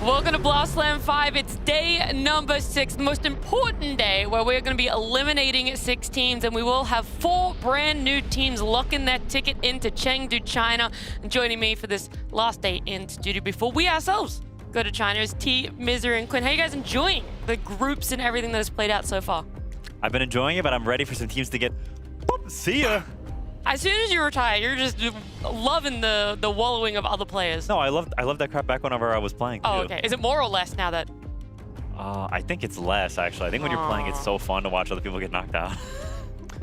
Welcome to Blast Slam 5. It's day number 6, the most important day where we're going to be eliminating 6 teams, and we will have 4 brand new teams locking their ticket into Chengdu, China. And joining me for this last day in studio before we ourselves go to China is T, Vincere, and Quinn. How are you guys enjoying the groups and everything that has played out so far? I've been enjoying it, but I'm ready for some teams to get, boop, see ya. As soon as you retire, you're just loving the wallowing of other players. No, I loved that crap back whenever I was playing too. Oh, okay. Is it more or less now that? I think it's less, actually. I think when you're playing, it's so fun to watch other people get knocked out.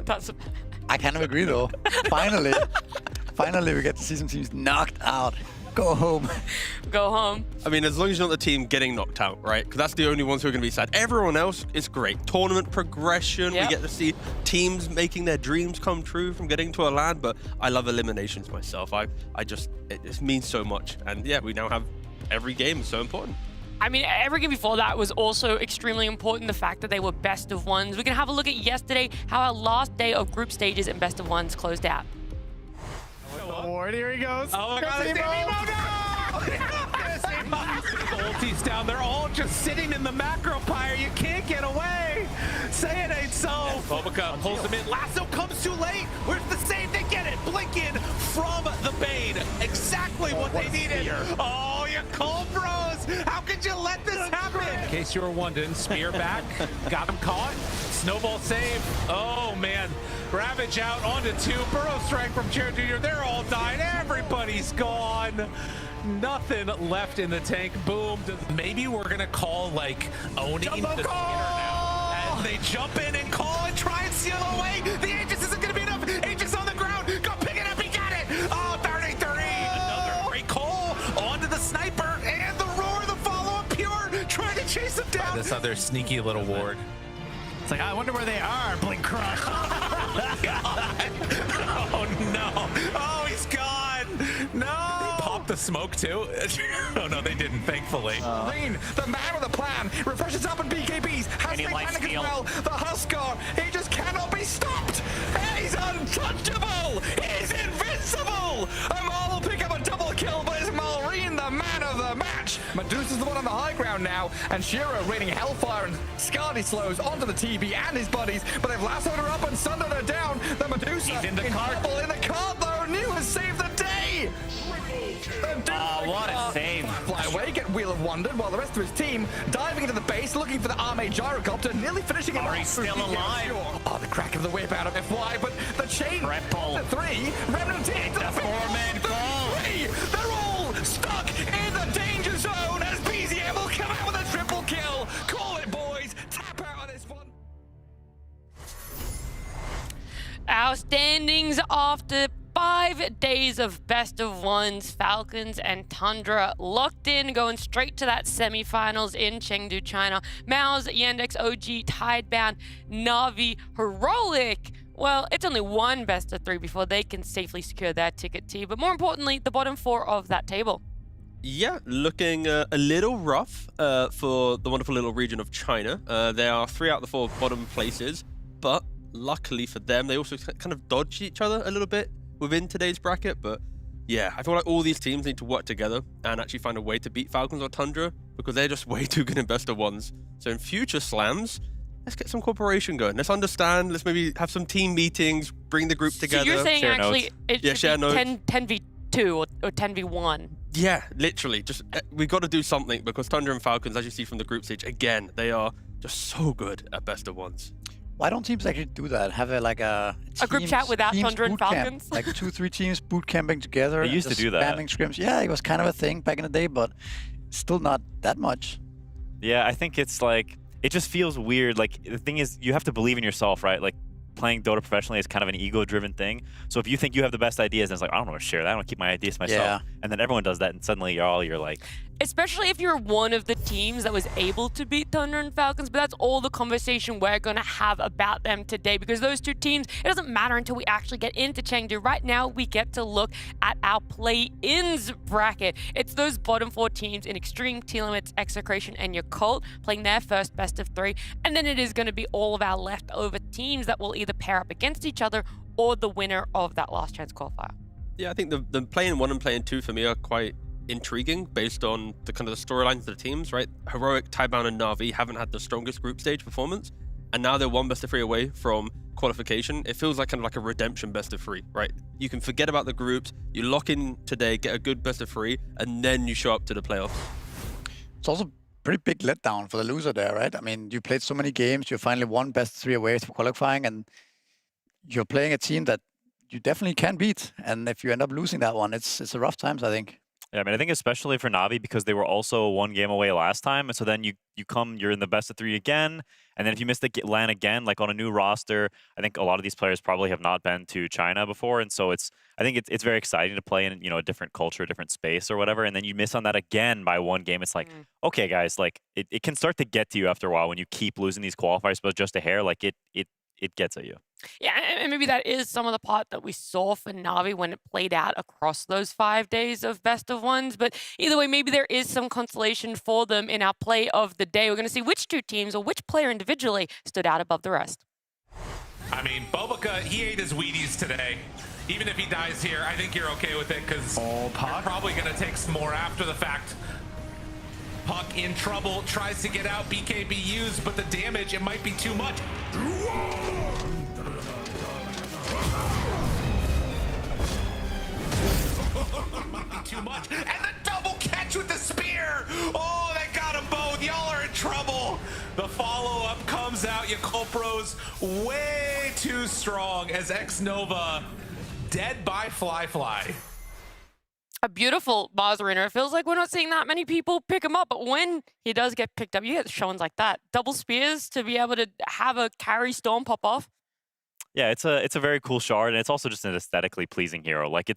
That's... I kind of agree, though. Finally, we get to see some teams knocked out. Go home. Go home. I mean, as long as you're not the team getting knocked out, right? Because that's the only ones who are going to be sad. Everyone else is great. Tournament progression. Yep. We get to see teams making their dreams come true from getting to a LAN. But I love eliminations myself. I just, it means so much. And yeah, we now have every game is so important. I mean, every game before that was also extremely important, the fact that they were best of ones. We can have a look at yesterday, how our last day of group stages and best of ones closed out. Lord, here he goes. Oh my god, it's ulti's down. They're all just sitting in the macro pyre. You can't get away. Say it ain't so. Bobica pulls him in. Lasso comes too late. Where's the save? They get it. Blinking from the Bane. Exactly what they needed. Oh, you cold bros. How could you let this happen? In case you were wondering, spear back. Got him caught. Snowball save. Oh, man. Ravage out onto 2. Burrow strike from Jared Jr. They're all dying. Everybody's gone. Nothing left in the tank. Boom. Maybe we're going to call, like, owning the center now. And they jump in and call and try and seal away. The Aegis isn't going to be enough. Aegis on the ground. Go pick it up. He got it. Oh, 33. Another great call onto the sniper. And the roar, the follow-up pure. Trying to chase him down. This other sneaky little ward. It's like, I wonder where they are, Blink Crush. Oh, no. Oh, he's gone. No. They popped the smoke, too. Oh, no, they didn't, thankfully. Lean, the man with a plan, refreshes up in BKBs, has the panic as well. The Huskar, he just cannot be stopped. He's untouchable. He's invincible. Amal will pick up a double kill, but it's Malrine, the man of the match. Medusa's the one on the high ground now, and Shiro raining Hellfire, and Scardy slows onto the TB and his buddies, but they've lassoed her up and sundered her down. The Medusa He's in the cart. In the cart, though. New has saved the day. Oh, what a save. Fly away, get Wheel of Wonder, while the rest of his team diving into the base, looking for the Arme gyrocopter, nearly finishing him off. He's still alive. Oh, the crack of the whip out of FY, but the chain. Red pull. The 3, Remnant hit. The 4-man call. 3, they're all stuck in the danger zone as BZM will come out with a triple kill. Call it, boys. Tap out of this one. Our standings after 5 days of best of ones, Falcons and Tundra locked in, going straight to that semifinals in Chengdu, China. Mao's, Yandex, OG, Tidebound, Na'Vi, Heroic. Well, it's only one best of 3 before they can safely secure their ticket T, but more importantly, the bottom 4 of that table. Yeah, looking a little rough for the wonderful little region of China. There are 3 out of the 4 bottom places, but luckily for them, they also kind of dodge each other a little bit within today's bracket. But yeah, I feel like all these teams need to work together and actually find a way to beat Falcons or Tundra, because they're just way too good in best of ones. So in future slams, let's get some cooperation going. Let's understand. Let's maybe have some team meetings, bring the group together. So you're saying share actually notes. it should share be notes. 10v2 or 10v1? Yeah, literally. Just we got to do something, because Tundra and Falcons, as you see from the group stage, again, they are just so good at best of ones. Why don't teams actually do that? Have a group chat without teams Tundra and boot camp, Falcons? like 2-3 teams boot camping together. They and used to just do that. Spamming scrims. Yeah, it was kind of a thing back in the day, but still not that much. Yeah, I think it's like, it just feels weird. Like, the thing is, you have to believe in yourself, right? Like, playing Dota professionally is kind of an ego-driven thing. So if you think you have the best ideas, then it's like, I don't want to share that. I want to keep my ideas to myself. Yeah. And then everyone does that, and suddenly you're like, Especially if you're one of the teams that was able to beat Thunder and Falcons, but that's all the conversation we're going to have about them today, because those two teams, it doesn't matter until we actually get into Chengdu. Right now, we get to look at our play-ins bracket. It's those bottom 4 teams in Extreme, T-Limits, Execration, and Yakult playing their first best of 3, and then it is going to be all of our leftover teams that will either pair up against each other or the winner of that last chance qualifier. Yeah, I think the play-in 1 and play-in 2 for me are quite intriguing based on the kind of the storylines of the teams, right? Heroic, Tidebound, and Na'Vi haven't had the strongest group stage performance, and now they're one best of 3 away from qualification. It feels like kind of like a redemption best of 3, right? You can forget about the groups, you lock in today, get a good best of 3, and then you show up to the playoffs. It's also a pretty big letdown for the loser there, right? I mean, you played so many games, you finally won best of 3 away for qualifying, and you're playing a team that you definitely can beat. And if you end up losing that one, it's a rough times, I think. Yeah, I mean, I think especially for Na'Vi because they were also 1 game away last time, and so then you're in the best of 3 again, and then if you miss the LAN again, like on a new roster, I think a lot of these players probably have not been to China before, and so I think it's very exciting to play in a different culture, different space or whatever, and then you miss on that again by 1 game. It's like, okay, guys, like it can start to get to you after a while when you keep losing these qualifiers, but just a hair, like it gets at you. Yeah, and maybe that is some of the part that we saw for Na'Vi when it played out across those 5 days of best of ones. But either way, maybe there is some consolation for them in our play of the day. We're going to see which 2 teams or which player individually stood out above the rest. I mean, Bobica, he ate his Wheaties today. Even if he dies here, I think you're okay with it because you're probably going to take some more after the fact. Puck in trouble, tries to get out, BKB used, but the damage, it might be too much. Too much. And the double catch with the spear! Oh, they got them both. Y'all are in trouble. The follow-up comes out. Yakult Bros way too strong as X-Nova dead by Fly. A beautiful Mars Arena. It feels like we're not seeing that many people pick him up, but when he does get picked up, you get showings like that. Double spears to be able to have a carry storm pop off. Yeah, it's a very cool shard, and it's also just an aesthetically pleasing hero. Like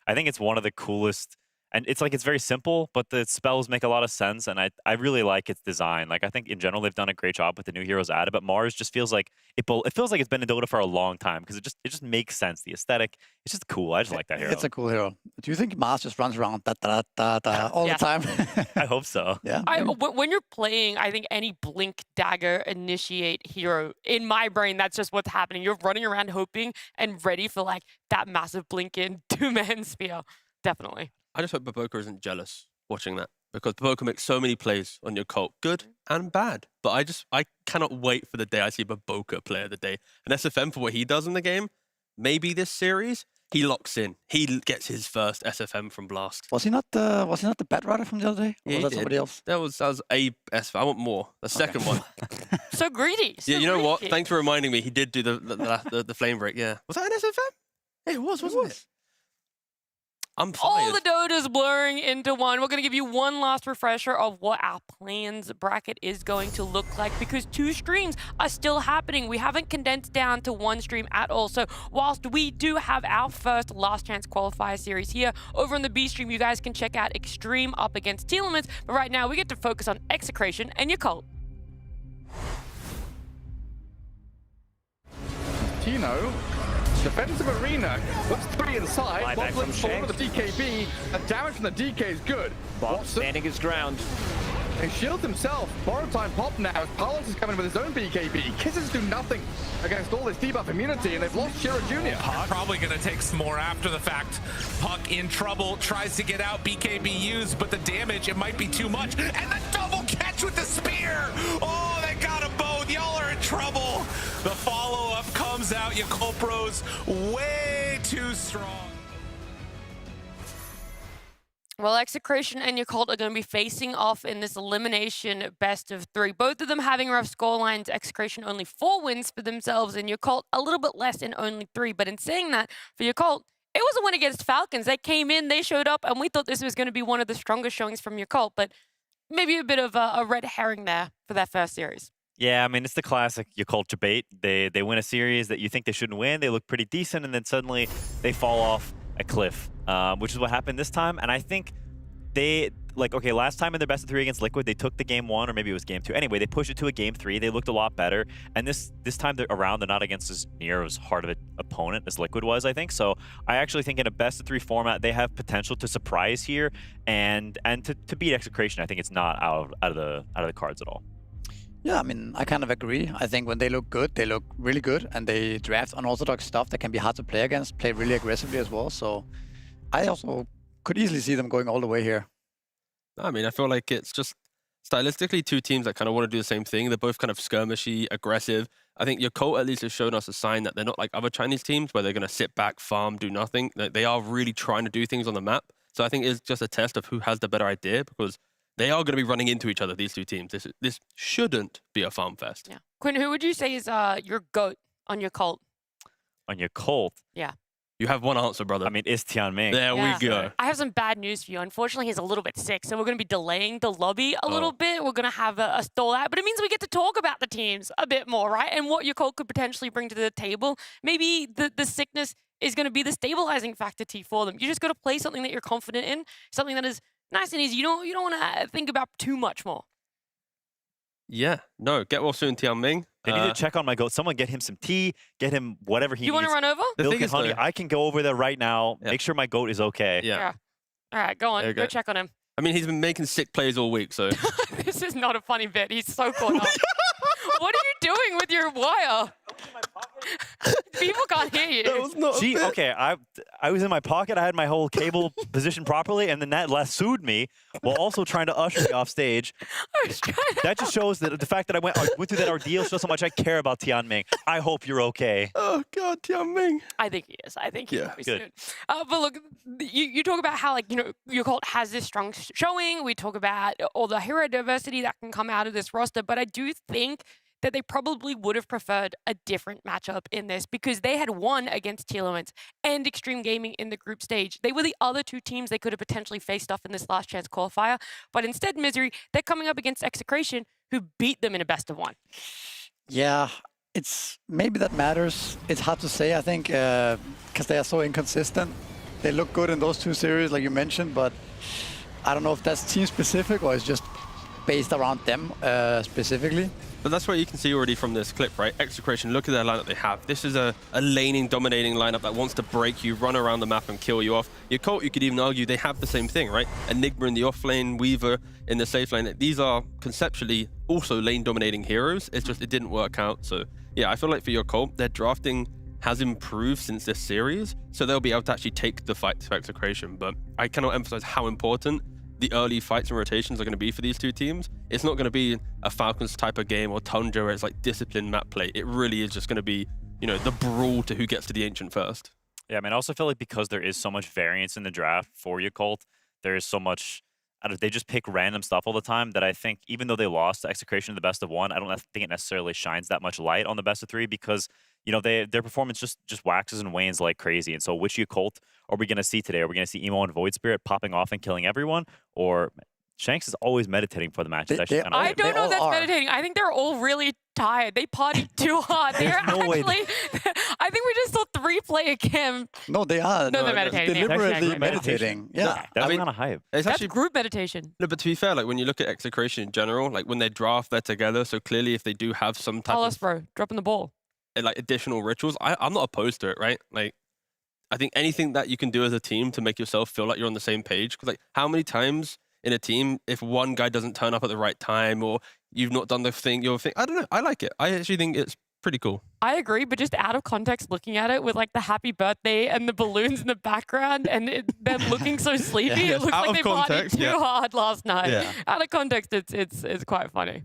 I think it's one of the coolest, and it's very simple, but the spells make a lot of sense, and I really like its design. Like I think in general they've done a great job with the new heroes added, but Mars just feels like it feels like it's been in Dota for a long time because it just makes sense. The aesthetic, it's just cool. I just like that hero. It's a cool hero. Do you think Mars just runs around all the time? I hope so. Yeah. When you're playing, I think any blink, dagger, initiate hero, in my brain, that's just what's happening. You're running around hoping and ready for like that massive blink in 2-man spear. Definitely. I just hope Baboka isn't jealous watching that because Baboka makes so many plays on Yakult, good and bad. But I cannot wait for the day I see Baboka player of the day. And SFM for what he does in the game, maybe this series, he locks in. He gets his first SFM from Blast. Was he not the Bat Rider from the other day? Or Yeah, was that somebody else? That was a SFM. I want more. The second one. So greedy. So Yeah, you know what? greedy. Thanks for reminding me. He did do the flame break. Yeah. Was that an SFM? Yeah, it was, wasn't it? I'm All fired. the Dotas blurring into one. We're going to give you one last refresher of what our plans bracket is going to look like because 2 streams are still happening. We haven't condensed down to 1 stream at all. So whilst we do have our first last chance qualifier series here over on the B stream, you guys can check out Extreme up against Telements. But right now we get to focus on Execration and Yakult. Tino, defensive arena, puts 3 inside, Buyback from Bottom's forward with the DKB, the damage from the DK is good. Bob standing his ground. He shields himself, borrow time pop now, as Palos is coming with his own BKB. Kisses do nothing against all this debuff immunity, and they've lost Shiro Jr. Puck probably going to take some more after the fact. Puck in trouble, tries to get out, BKB used, but the damage, it might be too much. And the double catch with the spear! Oh, they got them both. Y'all are in trouble. The follow-up comes out. Yakult Bros way too strong. Well, Execration and Yakult are going to be facing off in this elimination best of 3. Both of them having rough scorelines. Execration only 4 wins for themselves, and Yakult a little bit less in only 3. But in saying that, for Yakult, it was a win against Falcons. They came in, they showed up, and we thought this was going to be one of the strongest showings from Yakult. But maybe a bit of a red herring there for that first series. Yeah, I mean, it's the classic Yakult debate. They win a series that you think they shouldn't win. They look pretty decent, and then suddenly they fall off a cliff, which is what happened this time. And I think last time in their best of 3 against Liquid, they took the game 1, or maybe it was game 2. Anyway, they pushed it to a game 3. They looked a lot better. And this time around, they're not against as near as hard of an opponent as Liquid was, I think. So I actually think in a best of 3 format, they have potential to surprise here and to beat Execration. I think it's not out of the cards at all. Yeah, I mean, I kind of agree. I think when they look good, they look really good, and they draft unorthodox stuff that can be hard to play against, play really aggressively as well. So I also could easily see them going all the way here. I mean, I feel like it's just stylistically two teams that kind of want to do the same thing. They're both kind of skirmishy, aggressive. I think Yakult at least has shown us a sign that they're not like other Chinese teams where they're going to sit back, farm, do nothing. They are really trying to do things on the map. So I think it's just a test of who has the better idea, because they are going to be running into each other, these two teams. This shouldn't be a farm fest. Yeah. Quinn, who would you say is your GOAT on Yakult? On Yakult, Yeah. You have one answer, brother. I mean, it's Tianming. There Yeah. we go. I have some bad news for you. Unfortunately, he's a little bit sick, so we're going to be delaying the lobby a little bit. We're going to have a stall out, but it means we get to talk about the teams a bit more, right? And what Yakult could potentially bring to the table. Maybe the sickness is going to be the stabilizing factor T for them. You just got to play something that you're confident in, something that is nice and easy. You don't want to think about too much more. Yeah. No, get well soon, Tianming. They need to check on my goat. Someone get him some tea, get him whatever he You want needs. to run over? The Milk thing and is, honey. though, I can go over there right now, Yeah. make sure my goat is okay. yeah. All right, go on. There you Go go. check on him. I mean, he's been making sick plays all week, so This is not a funny bit. He's so caught up. What are you doing with your wire? People can't hear you. was not. See, okay, I was in my pocket. I had my whole cable positioned properly, and then that lassoed me while also trying to usher me off stage. I was trying to- That just shows that the fact that I went through that ordeal shows how much I care about Tianming. I hope you're okay. Oh God, Tianming. I think he is. I think he Yeah, will be good. soon. But look, you talk about how, like, you know, Yakult has this strong showing. We talk about all the hero diversity that can come out of this roster. But I do think that they probably would have preferred a different matchup in this, because they had won against Telements and Extreme Gaming in the group stage. They were the other two teams they could have potentially faced off in this last chance qualifier. But instead, Misery, they're coming up against Execration, who beat them in a best of one. Yeah, it's maybe that matters. It's hard to say, I think, because they are so inconsistent. They look good in those two series, like you mentioned, but I don't know if that's team specific or it's just based around them specifically. But that's what you can see already from this clip, right? Execration, look at their lineup they have. This is a laning, dominating lineup that wants to break you, run around the map and kill you off. Yakult, you could even argue they have the same thing, right? Enigma in the off lane, Weaver in the safe lane. These are conceptually also lane dominating heroes. It's just, it didn't work out. So yeah, I feel like for Yakult, their drafting has improved since this series. So they'll be able to actually take the fight to Execration. But I cannot emphasize how important the early fights and rotations are going to be for these two teams. It's not going to be a Falcons type of game or Tundra where it's like disciplined map play. It really is just going to be, you know, the brawl to who gets to the Ancient first. Yeah, I mean, I also feel like because there is so much variance in the draft for Yakult, there is so much, they just pick random stuff all the time that I think even though they lost to Execration in the best of one, I don't think it necessarily shines that much light on the best of three, because, you know, their performance just waxes and wanes like crazy. And so which Yakult are we going to see today? Are we going to see Emo and Void Spirit popping off and killing everyone? Or Shanks is always meditating for the match. They Kind of I weird. don't know all if that's are. meditating. I think they're all really tired. They party too hard. They're no way actually. I think we just saw 3-player Kim. No, they are. No, they're meditating. They're Deliberately actually meditating. Yeah. That's I mean, kind of hype. It's That's actually group meditation. no, but to be fair, like when you look at Execration in general, like when they draft, they're together. So clearly, if they do have some type Tell of us, bro. Dropping the ball. like additional rituals, I'm not opposed to it, right? Like, I think anything that you can do as a team to make yourself feel like you're on the same page. Because like, how many times in a team, if one guy doesn't turn up at the right time or you've not done the thing, I don't know. I like it. I actually think it's pretty cool. I agree, but just out of context, looking at it with like the happy birthday and the balloons in the background and them looking so sleepy, Yeah, it looks out like of they partied context, too yeah. hard last night. Yeah. Out of context, it's quite funny.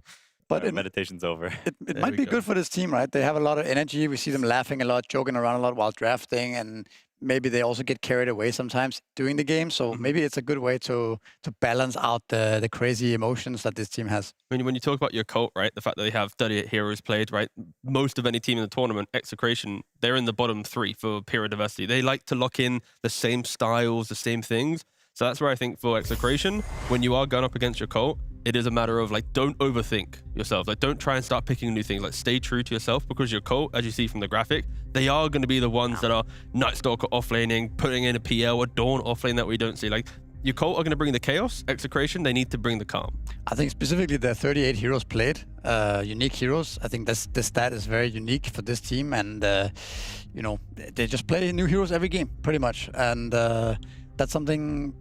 But it, Meditation's over. it There might we be go. good for this team, right? They have a lot of energy. We see them laughing a lot, joking around a lot while drafting, and maybe they also get carried away sometimes during the game. So maybe it's a good way to balance out the crazy emotions that this team has. I mean, when you talk about Yakult, right, the fact that they have 38 heroes played, right, most of any team in the tournament, Execration, they're in the bottom 3 for period diversity. They like to lock in the same styles, the same things. So that's where I think for Execration, when you are going up against Yakult, it is a matter of like, don't overthink yourself. Like, don't try and start picking new things. Like, stay true to yourself, because Yakult, as you see from the graphic, they are going to be the ones that are Nightstalker offlaning, putting in a PL, a Dawn offlane that we don't see. Like, Yakult are going to bring the chaos. Execration, they need to bring the calm. I think specifically the 38 heroes played, unique heroes. I think the stat is very unique for this team, and you know, they just play new heroes every game, pretty much, and that's something,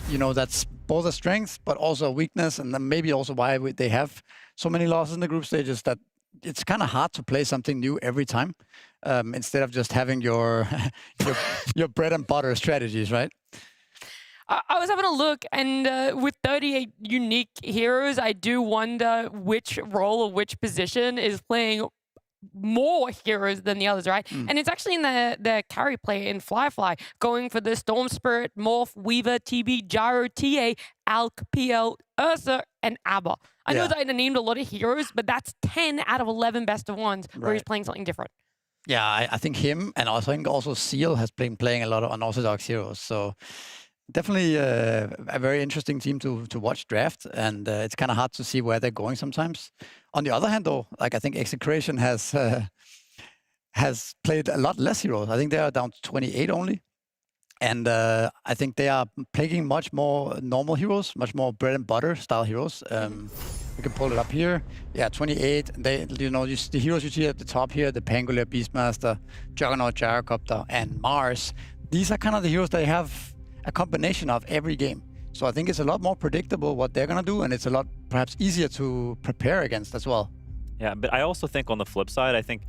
you know, that's both a strength but also a weakness, and then maybe also why they have so many losses in the group stages, that it's kind of hard to play something new every time, instead of just having your your bread and butter strategies, right? I was having a look, and with 38 unique heroes, I do wonder which role or which position is playing more heroes than the others, right? And it's actually in the carry play in Fly, going for the Storm Spirit, Morph, Weaver, TB, Gyro, TA, Alk, PL, Ursa, and Abba. I know that I named a lot of heroes, but that's 10 out of 11 best of ones where he's playing something different. Yeah, I think him, and I think also Seal has been playing a lot of unorthodox heroes. So definitely a very interesting team to watch draft, and it's kind of hard to see where they're going sometimes. On the other hand, though, like I think Execration has played a lot less heroes. I think they are down to 28 only, and I think they are playing much more normal heroes, much more bread and butter style heroes. We can pull it up here. Yeah, 28. They, the heroes you see at the top here, the Pangolier, Beastmaster, Juggernaut, Gyrocopter, and Mars. These are kind of the heroes they have a combination of every game. So I think it's a lot more predictable what they're going to do, and it's a lot perhaps easier to prepare against as well. Yeah, but I also think on the flip side, I think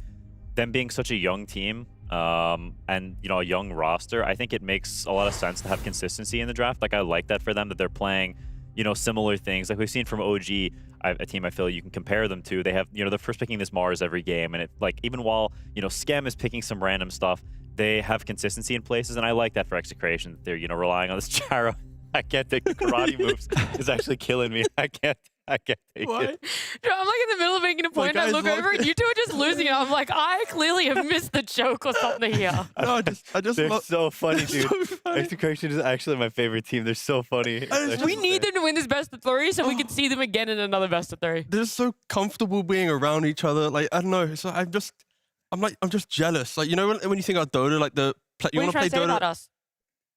them being such a young team and a young roster, I think it makes a lot of sense to have consistency in the draft. Like I like that for them, that they're playing similar things like we've seen from OG, a team I feel you can compare them to. They have, they're first picking this Mars every game, and it like even while Skem is picking some random stuff, they have consistency in places, and I like that for Execration. They're relying on this Gyro. I can't take the karate moves. It's actually killing me. I can't take it. I'm like in the middle of making a point. I look over and you two are just losing it. I'm like, I clearly have missed the joke or something here. No, I just They're so funny, dude. So funny. Execration is actually my favorite team. They're so funny. We need them to win this best of 3 so we can see them again in another best of 3. They're so comfortable being around each other. Like I don't know. So I'm just jealous. Like when you think about Dota, like you want to play Dota. About us?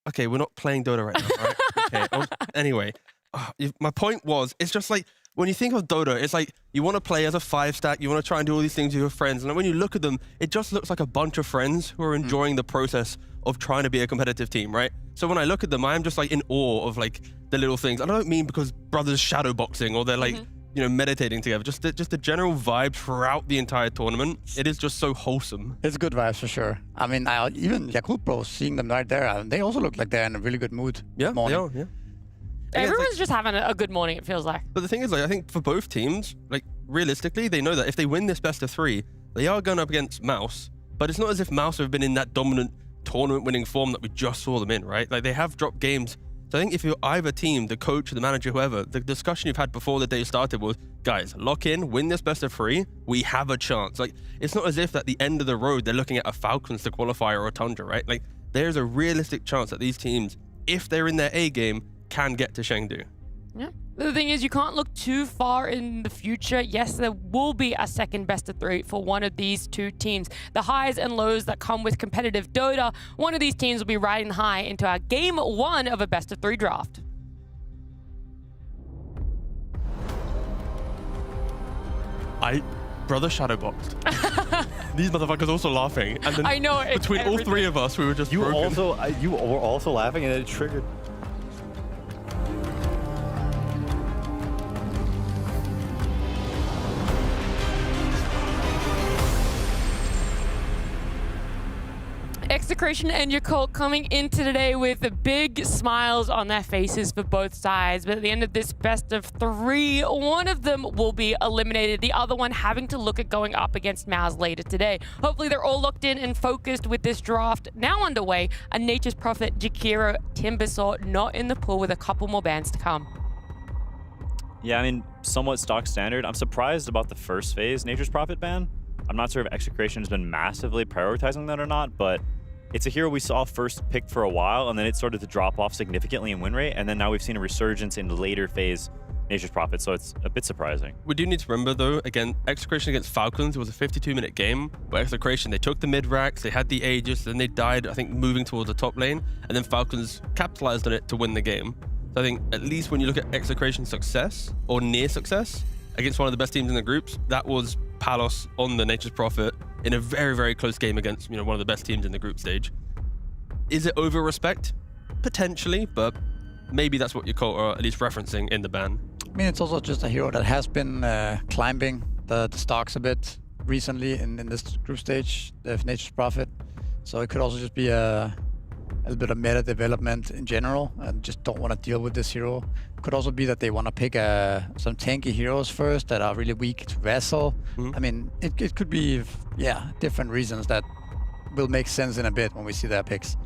Okay, we're not playing Dota right now, right? Okay. Anyway, my point was, it's just like when you think of Dota, it's like you want to play as a 5-stack, you want to try and do all these things with your friends, and when you look at them, it just looks like a bunch of friends who are enjoying the process of trying to be a competitive team, right? So when I look at them, I am just like in awe of like the little things. I don't mean because brothers shadow boxing or they're like meditating together. Just the general vibe throughout the entire tournament. It is just so wholesome. It's good vibes for sure. I mean, even Yakult bros, seeing them right there, they also look like they're in a really good mood. Yeah, morning. they are, yeah. Everyone's just having a good morning, it feels like. But the thing is, like, I think for both teams, like realistically, they know that if they win this best of 3, they are going up against Mouse. But it's not as if Mouse have been in that dominant tournament-winning form that we just saw them in, right? Like they have dropped games. So I think if you're either team, the coach, the manager, whoever, the discussion you've had before the day started was, guys, lock in, win this best of 3, we have a chance. Like, it's not as if at the end of the road, they're looking at a Falcons to qualify or a Tundra, right? Like, there's a realistic chance that these teams, if they're in their A game, can get to Chengdu. Yeah. The thing is, you can't look too far in the future. Yes, there will be a second best of 3 for one of these two teams. The highs and lows that come with competitive Dota, one of these teams will be riding high into our game 1 of a best of 3 draft. Brother shadowboxed. These motherfuckers also laughing. And then I know. Between all 3 of us, we were just broken. You were also laughing, and it triggered. Execration and Yakult coming into today with big smiles on their faces for both sides. But at the end of this best of 3, one of them will be eliminated. The other one having to look at going up against Mouse later today. Hopefully they're all locked in and focused with this draft now underway. A Nature's Prophet, Jakiro, Timbersaw not in the pool with a couple more bans to come. Yeah, I mean, somewhat stock standard. I'm surprised about the first phase Nature's Prophet ban. I'm not sure if Execration has been massively prioritizing that or not, but it's a hero we saw first picked for a while, and then it started to drop off significantly in win rate, and then now we've seen a resurgence in the later phase Nature's Prophet, so it's a bit surprising. We do need to remember, though, again, Execration against Falcons, it was a 52-minute game, where Execration, they took the mid-racks, they had the Aegis, then they died, I think, moving towards the top lane, and then Falcons capitalized on it to win the game. So I think, at least when you look at Execration's success, or near success, against one of the best teams in the groups, that was Palos on the Nature's Prophet in a very, very close game against one of the best teams in the group stage. Is it over respect? Potentially, but maybe that's what Yakult are at least referencing in the ban. I mean, it's also just a hero that has been climbing the stocks a bit recently in this group stage, the Nature's Prophet. So it could also just be a a little bit of meta development in general and just don't want to deal with this hero. Could also be that they want to pick some tanky heroes first that are really weak to Vessel. I mean, it could be, yeah, different reasons that will make sense in a bit when we see their picks.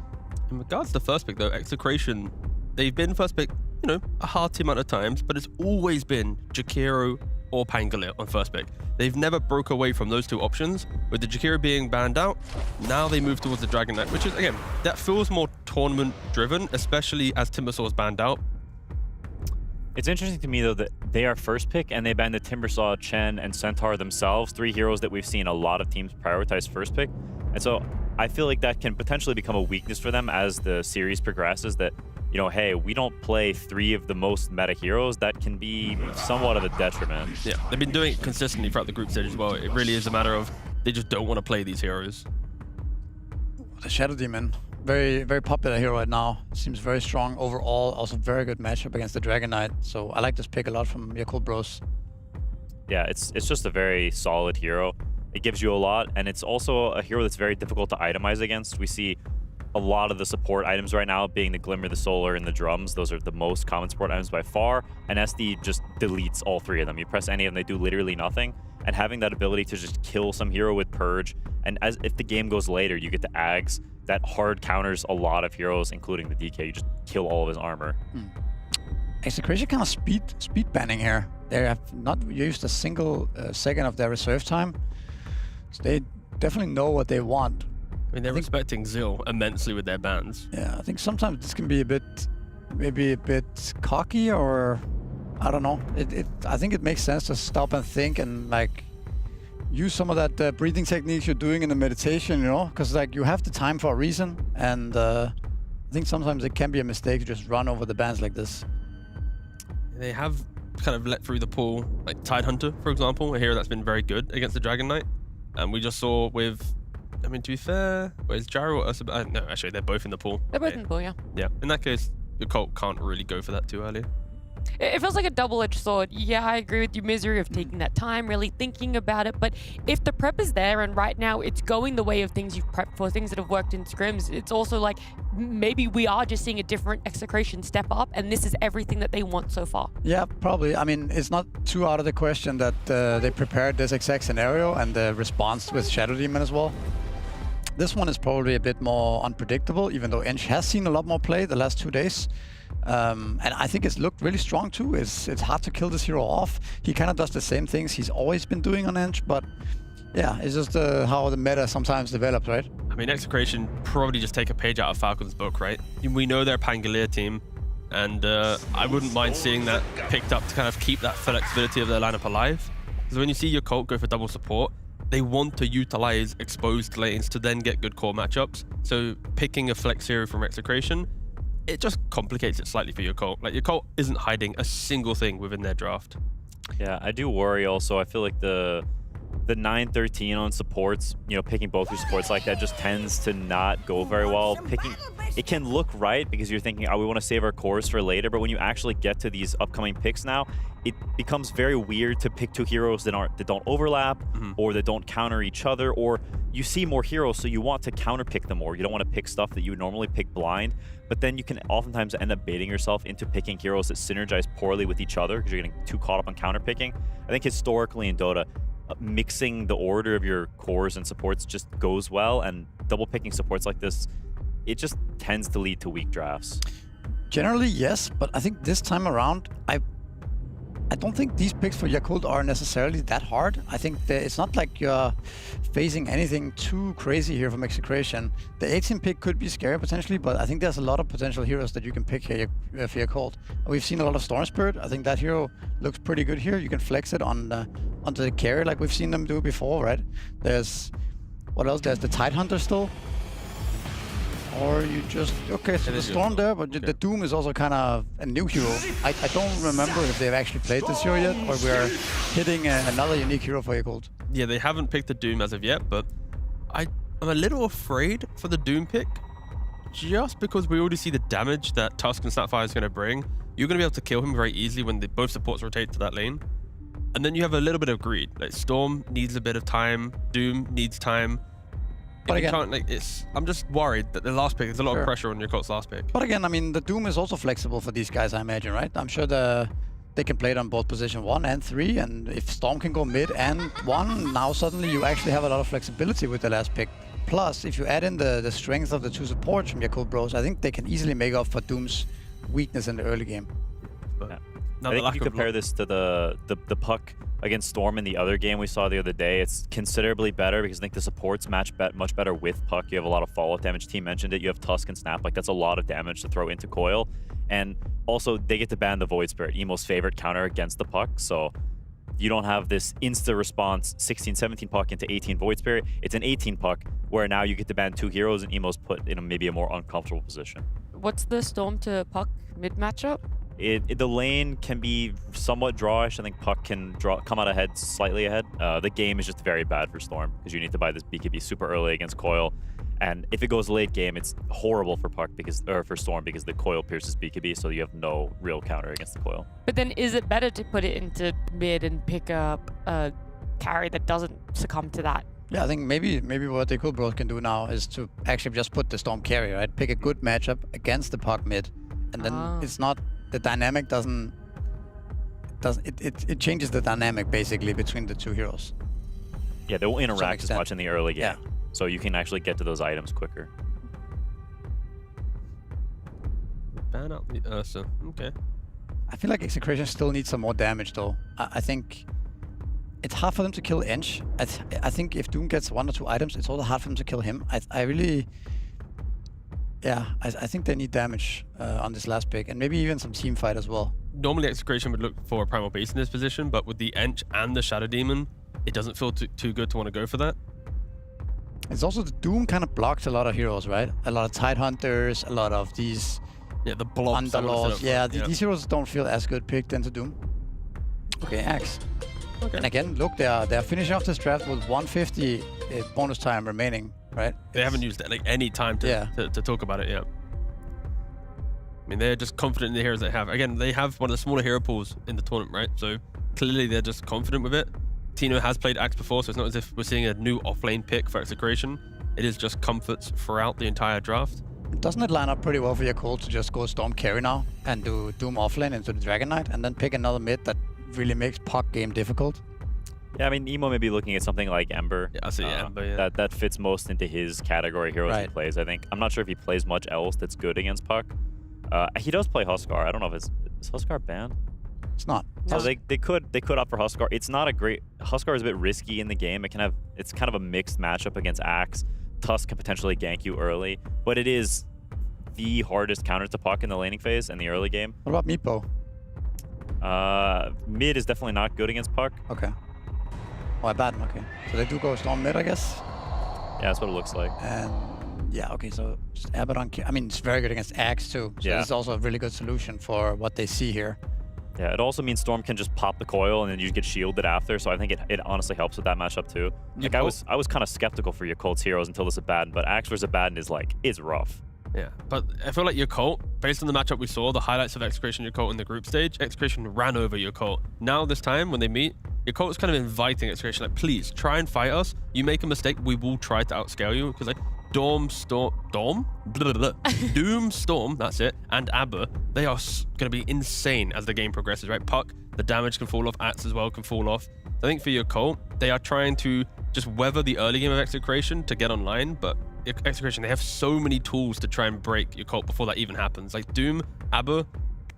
In regards to first pick though, Execration, they've been first pick, you know, a hearty amount of times, but it's always been Jakiro or Pangolier on first pick. They've never broke away from those two options. With the Jakiro being banned out, now they move towards the Dragon Knight, which is, again, that feels more tournament driven, especially as Timbersaw banned out. It's interesting to me, though, that they are first pick and they banned the Timbersaw, Chen, and Centaur themselves, 3 heroes that we've seen a lot of teams prioritize first pick. And so I feel like that can potentially become a weakness for them as the series progresses, that, you know, hey, we don't play 3 of the most meta heroes. That can be somewhat of a detriment. Yeah, they've been doing it consistently throughout the group stage as well. It really is a matter of they just don't want to play these heroes. The Shadow Demon, very, very popular hero right now. Seems very strong overall. Also very good matchup against the Dragon Knight. So I like this pick a lot from Yakult Bros. Yeah, it's just a very solid hero. It gives you a lot, and it's also a hero that's very difficult to itemize against. We see a lot of the support items right now being the Glimmer, the Solar, and the Drums. Those are the most common support items by far, and SD just deletes all 3 of them. You press any of them, they do literally nothing, and having that ability to just kill some hero with Purge, and as if the game goes later, you get the Ags, that hard counters a lot of heroes, including the DK. You just kill all of his armor. Execration kind of speed banning here. They have not used a single second of their reserve time. So they definitely know what they want. I mean, they're respecting Zil immensely with their bans. Yeah, I think sometimes this can be a bit, maybe a bit cocky, or I don't know. I think it makes sense to stop and think and like use some of that breathing techniques you're doing in the meditation, you know, because like you have the time for a reason, and I think sometimes it can be a mistake to just run over the bans like this. They have kind of let through the pool, like Tidehunter, for example, a hero that's been very good against the Dragon Knight. And we just saw with, I mean, to be fair, where's Gyro or Ursa? No, actually, they're both in the pool. They're both in the pool, yeah. Yeah, in that case, your Colt can't really go for that too early. It feels like a double-edged sword. Yeah, I agree with you, Misery, of taking that time, really thinking about it. But if the prep is there, and right now it's going the way of things you've prepped for, things that have worked in scrims, it's also like maybe we are just seeing a different Execration step up, and this is everything that they want so far. Yeah, probably. I mean, it's not too out of the question that they prepared this exact scenario and the response with Shadow Demon as well. This one is probably a bit more unpredictable, even though Ench has seen a lot more play the last 2 days. And I think it's looked really strong too. It's hard to kill this hero off. He kind of does the same things he's always been doing on Ench, but yeah, it's just how the meta sometimes develops, right? I mean, Execration probably just take a page out of Falcon's book, right? We know they're a Pangolier team, and I wouldn't mind seeing that picked up to kind of keep that flexibility of their lineup alive. Because when you see your Colt go for double support, they want to utilize exposed lanes to then get good core matchups. So picking a flex hero from Execration, it just complicates it slightly for your Colt. Like, your Colt isn't hiding a single thing within their draft. Yeah, I do worry also. I feel like the 9-13 on supports, you know, picking both your supports like that just tends to not go very well. It can look right because you're thinking, oh, we want to save our cores for later, but when you actually get to these upcoming picks now, it becomes very weird to pick 2 heroes that don't overlap, or that don't counter each other, or you see more heroes, so you want to counter pick them more. You don't want to pick stuff that you would normally pick blind, but then you can oftentimes end up baiting yourself into picking heroes that synergize poorly with each other because you're getting too caught up on counter picking. I think historically in Dota, mixing the order of your cores and supports just goes well, and double picking supports like this, it just tends to lead to weak drafts. Generally, yes, but I think this time around, I don't think these picks for Yakult are necessarily that hard. I think it's not like you're facing anything too crazy here from Execration. The 18 pick could be scary potentially, but I think there's a lot of potential heroes that you can pick here for Yakult. We've seen a lot of Storm Spirit. I think that hero looks pretty good here. You can flex it onto the carry like we've seen them do before, right? There's, what else? There's the Tidehunter still. Or you just, okay, so the Storm there, but the Doom is also kind of a new hero. I don't remember if they've actually played this hero yet, or we're hitting another unique hero for Yakult. Yeah, they haven't picked the Doom as of yet, but I'm a little afraid for the Doom pick, just because we already see the damage that Tusk and Snapfire is going to bring. You're going to be able to kill him very easily when both supports rotate to that lane. And then you have a little bit of greed. Like, Storm needs a bit of time, Doom needs time. But if you again- can't, like, I'm just worried that the last pick, there's a lot Sure. of pressure on Yakult's last pick. But again, I mean, the Doom is also flexible for these guys, I imagine, right? I'm sure they can play it on both position 1 and 3, and if Storm can go mid and 1, now suddenly you actually have a lot of flexibility with the last pick. Plus, if you add in the strength of the 2 supports from Yakult Bros, I think they can easily make up for Doom's weakness in the early game. But I think if you compare this to the puck against Storm in the other game we saw the other day, it's considerably better because I think the supports match much better with puck. You have a lot of follow-up damage. Team mentioned it. You have Tusk and Snap. Like, that's a lot of damage to throw into Coil. And also, they get to ban the Void Spirit, Emo's favorite counter against the puck. So you don't have this insta-response 16-17 puck into 18 Void Spirit. It's an 18 puck where now you get to ban 2 heroes and Emo's put in maybe a more uncomfortable position. What's the Storm to Puck mid matchup? The lane can be somewhat drawish. I think Puck can come out ahead, slightly ahead. The game is just very bad for Storm because you need to buy this BKB super early against Coil. And if it goes late game, it's horrible for Puck for Storm because the Coil pierces BKB, so you have no real counter against the Coil. But then is it better to put it into mid and pick up a carry that doesn't succumb to that? Yeah, I think maybe what the Yakult Bros can do now is to actually just put the Storm carry, right? Pick a good matchup against the puck mid, and then it's not the dynamic it changes the dynamic basically between the 2 heroes. Yeah, they won't interact as much in the early game, Yeah. so you can actually get to those items quicker. Ban out the Ursa. Okay. I feel like Execration still needs some more damage though. I think it's hard for them to kill Ench. I think if Doom gets 1 or 2 items, it's also hard for them to kill him. I really... Yeah, I think they need damage on this last pick, and maybe even some team fight as well. Normally, Execration would look for a Primal Beast in this position, but with the Ench and the Shadow Demon, it doesn't feel too good to want to go for that. It's also the Doom kind of blocks a lot of heroes, right? A lot of Tidehunters, a lot of these Yeah, the blobs. Underlords. Yeah, these heroes don't feel as good picked into Doom. Okay, Axe. Okay. And again, look, they're finishing off this draft with 150 bonus time remaining, right? They haven't used like any time to talk about it yet. I mean, they're just confident in the heroes they have. Again, they have one of the smaller hero pools in the tournament, right? So clearly they're just confident with it. Tino has played Axe before, so it's not as if we're seeing a new offlane pick for Execration. It is just comforts throughout the entire draft. Doesn't it line up pretty well for Yakult to just go Storm carry now and do Doom offlane into the Dragon Knight and then pick another mid that really makes puck game difficult? Yeah, I mean, Emo may be looking at something like Ember. Yeah, I see Ember, yeah. That fits most into his category heroes he plays, I think. I'm not sure if he plays much else that's good against puck. He does play Huskar. I don't know if is Huskar banned? It's not. So they could opt for Huskar. It's not a great... Huskar is a bit risky in the game. It's kind of a mixed matchup against Axe. Tusk can potentially gank you early, but it is the hardest counter to puck in the laning phase in the early game. What about Meepo? Mid is definitely not good against puck. Okay. Oh, I bad. Okay. So they do go Storm mid, I guess? Yeah, that's what it looks like. And yeah, okay, so just Abaddon... I mean, it's very good against Axe too. So this is also a really good solution for what they see here. Yeah, it also means Storm can just pop the coil and then you get shielded after, so I think it honestly helps with that matchup too. Like, I was kind of skeptical for Yakult's heroes until this Abaddon, but Axe vs Abaddon is rough. Yeah, but I feel like Yakult, based on the matchup we saw, the highlights of Execration and Yakult in the group stage, Execration ran over Yakult. Now this time, when they meet, Yakult is kind of inviting Execration, like, please, try and fight us. You make a mistake, we will try to outscale you. Because, like, Doom, Storm, that's it, and Aber, they are going to be insane as the game progresses, right? Puck, the damage can fall off, Axe as well can fall off. I think for Yakult, they are trying to just weather the early game of Execration to get online, but Execration, they have so many tools to try and break Yakult before that even happens. Like Doom, Aber,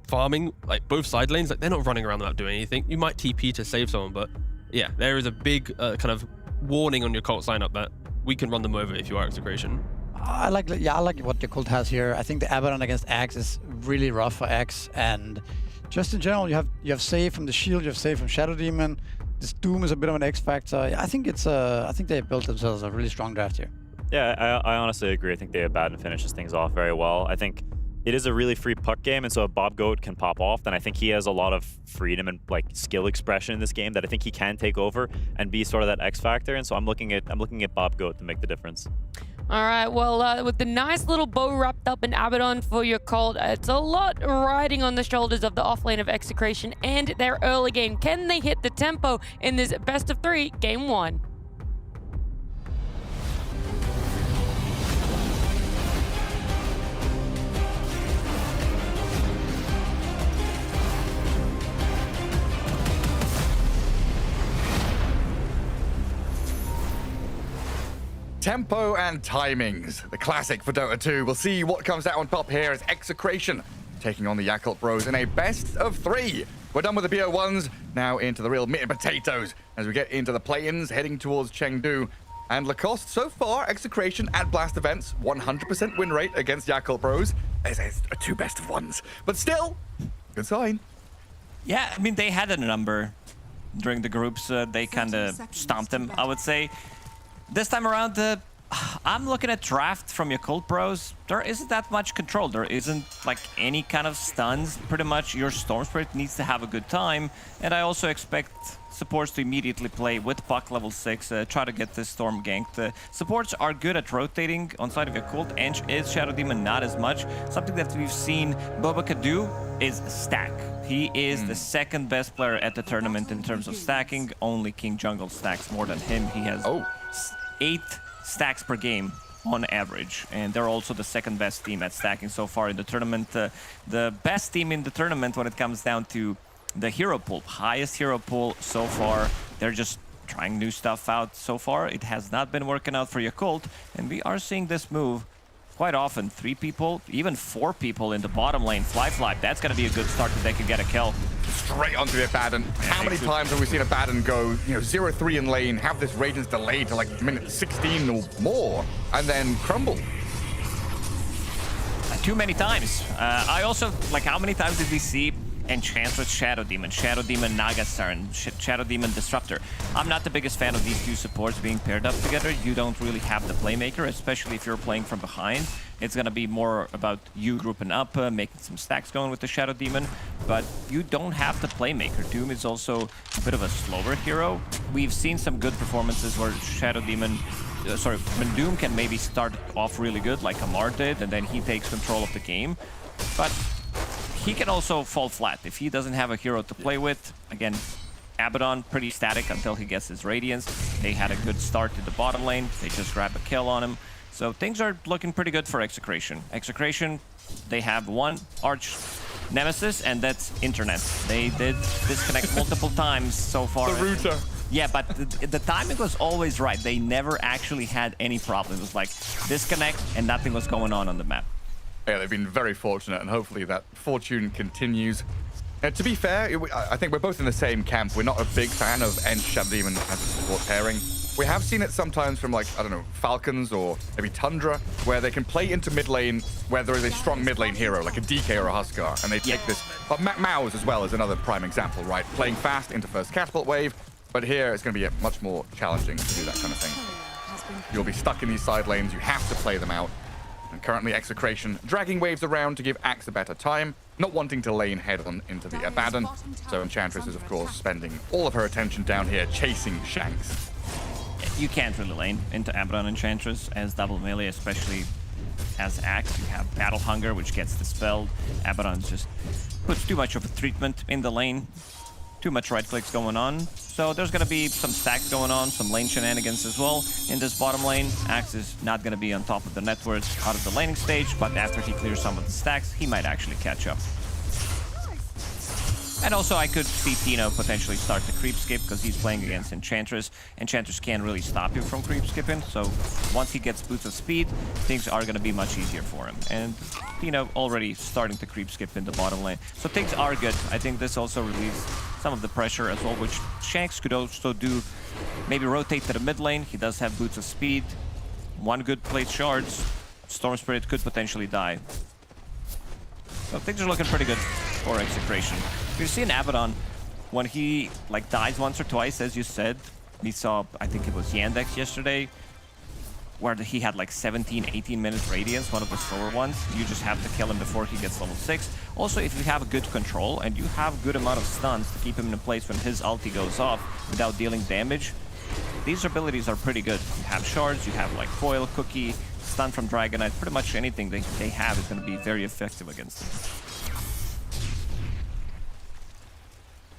farming, like both side lanes, like they're not running around without doing anything. You might TP to save someone, but yeah, there is a big kind of warning on Yakult's lineup that we can run them over if you are Execration. I like what Yakult has here. I think the Abaddon against Axe is really rough for Axe, and just in general, you have save from the shield, you have save from Shadow Demon. This Doom is a bit of an X factor. I think they built themselves a really strong draft here. Yeah, I honestly agree. I think the Abaddon finishes things off very well. I think it is a really free puck game, and so if Bob Goat can pop off, then I think he has a lot of freedom and like skill expression in this game that I think he can take over and be sort of that X factor. And so I'm looking at Bob Goat to make the difference. All right, well, with the nice little bow wrapped up in Abaddon for Yakult, it's a lot riding on the shoulders of the offlane of Execration and their early game. Can they hit the tempo in this best of 3 game 1? Tempo and timings, the classic for Dota 2. We'll see what comes out on top here as Execration taking on the Yakult Bros in a best of 3. We're done with the BO1s, now into the real meat and potatoes as we get into the play-ins, heading towards Chengdu. And Lacoste, so far, Execration at Blast events, 100% win rate against Yakult Bros. It's 2 best of 1s, but still, good sign. Yeah, I mean, they had a number during the groups. They kind of stomped them, I would say. This time around, I'm looking at draft from Yakult Bros. There isn't that much control. There isn't like any kind of stuns. Pretty much your Storm Spirit needs to have a good time. And I also expect supports to immediately play with puck level 6, try to get this Storm ganked. Supports are good at rotating on side of Yakult, and is Shadow Demon not as much. Something that we've seen Bobaka do is stack. He is the second best player at the tournament in terms of stacking. Only King Jungle stacks more than him. He has 8 stacks per game on average, and they're also the second best team at stacking so far in the tournament. The best team in the tournament when it comes down to the hero pool, highest hero pool so far. They're just trying new stuff out so far. It has not been working out for Yakult, and we are seeing this move quite often. 3 people, even 4 people in the bottom lane. Fly. That's going to be a good start if they can get a kill. Straight onto the Abaddon. How many times have we seen Abaddon go, 0-3 in lane, have this Radiance delayed to like minute 16 or more, and then crumble? Too many times. I also, like, how many times did we see Enchantress Shadow Demon Nagasar, and Shadow Demon Disruptor? I'm not the biggest fan of these 2 supports being paired up together. You don't really have the playmaker, especially if you're playing from behind. It's gonna be more about you grouping up, making some stacks going with the Shadow Demon, but you don't have the playmaker. Doom is also a bit of a slower hero. We've seen some good performances where Shadow Demon, when Doom can maybe start off really good, like Amar did, and then he takes control of the game. But he can also fall flat if he doesn't have a hero to play with. Again, Abaddon, pretty static until he gets his Radiance. They had a good start to the bottom lane. They just grabbed a kill on him. So things are looking pretty good for Execration. Execration, they have 1 arch nemesis, and that's internet. They did disconnect multiple times so far. The router. Yeah, but the timing was always right. They never actually had any problem. It was like disconnect and nothing was going on the map. Yeah, they've been very fortunate, and hopefully that fortune continues. To be fair, I think we're both in the same camp. We're not a big fan of Ench Shadow Demon as a support pairing. We have seen it sometimes from, like, I don't know, Falcons or maybe Tundra, where they can play into mid lane where there is a strong mid lane hero, like a DK or a Huskar, and they take this. But Mao's as well is another prime example, right? Playing fast into first catapult wave, but here it's going to be much more challenging to do that kind of thing. You'll be stuck in these side lanes, you have to play them out. And currently Execration dragging waves around to give Axe a better time, not wanting to lane head on into the Abaddon. So Enchantress is, of course, spending all of her attention down here chasing Shanks. You can't really lane into Abaddon Enchantress as double melee, especially as Axe. You have Battle Hunger, which gets dispelled. Abaddon just puts too much of a treatment in the lane. Too much right clicks going on. So there's going to be some stacks going on, some lane shenanigans as well in this bottom lane. Axe is not going to be on top of the networks out of the laning stage, but after he clears some of the stacks, he might actually catch up. And also I could see Tino potentially start the creep skip because he's playing against Enchantress. Enchantress can't really stop you from creep skipping, so once he gets boots of speed, things are going to be much easier for him. And Tino already starting to creep skip in the bottom lane. So things are good. I think this also relieves some of the pressure as well, which Shanks could also do. Maybe rotate to the mid lane. He does have boots of speed. 1 good plate shards. Storm Spirit could potentially die. So things are looking pretty good for Execration. We've seen Abaddon, when he like dies once or twice, as you said. We saw, I think it was Yandex yesterday, where he had like 17, 18 minutes radiance, one of the slower ones. You just have to kill him before he gets level 6. Also, if you have a good control and you have good amount of stuns to keep him in place when his ulti goes off without dealing damage, these abilities are pretty good. You have shards, you have like foil, cookie, stun from Dragonite, pretty much anything they have is going to be very effective against them.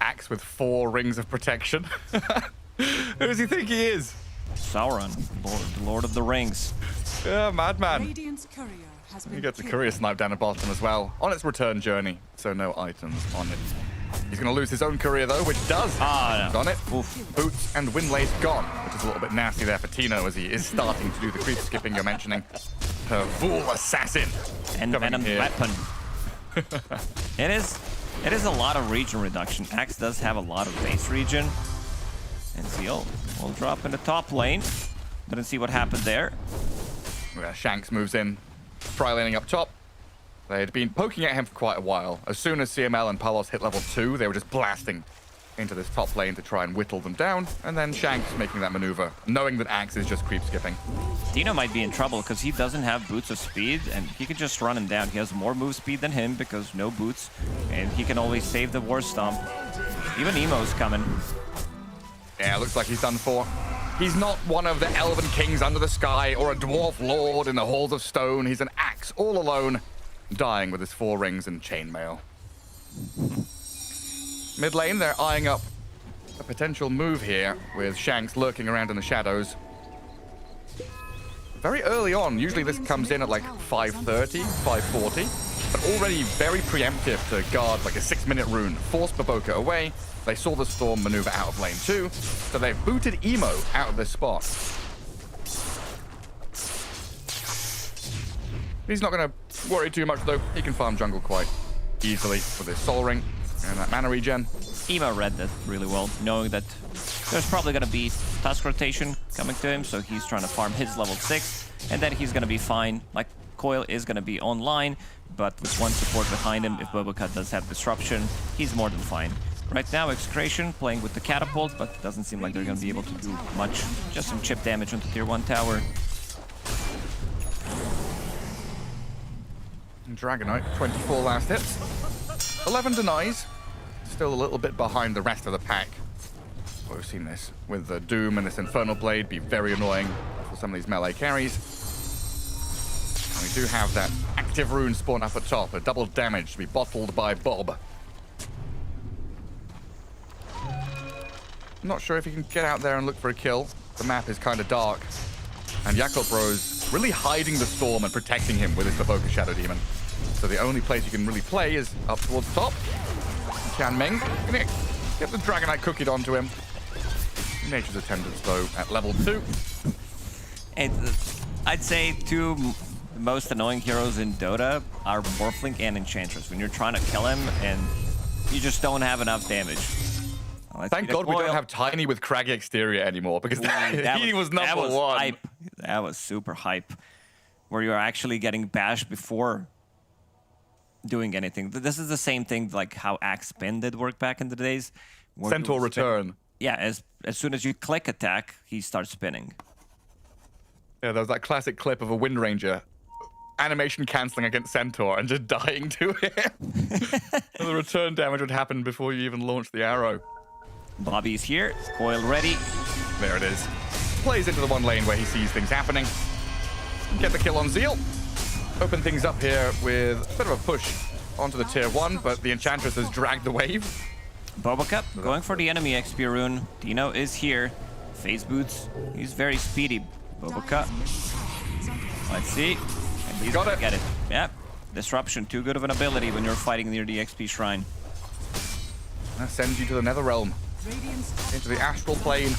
Axe with 4 rings of protection. Who does he think he is? Sauron, the Lord of the Rings. Yeah, madman. Radiant's courier has been You get the killed. courier snipe down at bottom as well on its return journey, so no items on it He's going to lose his own career, though, which does on it. Boots and Windlace gone, which is a little bit nasty there for Tino, as he is starting to do the creep skipping you're mentioning. Her Fool Assassin. And Venom Weapon. It is a lot of region reduction. Axe does have a lot of base region. And Zeal will drop in the top lane. Didn't see what happened there. Yeah, Shanks moves in, tri-laning up top. They had been poking at him for quite a while. As soon as CML and Palos hit level 2, they were just blasting into this top lane to try and whittle them down. And then Shanks making that maneuver, knowing that Axe is just creep skipping. Dino might be in trouble because he doesn't have boots of speed and he can just run him down. He has more move speed than him because no boots. And he can always save the War Stomp. Even Emo's coming. Yeah, looks like he's done for. He's not one of the Elven Kings under the sky or a Dwarf Lord in the Halls of Stone. He's an Axe all alone, dying with his 4 rings and chainmail. Mid lane, they're eyeing up a potential move here with Shanks lurking around in the shadows. Very early on, usually this comes in at like 5:30, 5:40, but already very preemptive to guard like a 6-minute rune, force Baboka away. They saw the Storm maneuver out of lane 2, so they've booted Emo out of this spot. He's not going to worry too much, though. He can farm jungle quite easily with his Soul Ring and that mana regen. Emo read that really well, knowing that there's probably going to be task rotation coming to him, so he's trying to farm his level 6, and then he's going to be fine. Like, Coil is going to be online, but with one support behind him, if Baboka does have disruption, he's more than fine. Right now, Execration playing with the catapult, but it doesn't seem like they're going to be able to do much. Just some chip damage onto tier 1 tower. Dragonite, 24 last hits. 11 denies. Still a little bit behind the rest of the pack. Well, we've seen this with the Doom and this Infernal Blade be very annoying for some of these melee carries. And we do have that active rune spawn up at top, a double damage to be bottled by Bob. I'm not sure if he can get out there and look for a kill. The map is kind of dark. And Yakult Bros really hiding the Storm and protecting him with his Baboka Shadow Demon. So the only place you can really play is up towards the top. Tian Ming gonna get the Dragonite cookied onto him. Nature's Attendants, though, at level 2. And I'd say 2 most annoying heroes in Dota are Morphling and Enchantress. When you're trying to kill him and you just don't have enough damage. Thank God we don't have Tiny with craggy exterior anymore, because he was number 1. Hype. That was super hype. Where you're actually getting bashed before doing anything. This is the same thing like how Axe Spin did work back in the days. Centaur Return. Yeah, as soon as you click attack, he starts spinning. Yeah, there was that classic clip of a Wind Ranger animation cancelling against Centaur and just dying to it. The return damage would happen before you even launch the arrow. Bobby's here, Coil ready. There it is. Plays into the one lane where he sees things happening. Get the kill on Zeal. Open things up here with a bit of a push onto the tier 1, but the Enchantress has dragged the wave. Boboka going for the enemy XP rune. Dino is here. Phase boots. He's very speedy. Boboka. Let's see. And he's got gonna it. Get it. Yep. Disruption. Too good of an ability when you're fighting near the XP shrine. That sends you to the Nether Realm. Into the astral plane.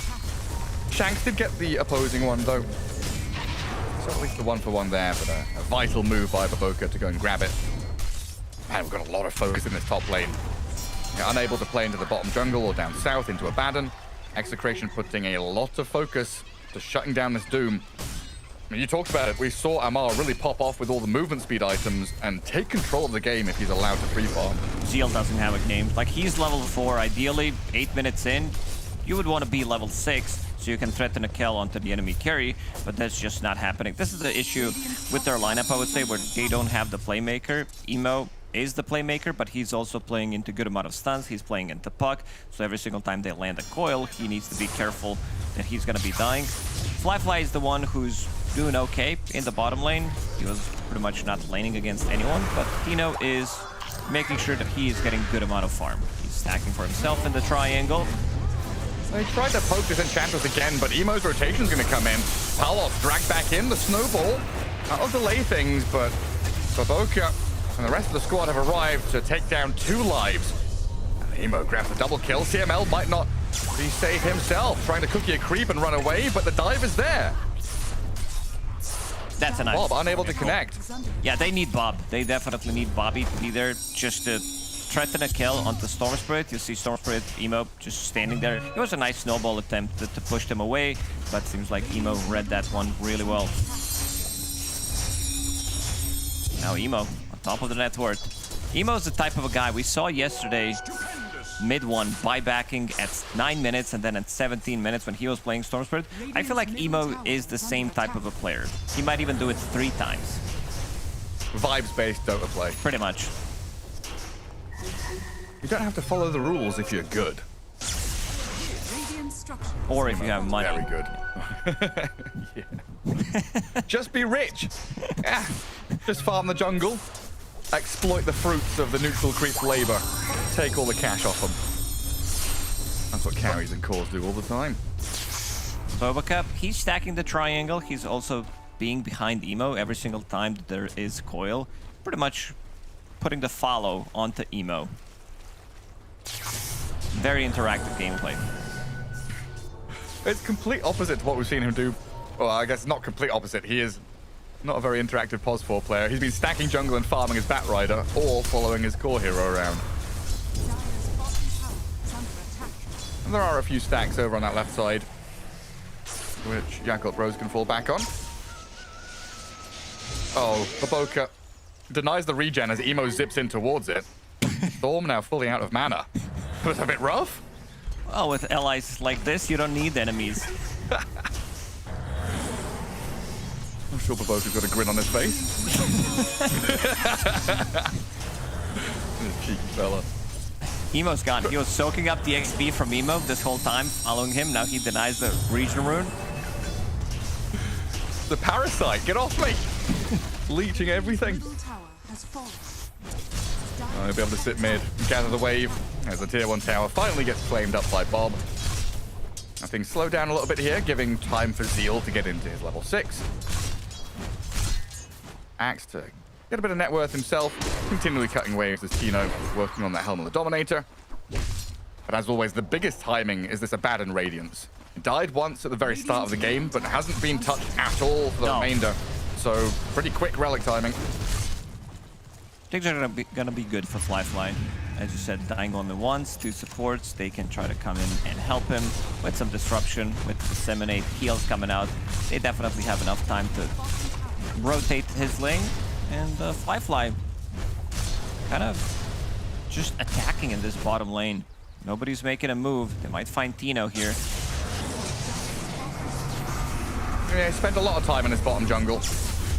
Shanks did get the opposing one, though. So at least the 1-for-1 there, but a vital move by Baboka to go and grab it. Man, we've got a lot of focus in this top lane. Yeah, unable to play into the bottom jungle or down south into Abaddon. Execration putting a lot of focus to shutting down this Doom. I mean, you talked about it. We saw Amar really pop off with all the movement speed items and take control of the game if he's allowed to free farm. Zeal doesn't have a game. Like, he's level 4. Ideally, 8 minutes in, you would want to be level 6 so you can threaten a kill onto the enemy carry, but that's just not happening. This is the issue with their lineup, I would say, where they don't have the playmaker. Emo is the playmaker, but he's also playing into good amount of stuns. He's playing into puck, so every single time they land a coil, he needs to be careful that he's going to be dying. Flyfly is the one who's doing okay in the bottom lane. He was pretty much not laning against anyone, but Dino is making sure that he is getting good amount of farm. He's stacking for himself in the triangle. They tried to poke this Enchantress again, but Emo's rotation's going to come in. Palos dragged back in, the snowball. That'll delay things, but Baboka and the rest of the squad have arrived to take down 2 lives. Emo grabs the double kill. CML might not be safe himself, trying to cookie a creep and run away, but the dive is there. That's a nice. Bob unable to connect. Yeah, they need Bob. They definitely need Bobby to be there just to threaten a kill onto Storm Spirit. You see Storm Spirit, Emo just standing there. It was a nice snowball attempt to push them away, but seems like Emo read that one really well. Now Emo on top of the net worth. Emo is the type of a guy we saw yesterday mid one buybacking at 9 minutes and then at 17 minutes when he was playing Storm Spirit. I feel like Emo is the same type of a player. He might even do it 3 times. Vibes-based Dota play. Pretty much. You don't have to follow the rules if you're good. Or if you have money. Very good. Yeah. Just be rich. Yeah. Just farm the jungle. Exploit the fruits of the neutral creep's labor. Take all the cash off them. That's what carries and cores do all the time. Bobacup, he's stacking the triangle. He's also being behind Emo every single time that there is coil. Pretty much putting the follow onto Emo. Very interactive gameplay. It's complete opposite to what we've seen him do. Well, I guess not complete opposite. He is not a very interactive POS4 player. He's been stacking jungle and farming his Batrider, or following his core hero around. And there are a few stacks over on that left side, which Yakult Rose can fall back on. Oh, Baboka denies the regen as Emo zips in towards it. Storm now fully out of mana. It was a bit rough. Well, with allies like this, you don't need enemies. I'm sure Baboka's got a grin on his face. Cheeky fella. Emo's gone. He was soaking up the XP from Emo this whole time, following him. Now he denies the region rune. The parasite, get off me! Leeching everything. I'll be able to sit mid and gather the wave as the tier 1 tower finally gets flamed up by Bob. Now things slow down a little bit here, giving time for Zeal to get into his level 6. Axe to get a bit of net worth himself, continually cutting waves as Tino is working on that Helm of the Dominator. But as always, the biggest timing is this Abaddon Radiance. It died once at the very start of the game, but hasn't been touched at all for the remainder. So pretty quick relic timing. Things are gonna be good for Flyfly. As you said, dying only once, 2 supports. They can try to come in and help him with some disruption, with disseminate heals coming out. They definitely have enough time to rotate his lane, and Flyfly kind of just attacking in this bottom lane. Nobody's making a move. They might find Tino here. Yeah, he spent a lot of time in his bottom jungle.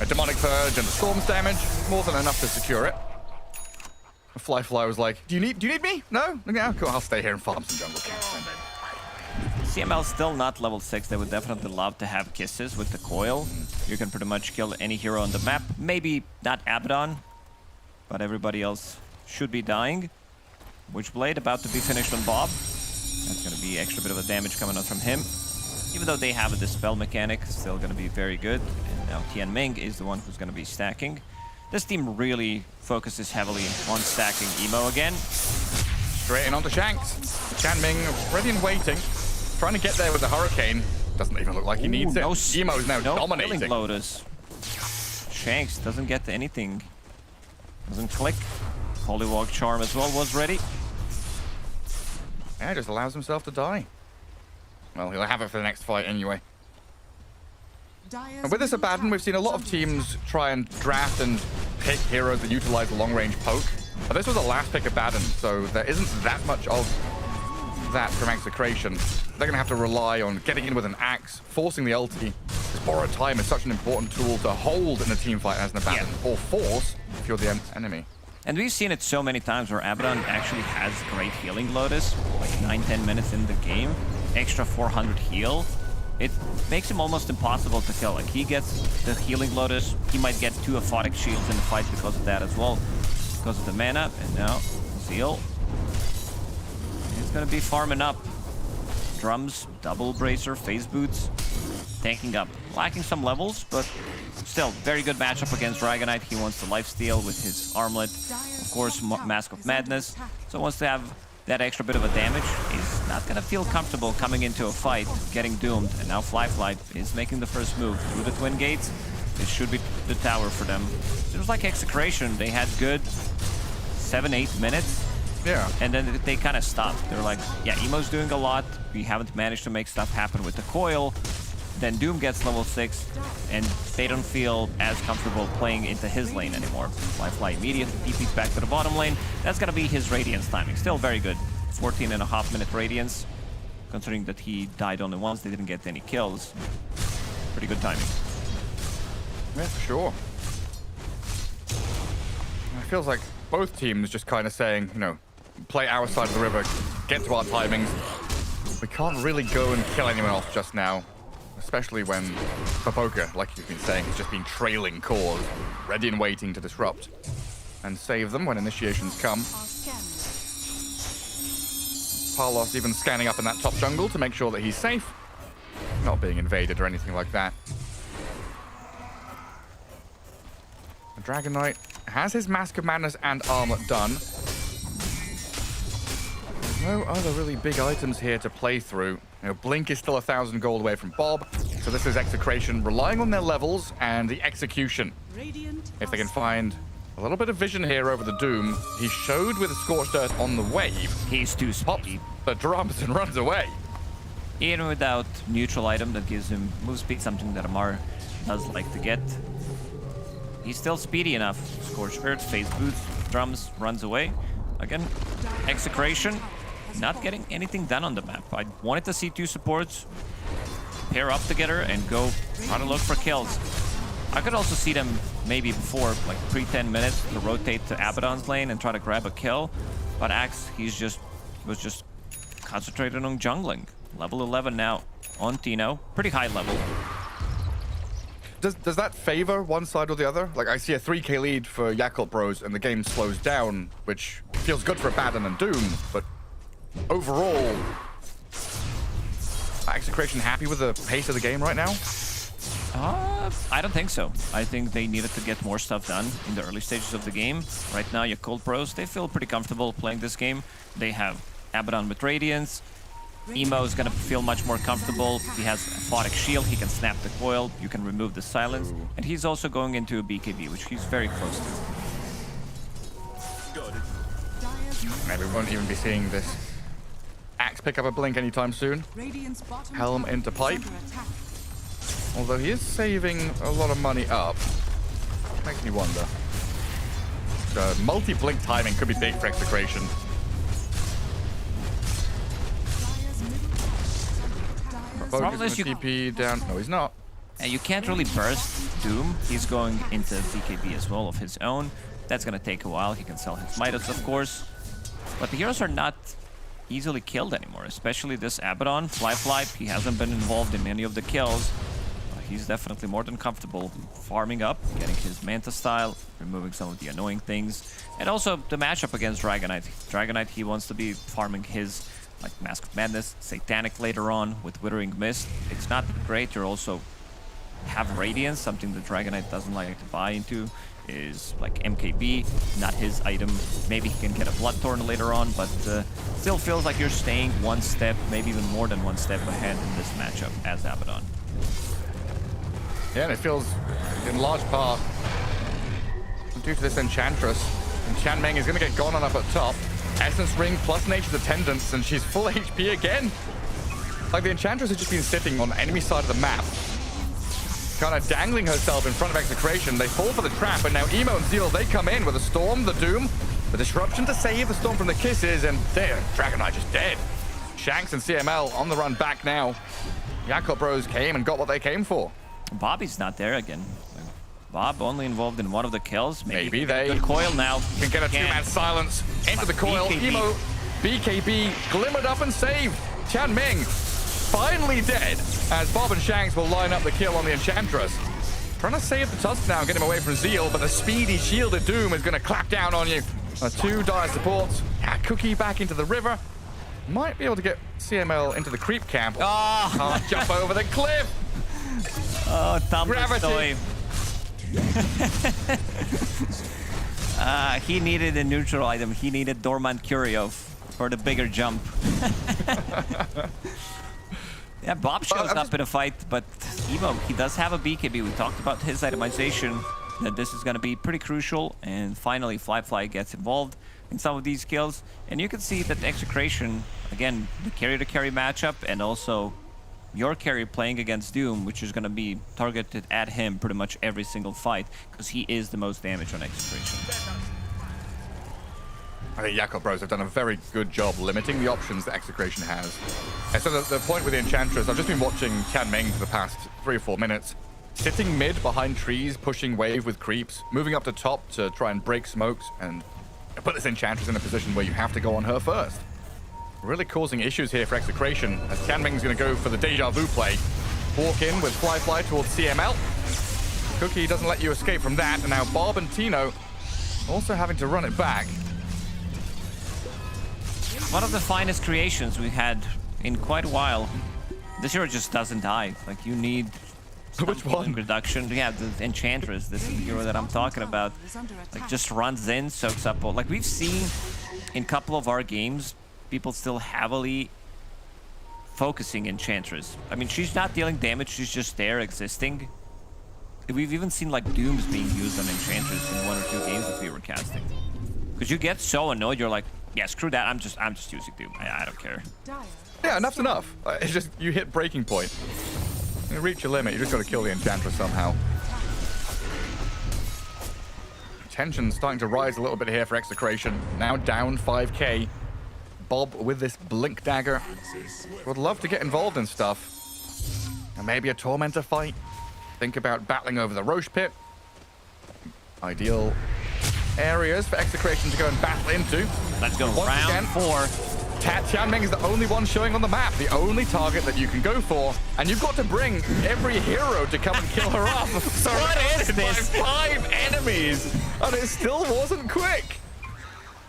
A Demonic Purge and the Storm's damage, more than enough to secure it. Flyfly was like, do you need me? No? Yeah, cool, I'll stay here and farm some jungle camps then. CML still not level 6. They would definitely love to have kisses with the coil. You can pretty much kill any hero on the map. Maybe not Abaddon, but everybody else should be dying. Witchblade about to be finished on Bob. That's going to be extra bit of a damage coming out from him. Even though they have a dispel mechanic, still going to be very good. And now Tianming is the one who's going to be stacking. This team really focuses heavily on stacking Emo again. Straight in onto Shanks. Tianming ready and waiting. Trying to get there with the Hurricane. Doesn't even look like he needs it. Emo's now dominating. Killing Lotus. Shanks doesn't get anything. Doesn't click. Holy Walk Charm as well was ready. Yeah, just allows himself to die. Well, he'll have it for the next fight anyway. And with this Abaddon, we've seen a lot of teams try and draft and pick heroes that utilize the long-range poke. But this was a last pick Abaddon, so there isn't that much of that from Execration. They're going to have to rely on getting in with an axe, forcing the ulti. This borrowed time is such an important tool to hold in a team fight as an Abaddon, or force if you're the enemy. And we've seen it so many times where Abaddon actually has great healing Lotus, like 9-10 minutes in the game, extra 400 heal. It makes him almost impossible to kill. Like, he gets the healing Lotus, he might get 2 aphotic shields in the fight because of that as well, because of the mana. And now, Zeal. He's gonna be farming up. Drums, double bracer, phase boots, tanking up. Lacking some levels, but still, very good matchup against Dragonite. He wants to lifesteal with his armlet. Of course, Mask of Madness. So wants to have that extra bit of a damage, he's not gonna feel comfortable coming into a fight, getting doomed. And now Fly is making the first move through the twin gates. It should be the tower for them. It was like Execration. They had good 7-8 minutes. Yeah. And then they kind of stopped. They're like, yeah, Emo's doing a lot. We haven't managed to make stuff happen with the coil. Then Doom gets level 6, and they don't feel as comfortable playing into his lane anymore. Fly immediately TP's back to the bottom lane. That's gonna be his Radiance timing. Still very good. 14.5 minute Radiance. Considering that he died only once, they didn't get any kills. Pretty good timing. Yeah, for sure. It feels like both teams just kind of saying, you know, play our side of the river, get to our timings. We can't really go and kill anyone else just now. Especially when Papoka, like you've been saying, has just been trailing cores, ready and waiting to disrupt and save them when initiations come. Parlos even scanning up in that top jungle to make sure that he's safe, not being invaded or anything like that. The Dragon Knight has his Mask of Madness and armor done. There's no other really big items here to play through. You know, Blink is still 1,000 gold away from Bob, so this is Execration relying on their levels and the execution. If they can find a little bit of vision here over the Doom, he showed with a Scorched Earth on the wave. He's too Pops speedy. the drums and runs away. Even without neutral item that gives him move speed, something that Amar does like to get. He's still speedy enough. Scorched Earth, Phase Boots, drums, runs away. Again, Execration. Not getting anything done on the map. I wanted to see two supports pair up together and go try to look for kills. I could also see them maybe before, like pre-10 minutes, to rotate to Abaddon's lane and try to grab a kill. But Axe, he was just concentrated on jungling. Level 11 now on Tino. Pretty high level. Does that favor one side or the other? Like, I see a 3k lead for Yakult Bros and the game slows down, which feels good for Abaddon and Doom, but overall, Execration happy with the pace of the game right now? I don't think so. I think they needed to get more stuff done in the early stages of the game. Right now, Yakult Bros, they feel pretty comfortable playing this game. They have Abaddon with Radiance. Emo is gonna feel much more comfortable. He has a Photic Shield, he can snap the coil, you can remove the silence. And he's also going into a BKB, which he's very close to. Maybe we won't even be seeing this Axe pick up a Blink anytime soon. Helm into Pipe. Although he is saving a lot of money up. Makes me wonder. The multi-Blink timing could be big for Execration. Focus TP down. No, he's not. And you can't really burst Doom. He's going into BKB as well of his own. That's gonna take a while. He can sell his Midas, of course. But the heroes are not easily killed anymore, especially this Abaddon. Fly, he hasn't been involved in any of the kills. He's definitely more than comfortable farming up, getting his Manta style, removing some of the annoying things. And also the matchup against Dragon Knight. Dragon Knight, he wants to be farming his like Mask of Madness, Satanic later on with Withering Mist. It's not great. You also have Radiance, something that Dragon Knight doesn't like to buy into. Is like MKB, not his item. Maybe he can get a Bloodthorn later on, but still feels like you're staying one step, maybe even more than one step ahead in this matchup as Abaddon. Yeah, and it feels in large part due to this Enchantress. Enchant Meng is going to get gone on up at top. Essence Ring plus Nature's Attendance, and she's full HP again. Like the Enchantress has just been sitting on the enemy side of the map, kind of dangling herself in front of Execration. They fall for the trap, and now Emo and Zeal, they come in with a Storm, the Doom, the Disruption to save the Storm from the kisses, and there, Dragon Knight just dead. Shanks and CML on the run back now. Yakult Bros came and got what they came for. Bobby's not there again. Bob only involved in one of the kills. Maybe they good coil now. Can get a two-man silence into the coil. BKB. Emo, BKB glimmered up and saved. Chan Ming finally dead as Bob and Shanks will line up the kill on the Enchantress. Trying to save the Tusk now and get him away from Zeal, but the speedy shielded Doom is going to clap down on you. Two dire supports. Cookie back into the river. Might be able to get CML into the creep camp. Oh. Can't jump over the cliff. Oh, Gravity. He needed a neutral item. He needed Dormant Curio. for the bigger jump. Yeah, Bob shows up in a fight, but Evo, he does have a BKB. We talked about his itemization, that this is going to be pretty crucial. And finally, Fly gets involved in some of these kills. And you can see that Execration, again, the carry-to-carry matchup, and also your carry playing against Doom, which is going to be targeted at him pretty much every single fight, because he is the most damage on Execration. I think Yakult Bros have done a very good job limiting the options that Execration has. And so the point with the Enchantress, I've just been watching Tianming for the past 3 or 4 minutes, sitting mid behind trees, pushing wave with creeps, moving up to top to try and break smokes, and put this Enchantress in a position where you have to go on her first. Really causing issues here for Execration, as Tianming's going to go for the deja vu play. Walk in with Fly towards CML. Cookie doesn't let you escape from that, and now Bob and Tino also having to run it back. One of the finest creations we had in quite a while. This hero just doesn't die. Like, you need Which one? reduction. Yeah, the Enchantress. This is the hero that I'm talking about. Like, just runs in, soaks up. Like, we've seen in a couple of our games, people still heavily focusing Enchantress. I mean, she's not dealing damage. She's just there existing. We've even seen, like, Dooms being used on Enchantress in 1 or 2 games that we were casting. Because you get so annoyed, you're like, yeah, screw that. I'm just using Doom. I don't care. Yeah, enough's enough. It's just you hit breaking point. You reach your limit. You just got to kill the Enchantress somehow. Tension's starting to rise a little bit here for Execration. Now down 5k. Bob with this blink dagger. Would love to get involved in stuff. And maybe a Tormentor fight. Think about battling over the Roche pit. Ideal areas for Execration to go and battle into. Let's go. Once Round again, 4. Tianming is the only one showing on the map, the only target that you can go for, and you've got to bring every hero to come and kill her off. What is this? By 5 enemies, and it still wasn't quick.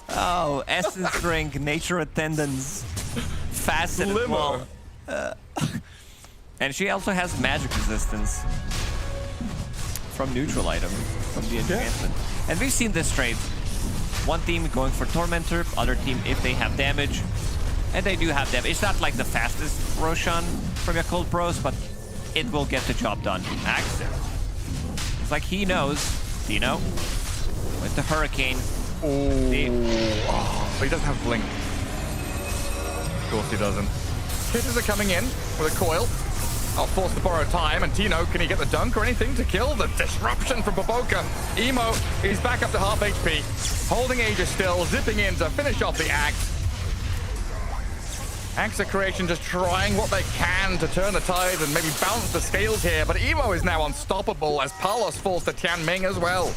Oh, Essence Drink, Nature Attendance, Facet Limo. Wall. And she also has magic resistance from neutral item, from the enchantment. And we've seen this trade. One team going for Tormentor, other team if they have damage. And they do have damage. It's not like the fastest Roshan from Yakult Bros, but it will get the job done. Axe. It's like he knows, Dino, with the Hurricane. Oh, but he doesn't have blink. Of course he doesn't. Kisses are coming in with a coil. I'll force to borrow time, and Tino, can he get the dunk or anything to kill? The disruption from Baboka. Emo, he's back up to half HP. Holding Aegis still, zipping in to finish off the Axe. Execration just trying what they can to turn the tide and maybe balance the scales here, but Emo is now unstoppable as Palos falls to Tianming as well.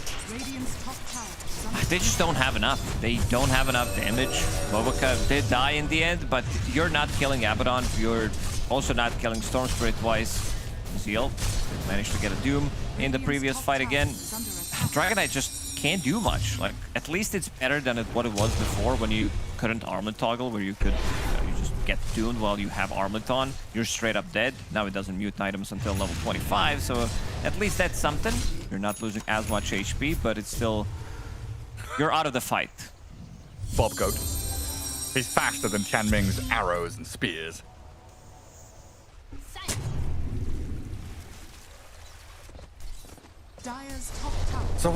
They just don't have enough. They don't have enough damage. Baboka did die in the end, but you're not killing Abaddon. You're also not killing Storm Spirit twice. Zeal managed to get a Doom in the previous fight again. Dragonite just can't do much. Like, at least it's better than what it was before when you couldn't armlet toggle, where you could you just get doomed while you have armlet on. You're straight up dead. Now it doesn't mute items until level 25, so at least that's something. You're not losing as much HP, but it's still... You're out of the fight. Bob Goat. He's faster than Tianming's arrows and spears. So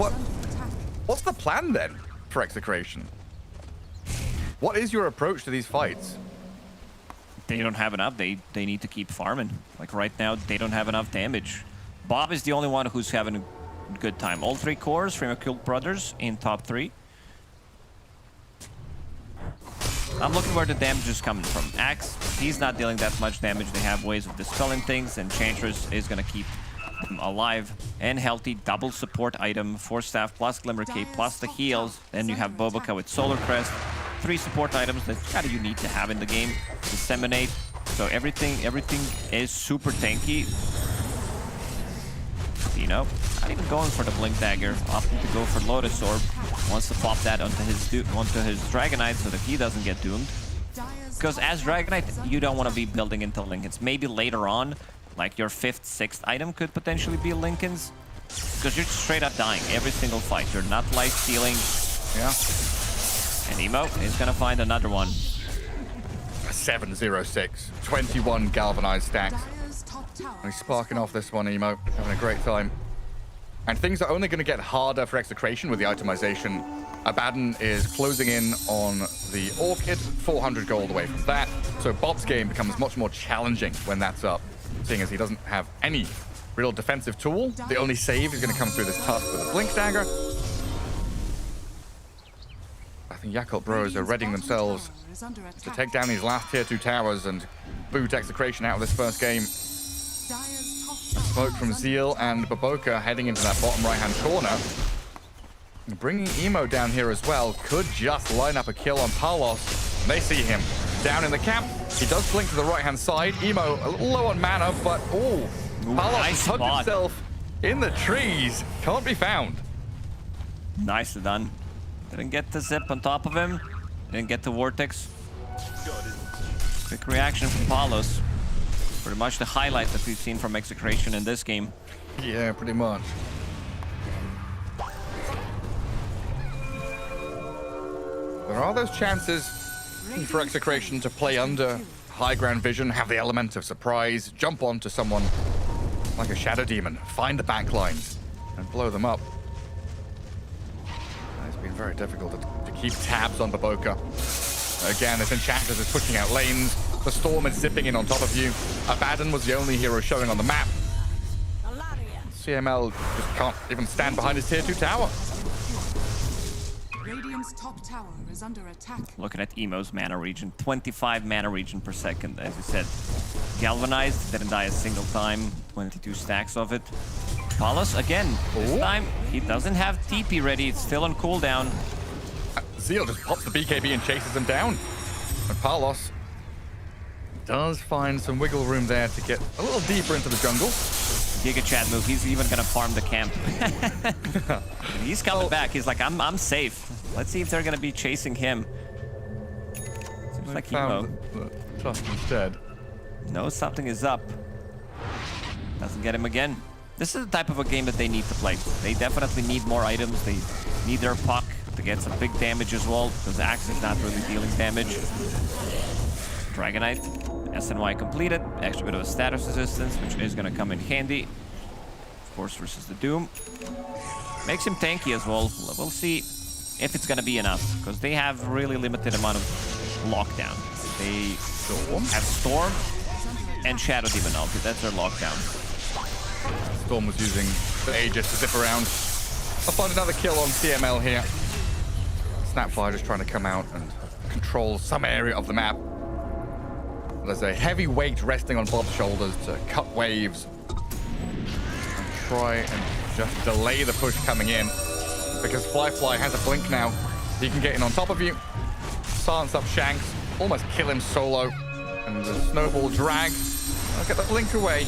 what's the plan then for Execration? What is your approach to these fights? They don't have enough. They need to keep farming. Like right now, they don't have enough damage. Bob is the only one who's having a good time. All 3 cores from Yakult Brothers in top 3. I'm looking where the damage is coming from. Axe, he's not dealing that much damage. They have ways of dispelling things, and Enchantress is going to keep them alive and healthy. Double support item, Force Staff plus Glimmer Cape plus the heals. Then you have Baboka with Solar Crest. 3 support items that kind of you need to have in the game. Disseminate. So everything is super tanky. You know, not even going for the Blink Dagger, opting to go for Lotus Orb. Wants to pop that onto his Dragonite so that he doesn't get doomed. Because as Dragonite, you don't want to be building into Linken's. Maybe later on, like your 5th, 6th item could potentially be Linken's. Because you're straight up dying every single fight. You're not life stealing. Yeah. And Emo is gonna find another one. 706, 21 galvanized stacks. And he's sparking off this one, Emo, having a great time. And things are only going to get harder for Execration with the itemization. Abaddon is closing in on the Orchid, 400 gold away from that. So Bob's game becomes much more challenging when that's up, seeing as he doesn't have any real defensive tool. The only save is going to come through this tusk with a Blink Dagger. I think Yakult Bros are readying themselves to take down these last tier 2 towers and boot Execration out of this first game. Smoke from Zeal and Baboka heading into that bottom right-hand corner. And bringing Emo down here as well could just line up a kill on Palos. And they see him down in the camp. He does blink to the right-hand side. Emo a little low on mana, but Palos nice hugged spot. himself in the trees. Can't be found. Nicely done. Didn't get the zip on top of him. Didn't get the vortex. Quick reaction from Palos. Pretty much the highlight that we've seen from Execration in this game. Yeah, pretty much. There are those chances for Execration to play under high ground vision, have the element of surprise, jump onto someone like a Shadow Demon, find the backlines, and blow them up. It's been very difficult to keep tabs on Baboka. Again, this Enchantress is pushing out lanes. The Storm is zipping in on top of you. Abaddon was the only hero showing on the map. CML just can't even stand behind his tier 2 tower. Radiant's top tower is under attack. Looking at Emo's mana regen, 25 mana regen per second, as you said. Galvanized, didn't die a single time, 22 stacks of it. Palos, again, this time he doesn't have TP ready, it's still on cooldown. Zeal just pops the BKB and chases him down. And Palos does find some wiggle room there to get a little deeper into the jungle. Giga Chad move, he's even gonna farm the camp. He's coming back, he's like, I'm safe. Let's see if they're gonna be chasing him. Seems like Emo. The tusk instead. Knows something is up. Doesn't get him again. This is the type of a game that they need to play. They definitely need more items. They need their puck to get some big damage as well, because Axe is not really dealing damage. Dragonite, SNY completed. Extra bit of a status resistance, which is going to come in handy. Of course, versus the Doom. Makes him tanky as well. We'll see if it's going to be enough, because they have really limited amount of lockdown. They have Storm and Shadow Demon ulti. That's their lockdown. Storm was using the Aegis to zip around. I'll find another kill on CML here. Snapfire just trying to come out and control some area of the map. There's a heavy weight resting on Bob's shoulders to cut waves and try and just delay the push coming in, because Fly has a blink now. He can get in on top of you, silence up Shanks, almost kill him solo, and the snowball drag. I'll get the blink away.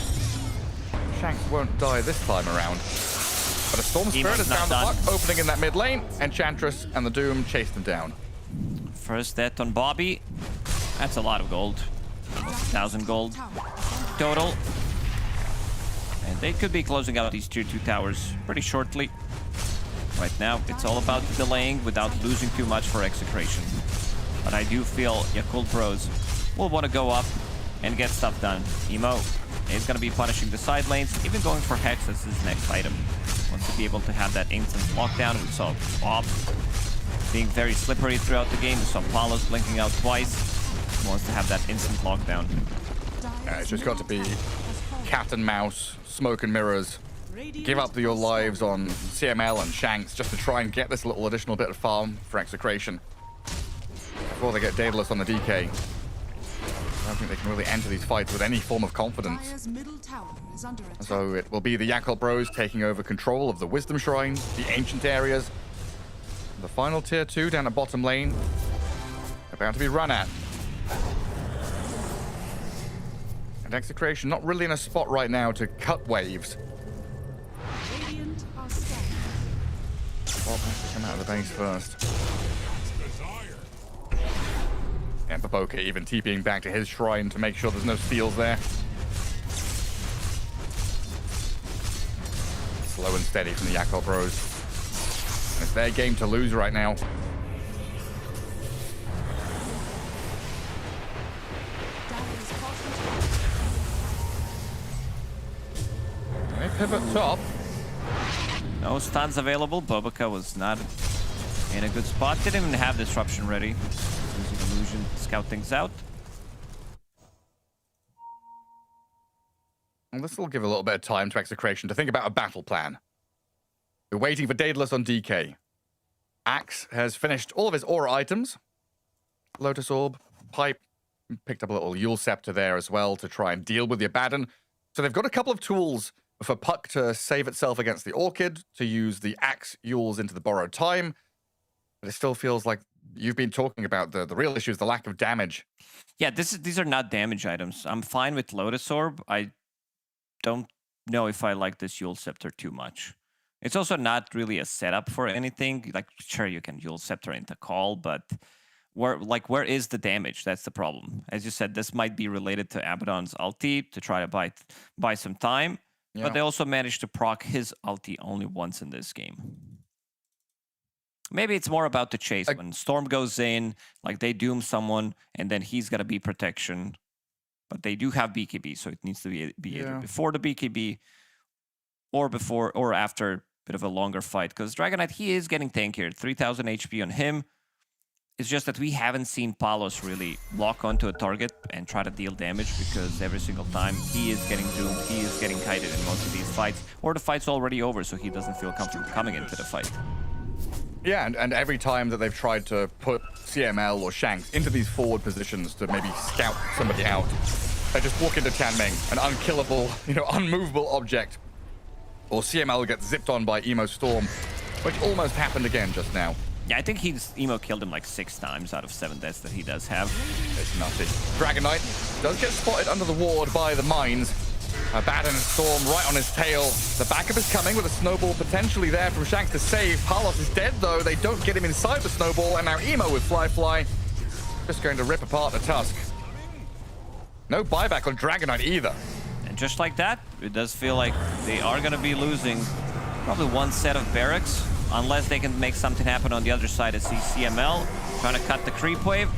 Shanks won't die this time around. But a Storm Spirit has found the puck, opening in that mid lane. Enchantress and the Doom chased him down. First death on Bobby. That's a lot of gold. 1,000 gold total. And they could be closing out these tier 2 towers pretty shortly. Right now, it's all about delaying without losing too much for Execration. But I do feel Yakult Bros will want to go up and get stuff done. Emo is going to be punishing the side lanes, even going for Hex as his next item. Wants to be able to have that instant lockdown. We saw Bob being very slippery throughout the game. We saw Palos blinking out twice. He wants to have that instant lockdown. It's just got to be cat and mouse, smoke and mirrors. Give up your lives on CML and Shanks just to try and get this little additional bit of farm for Execration before they get Daedalus on the DK. I don't think they can really enter these fights with any form of confidence. So it will be the Yakult Bros taking over control of the Wisdom Shrine, the ancient areas. The final tier 2 down the bottom lane, about to be run at. And Execration not really in a spot right now to cut waves. Bob has to come out of the base first. And Baboka even TPing back to his shrine to make sure there's no steals there. Slow and steady from the Yakult Bros. And it's their game to lose right now. pivot top. No stuns available. Bobica was not in a good spot. Didn't even have disruption ready. Using illusion to scout things out. And this will give a little bit of time to Execration to think about a battle plan. We're waiting for Daedalus on DK. Axe has finished all of his aura items. Lotus Orb, Pipe, picked up a little Yule Scepter there as well to try and deal with the Abaddon. So they've got a couple of tools for Puck to save itself against the Orchid, to use the Axe Yules into the borrowed time. But it still feels like you've been talking about the real issue is the lack of damage. Yeah, these are not damage items. I'm fine with Lotus Orb. I don't know if I like this Yule Scepter too much. It's also not really a setup for anything. Like, sure, you can Yule Scepter into call, but where is the damage? That's the problem. As you said, this might be related to Abaddon's ulti to try to buy some time. Yeah. But they also managed to proc his ulti only once in this game. Maybe it's more about the chase. When Storm goes in, like they doom someone, and then he's got to be protection. But they do have BKB, so it needs to be either before the BKB or before or after a bit of a longer fight. Because Dragon Knight, he is getting tankier. 3,000 HP on him. It's just that we haven't seen Palos really lock onto a target and try to deal damage, because every single time he is getting doomed, he is getting kited in most of these fights, or the fight's already over, so he doesn't feel comfortable coming into the fight. Yeah, and every time that they've tried to put CML or Shanks into these forward positions to maybe scout somebody out, they just walk into Tianming, an unkillable, unmovable object. Or CML gets zipped on by Emo Storm, which almost happened again just now. Yeah, I think Emo killed him like 6 times out of 7 deaths that he does have. It's nutty. Dragon Knight does get spotted under the ward by the mines. Abaddon and Storm right on his tail. The backup is coming with a snowball potentially there from Shanks to save. Palos is dead though. They don't get him inside the snowball, and now Emo with Fly just going to rip apart the Tusk. No buyback on Dragon Knight either. And just like that, it does feel like they are going to be losing probably one set of barracks, unless they can make something happen on the other side. I see CML trying to cut the creep wave.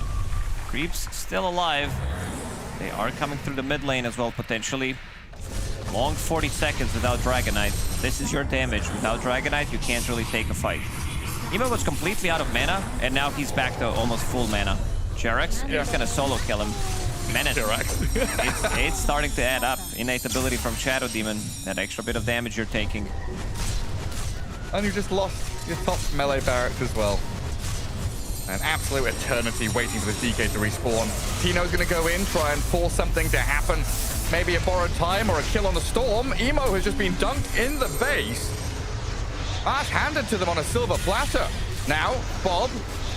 Creep's still alive. They are coming through the mid lane as well, potentially. Long 40 seconds without Dragon Knight. This is your damage. Without Dragon Knight, you can't really take a fight. Emo was completely out of mana, and now he's back to almost full mana. Jerex, he's gonna solo kill him. Menace. It's starting to add up. Innate ability from Shadow Demon. That extra bit of damage you're taking. And you just lost your top melee barracks as well. An absolute eternity waiting for the DK to respawn. Tino's gonna go in, try and force something to happen. Maybe a borrowed time or a kill on the Storm. Emo has just been dunked in the base. Ash handed to them on a silver platter. Now, Bob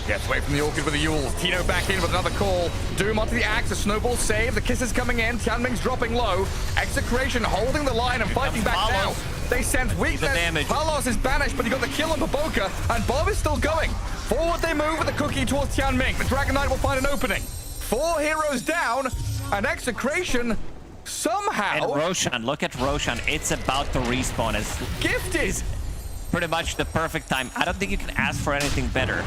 gets away from the Orchid with the Yules. Tino back in with another call. Doom onto the Axe, a snowball save. The kiss is coming in. Tianming's dropping low. Execration holding the line and fighting back now. They sense weakness. Palos is banished, but he got the kill on Baboka, and Bob is still going. Forward they move with the cookie towards Tianming. The Dragon Knight will find an opening. 4 heroes down, and Execration somehow... And Roshan, look at Roshan. It's about to respawn. It's gifted. Pretty much the perfect time. I don't think you can ask for anything better.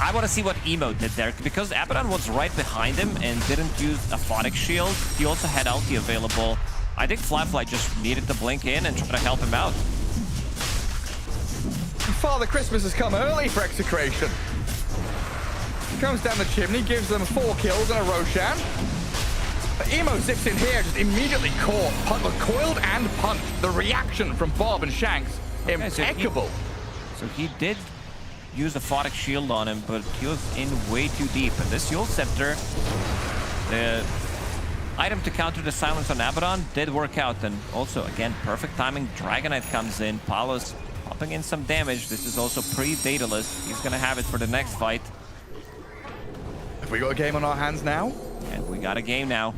I want to see what Emo did there, because Abaddon was right behind him and didn't use a Photic Shield. He also had ulti available. I think Fly just needed to blink in and try to help him out. Father Christmas has come early for Execration. He comes down the chimney, gives them 4 kills and a Roshan. But Emo zips in here, just immediately caught, coiled and punched. The reaction from Bob and Shanks, impeccable. So he did use the Photic Shield on him, but he was in way too deep. And this Yule Scepter, the item to counter the silence on Abaddon, did work out. And also, again, perfect timing. Dragon Knight comes in. Palos popping in some damage. This is also pre-Daedalus. He's going to have it for the next fight. Have we got a game on our hands now? And we got a game now.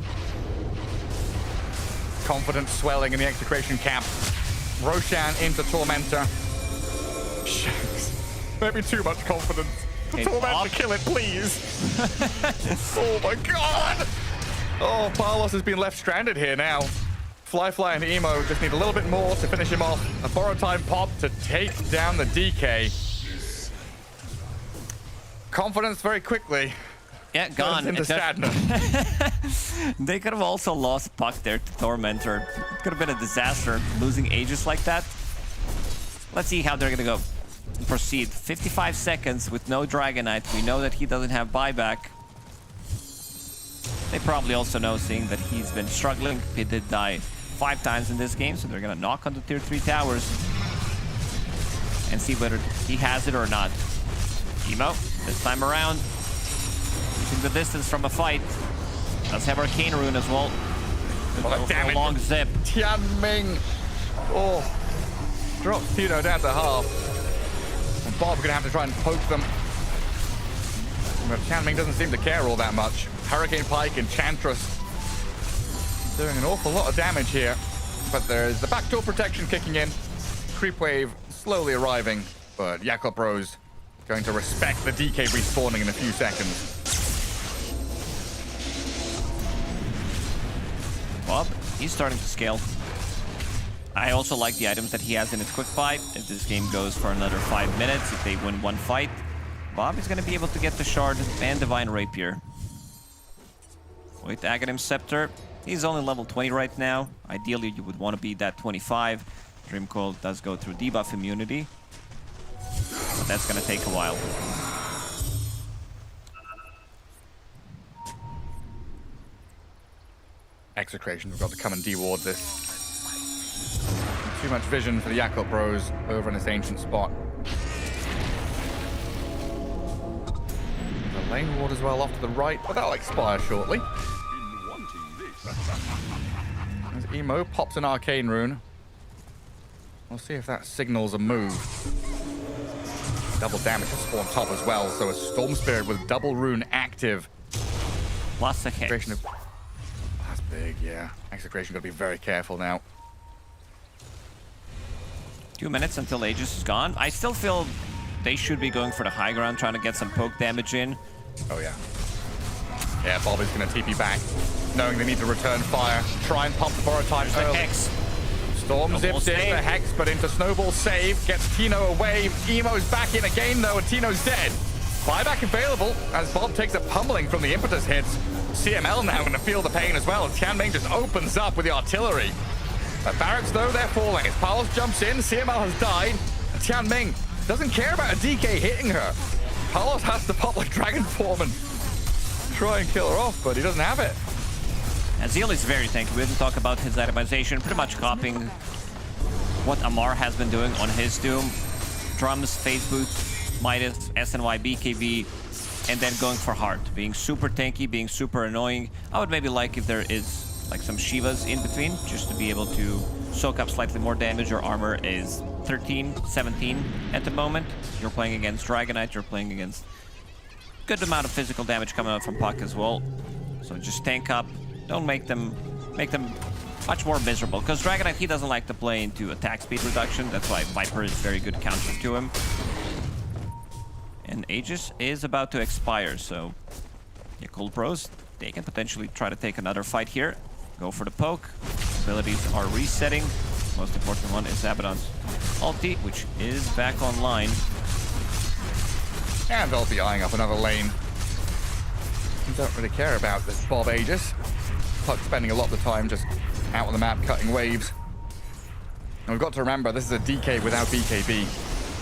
Confidence swelling in the Execration camp. Roshan into Tormentor. Shanks. Maybe too much confidence. Tormentor, kill it, please. Oh my god! Oh, Palos has been left stranded here now. Fly and Emo just need a little bit more to finish him off. A borrowed time pop to take down the DK. Confidence very quickly Yeah, gone. Into sadness. They could have also lost Puck there to Tormentor. It could have been a disaster losing Aegis like that. Let's see how they're gonna go proceed. 55 seconds with no Dragonite. We know that he doesn't have buyback. They probably also know, seeing that he's been struggling. He did die 5 times in this game, so they're gonna knock on the tier 3 towers and see whether he has it or not. Emo, this time around, keeping the distance from a fight. Does have Arcane Rune as well. Well, damn it. Long zip. Tianming. Oh. Drops Tino down to half. And Bob gonna have to try and poke them. But Tianming doesn't seem to care all that much. Hurricane Pike, Enchantress doing an awful lot of damage here. But there's the backdoor protection kicking in. Creep wave slowly arriving. But Yakult Bros going to respect the DK respawning in a few seconds. Bob, he's starting to scale. I also like the items that he has in his quick buy. If this game goes for another 5 minutes, if they win one fight, Bob is going to be able to get the Shard and Divine Rapier. With Aghanim Scepter, he's only level 20 right now. Ideally, you would want to be that 25. Dreamcoil does go through debuff immunity, but that's going to take a while. Execration, we've got to come and deward this. Too much vision for the Yakult Bros over in this ancient spot. The lane ward as well off to the right, but that'll expire shortly. As Emo pops an Arcane Rune. We'll see if that signals a move. Double damage to spawn top as well, so a Storm Spirit with double rune active. Plus a hit. That's big, yeah. Execration got to be very careful now. 2 minutes until Aegis is gone. I still feel they should be going for the high ground, trying to get some poke damage in. Oh, yeah. Yeah, Bob is going to TP back, knowing they need to return fire. Try and pump the borrow time There's early. the Hex. Storm zips in, the Hex, but into Snowball save. Gets Tino away. Emo's back in again, though, and Tino's dead. Buyback available as Bob takes a pummeling from the impetus hits. CML now going to feel the pain as well. Tianming just opens up with the artillery. Barracks, though, they're falling. As Palos jumps in, CML has died. And Tianming doesn't care about a DK hitting her. Palos has to pop like Dragon Form and try and kill her off, but he doesn't have it. Azil is very tanky. We didn't talk about his itemization. Pretty much copying what Amar has been doing on his Doom. Drums, Phase Boots, Midas, SNY, BKB, and then going for Heart. Being super tanky, being super annoying. I would maybe like if there is like some Shivas in between, just to be able to soak up slightly more damage. Your armor is 13, 17 at the moment. You're playing against Dragonite, you're playing against good amount of physical damage coming out from Puck as well. So just tank up. Don't make them much more miserable. Because Dragonite, he doesn't like to play into attack speed reduction. That's why Viper is very good counter to him. And Aegis is about to expire, so Yakult Bros, they can potentially try to take another fight here. Go for the poke. Abilities are resetting. Most important one is Abaddon's ulti, which is back online. And they'll be eyeing up another lane. Don't really care about this Bob Aegis. Puck spending a lot of the time just out on the map cutting waves. And we've got to remember, this is a DK without BKB.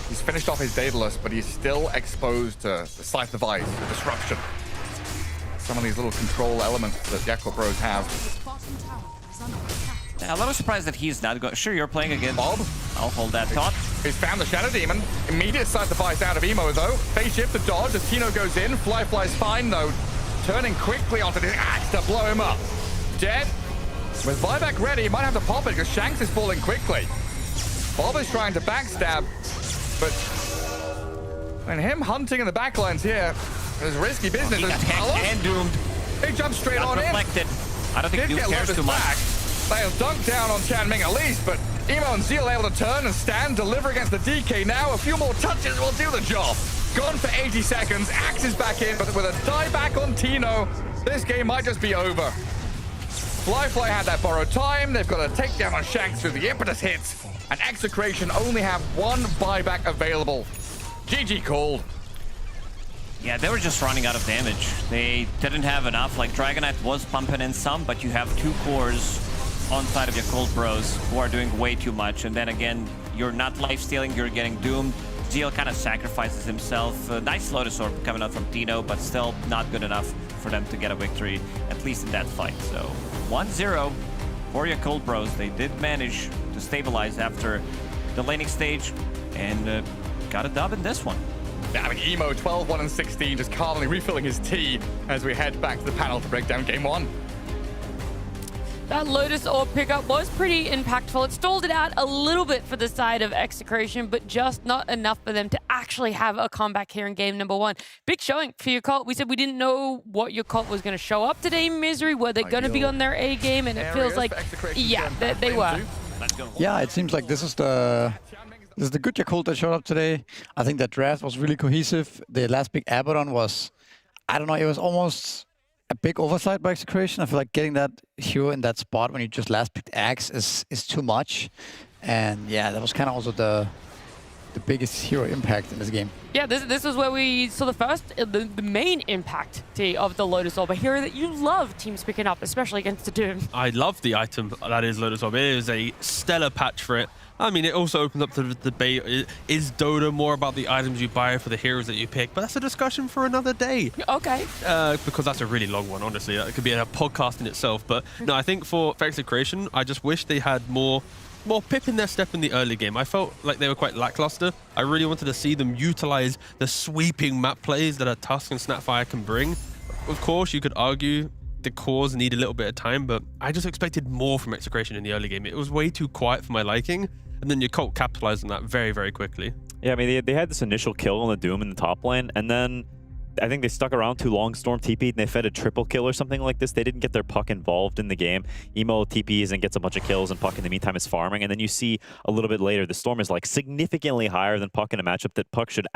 He's finished off his Daedalus, but he's still exposed to the Scythe Device, the Disruption. Some of these little control elements that Yakult Bros have. Yeah, a little surprised that he's not going. Sure, you're playing against Bob. I'll hold that thought. He's found the Shadow Demon. Immediate Scythe Device out of Emo, though. Phase shift to dodge as Tino goes in. Fly's fine, though. Turning quickly onto the axe to blow him up. Dead. With buyback ready, he might have to pop it because Shanks is falling quickly. Bob is trying to backstab, but and him hunting in the backlines here is risky business. He got hacked and doomed. He jumped straight Got on reflected. I don't think Did Doom get cares Lotus too much. back. They'll dunk down on Tianming at least, but Emo and Zeal able to turn and stand, deliver against the DK now. A few more touches will do the job. Gone for 80 seconds. Axe is back in, but with a die back on Tino, this game might just be over. Fly had that borrowed time. They've got to take down on Shanks through the impetus hits. And Execration only have one buyback available. GG called. Yeah, they were just running out of damage. They didn't have enough. Like, Dragonite was pumping in some, but you have 2 cores on side of your Yakult bros who are doing way too much. And then again, you're not life-stealing, you're getting doomed. Zeal kind of sacrifices himself. Nice Lotus Orb coming out from Tino, but still not good enough for them to get a victory, at least in that fight. So 1-0 for Yakult bros. They did manage to stabilize after the laning stage and got a dub in this one. Yeah, I mean, Emo 12, 1 and 16, just calmly refilling his tea as we head back to the panel to break down game 1. That Lotus Orb pickup was pretty impactful. It stalled it out a little bit for the side of Execration, but just not enough for them to actually have a comeback here in game number 1. Big showing for Yakult. We said we didn't know what Yakult was going to show up today in Misery. Were they going to be on their A game? And it feels like, yeah, they were. Yeah, it seems like this is the good Yakult that showed up today. I think that draft was really cohesive. The last big Abaddon was, I don't know, it was almost a big oversight by Execration. I feel like getting that hero in that spot when you just last picked Axe is too much. And yeah, that was kind of also the biggest hero impact in this game. Yeah, this is where we saw the main impact of the Lotus Orb, a hero that you love teams picking up, especially against the Doom. I love the item that is Lotus Orb. It is a stellar patch for it. I mean, it also opens up to the debate, is Dota more about the items you buy for the heroes that you pick? But that's a discussion for another day. Okay. Because that's a really long one, honestly. It could be a podcast in itself. But no, I think for Execration, I just wish they had more pip in their step in the early game. I felt like they were quite lackluster. I really wanted to see them utilize the sweeping map plays that a Tusk and Snapfire can bring. Of course, you could argue the cores need a little bit of time, but I just expected more from Execration in the early game. It was way too quiet for my liking, and then Yakult capitalized on that very, very quickly. Yeah, I mean, they had this initial kill on the Doom in the top lane, and then I think they stuck around too long. Storm TP'd and they fed a triple kill or something like this. They didn't get their Puck involved in the game. Emo TPs and gets a bunch of kills, and Puck in the meantime is farming. And then you see a little bit later, the Storm is like significantly higher than Puck in a matchup that Puck should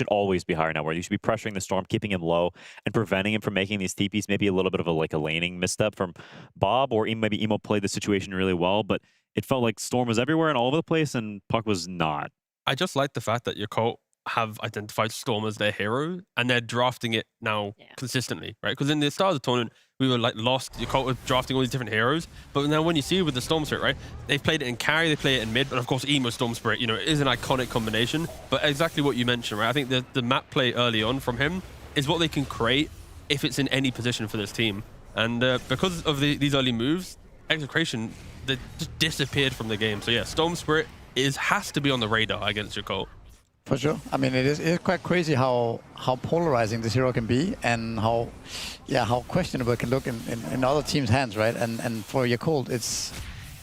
always be higher now, where you should be pressuring the Storm, keeping him low and preventing him from making these TPs. Maybe a little bit of a laning misstep from Bob, or maybe Emo played the situation really well, but it felt like Storm was everywhere and all over the place, and Puck was not. I just like the fact that Yakult have identified Storm as their hero, and they're drafting it now consistently, right? Because in the start of the tournament, we were like lost. Yakult was drafting all these different heroes, but now when you see with the Storm Spirit, right? They've played it in carry, they play it in mid, but of course Emo Storm Spirit, you know, is an iconic combination. But exactly what you mentioned, right? I think the map play early on from him is what they can create if it's in any position for this team. And because of these early moves, Execration, they just disappeared from the game. So yeah, Storm Spirit has to be on the radar against Yakult. For sure. I mean, it is quite crazy how polarizing this hero can be, and how questionable it can look in other teams' hands, right? And for Yakult,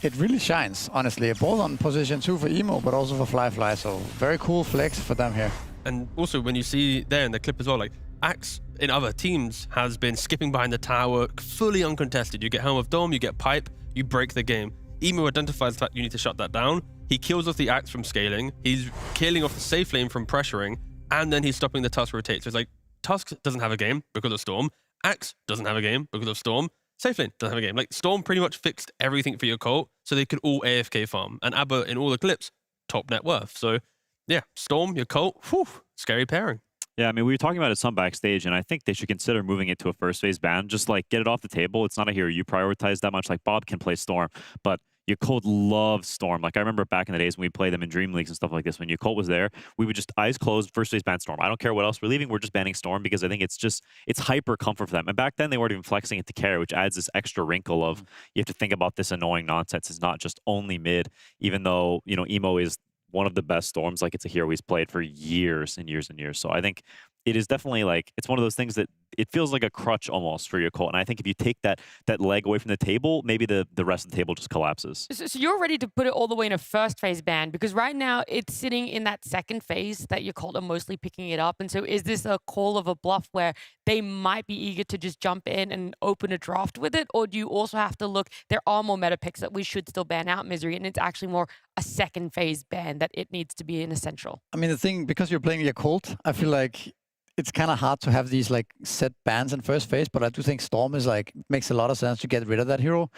it really shines, honestly, both on position 2 for Emo, but also for Fly. So very cool flex for them here. And also, when you see there in the clip as well, like Axe in other teams has been skipping behind the tower, fully uncontested. You get Helm of Dome, you get Pipe, you break the game. Emo identifies that you need to shut that down. He kills off the Axe from scaling. He's killing off the safe lane from pressuring, and then he's stopping the Tusk rotate. So it's like, Tusk doesn't have a game because of Storm. Axe doesn't have a game because of Storm. Safe lane doesn't have a game. Like, Storm pretty much fixed everything for Yakult, so they could all AFK farm. And Abba, in all the clips, top net worth. So yeah, Storm, Yakult, whew, scary pairing. Yeah, I mean, we were talking about it some backstage, and I think they should consider moving it to a first phase ban. Just like get it off the table. It's not a hero you prioritize that much. Like Bob can play Storm, but Yakult loves Storm. Like I remember back in the days when we played them in Dream Leagues and stuff like this, when Yakult was there, we would just eyes closed, first phase ban Storm. I don't care what else we're leaving, we're just banning Storm because I think it's hyper comfort for them. And back then they weren't even flexing it to carry, which adds this extra wrinkle of you have to think about this annoying nonsense. It's not just only mid, even though, you know, Emo is one of the best Storms. Like it's a hero he's played for years and years and years. So I think it is definitely like, it's one of those things that it feels like a crutch almost for Yakult. And I think if you take that leg away from the table, maybe the rest of the table just collapses. So you're ready to put it all the way in a first phase ban, because right now it's sitting in that second phase that Yakult are mostly picking it up. And so is this a call of a bluff where they might be eager to just jump in and open a draft with it? Or do you also have to look, there are more meta picks that we should still ban out Misery, and it's actually more a second phase ban that it needs to be an essential? I mean, the thing, because you're playing Yakult, I feel like it's kind of hard to have these like set bans in first phase, but I do think Storm is like, makes a lot of sense to get rid of that hero.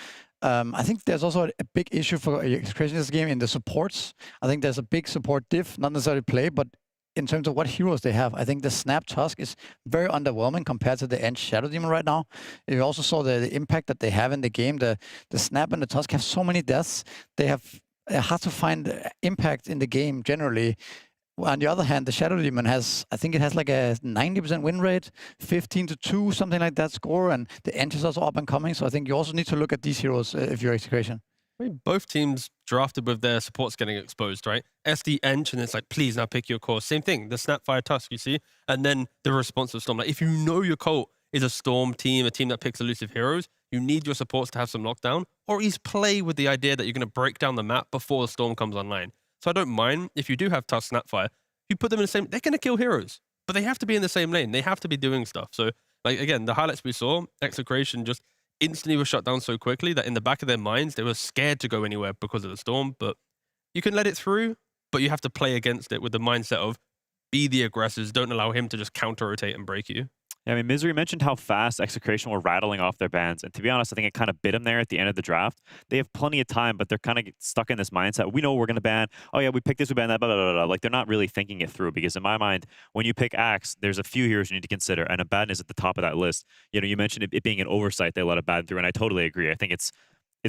I think there's also a big issue for Execration in this game in the supports. I think there's a big support diff, not necessarily play, but in terms of what heroes they have, I think the Snap Tusk is very underwhelming compared to the End Shadow Demon right now. You also saw the impact that they have in the game. The Snap and the Tusk have so many deaths. They have hard to find impact in the game generally. On the other hand, the Shadow Demon has, I think it has like a 90% win rate, 15-2, something like that score, and the End is also up and coming. So I think you also need to look at these heroes if you're Execration. I mean, both teams drafted with their supports getting exposed, right? SD Ench, and it's like, please now pick your course. Same thing, the Snapfire Tusk, you see? And then the response of Storm. Like, if you know your cult is a Storm team, a team that picks elusive heroes, you need your supports to have some lockdown, or at least play with the idea that you're going to break down the map before the Storm comes online. So I don't mind if you do have Tusk Snapfire, you put them in the same, they're going to kill heroes, but they have to be in the same lane. They have to be doing stuff. So, like, again, the highlights we saw, Execration just instantly was shut down so quickly that in the back of their minds, they were scared to go anywhere because of the Storm. But you can let it through, but you have to play against it with the mindset of be the aggressors. Don't allow him to just counter-rotate and break you. Yeah, I mean, Misery mentioned how fast Execration were rattling off their bans. And to be honest, I think it kind of bit them there at the end of the draft. They have plenty of time, but they're kind of stuck in this mindset. We know we're going to ban. Oh, yeah, we picked this, we ban that, blah, blah, blah, blah. Like, they're not really thinking it through because in my mind, when you pick Axe, there's a few heroes you need to consider. And Abaddon is at the top of that list. You know, you mentioned it being an oversight they let Abaddon through, and I totally agree. I think it's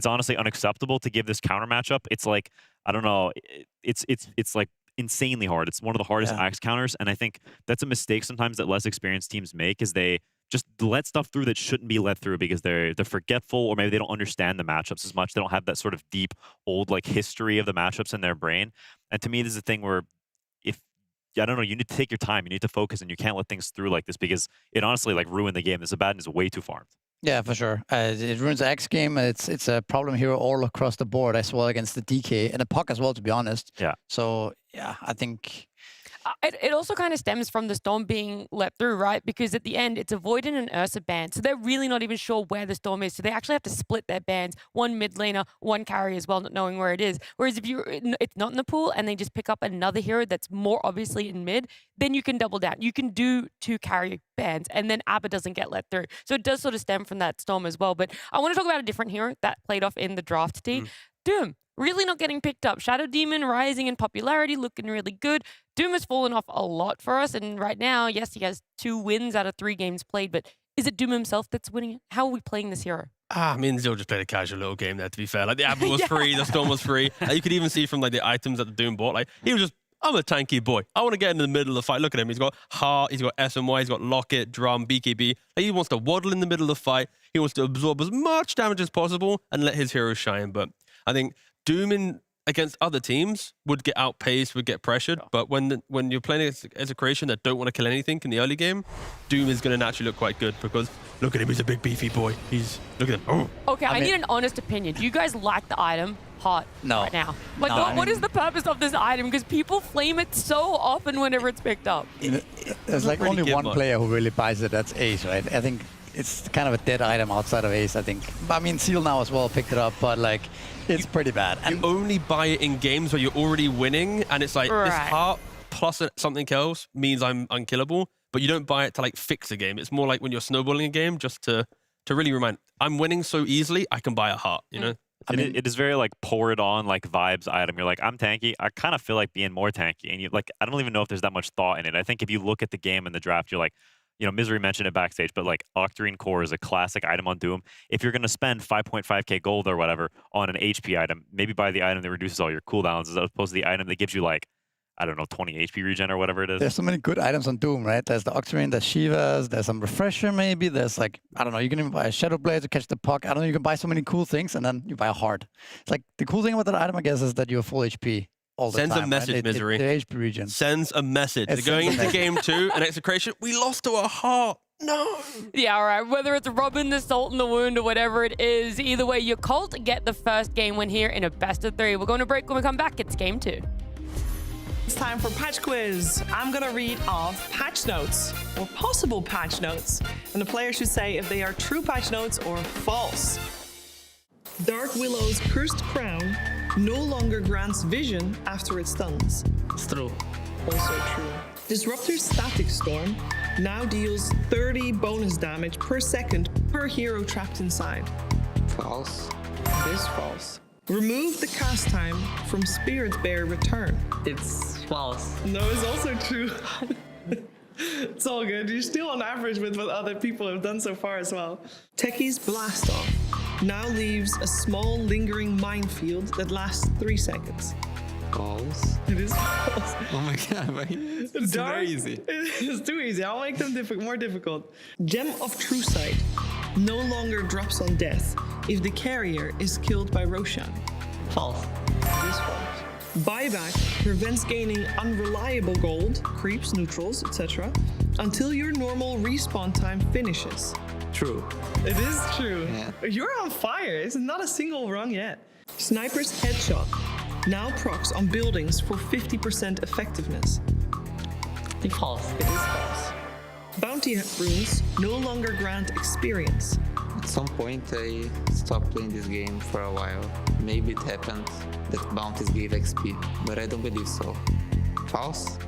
honestly unacceptable to give this counter matchup. It's like, I don't know, it's like insanely hard. It's one of the hardest Axe counters, and I think that's a mistake sometimes that less experienced teams make is they just let stuff through that shouldn't be let through because they're forgetful, or maybe they don't understand the matchups as much. They don't have that sort of deep, old like history of the matchups in their brain. And to me, this is a thing where I don't know, you need to take your time, you need to focus, and you can't let things through like this because it honestly like ruined the game. This Abaddon is way too farmed. Yeah, for sure. It ruins the X game. It's a problem here all across the board as well against the DK and the Puck as well, to be honest. Yeah. So yeah, I think it also kind of stems from the Storm being let through, right? Because at the end, it's a Void and an Ursa ban. So they're really not even sure where the Storm is. So they actually have to split their bans. One mid laner, one carry as well, not knowing where it is. Whereas if it's not in the pool and they just pick up another hero that's more obviously in mid, then you can double down. You can do 2 carry bans and then Abba doesn't get let through. So it does sort of stem from that Storm as well. But I want to talk about a different hero that played off in the draft team. Doom. Really not getting picked up. Shadow Demon rising in popularity, looking really good. Doom has fallen off a lot for us, and right now, yes, he has 2 wins out of 3 games played, but is it Doom himself that's winning it? How are we playing this hero? I mean, Zill just played a casual little game there, to be fair. Like, the Apple was free, the Storm was free. You could even see from, like, the items that the Doom bought. Like, he was just, I'm a tanky boy. I want to get in the middle of the fight. Look at him. He's got Heart, he's got SMY, he's got Locket, Drum, BKB. Like, he wants to waddle in the middle of the fight. He wants to absorb as much damage as possible and let his heroes shine. But I think Doom against other teams would get outpaced, would get pressured, but when you're playing against Execration that don't want to kill anything in the early game, Doom is going to naturally look quite good because look at him, he's a big beefy boy. Look at him. Oh. Okay, I need an honest opinion. Do you guys like the item Heart right now? Like, No, what is the purpose of this item? Because people flame it so often whenever it's picked up. there's like really only good one one. player who really buys it. That's Ace, right? I think it's kind of a dead item outside of Ace, I think. I mean, Seal now as well picked it up, but like, it's pretty bad. You only buy it in games where you're already winning, and it's like, this Heart plus something else means I'm unkillable, but you don't buy it to like fix a game. It's more like when you're snowballing a game just to really remind, I'm winning so easily, I can buy a Heart, you know? I mean, it is very like pour it on like vibes item. You're like, I'm tanky. I kind of feel like being more tanky. And you like, I don't even know if there's that much thought in it. I think if you look at the game and the draft, you're like, you know, Misery mentioned it backstage, but like Octarine Core is a classic item on Doom. If you're going to spend 5.5k gold or whatever on an HP item, maybe buy the item that reduces all your cooldowns as opposed to the item that gives you like, I don't know, 20 HP regen or whatever it is. There's so many good items on Doom, right? There's the Octarine, there's Shivas, there's some Refresher maybe, there's like, I don't know, you can even buy a Shadow Blade to catch the Puck. I don't know, you can buy so many cool things and then you buy a Heart. It's like, the cool thing about that item, I guess, is that you're full HP all the Sends time. a message, right? Misery. The HP regen. Sends a message. It They're going sends a into message. game 2 and Execration, we lost to a Heart. No. Yeah, all right. Whether it's Robin, the Salt in the Wound, or whatever it is, either way, your Cult get the first game win here in a best of 3. We're going to break. When we come back, it's game 2. It's time for Patch Quiz. I'm going to read off patch notes, or possible patch notes, and the players should say if they are true patch notes or false. Dark Willow's Cursed Crown no longer grants vision after it stuns. It's true. Also true. Disruptor's Static Storm now deals 30 bonus damage per second per hero trapped inside. False. This false. Remove the cast time from Spirit Bear Return. It's false. No, it's also true. It's all good. You're still on average with what other people have done so far as well. Techie's Blast Off now leaves a small lingering minefield that lasts 3 seconds. False. It is false. Oh my god, it's very easy. It's too easy. I'll make them more difficult. Gem of True Sight no longer drops on death if the carrier is killed by Roshan. False. It is false. Buyback prevents gaining unreliable gold, creeps, neutrals, etc. until your normal respawn time finishes. True. It is true. Yeah. You're on fire. It's not a single rung yet. Sniper's Headshot now procs on buildings for 50% effectiveness. False. It is false. Bounty runes no longer grant experience. At some point, I stopped playing this game for a while. Maybe it happened that bounties gave XP, but I don't believe so. False?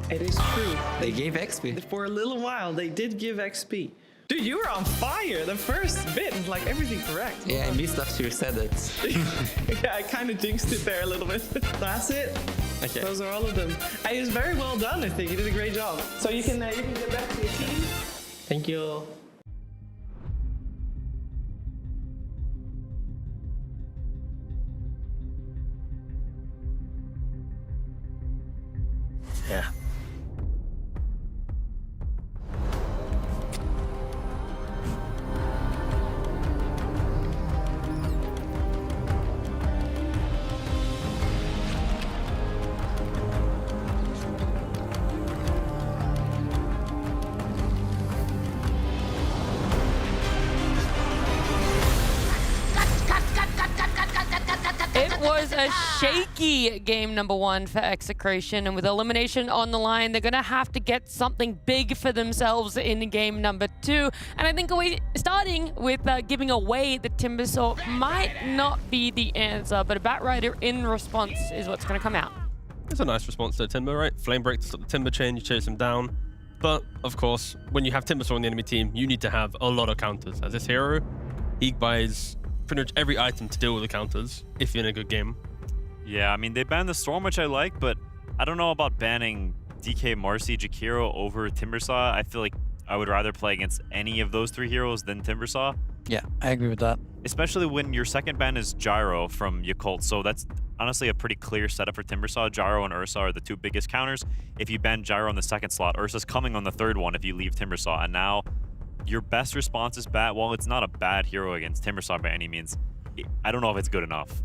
It is true. They gave XP. For a little while, they did give XP. Dude, you were on fire. The first bit is like everything correct. Yeah, I missed after you said it. Yeah, I kind of jinxed it there a little bit. That's it. Okay. Those are all of them. It was very well done, I think. You did a great job. So you can get back to your team. Thank you. Yeah. It was a shaky game number 1 for Execration, and with elimination on the line, they're going to have to get something big for themselves in game number 2. And I think starting with giving away the Timbersaw might not be the answer, but a Batrider in response is what's going to come out. It's a nice response to Timber, right? Flame break to stop the Timber chain, you chase him down. But, of course, when you have Timbersaw on the enemy team, you need to have a lot of counters. As this hero, he buys pretty much every item to deal with the counters if you're in a good game. Yeah, I mean, they banned the Storm, which I like, but I don't know about banning DK, Marcy, Jakiro over Timbersaw. I feel like I would rather play against any of those 3 heroes than Timbersaw. Yeah, I agree with that. Especially when your second ban is Gyro from Yakult. So that's honestly a pretty clear setup for Timbersaw. Gyro and Ursa are the 2 biggest counters. If you ban Gyro on the 2nd slot, Ursa's coming on the 3rd one if you leave Timbersaw. And now your best response is Bat. Well, it's not a bad hero against Timbersaw by any means. I don't know if it's good enough.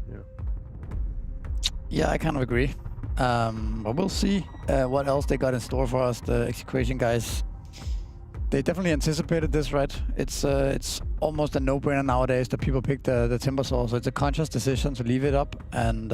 Yeah, I kind of agree. But we'll see what else they got in store for us, the Execration guys. They definitely anticipated this, right? It's almost a no-brainer nowadays that people pick the Timbersaw, so it's a conscious decision to leave it up. And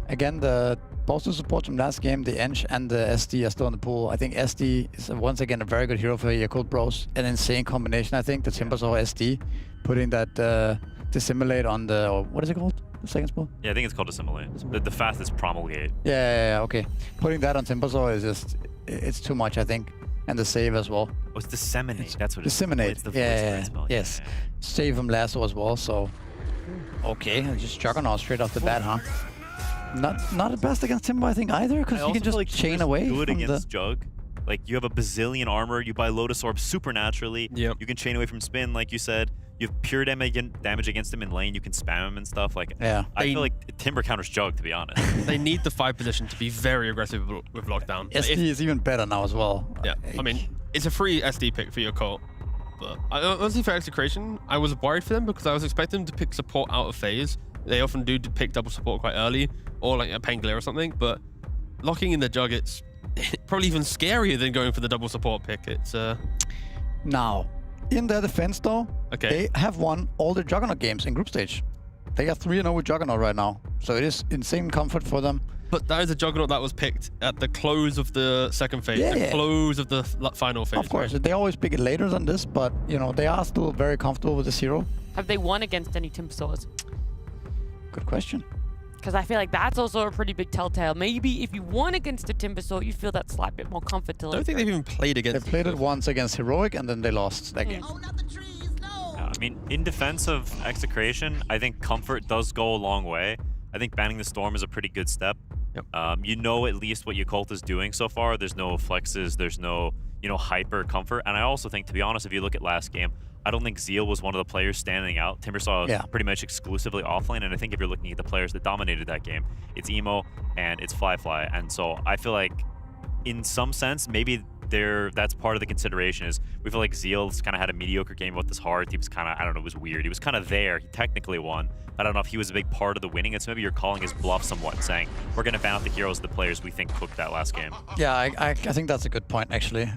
again, the bolster support from last game, the Ench and the SD are still in the pool. I think SD is once again a very good hero for Yakult Bros. An insane combination, I think. The Timbersaw SD, putting that Dissimulate on the, or what is it called? The second spell? Yeah, I think it's called Dissimulate. The fastest promulgate. Yeah, okay. Putting that on Timbersaw is just, it's too much, I think. And the save as well. Oh, it's Disseminate. That's what it's Disseminate. It's the Yeah, spell. yes. Yeah. Save him lasso as well, so. Okay, just Juggernaut straight off the bat, huh? Not the best against Timber, I think, either, because you can just like chain away. Good from against Jug. Like, you have a bazillion armor, you buy Lotus Orb supernaturally. Yep. You can chain away from spin, like you said. You have pure damage against him in lane, you can spam him and stuff. Like, Yeah. I feel like Timber counters Jug, to be honest. They need the 5 position to be very aggressive with lockdown. SD is even better now as well. Yeah, I mean, it's a free SD pick for your cult. But honestly, for Execration, I was worried for them because I was expecting them to pick support out of phase. They often do pick double support quite early, or like a Pangolier or something, but locking in the Jug, it's probably even scarier than going for the double support pick. It's Now, in their defense though, okay. they have won all their Juggernaut games in group stage. They are 3-0 with Juggernaut right now, so it is insane comfort for them. But that is a Juggernaut that was picked at the close of the second phase, the close of the final phase. Of course, right? they always pick it later than this, but you know they are still very comfortable with this hero. Have they won against any Timbersaws? Good question. Because I feel like that's also a pretty big telltale. Maybe if you won against a Timbersaw, you feel that slight bit more comfort to I don't think they've even played against. They played it once against Heroic and then they lost that game. I mean, in defense of Execration, I think comfort does go a long way. I think banning the Storm is a pretty good step. Yep. You know at least what Yakult is doing so far. There's no flexes, there's no, hyper comfort. And I also think, to be honest, if you look at last game, I don't think Zeal was one of the players standing out. Timbersaw pretty much exclusively offlane, and I think if you're looking at the players that dominated that game, it's Emo and it's Fly. And so I feel like, in some sense, maybe that's part of the consideration is we feel like Zeal's kind of had a mediocre game with this hard. He was kind of, I don't know, it was weird. He was kind of there. He technically won. I don't know if he was a big part of the winning. It's maybe you're calling his bluff somewhat, saying we're going to ban out the heroes of the players we think cooked that last game. Yeah, I think that's a good point, actually.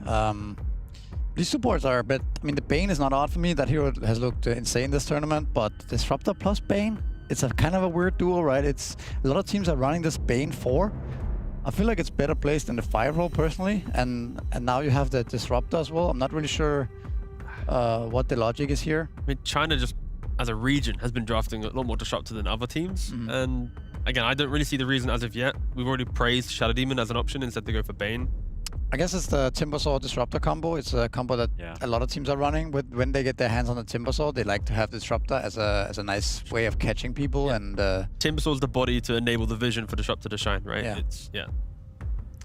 These supports are a bit... I mean, the Bane is not odd for me. That hero has looked insane this tournament, but Disruptor plus Bane, it's a kind of a weird duo, right? It's a lot of teams are running this Bane 4. I feel like it's better placed in the 5 role, personally, and now you have the Disruptor as well. I'm not really sure what the logic is here. I mean, China just, as a region, has been drafting a lot more Disruptor than other teams, and again, I don't really see the reason as of yet. We've already praised Shadow Demon as an option instead to go for Bane. I guess it's the Timbersaw Disruptor combo. It's a combo that a lot of teams are running. When they get their hands on the Timbersaw, they like to have Disruptor as a nice way of catching people. And Timbersaw's the body to enable the vision for Disruptor to shine, right?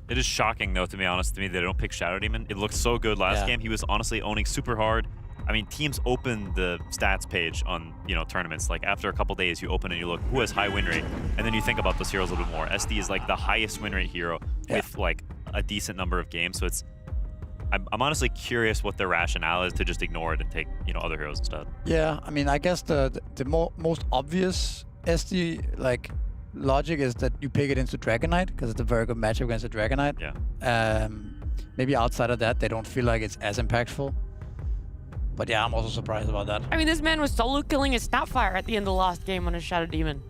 It is shocking, though, to be honest, to me, they don't pick Shadow Demon. It looked so good last game. He was honestly owning super hard. I mean, teams open the stats page on, tournaments. Like, after a couple days, you open and you look, who has high win rate? And then you think about those heroes a little bit more. SD is, like, the highest win rate hero with, like, a decent number of games. So it's... I'm honestly curious what their rationale is to just ignore it and take, other heroes instead. Yeah, I mean, I guess the most obvious SD, like, logic is that you pick it into Dragon Knight, because it's a very good matchup against the Dragon Knight. Yeah. Maybe outside of that, they don't feel like it's as impactful. But yeah, I'm also surprised about that. I mean, this man was solo killing his Snapfire at the end of the last game on his Shadow Demon.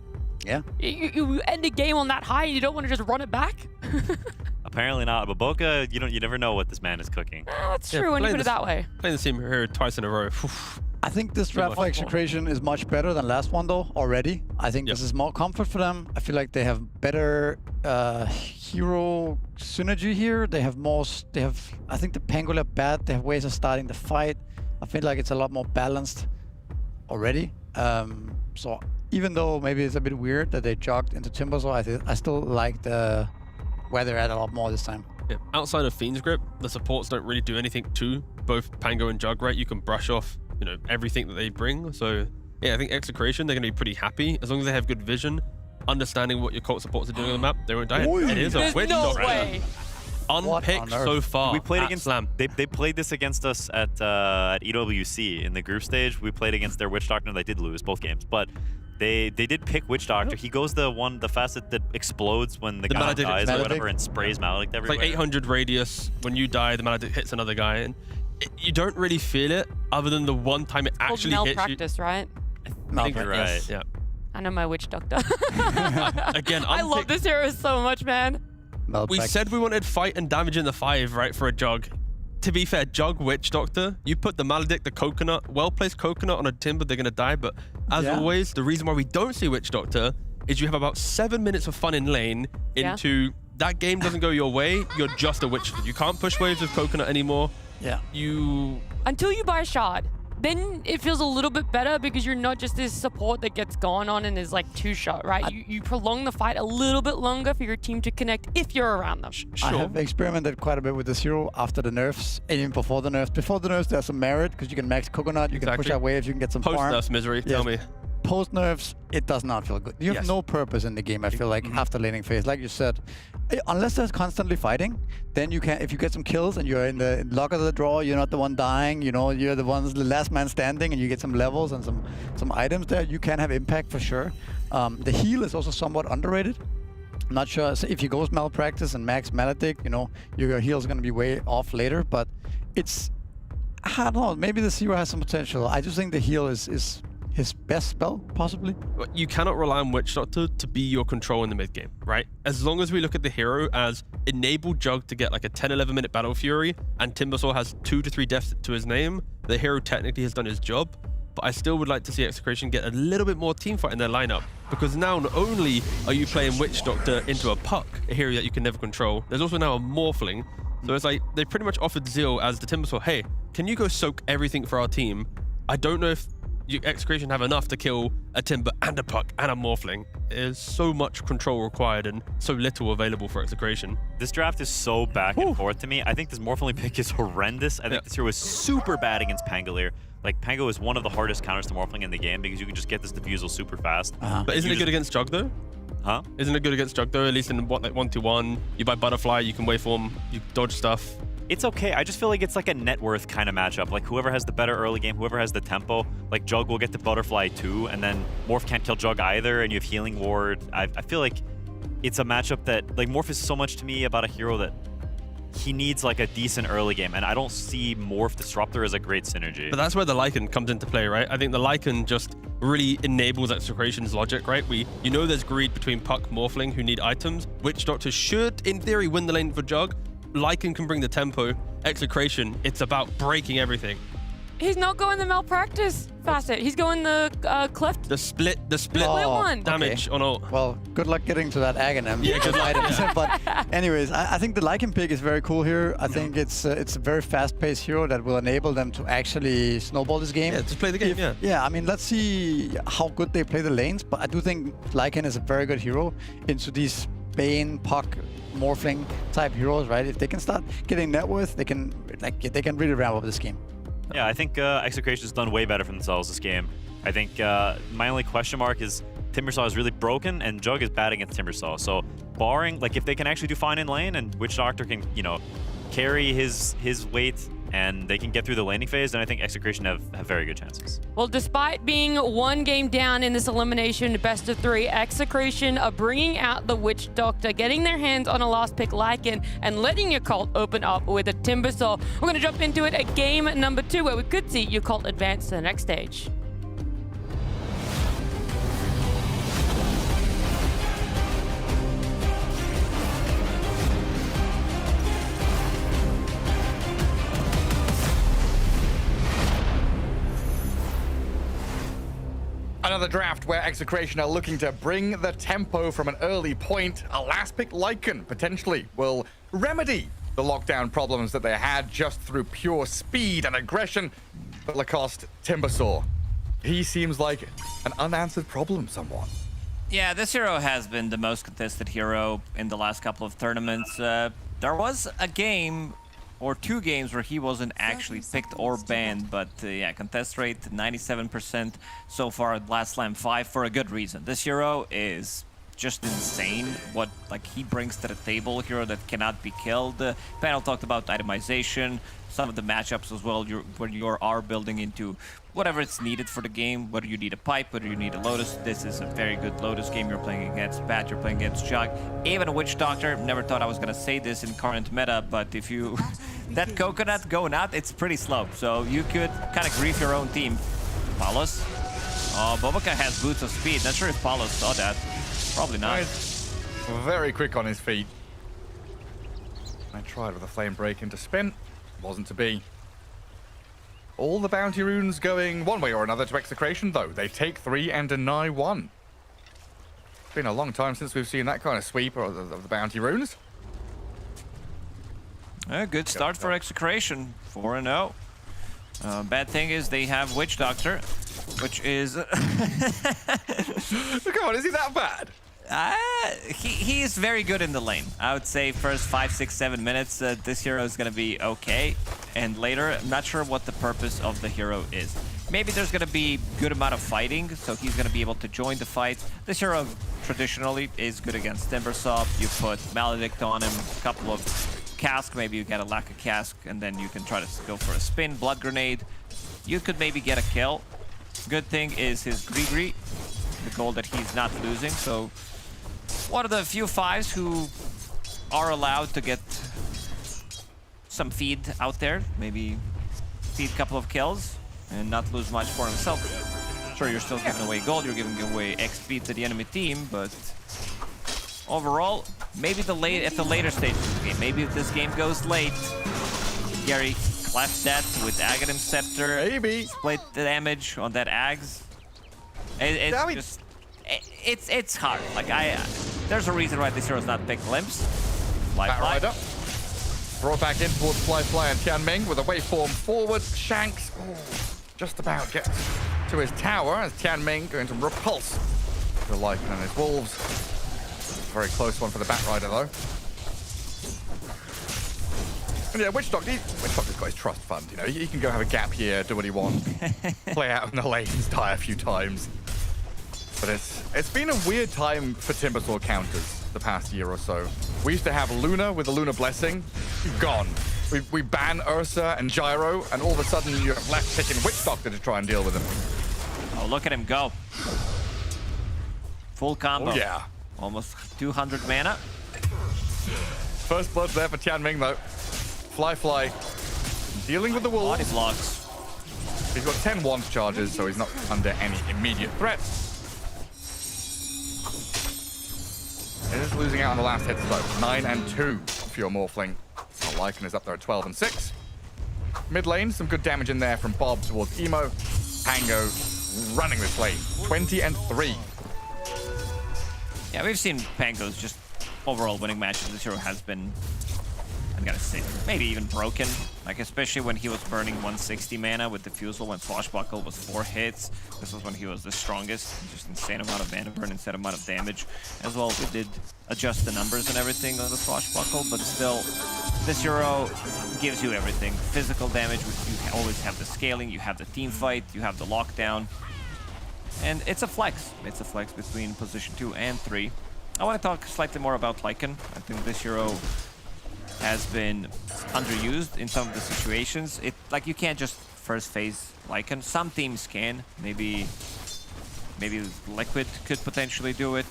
Yeah. You end a game on that high and you don't want to just run it back? Apparently not. But Boca, you never know what this man is cooking. That's true when you put it that way. Playing the same hero twice in a row. I think this draft for Execration is much better than last one, though, already. I think this is more comfort for them. I feel like they have better hero synergy here. They have more... I think the Pangolin bat, they have ways of starting the fight. I feel like it's a lot more balanced already. So even though maybe it's a bit weird that they jogged into Timbersaw, I still like where they're at a lot more this time. Yeah. Outside of Fiend's Grip, the supports don't really do anything to both Pango and Jug, right? You can brush off, everything that they bring. So yeah, I think Execration, they're going to be pretty happy. As long as they have good vision, understanding what your cult supports are doing on the map, they won't die. It is a Witch Doctor. Unpicked so far. We played against Slam. They played this against us at EWC in the group stage. We played against their Witch Doctor, and they did lose both games. But they did pick Witch Doctor. He goes the facet that explodes when the guy dies or whatever and sprays Maledict everywhere. It's like 800 radius. When you die, the Maledict hits another guy, and you don't really feel it other than the one time it actually hits you. Malpractice, right? I think you're right. Yeah. I know my Witch Doctor. Again, I love this hero so much, man. We said we wanted fight and damage in the 5, right, for a Jug. To be fair, Jug, Witch Doctor, you put the Maledict, the Coconut, well-placed Coconut on a Timber, they're going to die. But as always, the reason why we don't see Witch Doctor is you have about 7 minutes of fun in lane into that game doesn't go your way, you're just a Witch. You can't push waves with Coconut anymore. Yeah. Until you buy a shard. Then it feels a little bit better because you're not just this support that gets gone on and is like 2-shot, right? You prolong the fight a little bit longer for your team to connect if you're around them. I have experimented quite a bit with this hero after the nerfs, and even before the nerfs. Before the nerfs, there's some merit because you can max Coconut, you can push out waves, you can get some farm. Post-nerfs, Misery, tell me. Post nerfs, it does not feel good. You have no purpose in the game, I feel like, after laning phase. Like you said, unless there's constantly fighting, then you can, if you get some kills and you're in the luck of the draw, you're not the one dying, you're the last man standing, and you get some levels and some items there, you can have impact for sure. The heal is also somewhat underrated. I'm not sure if he goes Malpractice and max Maledict, your heal is going to be way off later, but it's, I don't know, maybe this hero has some potential. I just think the heal is his best spell, possibly. You cannot rely on Witch Doctor to be your control in the mid game, right? As long as we look at the hero as enable Jug to get like a 10-11 minute Battle Fury and Timbersaw has 2 to 3 deaths to his name, the hero technically has done his job. But I still would like to see Execration get a little bit more teamfight in their lineup, because now not only are you playing Witch Doctor into a Puck, a hero that you can never control, there's also now a Morphling. So it's like they pretty much offered Zeal as the Timbersaw, hey, can you go soak everything for our team? I don't know if Execration have enough to kill a Timber and a Puck and a Morphling. There's so much control required and so little available for Execration. This draft is so back and forth to me. I think this Morphling pick is horrendous. I think this hero was super bad against Pangolier. Like, Pango is one of the hardest counters to Morphling in the game because you can just get this defusal super fast. But isn't it good against Jug, though? Huh? Isn't it good against Jug, though? At least in like 1-2-1, you buy Butterfly, you can waveform, you dodge stuff. It's okay. I just feel like it's like a net worth kind of matchup. Like, whoever has the better early game, whoever has the tempo, like Jug will get the Butterfly too, and then Morph can't kill Jug either, and you have Healing Ward. I feel like it's a matchup that, like, Morph is so much to me about a hero that he needs like a decent early game, and I don't see Morph Disruptor as a great synergy. But that's where the Lycan comes into play, right? I think the Lycan just really enables Execration's logic, right? You know there's greed between Puck, Morphling, who need items. Witch Doctor should, in theory, win the lane for Jug. Lycan can bring the tempo. Execration, it's about breaking everything. He's not going the malpractice facet. He's going the cleft. The split one. damage on ult. Well, good luck getting to that Aghanim. Yeah, good luck. But anyways, I think the Lycan pick is very cool here. I think it's a very fast-paced hero that will enable them to actually snowball this game. Yeah, just play the game, Yeah, I mean, let's see how good they play the lanes, but I do think Lycan is a very good hero into these Bane, Puck, Morphling type heroes, right? If they can start getting net worth, they can really ramp up this game. Yeah, I think Execration's done way better for themselves this game. I think my only question mark is Timbersaw is really broken and Jug is bad against Timbersaw. So barring, like, if they can actually do fine in lane and Witch Doctor can, you know, carry his weight and they can get through the laning phase, then I think Execration have very good chances. Well, despite being one game down in this elimination best of 3, Execration are bringing out the Witch Doctor, getting their hands on a last pick Lycan, and letting Yakult open up with a Timbersaw. We're going to jump into it at game number 2, where we could see Yakult advance to the next stage. Another draft where Execration are looking to bring the tempo from an early point. A last pick Lycan potentially will remedy the lockdown problems that they had just through pure speed and aggression. But Lacoste Timbersaw, he seems like an unanswered problem somewhat. Yeah, this hero has been the most contested hero in the last couple of tournaments. There was a game or 2 games where he wasn't actually picked or banned, but yeah, contest rate 97% so far at Last Slam 5 for a good reason. This hero is just insane what he brings to the table, a hero that cannot be killed. Panel talked about itemization, some of the matchups as well, where you are building into whatever it's needed for the game, whether you need a pipe, whether you need a Lotus. This is a very good Lotus game. You're playing against Bat, you're playing against Jug, even a Witch Doctor. Never thought I was gonna say this in current meta, but if you that coconut going out, it's pretty slow, so you could kind of grief your own team. Palos. Oh, Boboka has boots of speed. Not sure if Palos saw that. Probably not. Nice. Very quick on his feet. I tried with a flame break into spin. Wasn't to be. All the bounty runes going one way or another to Execration, though. They take 3 and deny 1. It's been a long time since we've seen that kind of sweep of the bounty runes. A good start for Execration, 4-0. Bad thing is they have Witch Doctor, which is... Come on, is he that bad? He is very good in the lane. I would say first 5, 6, 7 minutes, this hero is going to be okay. And later, I'm not sure what the purpose of the hero is. Maybe there's going to be good amount of fighting, so he's going to be able to join the fight. This hero traditionally is good against Timbersaw. You put Maledict on him, a couple of cask, maybe you get a lack of cask, and then you can try to go for a spin, blood grenade. You could maybe get a kill. Good thing is his Grigri, the gold that he's not losing, so one of the few 5s who are allowed to get some feed out there, maybe feed a couple of kills and not lose much for himself. Sure, you're still giving away gold, you're giving away XP to the enemy team, but overall, maybe at the later stages of the game, maybe if this game goes late, Gary cleft that with Aghanim Scepter, maybe split the damage on that Ags. It's hard. Like there's a reason why this hero's not picked Limps. Fly. Brought back in towards Fly and Tianming with a waveform forward. Shanks, just about gets to his tower as Tianming going to repulse the Lycan and his wolves. Very close one for the Batrider though. And yeah, Witch Doctor's got his trust fund, you know. He can go have a gap here, do what he wants, play out in the lanes, die a few times. But it's been a weird time for Timbersaw counters the past year or so. We used to have Luna with the Luna Blessing, gone. We ban Ursa and Gyro, and all of a sudden you're left picking Witch Doctor to try and deal with him. Oh, look at him go. Full combo. Oh, yeah. Almost 200 mana. First blood there for Tianming though. Fly. Dealing with the wolves. Body blocks. He's got 10 once charges, so he's not under any immediate threat. It is losing out on the last hits though. 9 and 2 for your Morphling. Lycan is up there at 12 and 6. Mid lane, some good damage in there from Bob towards Emo. Pango running this lane. 20 and 3. Yeah, we've seen Pango's just overall winning matches this year has been, I'm gonna say, maybe even broken. Like, especially when he was burning 160 mana with Diffusal when Swashbuckle was 4 hits. This was when he was the strongest. Just insane amount of mana burn, insane amount of damage. As well, we did adjust the numbers and everything on the Swashbuckle, but still, this hero gives you everything. Physical damage, you always have the scaling, you have the team fight, you have the lockdown. And it's a flex. It's a flex between position 2 and 3. I want to talk slightly more about Lycan. I think this hero has been underused in some of the situations. Like, you can't just first phase Lycan. Some teams can. Maybe Liquid could potentially do it.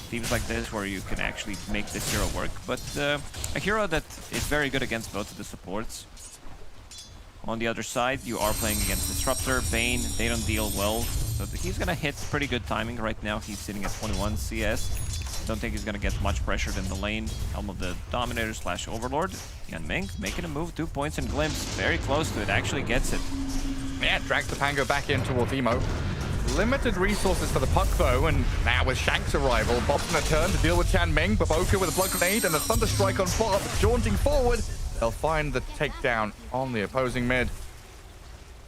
Teams like this where you can actually make this hero work. But a hero that is very good against both of the supports. On the other side, you are playing against Disruptor, Bane. They don't deal well. So he's going to hit pretty good timing right now. He's sitting at 21 CS. Don't think he's going to get much pressured in the lane. Helm of the Dominator / Overlord. Yanming making a move, 2 points and Glimpse. Very close to it, actually gets it. Yeah, drags the Pango back in towards Emo. Limited resources for the puck though, and now with Shank's arrival, Bob's gonna turn to deal with Tianming. Baboka with a Blood Grenade and a Thunder Strike on Bob, jaunting forward. They'll find the takedown on the opposing mid.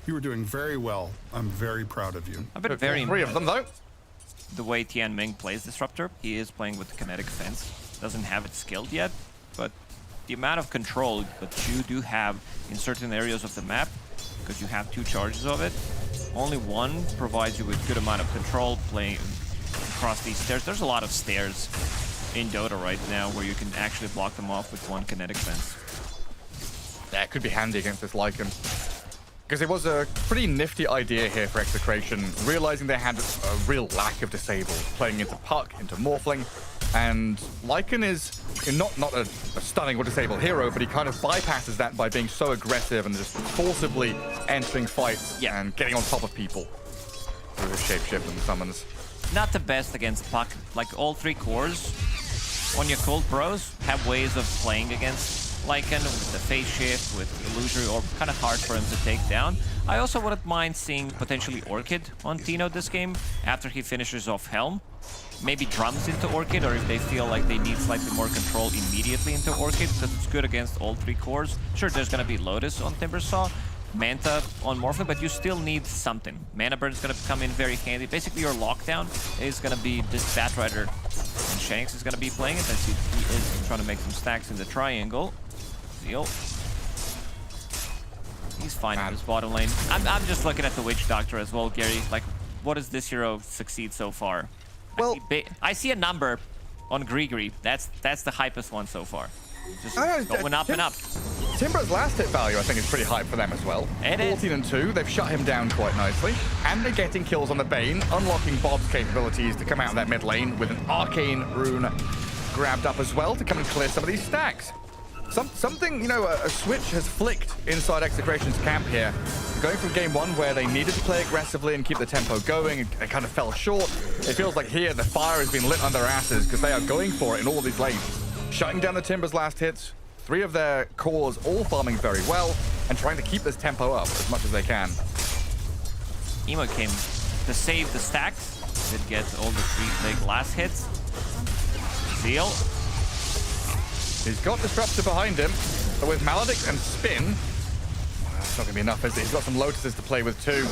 You were doing very well. I'm very proud of you. I've been very 3 of them though. The way Tianming plays Disruptor, he is playing with the Kinetic Fence. Doesn't have it skilled yet, but the amount of control that you do have in certain areas of the map, because you have 2 charges of it, only one provides you with good amount of control playing across these stairs. There's a lot of stairs in Dota right now where you can actually block them off with 1 Kinetic Fence. Yeah, it could be handy against this Lycan. Because it was a pretty nifty idea here for Execration, realizing they had a real lack of disable, playing into Puck, into Morphling, and Lycan is not a stunning or disable hero, but he kind of bypasses that by being so aggressive and just forcibly entering fights and getting on top of people through his shapeshift and summons. Not the best against Puck. Like, all 3 cores on Yakult Bros have ways of playing against Lycan with the phase shift, with illusory orb, kind of hard for him to take down. I also wouldn't mind seeing potentially Orchid on Tino this game after he finishes off Helm. Maybe drums into Orchid, or if they feel like they need slightly more control immediately into Orchid, because it's good against all 3 cores. Sure, there's going to be Lotus on Timbersaw, Manta on Morphling, but you still need something. Mana Burn is going to come in very handy. Basically, your lockdown is going to be this Batrider, and Shanks is going to be playing it, as he is trying to make some stacks in the triangle. Zeal. He's fine in his bottom lane. I'm just looking at the Witch Doctor as well, Gary. Like, what does this hero succeed so far? Well, I see a number on Grigri. That's the hypest one so far. Just going up and up. Timber's last hit value, I think, is pretty high for them as well. 14 and 2. They've shut him down quite nicely. And they're getting kills on the Bane, unlocking Bob's capabilities to come out of that mid lane with an Arcane Rune grabbed up as well to come and clear some of these stacks. Something, you know, a switch has flicked inside Execration's camp here. Going from game 1 where they needed to play aggressively and keep the tempo going, and it kind of fell short. It feels like here the fire has been lit under their asses because they are going for it in all these lanes. Shutting down the Timber's last hits, 3 of their cores all farming very well, and trying to keep this tempo up as much as they can. Emo came to save the stacks. Did get all the 3 big last hits. Zeal. He's got Disruptor behind him, but with Maledict and Spin, It's not going to be enough, is it? He's got some Lotuses to play with too.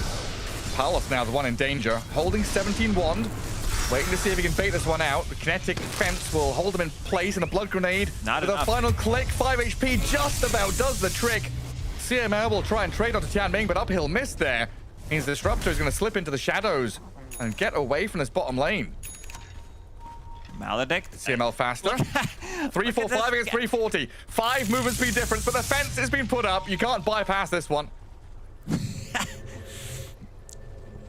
Palos now the one in danger, holding 17 wand, waiting to see if he can bait this one out. The kinetic fence will hold him in place, and a blood grenade with a final click. 5 HP just about does the trick. CML will try and trade onto Tianming, but uphill miss there. Means the Disruptor is going to slip into the shadows and get away from this bottom lane. Maledict. CML faster. 345 against 340. 5 movement speed difference, but the fence has been put up. You can't bypass this one.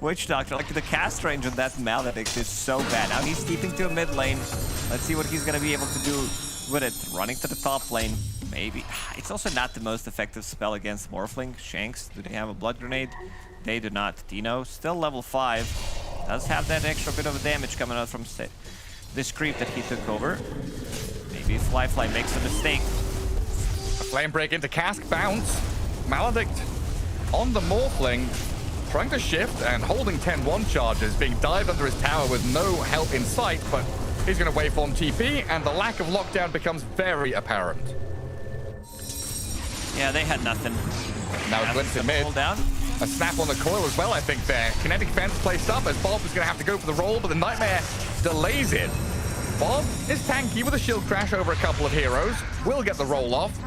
Witch Doctor, like the cast range on that Maledict is so bad. Now he's steeping to a mid lane. Let's see what he's going to be able to do with it. Running to the top lane, maybe. It's also not the most effective spell against Morphling. Shanks, do they have a blood grenade? They do not. Dino, still level 5. Does have that extra bit of a damage coming out from this creep that he took over. Maybe Flyfly makes a mistake. A flame break into cask bounce. Maledict on the Morphling, trying to shift and holding 10-1 charges, being dived under his tower with no help in sight, but he's going to waveform TP, and the lack of lockdown becomes very apparent. Yeah, they had nothing. Now glimpse in mid. Down. A snap on the coil as well, I think, there. Kinetic fence placed up as Bob is going to have to go for the roll, but the Nightmare delays it. Bob is tanky with a shield crash over a couple of heroes. Will get the roll off,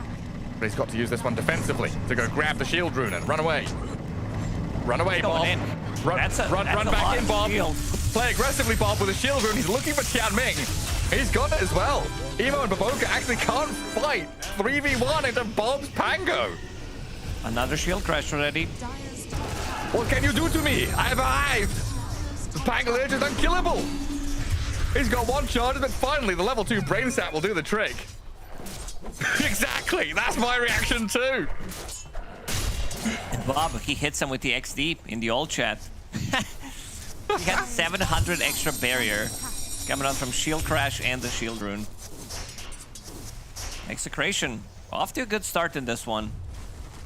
but he's got to use this one defensively to go grab the shield rune and run away. Run away, Bob. Run back in, Bob. Shield. Play aggressively, Bob, with a shield rune. He's looking for Tianming. He's got it as well. Emo and Baboka actually can't fight. 3v1 into Bob's Pango. Another shield crash already. What can you do to me? I have arrived. The Pangolin is unkillable. He's got 1 charge, but finally the level 2 brain sap will do the trick. Exactly. That's my reaction too. And Bob, he hits him with the XD in the old chat. He had 700 extra barrier coming out from shield crash and the shield rune. Execration off to a good start in this one.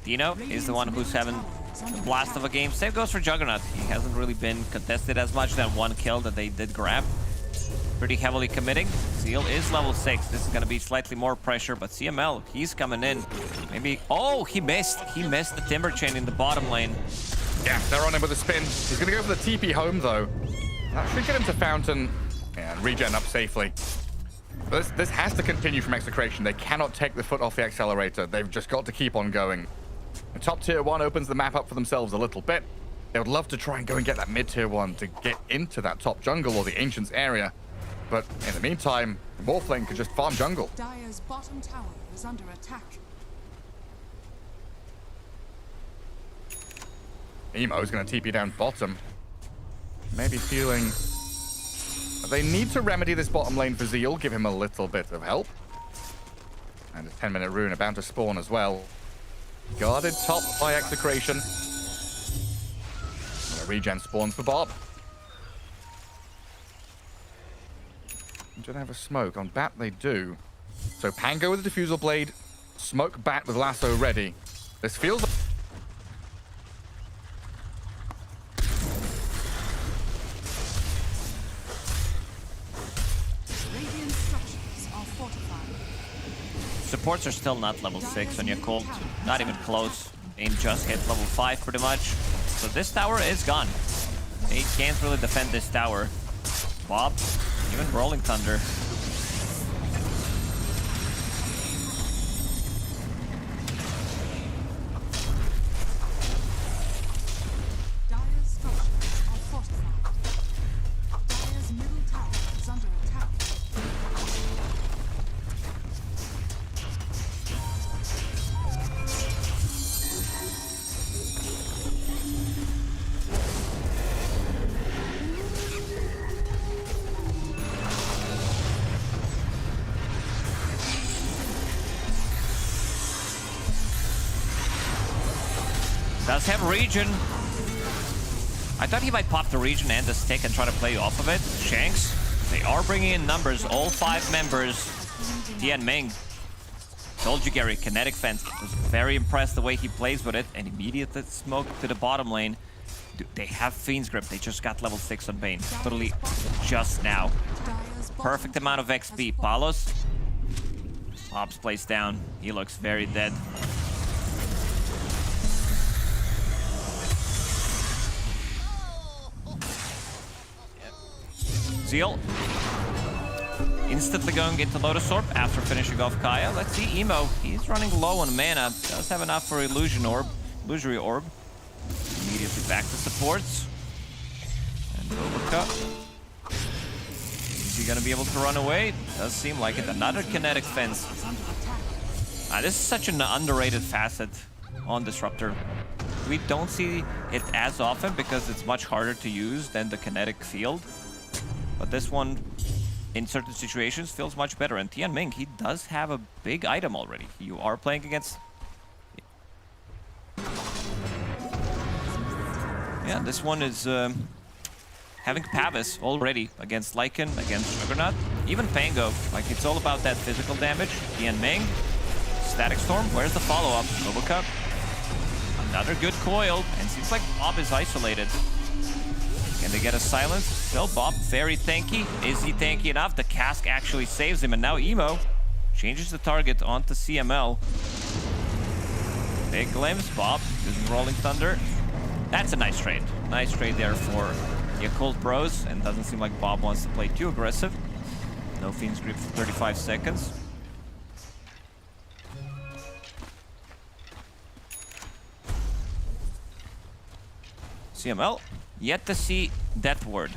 Dino is the one who's having a blast of a game. Same goes for Juggernaut. He hasn't really been contested as much. That 1 kill that they did grab. Pretty heavily committing. Seal is level 6. This is going to be slightly more pressure, but CML, he's coming in. Maybe... Oh, he missed. He missed the Timber Chain in the bottom lane. Yeah, they're on him with a spin. He's going to go for the TP home, though. That should get him to Fountain and regen up safely. But this has to continue from Execration. They cannot take the foot off the accelerator. They've just got to keep on going. The top tier 1 opens the map up for themselves a little bit. They would love to try and go and get that mid tier 1 to get into that top jungle or the Ancients area. But in the meantime, Morphling could just farm jungle. Dire's bottom tower is under attack. Emo's going to TP down bottom. Maybe feeling... They need to remedy this bottom lane for Zeal, give him a little bit of help. And a 10-minute rune about to spawn as well. Guarded top by Execration. And a regen spawns for Bob. Don't have a smoke. On Bat they do. So Pango with a Diffusal Blade. Smoke Bat with Lasso ready. This feels like... Radiant structures are fortified. Supports are still not level 6 on Yakult. Not even close. Aim just hit level 5 pretty much. So this tower is gone. They can't really defend this tower. Bob, even Rolling Thunder. Dire's structures are fortified. Dire's middle tower is under attack. Does have regen. I thought he might pop the regen and the stick and try to play off of it. Shanks, they are bringing in numbers. All 5 members. Tianming. Told you, Gary, kinetic fence. Was very impressed the way he plays with it. And immediate smoke to the bottom lane. Dude, they have Fiend's Grip. They just got level 6 on Bane. Literally just now. Perfect amount of XP. Palos. Bob's placed down. He looks very dead. Zeal. Instantly going into Lotus Orb after finishing off Kaya. Let's see Emo. He's running low on mana. Does have enough for Illusory Orb. Immediately back to supports. And overcut. Is he gonna be able to run away? Does seem like it. Another kinetic fence. This is such an underrated facet on Disruptor. We don't see it as often because it's much harder to use than the kinetic field. But this one, in certain situations, feels much better. And Tianming, he does have a big item already. You are playing against... Yeah, this one is having Pavis already against Lycan, against Juggernaut. Even Pango, like it's all about that physical damage. Tianming, Static Storm, where's the follow-up? Robocup. Another good coil, and seems like Bob is isolated. Can they get a silence? Still Bob, very tanky. Is he tanky enough? The cask actually saves him, and now Emo changes the target onto CML. Big glimpse, Bob using Rolling Thunder. That's a nice trade. Nice trade there for Yakult Bros, and doesn't seem like Bob wants to play too aggressive. No Fiend's Grip for 35 seconds. CML, yet to see Death Ward.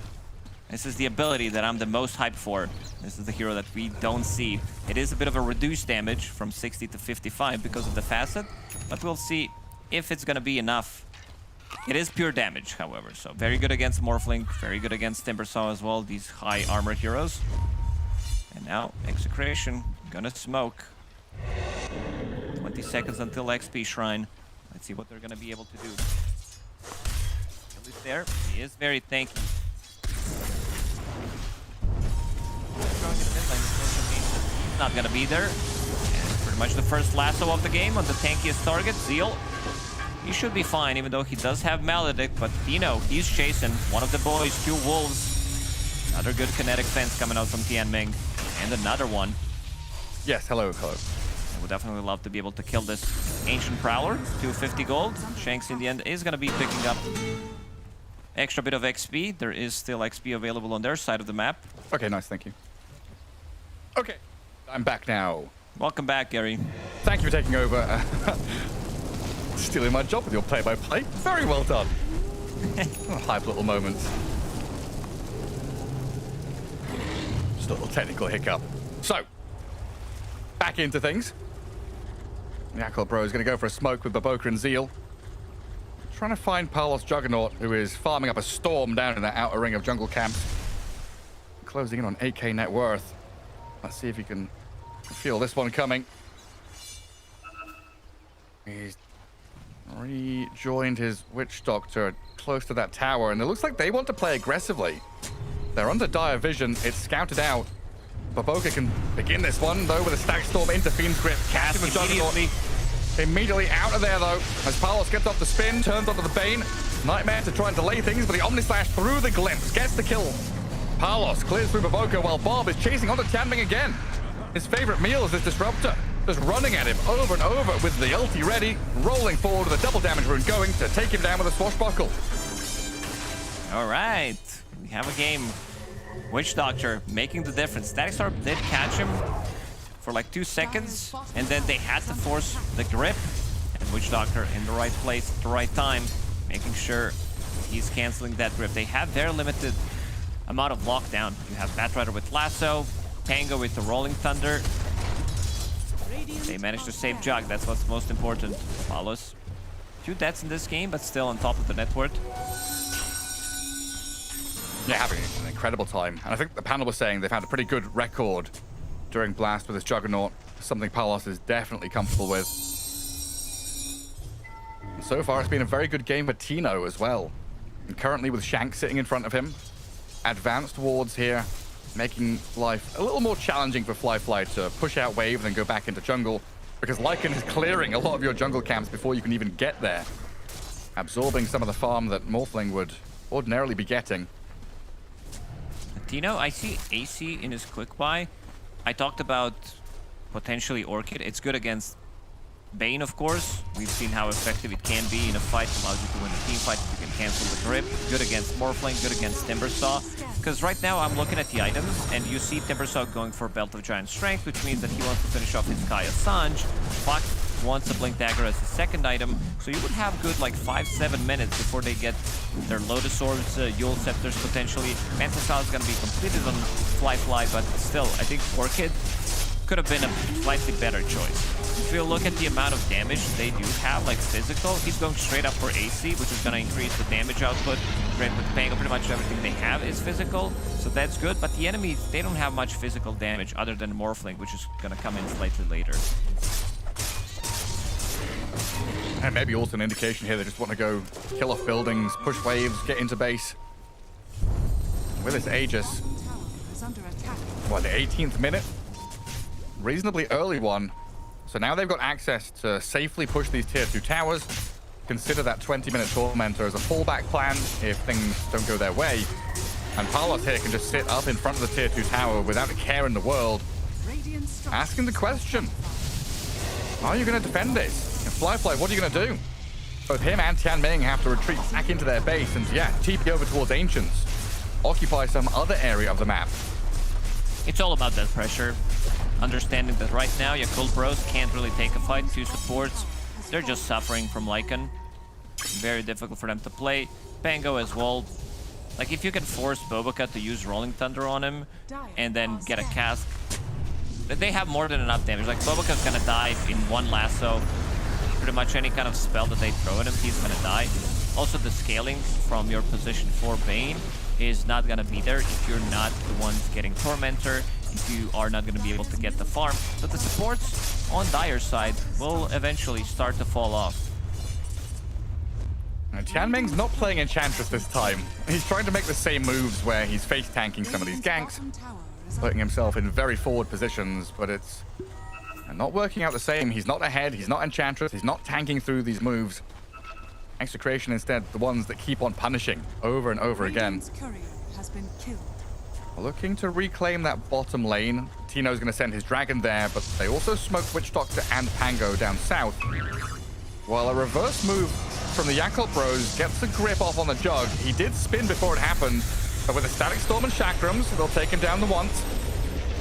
This is the ability that I'm the most hyped for. This is the hero that we don't see. It is a bit of a reduced damage from 60 to 55 because of the facet, but we'll see if it's gonna be enough. It is pure damage, however, so very good against Morphling, very good against Timbersaw as well, these high armored heroes. And now, Execration, gonna smoke. 20 seconds until XP Shrine. Let's see what they're gonna be able to do. There, he is very tanky. He's not gonna be there. And pretty much the first lasso of the game on the tankiest target, Zeal. He should be fine, even though he does have Maledict, but Dino, he's chasing one of the boys, 2 wolves. Another good kinetic fence coming out from Tianming. And another one. Yes, hello, hello. I would definitely love to be able to kill this Ancient Prowler. 250 gold. Shanks in the end is gonna be picking up extra bit of XP. There is still XP available on their side of the map. Okay, nice, thank you. Okay, I'm back now. Welcome back, Gary. Thank you for taking over. Stealing my job with your play-by-play. Very well done. Hype little moment. Just a little technical hiccup. So, back into things. Yakult Bro is going to go for a smoke with Baboka and Zeal. Trying to find Palos Juggernaut, who is farming up a storm down in that outer ring of jungle camps. Closing in on 8k net worth. Let's see if he can feel this one coming. He's rejoined his Witch Doctor close to that tower, and it looks like they want to play aggressively. They're under dire vision. It's scouted out. Baboka can begin this one, though, with a Static Storm into Fiend's Grip. Catching the Juggernaut. Immediately out of there, though, as Palos gets off the spin, turns onto the Bane. Nightmare to try and delay things, but the Omni Slash through the glimpse gets the kill. Palos clears through Baboka while Bob is chasing onto Tianming again. His favorite meal is this Disruptor, just running at him over and over with the ulti ready, rolling forward with a double damage rune going to take him down with a swashbuckle. All right, we have a game. Witch Doctor making the difference. Static Storm did catch him for like 2 seconds, and then they had to force the grip. And Witch Doctor in the right place at the right time, making sure he's canceling that grip. They have their limited amount of lockdown. You have Batrider with Lasso, Tango with the Rolling Thunder. They managed to save Jug, that's what's most important. Palos, 2 deaths in this game, but still on top of the net worth. Yeah, having an incredible time. And I think the panel was saying they've had a pretty good record during Blast with this Juggernaut. Something Palos is definitely comfortable with. And so far, it's been a very good game for Tino as well. And currently with Shank sitting in front of him. Advanced wards here, making life a little more challenging for Fly to push out wave and then go back into jungle. Because Lycan is clearing a lot of your jungle camps before you can even get there. Absorbing some of the farm that Morphling would ordinarily be getting. Tino, I see AC in his quick buy. I talked about potentially Orchid. It's good against Bane, of course. We've seen how effective it can be in a fight. Allows you to win a team fight if you can cancel the grip. Good against Morphling, good against Timbersaw. Because right now I'm looking at the items, and you see Timbersaw going for Belt of Giant Strength, which means that he wants to finish off his Kaya Sanj. Puck wants a Blink Dagger as his second item, so you would have good like 5-7 minutes before they get their Lotus Orbs, Yule Scepters potentially. Mantis is going to be completed on Fly, but still, I think Orchid could have been a slightly better choice. If you look at the amount of damage they do have, like physical, he's going straight up for AC, which is going to increase the damage output. With Pango, pretty much everything they have is physical, so that's good. But the enemies, they don't have much physical damage other than Morphling, which is going to come in slightly later. And maybe also an indication here they just want to go kill off buildings, push waves, get into base. With this Aegis, what, the 18th minute? Reasonably early one. So now they've got access to safely push these tier 2 towers. Consider that 20-minute Tormentor as a fallback plan if things don't go their way. And Palos here can just sit up in front of the tier 2 tower without a care in the world. Asking the question, are you going to defend this? And Fly, what are you going to do? Both him and Tianming have to retreat back into their base and, yeah, TP over towards Ancients. Occupy some other area of the map. It's all about that pressure. Understanding that right now, Yakult Bros can't really take a fight. 2 supports, they're just suffering from Lycan. Very difficult for them to play. Pango as well. Like, if you can force Boboka to use Rolling Thunder on him and then get a cask, they have more than enough damage. Like, Boboka's gonna die in one lasso. Pretty much any kind of spell that they throw at him, he's gonna die. Also, the scaling from your position for Bane is not gonna be there if you're not the ones getting Tormentor, if you are not gonna be able to get the farm. So the supports on Dire's side will eventually start to fall off. And Tianming's not playing Enchantress this time. He's trying to make the same moves where he's face tanking some of these ganks, putting himself in very forward positions, but it's not working out the same. He's not ahead, he's not Enchantress, he's not tanking through these moves. Execration instead, the ones that keep on punishing over and over again. Looking to reclaim that bottom lane. Tino's going to send his dragon there, but they also smoke Witch Doctor and Pango down south. While a reverse move from the Yakult Bros gets the grip off on the Jug. He did spin before it happened, but with a Static Storm and Chakrams, they'll take him down the once.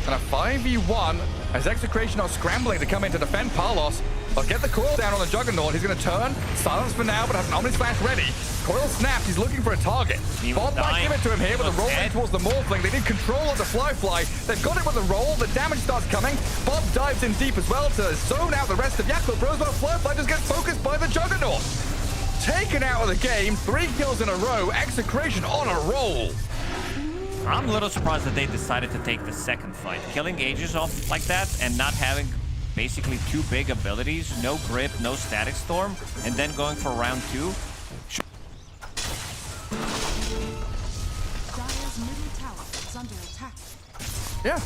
And a 5v1 as Execration are scrambling to come in to defend Palos. They'll get the coil down on the Juggernaut. He's going to turn. Silence for now, but has an Omni Splash ready. Coil snaps. He's looking for a target. Bob might give it to him here with a roll in towards the Morphling. They need control of the Fly. They've got it with the roll. The damage starts coming. Bob dives in deep as well to zone out the rest of Yakult Bros, but Fly just gets focused by the Juggernaut. Taken out of the game. 3 kills in a row. Execration on a roll. I'm a little surprised that they decided to take the second fight. Killing Aegis off like that and not having basically 2 big abilities, no grip, no Static Storm, and then going for round 2. Dire's middle tower is under attack. Yeah.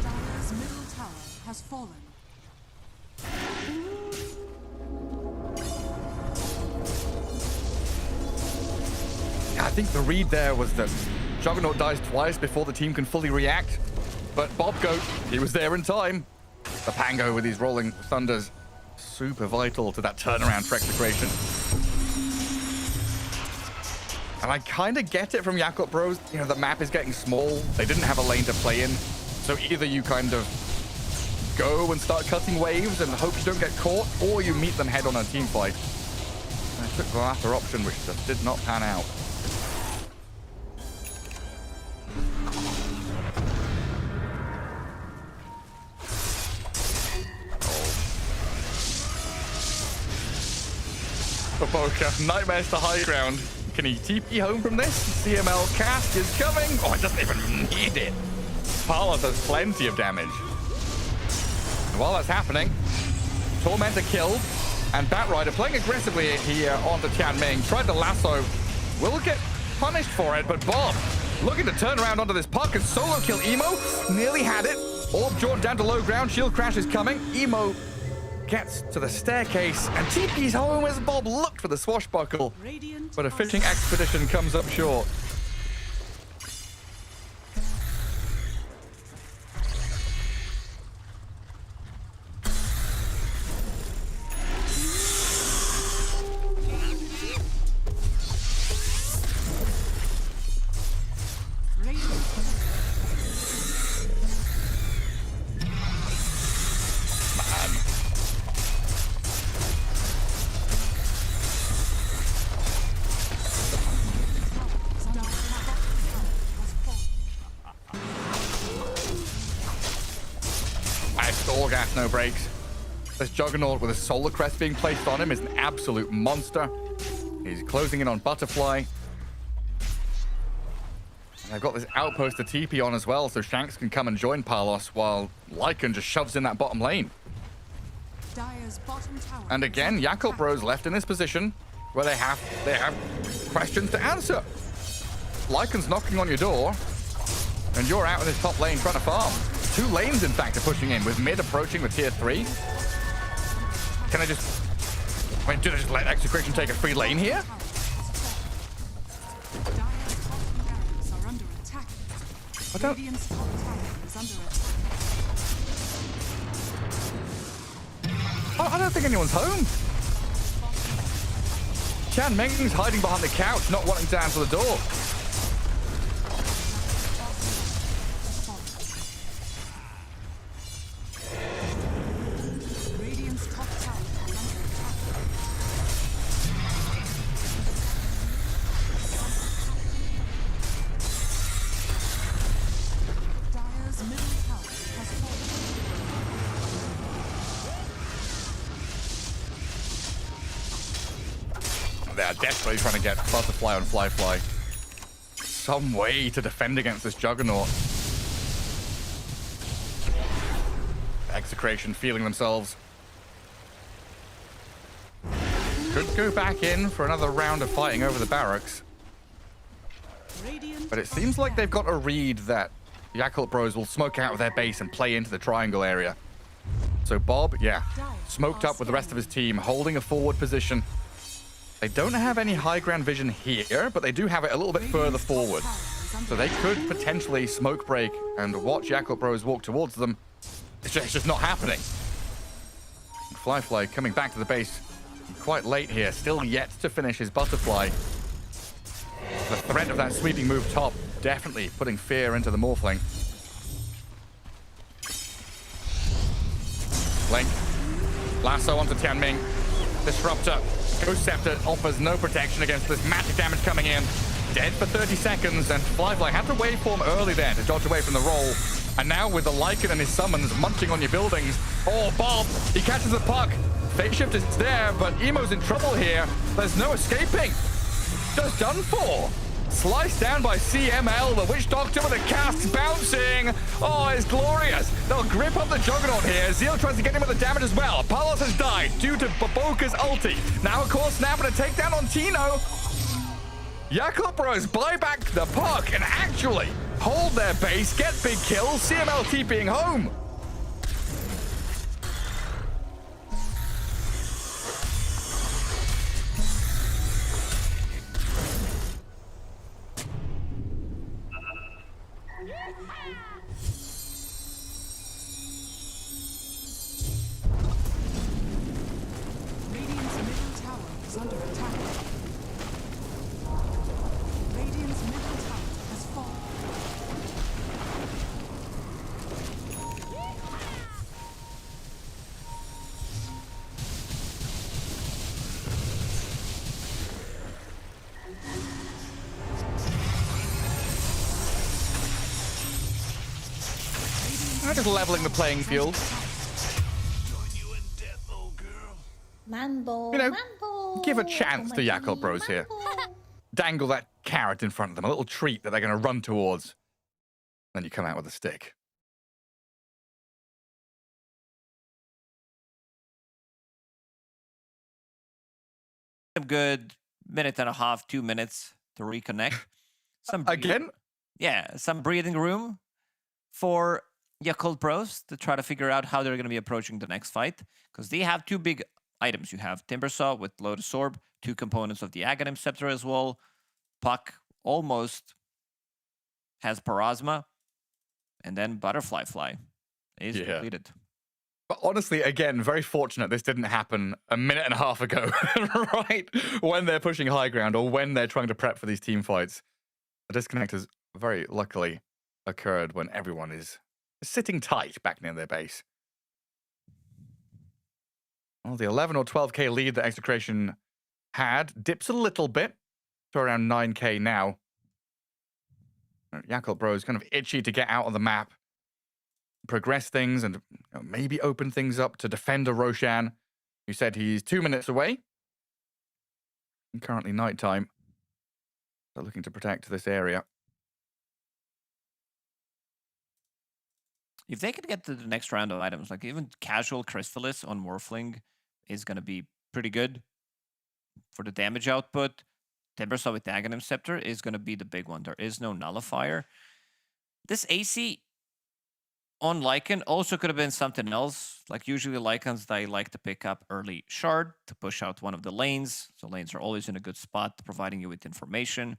Dire's middle tower has fallen. I think the read there was that Juggernaut dies twice before the team can fully react. But Bob Goat, he was there in time. The Pango with these rolling thunders, super vital to that turnaround for Execration. And I kind of get it from Yakult Bros. You know, the map is getting small. They didn't have a lane to play in. So either you kind of go and start cutting waves and hope you don't get caught, or you meet them head on a team fight. And I took the latter option, which just did not pan out. Boboka, nightmares to high ground. Can he TP home from this? CML cast is coming. Oh, it doesn't even need it. Palos does plenty of damage. And while that's happening, Tormentor killed, and Batrider playing aggressively here onto Tianming. Tried to lasso. Will get punished for it, but Bob looking to turn around onto this puck and solo kill Emo. Nearly had it. Orb drawn down to low ground. Shield crash is coming. Emo gets to the staircase and TP's home as Bob looked for the swashbuckle, but a fishing expedition comes up short. gas, no brakes. This Juggernaut with a Solar Crest being placed on him is an absolute monster. He's closing in on Butterfly. And they've got this outpost to TP on as well, so Shanks can come and join Palos while Lycan just shoves in that bottom lane. Dire's bottom tower. And again, Yakult Bros left in this position where they have questions to answer. Lycan's knocking on your door, and you're out in this top lane trying to farm. 2 lanes, in fact, are pushing in, with mid approaching the tier 3. Can I just... I mean, do they just let Execration take a free lane here? Dire's bottom barracks are under attack. I don't... Radiant's top tower is under attack. I don't think anyone's home. Chan Meng's hiding behind the couch, not wanting to answer the door. Radiant's top tower is under attack. Dire's middle tower has fallen. They're desperately trying to get Butterfly on Fly. Some way to defend against this Juggernaut. Execration feeling themselves. Could go back in for another round of fighting over the barracks. But it seems like they've got a read that Yakult Bros will smoke out of their base and play into the triangle area. So Bob, yeah, smoked up with the rest of his team, holding a forward position. They don't have any high ground vision here, but they do have it a little bit further forward. So they could potentially smoke break and watch Yakult Bros walk towards them. It's just not happening. Fly coming back to the base quite late here, still yet to finish his Butterfly. The threat of that sweeping move top definitely putting fear into the Morphling. Blink. Lasso onto Tianming. Disruptor. Ghost Scepter offers no protection against this magic damage coming in. Dead for 30 seconds, and Fly had to waveform early there to dodge away from the roll. And now with the Lycan and his summons munching on your buildings. Oh, Bob, he catches the puck. Fate Shift is there, but Emo's in trouble here. There's no escaping. Just done for. Sliced down by CML, the Witch Doctor with the casts bouncing. Oh, it's glorious. They'll grip up the Juggernaut here. Zeal tries to get him with the damage as well. Palos has died due to Baboka's ulti. Now, of course, snapping a takedown on Tino. Yakult Bros buy back the puck and actually hold their base, get big kills. CML TPing home. Radiant's middle tower is under attack. Radiant's middle tower has fallen. I'm just leveling the playing field. Mambo, You know, mambo. give a chance to Yakult Bros here. Dangle that carrot in front of them, a little treat that they're going to run towards. Then you come out with a stick. A good minute and a half, 2 minutes to reconnect. Again? Yeah, some breathing room for Yakult Bros to try to figure out how they're going to be approaching the next fight. Because they have 2 big items. You have Timbersaw with Lotus Orb, 2 components of the Aghanim Scepter as well. Puck almost has Parasma. And then Butterfly Fly is completed. But honestly, again, very fortunate this didn't happen a minute and a half ago, right? When they're pushing high ground or when they're trying to prep for these team fights. The disconnect has very luckily occurred when everyone is sitting tight back near their base. Well, the 11 or 12k lead that Execration had dips a little bit to around 9k now. Yakult Bros kind of itchy to get out on the map. progress things and maybe open things up to defender Roshan, who said he's 2 minutes away. And currently nighttime. They're looking to protect this area. If they could get to the next round of items, like even casual Crystallis on Morphling is going to be pretty good for the damage output. Timbersaw with Aghanim Scepter is going to be the big one. There is no nullifier. This AC on Lycan also could have been something else. Like usually Lycans, they like to pick up early Shard to push out one of the lanes. So lanes are always in a good spot, providing you with information.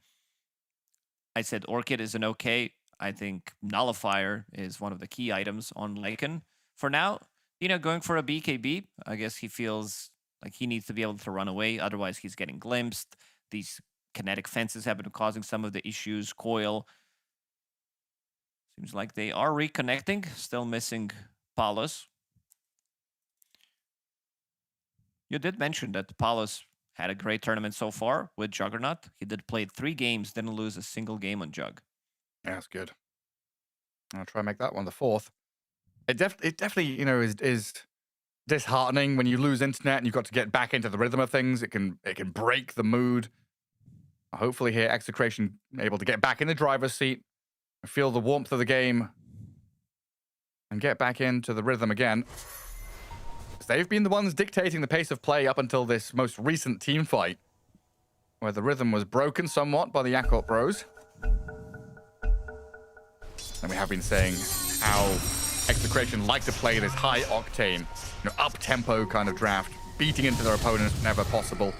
I said Orchid is an okay. I think Nullifier is one of the key items on Lycan. For now, going for a BKB, I guess he feels like he needs to be able to run away. Otherwise, he's getting glimpsed. These kinetic fences have been causing some of the issues. Coil. Seems like they are reconnecting. Still missing Palos. You did mention that Palos had a great tournament so far with Juggernaut. He did play 3 games, didn't lose a single game on Jug. Yeah, that's good. I'll try and make that one the 4th. It definitely, is disheartening when you lose internet and you've got to get back into the rhythm of things. It can break the mood. Hopefully here, Execration able to get back in the driver's seat, feel the warmth of the game, and get back into the rhythm again. They've been the ones dictating the pace of play up until this most recent team fight, where the rhythm was broken somewhat by the Yakult bros. And we have been saying how Execration like to play this high octane, up-tempo kind of draft, beating into their opponents whenever possible.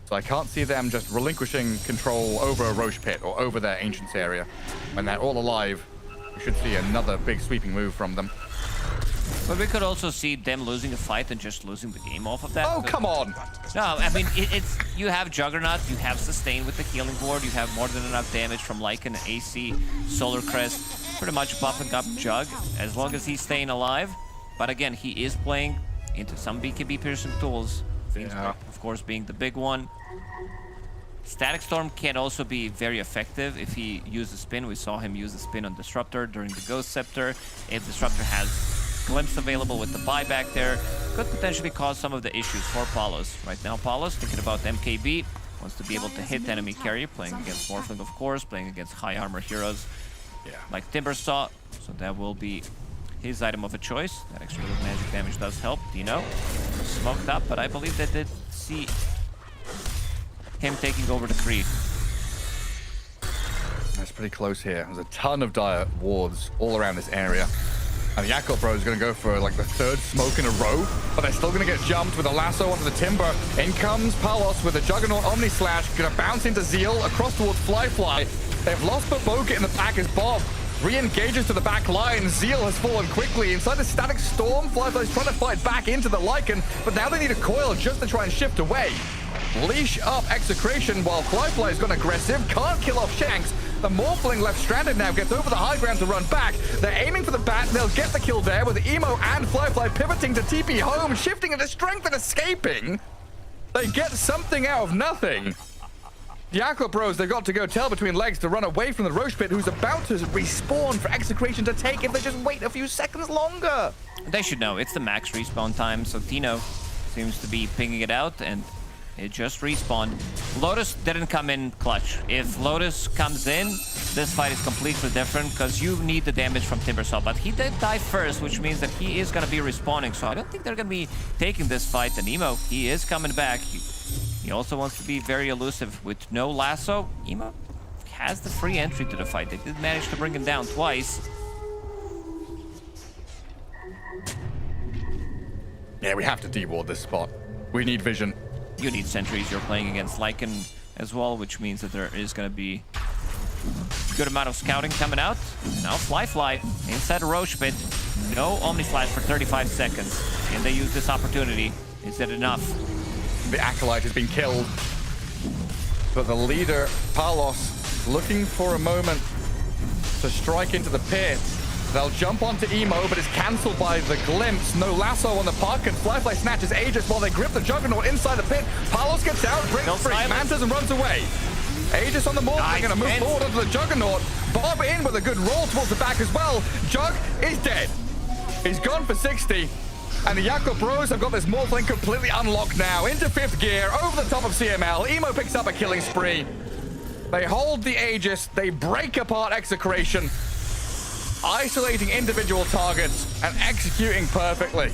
So I can't see them just relinquishing control over a Roche pit or over their Ancients area. When they're all alive, we should see another big sweeping move from them. But we could also see them losing a fight and just losing the game off of that. Oh, come on! No, I mean, it's you have Juggernaut, you have Sustain with the healing board, you have more than enough damage from Lycan, AC, Solar Crest, pretty much buffing up Jug, as long as he's staying alive. But again, he is playing into some BKB piercing tools. Vincere, of course, being the big one. Static Storm can also be very effective if he uses spin. We saw him use the spin on Disruptor during the Ghost Scepter. If Disruptor has Glimpse available with the buyback there, could potentially cause some of the issues for Palos. Right now, Palos thinking about MKB, wants to be able to hit enemy carry, playing against Morphling, of course, playing against high armor heroes like Timbersaw. So that will be his item of a choice. That extra little magic damage does help. Dino smoked up, but I believe they did see him taking over the Creed. That's pretty close here. There's a ton of dire wards all around this area. And the Yakult bro is going to go for like the 3rd smoke in a row, but they're still going to get jumped with a lasso onto the Timber. In comes Palos with a Juggernaut Omni Slash, going to bounce into Zeal across towards Fly. They've lost Boboka in the back as Bob re-engages to the back line. Zeal has fallen quickly. Inside the Static Storm, Flyfly's trying to fight back into the Lycan, but now they need a coil just to try and shift away. Leash up Execration while Flyfly has gone aggressive, can't kill off Shanks. The Morphling left stranded now, gets over the high ground to run back. They're aiming for the bat, they'll get the kill there with Emo and Flyfly pivoting to TP home, shifting into strength and escaping. They get something out of nothing. The Yakult bros, they've got to go tail between legs to run away from the Roche pit, who's about to respawn for Execration to take if they just wait a few seconds longer. They should know, it's the max respawn time, so Tino seems to be pinging it out, and it just respawned. Lotus didn't come in clutch. If Lotus comes in, this fight is completely different because you need the damage from Timbersaw. But he did die first, which means that he is going to be respawning. So I don't think they're going to be taking this fight. And Emo, he is coming back. He also wants to be very elusive with no lasso. Emo has the free entry to the fight. They did manage to bring him down twice. Yeah, we have to deward this spot. We need vision. You need sentries. You're playing against Lycan as well, which means that there is going to be a good amount of scouting coming out. Now Fly inside a Roche pit. No Omni Slash for 35 seconds. Can they use this opportunity? Is it enough? The Acolyte has been killed. But the leader, Palos, looking for a moment to strike into the pit. They'll jump onto Emo, but it's cancelled by the glimpse. No lasso on the puck, and Flyfly snatches Aegis while they grip the Juggernaut inside the pit. Palos gets out, brings free, Mantas and runs away. Aegis on the Morphling, gonna move forward onto the Juggernaut. Bob in with a good roll towards the back as well. Jug is dead. He's gone for 60. And the Yakult Bros have got this Morphling completely unlocked now. Into 5th gear, over the top of CML. Emo picks up a killing spree. They hold the Aegis. They break apart Execration, isolating individual targets and executing perfectly.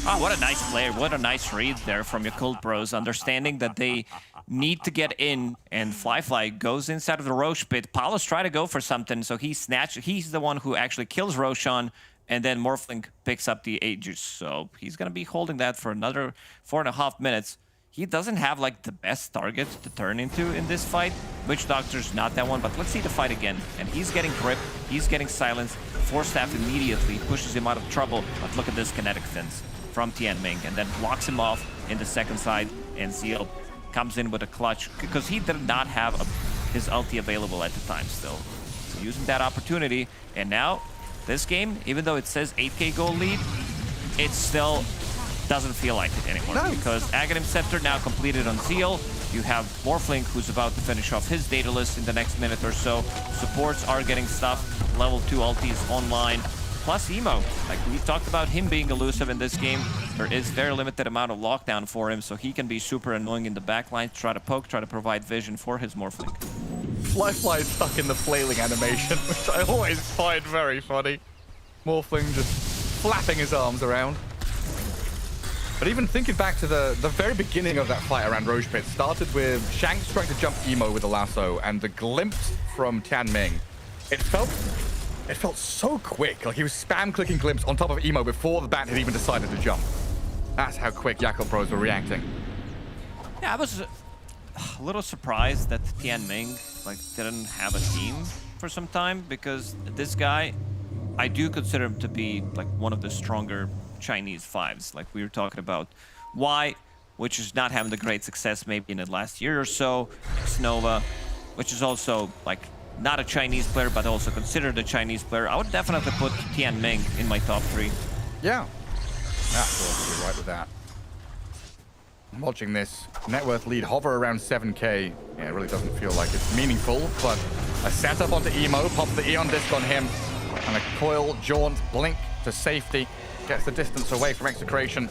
Oh, what a nice player. What a nice read there from Yakult Bros. Understanding that they need to get in, and Fly goes inside of the Roche pit. Palos try to go for something, so he's the one who actually kills Roshan, and then Morphling picks up the Aegis. So he's going to be holding that for another 4.5 minutes. He doesn't have like the best target to turn into in this fight. Witch Doctor's not that one, but let's see the fight again. And he's getting grip, he's getting silenced. Force Staff immediately pushes him out of trouble. But look at this kinetic fence from Tianming, and then blocks him off in the second side. And Zeal comes in with a clutch because he did not have his ulti available at the time still. So using that opportunity, and now this game, even though it says 8k goal lead, it still doesn't feel like it anymore. No. Because Aghanim Scepter now completed on Zeal. You have Morphling, who's about to finish off his data list in the next minute or so. Supports are getting stuff. Level 2 ultis online. Plus Emo. Like we talked about him being elusive in this game. There is very limited amount of lockdown for him, so he can be super annoying in the backline, try to poke, try to provide vision for his Morphling. Fly is stuck in the flailing animation, which I always find very funny. Morphling just flapping his arms around. But even thinking back to the very beginning of that fight around Roche Pit, started with Shanks trying to jump Emo with a lasso, and the glimpse from Tianming. It felt so quick, like he was spam clicking glimpse on top of Emo before the bat had even decided to jump. That's how quick Yakult Pros were reacting. Yeah, I was a little surprised that Tianming didn't have a team for some time, because this guy, I do consider him to be like one of the stronger Chinese fives, like we were talking about. Y, which is not having the great success maybe in the last year or so. Snova, which is also like not a Chinese player, but also considered a Chinese player. I would definitely put Tianming in my top 3. Yeah, absolutely right with that. I'm watching this net worth lead hover around 7k. Yeah, it really doesn't feel like it's meaningful, but a setup onto Emo, pops the Eon Disc on him, and a coil, jaunt, blink to safety. Gets the distance away from Execration.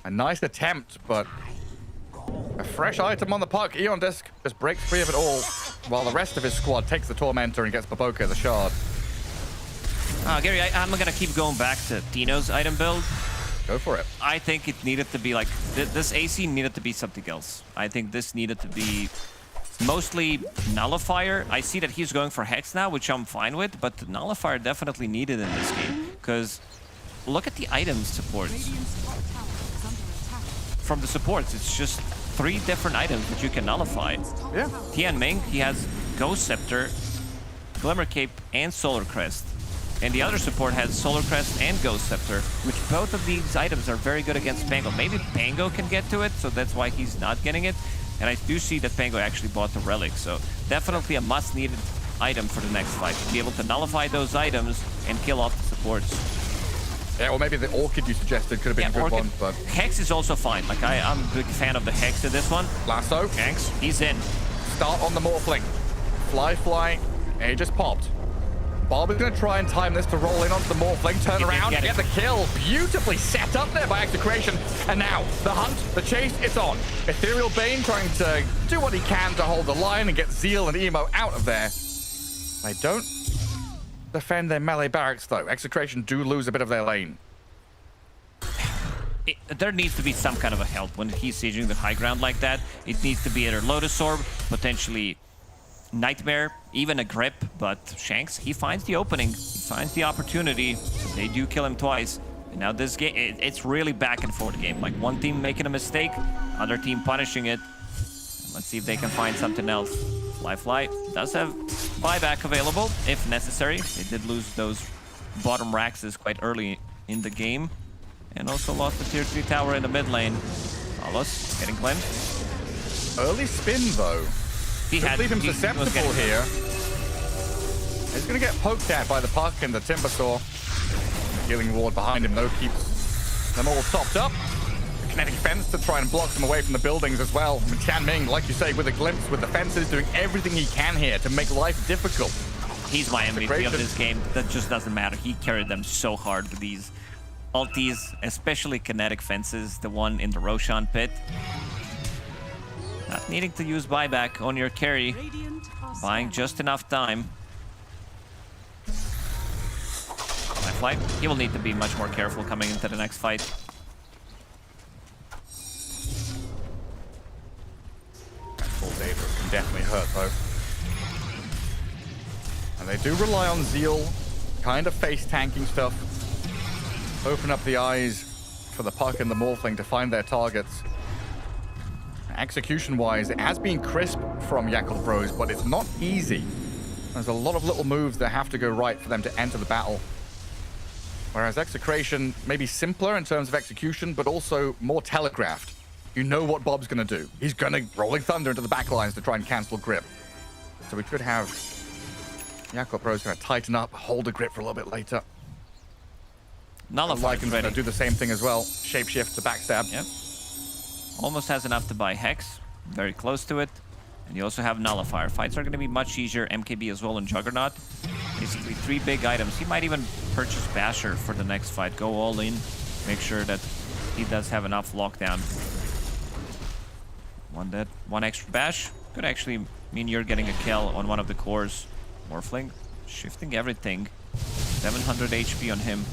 A nice attempt, but a fresh item on the puck. Eon Disc just breaks free of it all, while the rest of his squad takes the Tormentor and gets Baboka the shard. Gary, I'm gonna keep going back to Tino's item build. Go for it. I think it needed to be like, this AC needed to be something else. I think this needed to be mostly Nullifier. I see that he's going for Hex now, which I'm fine with, but Nullifier definitely needed in this game, because look at the item supports. From the supports, it's just 3 different items that you can nullify. Yeah. Tianming, he has Ghost Scepter, Glimmer Cape, and Solar Crest. And the other support has Solar Crest and Ghost Scepter, which both of these items are very good against Pango. Maybe Pango can get to it, so that's why he's not getting it. And I do see that Pango actually bought the Relic, so definitely a must-needed item for the next fight. To be able to nullify those items and kill off the supports. Yeah, or maybe the Orchid you suggested could have been a good one, but... Hex is also fine. Like, I'm a big fan of the Hex in this one. Lasso. Hex, he's in. Start on the Morphling. Fly. Aegis popped. Bob is going to try and time this to roll in onto the Morphling, turn around, get the kill. Beautifully set up there by Execration. And now, the hunt, the chase, it's on. Ethereal Bane trying to do what he can to hold the line and get Zeal and Emo out of there. They don't defend their melee barracks, though. Execration do lose a bit of their lane. There needs to be some kind of a help when he's sieging the high ground like that. It needs to be either Lotus Orb, potentially Nightmare, even a Grip, but Shanks, he finds the opening, he finds the opportunity. They do kill him twice. And now this game, it's really back and forth game. Like one team making a mistake, other team punishing it. Let's see if they can find something else. Fly does have buyback available if necessary. They did lose those bottom Raxes quite early in the game. And also lost the tier 3 tower in the mid lane. Palos getting glimpsed. Early spin, though. He had, leave him susceptible here. He's going to get poked at by the puck and the Timbersaw. Healing ward behind him, though, keeps them all topped up. The kinetic fence to try and block them away from the buildings as well. Tianming, like you say, with a glimpse, with the fences, doing everything he can here to make life difficult. He's my MVP of this game. That just doesn't matter. He carried them so hard with these ultis, especially kinetic fences, the one in the Roshan pit. Not needing to use buyback on your carry, buying just enough time. Lifeline, he will need to be much more careful coming into the next fight. Full data can definitely hurt though. And they do rely on Zeal, kind of face tanking stuff. Open up the eyes for the Puck and the Morphling to find their targets. Execution-wise, it has been crisp from Yakult Bros, but it's not easy. There's a lot of little moves that have to go right for them to enter the battle. Whereas Execration may be simpler in terms of execution, but also more telegraphed. You know what Bob's going to do. He's going to Rolling Thunder into the backlines to try and cancel grip. So we could have Yakult Bros going to tighten up, hold a grip for a little bit later. Nullify Lycan's going to do the same thing as well. Shapeshift to backstab. Yep. Almost has enough to buy Hex. Very close to it. And you also have Nullifier. Fights are going to be much easier. MKB as well and Juggernaut. Basically 3 big items. He might even purchase Basher for the next fight. Go all in. Make sure that he does have enough lockdown. One dead. 1 extra bash. Could actually mean you're getting a kill on one of the cores. Morphling. Shifting everything. 700 HP on him.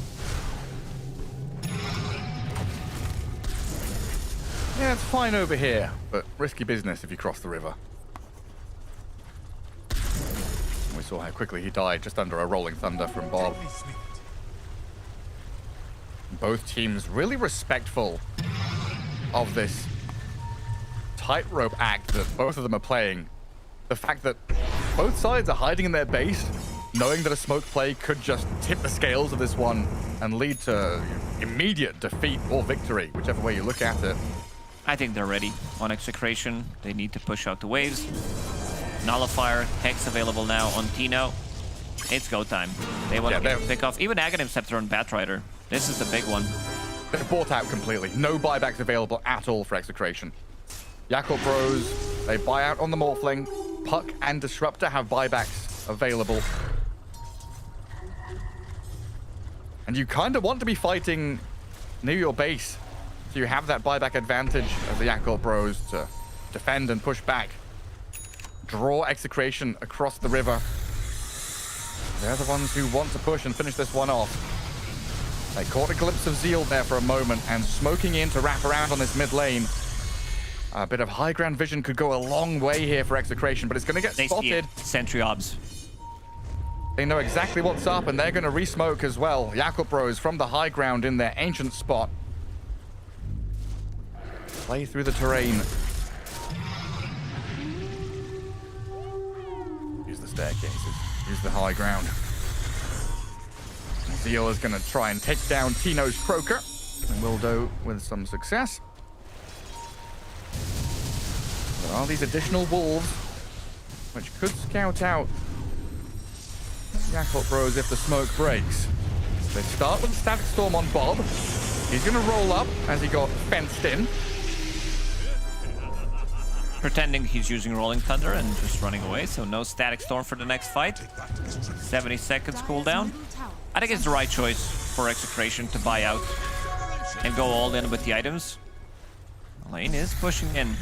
Yeah, it's fine over here, but risky business if you cross the river. We saw how quickly he died, just under a Rolling Thunder from Bob. Both teams really respectful of this tightrope act that both of them are playing. The fact that both sides are hiding in their base, knowing that a smoke play could just tip the scales of this one and lead to immediate defeat or victory, whichever way you look at it. I think they're ready on Execration. They need to push out the waves. Nullifier, Hex available now on Tino. It's go time. They want to pick off even Aghanim Scepter on Batrider. This is the big one. They're bought out completely. No buybacks available at all for Execration. Yakult Bros, they buy out on the Morphling. Puck and Disruptor have buybacks available. And you kind of want to be fighting near your base. So you have that buyback advantage of the Yakult Bros to defend and push back. Draw Execration across the river. They're the ones who want to push and finish this one off. They caught a glimpse of Zeal there for a moment, and smoking in to wrap around on this mid lane. A bit of high ground vision could go a long way here for Execration, but it's going to get spotted. Sentry obs. They know exactly what's up, and they're going to re-smoke as well. Yakult Bros from the high ground in their ancient spot. Play through the terrain. Use the staircases. Use the high ground. Zeal is going to try and take down Tino's Croaker. And will do with some success. There are these additional wolves, which could scout out Yakult Bros if the smoke breaks. They start with Static Storm on Bob. He's going to roll up as he got fenced in. Pretending he's using Rolling Thunder and just running away, so no Static Storm for the next fight. 70 seconds cooldown. I think it's the right choice for Execration to buy out and go all in with the items. Lane is pushing in.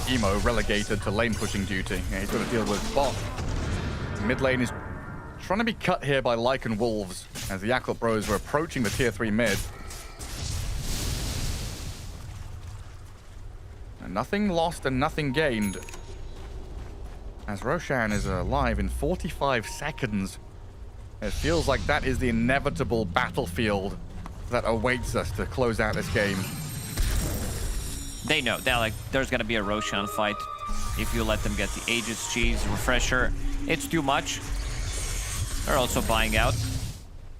Emo relegated to lane pushing duty. Yeah, he's got to deal with bot. Mid lane is trying to be cut here by Lycan Wolves as the Yakult Bros were approaching the tier 3 mid. And nothing lost and nothing gained. As Roshan is alive in 45 seconds. It feels like that is the inevitable battlefield that awaits us to close out this game. They know. They're like, there's going to be a Roshan fight. If you let them get the Aegis Cheese Refresher, it's too much. They're also buying out.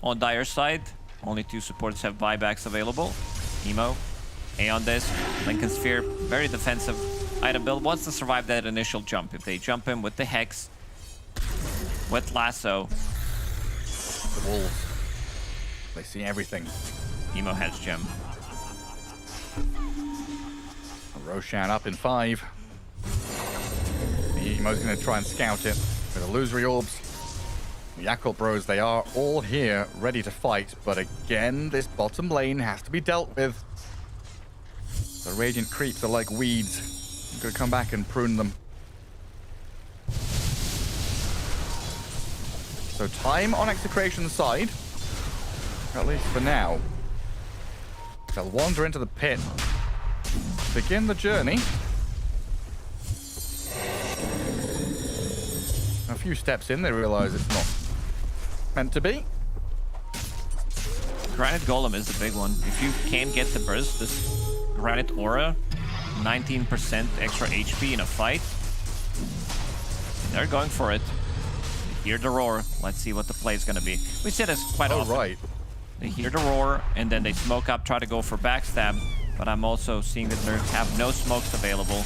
On Dire's side, only 2 supports have buybacks available. Emo, Aeon Disc, Lincoln Sphere, very defensive item build. Wants to survive that initial jump. If they jump him with the Hex, with Lasso. The Wolves, they see everything. Emo has Gem. Roshan up in 5. Emo's going to try and scout it with illusory orbs. The Yakult Bros, they are all here, ready to fight, but again, this bottom lane has to be dealt with. The Radiant creeps are like weeds. I'm gonna come back and prune them. So time on Execration's side, at least for now. They'll wander into the pit, begin the journey. A few steps in, they realize it's not meant to be. Granite Golem is the big one. If you can get the burst, this Granite Aura, 19% extra HP in a fight. They're going for it. They hear the roar. Let's see what the play is going to be. We said this quite often. Right. They hear the roar, and then they smoke up, try to go for backstab. But I'm also seeing that they have no smokes available.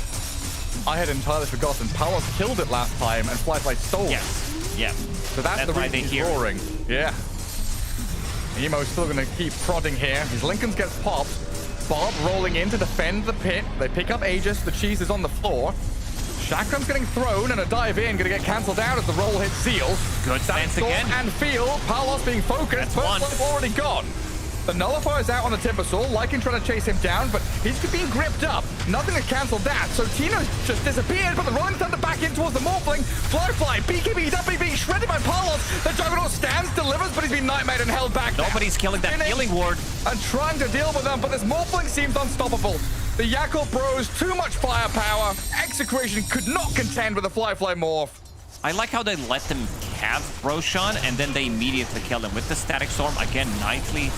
I had entirely forgotten. Palos killed it last time, and Flyfly stole. Yes. Yeah. So that's the why reason they he's hear it. roaring. Yeah. Emo's still going to keep prodding here. His Lincolns gets popped. Bob rolling in to defend the pit. They pick up Aegis. The cheese is on the floor. Chakram's getting thrown, and a dive in going to get cancelled out as the roll hits Zeal. Good stance again. And feel. Palos being focused. That's First one. life already gone. The Nullifier's out on the Timbersaw. Lycan trying to chase him down, but he's being gripped up. Nothing to cancel that. So Tino's just disappeared, but the Rolling Thunder back in towards the Morphling. Flyfly, BKB, WB, shredded by Palos. The Juggernaut stands, delivers, but he's been nightmared and held back. Nobody's killing that healing ward. And trying to deal with them, but this Morphling seems unstoppable. The Yakult Bros, too much firepower. Execration could not contend with the Flyfly Morph. I like how they let them have Roshan, and then they immediately kill him with the Static Storm. Again, nicely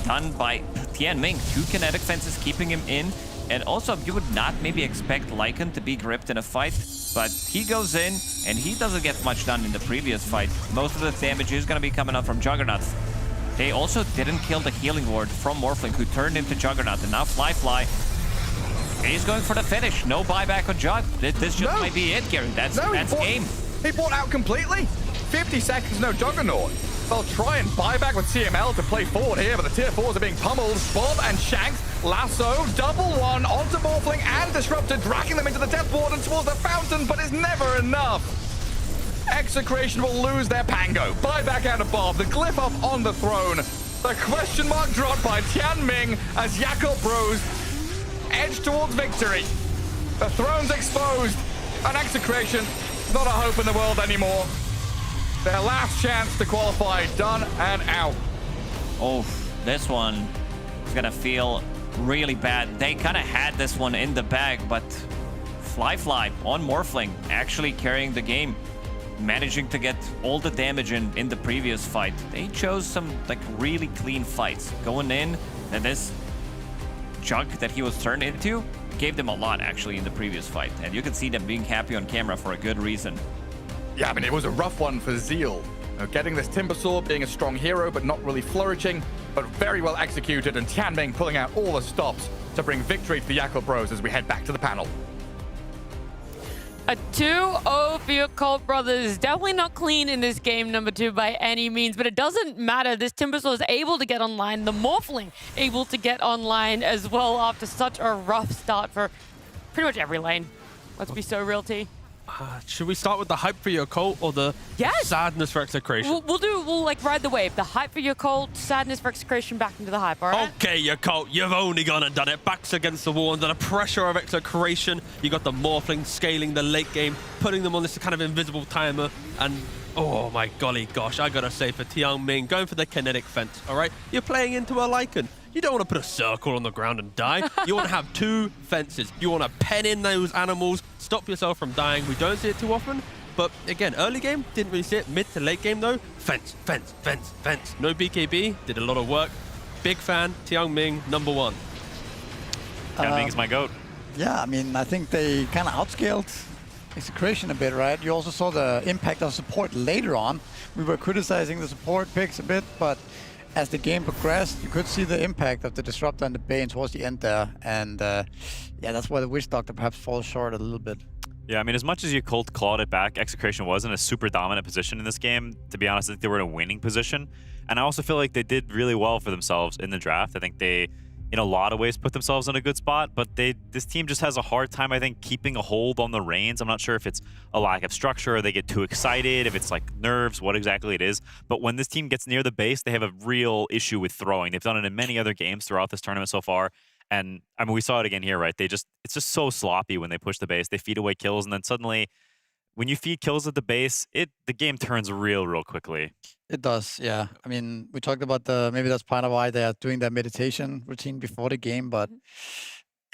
done by Tianming. 2 kinetic fences keeping him in. And also, you would not maybe expect Lycan to be gripped in a fight, but he goes in, and he doesn't get much done in the previous fight. Most of the damage is going to be coming up from Juggernaut. They also didn't kill the healing ward from Morphling, who turned into Juggernaut, and now Flyfly. He's going for the finish. No buyback on Jug. This just might be it, Gary. That's game. He bought out completely. 50 seconds, no Juggernaut. They'll try and buy back with CML to play forward here, but the tier 4s are being pummeled. Bob and Shanks, lasso, double one onto Morphling and Disrupted, dragging them into the Death Ward and towards the fountain, but it's never enough. Execration will lose their Pango. Buy back out of Bob, the glyph up on the throne. The question mark dropped by Tianming as Yakult Bros edge towards victory. The throne's exposed, and Execration, not a hope in the world anymore. Their last chance to qualify, done and out. Oh, this one is gonna feel really bad. They kind of had this one in the bag, but Flyfly on Morphling actually carrying the game, managing to get all the damage in the previous fight. They chose some like really clean fights going in, and this Jug that he was turned into gave them a lot actually in the previous fight, and you can see them being happy on camera for a good reason. Yeah, I mean, it was a rough one for Zeal. Getting this Timbersaw, being a strong hero, but not really flourishing, but very well executed, and Tianming pulling out all the stops to bring victory to the Yakult Bros as we head back to the panel. A 2-0 for your Yakult brothers. Definitely not clean in this game, number 2, by any means, but it doesn't matter. This Timbersaw is able to get online. The Morphling able to get online as well after such a rough start for pretty much every lane. Let's be so real, T. Should we start with the hype for Yakult or the sadness for Execration? We'll like ride the wave. The hype for Yakult, sadness for Execration, back into the hype, all right? Okay, Yakult, you've only gone and done it. Backs against the wall under the pressure of Execration. You got the Morphling scaling the late game, putting them on this kind of invisible timer, and oh my golly gosh, I gotta say for Tianming, going for the kinetic fence, all right? You're playing into a Lycan. You don't want to put a circle on the ground and die. You want to have 2 fences. You want to pen in those animals, stop yourself from dying. We don't see it too often, but again, early game, didn't really see it. Mid to late game though, fence, fence, fence, fence. No BKB, did a lot of work. Big fan, Tianming, number 1. Tianming is my GOAT. Yeah, I mean, I think they kind of outscaled Execration a bit, right? You also saw the impact of support later on. We were criticizing the support picks a bit, but as the game progressed, you could see the impact of the Disruptor and the Bane towards the end there. And yeah, that's why the Witch Doctor perhaps falls short a little bit. Yeah, I mean, as much as Yakult clawed it back, Execration was in a super dominant position in this game. To be honest, I think they were in a winning position. And I also feel like they did really well for themselves in the draft. I think they in a lot of ways put themselves in a good spot, but this team just has a hard time, I think, keeping a hold on the reins. I'm not sure if it's a lack of structure or they get too excited, if it's like nerves, what exactly it is. But when this team gets near the base, they have a real issue with throwing. They've done it in many other games throughout this tournament so far. And I mean, we saw it again here, right? It's just so sloppy when they push the base. They feed away kills, and then suddenly when you feed kills at the base, the game turns real quickly. It does, yeah. I mean, we talked about maybe that's part of why they are doing their meditation routine before the game, but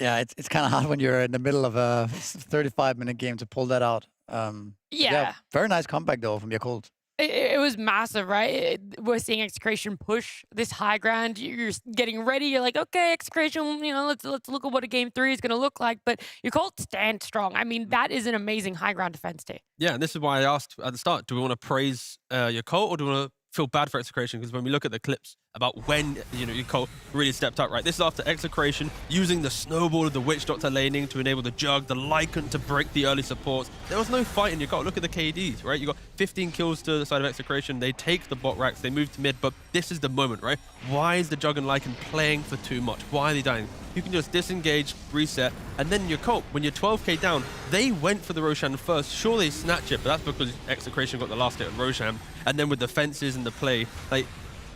yeah, it's kind of hard when you're in the middle of a 35-minute game to pull that out. Yeah. Very nice comeback though from Yakult. It was massive, right? We're seeing Execration push this high ground. You're getting ready. You're like, okay, Execration, you know, let's look at what a game 3 is going to look like. But Yakult stand strong. I mean, that is an amazing high ground defense team. Yeah, and this is why I asked at the start, do we want to praise Yakult or do we want to feel bad for Execration? Because when we look at the clips about when, you know, Yakult really stepped up, right? This is after Execration using the snowball of the Witch Doctor laning to enable the Jug, the Lycan to break the early supports. There was no fight in Yakult. Look at the KDs, right? You got 15 kills to the side of Execration. They take the bot racks, they move to mid, but this is the moment, right? Why is the Jug and Lycan playing for too much? Why are they dying? You can just disengage, reset, and then Yakult, when you're 12k down, they went for the Roshan first. Sure, they snatch it, but that's because Execration got the last hit on Roshan. And then with the fences and the play, like,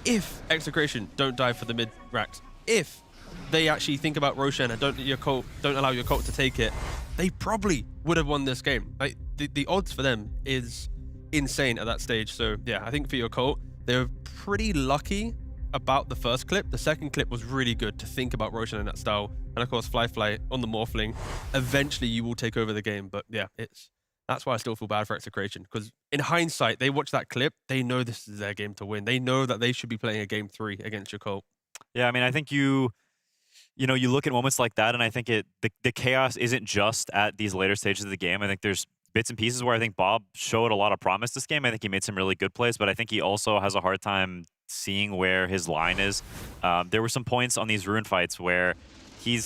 if Execration don't dive for the mid racks, if they actually think about Roshan and don't allow Yakult to take it, they probably would have won this game. Like, the odds for them is insane at that stage. So yeah, I think for Yakult, they were pretty lucky about the first clip. The second clip was really good to think about Roshan in that style. And of course, Fly on the Morphling. Eventually you will take over the game. But yeah, that's why I still feel bad for Execration, because in hindsight, they watch that clip, they know this is their game to win. They know that they should be playing a game 3 against Yakult. Yeah, I mean, I think you look at moments like that, and I think the chaos isn't just at these later stages of the game. I think there's bits and pieces where I think Bob showed a lot of promise this game. I think he made some really good plays, but I think he also has a hard time seeing where his line is. There were some points on these Ruin fights where he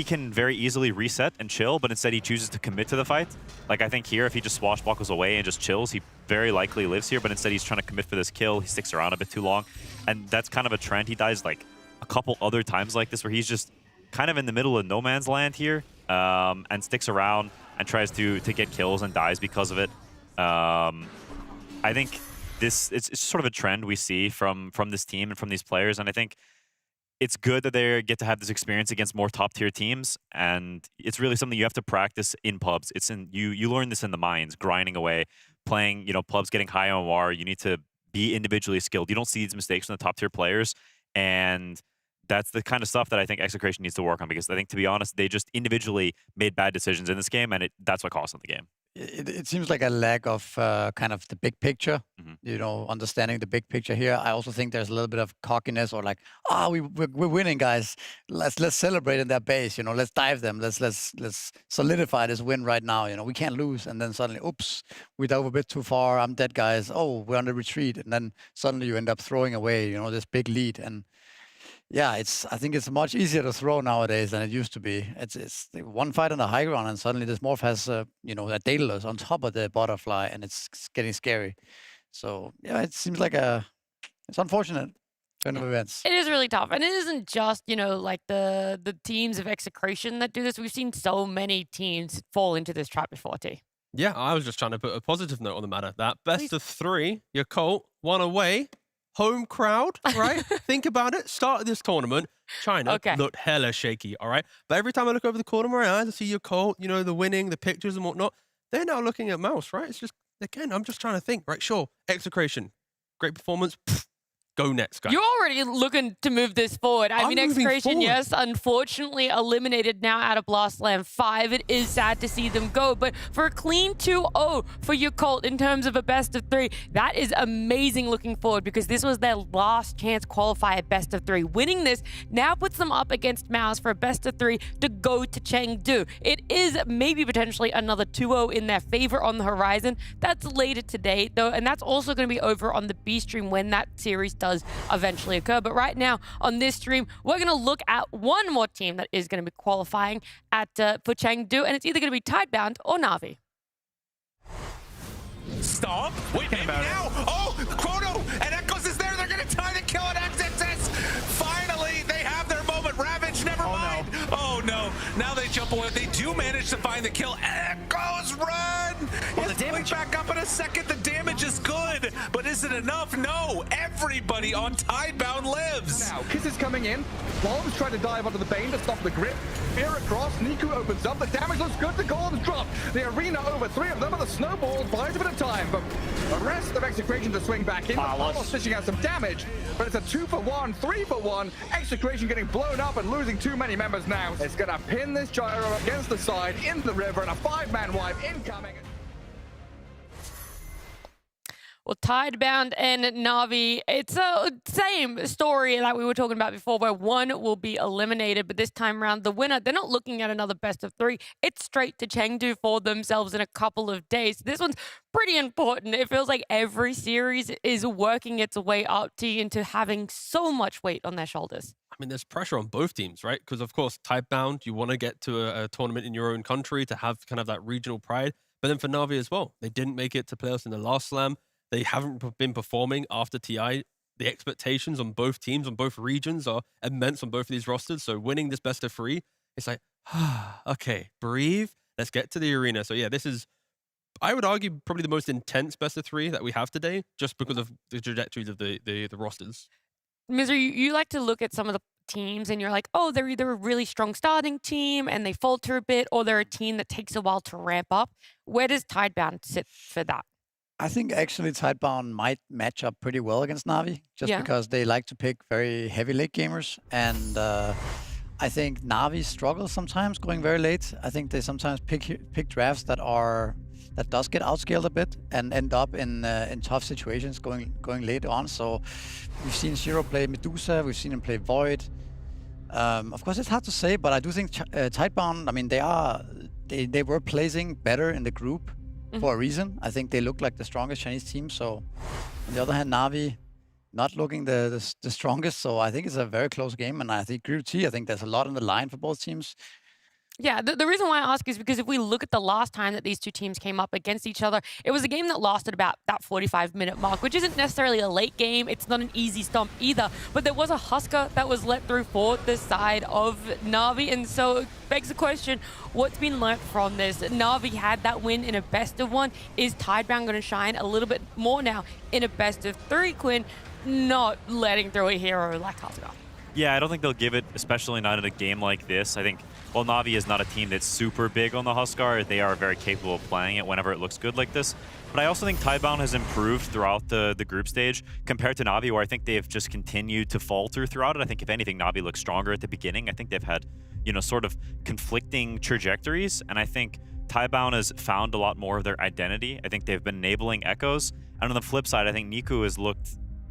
can very easily reset and chill, but instead he chooses to commit to the fight. Like, I think here, if he just swashbuckles away and just chills, he very likely lives here, but instead he's trying to commit for this kill. He sticks around a bit too long, and that's kind of a trend. He dies like a couple other times like this, where he's just kind of in the middle of no man's land here, and sticks around and tries to get kills and dies because of it. I think it's sort of a trend we see from this team and from these players, and I think it's good that they get to have this experience against more top-tier teams, and it's really something you have to practice in pubs. It's you learn this in the mines, grinding away, playing, pubs, getting high on WAR. You need to be individually skilled. You don't see these mistakes from the top-tier players, and that's the kind of stuff that I think Execration needs to work on, because I think, to be honest, they just individually made bad decisions in this game, and that's what cost them the game. It seems like a lack of kind of the big picture, understanding the big picture here. I also think there's a little bit of cockiness, or like, we're winning, guys. Let's celebrate in their base. Let's dive them. Let's solidify this win right now. We can't lose. And then suddenly, oops, we dove a bit too far. I'm dead, guys. Oh, we're on the retreat. And then suddenly you end up throwing away, this big lead. And yeah, I think it's much easier to throw nowadays than it used to be. It's one fight on the high ground, and suddenly this morph has a Daedalus on top of the butterfly, and it's getting scary. So yeah, it seems like it's unfortunate turn of events. It is really tough, and it isn't just like the teams of Execration that do this. We've seen so many teams fall into this trap before, T. Yeah, I was just trying to put a positive note on the matter. That best of 3, Yakult, 1 away. Home crowd, right? Think about it. Start of this tournament, China looked hella shaky, all right? But every time I look over the corner of my eyes, I see Yakult, the winning, the pictures and whatnot. They're now looking at Mouse, right? It's just, again, I'm just trying to think, right? Sure, Execration, great performance. Go next, guys. You're already looking to move this forward. I mean, Execration, yes, unfortunately eliminated now out of Blastland 5. It is sad to see them go, but for a clean 2-0 for Yakult in terms of a best of 3, that is amazing looking forward, because this was their last chance qualifier at best of 3. Winning this now puts them up against Mouse for a best of 3 to go to Chengdu. It is maybe potentially another 2-0 in their favor on the horizon. That's later today, though, and that's also going to be over on the B stream when that series does eventually occur. But right now on this stream, we're going to look at one more team that is going to be qualifying for Chengdu, and it's either going to be Tidebound or Na'Vi. Stop! Wait, maybe now! Oh, Chrono and Echoes is there. They're going to tie the kill on XXS. Finally, they have their moment. Now they jump away. They do manage to find the kill. Echoes run! Well, the damage back up in a second. The damage is good, but is it enough? No. Everybody on Tidebound lives. Now, Kiss is coming in. Bombs trying to dive onto the Bane to stop the grip. Fear across. Niku opens up. The damage looks good. The golems drop. The arena over 3 of them, and the snowball buys a bit of time. But the rest of Execration to swing back in. Palos stitching out some damage, but it's a 2-for-1, 3-for-1. Execration getting blown up and losing too many members now. It's going to pin this gyro against the side in the river, and a 5-man wipe incoming. Well, Tidebound and Na'Vi, it's a same story like we were talking about before, where one will be eliminated, but this time around, the winner, they're not looking at another best of 3. It's straight to Chengdu for themselves in a couple of days. This one's pretty important. It feels like every series is working its way up into having so much weight on their shoulders. I mean, there's pressure on both teams, right? Because, of course, Tidebound, you want to get to a tournament in your own country to have kind of that regional pride. But then for Na'Vi as well, they didn't make it to playoffs in the last slam. They haven't been performing after TI. The expectations on both teams, on both regions, are immense on both of these rosters. So winning this best of 3, it's like, okay, breathe. Let's get to the arena. So yeah, this is, I would argue, probably the most intense best of 3 that we have today, just because of the trajectories of the rosters. Misery, you like to look at some of the teams and you're like, oh, they're either a really strong starting team and they falter a bit, or they're a team that takes a while to ramp up. Where does Tidebound sit for that? I think actually Tidebound might match up pretty well against Na'Vi, just because they like to pick very heavy late gamers. And I think Na'Vi struggles sometimes going very late. I think they sometimes pick drafts that does get outscaled a bit and end up in tough situations going late on. So we've seen Zero play Medusa, we've seen him play Void. Of course, it's hard to say, but I do think Tidebound, I mean, they were placing better in the group for a reason. I think they look like the strongest Chinese team. So on the other hand, Na'Vi not looking the strongest. So I think it's a very close game. And I think Group T, I think there's a lot on the line for both teams. Yeah, the reason why I ask is because if we look at the last time that these two teams came up against each other, it was a game that lasted about that 45-minute mark, which isn't necessarily a late game. It's not an easy stomp either. But there was a Husker that was let through for the side of Na'Vi. And so it begs the question, what's been learnt from this? Na'Vi had that win in a best of 1. Is Tidebound going to shine a little bit more now in a best of 3, Quinn? Not letting through a hero like Husker. Yeah, I don't think they'll give it, especially not in a game like this. I think, while Na'Vi is not a team that's super big on the Huskar, they are very capable of playing it whenever it looks good like this. But I also think Tidebound has improved throughout the group stage compared to Na'Vi, where I think they've just continued to falter throughout it. I think, if anything, Na'Vi looks stronger at the beginning. I think they've had, sort of conflicting trajectories, and I think Tidebound has found a lot more of their identity. I think they've been enabling Echoes. And on the flip side, I think Niku has looked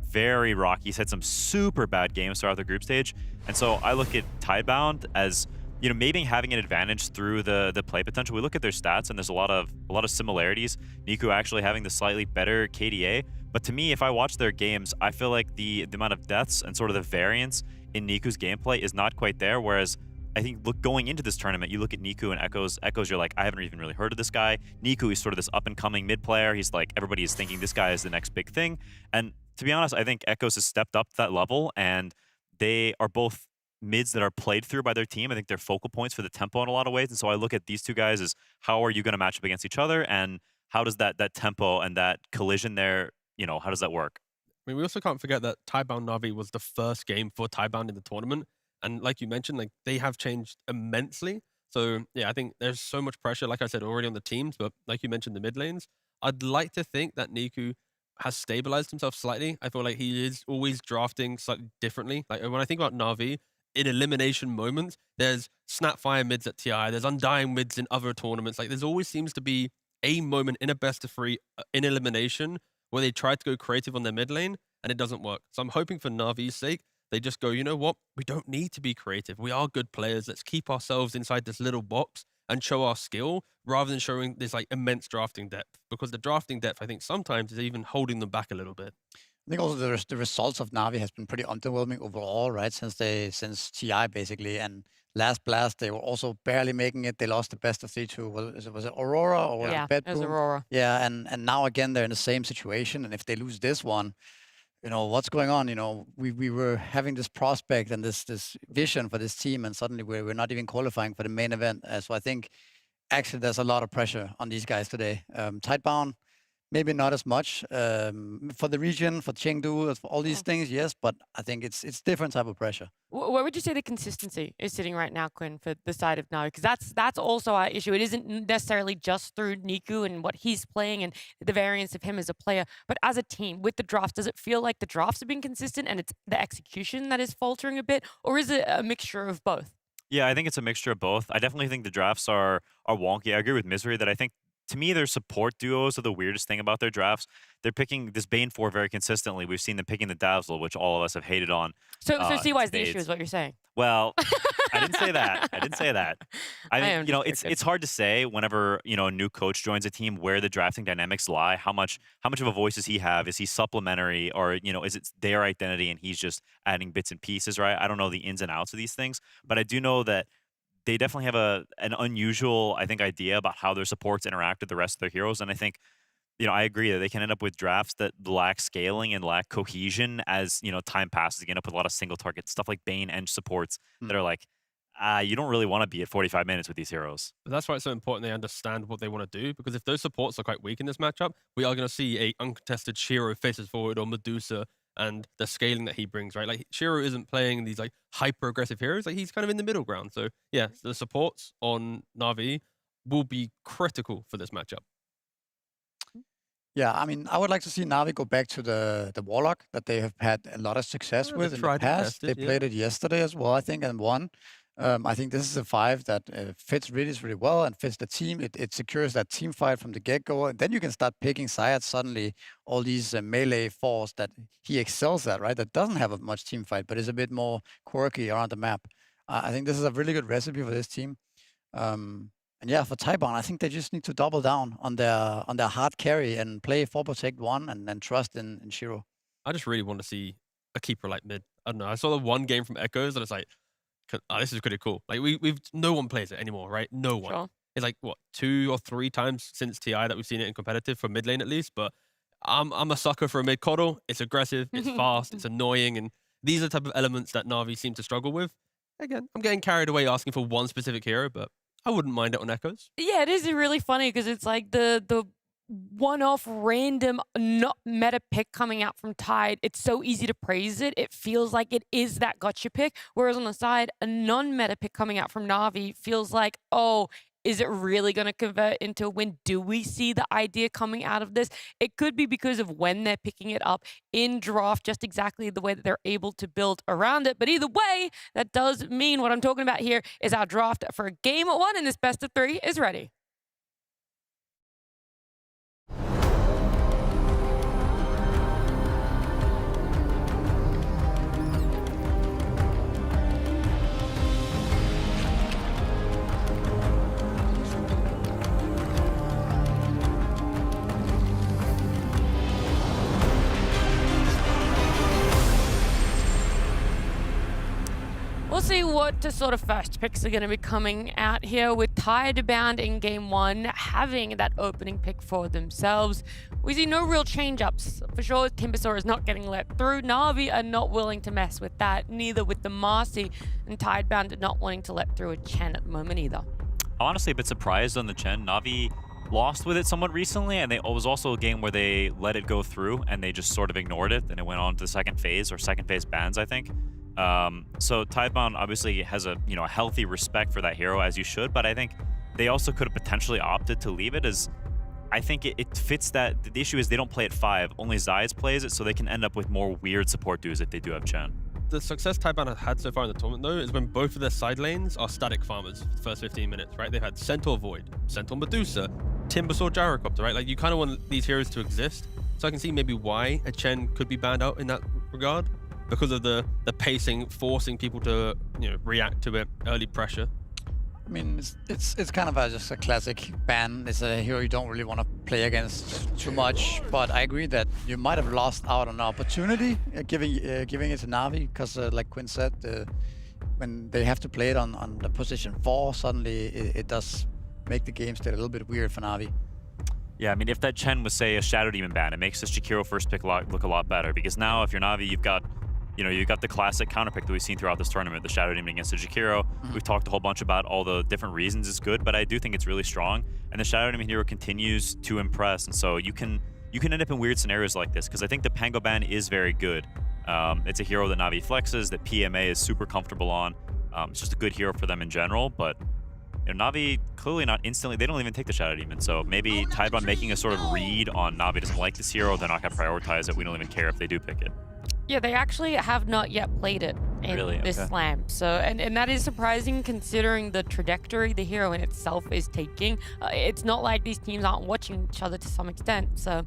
very rocky. He's had some super bad games throughout the group stage. And so I look at Tidebound as, maybe having an advantage through the play potential. We look at their stats and there's a lot of similarities. Niku actually having the slightly better KDA. But to me, if I watch their games, I feel like the amount of deaths and sort of the variance in Niku's gameplay is not quite there. Whereas I think going into this tournament, you look at Niku and Echoes. Echoes, you're like, I haven't even really heard of this guy. Niku is sort of this up-and-coming mid player. He's like, everybody is thinking this guy is the next big thing. And to be honest, I think Echoes has stepped up to that level, and they are both mids that are played through by their team. I think they're focal points for the tempo in a lot of ways. And so I look at these two guys as, how are you going to match up against each other? And how does that tempo and that collision there, how does that work? I mean, we also can't forget that Tidebound Na'Vi was the first game for Tidebound in the tournament. And like you mentioned, like, they have changed immensely. So yeah, I think there's so much pressure, like I said, already on the teams. But like you mentioned, the mid lanes, I'd like to think that Niku has stabilized himself slightly. I feel like he is always drafting slightly differently. Like, when I think about Na'Vi, in elimination moments, there's Snapfire mids at TI, there's Undying mids in other tournaments. Like, there's always seems to be a moment in a best of 3 in elimination where they try to go creative on their mid lane and it doesn't work. So I'm hoping for Na'Vi's sake, they just go, you know what? We don't need to be creative. We are good players. Let's keep ourselves inside this little box and show our skill, rather than showing this like immense drafting depth. Because the drafting depth, I think, sometimes is even holding them back a little bit. I think also the results of Na'Vi has been pretty underwhelming overall, right? Since TI basically, and last blast they were also barely making it. They lost the best of 3 to was it Aurora or it was Aurora? Yeah, and now again they're in the same situation. And if they lose this one, you know, what's going on? You know, we were having this prospect and this vision for this team, and suddenly we're not even qualifying for the main event. So I think actually there's a lot of pressure on these guys today. Tidebound, maybe not as much for the region, for Chengdu, for all these things, yes, but I think it's different type of pressure. Where would you say the consistency is sitting right now, Quinn, for the side of Navi? Because that's also our issue. It isn't necessarily just through Niku and what he's playing and the variance of him as a player, but as a team with the drafts, does it feel like the drafts have been consistent and it's the execution that is faltering a bit, or is it a mixture of both? Yeah, I think it's a mixture of both. I definitely think the drafts are wonky. I agree with Misery that I think, to me, their support duos are the weirdest thing about their drafts. They're picking this Bane 4 very consistently. We've seen them picking the Dazzle, which all of us have hated on. So CY is the issue, is what you're saying? Well, I didn't say that. I didn't say that. I think, you know, just it's hard to say whenever, you know, a new coach joins a team where the drafting dynamics lie. How much of a voice does he have? Is he supplementary, or, you know, is it their identity and he's just adding bits and pieces, right? I don't know the ins and outs of these things, but I do know that they definitely have an unusual, I think, idea about how their supports interact with the rest of their heroes. And I think, you know, I agree that they can end up with drafts that lack scaling and lack cohesion as, you know, time passes. You end up with a lot of single target stuff like Bane and supports that are like, you don't really want to be at 45 minutes with these heroes. But that's why it's so important they understand what they want to do, because if those supports are quite weak in this matchup, we are going to see a uncontested Shiro faces forward or Medusa and the scaling that he brings, right? Like, Shiro isn't playing these like hyper-aggressive heroes. Like, he's kind of in the middle ground. So yeah, the supports on Na'Vi will be critical for this matchup. Yeah, I mean, I would like to see Na'Vi go back to the Warlock that they have had a lot of success with in the past. They played it yesterday as well, I think, and won. I think this is a 5 that fits really well and fits the team. It secures that team fight from the get-go. And then you can start picking Syed suddenly, all these melee 4s that he excels at, right? That doesn't have much team fight, but is a bit more quirky around the map. I think this is a really good recipe for this team. And yeah, for Tidebound, I think they just need to double down on their hard carry and play 4 protect 1 and then trust in Shiro. I just really want to see a keeper like mid. I don't know. I saw the one game from Echoes that it's like, oh, this is pretty cool. Like, we've no one plays it anymore, right? No one. Sure. It's like, what, 2 or 3 times since TI that we've seen it in competitive for mid lane at least. But I'm a sucker for a mid coddle. It's aggressive, it's fast, it's annoying, and these are the type of elements that Na'Vi seem to struggle with. Again, I'm getting carried away asking for one specific hero, but I wouldn't mind it on Echoes. Yeah, it is really funny because it's like the one-off random not meta pick coming out from Tide. It's so easy to praise it. It feels like it is that gotcha pick. Whereas on the side, a non-meta pick coming out from Na'Vi feels like, oh, is it really going to convert into a win? Do we see the idea coming out of this? It could be because of when they're picking it up in draft, just exactly the way that they're able to build around it. But either way, that does mean what I'm talking about here is our draft for game 1 in this best of 3 is ready. We'll see what sort of first picks are going to be coming out here with Tidebound in game 1 having that opening pick for themselves. We see no real change-ups. For sure, Timbersaw is not getting let through. Na'Vi are not willing to mess with that, neither with the Marcy, and Tidebound are not wanting to let through a Chen at the moment either. I'm honestly a bit surprised on the Chen. Na'Vi lost with it somewhat recently, and it was also a game where they let it go through and they just sort of ignored it, and it went on to the second phase bans, I think. So Tidebound obviously has a healthy respect for that hero, as you should, but I think they also could have potentially opted to leave it, as I think it fits that. The issue is they don't play at 5, only Zayas plays it, so they can end up with more weird support duos if they do have Chen. The success Tidebound has had so far in the tournament, though, is when both of their side lanes are static farmers for the first 15 minutes, right? They've had Centaur Void, Centaur Medusa, Timbersaw Gyrocopter, right? Like, you kind of want these heroes to exist. So I can see maybe why a Chen could be banned out in that regard, because of the pacing, forcing people to react to it, early pressure. I mean, it's kind of just a classic ban. It's a hero you don't really want to play against too much. But I agree that you might have lost out on an opportunity giving it to Na'Vi, because like Quinn said, when they have to play it on the position 4, suddenly it does make the game state a little bit weird for Na'Vi. Yeah, I mean, if that Chen was, say, a Shadow Demon ban, it makes this Jakiro first pick look a lot better. Because now, if you're Na'Vi, you've got the classic counter pick that we've seen throughout this tournament, the Shadow Demon against the Jakiro. We've talked a whole bunch about all the different reasons it's good, but I do think it's really strong. And the Shadow Demon hero continues to impress, and so you can end up in weird scenarios like this, because I think the Pango ban is very good. It's a hero that Na'Vi flexes, that PMA is super comfortable on. It's just a good hero for them in general, but Na'Vi clearly not instantly, they don't even take the Shadow Demon, so maybe Tidebound making a sort of read on Na'Vi doesn't like this hero, they're not going to prioritize it, we don't even care if they do pick it. Yeah, they actually have not yet played it in this slam. So, and that is surprising considering the trajectory the hero in itself is taking. It's not like these teams aren't watching each other to some extent, so...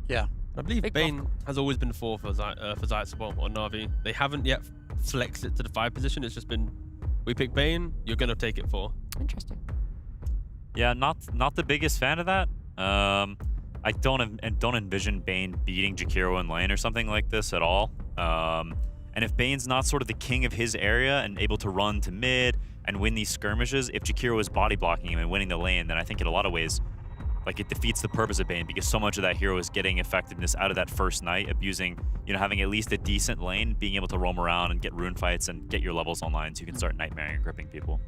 Yeah. I believe Bane has always been 4 for Zayat or Na'Vi. They haven't yet flexed it to the 5 position. It's just been, we pick Bane, you're going to take it 4. Interesting. Yeah, not the biggest fan of that. I don't envision Bane beating Jakiro in lane or something like this at all. And if Bane's not sort of the king of his area and able to run to mid and win these skirmishes, if Jakiro is body blocking him and winning the lane, then I think in a lot of ways, like, it defeats the purpose of Bane, because so much of that hero is getting effectiveness out of that first night, abusing, having at least a decent lane, being able to roam around and get rune fights and get your levels online so you can start nightmaring and gripping people.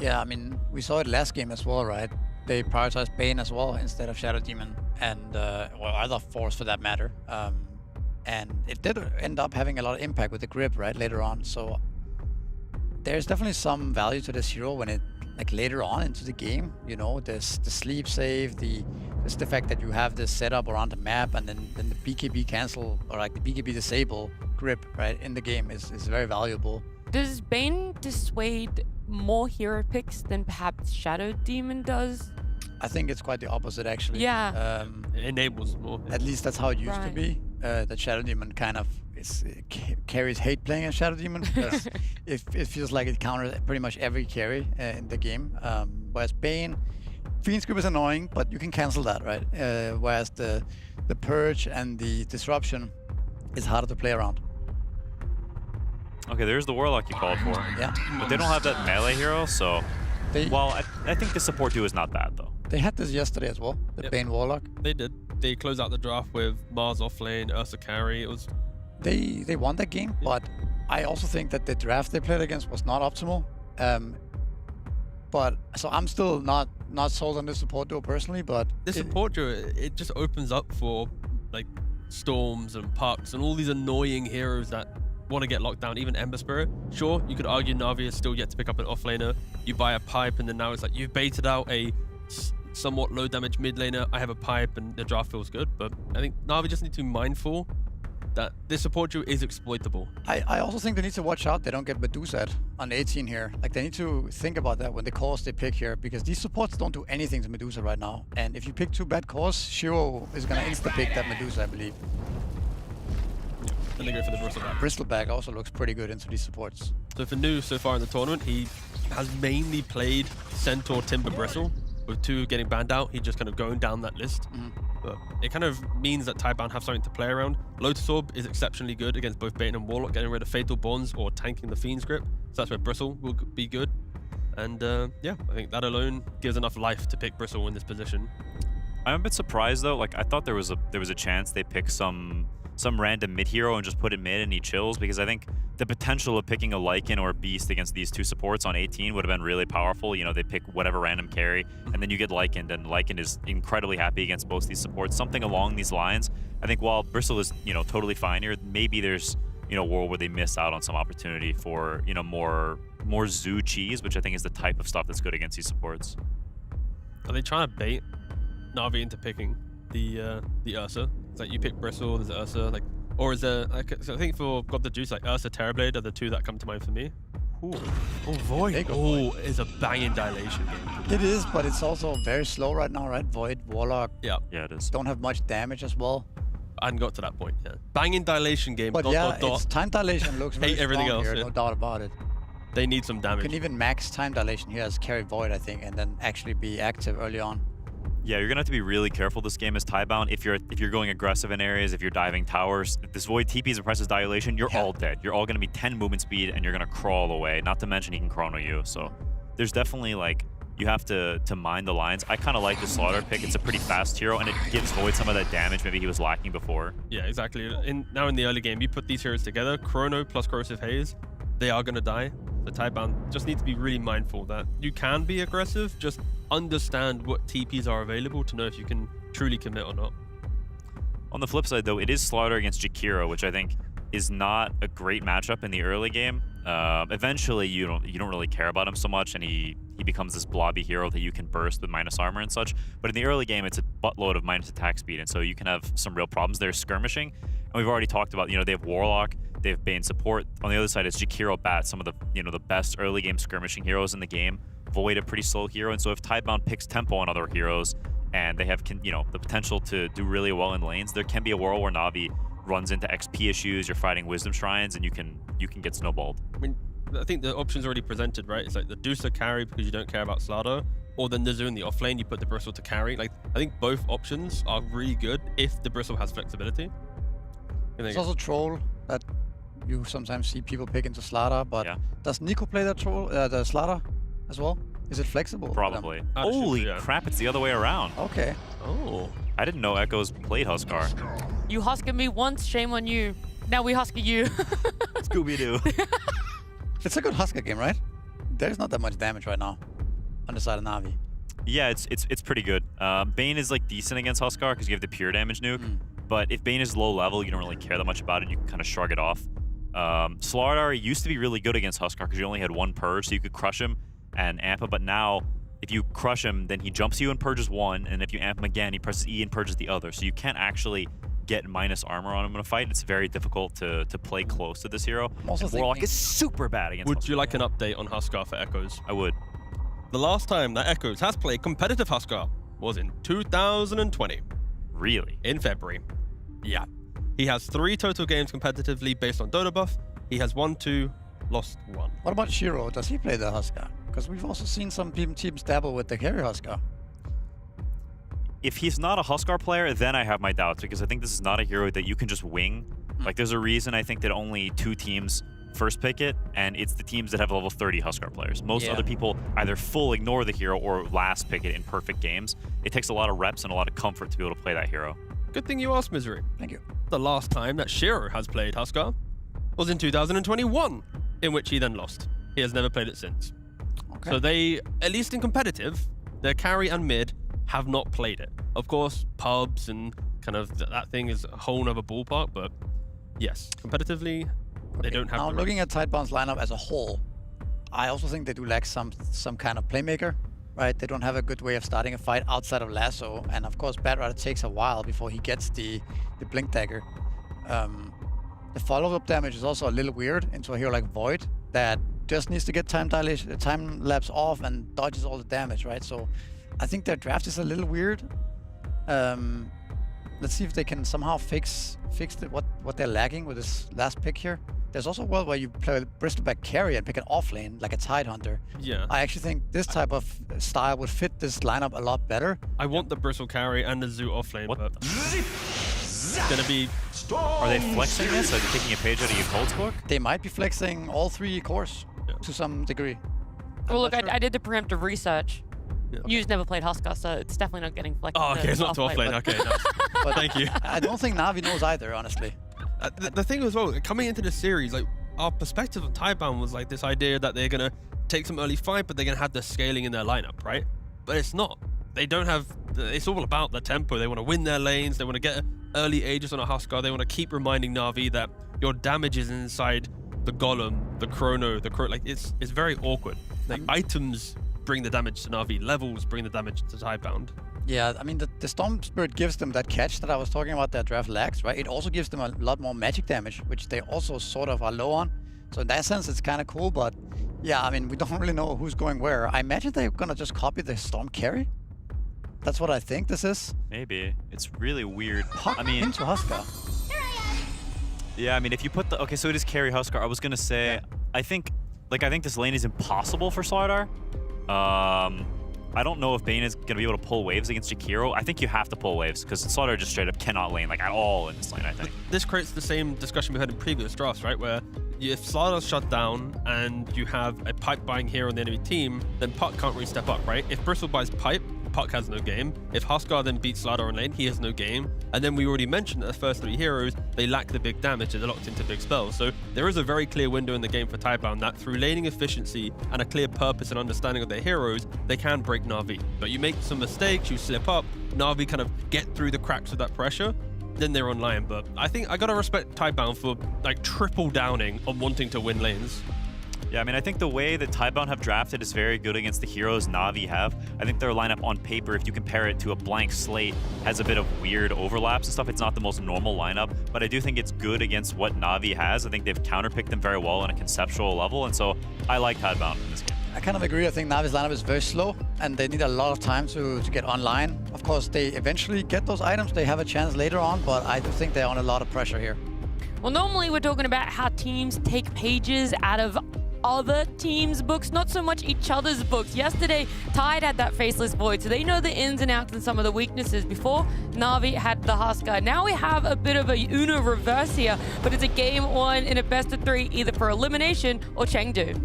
Yeah, I mean, we saw it last game as well, right? They prioritized Bane as well instead of Shadow Demon, and or other Force for that matter. And it did end up having a lot of impact with the grip, right, later on. So there's definitely some value to this hero when it, like, later on into the game, there's the sleep save, just the fact that you have this setup around the map, and then the BKB cancel, or like the BKB disable grip, right, in the game is very valuable. Does Bane dissuade more hero picks than perhaps Shadow Demon does? I think it's quite the opposite, actually. Yeah. It enables more. At least that's how it used to be. That Shadow Demon kind of carries hate playing as Shadow Demon, because it feels like it counters pretty much every carry in the game. Whereas Bane, Fiend's Grip is annoying, but you can cancel that, right? Whereas the Purge and the Disruption is harder to play around. Okay, there's the Warlock you called for. Yeah. But they don't have that melee hero, so... I think the support duo is not bad, though. They had this yesterday as well, the Bane Warlock. They did. They closed out the draft with Mars offlane, Ursa carry. It was... They won that game, but I also think that the draft they played against was not optimal. So I'm still not sold on the support duo personally, but... The support duo, it just opens up for, like, Storms and Pucks and all these annoying heroes that want to get locked down, even Ember Spirit. Sure, you could argue Na'Vi is still yet to pick up an offlaner. You buy a pipe, and then now it's like you've baited out a somewhat low damage mid laner. I have a pipe, and the draft feels good. But I think Na'Vi just need to be mindful that this support duo is exploitable. I also think they need to watch out they don't get Medusa on 18 here. Like, they need to think about that when the cores they pick here, because these supports don't do anything to Medusa right now. And if you pick 2 bad cores, Shiro is going to insta-pick that Medusa, I believe. And they go for the Bristleback. Bristleback also looks pretty good into these supports. So for Nu, so far in the tournament, he has mainly played Centaur, Timber, Bristle. With 2 getting banned out, he's just kind of going down that list. But it kind of means that Tidebound have something to play around. Lotus Orb is exceptionally good against both Bane and Warlock, getting rid of Fatal Bonds or tanking the Fiend's Grip. So that's where Bristle will be good. And yeah, I think that alone gives enough life to pick Bristle in this position. I'm a bit surprised though. Like, I thought there was a chance they pick some random mid hero and just put it mid and he chills, because I think the potential of picking a Lycan or a Beast against these 2 supports on 18 would have been really powerful. They pick whatever random carry and then you get Lycan, and Lycan is incredibly happy against both these supports. Something along these lines. I think while Bristle is, totally fine here, maybe there's, a world where they miss out on some opportunity for, more zoo cheese, which I think is the type of stuff that's good against these supports. Are they trying to bait Na'Vi into picking the Ursa? It's like you pick Bristle, there's Ursa, like, or is there, so I think for God the Juice, like Ursa, Terrorblade are the 2 that come to mind for me. Ooh. Oh, Void. Oh, it's a banging dilation game. It is, but it's also very slow right now, right? Void, Warlock. Yeah. Yeah, it is. Don't have much damage as well. I hadn't got to that point yet. Banging dilation game. But it's time dilation looks really everything strong else, here, no doubt about it. They need some damage. You can even max time dilation here as carry Void, I think, and then actually be active early on. Yeah, you're gonna have to be really careful this game as Tidebound. If you're going aggressive in areas, if you're diving towers, if this Void TPs and presses dilation, you're all dead. You're all gonna be 10 movement speed and you're gonna crawl away. Not to mention he can chrono you. So there's definitely like you have to mine the lines. I kind of like the Slaughter pick. It's a pretty fast hero, and it gives Void some of that damage maybe he was lacking before. Yeah, exactly. Now in the early game, you put these heroes together, Chrono plus Corrosive Haze, they are going to die. The Tidebound just need to be really mindful that you can be aggressive, just understand what TPs are available to know if you can truly commit or not. On the flip side, though, it is Slaughter against Jakiro, which I think is not a great matchup in the early game. Eventually, you don't really care about him so much, and he becomes this blobby hero that you can burst with minus armor and such. But in the early game, it's a buttload of minus attack speed, and so you can have some real problems there skirmishing. And we've already talked about, they have Warlock, they have Bane support. On the other side, it's Jakiro Bat, some of the the best early game skirmishing heroes in the game. Void, a pretty slow hero, and so if Tidebound picks tempo on other heroes, and they have the potential to do really well in lanes, there can be a world where Na'Vi runs into XP issues, you're fighting Wisdom Shrines, and you can get snowballed. I mean, I think the option's already presented, right? It's like the Deucer carry because you don't care about Slaughter, or the Nizu in the offlane, you put the Bristle to carry. Like, I think both options are really good if the Bristle has flexibility. There's also Troll that you sometimes see people pick into Slaughter, but does Nico play that Troll, the Slaughter as well? Is it flexible? Probably. Holy crap, it's the other way around. Okay. Oh. I didn't know Echoes played Huskar. You Husker me once, shame on you. Now we Husker you. Scooby-Doo. It's a good Husker game, right? There's not that much damage right now on the side of Na'Vi. Yeah, it's pretty good. Bane is like decent against Huskar because you have the pure damage nuke. But if Bane is low level, you don't really care that much about it. You can kind of shrug it off. Slardar used to be really good against Huskar because you only had one purge, so you could crush him and amp him. But now, if you crush him, then he jumps you and purges one, and if you amp him again, he presses E and purges the other. So you can't actually get minus armor on him in a fight. It's very difficult to play close to this hero. Also, Warlock is super bad against Would Huskar. you like an update on Huskar for Echoes? I would. The last time that Echoes has played competitive Huskar was in 2020. Really? In February. Yeah. He has 3 total games competitively based on Dota buff. He has won 2, lost 1. What about Shiro? Does he play the Huskar? Because we've also seen some teams dabble with the carry Huskar. If he's not a Huskar player, then I have my doubts, because I think this is not a hero that you can just wing. Like, there's a reason I think that only 2 teams first pick it, and it's the teams that have level 30 Huskar players. Most other people either full ignore the hero or last pick it in perfect games. It takes a lot of reps and a lot of comfort to be able to play that hero. Good thing you asked, Misery. Thank you. The last time that Shiro has played Huskar was in 2021, in which he then lost. He has never played it since. Okay. So they, at least in competitive, their carry and mid have not played it. Of course, pubs and kind of that thing is a whole nother ballpark, but yes, competitively, they don't have. Now, looking at Tidebound's lineup as a whole, I also think they do lack some kind of playmaker, right? They don't have a good way of starting a fight outside of Lasso, and of course, Batrider takes a while before he gets the Blink Dagger. The follow-up damage is also a little weird into a hero like Void that just needs to get time lapse off and dodges all the damage, right? So I think their draft is a little weird. Let's see if they can somehow fix what they're lacking with this last pick here. There's also a world where you play Bristleback carry and pick an offlane like a Tide Hunter. Yeah. I actually think this type of style would fit this lineup a lot better. I want the Bristle carry and the Zoo offlane, but it's gonna be. Are they flexing this? Are they taking a page out of Yakult's book? They might be flexing all 3 cores to some degree. Well, look, I did the preemptive research. Yeah. You've never played Huskar, so it's definitely not getting flexed. Oh, okay, it's not to offlane. Okay, nice. But Thank you. I don't think Na'Vi knows either, honestly. The thing as well, coming into this series, like our perspective of Tidebound was like this idea that they're gonna take some early fight, but they're gonna have the scaling in their lineup, right? But it's not. They don't have. It's all about the tempo. They want to win their lanes. They want to get early Aegis on a Huskar. They want to keep reminding Na'Vi that your damage is inside the Golem, the Chrono, like it's very awkward. Like items bring the damage to Na'Vi, levels bring the damage to Tidebound. Yeah, I mean, the Storm Spirit gives them that catch that I was talking about that draft lacks, right? It also gives them a lot more magic damage, which they also sort of are low on. So in that sense, it's kind of cool, but yeah, I mean, we don't really know who's going where. I imagine they're going to just copy the Storm Carry. That's what I think this is. Maybe. It's really weird. Puck I mean, into Huskar. Yeah, I mean, if you put the... Okay, so it is carry Huskar. I was going to say, I think this lane is impossible for Slardar. I don't know if Bane is going to be able to pull waves against Jakiro. I think you have to pull waves because Slardar just straight up cannot lane like at all in this lane, I think. This creates the same discussion we had in previous drafts, right? Where if Sladar's shut down and you have a pipe buying hero on the enemy team, then Puck can't really step up, right? If Bristle buys pipe, Puck has no game. If Huskar then beats Sladar on lane, he has no game. And then we already mentioned that the first 3 heroes, they lack the big damage, they're locked into big spells. So there is a very clear window in the game for Tidebound that through laning efficiency and a clear purpose and understanding of their heroes, they can break Na'Vi. But you make some mistakes, you slip up, Na'Vi kind of get through the cracks of that pressure, then they're online. But I think I gotta respect Tidebound for like triple downing on wanting to win lanes. Yeah, I mean, I think the way that Tidebound have drafted is very good against the heroes Na'Vi have. I think their lineup on paper, if you compare it to a blank slate, has a bit of weird overlaps and stuff. It's not the most normal lineup, but I do think it's good against what Na'Vi has. I think they've counterpicked them very well on a conceptual level, and so I like Tidebound in this game. I kind of agree. I think Navi's lineup is very slow, and they need a lot of time to get online. Of course, they eventually get those items. They have a chance later on, but I do think they're on a lot of pressure here. Well, normally we're talking about how teams take pages out of other teams' books, not so much each other's books. Yesterday, Tide had that Faceless Void, so they know the ins and outs and some of the weaknesses. Before, Na'Vi had the Huskar. Now we have a bit of a Uno reverse here, but it's a game 1 in a best of 3, either for elimination or Chengdu.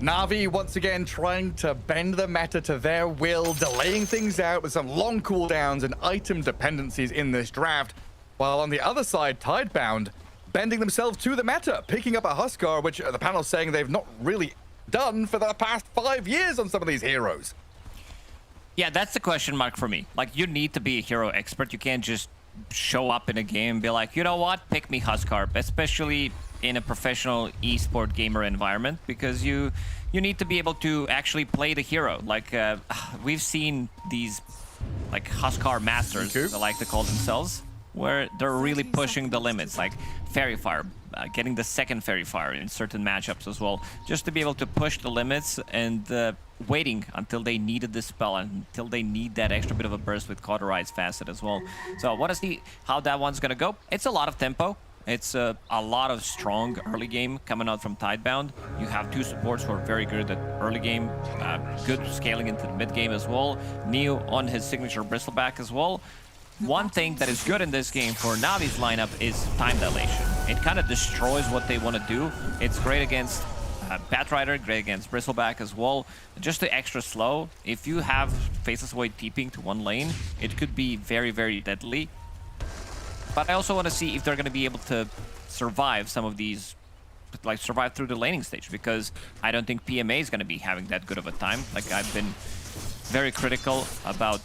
Na'Vi once again trying to bend the meta to their will, delaying things out with some long cooldowns and item dependencies in this draft. While on the other side, Tidebound bending themselves to the meta, picking up a Huskar, which the panel's saying they've not really done for the past 5 years on some of these heroes. Yeah, that's the question mark for me. Like, you need to be a hero expert. You can't just show up in a game and be like, you know what, pick me Huskar, especially in a professional esport gamer environment, because you need to be able to actually play the hero. Like, we've seen these like Huskar masters, they like to call themselves, where they're really pushing the limits, like Fairy Fire, getting the second Fairy Fire in certain matchups as well, just to be able to push the limits and waiting until they needed the spell, until they need that extra bit of a burst with Cauterize Facet as well. So I want to see how that one's gonna go. It's a lot of tempo. It's a lot of strong early game coming out from Tidebound. You have 2 supports who are very good at early game, good scaling into the mid game as well. Neo on his signature Bristleback as well. One thing that is good in this game for Navi's lineup is time dilation. It kind of destroys what they want to do. It's great against Batrider, great against Bristleback as well. Just the extra slow. If you have Faceless Void TPing to one lane, it could be very, very deadly. But I also want to see if they're going to be able to survive some of these, like survive through the laning stage, because I don't think PMA is going to be having that good of a time. Like, I've been very critical about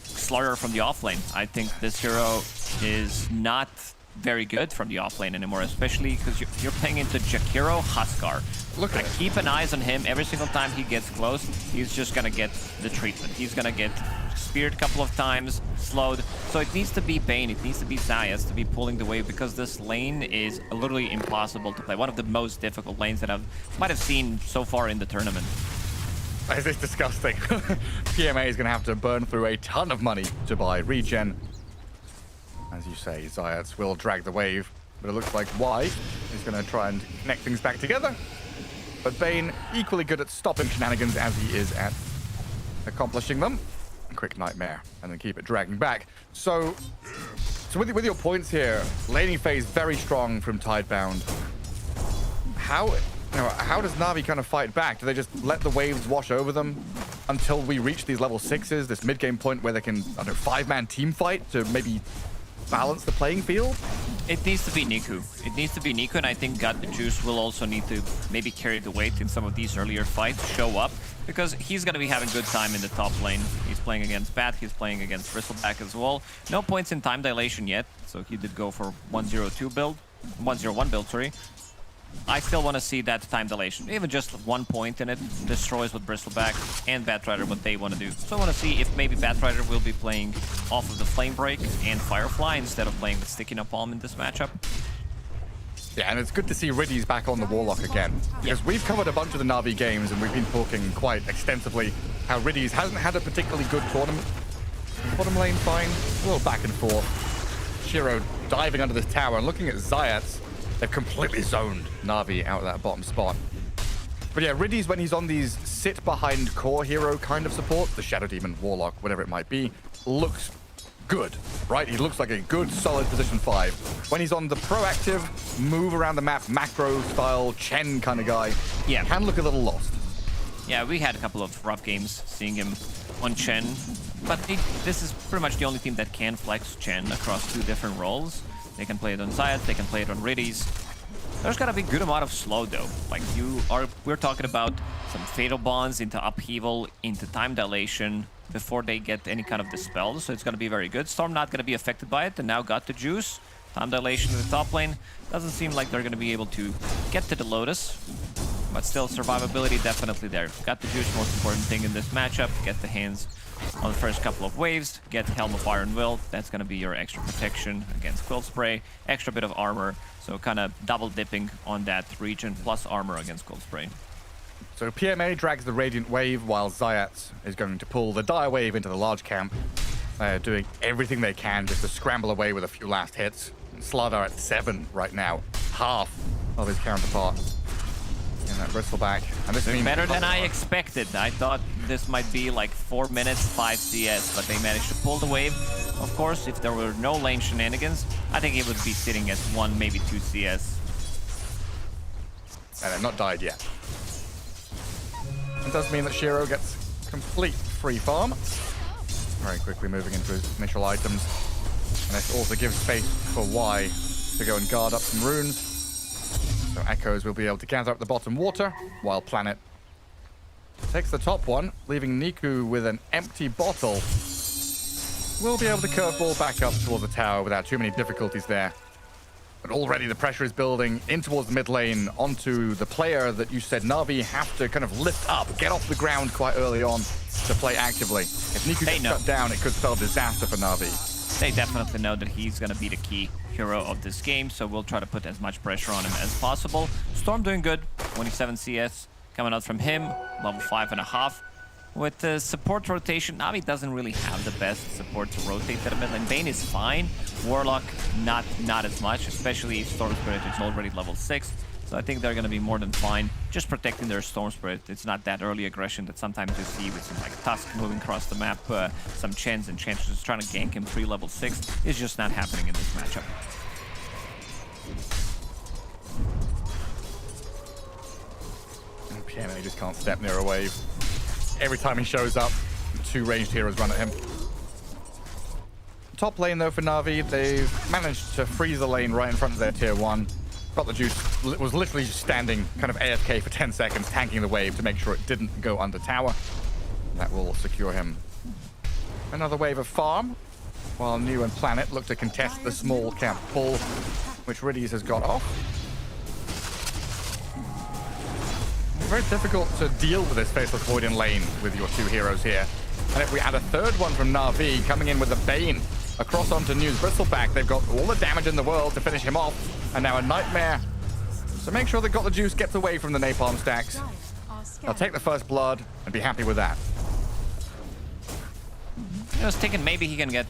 Slaughter from the offlane. I think this hero is not very good from the offlane anymore, especially because you're playing into Jakiro Huskar. Look at keep an eye on him. Every single time he gets close, he's just going to get the treatment. He's going to get speared a couple of times, slowed. So it needs to be Bane, it needs to be Zayas to be pulling the wave, because this lane is literally impossible to play. One of the most difficult lanes that I might have seen so far in the tournament. This is disgusting. PMA is going to have to burn through a ton of money to buy regen. As you say, Zayats will drag the wave, but it looks like Y is going to try and connect things back together. But Bane equally good at stopping shenanigans as he is at accomplishing them. Quick Nightmare, and then keep it dragging back. So with your points here, laning phase very strong from Tidebound. How does Na'Vi kind of fight back? Do they just let the waves wash over them until we reach these level 6s, this mid-game point where they can, I don't know, 5-man team fight to maybe balance the playing field? It needs to be Niku. It needs to be Niku, and I think God the Juice will also need to maybe carry the weight in some of these earlier fights, show up, because he's going to be having good time in the top lane. He's playing against Bat, he's playing against Bristleback as well. No points in time dilation yet, so he did go for 102 build, 101 build, sorry. I still want to see that time dilation. Even just 1 point in it destroys what Bristleback and Batrider what they want to do. So I want to see if maybe Batrider will be playing off of the Flame Break and Firefly instead of playing with Sticky Napalm in this matchup. Yeah, and it's good to see Riddy's back on the Warlock again. Because we've covered a bunch of the Na'Vi games and we've been talking quite extensively how Riddy's hasn't had a particularly good tournament. Bottom lane fine, a little back and forth. Shiro diving under this tower and looking at Zayats. They've completely zoned Na'Vi out of that bottom spot. But yeah, Riddy's, when he's on these sit behind core hero kind of support, the Shadow Demon, Warlock, whatever it might be, looks good, right? He looks like a good, solid position 5. When he's on the proactive, move around the map, macro style, Chen kind of guy, Yeah. can look a little lost. Yeah, we had a couple of rough games seeing him on Chen, but this is pretty much the only team that can flex Chen across 2 different roles. They can play it on Zayat, they can play it on Riddies. There's gotta be a good amount of slow though. Like we're talking about some fatal bonds into upheaval, into time dilation before they get any kind of dispel. So it's gonna be very good. Storm not gonna be affected by it, and now got the juice. Time dilation in the top lane. Doesn't seem like they're gonna be able to get to the Lotus, but still survivability definitely there. Got the juice, most important thing in this matchup. Get the hands on the first couple of waves, get Helm of Iron Will. That's gonna be your extra protection against Quill Spray, extra bit of armor. So kind of double dipping on that region, plus armor against Quill Spray. So PMA drags the Radiant Wave while Zayat is going to pull the Dire Wave into the large camp. They're doing everything they can just to scramble away with a few last hits. Slardar at 7 right now, half of his counterpart in that Bristleback. And this means better than I expected. I thought this might be like 4 minutes, 5 CS, but they managed to pull the wave. Of course, if there were no lane shenanigans, I think it would be sitting at 1, maybe 2 CS. And they've not died yet. It does mean that Shiro gets complete free farm. Very quickly moving into his initial items. And this also gives space for Y to go and guard up some runes. So Echoes will be able to gather up the bottom water, while Planet takes the top one, leaving Niku with an empty bottle. We'll be able to curveball back up towards the tower without too many difficulties there. But already the pressure is building in towards the mid lane onto the player that you said Na'Vi have to kind of lift up, get off the ground quite early on to play actively. If Niku gets cut down, it could spell disaster for Na'Vi. They definitely know that he's going to be the key hero of this game, so we'll try to put as much pressure on him as possible. Storm doing good, 27 CS coming out from him, level 5.5. With the support rotation, Na'Vi doesn't really have the best support to rotate to the mid lane. Bane is fine, Warlock not as much, especially if Storm Spirit is already level 6. So I think they're going to be more than fine, just protecting their Storm Spirit. It's not that early aggression that sometimes you see with some like Tusk moving across the map, some Chens and Chens just trying to gank him 3 level 6. It's just not happening in this matchup. PMA just can't step near a wave. Every time he shows up, 2 ranged heroes run at him. Top lane though for Na'Vi, they've managed to freeze the lane right in front of their tier 1. Got the juice, was literally just standing kind of AFK for 10 seconds, tanking the wave to make sure it didn't go under tower. That will secure him another wave of farm, while New and Planet look to contest the small camp pull, which Riddies has got off. Very difficult to deal with this Faceless Void in lane with your 2 heroes here. And if we add a third one from Na'Vi coming in with the Bane across onto New's Bristleback, they've got all the damage in the world to finish him off. And now a Nightmare. So make sure that Got the Juice gets away from the Napalm stacks. They'll take the first blood and be happy with that. I was thinking maybe he can get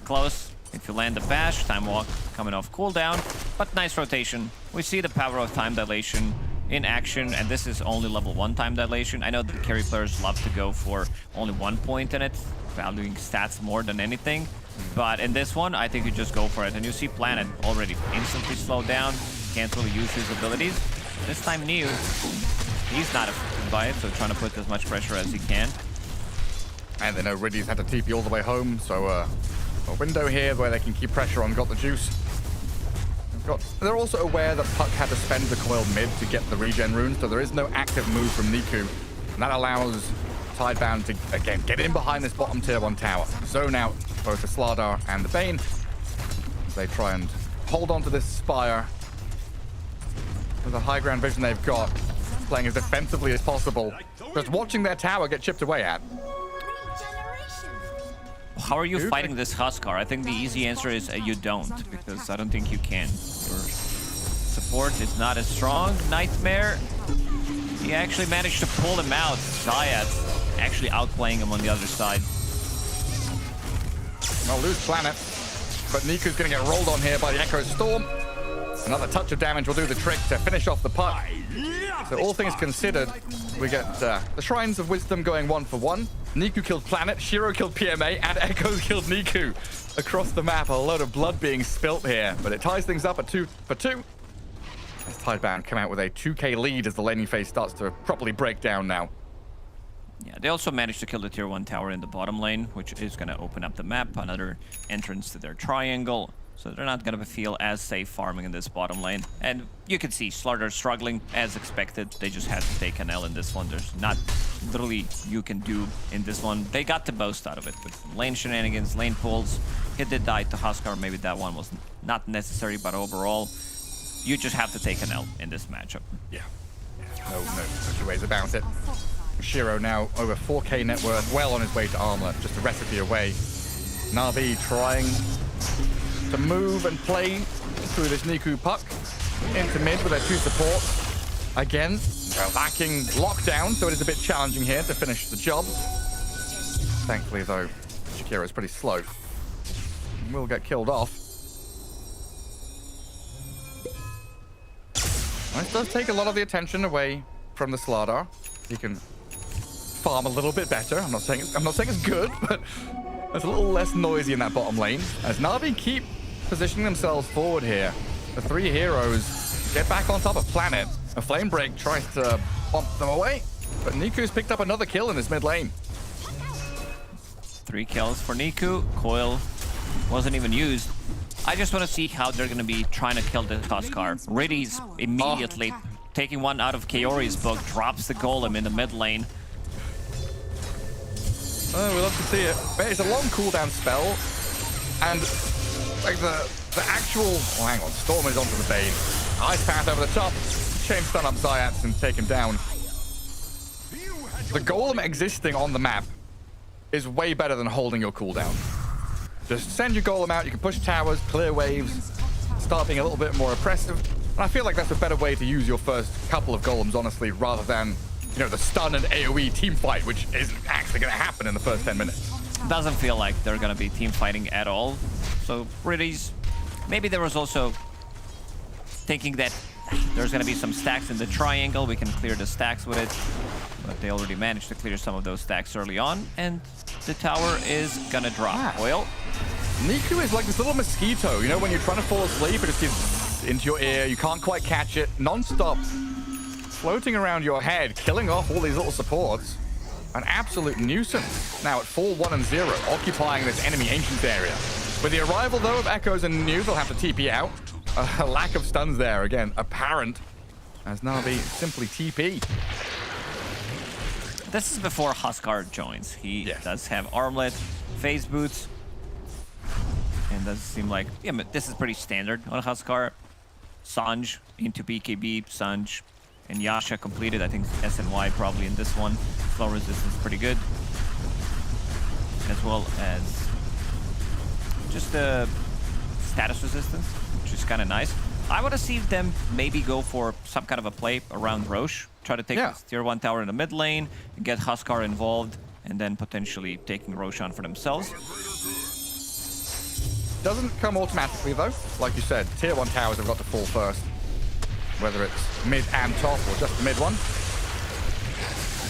close if you land the bash. Time Walk coming off cooldown, but nice rotation. We see the power of time dilation in action, and this is only level 1 time dilation. I know that carry players love to go for only 1 point in it, valuing stats more than anything. But in this one, I think you just go for it. And you see Planet already instantly slowed down, can't really use his abilities. This time Neo, he's not affected by it, so trying to put as much pressure as he can. And they know Riddy's had to TP all the way home, so a window here where they can keep pressure on Got the Juice. They're also aware that Puck had to spend the coil mid to get the regen runes, so there is no active move from Niku. And that allows Tidebound to, again, get in behind this bottom tier 1 tower. Zone out both the Slardar and the Bane. They try and hold on to this Spire with the high ground vision they've got, playing as defensively as possible. Just watching their tower get chipped away at. How are you fighting this Huskar? I think the easy answer is you don't, because I don't think you can. Your support is not as strong. Nightmare, he actually managed to pull him out. Zayat actually outplaying him on the other side. I'll lose Planet, but Niku's going to get rolled on here by the Echo Storm. Another touch of damage will do the trick to finish off the puck. So all things considered, we get the Shrines of Wisdom going 1 for 1. Niku killed Planet, Shiro killed PMA, and Echo killed Niku. Across the map, a load of blood being spilt here, but it ties things up at 2 for 2. As Tidebound come out with a 2k lead as the laning phase starts to properly break down now. Yeah, they also managed to kill the tier 1 tower in the bottom lane, which is going to open up the map, another entrance to their triangle. So they're not going to feel as safe farming in this bottom lane. And you can see Slaughter struggling as expected. They just had to take an L in this one. There's not literally you can do in this one. They got the most out of it with lane shenanigans, lane pulls. He did die to Huskar. Maybe that one was not necessary, but overall, you just have to take an L in this matchup. Yeah. No two ways about it. Shiro now over 4k net worth, well on his way to armor, just a recipe away. Na'Vi trying to move and play through this Niku puck into mid with their 2 supports. Again, they're lacking lockdown, so it is a bit challenging here to finish the job. Thankfully, though, Shakira's pretty slow. Will get killed off. This does take a lot of the attention away from the Slardar. He can farm a little bit better. I'm not saying it's good, but it's a little less noisy in that bottom lane. As Na'Vi keep positioning themselves forward here, the 3 heroes get back on top of Planet. A flame break tries to bump them away, but Niku's picked up another kill in this mid lane. 3 kills for Niku. Coil wasn't even used. I just want to see how they're going to be trying to kill the Huskar. Riddy's immediately taking one out of Kaori's book, drops the golem in the mid lane. Oh, we love to see it. But it's a long cooldown spell, and like the actual... Oh, hang on. Storm is onto the Bane. Ice Path over the top. Chain stun up Zayats and take him down. The golem existing on the map is way better than holding your cooldown. Just send your golem out. You can push towers, clear waves, start being a little bit more oppressive. And I feel like that's a better way to use your first couple of golems, honestly, rather than, you know, the stun and AoE team fight, which isn't actually going to happen in the first 10 minutes. Doesn't feel like they're going to be team fighting at all. So Riddy's... Maybe there was also thinking that there's going to be some stacks in the triangle. We can clear the stacks with it. But they already managed to clear some of those stacks early on. And the tower is going to drop. Oil. Niku is like this little mosquito. You know, when you're trying to fall asleep, it just gets into your ear. You can't quite catch it. Non-stop. Floating around your head, killing off all these little supports. An absolute nuisance. Now at 4-1-0, occupying this enemy Ancients area. With the arrival, though, of Echoes and New, they'll have to TP out. A lack of stuns there, again, apparent. As Na'Vi simply TP. This is before Huskar joins. He does have armlet, phase boots. And does seem like, yeah, but this is pretty standard on Huskar. Sanj into BKB, Sanj and Yasha completed. I think SNY probably in this one. Flow resistance pretty good. As well as just the status resistance, which is kind of nice. I want to see them maybe go for some kind of a play around Roche. Try to take this tier 1 tower in the mid lane, get Huskar involved, and then potentially taking Roche on for themselves. Doesn't come automatically, though. Like you said, tier 1 towers have got to fall first. Whether it's mid and top or just the mid one.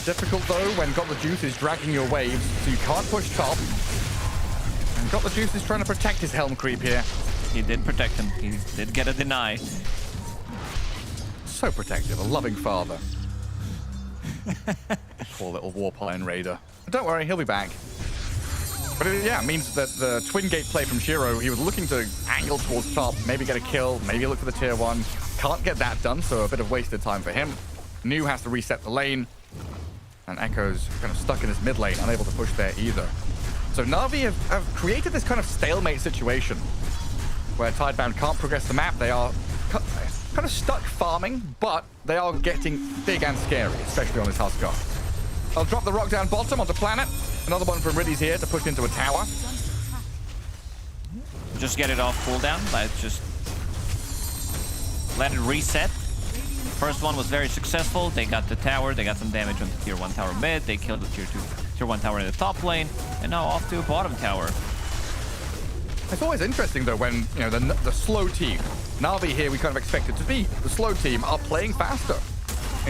Difficult, though, when Got the Juice is dragging your waves, so you can't push top. And Got the Juice is trying to protect his Helm creep here. He did protect him. He did get a deny. So protective, a loving father. Poor little Warpine Raider. But don't worry, he'll be back. But it means that the twin gate play from Shiro, he was looking to angle towards top, maybe get a kill, maybe look for the tier 1. Can't get that done, so a bit of wasted time for him. New has to reset the lane. And Echo's kind of stuck in his mid lane, unable to push there either. So Na'Vi have created this kind of stalemate situation where Tidebound can't progress the map. They are kind of stuck farming, but they are getting big and scary, especially on this Huskar. I'll drop the rock down bottom onto Planet. Another one from Riddy's here to push into a tower. Just get it off cooldown, but just let it reset. First one was very successful. They got the tower, they got some damage on the tier 1 tower mid, they killed the tier 1 tower in the top lane, and now off to a bottom tower. It's always interesting though when, you know, the slow team, Na'Vi here we kind of expected to beat, the slow team are playing faster.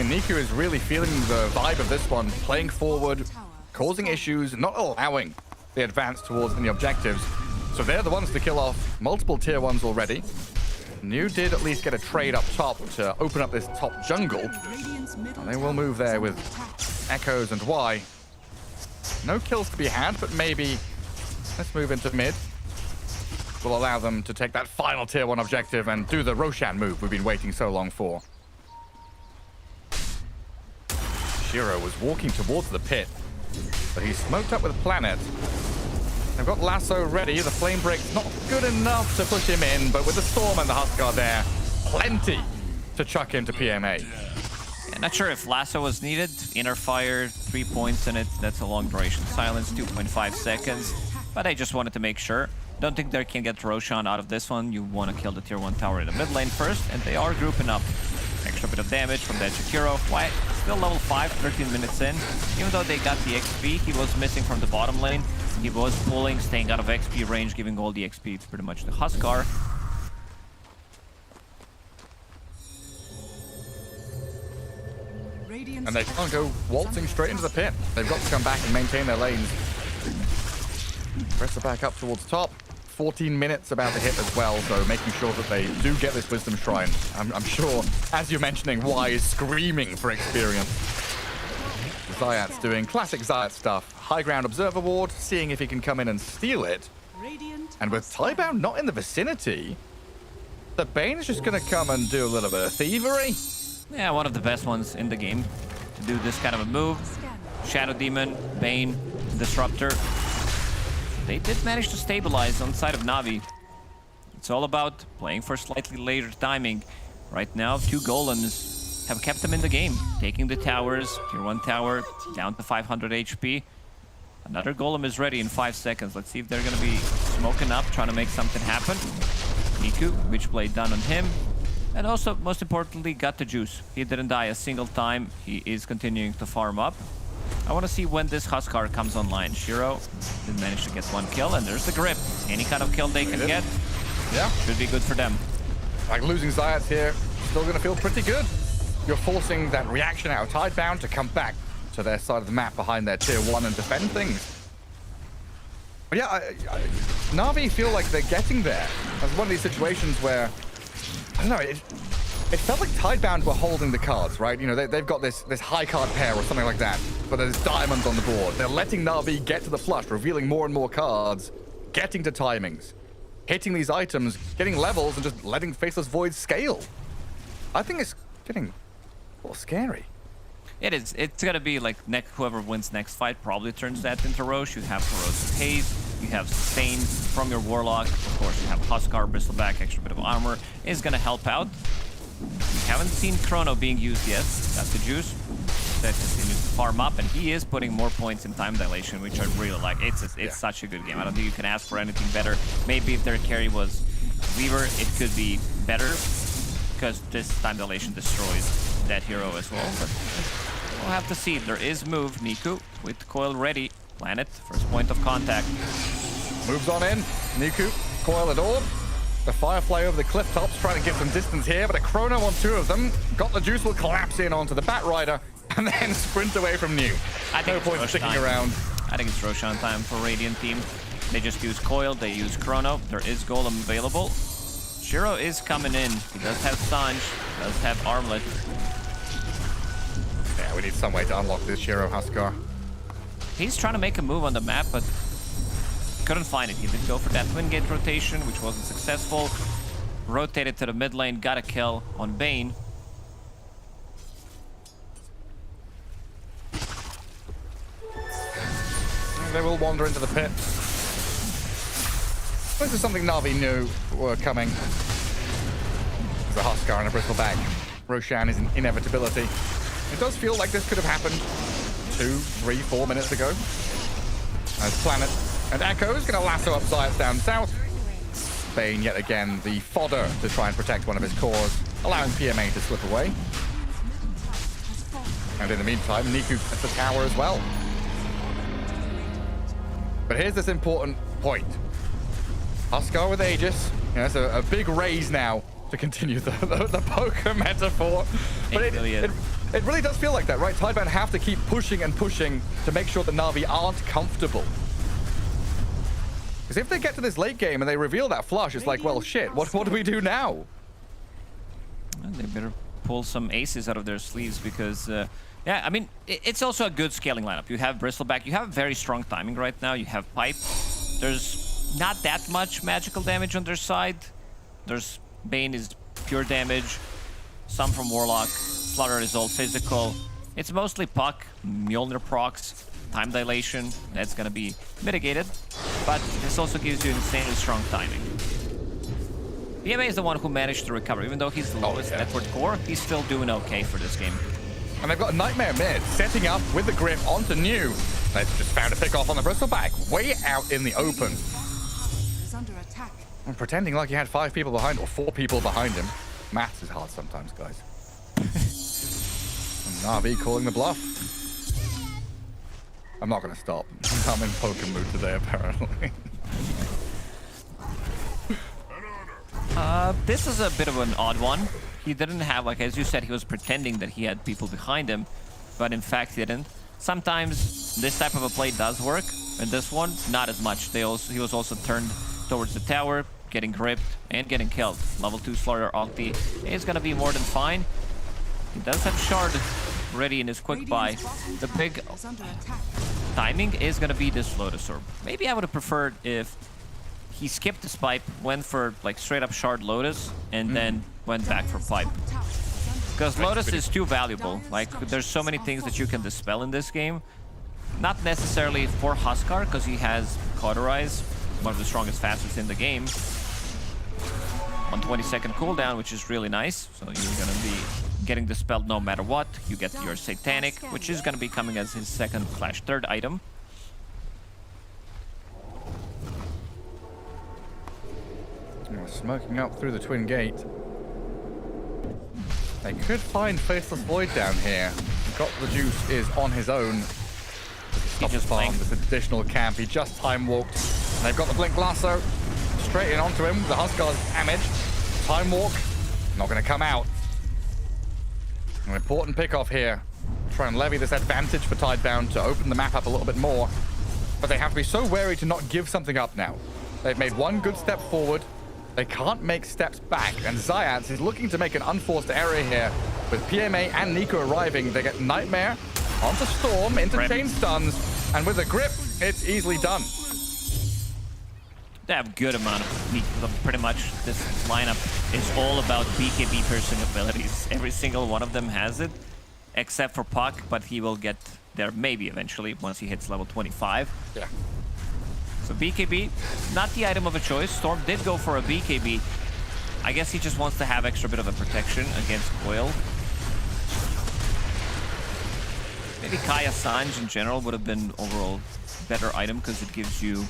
And Niku is really feeling the vibe of this one, playing forward, causing issues, not allowing the advance towards any objectives. So they're the ones to kill off multiple tier 1s already. New did at least get a trade up top to open up this top jungle. And they will move there with Echoes and Y. No kills to be had, but maybe let's move into mid. Will allow them to take that final tier 1 objective and do the Roshan move we've been waiting so long for. Shiro was walking towards the pit, but he's smoked up with Planet. They've got Lasso ready. The Flame Break's not good enough to push him in, but with the Storm and the Huskar there, plenty to chuck into PMA. Yeah, not sure if Lasso was needed. Inner Fire, 3 points in it. That's a long duration. Silence, 2.5 seconds. But I just wanted to make sure. Don't think they can get Roshan out of this one. You want to kill the tier 1 tower in the mid lane first, and they are grouping up. Extra bit of damage from that Jakiro. Why? Still level 5, 13 minutes in. Even though they got the XP, he was missing from the bottom lane. He was pulling, staying out of XP range, giving all the XP to pretty much the Huskar. And they can't go waltzing straight into the pit. They've got to come back and maintain their lanes. Press the back up towards top. 14 minutes about to hit as well, so making sure that they do get this Wisdom Shrine. I'm sure, as you're mentioning, Y is screaming for experience. Zayat's doing classic Zayat stuff. High ground observer ward, seeing if he can come in and steal it. And with Tidebound not in the vicinity, the Bane is just going to come and do a little bit of thievery. Yeah, one of the best ones in the game to do this kind of a move. Shadow Demon, Bane, Disruptor. They did manage to stabilize on the side of Na'Vi. It's all about playing for slightly later timing. Right now, 2 golems have kept them in the game. Taking the towers, tier 1 tower, down to 500 HP. Another golem is ready in 5 seconds. Let's see if they're gonna be smoking up, trying to make something happen. Niku, Witchblade done on him. And also, most importantly, got the juice. He didn't die a single time. He is continuing to farm up. I want to see when this Huskar comes online. Shiro did manage to get 1 kill, and there's the grip. Any kind of kill they can get, yeah, should be good for them. Like losing Zayat here, still going to feel pretty good. You're forcing that reaction out of Tidebound to come back to their side of the map behind their tier 1 and defend things. But yeah, Na'Vi feel like they're getting there. It's one of these situations where, I don't know, it felt like Tidebound were holding the cards, right? You know, they've got this high card pair or something like that, but there's diamonds on the board. They're letting Na'Vi get to the flush, revealing more and more cards, getting to timings, hitting these items, getting levels, and just letting Faceless Void scale. I think it's getting a little scary. It is. It's gonna be like whoever wins next fight probably turns that into Roche. You have Corrosive Haze, you have Sustain from your Warlock. Of course, you have Huskar, Bristleback, extra bit of armor is gonna help out. We haven't seen Chrono being used yet. That's the juice. That continues to farm up, and he is putting more points in time dilation, which I really like. It's such a good game. I don't think you can ask for anything better. Maybe if their carry was Weaver, it could be better, because this time dilation destroys that hero as well. But we'll have to see. There is move. Niku with coil ready. Planet, first point of contact. Moves on in. Niku, coil at all. The Firefly over the cliff tops, trying to get some distance here, but a Chrono on 2 of them. Got the juice, will collapse in onto the Batrider, and then sprint away from New. No point in sticking around. I think it's Roshan time for Radiant team. They just use Coil, they use Chrono. There is Golem available. Shiro is coming in. He does have Sanj, does have Armlet. Yeah, we need some way to unlock this Shiro Huskar. He's trying to make a move on the map, but couldn't find it. He did go for that twin gate rotation, which wasn't successful. Rotated to the mid lane, got a kill on Bane. They will wander into the pit. This is something Na'Vi knew were coming. There's a Huskar and a Bristleback. Roshan is an inevitability. It does feel like this could have happened 2, 3, 4 minutes ago. As Planet and Echo is going to lasso up Zayat down south. Bane, yet again, the fodder to try and protect one of his cores, allowing PMA to slip away. And in the meantime, Niku at the tower as well. But here's this important point. Huskar with Aegis. Yeah, that's a big raise now to continue the poker metaphor. But it really does feel like that, right? Tidebound have to keep pushing and pushing to make sure the Na'Vi aren't comfortable. Because if they get to this late game and they reveal that flush, it's like, well, shit, what do we do now? Well, they better pull some aces out of their sleeves because, yeah, I mean, it's also a good scaling lineup. You have Bristleback, you have very strong timing right now, you have Pipe. There's not that much magical damage on their side. There's Bane is pure damage, some from Warlock, Slaughter is all physical. It's mostly Puck, Mjolnir procs, time dilation, that's gonna be mitigated, but this also gives you insanely strong timing. BMA is the one who managed to recover, even though he's the lowest network core, he's still doing okay for this game. And they've got a Nightmare mid, setting up with the grip onto New. They've just found a pick off on the Bristleback, way out in the open. Is under attack. And pretending like he had 5 people behind, or 4 people behind him. Maths is hard sometimes, guys. And Na'Vi calling the bluff. I'm not going to stop. I'm in poker mood today, apparently. This is a bit of an odd one. He didn't have, like, as you said, he was pretending that he had people behind him, but in fact he didn't. Sometimes this type of a play does work, and this one, not as much. He was also turned towards the tower, getting gripped, and getting killed. Level 2 Slaughter ulti is going to be more than fine. He does have Shard ready in his quick buy. The big timing is going to be this Lotus Orb. Maybe I would have preferred if he skipped this pipe, went for like straight up Shard Lotus, and then went back for pipe. Because Lotus is too valuable. Like, there's so many things that you can dispel in this game. Not necessarily for Huskar, because he has Cauterize, one of the strongest fastest in the game. 120-second cooldown, which is really nice. So you're going to be getting dispelled no matter what. You get your Satanic, which is going to be coming as his second/third item. Smoking up through the Twin Gate. They could find Faceless Void down here. Got the Juice is on his own. He just farmed this additional camp. He just time walked. And they've got the Blink Lasso straight in onto him. The Huskar's damage. Time walk. Not going to come out. An important pick-off here. Try and levy this advantage for Tidebound to open the map up a little bit more. But they have to be so wary to not give something up now. They've made one good step forward. They can't make steps back, and Zayats is looking to make an unforced error here. With PMA and Nico arriving, they get Nightmare onto Storm, into chain stuns, and with a grip, it's easily done. They have a good amount of pretty much this lineup is all about BKB piercing abilities. Every single one of them has it, except for Puck, but he will get there maybe eventually once he hits level 25. Yeah. So BKB, not the item of a choice. Storm did go for a BKB. I guess he just wants to have extra bit of a protection against Coil. Maybe Kaya Sanj in general would have been overall better item because it gives you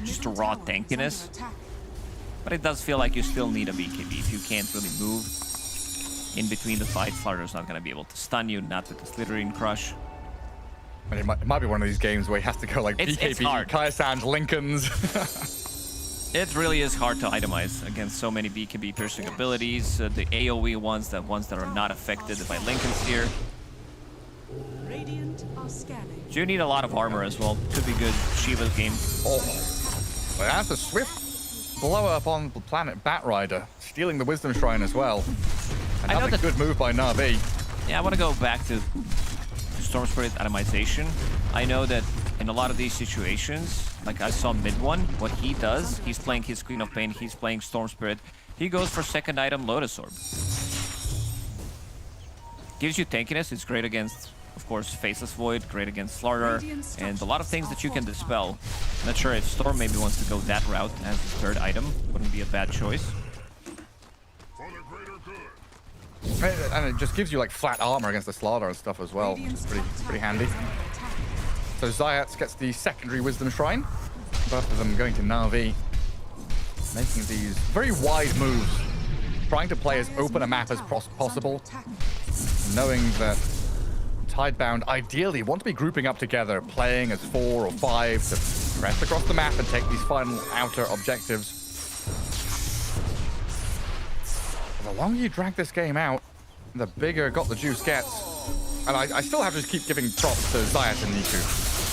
just a raw tankiness. But it does feel like you still need a BKB. If you can't really move in between the fights, Flutter's not going to be able to stun you, not with the Slithering Crush. And it might be one of these games where you have to go like BKB, Kaya Sanj, Lincolns. It really is hard to itemize against so many BKB piercing abilities. The AoE ones that are not affected by Lincolns here. So you need a lot of armor as well. Could be good Shiva's game. Oh, but that's a swift blow up on the planet Batrider, stealing the Wisdom Shrine as well. Another good move by Na'Vi. Yeah, I want to go back to Storm Spirit itemization. I know that in a lot of these situations, like I saw mid one, what he does, he's playing his Queen of Pain, he's playing Storm Spirit. He goes for second item Lotus Orb. Gives you tankiness, it's great against, of course, Faceless Void, great against Slaughter, and a lot of things that you can dispel. Not sure if Storm maybe wants to go that route as his third item. Wouldn't be a bad choice. And it just gives you like flat armor against the Slaughter and stuff as well, which is pretty handy. So Zayats gets the secondary Wisdom Shrine. Both of them going to Na'Vi, making these very wide moves, trying to play as open a map as possible, knowing that Tidebound ideally want to be grouping up together, playing as 4 or 5 to press across the map and take these final outer objectives. The longer you drag this game out, the bigger Got the Juice gets. And I still have to just keep giving props to Zayat and Niku.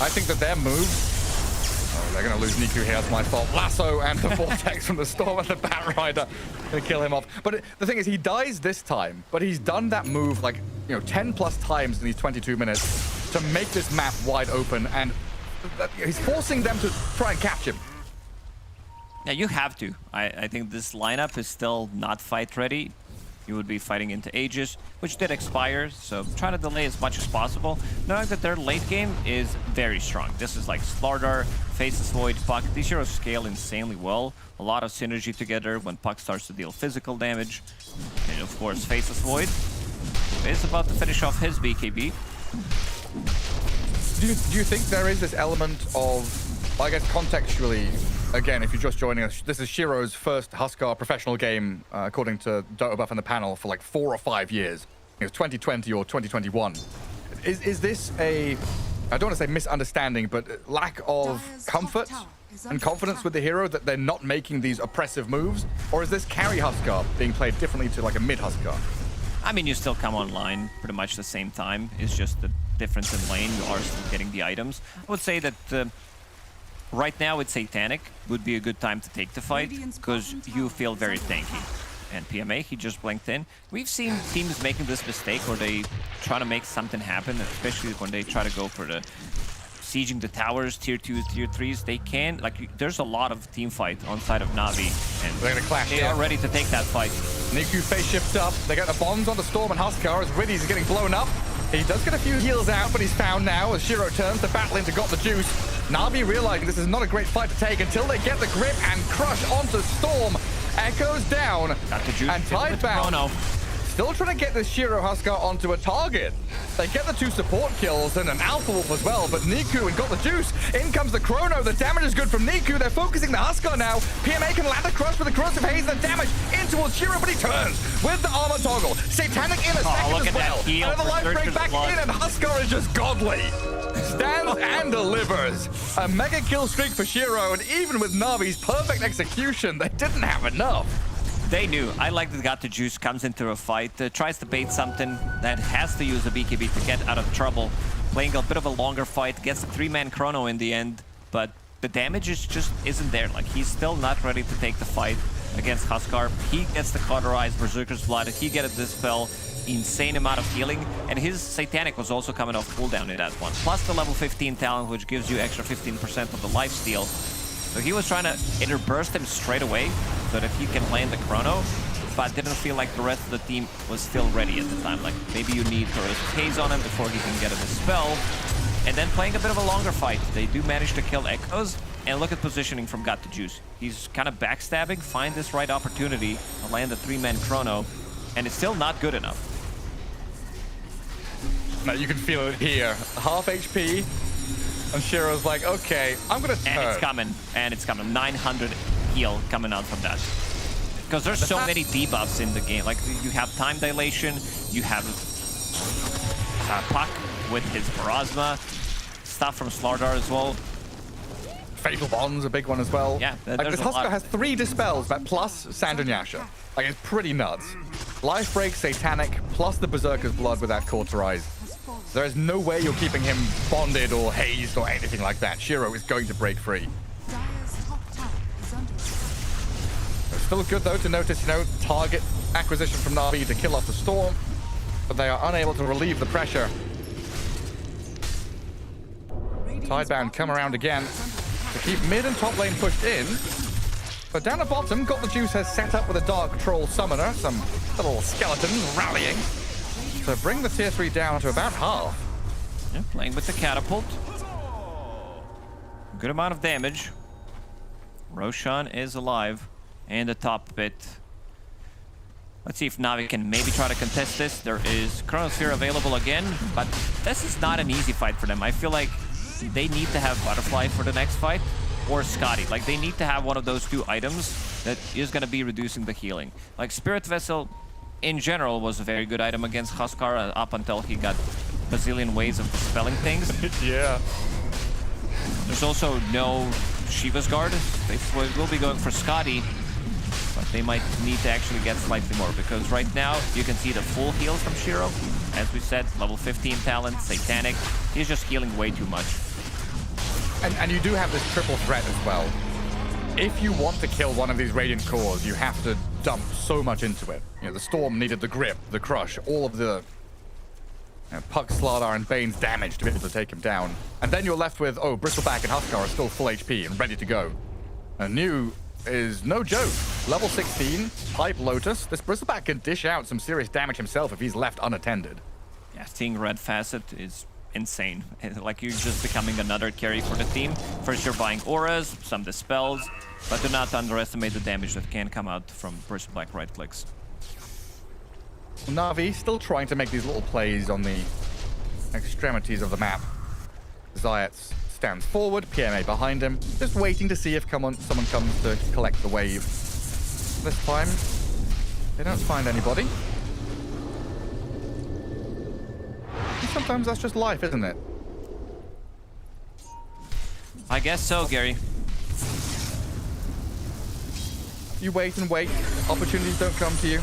I think that their moves... Oh, they're going to lose Niku here. That's my fault. Lasso and the Vortex from the Storm and the Bat Rider. Going to kill him off. But the thing is, he dies this time. But he's done that move, like, 10 plus times in these 22 minutes to make this map wide open. And he's forcing them to try and catch him. Yeah, you have to. I think this lineup is still not fight ready. You would be fighting into Aegis, which did expire, so try to delay as much as possible, knowing that their late game is very strong. This is like Slardar, Faceless Void, Puck. These heroes scale insanely well. A lot of synergy together when Puck starts to deal physical damage. And of course, Faceless Void is about to finish off his BKB. Do you think there is this element of, I guess contextually, again, if you're just joining us, this is Shiro's first Huskar professional game, according to Dota Buff and the panel, for like 4 or 5 years. It was 2020 or 2021. Is this a, I don't want to say misunderstanding, but lack of comfort and confidence with the hero that they're not making these oppressive moves? Or is this carry Huskar being played differently to like a mid Huskar? I mean, you still come online pretty much the same time. It's just the difference in lane. You are still getting the items. I would say that right now with Satanic would be a good time to take the fight because you feel very tanky. And PMA, he just blinked in. We've seen teams making this mistake where they try to make something happen, especially when they try to go for the sieging the towers, tier 2s, tier 3s. They can, like, there's a lot of team fight on side of Na'Vi, and they're gonna clash. They are ready to take that fight. Niku face shifts up. They got the bombs on the Storm and Huskar as Riddy's getting blown up. He does get a few heals out, but he's found now as Shiro turns to battle into Got the Juice. Na'Vi realizing this is not a great fight to take until they get the grip and crush onto Storm. Echoes down, and Tidebound still trying to get this Shiro Huskar onto a target. They get the 2 support kills and an Alpha Wolf as well, but Niku and Got the Juice. In comes the Chrono. The damage is good from Niku. They're focusing the Huskar now. PMA can land a crush with the Corrosive Haze and the damage in towards Shiro, but he turns with the armor toggle. Satanic in a second as well. Another life break back in, and Huskar is just godly. Stands and delivers. A mega kill streak for Shiro, and even with Na'Vi's perfect execution, they didn't have enough. They knew. I like that Got the Juice comes into a fight, tries to bait something that has to use a BKB to get out of trouble. Playing a bit of a longer fight, gets a 3-man Chrono in the end, but the damage just isn't there. Like, he's still not ready to take the fight against Huskar. He gets the Cauterized Berserker's Blood, he gets the Dispel, insane amount of healing, and his Satanic was also coming off cooldown in that one. Plus the level 15 talent, which gives you extra 15% of the lifesteal. So he was trying to either burst him straight away so that he can land the Chrono, but didn't feel like the rest of the team was still ready at the time. Like, maybe you need Corrosive Haze on him before he can get a Dispel. And then playing a bit of a longer fight, they do manage to kill Echoes. And look at positioning from Got the Juice. He's kind of backstabbing, find this right opportunity to land a 3-man Chrono, and it's still not good enough. Now you can feel it here. Half HP. And Shiro's like, okay, I'm gonna turn. And it's coming. 900 heal coming out from that. Because there's so many debuffs in the game. Like, you have time dilation, you have Puck with his Parasma, stuff from Slardar as well. Fatal Bond's a big one as well. Yeah, like, this Huskar has 3 Dispels, but plus Sand and Yasha. Like, it's pretty nuts. Life Break, Satanic, plus the Berserker's Blood with that Cauterized. There is no way you're keeping him bonded or hazed or anything like that. Shiro is going to break free. It's still good, though, to notice, target acquisition from Na'Vi to kill off the Storm, but they are unable to relieve the pressure. Tidebound come around again to keep mid and top lane pushed in. But down the bottom, Got the Juice has set up with a Dark Troll Summoner, some little skeletons rallying. So bring the tier 3 down to about half. Yeah, playing with the catapult. Good amount of damage. Roshan is alive. And the top bit. Let's see if Na'Vi can maybe try to contest this. There is Chronosphere available again, but this is not an easy fight for them. I feel like they need to have Butterfly for the next fight, or Scotty. Like, they need to have one of those 2 items that is going to be reducing the healing. Like, Spirit Vessel in general was a very good item against Huskar up until he got bazillion ways of dispelling things. Yeah. There's also no Shiva's Guard. They will be going for Scotty, but they might need to actually get slightly more, because right now you can see the full heals from Shiro. As we said, level 15 talent, Satanic. He's just healing way too much. And you do have this triple threat as well. If you want to kill one of these Radiant cores, you have to dump so much into it. You know, the Storm needed the grip, the crush, all of the Puck, Slardar, and Bane's damage to be able to take him down. And then you're left with, oh, Bristleback and Huskar are still full HP and ready to go. And New is no joke. Level 16, Pipe Lotus. This Bristleback can dish out some serious damage himself if he's left unattended. Yeah, seeing Red Facet is insane. Like, you're just becoming another carry for the team. First, you're buying auras, some dispels, but do not underestimate the damage that can come out from Bristleback right clicks. Na'Vi still trying to make these little plays on the extremities of the map. Zayat stands forward, PMA behind him, just waiting to see if someone comes to collect the wave. This time, they don't find anybody. And sometimes that's just life, isn't it? I guess so, Gary. You wait and wait. Opportunities don't come to you.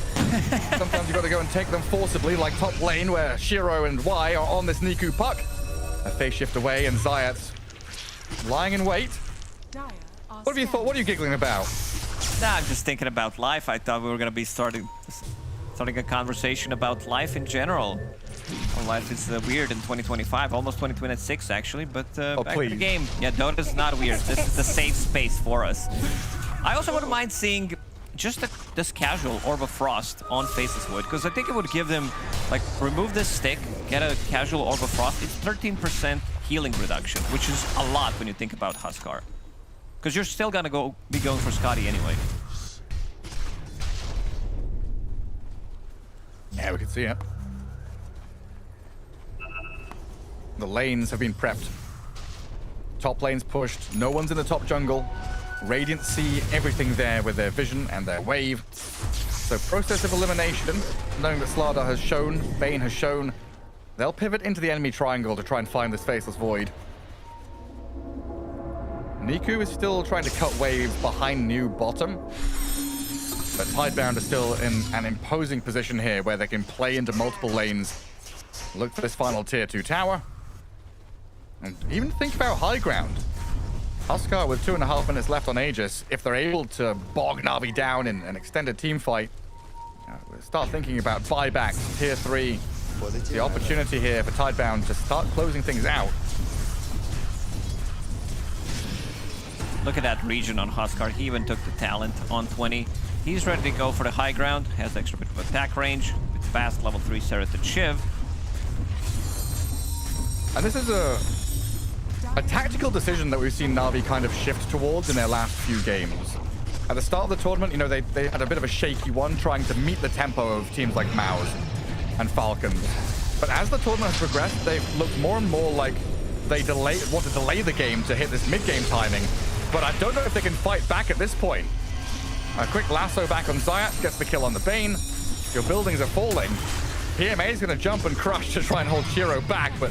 Sometimes you've got to go and take them forcibly, like top lane, where Shiro and Y are on this Niku Puck. A phase shift away, and Zayat's lying in wait. What have you thought? What are you giggling about? Nah, I'm just thinking about life. I thought we were gonna be starting a conversation about life in general. Well, life is weird in 2025, almost 2026 actually, but back to the game. Yeah, Dota's not weird. This is the safe space for us. I also wouldn't mind seeing just this casual Orb of Frost on Faceless Void, because I think it would give them, like, remove this stick, get a casual Orb of Frost. It's 13% healing reduction, which is a lot when you think about Huskar. Because you're still gonna be going for Scotty anyway. Yeah, we can see it. The lanes have been prepped. Top lane's pushed. No one's in the top jungle. Radiant see everything there with their vision and their wave. So process of elimination, knowing that Slardar has shown, Bane has shown, they'll pivot into the enemy triangle to try and find this Faceless Void. Niku is still trying to cut waves behind New bottom. But Tidebound is still in an imposing position here where they can play into multiple lanes. Look for this final tier 2 tower. And even think about high ground. Huskar with 2.5 minutes left on Aegis, if they're able to bog Na'Vi down in an extended team fight, we'll start thinking about buybacks, tier 3. The opportunity here for Tidebound to start closing things out. Look at that region on Huskar. He even took the talent on 20. He's ready to go for the high ground, has extra bit of attack range, with fast level 3 Seraph Shiv. And this is a tactical decision that we've seen Na'Vi kind of shift towards in their last few games. At the start of the tournament, you know, they had a bit of a shaky one, trying to meet the tempo of teams like Maus and Falcons. But as the tournament has progressed, they've looked more and more like they want to delay the game to hit this mid-game timing. But I don't know if they can fight back at this point. A quick lasso back on Zayat, gets the kill on the Bane. Your buildings are falling. PMA is going to jump and crush to try and hold Shiro back, but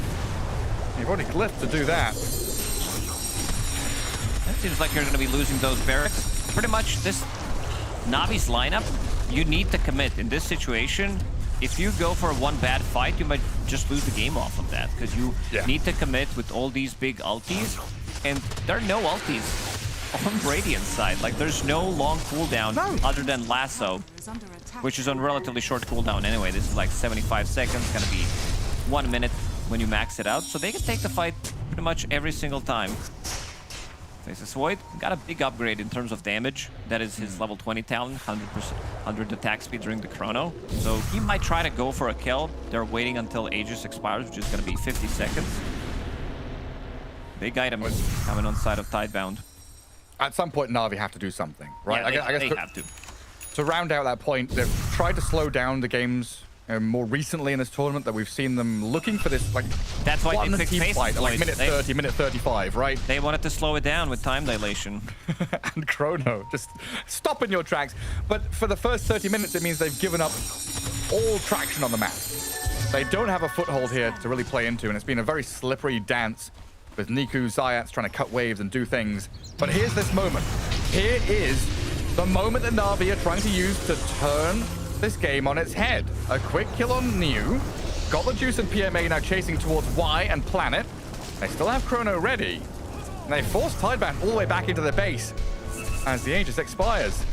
you've already glyphed to do that. It seems like you're going to be losing those barracks. Pretty much this Na'Vi's lineup, you need to commit. In this situation, if you go for one bad fight, you might just lose the game off of that, because you need to commit with all these big ultis, and there are no ultis on Radiant's side. Like, there's no long cooldown other than Lasso, which is on relatively short cooldown anyway. This is like 75 seconds, gonna be 1 minute when you max it out, so they can take the fight pretty much every single time. Faceless Void got a big upgrade in terms of damage. That is his level 20 talent, 100%, 100 attack speed during the chrono. So he might try to go for a kill. They're waiting until Aegis expires, which is going to be 50 seconds. Big item coming on side of Tidebound. At some point, Na'Vi have to do something, right? Yeah, I guess they have to. To round out that point, they've tried to slow down the games more recently in this tournament, that we've seen them looking for this, like, that's why they picked team Faceless fight, like minute 30, minute 35, right? They wanted to slow it down with time dilation. And chrono, just stop in your tracks. But for the first 30 minutes, it means they've given up all traction on the map. They don't have a foothold here to really play into, and it's been a very slippery dance with Niku, Zayat's trying to cut waves and do things. But here's this moment. Here is the moment that Na'Vi are trying to use to turn this game on its head. A quick kill on Niu. Got the juice and PMA now chasing towards Y and Planet. They still have Chrono ready. And they force Tidebound all the way back into the base as the Aegis expires.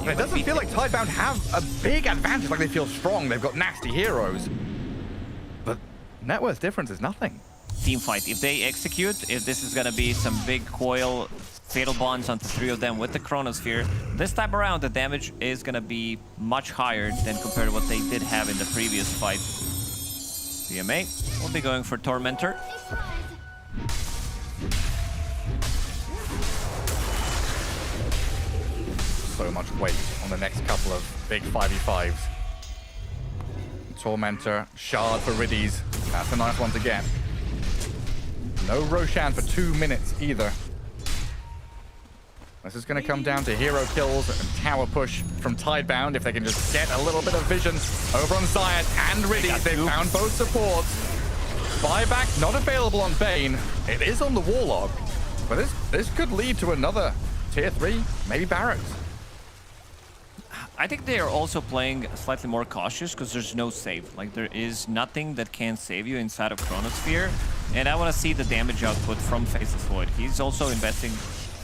And it doesn't feel like Tidebound have a big advantage, like they feel strong. They've got nasty heroes. But net worth difference is nothing. Team fight. If they execute, if this is gonna be some big coil, fatal bonds onto 3 of them with the Chronosphere, this time around the damage is gonna be much higher than compared to what they did have in the previous fight. PMA will be going for Tormentor. So much weight on the next couple of big 5v5s. Tormentor, Shard for Riddies. That's a nice one to get. No Roshan for 2 minutes either. This is going to come down to hero kills and tower push from Tidebound. If they can just get a little bit of vision over on Zayat and Riddies. They've found both supports. Buyback not available on Bane. It is on the Warlock. But this could lead to another tier 3, maybe Barracks. I think they are also playing slightly more cautious because there's no save. Like, there is nothing that can save you inside of Chronosphere. And I want to see the damage output from Faceless Void. He's also investing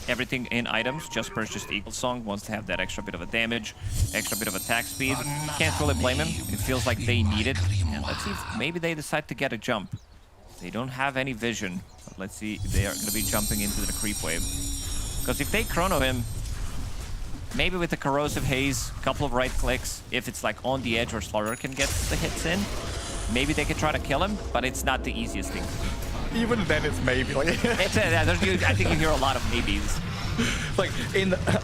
everything in items. Just purchased Eagle Song, wants to have that extra bit of a damage, extra bit of attack speed. Can't really blame him. It feels like they need it. And let's see if maybe they decide to get a jump. They don't have any vision. But let's see, they are going to be jumping into the creep wave. Because if they chrono him, maybe with the Corrosive Haze, a couple of right clicks, if it's like on the edge where Slaughter can get the hits in, maybe they can try to kill him, but it's not the easiest thing. Even then, it's maybe. Like I think you hear a lot of maybes. Like,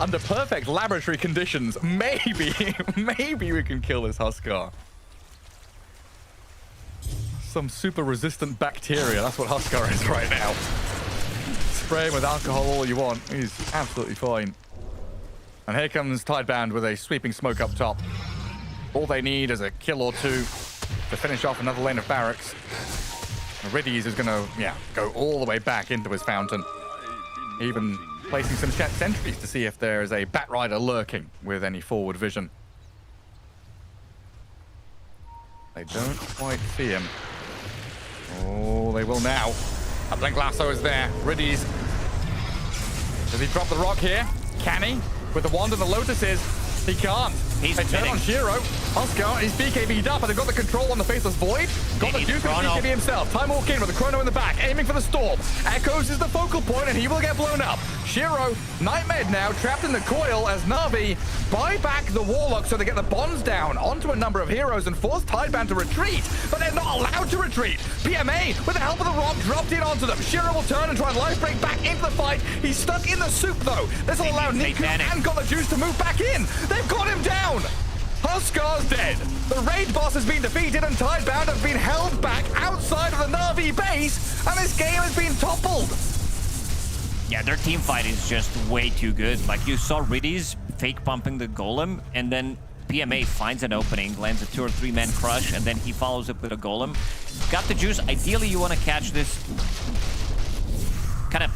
under perfect laboratory conditions, maybe we can kill this Huskar. Some super resistant bacteria, that's what Huskar is right now. Spray him with alcohol all you want, he's absolutely fine. And here comes Tidebound with a sweeping smoke up top. All they need is a kill or two to finish off another lane of Barracks. Riddies is going to, go all the way back into his fountain. Even placing some sentries to see if there is a Batrider lurking with any forward vision. They don't quite see him. Oh, they will now. A Blink Lasso is there. Riddies. Does he drop the rock here? Can he? With the wand and the lotuses, he can't. He's they turn on Shiro. Huskar is BKB'd up, and they've got the control on the Faceless Void. Got the juice with BKB himself. Time walk in with the Chrono in the back, aiming for the Storm. Echoes is the focal point, and he will get blown up. Shiro, Nightmare now, trapped in the coil as Na'Vi buy back the Warlock so they get the bonds down onto a number of heroes and force Tidebound to retreat, but they're not allowed to retreat. PMA, with the help of the rock, dropped in onto them. Shiro will turn and try and life break back into the fight. He's stuck in the soup, though. This will allow Niku and got the juice to move back in. They've got him down. Huskar's dead. The raid boss has been defeated and Tidebound have been held back outside of the Na'Vi base, and this game has been toppled. Yeah, their team fight is just way too good. Like, you saw Riddies fake pumping the Golem, and then PMA finds an opening, lands a 2 or 3 man crush, and then he follows up with a Golem. Got the juice. Ideally, you want to catch this kind of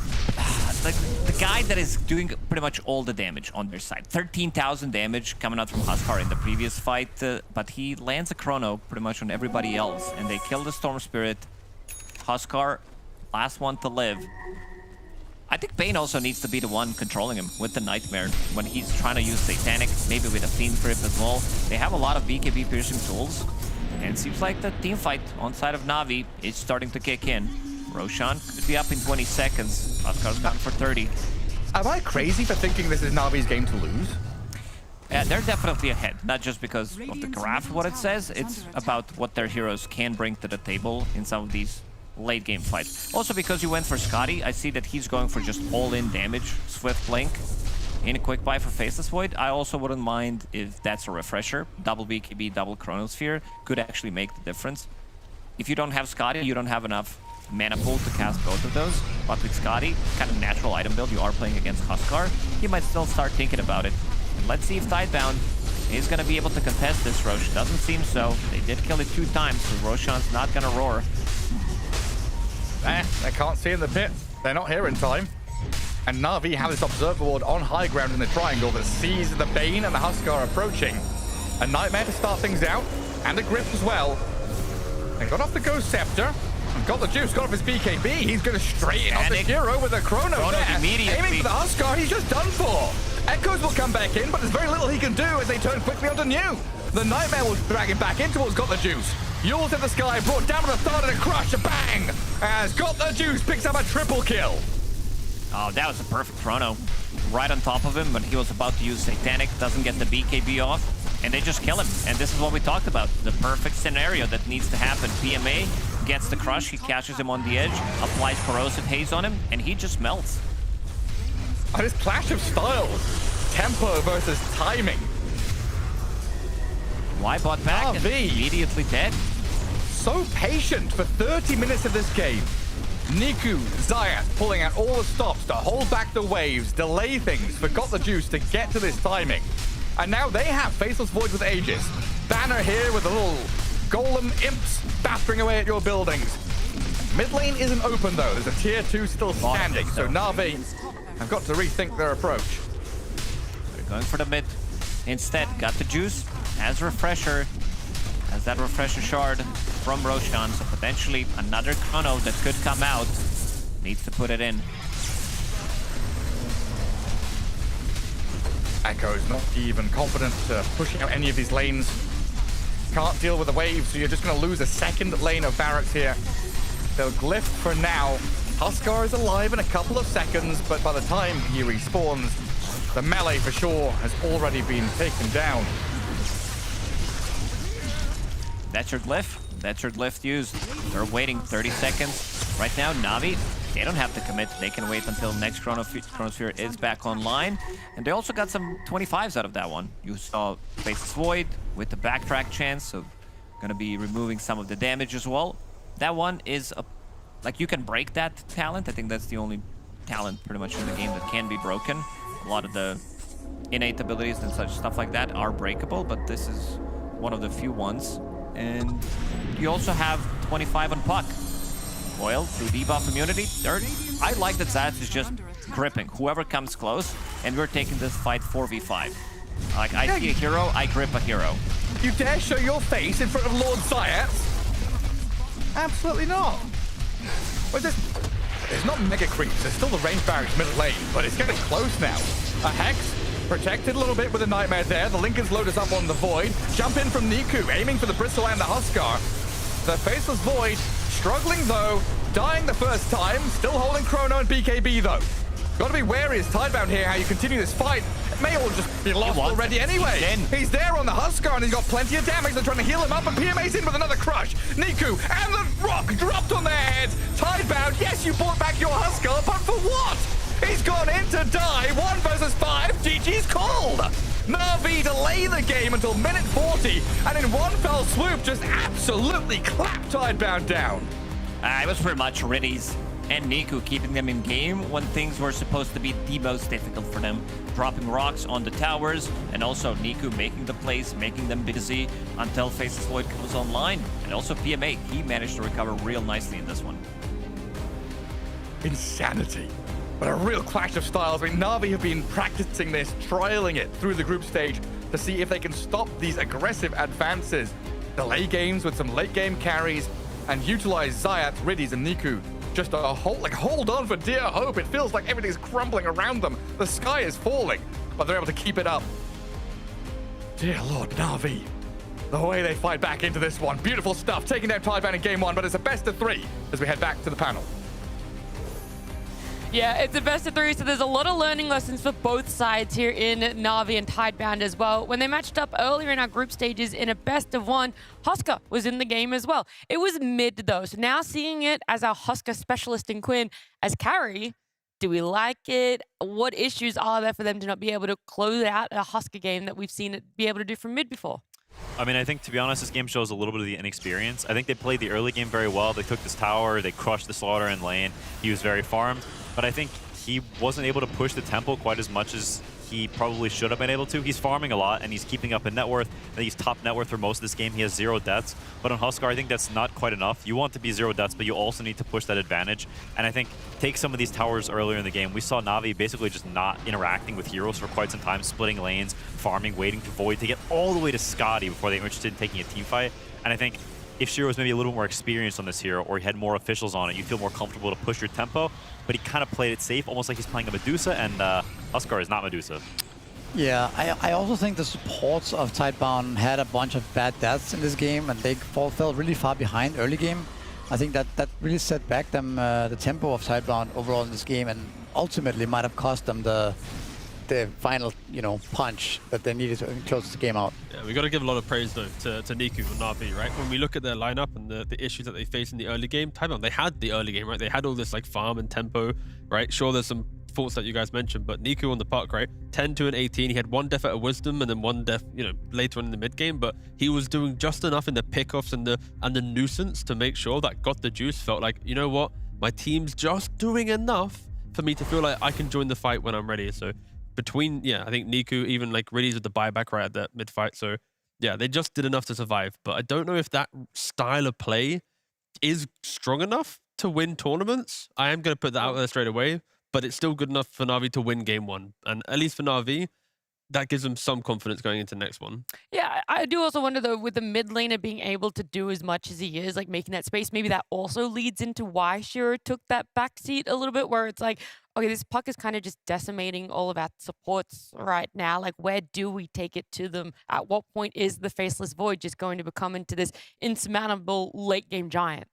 like the guy that is doing pretty much all the damage on their side. 13,000 damage coming out from Huskar in the previous fight, but he lands a Chrono pretty much on everybody else, and they kill the Storm Spirit. Huskar, last one to live. I think Bane also needs to be the one controlling him with the Nightmare when he's trying to use Satanic, maybe with a Fiend Grip as well. They have a lot of BKB piercing tools, and it seems like the team fight on side of Na'Vi is starting to kick in. Roshan could be up in 20 seconds. Huskar's gone for 30. Am I crazy for thinking this is Na'Vi's game to lose? Yeah, they're definitely ahead, not just because of the graph, what it says. It's about what their heroes can bring to the table in some of these late game fights. Also, because you went for Scotty, I see that he's going for just all-in damage, Swift Blink, in a quick buy for Faceless Void. I also wouldn't mind if that's a refresher. Double BKB, double Chronosphere could actually make the difference. If you don't have Scotty, you don't have enough mana pool to cast both of those. But with Scotty, kind of natural item build, you are playing against Huskar, you might still start thinking about it. And let's see if Tidebound is going to be able to contest this. Rosh doesn't seem so. They did kill it 2 times, so Roshan's not going to roar. They can't see in the pit. They're not here in time. And Na'Vi have this observer ward on high ground in the triangle that sees the Bane and the Huskar approaching. A Nightmare to start things out, and a Grip as well. They got off the Ghost Scepter, and got the juice, got off his BKB. He's going to straighten on the hero with a Chrono there. Aiming for the Huskar, he's just done for. Echoes will come back in, but there's very little he can do as they turn quickly onto New. The Nightmare will drag him back in towards Got the Juice. Yules in the sky, brought down with a third and a crush, a bang! As Got the Juice picks up a triple kill. Oh, that was a perfect chrono. Right on top of him, but he was about to use Satanic, doesn't get the BKB off, and they just kill him. And this is what we talked about, the perfect scenario that needs to happen. PMA gets the crush, he catches him on the edge, applies Corrosive Haze on him, and he just melts. And this clash of styles, tempo versus timing. Why bought back and immediately dead? So patient for 30 minutes of this game. Niku, Zayat pulling out all the stops to hold back the waves, delay things, forgot the juice to get to this timing. And now they have Faceless Void with Aegis. Banner here with a little golem imps battering away at your buildings. Mid lane isn't open though, there's a tier 2 still standing, so Na'Vi have got to rethink their approach. They're going for the mid. Instead, got the juice, has Refresher, has that Refresher shard from Roshan, so potentially another chrono that could come out. Needs to put it in. Echo's not even confident pushing out any of these lanes. Can't deal with the waves, so you're just going to lose a second lane of barracks here. They'll glyph for now. Huskar is alive in a couple of seconds, but by the time he respawns, the melee for sure has already been taken down. That's your glyph. That's your glyph used. They're waiting 30 seconds. Right now, Na'Vi, they don't have to commit. They can wait until next Chronosphere is back online. And they also got some 25s out of that one. You saw Faceless Void with the backtrack chance, so gonna be removing some of the damage as well. That one is, like, you can break that talent. I think that's the only talent pretty much in the game that can be broken. A lot of the innate abilities and such stuff like that are breakable, but this is one of the few ones. And you also have 25 on Puck. Well, through debuff immunity, I like that Zayat is just gripping whoever comes close, and we're taking this fight 4v5. Like, I see a hero, I grip a hero. You dare show your face in front of Lord Zayat? Absolutely not. What's this? There's not mega creeps, there's still the range barracks middle lane, but it's getting close now. A Hex, protected a little bit with a Nightmare there. The Lincolns load us up on the Void. Jump in from Niku, aiming for the Bristle and the Huskar. The Faceless Void, struggling though, dying the first time, still holding Chrono and BKB though. Gotta be wary as Tidebound here, how you continue this fight. It may all just be lost already anyway. He's there on the Huskar and he's got plenty of damage. They're trying to heal him up, and PMA's in with another crush. Niku and the rock dropped on their heads. Tidebound, yes, you bought back your Huskar, but for what? He's gone in to die. 1 versus 5. GG's called. Na'Vi delay the game until minute 40, and in one fell swoop, just absolutely clapped Tidebound down. It was pretty much Riddies and Niku keeping them in game when things were supposed to be the most difficult for them. Dropping rocks on the towers, and also Niku making the plays, making them busy until Faceless Void comes online. And also PMA, he managed to recover real nicely in this one. Insanity. But a real clash of styles. I mean, Na'Vi have been practicing this, trialing it through the group stage to see if they can stop these aggressive advances, delay games with some late game carries, and utilize Zayat, Riddies, and Niku just to hold on for dear hope. It feels like everything's crumbling around them. The sky is falling, but they're able to keep it up. Dear Lord, Na'Vi. The way they fight back into this one. Beautiful stuff. Taking down Tidebound in game 1, but it's a best of 3 as we head back to the panel. Yeah, it's a best of 3, so there's a lot of learning lessons for both sides here in Na'Vi and Tidebound as well. When they matched up earlier in our group stages in a best of 1, Huskar was in the game as well. It was mid though, so now seeing it as our Huskar specialist in Quinn as carry, do we like it? What issues are there for them to not be able to close out a Huskar game that we've seen it be able to do from mid before? I mean, I think, to be honest, this game shows a little bit of the inexperience. I think they played the early game very well. They took this tower, they crushed the Slaughter in lane. He was very farmed. But I think he wasn't able to push the tempo quite as much as he probably should have been able to. He's farming a lot, and he's keeping up in net worth. I think he's top net worth for most of this game. He has 0 deaths. But on Huskar, I think that's not quite enough. You want to be 0 deaths, but you also need to push that advantage. And I think take some of these towers earlier in the game. We saw Na'Vi basically just not interacting with heroes for quite some time, splitting lanes, farming, waiting for Void to get all the way to Scotty before they were interested in taking a team fight. And I think if Shiro was maybe a little bit more experienced on this hero, or he had more officials on it, you feel more comfortable to push your tempo. But he kind of played it safe, almost like he's playing a Medusa, and Huskar is not Medusa. Yeah, I also think the supports of Tidebound had a bunch of bad deaths in this game, and they fell really far behind early game. I think that really set back them the tempo of Tidebound overall in this game, and ultimately might have cost them the final, punch that they needed to close the game out. Yeah, we got to give a lot of praise though to Niku and Na'Vi, right? When we look at their lineup and the issues that they faced in the early game, Tidebound, they had the early game, right? They had all this like farm and tempo, right? Sure, there's some faults that you guys mentioned, but Niku on the puck, right? 10, 2, and 18. He had 1 death out of Wisdom and then 1 death, later on in the mid game, but he was doing just enough in the pickoffs and the nuisance to make sure that got the juice. Felt like, you know what? My team's just doing enough for me to feel like I can join the fight when I'm ready. So between, I think Niku even like released with the buyback right at that mid fight. So yeah, they just did enough to survive. But I don't know if that style of play is strong enough to win tournaments. I am going to put that out there straight away, but it's still good enough for Na'Vi to win game 1. And at least for Na'Vi, that gives them some confidence going into the next one. Yeah, I do also wonder, though, with the mid laner being able to do as much as he is, like making that space, maybe that also leads into why Shiro took that backseat a little bit, where it's like, okay, this puck is kind of just decimating all of our supports right now. Like, where do we take it to them? At what point is the Faceless Void just going to become into this insurmountable late-game giant?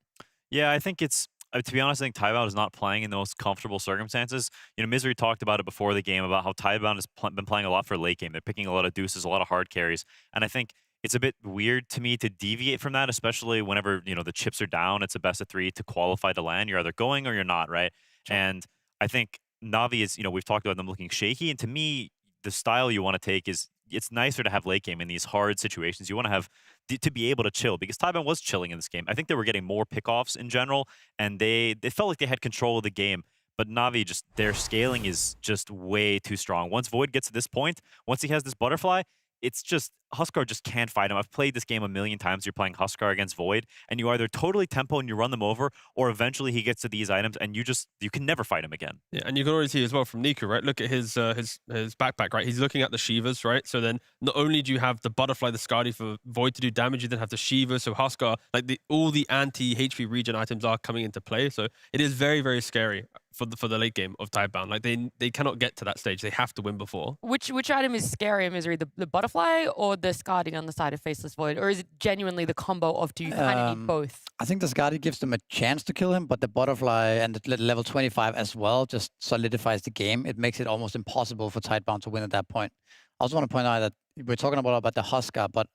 Yeah, I think it's... to be honest, I think Tidebound is not playing in the most comfortable circumstances. Misery talked about it before the game, about how Tidebound has been playing a lot for late game. They're picking a lot of deuces, a lot of hard carries. And I think it's a bit weird to me to deviate from that, especially whenever, the chips are down. It's a best of 3 to qualify to land. You're either going or you're not, right? Sure. And I think Na'Vi is, we've talked about them looking shaky. And to me, the style you want to take is, it's nicer to have late game in these hard situations. You want to have to be able to chill, because Tidebound was chilling in this game. I think they were getting more pickoffs in general, and they felt like they had control of the game. But Na'Vi, their scaling is just way too strong. Once Void gets to this point, once he has this butterfly, it's just, Huskar just can't fight him. I've played this game a million times. You're playing Huskar against Void, and you either totally tempo and you run them over, or eventually he gets to these items and you can never fight him again. Yeah, and you can already see as well from Niku, right? Look at his backpack, right? He's looking at the Shivas, right? So then not only do you have the butterfly, the Skadi for Void to do damage, you then have the Shiva, so Huskar, like all the anti-HP regen items are coming into play. So it is very, very scary for the late game of Tidebound. Like they cannot get to that stage. They have to win before. Which item is scarier, Misery? The butterfly or the Skadi on the side of Faceless Void? Or is it genuinely the combo of two? You kind of need both. I think the Skadi gives them a chance to kill him, but the butterfly and the level 25 as well just solidifies the game. It makes it almost impossible for Tidebound to win at that point. I also want to point out that we're talking about the Huskar, but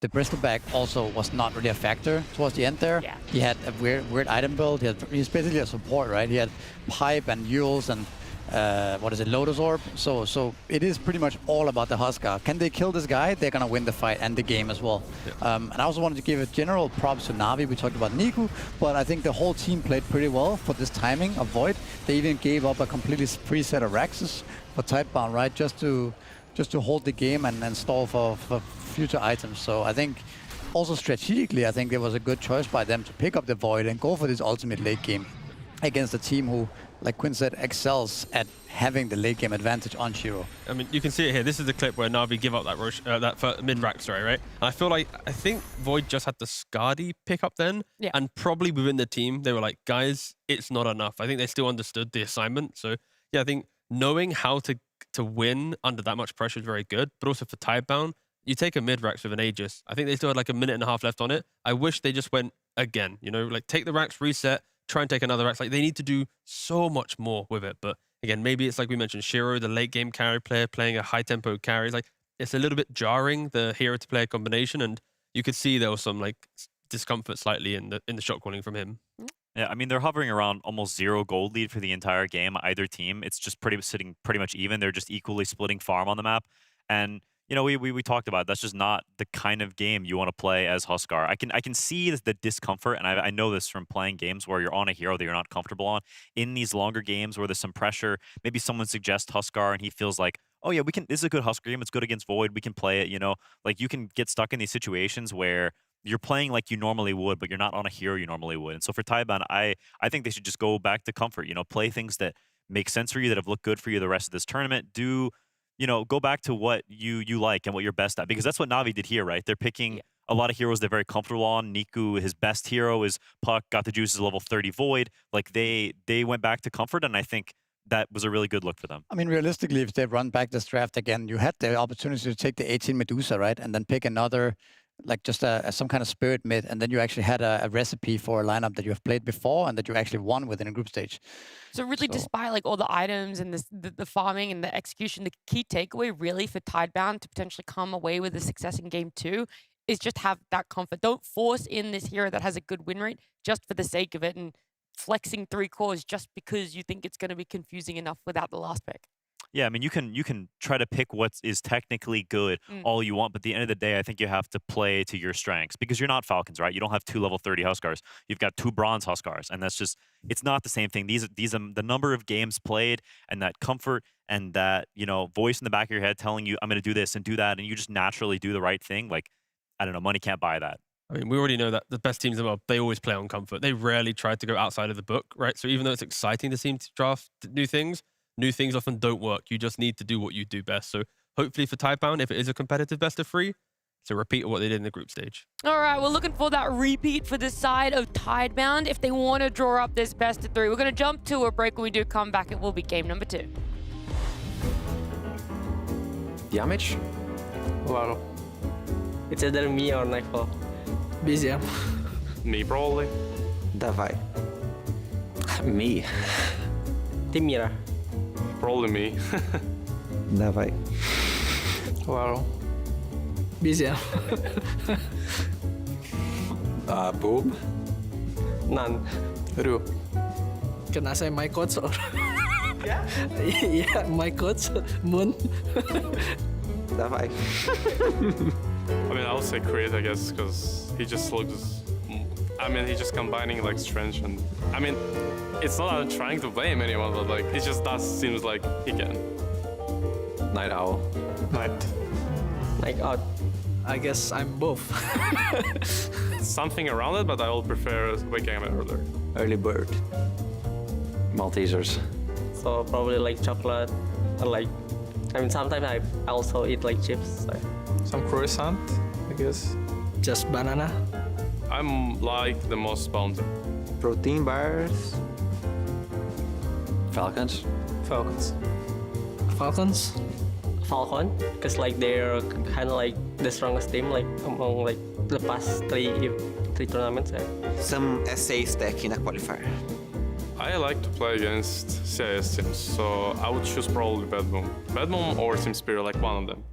the Bristol bag also was not really a factor towards the end there. Yeah. He had a weird item build. He's basically a support, right? He had pipe and Yules and Lotus Orb. So it is pretty much all about the Huskar. Can they kill this guy? They're gonna win the fight and the game as well. Yeah. And I also wanted to give a general props to Na'Vi. We talked about Niku, but I think the whole team played pretty well for this timing of Void. They even gave up a completely free set of Raxes for Tidebound, right? Just to hold the game and stall for future items. So I think also strategically, I think it was a good choice by them to pick up the Void and go for this ultimate late game against a team who, like Quinn said, excels at having the late game advantage on Shiro. I mean, you can see it here. This is the clip where Na'Vi give up that mid-rack, right? I think Void just had the Skadi pick up then, and probably within the team, they were like, guys, it's not enough. I think they still understood the assignment. So yeah, I think knowing how to win under that much pressure is very good, but also for Tidebound, you take a mid-Rax with an Aegis. I think they still had like a minute and a half left on it. I wish they just went again, like take the Rax, reset, try and take another Rax. Like they need to do so much more with it. But again, maybe it's like we mentioned, Shiro, the late game carry player playing a high tempo carry. It's like it's a little bit jarring, the hero to player combination, and you could see there was some like discomfort slightly in the shot calling from him. Yeah, I mean, they're hovering around almost 0 gold lead for the entire game, either team. It's just sitting pretty much even. They're just equally splitting farm on the map. And, you know, we talked about it. That's just not the kind of game you want to play as Huskar. I can see the discomfort, and I know this from playing games where you're on a hero that you're not comfortable on. In these longer games where there's some pressure, maybe someone suggests Huskar and he feels like, oh yeah, we can. This is a good Huskar game. It's good against Void. We can play it. You know, like you can get stuck in these situations where you're playing like you normally would, but you're not on a hero you normally would. And so for Tidebound, I think they should just go back to comfort. You know, play things that make sense for you, that have looked good for you the rest of this tournament. You know, go back to what you like and what you're best at, because that's what Na'Vi did here, right? They're picking a lot of heroes they're very comfortable on. Niku, his best hero is Puck, got the juices level 30 Void. Like they went back to comfort, and I think that was a really good look for them. I mean, realistically, if they run back this draft again, you had the opportunity to take the 18 Medusa, right? And then pick another, like just some kind of spirit mid, and then you actually had a recipe for a lineup that you have played before and that you actually won within a group stage. So really, despite like all the items and the farming and the execution, the key takeaway really for Tidebound to potentially come away with a success in game 2 is just have that comfort. Don't force in this hero that has a good win rate just for the sake of it and flexing 3 cores just because you think it's going to be confusing enough without the last pick. Yeah, I mean, you can try to pick what is technically good all you want, but at the end of the day, I think you have to play to your strengths, because you're not Falcons, right? You don't have 2 level 30 Huskars. You've got 2 bronze Huskars, and that's just, it's not the same thing. These the number of games played and that comfort and that, you know, voice in the back of your head telling you, I'm going to do this and do that, and you just naturally do the right thing. Like, I don't know, money can't buy that. I mean, we already know that the best teams in the world, they always play on comfort. They rarely try to go outside of the book, right? So even though it's exciting to see to draft new things often don't work. You just need to do what you do best. So hopefully for Tidebound, if it is a competitive best of 3, it's a repeat of what they did in the group stage. All right, we're looking for that repeat for the side of Tidebound if they want to draw up this best of 3. We're going to jump to a break. When we do come back, it will be game number 2. Damage? Wow. It's either me or Nightfall. Vincere. Me, probably. Давай. Me. Timira. Probably me. Давай. Wow. Vincere. Boob? None. Ru. Can I say my coach or? Yeah? Yeah, my coach. Moon. Давай. I mean, I'll say Creed, I guess, because he just looks... I mean, he's just combining, like, strength and... I mean, it's not that I'm trying to blame anyone, but, like, it just does seems like he can. Night Owl. Night. Night Out. I guess I'm both. Something around it, but I will prefer waking up earlier. Early bird. Maltesers. So probably like chocolate or like... I mean, sometimes I also eat like chips. So. Some croissant, I guess. Just banana. I'm like the most bounty. Protein bars. Falcons. Falcons. Falcons. Falcon, because like they're kind of like the strongest team like among like the past three tournaments. Yeah. Some SA stack in a qualifier. I like to play against CIS teams, so I would choose probably Bedboom. Bedboom or Team Spirit, like one of them.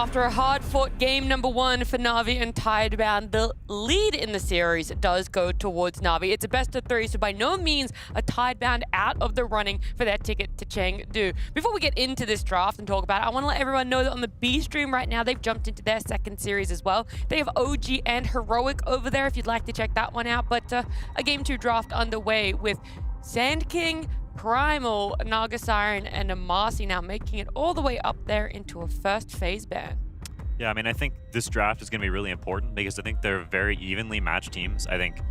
After a hard-fought game number 1 for Na'Vi and Tidebound, the lead in the series does go towards Na'Vi. It's a best-of-3, so by no means a Tidebound out of the running for their ticket to Chengdu. Before we get into this draft and talk about it, I want to let everyone know that on the B stream right now, they've jumped into their second series as well. They have OG and Heroic over there if you'd like to check that one out. But a Game 2 draft underway with Sand King, Primal, Naga Siren, and Amasi now making it all the way up there into a first phase ban. Yeah, I mean, I think this draft is going to be really important because I think they're very evenly matched teams. I think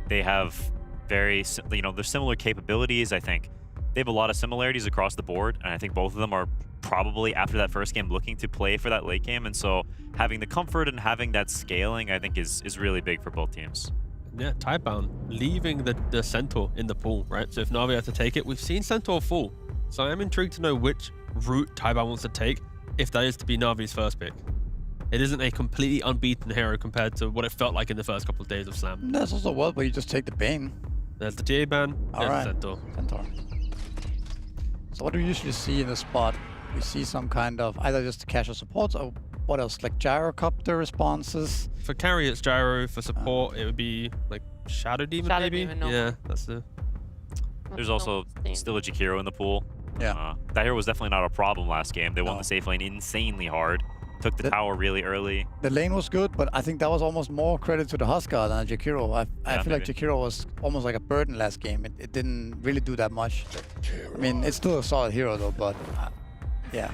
they have they're similar capabilities. I think they have a lot of similarities across the board, and I think both of them are probably, after that first game, looking to play for that late game. And so having the comfort and having that scaling, I think, is really big for both teams. Yeah, Tidebound leaving the Centaur in the pool, right? So if Na'Vi have to take it, we've seen Centaur fall. So I am intrigued to know which route Tidebound wants to take, if that is to be Na'Vi's first pick. It isn't a completely unbeaten hero compared to what it felt like in the first couple of days of Slam. That's also well, but you just take the Bane. There's the TA ban, there's the Centaur. So what do we usually see in the spot? We see some kind of either just casual supports or what else, like gyrocopter responses. For carry, it's gyro. For support, it would be like Shadow Demon, maybe. Yeah, that's the. There's also still a Jakiro in the pool. Yeah, that hero was definitely not a problem last game. They won the safe lane insanely hard. Took the tower really early. The lane was good, but I think that was almost more credit to the Huskar than Jakiro. I feel like Jakiro was almost like a burden last game. It didn't really do that much. I mean, it's still a solid hero though, but yeah.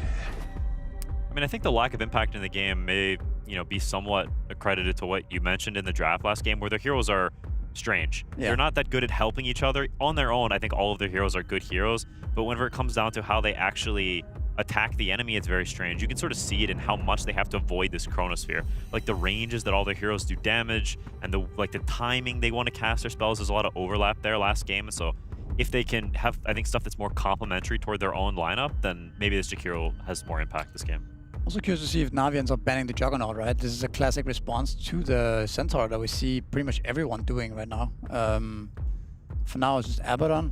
I mean, I think the lack of impact in the game may, be somewhat accredited to what you mentioned in the draft last game, where their heroes are strange. Yeah. They're not that good at helping each other. On their own, I think all of their heroes are good heroes, but whenever it comes down to how they actually attack the enemy, it's very strange. You can sort of see it in how much they have to avoid this chronosphere. Like the ranges that all their heroes do damage, and the timing they want to cast their spells. There's a lot of overlap there last game, so if they can have, I think, stuff that's more complementary toward their own lineup, then maybe this Jakiro has more impact this game. Also curious to see if Na'Vi ends up banning the Juggernaut, right? This is a classic response to the Centaur that we see pretty much everyone doing right now. For now, it's just Abaddon.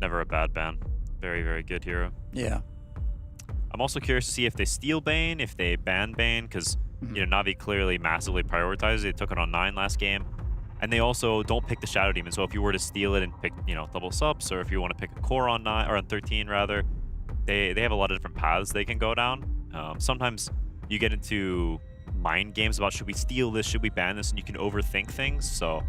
Never a bad ban. Very, very good hero. Yeah. I'm also curious to see if they steal Bane, if they ban Bane, because Na'Vi clearly massively prioritized it. They took it on 9 last game. And they also don't pick the Shadow Demon. So if you were to steal it and pick, double subs, or if you want to pick a core on 9 or on 13 rather, they have a lot of different paths they can go down. Sometimes you get into mind games about should we steal this, should we ban this, and you can overthink things. So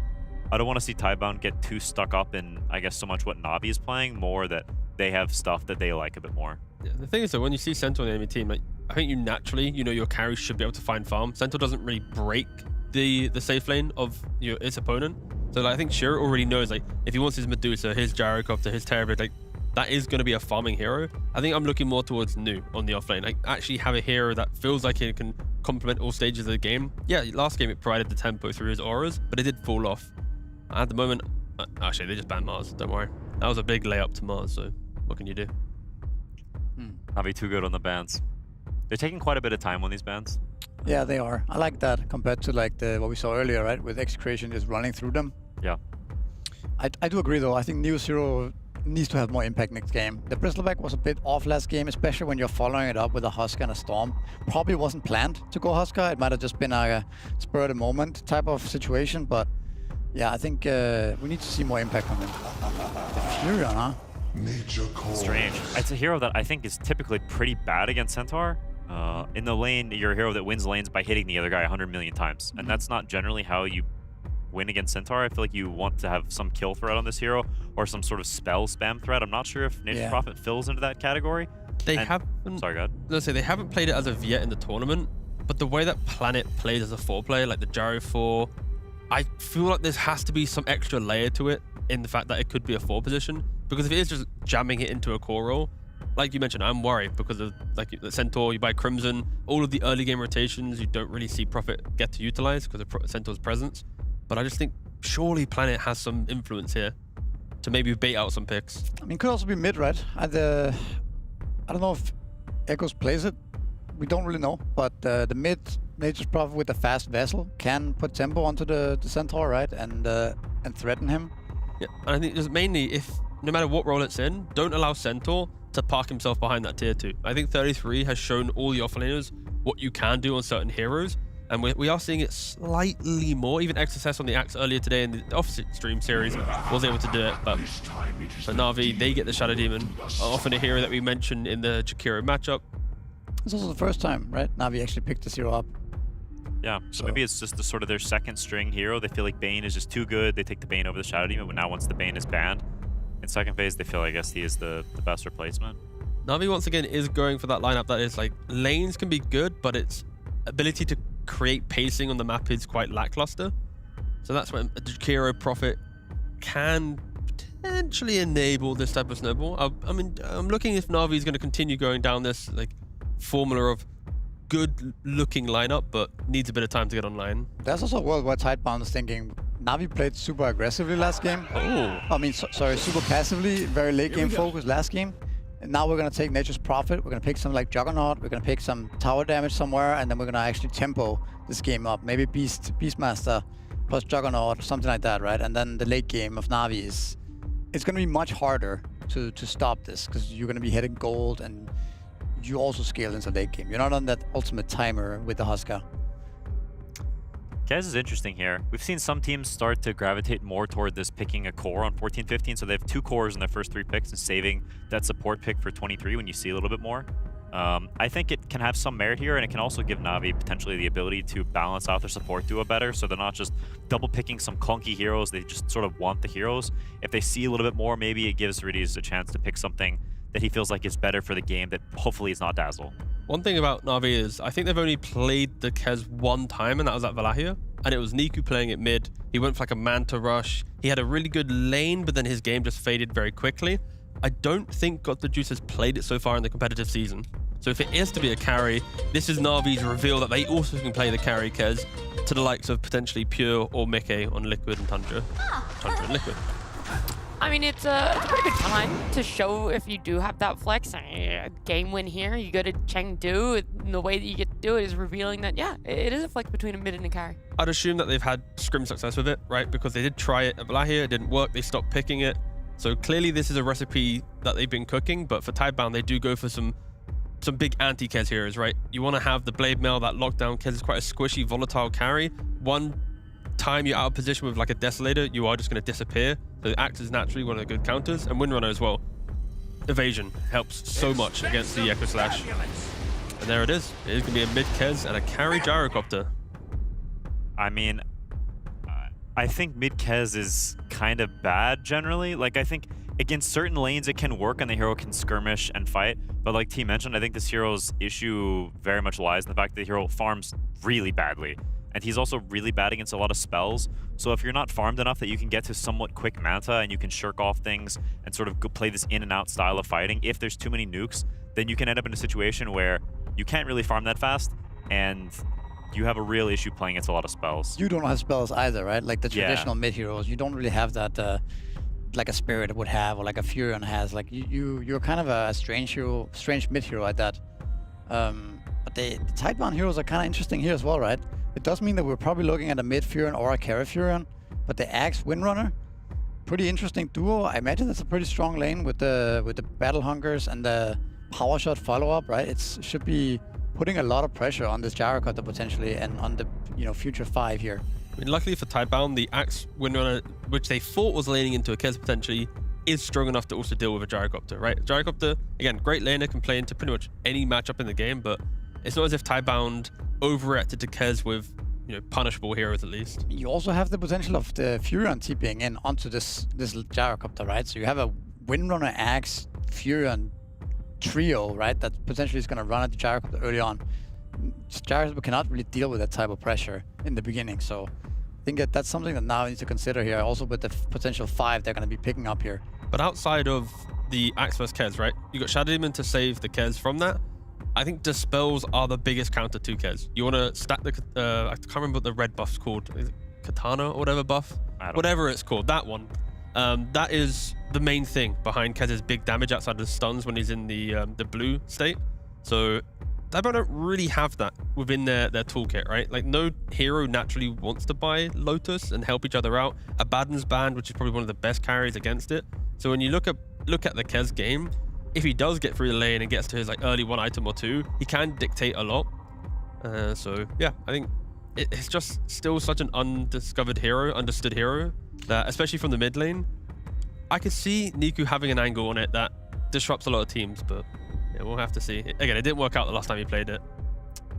I don't want to see Tidebound get too stuck up in, I guess, so much what Na'Vi is playing, more that they have stuff that they like a bit more. Yeah, the thing is that when you see Centaur in the enemy team, I think you naturally, your carry should be able to find farm. Centaur doesn't really break the safe lane of its opponent. So I think Shiro already knows, if he wants his Medusa, his Gyrocopter, his Terrorblade, that is going to be a farming hero. I think I'm looking more towards Nu on the offlane. Actually have a hero that feels like it can complement all stages of the game. Yeah, last game it provided the tempo through his auras, but it did fall off. At the moment, actually they just banned Mars, don't worry. That was a big layup to Mars, so what can you do? Na'Vi too good on the bans. They're taking quite a bit of time on these bans. Yeah, they are. I like that compared to what we saw earlier, right? With Execration just running through them. Yeah. I do agree though. I think Neo Zero needs to have more impact next game. The Bristleback was a bit off last game, especially when you're following it up with a Huskar and a Storm. Probably wasn't planned to go Huskar. It might have just been a spur of the moment type of situation, but yeah, I think we need to see more impact from him. The Furion, huh? Strange. It's a hero that I think is typically pretty bad against Centaur. In the lane, you're a hero that wins lanes by hitting the other guy 100 million times, and that's not generally how you win against Centaur. I feel like you want to have some kill threat on this hero or some sort of spell spam threat. I'm not sure if Nature's Prophet fills into that category. They haven't. Sorry, go ahead. Let's say they haven't played it as of yet in the tournament, but the way that Planet plays as a 4-player, like the Gyro 4, I feel like there has to be some extra layer to it in the fact that it could be a 4 position. Because if it is just jamming it into a core role, like you mentioned, I'm worried because of the Centaur, you buy Crimson, all of the early game rotations, you don't really see Prophet get to utilize because of Centaur's presence. But I just think surely Planet has some influence here to maybe bait out some picks. I mean, could also be mid, right? I don't know if Echoes plays it. We don't really know, but the mid Nature's Prophet with a fast vessel can put tempo onto the Centaur, right? And threaten him. Yeah, and I think just mainly if no matter what role it's in, don't allow Centaur to park himself behind that tier 2. I think 33 has shown all the offlaners what you can do on certain heroes, and we are seeing it slightly more. Even XSS on the Axe earlier today in the off-stream series was able to do it, but for Na'Vi, they get the Shadow Demon, often a hero that we mentioned in the Jakiro matchup. It's also the first time, right? Na'Vi actually picked this hero up. Yeah, so maybe it's just the sort of their second string hero. They feel like Bane is just too good. They take the Bane over the Shadow Demon, but now once the Bane is banned, in second phase, they feel, I guess, he is the best replacement. Na'Vi, once again, is going for that lineup that is like, lanes can be good, but its ability to create pacing on the map is quite lackluster. So that's when a Jakiro Prophet can potentially enable this type of snowball. I mean, I'm looking if Na'Vi is going to continue going down this like formula of good-looking lineup, but needs a bit of time to get online. There's also a world where Tidebound is thinking, Na'Vi played super aggressively last game. Oh. I mean, sorry, super passively, very late game focused last game. And now we're going to take Nature's Prophet, we're going to pick some like Juggernaut, we're going to pick some tower damage somewhere, and then we're going to actually tempo this game up. Maybe Beastmaster plus Juggernaut, something like that, right? And then the late game of Na'Vi is, it's going to be much harder to stop this, because you're going to be hitting gold, and you also scale into late game. You're not on that ultimate timer with the Huskar. Kez is interesting here. We've seen some teams start to gravitate more toward this picking a core on 14-15, so they have 2 cores in their first 3 picks and saving that support pick for 23 when you see a little bit more. I think it can have some merit here, and it can also give Na'Vi potentially the ability to balance out their support duo better, so they're not just double picking some clunky heroes, they just sort of want the heroes. If they see a little bit more, maybe it gives Riddies a chance to pick something that he feels like is better for the game that hopefully is not Dazzle. One thing about Na'Vi is I think they've only played the Kez one time, and that was at Valahia, and it was Niku playing it mid. He went for like a Manta Rush. He had a really good lane, but then his game just faded very quickly. I don't think Got the Juice has played it so far in the competitive season. So if it is to be a carry, this is Na'Vi's reveal that they also can play the carry Kez to the likes of potentially Pure or Mickey on Liquid and Tundra. Tundra and Liquid. I mean, it's a pretty good time to show if you do have that flex. A game win here, you go to Chengdu, and the way that you get to do it is revealing that, yeah, it is a flex between a mid and a carry. I'd assume that they've had scrim success with it, right? Because they did try it at Valahia, it didn't work, they stopped picking it. So clearly this is a recipe that they've been cooking, but for Tidebound, they do go for some big anti-Kez heroes, right? You want to have the Blade Mail, that lockdown. Kez is quite a squishy, volatile carry. One time you're out of position with like a Desolator, you are just going to disappear. So it acts as naturally one of the good counters, and Windrunner as well. Evasion helps so much against the Echo Slash. And there it is. It is going to be a mid Kez and a carry Gyrocopter. I mean, I think mid Kez is kind of bad generally. Like, I think against certain lanes it can work and the hero can skirmish and fight, but like T mentioned, I think this hero's issue very much lies in the fact that the hero farms really badly. And he's also really bad against a lot of spells. So if you're not farmed enough that you can get to somewhat quick manta and you can shirk off things and sort of play this in and out style of fighting, if there's too many nukes, then you can end up in a situation where you can't really farm that fast and you have a real issue playing against a lot of spells. You don't have spells either, right? Like the traditional mid heroes, you don't really have that like a Spirit would have, or like a Furion has. Like you're kind of a strange hero, strange mid hero at that. But the Tidebound heroes are kind of interesting here as well, right? It does mean that we're probably looking at a mid Furion or a carry Furion, but the Axe Windrunner, pretty interesting duo. I imagine it's a pretty strong lane with the Battle Hungers and the Power Shot follow-up, right? It should be putting a lot of pressure on this Gyrocopter potentially, and on the future 5 here. I mean, luckily for Tidebound, the Axe Windrunner, which they thought was laning into a Kez potentially, is strong enough to also deal with a Gyrocopter, right? Gyrocopter, again, great laner, can play into pretty much any matchup in the game, but it's not as if Tidebound overreacted to Kez with, punishable heroes at least. You also have the potential of the Furion TPing in onto this Gyrocopter, right? So you have a Windrunner, Axe, Furion trio, right? That potentially is going to run at the Gyrocopter early on. Gyrocopter cannot really deal with that type of pressure in the beginning, so I think that's something that now needs to consider here, also with the potential 5 they're going to be picking up here. But outside of the Axe vs Kez, right? You got Shadow Demon to save the Kez from that. I think Dispels are the biggest counter to Kez. You want to stack the, I can't remember what the red buff's called. Is it Katana or whatever buff? Whatever it's called, that one. That is the main thing behind Kez's big damage outside of the stuns when he's in the blue state. So Tidebound don't really have that within their toolkit, right? Like, no hero naturally wants to buy Lotus and help each other out. Abaddon's banned, which is probably one of the best carries against it. So when you look at the Kez game, if he does get through the lane and gets to his like early 1 item or 2, he can dictate a lot. So yeah, I think it's just still such an understood hero that, especially from the mid lane, I could see Niku having an angle on it that disrupts a lot of teams, but yeah, we'll have to see. Again, it didn't work out the last time he played it.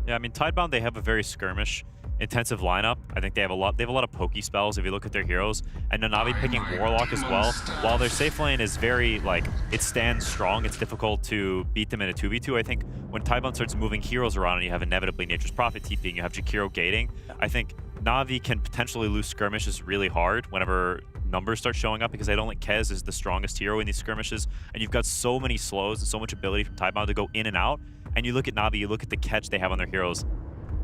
Yeah, I mean, Tidebound, they have a very skirmish intensive lineup. I think they have a lot of pokey spells if you look at their heroes, and Na'Vi picking Warlock as well. While their safe lane is very, like, it stands strong, it's difficult to beat them in a 2v2. I think when Tidebound starts moving heroes around and you have inevitably Nature's Prophet TPing, you have Jakiro gating, I think Na'Vi can potentially lose skirmishes really hard whenever numbers start showing up, because I don't think Kez is the strongest hero in these skirmishes, and you've got so many slows and so much ability from Tidebound to go in and out. And you look at Na'Vi, you look at the catch they have on their heroes,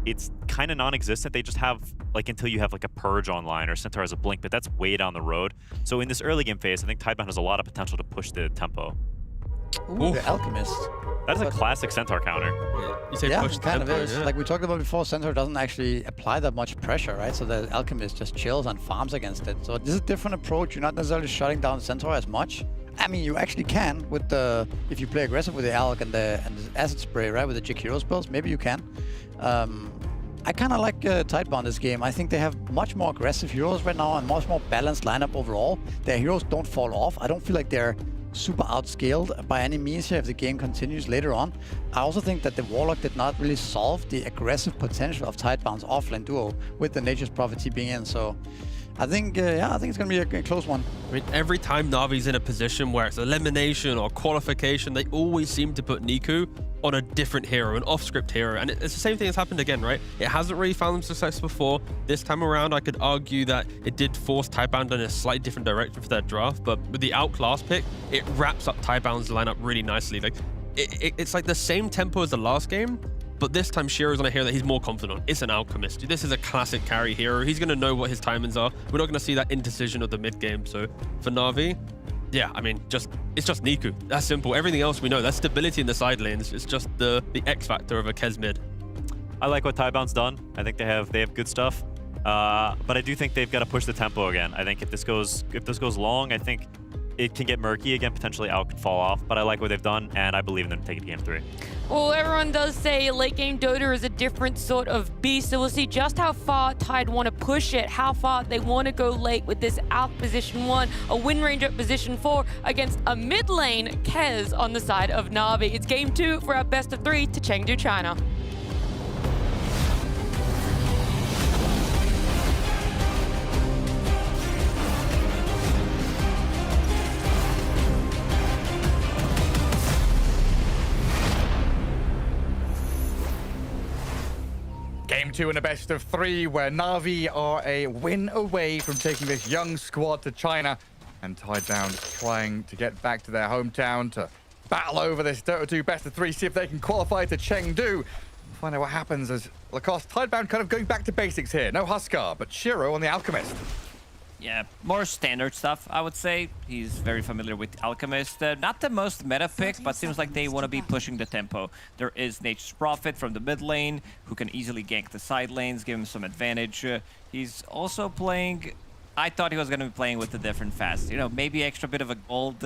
it's kind of non-existent. They just have, like, until you have like a Purge online or Centaur has a Blink, but that's way down the road. So in this early game phase, I think Tidebound has a lot of potential to push the tempo. Ooh, the Alchemist. That's a classic Centaur counter. You say Yeah, push it kind of tempo, is. yeah. Like we talked about before, Centaur doesn't actually apply that much pressure, right? So the Alchemist just chills and farms against it. So this is a different approach. You're not necessarily shutting down Centaur as much. I mean, you actually can with the, if you play aggressive with the Alch and the Acid Spray, right? With the Jakiro spells, maybe you can. I kind of like Tidebound this game. I think they have much more aggressive heroes right now and much more balanced lineup overall. Their heroes don't fall off. I don't feel like they're super outscaled by any means here if the game continues later on. I also think that the Warlock did not really solve the aggressive potential of Tidebound's offlane duo with the Nature's Prophet TPing in. So I think, yeah, I think it's going to be a close one. I mean, every time Na'Vi's in a position where it's elimination or qualification, they always seem to put Niku on a different hero, an off-script hero. And it's the same thing that's happened again, right? It hasn't really found them success before. This time around, I could argue that it did force Tidebound in a slightly different direction for their draft, but with the outclass pick, it wraps up Tidebound's lineup really nicely. Like, it's like the same tempo as the last game, but this time Shiro's on a hero that he's more confident on. It's an Alchemist. This is a classic carry hero. He's going to know what his timings are. We're not going to see that indecision of the mid game. So for Na'Vi, yeah, I mean, it's just Niku. That's simple. Everything else we know. That's stability in the side lanes. It's just the X factor of a Kez mid. I like what Tidebound's done. I think they have good stuff, but I do think they've got to push the tempo again. I think if this goes long, I think it can get murky again. Potentially Out could fall off, but I like what they've done, and I believe in them to take it game 3. Well, everyone does say late game Dota is a different sort of beast, so we'll see just how far Tide want to push it, how far they want to go late with this Out position 1, a Wind Ranger at position 4 against a mid lane Kez on the side of Na'Vi. It's game 2 for our best of 3 to Chengdu, China. Game 2 in a best of 3, where Na'Vi are a win away from taking this young squad to China. And Tidebound trying to get back to their hometown to battle over this Dota 2 best of 3, see if they can qualify to Chengdu. We'll find out what happens as Lacoste. Tidebound kind of going back to basics here. No Huskar, but Shiro on the Alchemist. Yeah, more standard stuff, I would say. He's very familiar with Alchemist. Not the most meta pick, but seems like they want to be pushing the tempo. There is Nature's Prophet from the mid lane, who can easily gank the side lanes, give him some advantage. He's also playing... I thought he was going to be playing with a different fast. You know, maybe extra bit of a gold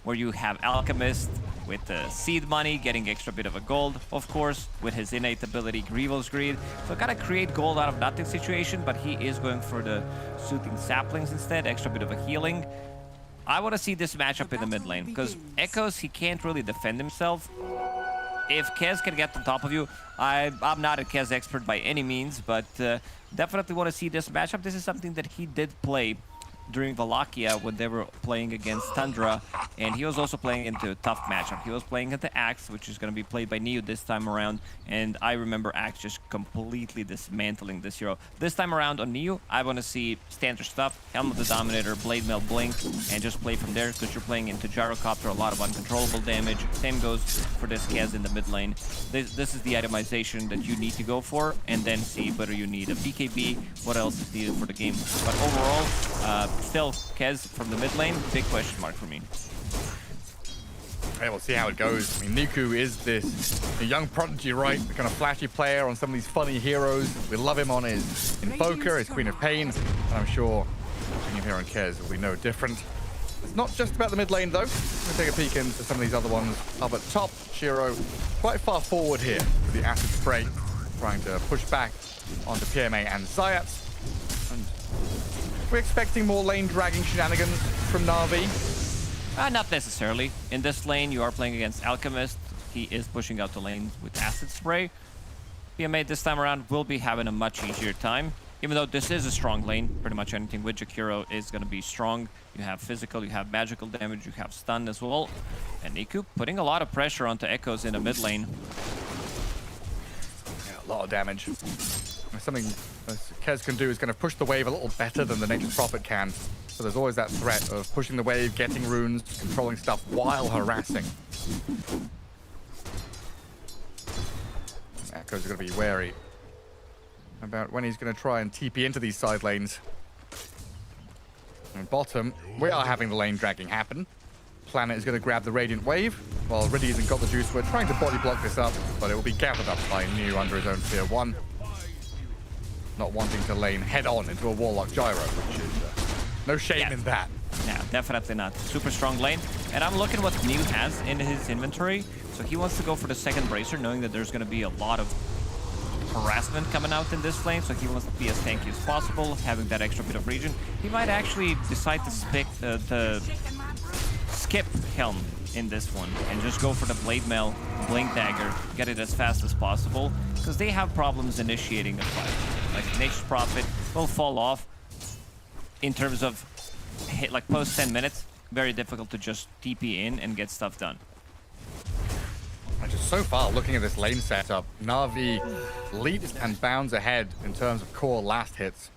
where you have Alchemist with seed money, getting extra bit of a gold, of course, with his innate ability, Grievo's Greed. So kind of create gold out of nothing situation, but he is going for the soothing saplings instead, extra bit of a healing. I want to see this matchup in the mid lane, because Echoes, he can't really defend himself. If Kez can get on top of you, I'm not a Kez expert by any means, but definitely want to see this matchup. This is something that he did play during Wallachia when they were playing against Tundra, and he was also playing into a tough matchup. He was playing into Axe, which is going to be played by Neo this time around, and I remember Axe just completely dismantling this hero. This time around on Neo, I want to see standard stuff, Helm of the Dominator, Blade Mail, Blink, and just play from there, because you're playing into Gyrocopter, a lot of uncontrollable damage. Same goes for this Kez in the mid lane. This is the itemization that you need to go for, and then see whether you need a BKB, what else is needed for the game. But overall, still, Kez from the mid lane, big question mark for me. Okay, we'll see how it goes. I mean, Niku is this young prodigy, right? The kind of flashy player on some of these funny heroes. We love him on his Invoker, his Queen of Pain, and I'm sure seeing him here on Kez will be no different. It's not just about the mid lane, though. We'll take a peek into some of these other ones. Up at top, Shiro quite far forward here with the acid spray, trying to push back onto PMA and Zayat. And we're expecting more lane dragging shenanigans from Na'Vi. Not necessarily. In this lane, you are playing against Alchemist. He is pushing out the lane with acid spray. PMA this time around will be having a much easier time. Even though this is a strong lane, pretty much anything with Jakiro is going to be strong. You have physical, you have magical damage, you have stun as well. And Niku putting a lot of pressure onto Echoes in the mid lane. Yeah, a lot of damage. Something Kez can do is kind of push the wave a little better than the Nature's Prophet can. So there's always that threat of pushing the wave, getting runes, controlling stuff while harassing. Echoes are going to be wary about when he's going to try and TP into these side lanes. And bottom, we are having the lane dragging happen. Planet is going to grab the Radiant Wave, while Riddy hasn't got the juice. We're trying to body block this up, but it will be gathered up by New under his own tier 1. Not wanting to lane head-on into a Warlock Gyro, which is no shame in that. Yeah, definitely not. Super strong lane. And I'm looking what New has in his inventory. So he wants to go for the second Bracer, knowing that there's going to be a lot of harassment coming out in this lane, so he wants to be as tanky as possible, having that extra bit of regen. He might actually decide to skip Helm in this one and just go for the Blade Mail, Blink Dagger, get it as fast as possible, because they have problems initiating a fight. Like, Nature's Prophet will fall off in terms of hit, like post 10 minutes, very difficult to just TP in and get stuff done. Just so far, looking at this lane setup, Na'Vi leaps and bounds ahead in terms of core last hits.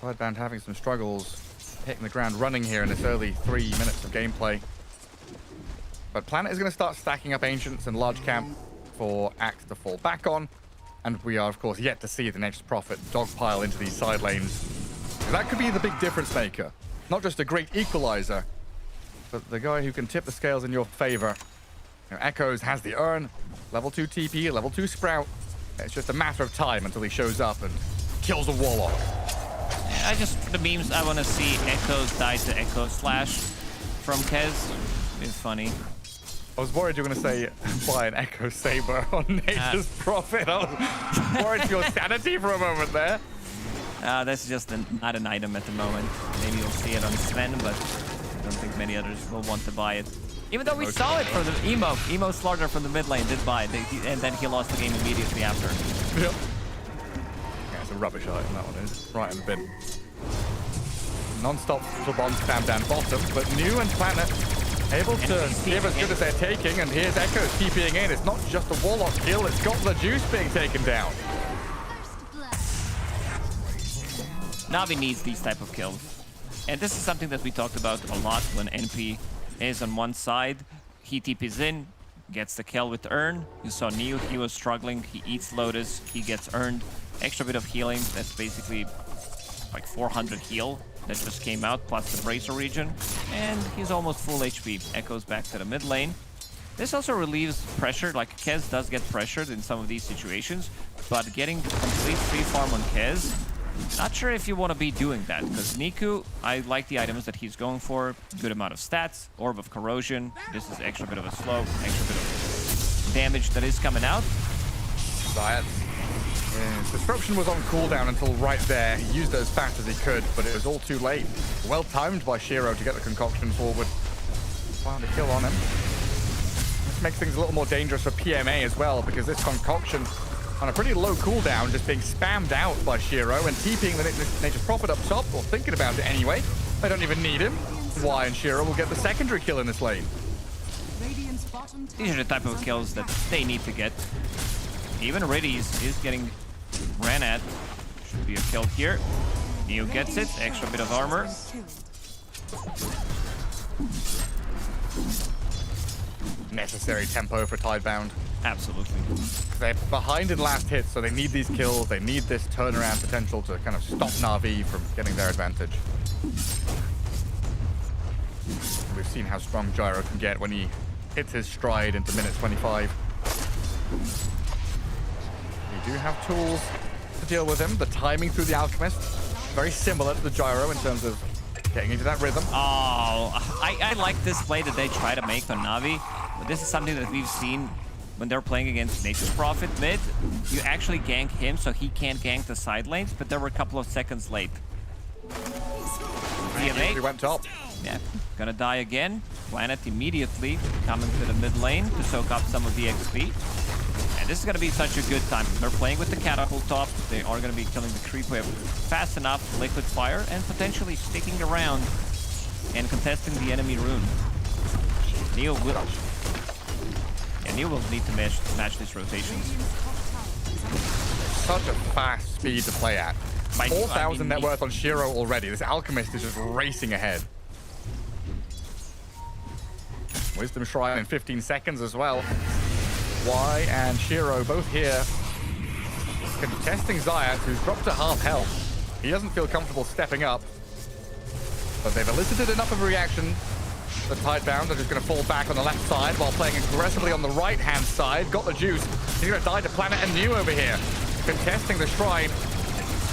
Tidebound having some struggles hitting the ground running here in this early 3 minutes of gameplay. But Planet is going to start stacking up Ancients and Large Camp for Axe to fall back on. And we are, of course, yet to see the Nature's Prophet dogpile into these side lanes. That could be the big difference maker. Not just a great equalizer, but the guy who can tip the scales in your favor. Echoes has the Urn, level 2 TP, level 2 Sprout. It's just a matter of time until he shows up and kills a Warlock. Yeah, for the memes, I want to see Echoes die to Echo Slash from Kez. It's funny. I was worried you were going to say buy an Echo Saber on Nature's Prophet. I was worried for your sanity for a moment there. That's just not an item at the moment. Maybe you'll see it on Sven, but I don't think many others will want to buy it. Even though we saw it for the Emo Slaughter from the mid lane did buy it, and then he lost the game immediately after. Yep. Yeah, it's a rubbish item, that one is. Right in the bin. Non-stop for bomb spam down bottom, but New and Planet able to give as good as they're taking, and here's Echoes TPing in. It's not just a Warlock kill, it's got the juice being taken down. Na'Vi needs these type of kills. And this is something that we talked about a lot when NP is on one side. He TPs in, gets the kill with Urn. You saw Neo, he was struggling. He eats Lotus, he gets earned. Extra bit of healing, that's basically like 400 heal that just came out, plus the Bracer region. And he's almost full HP. Echoes back to the mid lane. This also relieves pressure, like Kez does get pressured in some of these situations, but getting complete free farm on Kez, not sure if you want to be doing that, because Niku, I like the items that he's going for. Good amount of stats, Orb of Corrosion. This is extra bit of a slow, extra bit of damage that is coming out. Zayat. Yeah, Disruption was on cooldown until right there. He used it as fast as he could, but it was all too late. Well timed by Shiro to get the concoction forward. Found a kill on him. This makes things a little more dangerous for PMA as well, because this concoction on a pretty low cooldown, just being spammed out by Shiro and TPing the Nature's Prophet up top, or thinking about it anyway. They don't even need him. Why and Shiro will get the secondary kill in this lane. These are the type of kills that they need to get. Even Riddy's is getting ran at. Should be a kill here. Neo gets it, extra bit of armor. Necessary tempo for Tidebound. Absolutely. They're behind in last hits, so they need these kills. They need this turnaround potential to kind of stop Na'Vi from getting their advantage. We've seen how strong Gyro can get when he hits his stride into minute 25. We do have tools to deal with him. The timing through the Alchemist, very similar to the Gyro in terms of Getting into that rhythm. Oh, I like this play that they try to make on Na'Vi, but this is something that we've seen when they're playing against Natus Prophet mid. You actually gank him so he can't gank the side lanes, but they were a couple of seconds late. He went top. Yeah, gonna die again. Planet immediately coming to the mid lane to soak up some of the XP. And this is gonna be such a good time. They're playing with the catapult top. They are gonna be killing the creep wave fast enough, liquid fire, and potentially sticking around and contesting the enemy rune. Neo will. Yeah, Neo will need to match these rotations. Such a fast speed to play at. 4,000 net worth on Shiro already. This Alchemist is just racing ahead. Wisdom Shrine in 15 seconds as well. Y and Shiro both here contesting Zayat, who's dropped to half health. He doesn't feel comfortable stepping up, but they've elicited enough of a reaction. The Tidebound are just going to fall back on the left side while playing aggressively on the right-hand side. Got the juice. He's going to die to Planet and New over here. Contesting the Shrine.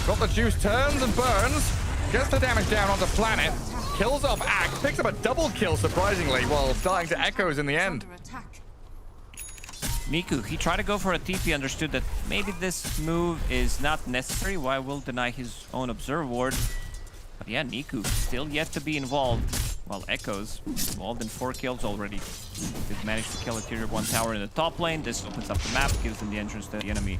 Got the juice, turns and burns. Gets the damage down onto Planet. Kills off Axe. Picks up a double kill, surprisingly, while dying to Echoes in the end. Niku, he tried to go for a TP, understood that maybe this move is not necessary. Why will deny his own Observe Ward? But yeah, Niku still yet to be involved. While Echoes involved in 4 kills already. Did manage to kill a tier 1 tower in the top lane. This opens up the map, gives them the entrance to the enemy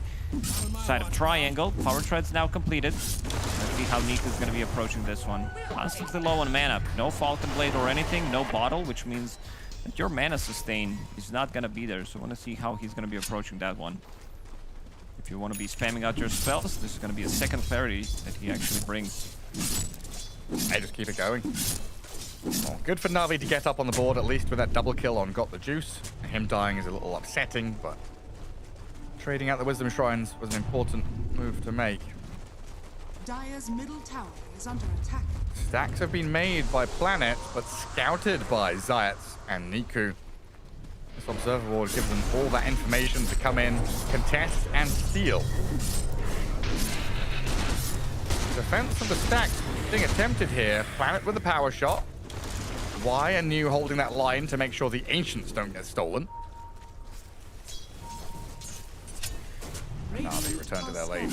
side of Triangle. Power Tread's now completed. Let's see how Niku's going to be approaching this one. Constantly low on mana. No Falcon Blade or anything, no bottle, which means that your mana sustain is not going to be there. So I want to see how he's going to be approaching that one. If you want to be spamming out your spells, this is going to be a second clarity that he actually brings. Hey, just keep it going. Oh, good for Na'Vi to get up on the board, at least with that double kill on Got the Juice. Him dying is a little upsetting, but trading out the Wisdom Shrines was an important move to make. Dire's middle tower is under attack. Stacks have been made by Planet, but scouted by Zayat and Niku. This Observer Ward gives them all that information to come in, contest, and steal. Defense of the stacks being attempted here. Planet with the power shot. Y and New holding that line to make sure the Ancients don't get stolen. Na'Vi return to their lane.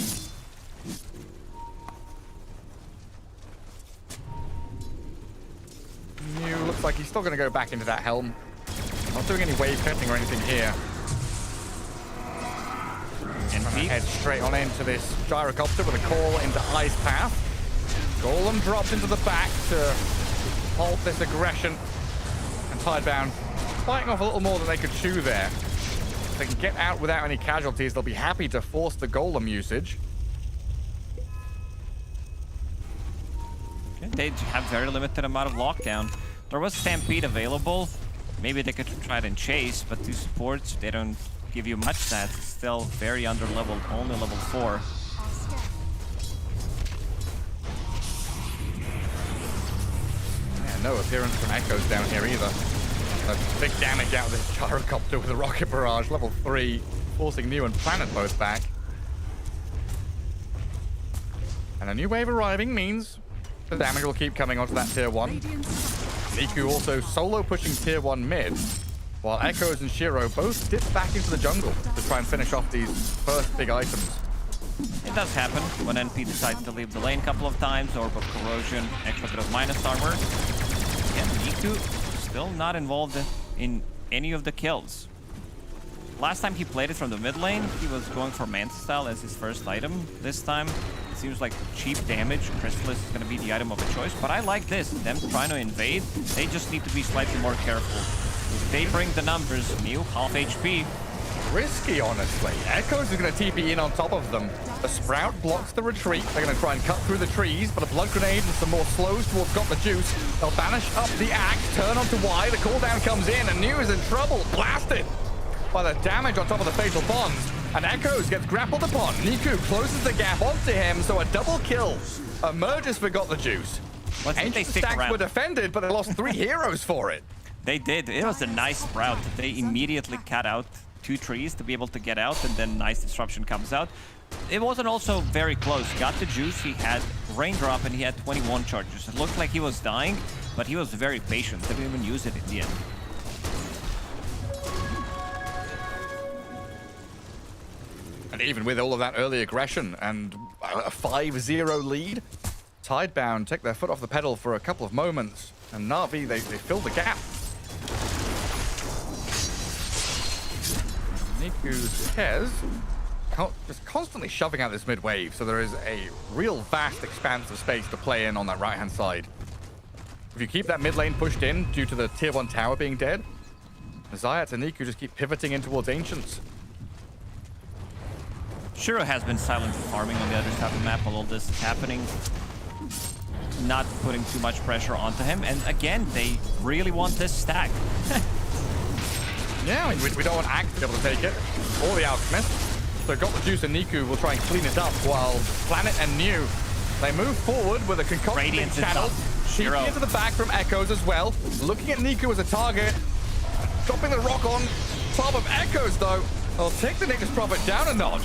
New looks like he's still going to go back into that helm. Not doing any wave cutting or anything here. And head straight on into this gyrocopter with a call into Ice Path. Golem drops into the back to halt this aggression. And Tidebound fighting off a little more than they could chew there. If they can get out without any casualties, they'll be happy to force the Golem usage. Okay, they have very limited amount of lockdown. There was Stampede available. Maybe they could try it and chase, but two supports, they don't give you much stats. It's still very under-leveled, only level 4. Yeah, no appearance from Echoes down here either. Big damage out of this gyrocopter with a rocket barrage, level 3, forcing New and Planet both back. And a new wave arriving means the damage will keep coming onto that tier 1. Niku also solo pushing tier 1 mid, while Echoes and Shiro both dip back into the jungle to try and finish off these first big items. It does happen when NP decides to leave the lane a couple of times, or with corrosion, extra bit of minus armor. Again, Niku still not involved in any of the kills. Last time he played it from the mid lane, he was going for Manta Style as his first item. This time, it seems like cheap damage. Chrysalis is going to be the item of a choice, but I like this. Them trying to invade, they just need to be slightly more careful. If they bring the numbers, New, half HP. Risky, honestly. Echoes is going to TP in on top of them. The Sprout blocks the retreat. They're going to try and cut through the trees, but a Blood Grenade and some more slows towards Got the Juice. They'll banish up the Axe, turn onto Y. The cooldown comes in, and New is in trouble. Blasted by the damage on top of the Fatal Bonds. And Echoes gets grappled upon. Niku closes the gap onto him, so a double kill emerges for Got the Juice. Ancient stacks were defended, but they lost 3 heroes for it. They did. It was a nice Sprout. They immediately cut out 2 trees to be able to get out, and then nice disruption comes out. It wasn't also very close. Got the juice. He had raindrop and he had 21 charges. It looked like he was dying, but he was very patient. Didn't even use it in the end. And even with all of that early aggression and a 5-0 lead, Tidebound take their foot off the pedal for a couple of moments, and Na'Vi, they fill the gap. Niku's Kez just constantly shoving out this mid wave, so there is a real vast expanse of space to play in on that right-hand side. If you keep that mid lane pushed in due to the tier 1 tower being dead, Zayat and Niku just keep pivoting in towards Ancients. Shiro has been silently farming on the other side of the map while all this is happening. Not putting too much pressure onto him, and again, they really want this stack. Yeah, I mean, we don't want Axe to be able to take it, or the Alchemist. So Got the Juice and Niku will try and clean it up, while Planet and New, they move forward with a concoction being channeled. Peeking into the back from Echoes as well. Looking at Niku as a target. Dropping the rock on top of Echoes, though. They'll take the Nexus Prophet down a notch.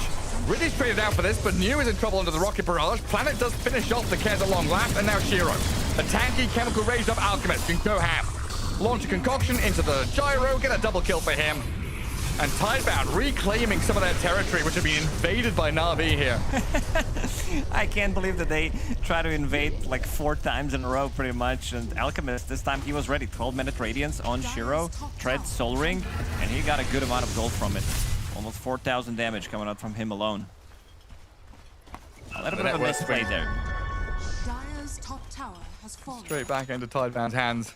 Ridley's traded out for this, but New is in trouble under the rocket barrage. Planet does finish off the Kez at long last, and now Shiro. A tanky, chemical raised up Alchemist can go ham. Launch a concoction into the gyro, get a double kill for him. And Tidebound reclaiming some of their territory, which had been invaded by Na'Vi here. I can't believe that they try to invade like 4 times in a row, pretty much. And Alchemist, this time he was ready. 12-minute Radiance on Shiro, Tread, Soul Ring, and he got a good amount of gold from it. Almost 4,000 damage coming out from him alone. A little bit of a misplay there. Dire's top tower has fallen. Straight back into Tidebound's hands.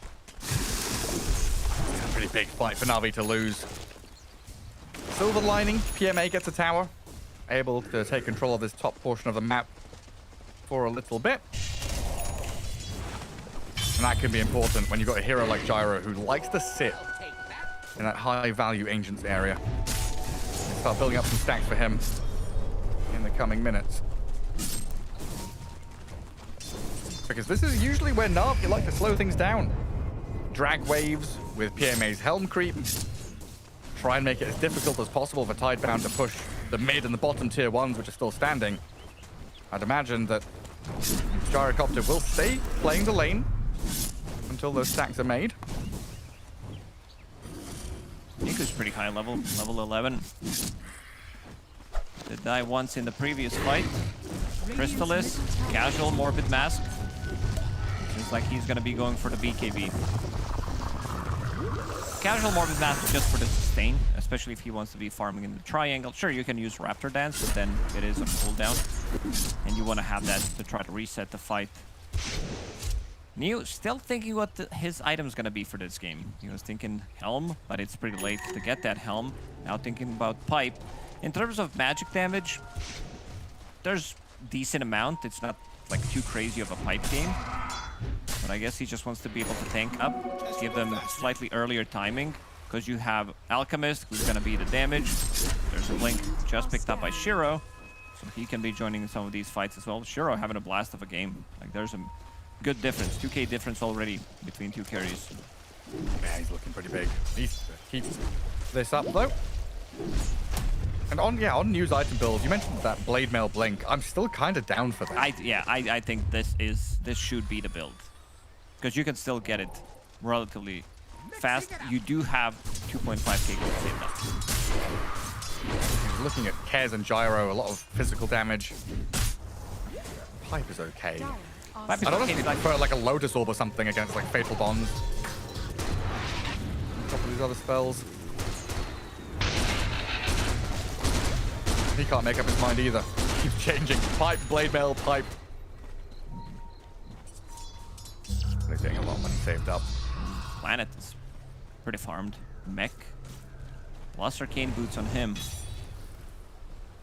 A pretty big fight for Na'Vi to lose. Silver lining, PMA gets a tower. Able to take control of this top portion of the map for a little bit. And that can be important when you've got a hero like Gyro who likes to sit in that high-value Ancients area. Start building up some stacks for him in the coming minutes. Because this is usually where Na'Vi like to slow things down. Drag waves with PMA's Helm creep. Try and make it as difficult as possible for Tidebound to push the mid and the bottom tier 1s, which are still standing. I'd imagine that Gyrocopter will stay playing the lane until those stacks are made. Niku's pretty high level, level 11. Did die once in the previous fight. Crystallis, casual Morbid Mask. Seems like he's gonna be going for the BKB. Casual Morbid Mask just for the sustain, especially if he wants to be farming in the triangle. Sure, you can use Raptor Dance, but then it is a cooldown. And you want to have that to try to reset the fight. Neo still thinking what his item's gonna be for this game. He was thinking Helm, but it's pretty late to get that Helm. Now thinking about Pipe. In terms of magic damage, there's decent amount. It's not like too crazy of a Pipe game. But I guess he just wants to be able to tank up, give them slightly earlier timing, because you have Alchemist, who's gonna be the damage. There's a Blink just picked up by Shiro, so he can be joining some of these fights as well. Shiro having a blast of a game. Like, there's a good difference, 2k difference already between 2 carries. Yeah, he's looking pretty big. He keeps this up though. And on news item builds, you mentioned that Blade Mail Blink. I'm still kind of down for that. I think this should be the build, because you can still get it relatively fast. You do have 2.5k gold saved up. Looking at Kez and Gyro, a lot of physical damage. Pipe is okay. I don't know if you prefer like a Lotus Orb or something against like Fatal Bonds. A couple of these other spells. He can't make up his mind either. Keeps changing. Pipe, Blade Mail, Pipe. They're getting a lot of money saved up. Planet is pretty farmed. Mech. Plus Arcane Boots on him.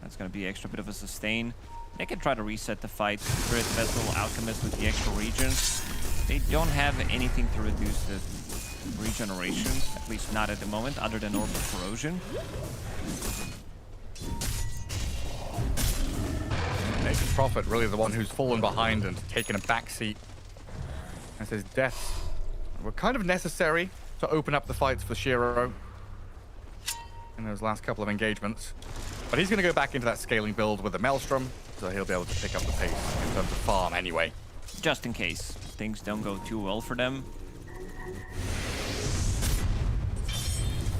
That's going to be extra bit of a sustain. They can try to reset the fight. Spirit Vessel, Alchemist with the extra regen. They don't have anything to reduce the regeneration, at least not at the moment, other than Orb of Corrosion. Natus Prophet, really the one who's fallen behind and taken a backseat. As his deaths were kind of necessary to open up the fights for Shiro in those last couple of engagements. But he's going to go back into that scaling build with the Maelstrom, so he'll be able to pick up the pace terms of farm anyway. Just in case things don't go too well for them.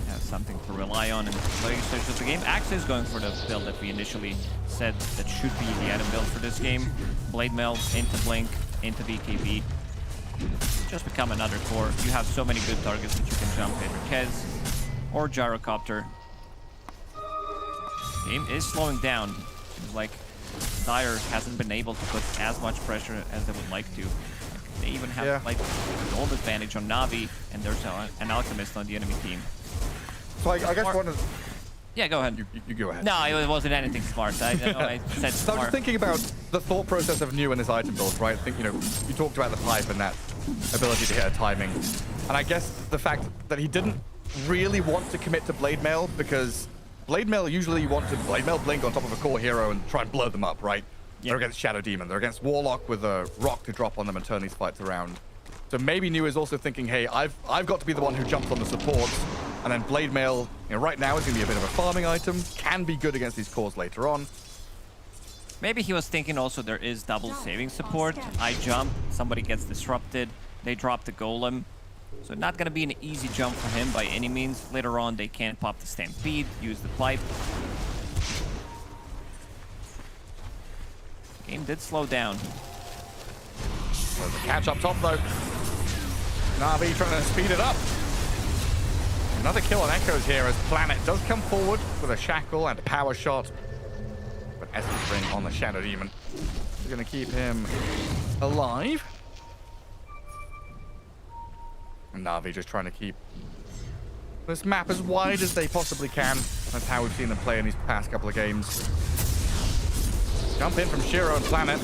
Have something to rely on in the later stage of the game. Axe is going for the build that we initially said that should be the item build for this game. Blade Mail into Blink, into BKB. Just become another core. You have so many good targets that you can jump in. Kez or Gyrocopter. Game is slowing down. Seems like Dire hasn't been able to put as much pressure as they would like to. They even have like gold advantage on Na'Vi, and there's an Alchemist on the enemy team. So I guess one of... Yeah, go ahead. You go ahead. No, it wasn't anything smart. I know I said So smart. I'm just thinking about the thought process of New in this item build, right? I think, you know, you talked about the pipe and that ability to hit a timing. And I guess the fact that he didn't really want to commit to Blade Mail, because Blade Mail, usually you want to Blade Mail Blink on top of a core hero and try and blow them up, right? Yep. They're against Shadow Demon. They're against Warlock with a rock to drop on them and turn these fights around. So maybe New is also thinking, hey, I've got to be the one who jumps on the supports. And then Blade Mail, you know, right now is going to be a bit of a farming item. Can be good against these cores later on. Maybe he was thinking also there is double saving support. I jump, somebody gets disrupted, they drop the golem. So not going to be an easy jump for him by any means. Later on, they can pop the Stampede, use the pipe. Game did slow down. So the catch up top though. Na'Vi trying to speed it up. Another kill on Echoes here as Planet does come forward with a shackle and a power shot. But Essence Ring on the Shadow Demon is going to keep him alive. And Na'Vi just trying to keep this map as wide as they possibly can. That's how we've seen them play in these past couple of games. Jump in from Shiro and Planet.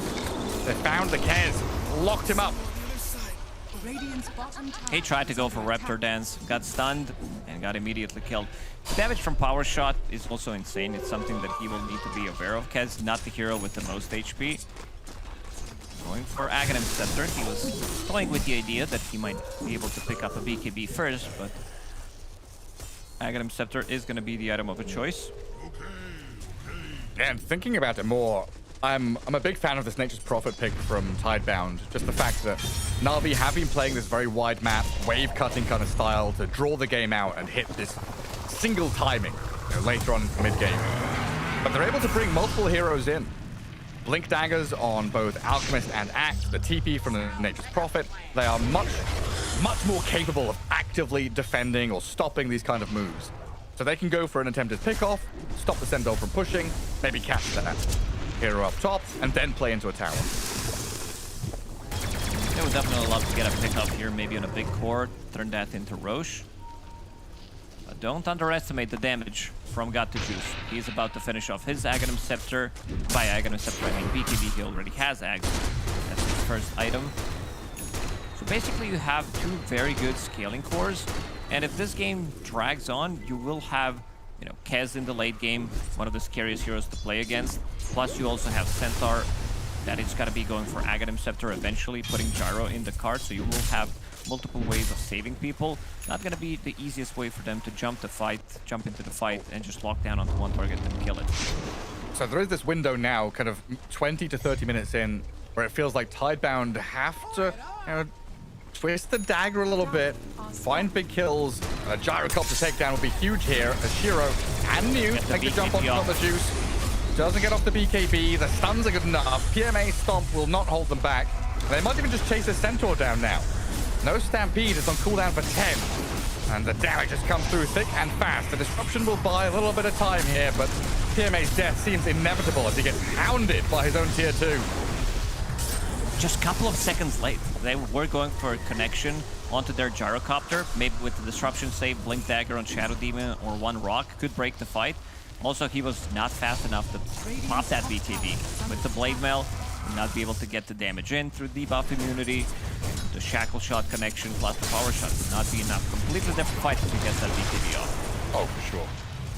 They found the Kez, locked him up. He tried to go for Raptor Dance, got stunned, and got immediately killed. The damage from Power Shot is also insane. It's something that he will need to be aware of. Kez, not the hero with the most HP. Going for Aghanim Scepter. He was toying with the idea that he might be able to pick up a BKB first, but Aghanim Scepter is going to be the item of a choice. And thinking about it more, I'm a big fan of this Nature's Prophet pick from Tidebound. Just the fact that Na'Vi have been playing this very wide map, wave cutting kind of style to draw the game out and hit this single timing, you know, later on in the mid-game. But they're able to bring multiple heroes in. Blink daggers on both Alchemist and Axe, the TP from the Nature's Prophet. They are much more capable of actively defending or stopping these kind of moves. So they can go for an attempted pick-off, stop the Centaur from pushing, maybe catch that hero up top, and then play into a tower. They would definitely love to get a pick-up here, maybe on a big core, turn that into Roche. But don't underestimate the damage from God to Juice. He's about to finish off his Aghanim Scepter. By Aghanim Scepter, I mean BKB, he already has Ag. That's his first item. So basically you have two very good scaling cores, and if this game drags on, you will have, you know, Kez in the late game, one of the scariest heroes to play against. Plus you also have Centaur that is going to be going for Aghanim Scepter eventually, putting Gyro in the card, so you will have multiple ways of saving people. Not going to be the easiest way for them to jump into the fight and just lock down onto one target and kill it. So there is this window now, kind of 20 to 30 minutes in, where it feels like Tidebound have to, you know, twist the dagger a little bit, find big kills. A Gyrocopter takedown will be huge here as Shiro and Mew take the jump on the Juice. Doesn't get off the BKB, the stuns are good enough. PMA Stomp will not hold them back. They might even just chase a Centaur down now. No Stampede, it's on cooldown for 10. And the damage has come through thick and fast. The disruption will buy a little bit of time here, but PMA's death seems inevitable as he gets hounded by his own tier 2. Just a couple of seconds late. They were going for a connection onto their Gyrocopter. Maybe with the disruption save, Blink Dagger on Shadow Demon or one rock could break the fight. Also, he was not fast enough to pop that BKB. With the Blade Mail, would not be able to get the damage in through debuff immunity. The Shackle Shot connection plus the Power Shot would not be enough. Completely different fight to get that BKB off. Oh, for sure.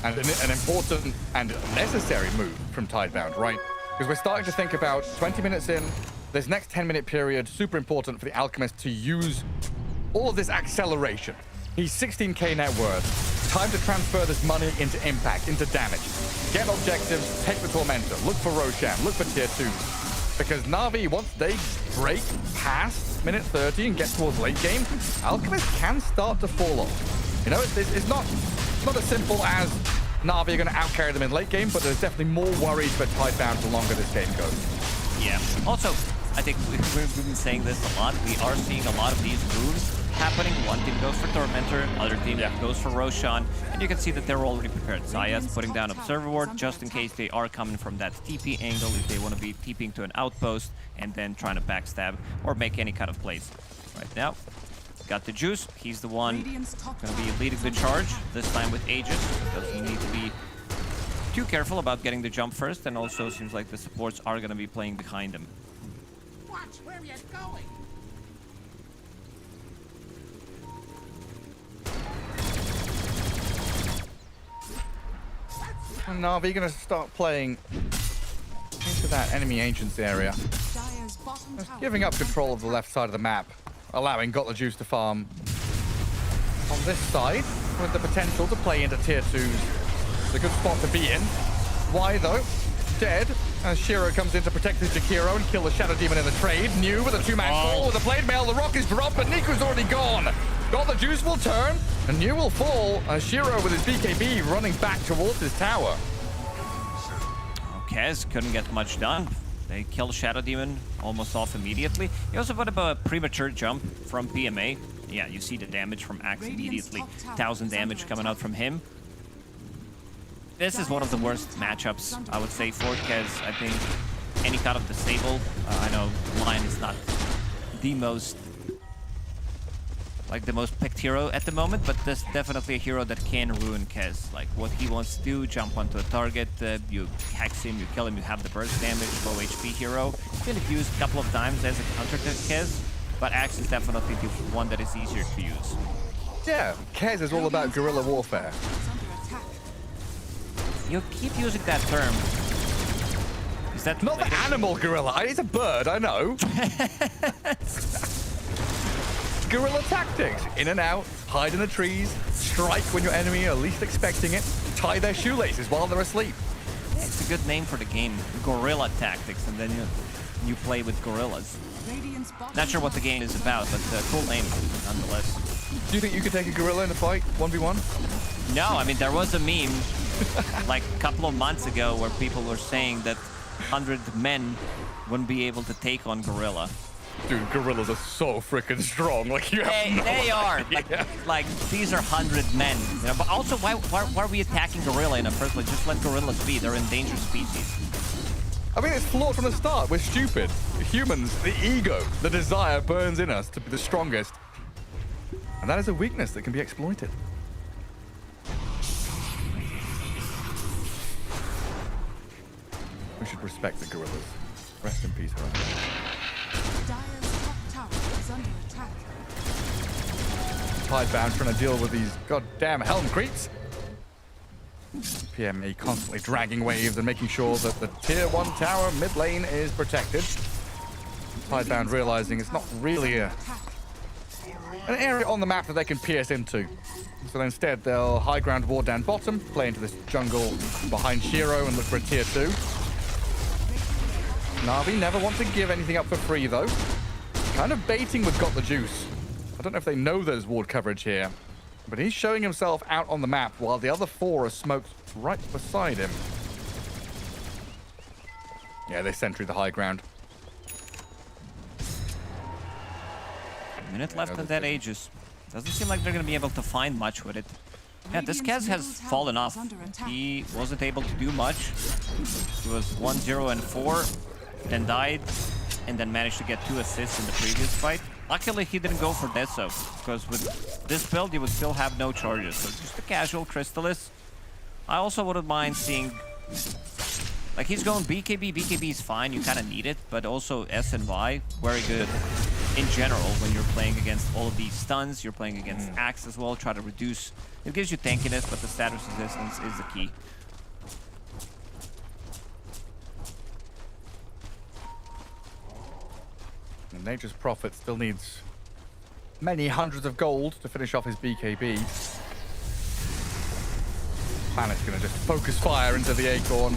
And an important and necessary move from Tidebound, right? Because we're starting to think about 20 minutes in, this next 10-minute period, super important for the Alchemist to use all of this acceleration. He's 16k net worth. Time to transfer this money into impact, into damage. Get objectives, take the Tormentor, look for Roshan, look for tier 2. Because Na'Vi, once they break past minute 30 and get towards late game, Alchemist can start to fall off. You know, it's not as simple as Na'Vi are going to outcarry them in late game, but there's definitely more worries for Tidebound the longer this game goes. Yeah. Also, I think we've been saying this a lot. We are seeing a lot of these moves happening. One team goes for Tormentor, other team goes for Roshan, and you can see that they're already prepared. Zaya's putting down Observer Ward just in case they are coming from that TP angle, if they want to be TPing to an outpost and then trying to backstab or make any kind of plays. Right now, got the Juice. He's the one going to be leading the charge, this time with Aegis. Doesn't need to be too careful about getting the jump first, and also seems like the supports are going to be playing behind him. Watch where you're going. And Na'Vi going to start playing into that enemy Ancients area. Just giving up control of the left side of the map, allowing Got the Juice to farm on this side with the potential to play into tier 2s. It's a good spot to be in. Why though? Dead as Shiro comes in to protect his Jakiro and kill the Shadow Demon in the trade. New with a 2-man call with a Blade Mail. The rock is dropped, but Niku's already gone. Got the Juice will turn, and New will fall as Shiro with his BKB running back towards his tower. Kez couldn't get much done. They killed Shadow Demon almost off immediately. He also put up a premature jump from PMA. Yeah, you see the damage from Axe immediately. 1,000 damage coming out from him. This is one of the worst matchups, I would say, for Kez. I think any kind of disable. I know Lion is not the most picked hero at the moment, but there's definitely a hero that can ruin Kez. Like what he wants to do, jump onto a target, you hex him, you kill him, you have the burst damage, low HP hero. Been used a couple of times as a counter to Kez, but Axe is definitely the one that is easier to use. Yeah, Kez is all about guerrilla warfare. You keep using that term. Is that not the animal gorilla? It's a bird, I know. Guerrilla tactics. In and out, hide in the trees, strike when your enemy are least expecting it, tie their shoelaces while they're asleep. Yeah, it's a good name for the game, Guerrilla Tactics, and then you play with gorillas. Not sure what the game is about, but cool name nonetheless. Do you think you could take a gorilla in a fight, 1v1? No, I mean, there was a meme like a couple of months ago where people were saying that 100 men wouldn't be able to take on gorilla. Dude, gorillas are so freaking strong. Like you have no they are. idea. Like these are 100 men. You know, but also, why are we attacking gorilla in the first place? Just let gorillas be. They're endangered species. I mean, it's flawed from the start. We're stupid. Humans, the ego, the desire burns in us to be the strongest. And that is a weakness that can be exploited. We should respect the gorillas. Rest in peace, Horizon. Tidebound trying to deal with these goddamn helm creeps. PME constantly dragging waves and making sure that the tier 1 tower mid lane is protected. Tidebound realizing it's not really an area on the map that they can pierce into. So instead they'll high ground ward down bottom, play into this jungle behind Shiro and look for a tier 2. Na'Vi never want to give anything up for free though. Kind of baiting with Got the Juice. I don't know if they know there's ward coverage here, but he's showing himself out on the map while the other 4 are smoked right beside him. Yeah, they sentry the high ground. A minute left on that Aegis. Doesn't seem like they're going to be able to find much with it. Yeah, this Kez has fallen off. He wasn't able to do much. He was 1-0 and 4, then died, and then managed to get 2 assists in the previous fight. Luckily, he didn't go for Deso, because with this build, you would still have no charges. So just a casual Crystallis. I also wouldn't mind seeing... Like, he's going BKB. BKB is fine, you kind of need it, but also S and Y, very good in general when you're playing against all of these stuns. You're playing against Axe as well, try to reduce... It gives you tankiness, but the status resistance is the key. And Nature's Prophet still needs many hundreds of gold to finish off his BKB. Planet's gonna just focus fire into the Acorn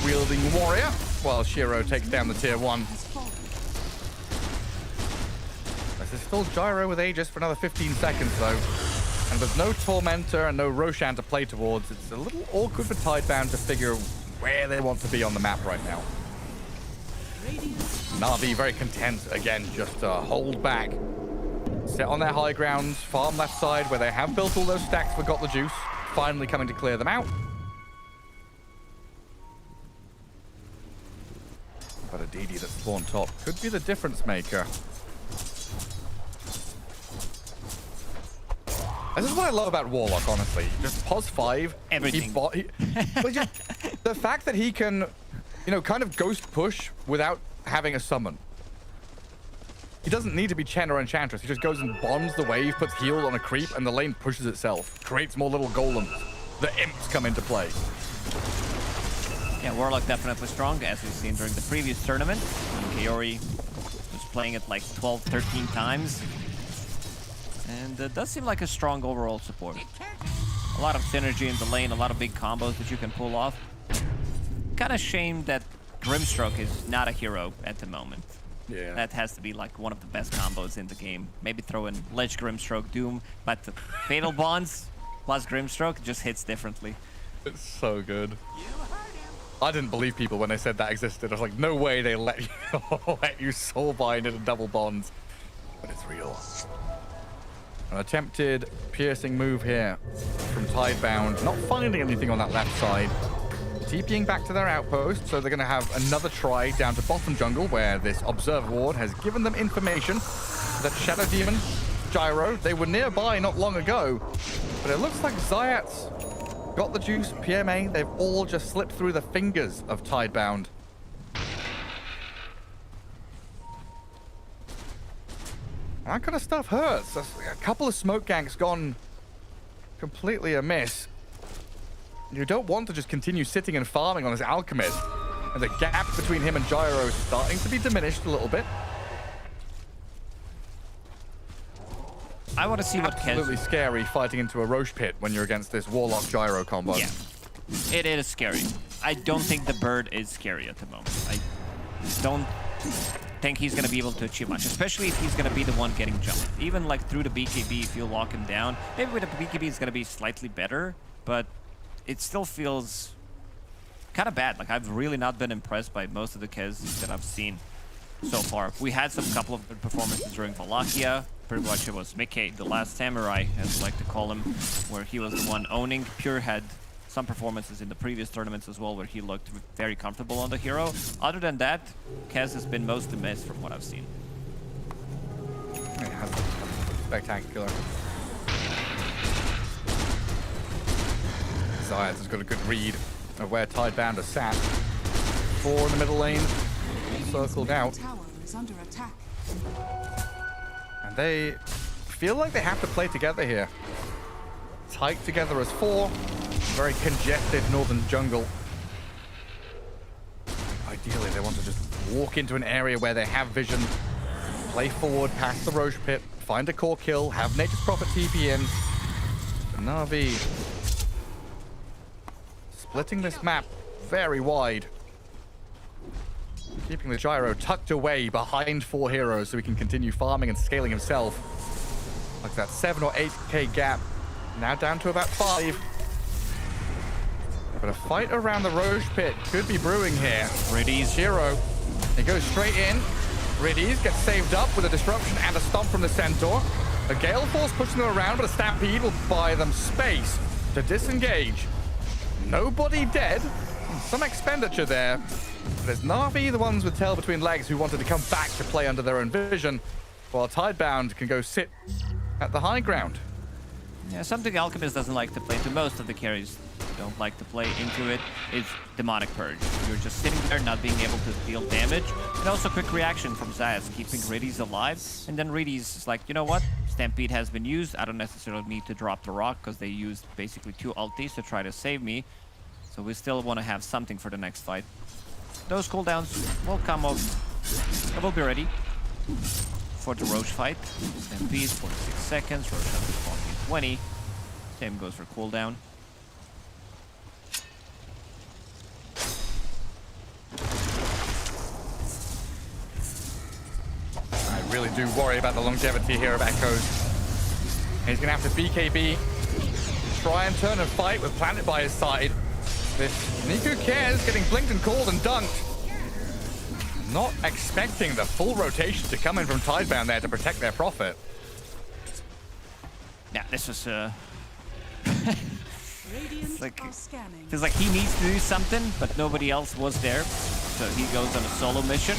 wielding warrior. while Shiro takes down the tier 1. This is still Gyro with Aegis for another 15 seconds, though. And with no Tormentor and no Roshan to play towards, it's a little awkward for Tidebound to figure where they want to be on the map right now. Na'Vi very content, again, just to hold back. Sit on their high ground, farm left side, where they have built all those stacks for Got the Juice. Finally coming to clear them out. But a DD that spawned top could be the difference maker. This is what I love about Warlock, honestly. Just pos 5. Everything. The fact that he can, you know, kind of ghost push without having a summon. He doesn't need to be Chen or Enchantress. He just goes and bombs the wave, puts heal on a creep, and the lane pushes itself. Creates more little golems. The imps come into play. Yeah, Warlock definitely strong, as we've seen during the previous tournament. Kaori was playing it like 12, 13 times. And it does seem like a strong overall support. A lot of synergy in the lane, a lot of big combos that you can pull off. Kind of shame that Grimstroke is not a hero at the moment. Yeah. That has to be like one of the best combos in the game. Maybe throw in Ledge Grimstroke Doom, but the Fatal Bonds plus Grimstroke just hits differently. It's so good. I didn't believe people when they said that existed. I was like, no way they let you soulbind into double bonds. But it's real. An attempted piercing move here from Tidebound. Not finding anything on that left side. TPing back to their outpost, so they're going to have another try down to bottom jungle, where this Observer Ward has given them information that Shadow Demon, Gyro, they were nearby not long ago. But it looks like Zayat's Got the Juice, PMA, they've all just slipped through the fingers of Tidebound. That kind of stuff hurts. A couple of smoke ganks gone completely amiss. You don't want to just continue sitting and farming on this Alchemist. And the gap between him and Gyro is starting to be diminished a little bit. I want to see what Kez... Absolutely scary fighting into a Roche pit when you're against this Warlock Gyro combo. Yeah, it is scary. I don't think the bird is scary at the moment. I don't think he's going to be able to achieve much, especially if he's going to be the one getting jumped. Even like through the BKB, if you lock him down, maybe with the BKB it's going to be slightly better, but it still feels kind of bad. Like, I've really not been impressed by most of the Kez that I've seen so far. We had some couple of good performances during Wallachia. Pretty much it was Mickey, the last samurai, as I like to call him, where he was the one owning. Pure had some performances in the previous tournaments as well, where he looked very comfortable on the hero. Other than that, Kez has been mostly missed from what I've seen. It has been spectacular. Zayat has got a good read of where Tidebound are sat. 4 in the middle lane, circled out. And they feel like they have to play together here. Tight together as 4. Very congested northern jungle. Ideally, they want to just walk into an area where they have vision, play forward past the Roche pit, find a core kill, have Nature's Prophet TP in. Na'Vi splitting this map very wide. Keeping the Gyro tucked away behind 4 heroes so he can continue farming and scaling himself. Like that 7 or 8k gap. Now down to about 5. But a fight around the Roche pit could be brewing here. Riddies. Shiro. He goes straight in. Riddies gets saved up with a disruption and a stomp from the Centaur. A Gale Force pushing them around, but a Stampede will buy them space to disengage. Nobody dead. Some expenditure there. But it's Na'Vi, the ones with tail between legs, who wanted to come back to play under their own vision, while Tidebound can go sit at the high ground. Yeah, something Alchemist doesn't like to play into. Most of the carries don't like to play into it is Demonic Purge. You're just sitting there not being able to deal damage. And also quick reaction from Zayas, keeping Riddies alive. And then Riddies is like, you know what? Stampede has been used. I don't necessarily need to drop the rock because they used basically 2 ultis to try to save me. So we still want to have something for the next fight. Those cooldowns will come off. I will be ready for the Roche fight. Stampede, 46 seconds. Roche has 20. Same goes for cooldown. really do worry about the longevity here of Echoes. He's going to have to BKB, try and turn and fight with Planet by his side. This Niku cares, getting blinked and called and dunked. Not expecting the full rotation to come in from Tidebound there to protect their profit. Yeah, this was Radiant like, are scanning. feels like he needs to do something, but nobody else was there. So he goes on a solo mission.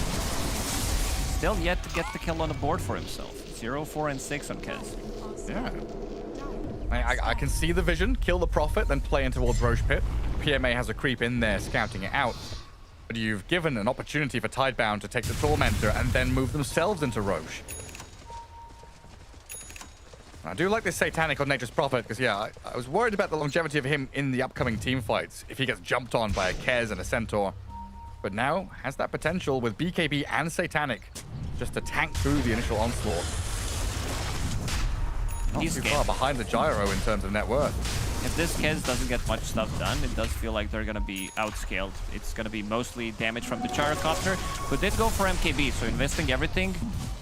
Still yet to get the kill on the board for himself. 0, 4, and 6 on Kez. Yeah. I can see the vision, kill the Prophet, then play in towards Roche Pit. PMA has a creep in there, scouting it out. But you've given an opportunity for Tidebound to take the Tormentor and then move themselves into Roche. I do like this Satanic on Nature's Prophet, because, yeah, I was worried about the longevity of him in the upcoming team fights if he gets jumped on by a Kez and a Centaur. But now has that potential with BKB and Satanic just to tank through the initial onslaught. Not too far behind the Gyro in terms of net worth. If this Kez doesn't get much stuff done, it does feel like they're going to be outscaled. It's going to be mostly damage from the Gyrocopter, but did go for MKB, so investing everything.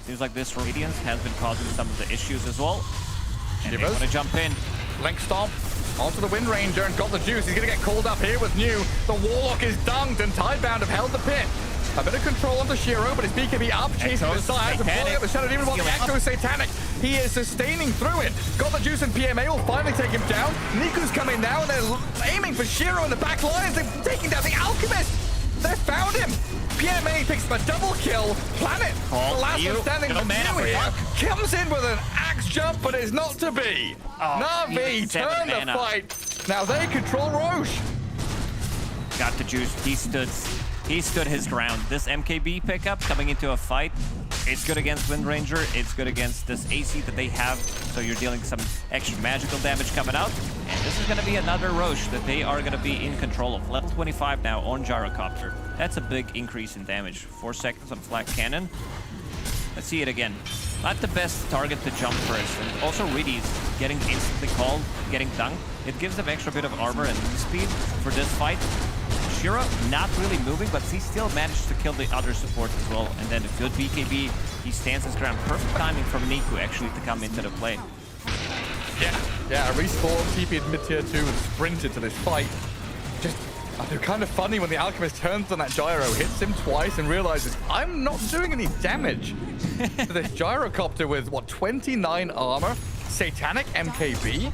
Seems like this Radiance has been causing some of the issues as well. And they want to jump in. Link Stomp onto the Wind Ranger and got the juice. He's going to get called up here with New. The Warlock is dunked and Tidebound have held the pit. A bit of control onto Shiro, but his BKB up, chasing the side. Deploying up the Shadow Demon while the Echo is Satanic. He is sustaining through it. Got the juice and PMA will finally take him down. Niku's coming now and they're aiming for Shiro in the back lines. They're taking down the Alchemist. They found him. PMA picks up a double kill. Planet, the last one standing for New here, comes in with an axe jump, but it's not to be. Na'Vi turn the fight. Now they control Roche. Got the juice. He stood his ground. This MKB pickup coming into a fight, it's good against Wind Ranger. It's good against this AC that they have. So you're dealing some extra magical damage coming out. And this is going to be another Roche that they are going to be in control of. Level 25 now on Gyrocopter. That's a big increase in damage. 4 seconds on Flak Cannon. Let's see it again. Not the best target to jump first. And also Riddy's getting instantly called, getting dunked. It gives them extra bit of armor and speed for this fight. Shiro not really moving, but he still managed to kill the other support as well. And then a good BKB. He stands his ground. Perfect timing from Niku actually to come into the play. Yeah, respawn, TP'd mid-tier 2 and sprinted to this fight. Just they're kind of funny when the Alchemist turns on that Gyro, hits him twice and realizes, I'm not doing any damage to this Gyrocopter with, what, 29 armor? Satanic MKB?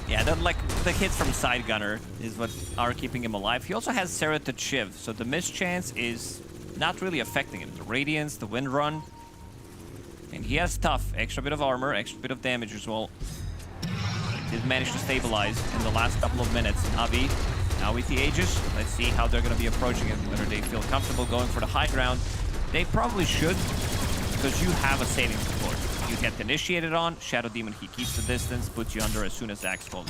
Yeah, the hits from Side Gunner is what are keeping him alive. He also has Serrated Shiv, so the miss chance is not really affecting him. The Radiance, the Wind Run. And he has tough, extra bit of armor, extra bit of damage as well. He did manage to stabilize in the last couple of minutes. Navi, now with the Aegis, let's see how they're going to be approaching it, whether they feel comfortable going for the high ground. They probably should, because you have a saving support. You get initiated on, Shadow Demon, he keeps the distance, puts you under as soon as Axe calls.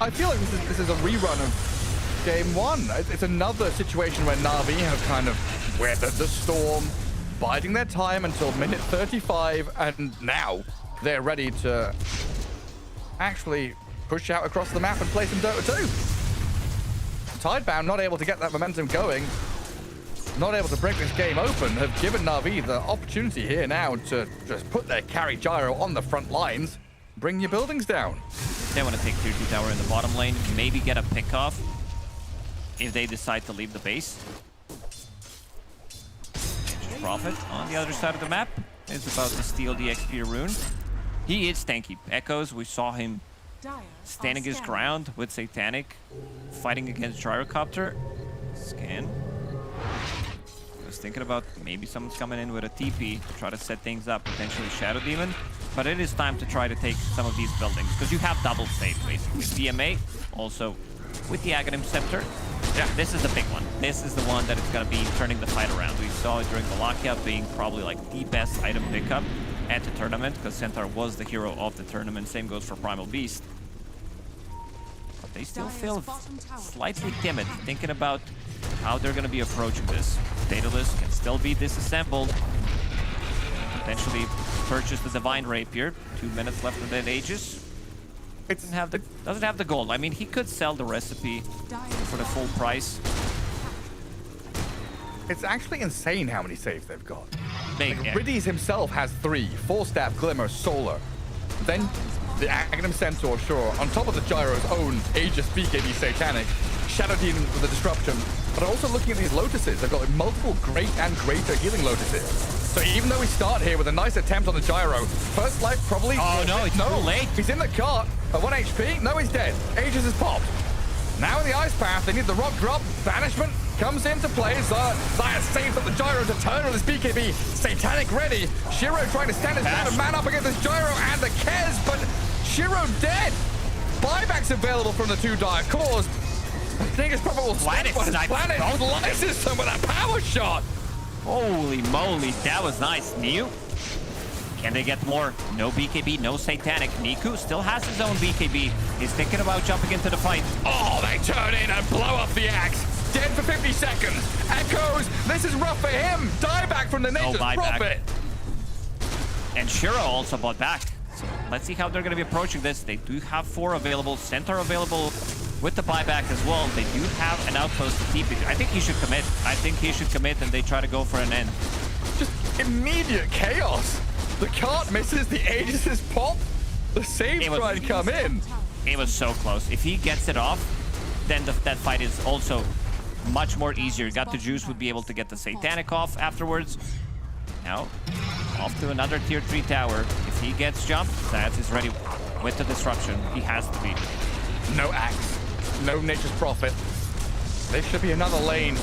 I feel like this is a rerun of game 1. It's another situation where Na'Vi have kind of weathered the storm, biding their time until minute 35, and now they're ready to actually push out across the map and play some Dota 2. Tidebound not able to get that momentum going, not able to break this game open, have given Na'Vi the opportunity here now to just put their carry Gyro on the front lines, bring your buildings down. They want to take tier 2 tower in the bottom lane, maybe get a pick off if they decide to leave the base. Prophet on the other side of the map is about to steal the XP rune. He is tanky. Echoes, we saw him standing his ground with Satanic, fighting against Gyrocopter. Scan. I was thinking about maybe someone's coming in with a TP to try to set things up, potentially Shadow Demon. But it is time to try to take some of these buildings, because you have double save, basically. DMA, also with the Aghanim Scepter. Yeah, this is the big one. This is the one that is going to be turning the fight around. We saw it during the lockout being probably like the best item pickup at the tournament, because Centaur was the hero of the tournament. Same goes for Primal Beast. But they still feel slightly timid, thinking about how they're going to be approaching this. Daedalus can still be disassembled. Potentially purchase the Divine Rapier. 2 minutes left of that Aegis. Doesn't have the gold. I mean, he could sell the recipe for the full price. It's actually insane how many saves they've got. Big, yeah. Riddies himself has 3. Force Staff, Glimmer, Solar. Then the Agnum Centaur, sure. On top of the Gyro's own Aegis, BKB, Satanic. Shadow Demon with the Disruption. But also looking at these Lotuses, they've got multiple great and greater healing Lotuses. So even though we start here with a nice attempt on the Gyro, first life probably... Oh no, it's too late. He's in the cart at 1 HP. No, he's dead. Aegis is popped. Now in the Ice Path, they need the Rock Drop. Banishment comes into play. Zaya saves up the Gyro to turn with his BKB. Satanic ready. Shiro trying to stand his ground and man up against this Gyro and the Kez, but Shiro dead. Buybacks available from the 2 Dire Claws. Dingus Prophet will Planet slices him with a power shot. Holy moly, that was nice. Niu? Can they get more? No BKB, no Satanic. Niku still has his own BKB. He's thinking about jumping into the fight. Oh, they turn in and blow up the axe. Dead for 50 seconds. Echoes, this is rough for him. Dieback from the Nature's Prophet. And Shiro also bought back. So let's see how they're going to be approaching this. They do have 4 available. Centaur available with the buyback as well. They do have an outpost to keep it. I think he should commit. I think he should commit and they try to go for an end. Just immediate chaos. The cart misses, the Aegis is popped. The saves try to come in. It was so close. If he gets it off, then that fight is also much more easier. Got the juice, would be able to get the Satanic off afterwards. Now, off to another tier 3 tower. If he gets jumped, that is ready with the disruption. He has to be. No axe, no Nature's Prophet. This should be another lane.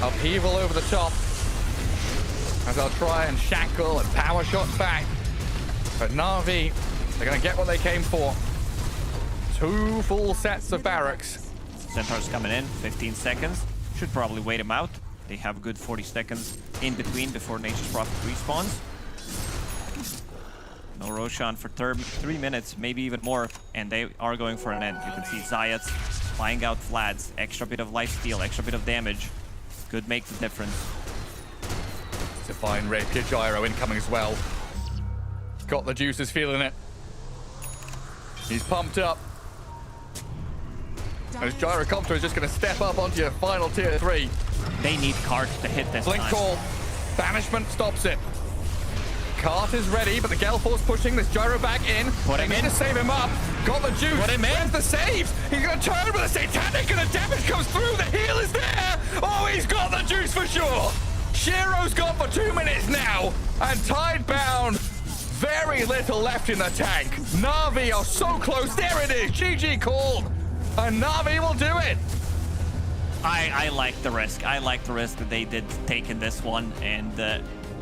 Upheaval over the top. As they'll try and shackle and power shots back. But Na'Vi, they're going to get what they came for. 2 full sets of barracks. Centaur's coming in, 15 seconds. Should probably wait him out. They have a good 40 seconds in between before Nature's Prophet respawns. No Roshan for 3 minutes, maybe even more. And they are going for an end. You can see Zayats flying out Vlads. Extra bit of lifesteal, extra bit of damage. Could make the difference. Divine Rapier Gyro incoming as well. Got the juices, feeling it. He's pumped up. As Gyrocopter is just going to step up onto your final tier 3. They need Cart to hit this Blink time. call. Banishment stops it. Cart is ready, but the Galeforce pushing this Gyro back in. Put him they in. need to save him up. Got the juice. Put him in. Where's the saves? He's going to turn with a Satanic and the damage comes through. The heal is there. Oh, he's got the juice for sure. Shiro's gone for 2 minutes now, and Tidebound, very little left in the tank. Na'Vi are so close. There it is. GG called, and Na'Vi will do it. I like the risk. I like the risk that they did take in this one, and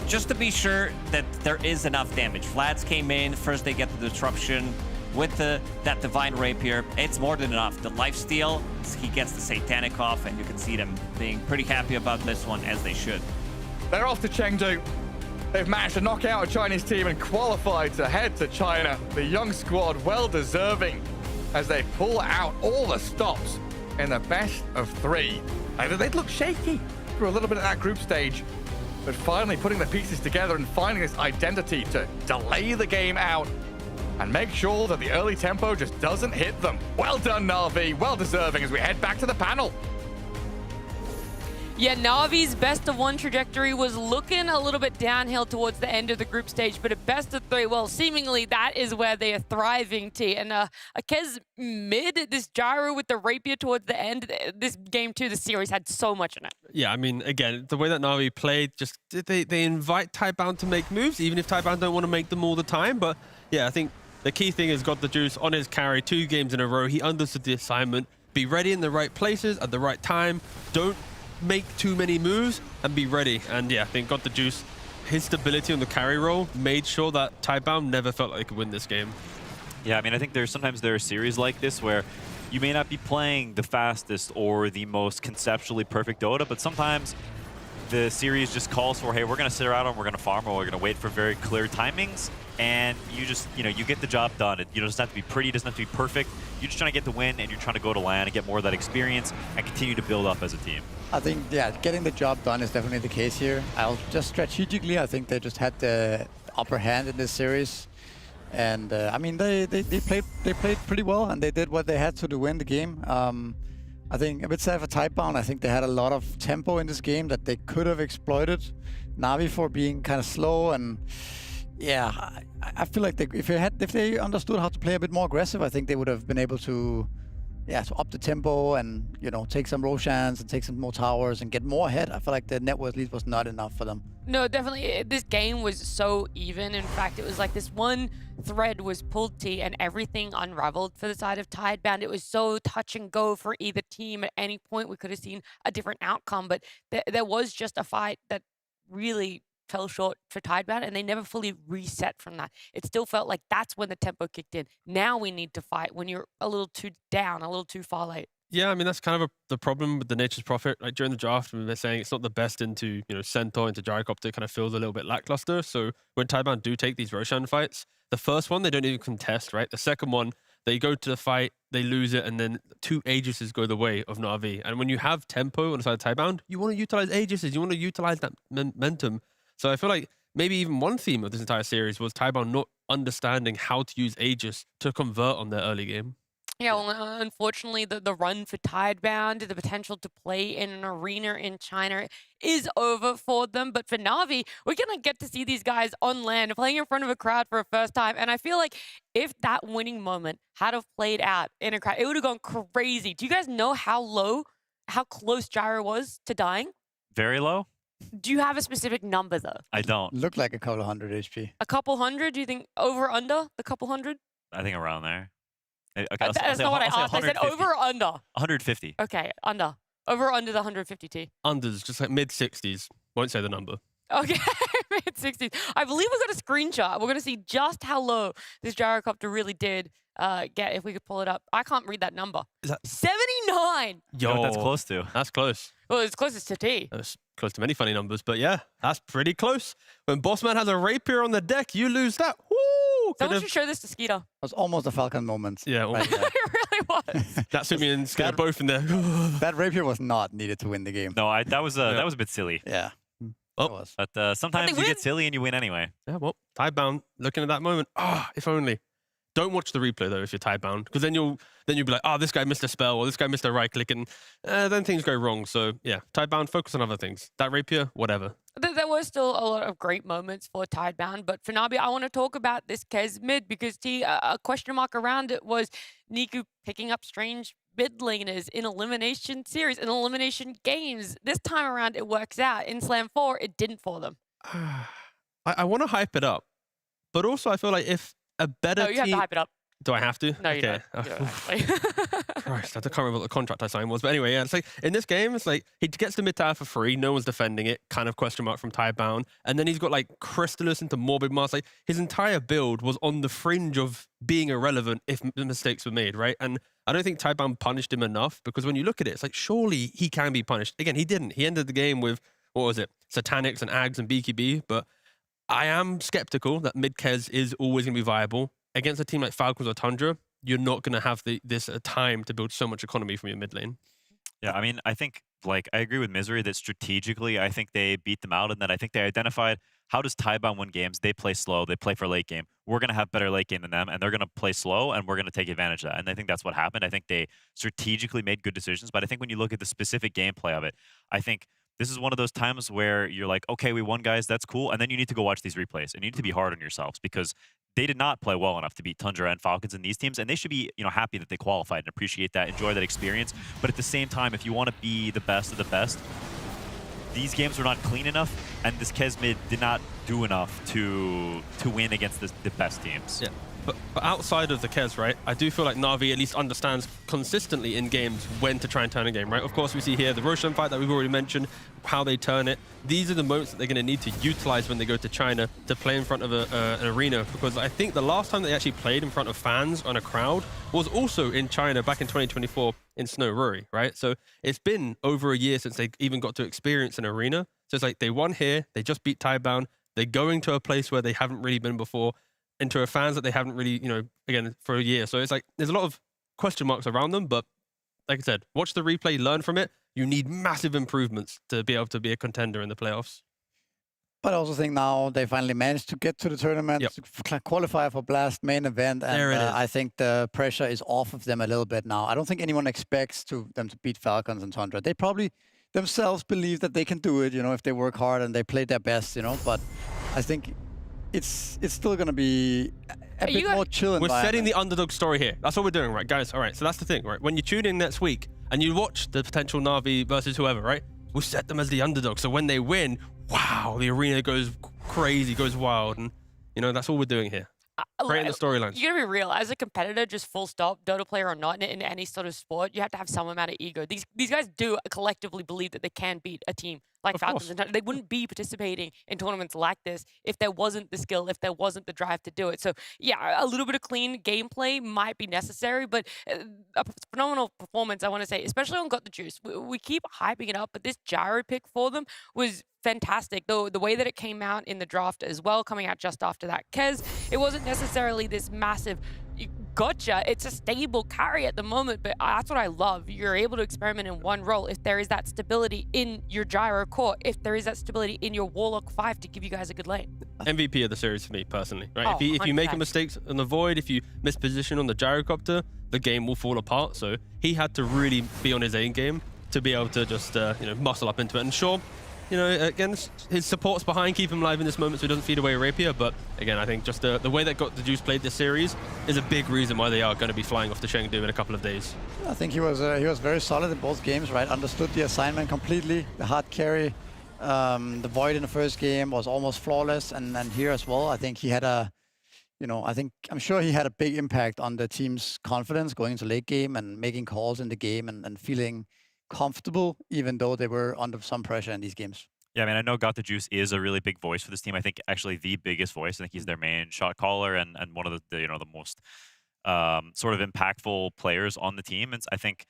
just to be sure that there is enough damage. Vlads came in first. They get the disruption with that Divine Rapier. It's more than enough. The lifesteal, he gets the Satanic off, and you can see them being pretty happy about this one, as they should. They're off to Chengdu. They've managed to knock out a Chinese team and qualify to head to China. The young squad well deserving as they pull out all the stops in the best of 3. And they'd look shaky through a little bit of that group stage, but finally putting the pieces together and finding this identity to delay the game out and make sure that the early tempo just doesn't hit them. Well done, Na'Vi. Well deserving as we head back to the panel. Yeah, Na'Vi's best of 1 trajectory was looking a little bit downhill towards the end of the group stage, but at best of 3, well, seemingly that is where they are thriving, T. And Akez mid, this Gyro with the Rapier towards the end, this game 2, the series had so much in it. Yeah, I mean, again, the way that Na'Vi played, just they invite Tidebound to make moves, even if Tidebound don't want to make them all the time. But yeah, I think the key thing is got the juice on his carry 2 games in a row. He understood the assignment. Be ready in the right places at the right time. Don't make too many moves and be ready. And yeah, I think got the juice. His stability on the carry role made sure that Tidebound never felt like they could win this game. Yeah, I mean, I think sometimes there are series like this where you may not be playing the fastest or the most conceptually perfect Dota, but sometimes the series just calls for, hey, we're going to sit around and we're going to farm, or we're going to wait for very clear timings, and you just, you get the job done. It doesn't have to be pretty, it doesn't have to be perfect. You're just trying to get the win, and you're trying to go to LAN and get more of that experience and continue to build up as a team. I think, yeah, getting the job done is definitely the case here. Just strategically, I think they just had the upper hand in this series. And I mean, they played pretty well, and they did what they had to win the game. I think a bit sad for Tidebound. I think they had a lot of tempo in this game that they could have exploited. Na'Vi for being kind of slow, and yeah, I feel like if they understood how to play a bit more aggressive, I think they would have been able to, to up the tempo and take some Roshans and take some more towers and get more ahead. I feel like the network lead was not enough for them. No, definitely. This game was so even. In fact, it was like this one thread was pulled T and everything unraveled for the side of Tidebound. It was so touch and go for either team. At any point, we could have seen a different outcome, but there was just a fight that really fell short for Tidebound, and they never fully reset from that. It still felt like that's when the tempo kicked in. Now we need to fight when you're a little too down, a little too far late. Yeah, I mean, that's kind of the problem with the Nature's Prophet. Like during the draft, they're saying it's not the best into, Centaur, into Gyrocopter. It kind of feels a little bit lackluster. So when Tidebound do take these Roshan fights, the first one, they don't even contest, right? The second one, they go to the fight, they lose it, and then 2 Aegises go the way of Na'Vi. And when you have tempo on the side of Tidebound, you want to utilize Aegises. You want to utilize that momentum. So I feel like maybe even one theme of this entire series was Tidebound not understanding how to use Aegis to convert on their early game. Yeah, well, unfortunately, the run for Tidebound, the potential to play in an arena in China is over for them. But for Na'Vi, we're going to get to see these guys on land playing in front of a crowd for a first time. And I feel like if that winning moment had have played out in a crowd, it would have gone crazy. Do you guys know how close Gyro was to dying? Very low? Do you have a specific number, though? I don't. Looked like a couple of hundred HP. A couple hundred? Do you think over, under the couple hundred? I think around there. Okay, that's not what I asked. I said over or under? 150. Okay, under. Over or under the 150 T? Unders, just like mid-60s. Won't say the number. Okay, mid-60s. I believe we got a screenshot. We're going to see just how low this Gyrocopter really did get if we could pull it up. I can't read that number. Is that 79? Yo, you know what that's close to. That's close. Well, it's closest to T. That's close to many funny numbers, but yeah, that's pretty close. When Bossman has a rapier on the deck, you lose that. Woo! Someone should show this to Skeeter. It was almost a Falcon moment. Yeah, right there. It really was. That took me and Skeeter both in there. That rapier was not needed to win the game. No, that was a bit silly. Yeah. Oh, but sometimes you get silly and you win anyway. Yeah, well, Tidebound, looking at that moment. If only. Don't watch the replay though if you're Tidebound, because then you'll be like, this guy missed a spell or this guy missed a right click, and then things go wrong. So yeah, Tidebound, focus on other things. That rapier, whatever. There were still a lot of great moments for Tidebound, but for Nabi, I want to talk about this Kez mid because a question mark around it was Niku picking up strange mid laners in elimination series, in elimination games. This time around, it works out. In Slam 4, it didn't for them. I want to hype it up, but also I feel like if a better you have to hype it up. Do I have to? No, you okay. don't. Christ, I can't remember what the contract I signed was. But anyway, yeah, it's like in this game, it's like he gets the mid tower for free. No one's defending it. Kind of question mark from Tidebound. And then he's got like Crystallis into Morbid Mask. Like his entire build was on the fringe of being irrelevant if mistakes were made, right? And I don't think Tidebound punished him enough because when you look at it, it's like surely he can be punished. Again, he didn't. He ended the game with, what was it? Satanics and Ags and BKB. But I am skeptical that mid-Kez is always going to be viable. Against a team like Falcons or Tundra, you're not going to have this time to build so much economy from your mid lane. Yeah, I mean, I think, I agree with Misery that strategically, I think they beat them out, and then I think they identified how does Tidebound win games? They play slow, they play for late game. We're going to have better late game than them, and they're going to play slow, and we're going to take advantage of that. And I think that's what happened. I think they strategically made good decisions, but I think when you look at the specific gameplay of it, I think this is one of those times where you're like, okay, we won, guys, that's cool, and then you need to go watch these replays, and you need to be hard on yourselves because they did not play well enough to beat Tundra and Falcons in these teams, and they should be, happy that they qualified and appreciate that, enjoy that experience. But at the same time, if you want to be the best of the best, these games were not clean enough, and this Kez mid did not do enough to win against the best teams. Yeah. But outside of the Kez, right, I do feel like Na'Vi at least understands consistently in games when to try and turn a game, right? Of course, we see here the Roshan fight that we've already mentioned, how they turn it. These are the moments that they're going to need to utilize when they go to China to play in front of an arena, because I think the last time they actually played in front of fans on a crowd was also in China back in 2024 in Snow Ruri, right? So it's been over a year since they even got to experience an arena. So it's like they won here, they just beat Tidebound, they're going to a place where they haven't really been before, into a fans that they haven't really, again, for a year. So it's like there's a lot of question marks around them, but like I said, watch the replay, learn from it. You need massive improvements to be able to be a contender in the playoffs. But I also think now they finally managed to get to the tournament, to qualify for Blast main event, and There it is. I think the pressure is off of them a little bit now. I don't think anyone expects them to beat Falcons and Tundra. They probably themselves believe that they can do it, if they work hard and they play their best, But I think it's still going to be a bit more chill environment. We're setting the underdog story here. That's what we're doing, right, guys? All right, so that's the thing, right? When you tune in next week and you watch the potential Na'Vi versus whoever, right? We'll set them as the underdog. So when they win, wow, the arena goes crazy, goes wild. And, that's all we're doing here. Creating the storylines. You gotta be real. As a competitor, just full stop, Dota player or not, in any sort of sport, you have to have some amount of ego. These guys do collectively believe that they can beat a team like Falcons. They wouldn't be participating in tournaments like this if there wasn't the skill, if there wasn't the drive to do it. So, yeah, a little bit of clean gameplay might be necessary, but a phenomenal performance, I want to say, especially on Got the Juice. We keep hyping it up, but this gyro pick for them was fantastic. The way that it came out in the draft as well, coming out just after that Kez, it wasn't necessarily this massive gotcha. It's a stable carry at the moment, but that's what I love. You're able to experiment in one role if there is that stability in your gyro core, if there is that stability in your Warlock 5 to give you guys a good lane. MVP of the series for me, personally. Right? Oh, if you make a 100%. mistake on the Void, if you miss position on the gyrocopter, the game will fall apart. So he had to really be on his A game to be able to just muscle up into it. And sure, again, his support's behind, keep him alive in this moment so he doesn't feed away Rapier. But again, I think just the way that Got the Juice played this series is a big reason why they are going to be flying off to Chengdu in a couple of days. I think he was very solid in both games, right? Understood the assignment completely. The hard carry, the Void in the first game was almost flawless, and here as well. I think he had I'm sure he had a big impact on the team's confidence going into late game and making calls in the game and feeling comfortable, even though they were under some pressure in these games. Yeah, I mean, I know Got the Juice is a really big voice for this team. I think actually the biggest voice. I think he's their main shot caller and one of the most sort of impactful players on the team. And I think,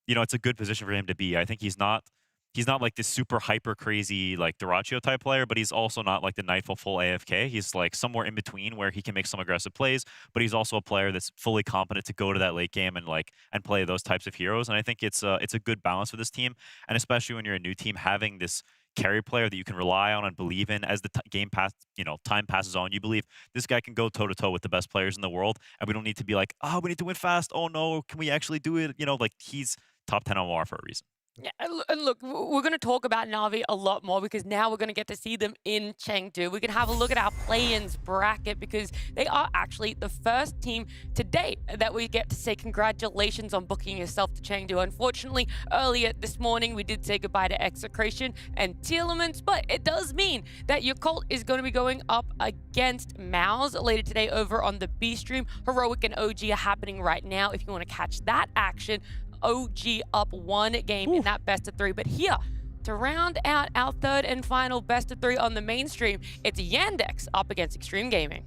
it's a good position for him to be. I think he's not like this super hyper crazy like Dyrachyo type player, but he's also not like the Nightfall full AFK. He's like somewhere in between where he can make some aggressive plays, but he's also a player that's fully competent to go to that late game and play those types of heroes. And I think it's a good balance for this team, and especially when you're a new team, having this carry player that you can rely on and believe in as the time passes on. You believe this guy can go toe to toe with the best players in the world, and we don't need to be like, oh, we need to win fast. Oh no, can we actually do it? He's top 10 on WAR for a reason. Yeah, and look, we're going to talk about Na'Vi a lot more because now we're going to get to see them in Chengdu. We can have a look at our play-ins bracket because they are actually the first team to date that we get to say congratulations on booking yourself to Chengdu. Unfortunately, earlier this morning, we did say goodbye to Execration and Telements, but it does mean that Yakult is going to be going up against Mouse later today over on the B stream. Heroic and OG are happening right now if you want to catch that action. OG up one game in that best of three. But here, to round out our third and final best of three on the mainstream, it's Yandex up against Extreme Gaming.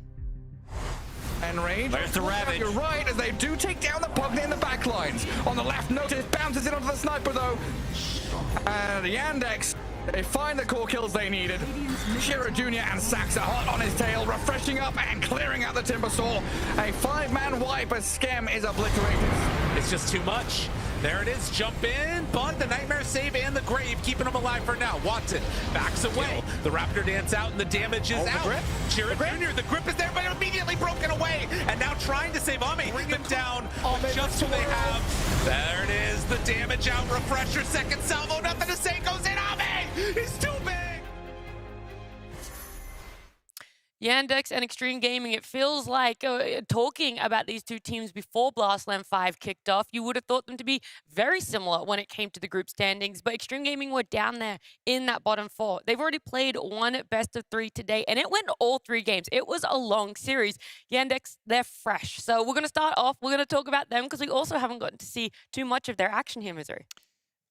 And range. There's the Ravage. You're right, as they do take down the Pugny in the back lines. On the left, Natus bounces in onto the sniper though. And Yandex, they find the core kills they needed. Shiro Jr. and Sax are hot on his tail, refreshing up and clearing out the Timber Saw. A 5-man wipe as Skem is obliterated. It's just too much. There it is, jump in, but the Nightmare save and the Grave keeping him alive for now. Watson backs away. The Raptor dance out and the damage is out. Shiro Jr., the grip is there, but immediately broken away. And now trying to save Ame. Bring him down, but just who they have. There it is, the damage out, refresher, second salvo, nothing to say, goes in. Ame, he's too big. Yandex and Extreme Gaming, it feels like talking about these two teams before Blastland 5 kicked off, you would have thought them to be very similar when it came to the group standings, but Extreme Gaming were down there in that bottom four. They've already played one best of three today, and it went all 3 games. It was a long series. Yandex, they're fresh. So we're going to start off. We're going to talk about them because we also haven't gotten to see too much of their action here, Vincere.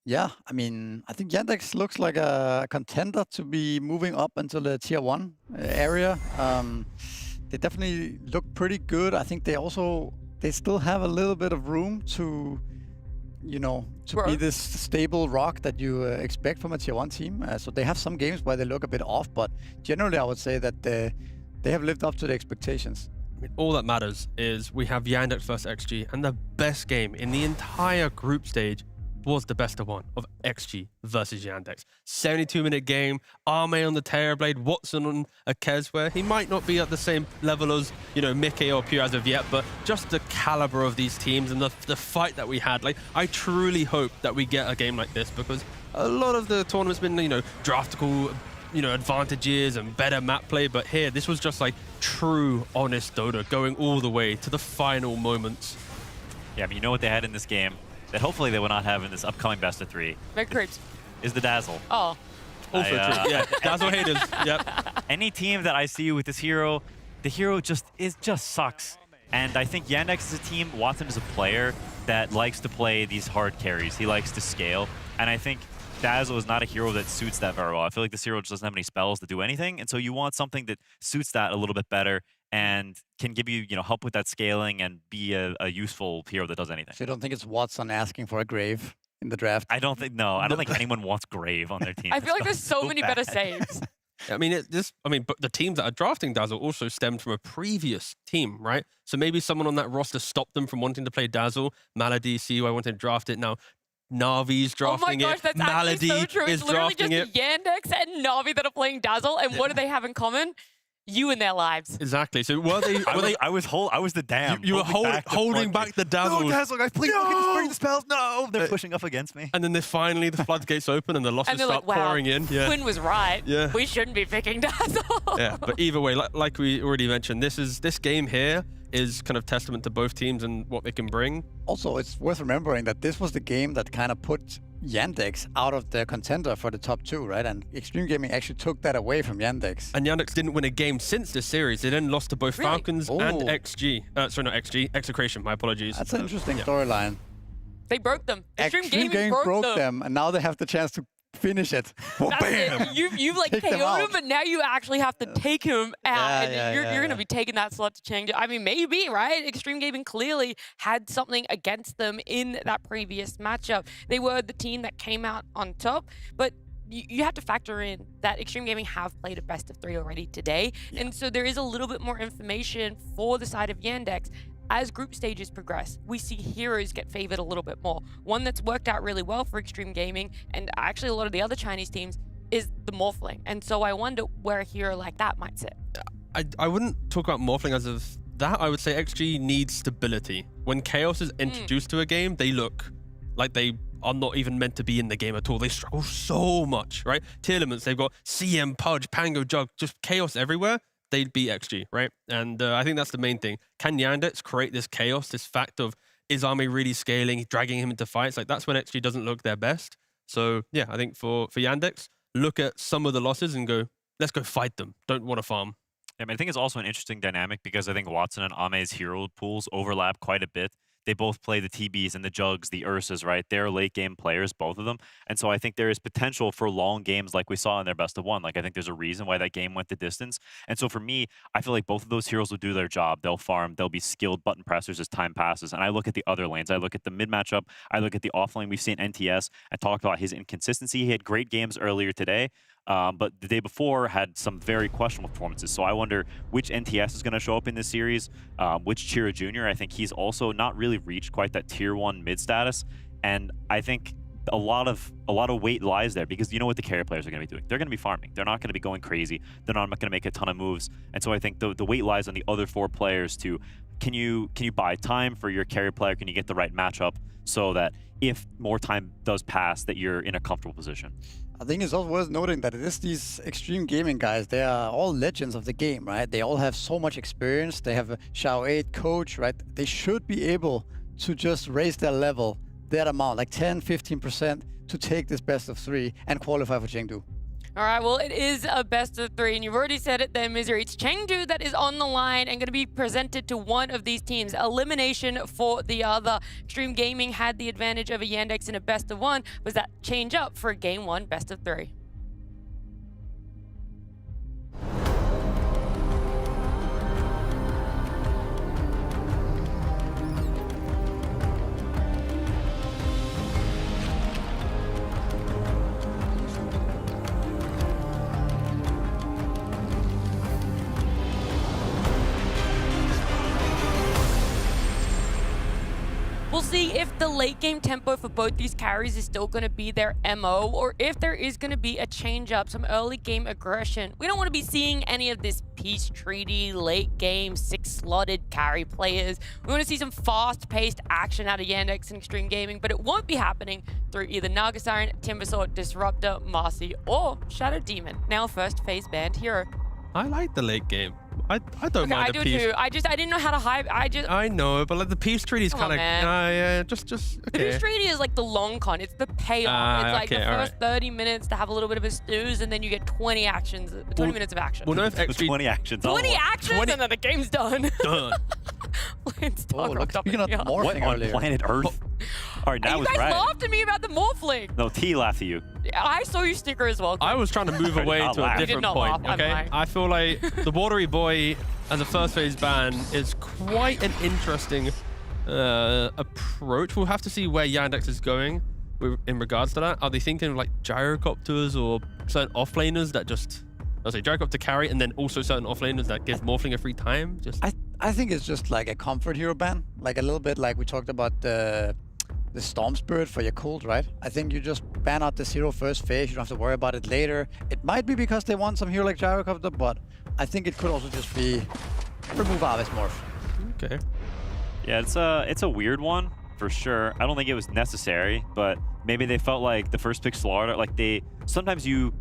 Yeah, I mean, I think Yandex looks like a contender to be moving up into the tier 1 area. They definitely look pretty good. I think they still have a little bit of room to, be this stable rock that you expect from a tier 1 team. So they have some games where they look a bit off, but generally I would say that they have lived up to the expectations. I mean, all that matters is we have Yandex versus XG, and the best game in the entire group stage was the best of one of XG versus Yandex. 72-minute game, Arme on the Terrorblade, Watson on a Kezware. He might not be at the same level as, you know, Mickey or Pew as of yet, but just the caliber of these teams and the fight that we had. Like, I truly hope that we get a game like this, because a lot of the tournament's been, you know, draftical, you know, advantages and better map play, but here, this was just like true, honest Dota, going all the way to the final moments. Yeah, but you know what they had in this game that hopefully they will not have in this upcoming best of 3? Red creeps. Is the Dazzle. Oh. Also true. Yeah, Dazzle haters. Yep. Any team that I see with this hero, the hero just sucks. And I think Yandex is a team, Watson is a player that likes to play these hard carries. He likes to scale. And I think Dazzle is not a hero that suits that very well. I feel like this hero just doesn't have any spells to do anything. And so you want something that suits that a little bit better and can give you, you know, help with that scaling and be a useful hero that does anything. So you don't think it's Watson asking for a grave in the draft? I don't think anyone wants Grave on their team. I feel like there's so many better saves. I mean, but the teams that are drafting Dazzle also stemmed from a previous team, right? So maybe someone on that roster stopped them from wanting to play Dazzle. Malady, CUI wanted to draft it. Now Navi's drafting it. Oh my gosh, that's Malady actually so true. is It's literally drafting just Yandex and Navi that are playing Dazzle, and what do they have in common? You and their lives. Exactly. So were they? I was the dam. You were holding back the Dazzle. No, Dazzle guys, please look at this, bring the spells. No, they're pushing up against me. And then finally the floodgates open and the losses and they're start like, wow, pouring in. Yeah. Quinn was right. Yeah. We shouldn't be picking Dazzle. Yeah, but either way, like we already mentioned, this game here is kind of testament to both teams and what they can bring. Also, it's worth remembering that this was the game that kind of put Yandex out of the contender for the top 2, right? And Extreme Gaming actually took that away from Yandex. And Yandex didn't win a game since this series. They then lost to both Falcons and XG. Sorry, not XG. Execration, my apologies. That's an interesting storyline. They broke them. Extreme Gaming broke them, and now they have the chance to finish it. Well, bam! You've like KO'd him, but now you actually have to take him out, and you're going to be taking that slot to change it. I mean, maybe, right? Extreme Gaming clearly had something against them in that previous matchup. They were the team that came out on top, but you have to factor in that Extreme Gaming have played a best of 3 already today, and so there is a little bit more information for the side of Yandex. As group stages progress, we see heroes get favored a little bit more. One that's worked out really well for Extreme Gaming, and actually a lot of the other Chinese teams, is the Morphling. And so I wonder where a hero like that might sit. I wouldn't talk about Morphling as of that. I would say XG needs stability. When Chaos is introduced to a game, they look like they are not even meant to be in the game at all. They struggle so much, right? Tier elements, they've got CM, Pudge, Pango, Jug, just chaos everywhere. They'd beat XG, right? And I think that's the main thing. Can Yandex create this chaos, this fact of, is Army really scaling, dragging him into fights? Like, that's when XG doesn't look their best. So, yeah, I think for Yandex, look at some of the losses and go, let's go fight them. Don't want to farm. I mean, I think it's also an interesting dynamic because I think Watson and Ame's hero pools overlap quite a bit. They both play the TBs and the Jugs, the Ursas, right? They're late game players, both of them. And so I think there is potential for long games like we saw in their best of 1. Like, I think there's a reason why that game went the distance. And so for me, I feel like both of those heroes will do their job. They'll farm. They'll be skilled button pressers as time passes. And I look at the other lanes. I look at the mid matchup. I look at the off lane. We've seen NTS. I talked about his inconsistency. He had great games earlier today. But the day before had some very questionable performances. So I wonder which NTS is going to show up in this series, which Chira Jr. I think he's also not really reached quite that tier 1 mid status. And I think a lot of weight lies there because you know what the carry players are going to be doing. They're going to be farming. They're not going to be going crazy. They're not going to make a ton of moves. And so I think the weight lies on the other 4 players to, can you buy time for your carry player? Can you get the right matchup so that if more time does pass that you're in a comfortable position? I think it's also worth noting that it is these Extreme Gaming guys. They are all legends of the game, right? They all have so much experience. They have a Xiao 8 coach, right? They should be able to just raise their level, that amount, like 10, 15%, to take this best of 3 and qualify for Chengdu. All right, well, it is a best of 3, and you've already said it there, Vincere. It's Chengdu that is on the line and going to be presented to one of these teams. Elimination for the other. Extreme Gaming had the advantage of a Yandex in a best of 1. Was that change up for a game 1 best of 3? We'll see if the late game tempo for both these carries is still going to be their MO, or if there is going to be a change up, some early game aggression. We don't want to be seeing any of this peace treaty, late game, 6-slotted carry players. We want to see some fast-paced action out of Yandex and Extreme Gaming, but it won't be happening through either Naga Siren, Timbersaw, Disruptor, Marcy, or Shadow Demon, now first phase banned hero. I like the late game. I don't mind the peace. I didn't know how to hype. I know, but like the peace treaty is kind of yeah, just okay. The peace treaty is like the long con. It's the payoff. It's like the first 30 minutes to have a little bit of a snooze, and then you get 20 actions, 20 minutes of action. Well, no, if XG 20 actions. 20 actions, and then the game's done. Done. Look, speaking of morphing what on earlier. planet Earth? All right, that you was guys right. laughed at me about the morphling. No, T laughed at you. I saw you sticker as well. I was trying to move away to a different point. Okay, I feel like the Watery Boy as a first phase ban is quite an interesting approach. We'll have to see where Yandex is going in regards to that. Are they thinking of like gyrocopters or certain offlaners that just, I'll say gyrocopter carry, and then also certain offlaners that give morphling a free time? Just I think it's just like a comfort hero ban, like a little bit like we talked about the Storm Spirit for Yakult, right? I think you just ban out the 0 first phase. You don't have to worry about it later. It might be because they want some hero like Gyrocopter, but I think it could also just be remove Avis Morph. Okay. Yeah, it's a weird one for sure. I don't think it was necessary, but maybe they felt like the first pick Slaughter, like sometimes you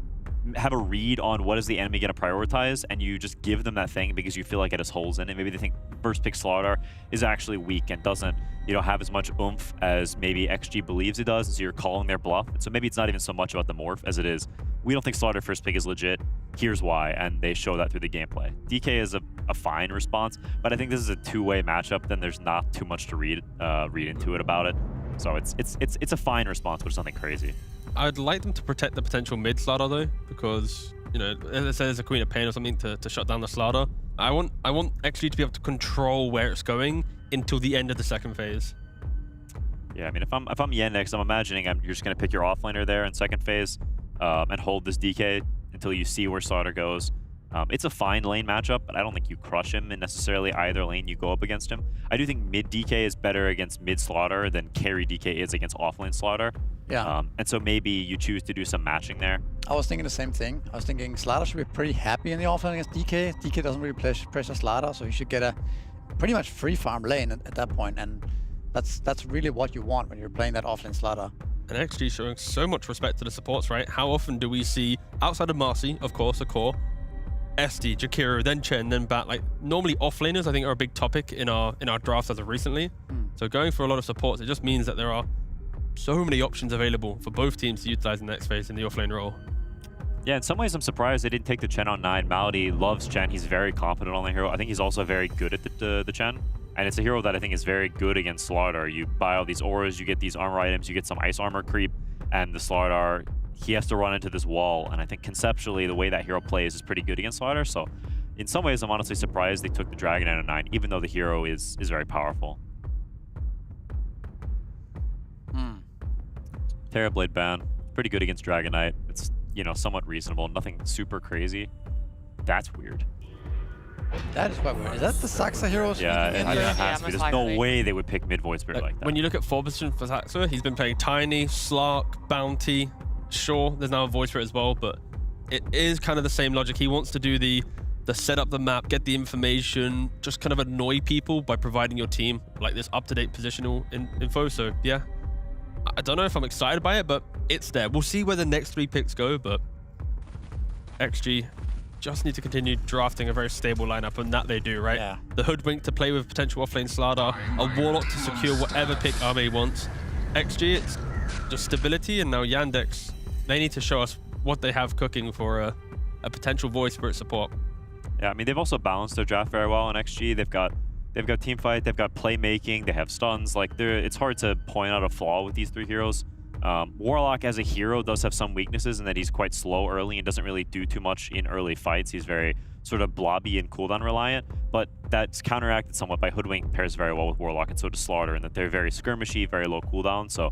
have a read on what is the enemy going to prioritize, and you just give them that thing because you feel like it has holes in it. Maybe they think first pick Slaughter is actually weak and doesn't, have as much oomph as maybe XG believes it does, and so you're calling their bluff. And so maybe it's not even so much about the morph as it is, we don't think Slaughter first pick is legit, here's why, and they show that through the gameplay. DK is a fine response, but I think this is a two-way matchup, then there's not too much to read into it about it. So it's a fine response, but it's nothing crazy. I'd like them to protect the potential mid Slaughter though, because let's say there's a Queen of Pain or something to shut down the Slaughter. I want XG to be able to control where it's going until the end of the second phase. Yeah, I mean, if I'm Yandex, I'm imagining you're just gonna pick your offlaner there in second phase, and hold this DK until you see where Slaughter goes. It's a fine lane matchup, but I don't think you crush him in necessarily either lane you go up against him. I do think mid DK is better against mid Slaughter than carry DK is against offlane Slaughter. Yeah. And so maybe you choose to do some matching there. I was thinking the same thing. I was thinking Slaughter should be pretty happy in the offlane against DK. DK doesn't really pressure Slaughter, so he should get a pretty much free farm lane at that point, and that's really what you want when you're playing that offlane Slaughter. And XG showing so much respect to the supports, right? How often do we see, outside of Marcy, of course, the core, SD, Jakiro, then Chen, then Bat, like normally offlaners I think are a big topic in our drafts as of recently. So going for a lot of supports, it just means that there are so many options available for both teams to utilize in the next phase in the offlane role. Yeah, in some ways I'm surprised they didn't take the Chen on 9. Malady loves Chen. He's very confident on the hero. I think he's also very good at the Chen. And it's a hero that I think is very good against Slaughter. You buy all these auras, you get these armor items, you get some ice armor creep, and the Slaughter, he has to run into this wall. And I think conceptually, the way that hero plays is pretty good against Slaughter. So in some ways, I'm honestly surprised they took the Dragon out of 9, even though the hero is very powerful. Terrorblade ban, pretty good against Dragon Knight. It's, somewhat reasonable, nothing super crazy. That's weird. That is quite weird. Is that the Saxa heroes? Yeah, it has to be. There's no way they would pick mid-void spirit like that. When you look at 4 position for Saxa, he's been playing Tiny, Slark, Bounty. Sure, there's now a void spirit as well, but it is kind of the same logic. He wants to do the set up the map, get the information, just kind of annoy people by providing your team like this up-to-date positional info. So yeah, I don't know if I'm excited by it, but it's there. We'll see where the next 3 picks go, but XG just need to continue drafting a very stable lineup, and that they do, right? Yeah. The Hoodwink to play with potential offlane Slaughter, a Warlock to secure whatever pick Arme wants. XG, it's just stability, and now Yandex, they need to show us what they have cooking for a potential Void Spirit support. Yeah, I mean, they've also balanced their draft very well in XG. They've got teamfight, they've got playmaking, they have stuns. Like, it's hard to point out a flaw with these 3 heroes. Warlock as a hero does have some weaknesses in that he's quite slow early and doesn't really do too much in early fights. He's very sort of blobby and cooldown reliant, but that's counteracted somewhat by Hoodwink. Pairs very well with Warlock, and so does Slaughter, in that they're very skirmishy, very low cooldown. So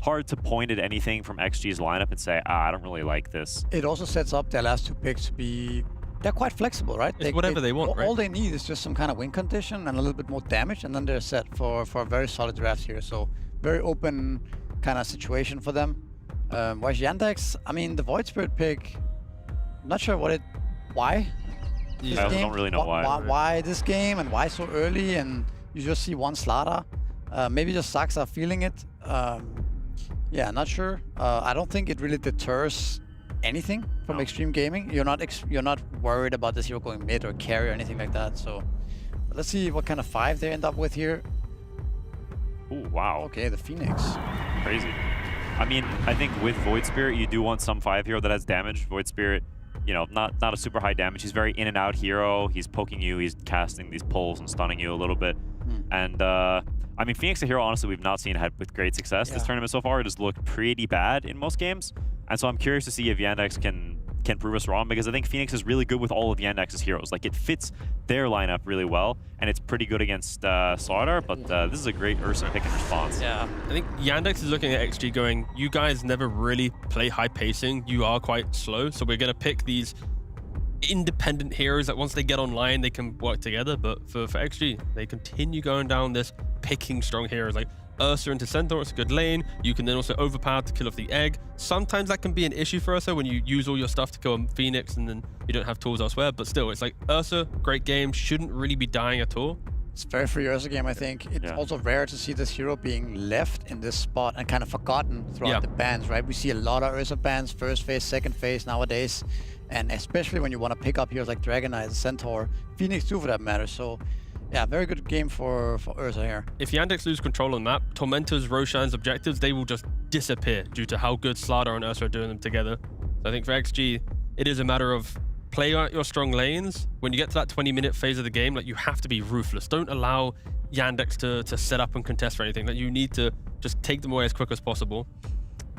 hard to point at anything from XG's lineup and say, I don't really like this. It also sets up their last 2 picks to be they're quite flexible, right? It's whatever they want, right? All they need is just some kind of win condition and a little bit more damage, and then they're set for a very solid draft here. So very open kind of situation for them. Whereas Yandex, I mean, the Void Spirit pick, I'm not sure why. Yeah. I don't really know why. Why this game and why so early, and you just see one slaughter. Maybe just Sax are feeling it. Yeah, not sure. I don't think it really deters anything from Extreme Gaming. You're not worried about this hero going mid or carry or anything like that. So let's see what kind of 5 they end up with here. Oh wow. Okay, the Phoenix. Crazy. I mean, I think with Void Spirit, you do want some 5 hero that has damage. Void Spirit, you know, not a super high damage. He's very in and out hero. He's poking you. He's casting these pulls and stunning you a little bit. And I mean, Phoenix, a hero, honestly, we've not seen with great success this tournament so far. It has looked pretty bad in most games. And so I'm curious to see if Yandex can prove us wrong, because I think Phoenix is really good with all of Yandex's heroes. Like, it fits their lineup really well, and it's pretty good against Slaughter, but this is a great Ursa pick and response. Yeah. I think Yandex is looking at XG going, you guys never really play high pacing. You are quite slow, so we're going to pick these independent heroes that once they get online, they can work together. But for XG, they continue going down this picking strong heroes. Like, Ursa into Centaur, it's a good lane. You can then also overpower to kill off the egg. Sometimes that can be an issue for Ursa when you use all your stuff to kill Phoenix and then you don't have tools elsewhere. But still, it's like Ursa, great game, shouldn't really be dying at all. It's very free Ursa game, I think. It's also rare to see this hero being left in this spot and kind of forgotten throughout the bans, right? We see a lot of Ursa bans, first phase, second phase nowadays. And especially when you want to pick up heroes like Dragon Knight, Centaur, Phoenix too for that matter. So yeah, very good game for Ursa here. If Yandex lose control on the map, Tormentor's, Roshan's objectives, they will just disappear due to how good Slaughter and Ursa are doing them together. So I think for XG, it is a matter of play out your strong lanes. When you get to that 20-minute phase of the game, like, you have to be ruthless. Don't allow Yandex to set up and contest for anything. Like, you need to just take them away as quick as possible.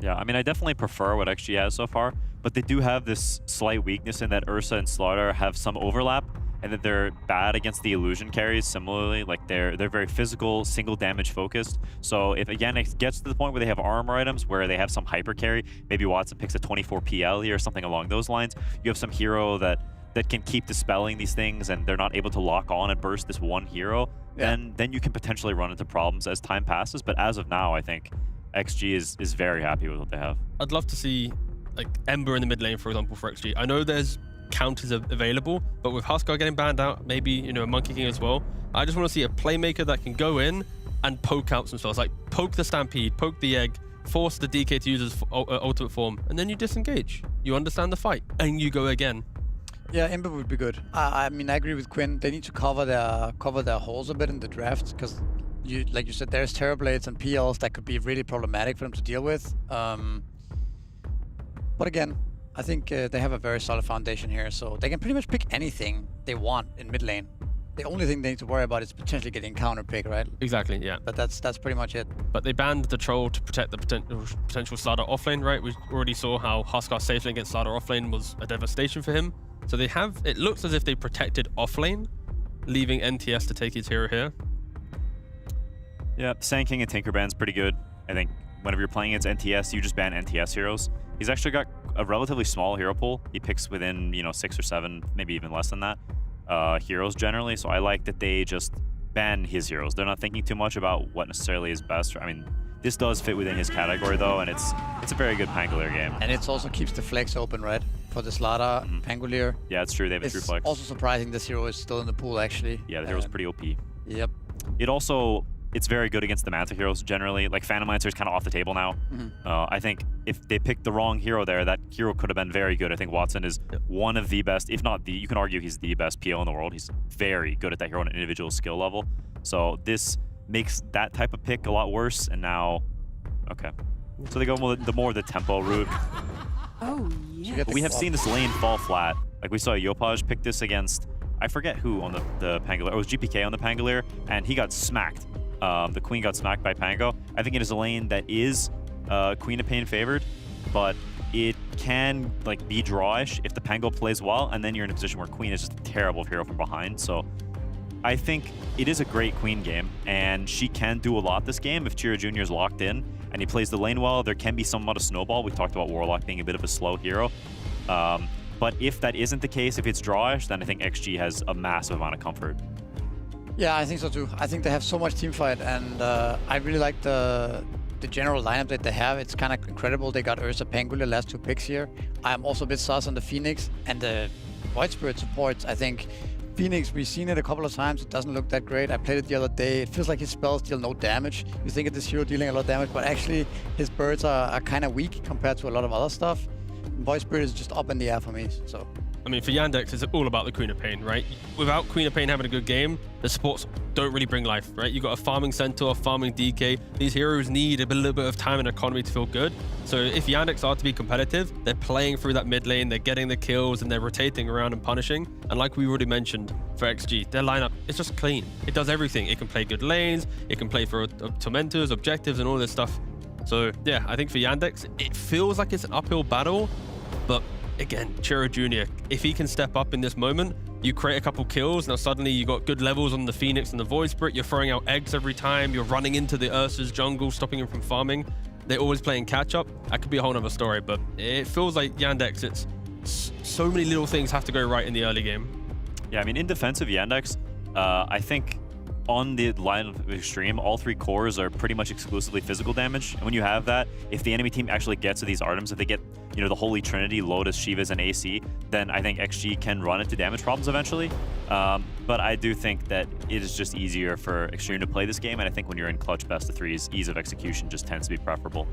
Yeah, I mean, I definitely prefer what XG has so far, but they do have this slight weakness in that Ursa and Slaughter have some overlap, and that they're bad against the illusion carries similarly. Like, they're very physical, single damage focused. So if Yandex gets to the point where they have armor items, where they have some hyper carry, maybe Watson picks a 24 PL here or something along those lines, you have some hero that can keep dispelling these things and they're not able to lock on and burst this one hero, then you can potentially run into problems as time passes. But as of now, I think XG is very happy with what they have. I'd love to see like Ember in the mid lane, for example, for XG. I know there's counters available, but with Huskar getting banned out, maybe, you know, Monkey King as well, I just want to see a playmaker that can go in and poke out some spells, like poke the Stampede, poke the egg, force the DK to use his ultimate form, and then you disengage. You understand the fight, and you go again. Yeah, Ember would be good. I mean, I agree with Quinn. They need to cover their holes a bit in the draft, because like you said, there's Terrorblades and PLs that could be really problematic for them to deal with. But again, I think they have a very solid foundation here, so they can pretty much pick anything they want in mid lane. The only thing they need to worry about is potentially getting counter pick, right? Exactly, yeah. But that's pretty much it. But they banned the troll to protect the potential Slaughter offlane, right? We already saw how Huskar safe lane against Slaughter offlane was a devastation for him. So they have, it looks as if they protected offlane, leaving NTS to take his hero here. Yeah, Sand King and Tinker ban's pretty good. I think whenever you're playing against NTS, you just ban NTS heroes. He's actually got a relatively small hero pool. He picks within, you know, 6 or 7, maybe even less than that, heroes generally. So I like that they just ban his heroes. They're not thinking too much about what necessarily is best. I mean, this does fit within his category though, and it's a very good Pangolier game. And it also keeps the flex open, right? For the Slaughter, Pangolier. Yeah, it's true. They have a true flex. It's also surprising this hero is still in the pool, actually. Yeah, the hero's pretty OP. Yep. It's very good against the Manta heroes generally. Like, Phantom Lancer is kind of off the table now. I think if they picked the wrong hero there, that hero could have been very good. I think Watson is one of the best, if not the, you can argue he's the best PO in the world. He's very good at that hero on an individual skill level. So this makes that type of pick a lot worse. And now, okay. So they go more the tempo route. Oh, yeah. We have seen this lane fall flat. Like, we saw Yopaj pick this against, I forget who on the Pangolier. It was GPK on the Pangolier, and he got smacked. The Queen got smacked by Pango. I think it is a lane that is Queen of Pain favored, but it can like be drawish if the Pango plays well, and then you're in a position where Queen is just a terrible hero from behind. So I think it is a great Queen game, and she can do a lot this game if Chiro Jr. is locked in and he plays the lane well. There can be somewhat of snowball. We talked about Warlock being a bit of a slow hero. But But if that isn't the case, if it's drawish, then I think XG has a massive amount of comfort. Yeah, I think so too. I think they have so much team fight, and I really like the general lineup that they have. It's kind of incredible. They got Ursa Pangula last 2 picks here. I'm also a bit sus on the Phoenix and the Void Spirit supports. I think Phoenix, we've seen it a couple of times. It doesn't look that great. I played it the other day. It feels like his spells deal no damage. You think of this hero dealing a lot of damage, but actually his birds are kind of weak compared to a lot of other stuff. Void Spirit is just up in the air for me, so. I mean, for Yandex, it's all about the Queen of Pain, right? Without Queen of Pain having a good game, the supports don't really bring life, right? You've got a farming Centaur, farming DK. These heroes need a little bit of time and economy to feel good. So if Yandex are to be competitive, they're playing through that mid lane, they're getting the kills, and they're rotating around and punishing. And like we already mentioned for XG, their lineup is just clean. It does everything. It can play good lanes, it can play for tormentors, objectives, and all this stuff. So yeah, I think for Yandex, it feels like it's an uphill battle, but again, Chiro Jr., if he can step up in this moment, you create a couple kills. Now suddenly you got good levels on the Phoenix and the Void Spirit. You're throwing out eggs every time. You're running into the Ursa's jungle, stopping him from farming. They're always playing catch up. That could be a whole nother story, but it feels like Yandex, it's so many little things have to go right in the early game. Yeah, I mean, in defense of Yandex, I think on the line of extreme, all 3 cores are pretty much exclusively physical damage. And when you have that, if the enemy team actually gets to these items, if they get, you know, the Holy Trinity, Lotus, Shivas, and AC, then I think XG can run into damage problems eventually. But I do think that it is just easier for Extreme to play this game, and I think when you're in clutch best of 3s, ease of execution just tends to be preferable.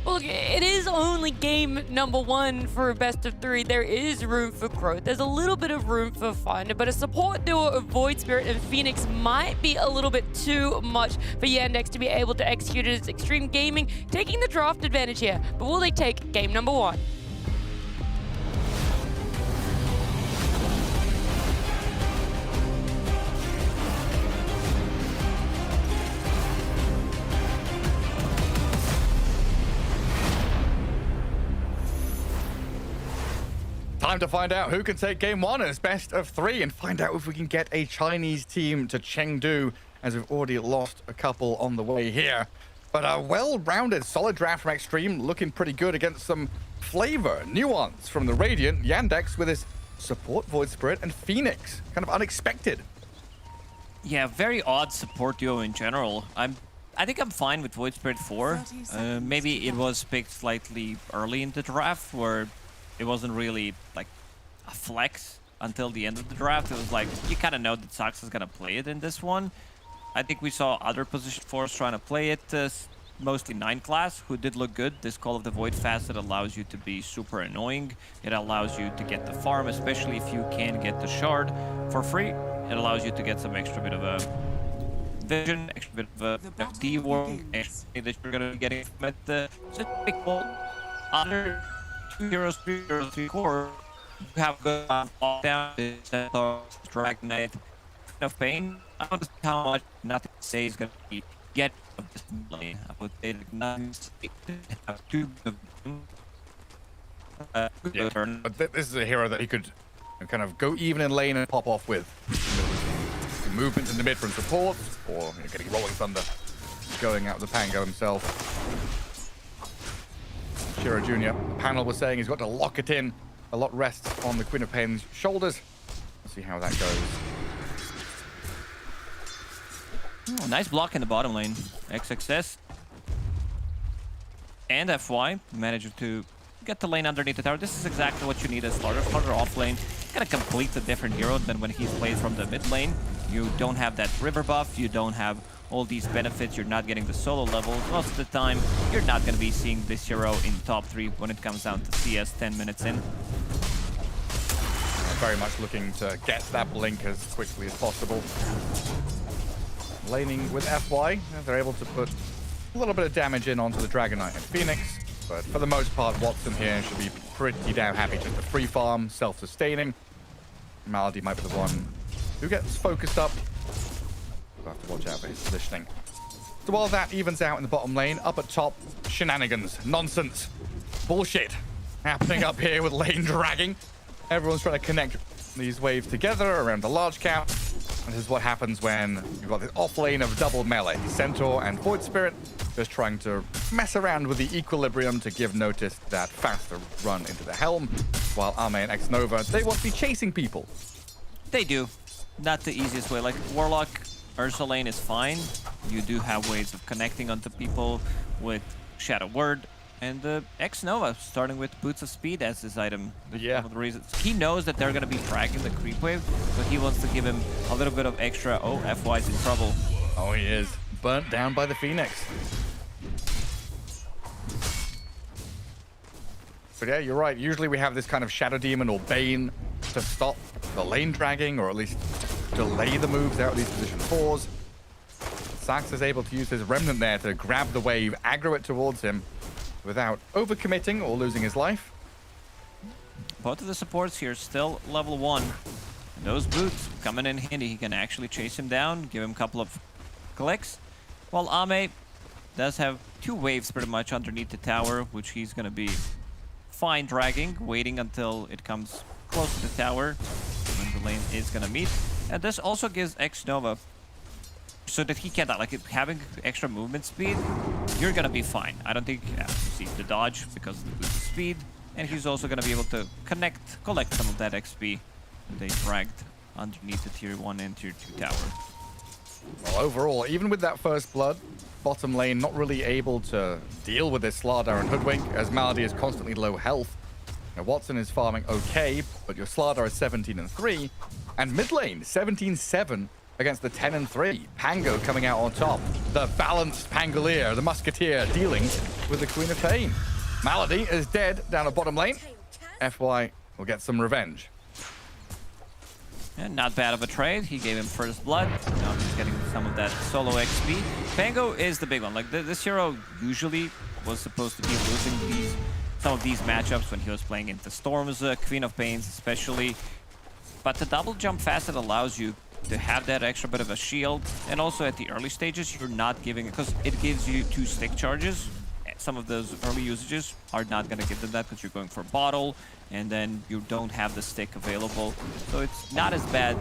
Well, look, it is only game number 1 for a best of 3. There is room for growth. There's a little bit of room for fun, but a support duo of Void Spirit and Phoenix might be a little bit too much for Yandex to be able to execute it as Extreme Gaming, taking the draft advantage here. But will they take game number 1? Time to find out who can take game 1 as best of 3 and find out if we can get a Chinese team to Chengdu, as we've already lost a couple on the way here. But a well-rounded, solid draft from Extreme, looking pretty good against some flavor, nuance from the Radiant. Yandex with his support, Void Spirit, and Phoenix. Kind of unexpected. Yeah, very odd support duo in general. I think I'm fine with Void Spirit 4. Maybe it was picked slightly early in the draft, where it wasn't really like a flex until the end of the draft. It was like, you kind of know that Sax is going to play it in this one. I think we saw other position 4s trying to play it, mostly 9 class, who did look good. This Call of the Void facet allows you to be super annoying. It allows you to get the farm, especially if you can get the shard for free. It allows you to get some extra bit of a vision, extra bit of a D-work, extra that you're going to be getting from it. It's a big cool. Other 2 heroes, 3 heroes, 3 core, you have good down, Dragon Knight, of Pain. I don't know how much nothing to say is going to be get of this lane. I would say like nothing to have 2 of them. But this is a hero that he could kind of go even in lane and pop off with. Movement in the mid from support, or getting Rolling Thunder, going out with the Pango himself. Chiro Jr. Panel was saying he's got to lock it in. A lot rests on the Queen of Pain's shoulders. Let's see how that goes. Oh, nice block in the bottom lane. XXS and FY managed to get the lane underneath the tower. This is exactly what you need as Slaughter. Slaughter off lane, kind of complete a different hero than when he's played from the mid lane. You don't have that river buff, you don't have all these benefits, you're not getting the solo levels. Most of the time, you're not going to be seeing this hero in top 3 when it comes down to CS 10 minutes in. Very much looking to get that blink as quickly as possible. Laning with FY, they're able to put a little bit of damage in onto the Dragon Knight and Phoenix, but for the most part, Watson here should be pretty damn happy just to free farm, self-sustaining. Malady might be the one who gets focused up. We'll have to watch out for his positioning. So while that evens out in the bottom lane, up at top, shenanigans, nonsense, bullshit happening up here with lane dragging. Everyone's trying to connect these waves together around the large cap. And this is what happens when you've got this off lane of double melee. Centaur and Void Spirit just trying to mess around with the equilibrium to give notice that faster run into the helm. while Ame and X-Nova, they want to be chasing people. They do. Not the easiest way. Like, Warlock, Ursa lane is fine. You do have ways of connecting onto people with Shadow Word. And X-Nova starting with Boots of Speed as his item. Yeah. One of the reasons. He knows that they're going to be fragging the creep wave, but he wants to give him a little bit of extra. Oh, FY's in trouble. Oh, he is. Burnt down by the Phoenix. But yeah, you're right. Usually we have this kind of Shadow Demon or Bane to stop the lane dragging, or at least delay the moves out of these position 4s. Sax is able to use his Remnant there to grab the wave, aggro it towards him without overcommitting or losing his life. Both of the supports here still level 1. And those boots coming in handy. He can actually chase him down, give him a couple of clicks. While Ame does have 2 waves pretty much underneath the tower, which he's going to be fine dragging, waiting until it comes close to the tower when the lane is going to meet. And this also gives X-Nova so that he can, like, having extra movement speed, you're going to be fine. I don't think you see the dodge because of the boost of speed. And he's also going to be able to collect some of that XP that they dragged underneath the tier 1 and tier 2 tower. Well, overall, even with that first blood, bottom lane not really able to deal with this Slardar and Hoodwink, as Malady is constantly low health. Now, Watson is farming okay, but your Slardar is 17-3, and mid lane 17-7 against the 10-3. Pango coming out on top. The balanced Pangolier, the Musketeer, dealing with the Queen of Pain. Malady is dead down at bottom lane. FY will get some revenge. And not bad of a trade. He gave him first blood. Now he's getting some of that solo XP. Pango is the big one. Like, this hero usually was supposed to be losing some of these matchups when he was playing into Storms, Queen of Pains especially. But the double jump facet allows you to have that extra bit of a shield. And also at the early stages, you're not giving it, because it gives you 2 stick charges. Some of those early usages are not going to give them that because you're going for bottle, and then you don't have the stick available. So it's not as bad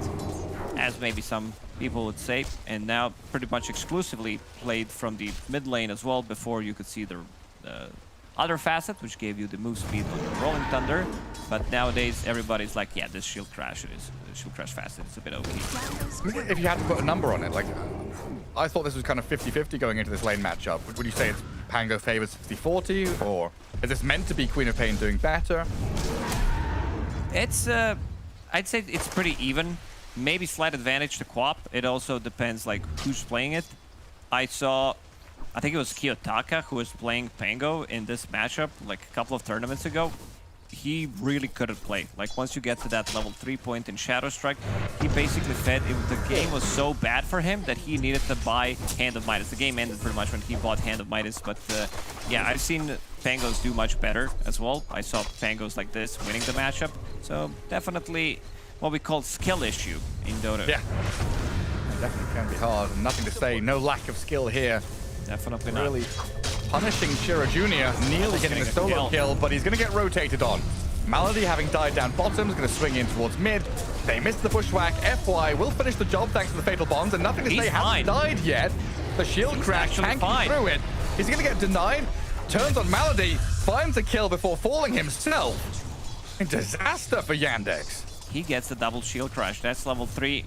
as maybe some people would say. And now pretty much exclusively played from the mid lane as well. Before you could see the other facet, which gave you the move speed on the Rolling Thunder. But nowadays everybody's like, yeah, this shield crash facet is a bit OP. If you had to put a number on it, like, I thought this was kind of 50-50 going into this lane matchup. Would you say it's Pango favors 60-40, or is this meant to be Queen of Pain doing better? It's, I'd say it's pretty even. Maybe slight advantage to Quap. It also depends, like, who's playing it. I think it was Kiyotaka who was playing Pango in this matchup, like, a couple of tournaments ago. He really couldn't play. Like, once you get to that level 3 point in Shadow Strike, he basically fed. The game was so bad for him that he needed to buy Hand of Midas. The game ended pretty much when he bought Hand of Midas, but yeah, I've seen Pangos do much better as well. I saw Pangos like this winning the matchup, so definitely what we call skill issue in Dota. Yeah, it definitely can be hard. Nothing to say, no lack of skill here. Definitely not. Really punishing Shira Jr., nearly getting the solo kill, but he's going to get rotated on. Malady, having died down bottom, is going to swing in towards mid. They missed the bushwhack. FY will finish the job thanks to the Fatal Bonds, and nothing to say, hasn't died yet. The shield crash, tanking through it. He's going to get denied. Turns on Malady, finds a kill before falling himself. A disaster for Yandex. He gets the double shield crash. That's level 3.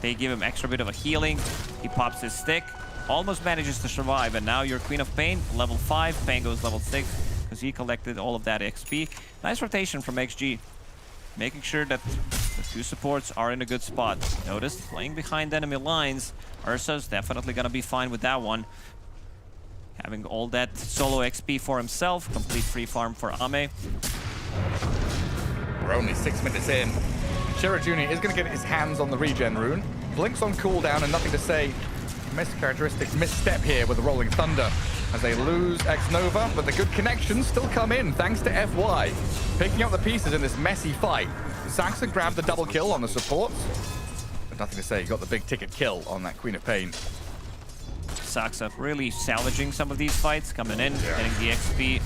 They give him extra bit of a healing. He pops his stick. Almost manages to survive, and now your Queen of Pain, level 5, Pango's level 6, because he collected all of that XP. Nice rotation from XG, making sure that the 2 supports are in a good spot. Notice, playing behind enemy lines, Ursa's definitely gonna be fine with that one. Having all that solo XP for himself, complete free farm for Ame. We're only 6 minutes in. Shira Jr. is gonna get his hands on the regen rune. Blinks on cooldown and nothing to say. Mischaracteristic misstep here with the Rolling Thunder as they lose X-Nova, but the good connections still come in thanks to FY. Picking up the pieces in this messy fight. Saxon grabbed the double kill on the supports, but nothing to say, he got the big ticket kill on that Queen of Pain. Saxa really salvaging some of these fights, coming in, getting the XP.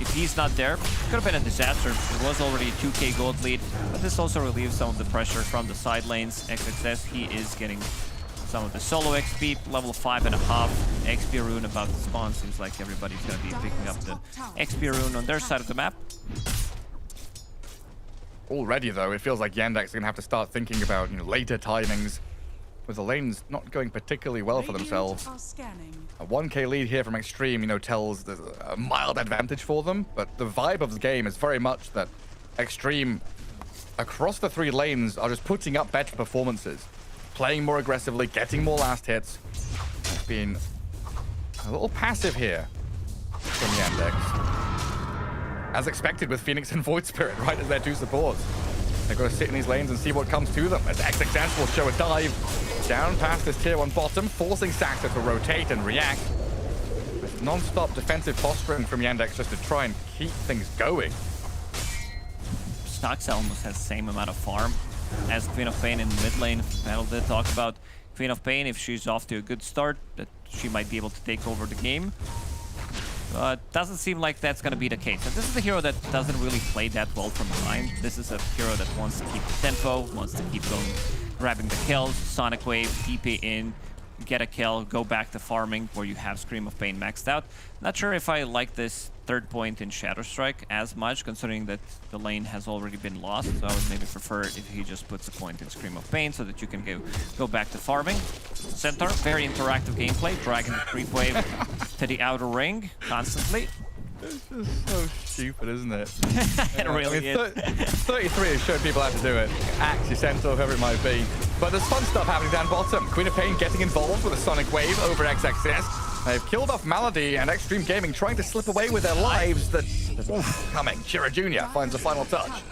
If he's not there, it could have been a disaster. It was already a 2k gold lead, but this also relieves some of the pressure from the side lanes. XXS, he is getting some of the solo XP, level 5.5 XP rune about to spawn. Seems like everybody's going to be picking up the XP rune on their side of the map. Already, though, it feels like Yandex are going to have to start thinking about later timings, with the lanes not going particularly well for themselves. A 1k lead here from Extreme, tells there's a mild advantage for them, but the vibe of the game is very much that Extreme, across the 3 lanes, are just putting up better performances, playing more aggressively, getting more last hits. It's been a little passive here from Yandex. As expected with Phoenix and Void Spirit, right as their 2 supports. They've got to sit in these lanes and see what comes to them. As XXS will show a dive down past this tier 1 bottom, forcing Saxa to rotate and react. With non-stop defensive posturing from Yandex just to try and keep things going. Saxa almost has the same amount of farm as Queen of Pain in the mid lane. Battle did talk about Queen of Pain, if she's off to a good start, that she might be able to take over the game. But doesn't seem like that's going to be the case. And this is a hero that doesn't really play that well from behind. This is a hero that wants to keep the tempo, wants to keep going, grabbing the kills, Sonic Wave, TP in, get a kill, go back to farming where you have Scream of Pain maxed out. Not sure if I like this 3rd point in Shadow Strike as much, considering that the lane has already been lost. So I would maybe prefer if he just puts a point in Scream of Pain so that you can go back to farming. Centaur, very interactive gameplay, dragging the creep wave to the outer ring constantly. It's just so stupid, isn't it? It really is. 33 has shown people how to do it. Axe, your Centaur, whoever it might be. But there's fun stuff happening down bottom. Queen of Pain getting involved with a Sonic Wave over XXS. They've killed off Malady, and Extreme Gaming trying to slip away with their lives. Coming. Shira Jr. finds a final touch.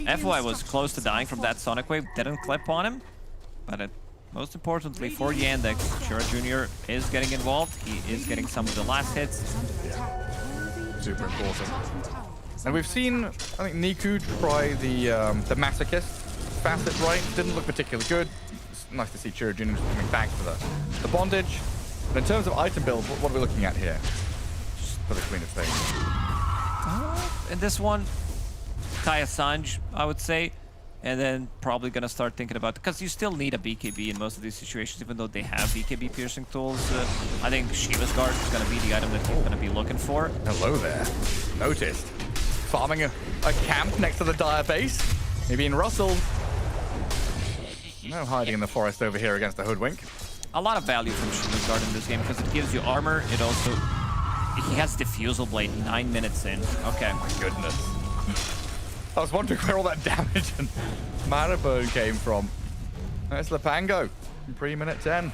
FY was close to dying from that Sonic Wave, didn't clip on him. But most importantly for Yandex, Shira Jr. is getting involved. He is getting some of the last hits. Yeah. Super important. And we've seen, I think, Niku try the Masochist facet, right? Didn't look particularly good. It's nice to see Shira Jr. coming back for the bondage. But in terms of item build, what are we looking at here? Just for the Queen of Pain. In this one, Kaya Sanj, I would say. And then probably gonna start thinking about, because you still need a BKB in most of these situations, even though they have BKB piercing tools. I think Shiva's Guard is gonna be the item that he's gonna be looking for. Hello there. Noticed. Farming a camp next to the Dire base. Maybe in Russell. No hiding in the forest over here against the Hoodwink. A lot of value from Shiva's Guard in this game because it gives you armor. It also, he has Diffusal Blade 9 minutes in. Okay. Oh my goodness. I was wondering where all that damage and mana burn came from. There's Lepango in pre-minute 10.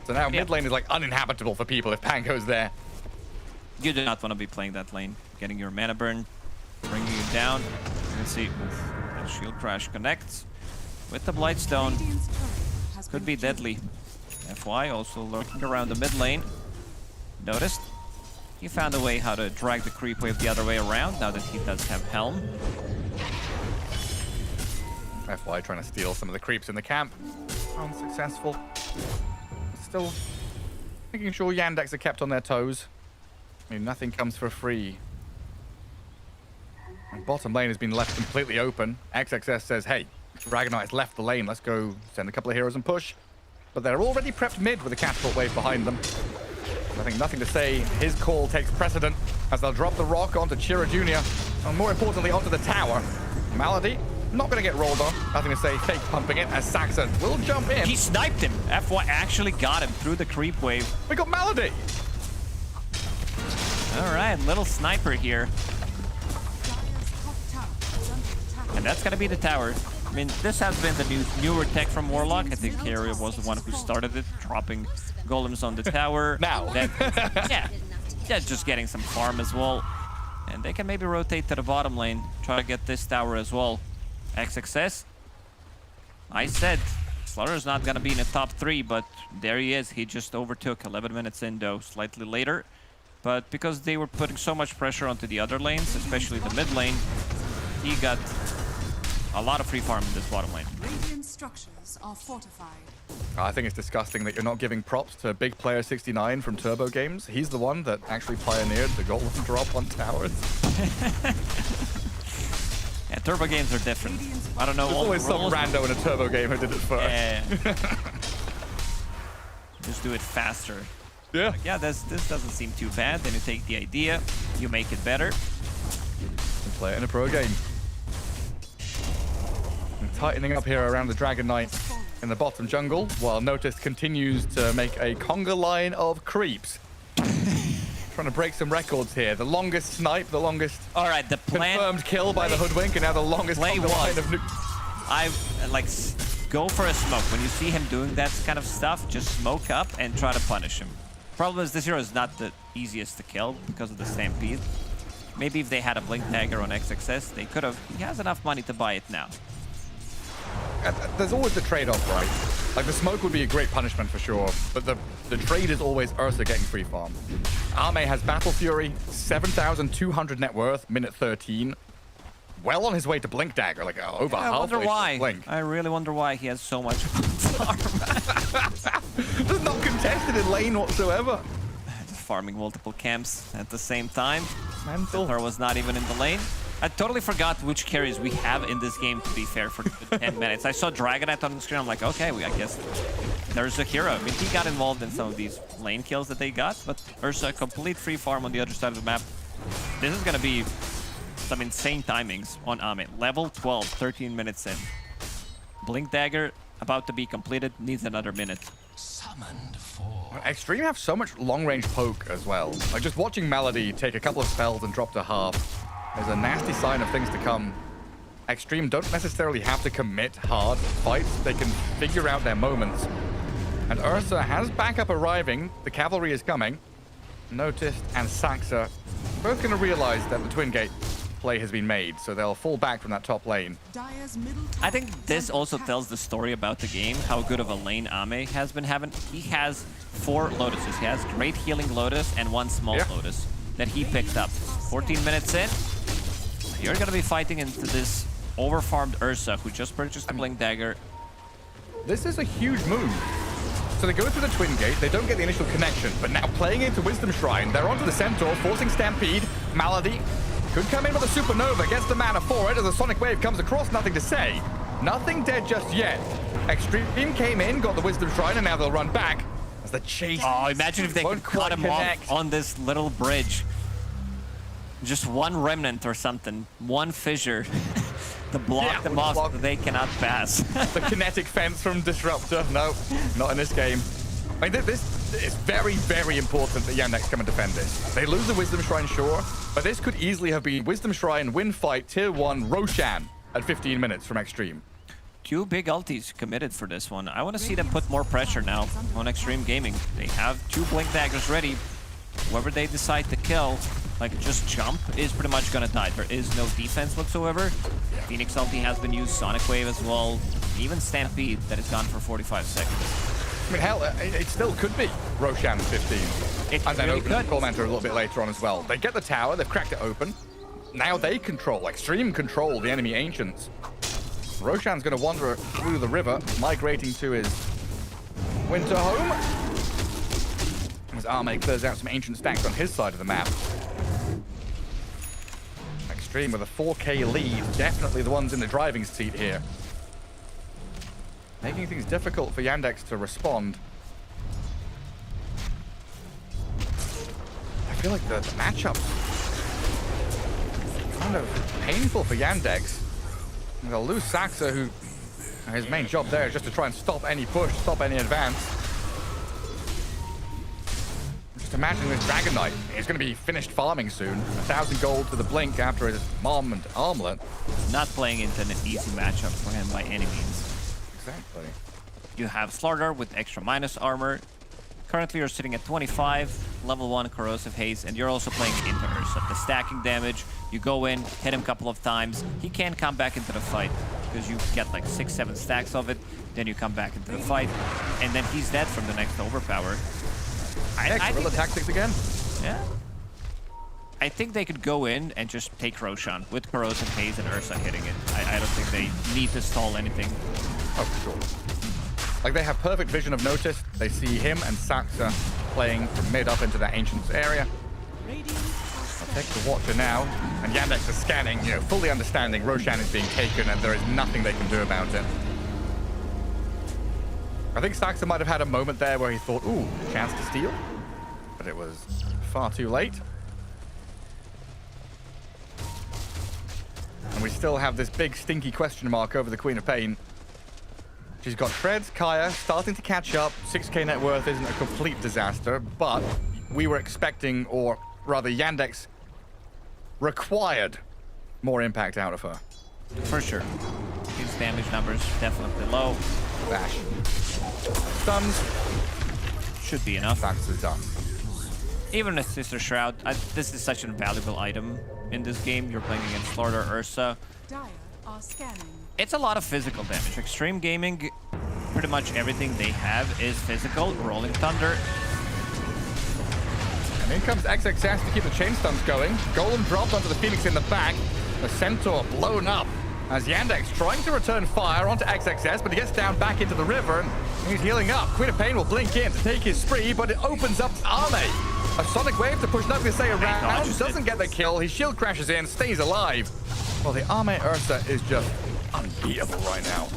So now mid lane is like uninhabitable for people if Pango's there. You do not want to be playing that lane. Getting your mana burn, bringing you down. You can see the Shield Crash connects with the Blightstone. Could be deadly. FY also lurking around the mid lane. Noticed. He found a way how to drag the creep wave the other way around now that he does have Helm. FY trying to steal some of the creeps in the camp. Unsuccessful. Still making sure Yandex are kept on their toes. I mean, nothing comes for free. And bottom lane has been left completely open. XXS says, hey, Dragonite's left the lane. Let's go send a couple of heroes and push. But they're already prepped mid with a catapult wave behind them. I think nothing to say. His call takes precedent as they'll drop the rock onto Chira Jr. and more importantly onto the tower. Malady not going to get rolled on. Nothing to say. Fake pumping it as Saxon will jump in. He sniped him. FY actually got him through the creep wave. We got Malady. All right, little sniper here. And that's going to be the tower. I mean, this has been the newer tech from Warlock. I think Carrier was the one who started it, dropping golems on the tower. Now. Then, yeah, just getting some farm as well. And they can maybe rotate to the bottom lane, try to get this tower as well. XXS. I said Slaughter's not going to be in the top 3, but there he is. He just overtook 11 minutes in, though, slightly later. But because they were putting so much pressure onto the other lanes, especially the mid lane, he got a lot of free farm in this bottom lane. Radiant structures are fortified. I think it's disgusting that you're not giving props to Big Player 69 from Turbo Games. He's the one that actually pioneered the golem drop on towers. Yeah, Turbo Games are different. I don't know. There's always some rando in a Turbo game who did it first. Yeah. Just do it faster. Yeah. Like, yeah, this doesn't seem too bad. Then you take the idea, you make it better. play it in a pro game. And tightening up here around the Dragon Knight in the bottom jungle, while Natus continues to make a conga line of creeps. Trying to break some records here. The longest snipe, the longest All right, the plan, confirmed kill by the Hoodwink, and now the longest play conga line of I like go for a smoke. When you see him doing that kind of stuff, just smoke up and try to punish him. Problem is, this hero is not the easiest to kill because of the Stampede. Maybe if they had a Blink Dagger on XXS, they could have. He has enough money to buy it now. There's always the trade-off, right? Like, the smoke would be a great punishment for sure, but the trade is always Ursa getting free farm. Ame has Battle Fury, 7,200 net worth, minute 13. Well on his way to Blink Dagger, like over halfway. I wonder why. Blink. I really wonder why he has so much farm. Just not contested in lane whatsoever. Just farming multiple camps at the same time. Mental. Thor was not even in the lane. I totally forgot which carries we have in this game, to be fair, for 10 minutes. I saw Dragonite on the screen. I'm like, okay, I guess there's a hero. I mean, he got involved in some of these lane kills that they got, but Ursa, complete free farm on the other side of the map. This is going to be some insane timings on Ame. Level 12, 13 minutes in. Blink Dagger about to be completed, needs another minute. Summoned for. Extreme have so much long-range poke as well. Like, just watching Melody take a couple of spells and drop to half is a nasty sign of things to come. Extreme don't necessarily have to commit hard fights. They can figure out their moments. And Ursa has backup arriving. The cavalry is coming. Natus and Saxa both going to realize that the Twin Gate play has been made, so they'll fall back from that top lane. I think this also tells the story about the game, how good of a lane Ame has been having. He has 4 Lotuses. He has Great Healing Lotus and 1 Small Lotus that he picked up. 14 minutes in, you're going to be fighting into this overfarmed Ursa, who just purchased the Blink Dagger. This is a huge move. So they go through the Twin Gate, they don't get the initial connection, but now playing into Wisdom Shrine, they're onto the Centaur, forcing Stampede. Malady could come in with a Supernova, gets the mana for it as a Sonic Wave comes across, nothing to say. Nothing dead just yet. Extreme came in, got the Wisdom Shrine, and now they'll run back as the chase. Oh, imagine if they could cut him off on this little bridge. Just one remnant or something, one fissure to block them off so they cannot pass. The kinetic fence from Disruptor. No, not in this game. I mean, this is very, very important that Yandex come and defend this. They lose the Wisdom Shrine, sure, but this could easily have been Wisdom Shrine, win fight, tier 1, Roshan at 15 minutes from Extreme. 2 big ultis committed for this one. I want to see them put more pressure now on Extreme Gaming. They have 2 Blink Daggers ready. Whoever they decide to kill, like just jump, is pretty much gonna die. There is no defense whatsoever. Phoenix ulti has been used, Sonic Wave as well. Even Stampede that is gone for 45 seconds. I mean, hell, it still could be Roshan 15. It and then really open the could. Tormentor a little bit later on as well. They get the tower, they've cracked it open. Now they control, Extreme control the enemy Ancients. Roshan's gonna wander through the river, migrating to his winter home. As Ame clears out some Ancient stacks on his side of the map. Extreme with a 4K lead, definitely the ones in the driving seat here. Making things difficult for Yandex to respond. I feel like the matchup's kind of painful for Yandex. They'll lose Saxa, who his main job there is just to try and stop any push, stop any advance. Just imagine this Dragon Knight. He's going to be finished farming soon. 1,000 gold to the Blink after his mom and armlet. Not playing into an easy matchup for him by any means. Exactly. You have Slardar with extra minus armor. Currently you're sitting at 25, level 1 Corrosive Haze, and you're also playing into Ursa. The stacking damage, you go in, hit him a couple of times. He can't come back into the fight because you get like 6-7 stacks of it. Then you come back into the fight, and then he's dead from the next overpower. I guerrilla tactics again? Yeah. I think they could go in and just take Roshan with Corrosive Haze and Ursa hitting it. I don't think they need to stall anything. Oh, for sure. Like, they have perfect vision of Natus. They see him and Saxa playing from mid up into that Ancients area. I'll take the Watcher now. And Yandex is scanning, you know, fully understanding Roshan is being taken and there is nothing they can do about it. I think Saxa might have had a moment there where he thought, ooh, chance to steal. But it was far too late. And we still have this big stinky question mark over the Queen of Pain. She's got Treads, Kaya, starting to catch up. 6k net worth isn't a complete disaster, but we were expecting, or rather Yandex required more impact out of her. For sure. His damage numbers definitely low. Bash. Stuns. Should be enough. That's done. Even a Sister Shroud, this is such an invaluable item in this game. You're playing against Lord or Ursa. Dire are scanning. It's a lot of physical damage. Extreme Gaming, pretty much everything they have is physical. Rolling Thunder. And in comes XXS to keep the chain stuns going. Golem dropped onto the Phoenix in the back. The Centaur blown up as Yandex trying to return fire onto XXS, but he gets down back into the river and he's healing up. Queen of Pain will blink in to take his spree, but it opens up Arme. A Sonic Wave to push nothing to say around. Doesn't get the kill. His shield crashes in, stays alive. Well, the Arme Ursa is just unbeatable right now.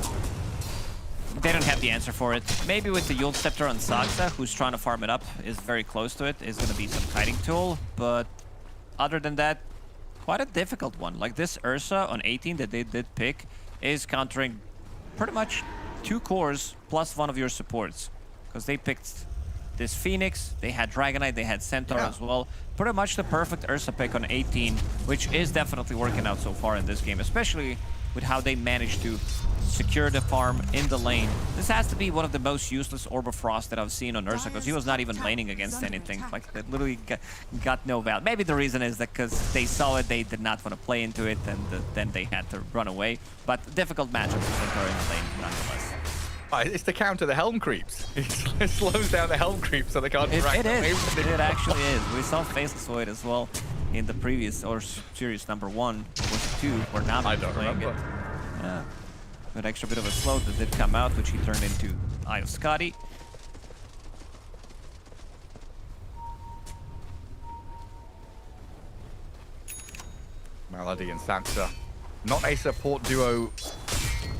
They don't have the answer for it. Maybe with the Yule Scepter on Saxa, who's trying to farm it up, is very close to it, is going to be some kiting tool. But other than that, quite a difficult one. Like this Ursa on 18 that they did pick is countering pretty much 2 cores plus one of your supports. Because they picked this Phoenix, they had Dragonite, they had Centaur as well. Pretty much the perfect Ursa pick on 18, which is definitely working out so far in this game, especially with how they managed to secure the farm in the lane. This has to be one of the most useless Orb of Frost that I've seen on Ursa, because he was not even laning against anything. Like, they literally got no value. Maybe the reason is that because they saw it, they did not want to play into it, and then they had to run away. But difficult matchup for Centaur in the lane, nonetheless. It's to counter the Helm creeps. It slows down the Helm creeps so they can't drag It is. It actually is. We saw Faceless Void as well in the previous, or series number 1, was 2, where now I don't remember. Yeah. An extra bit of a slow that did come out, which he turned into Eye of Scotty. Melody and Saxa. Not a support duo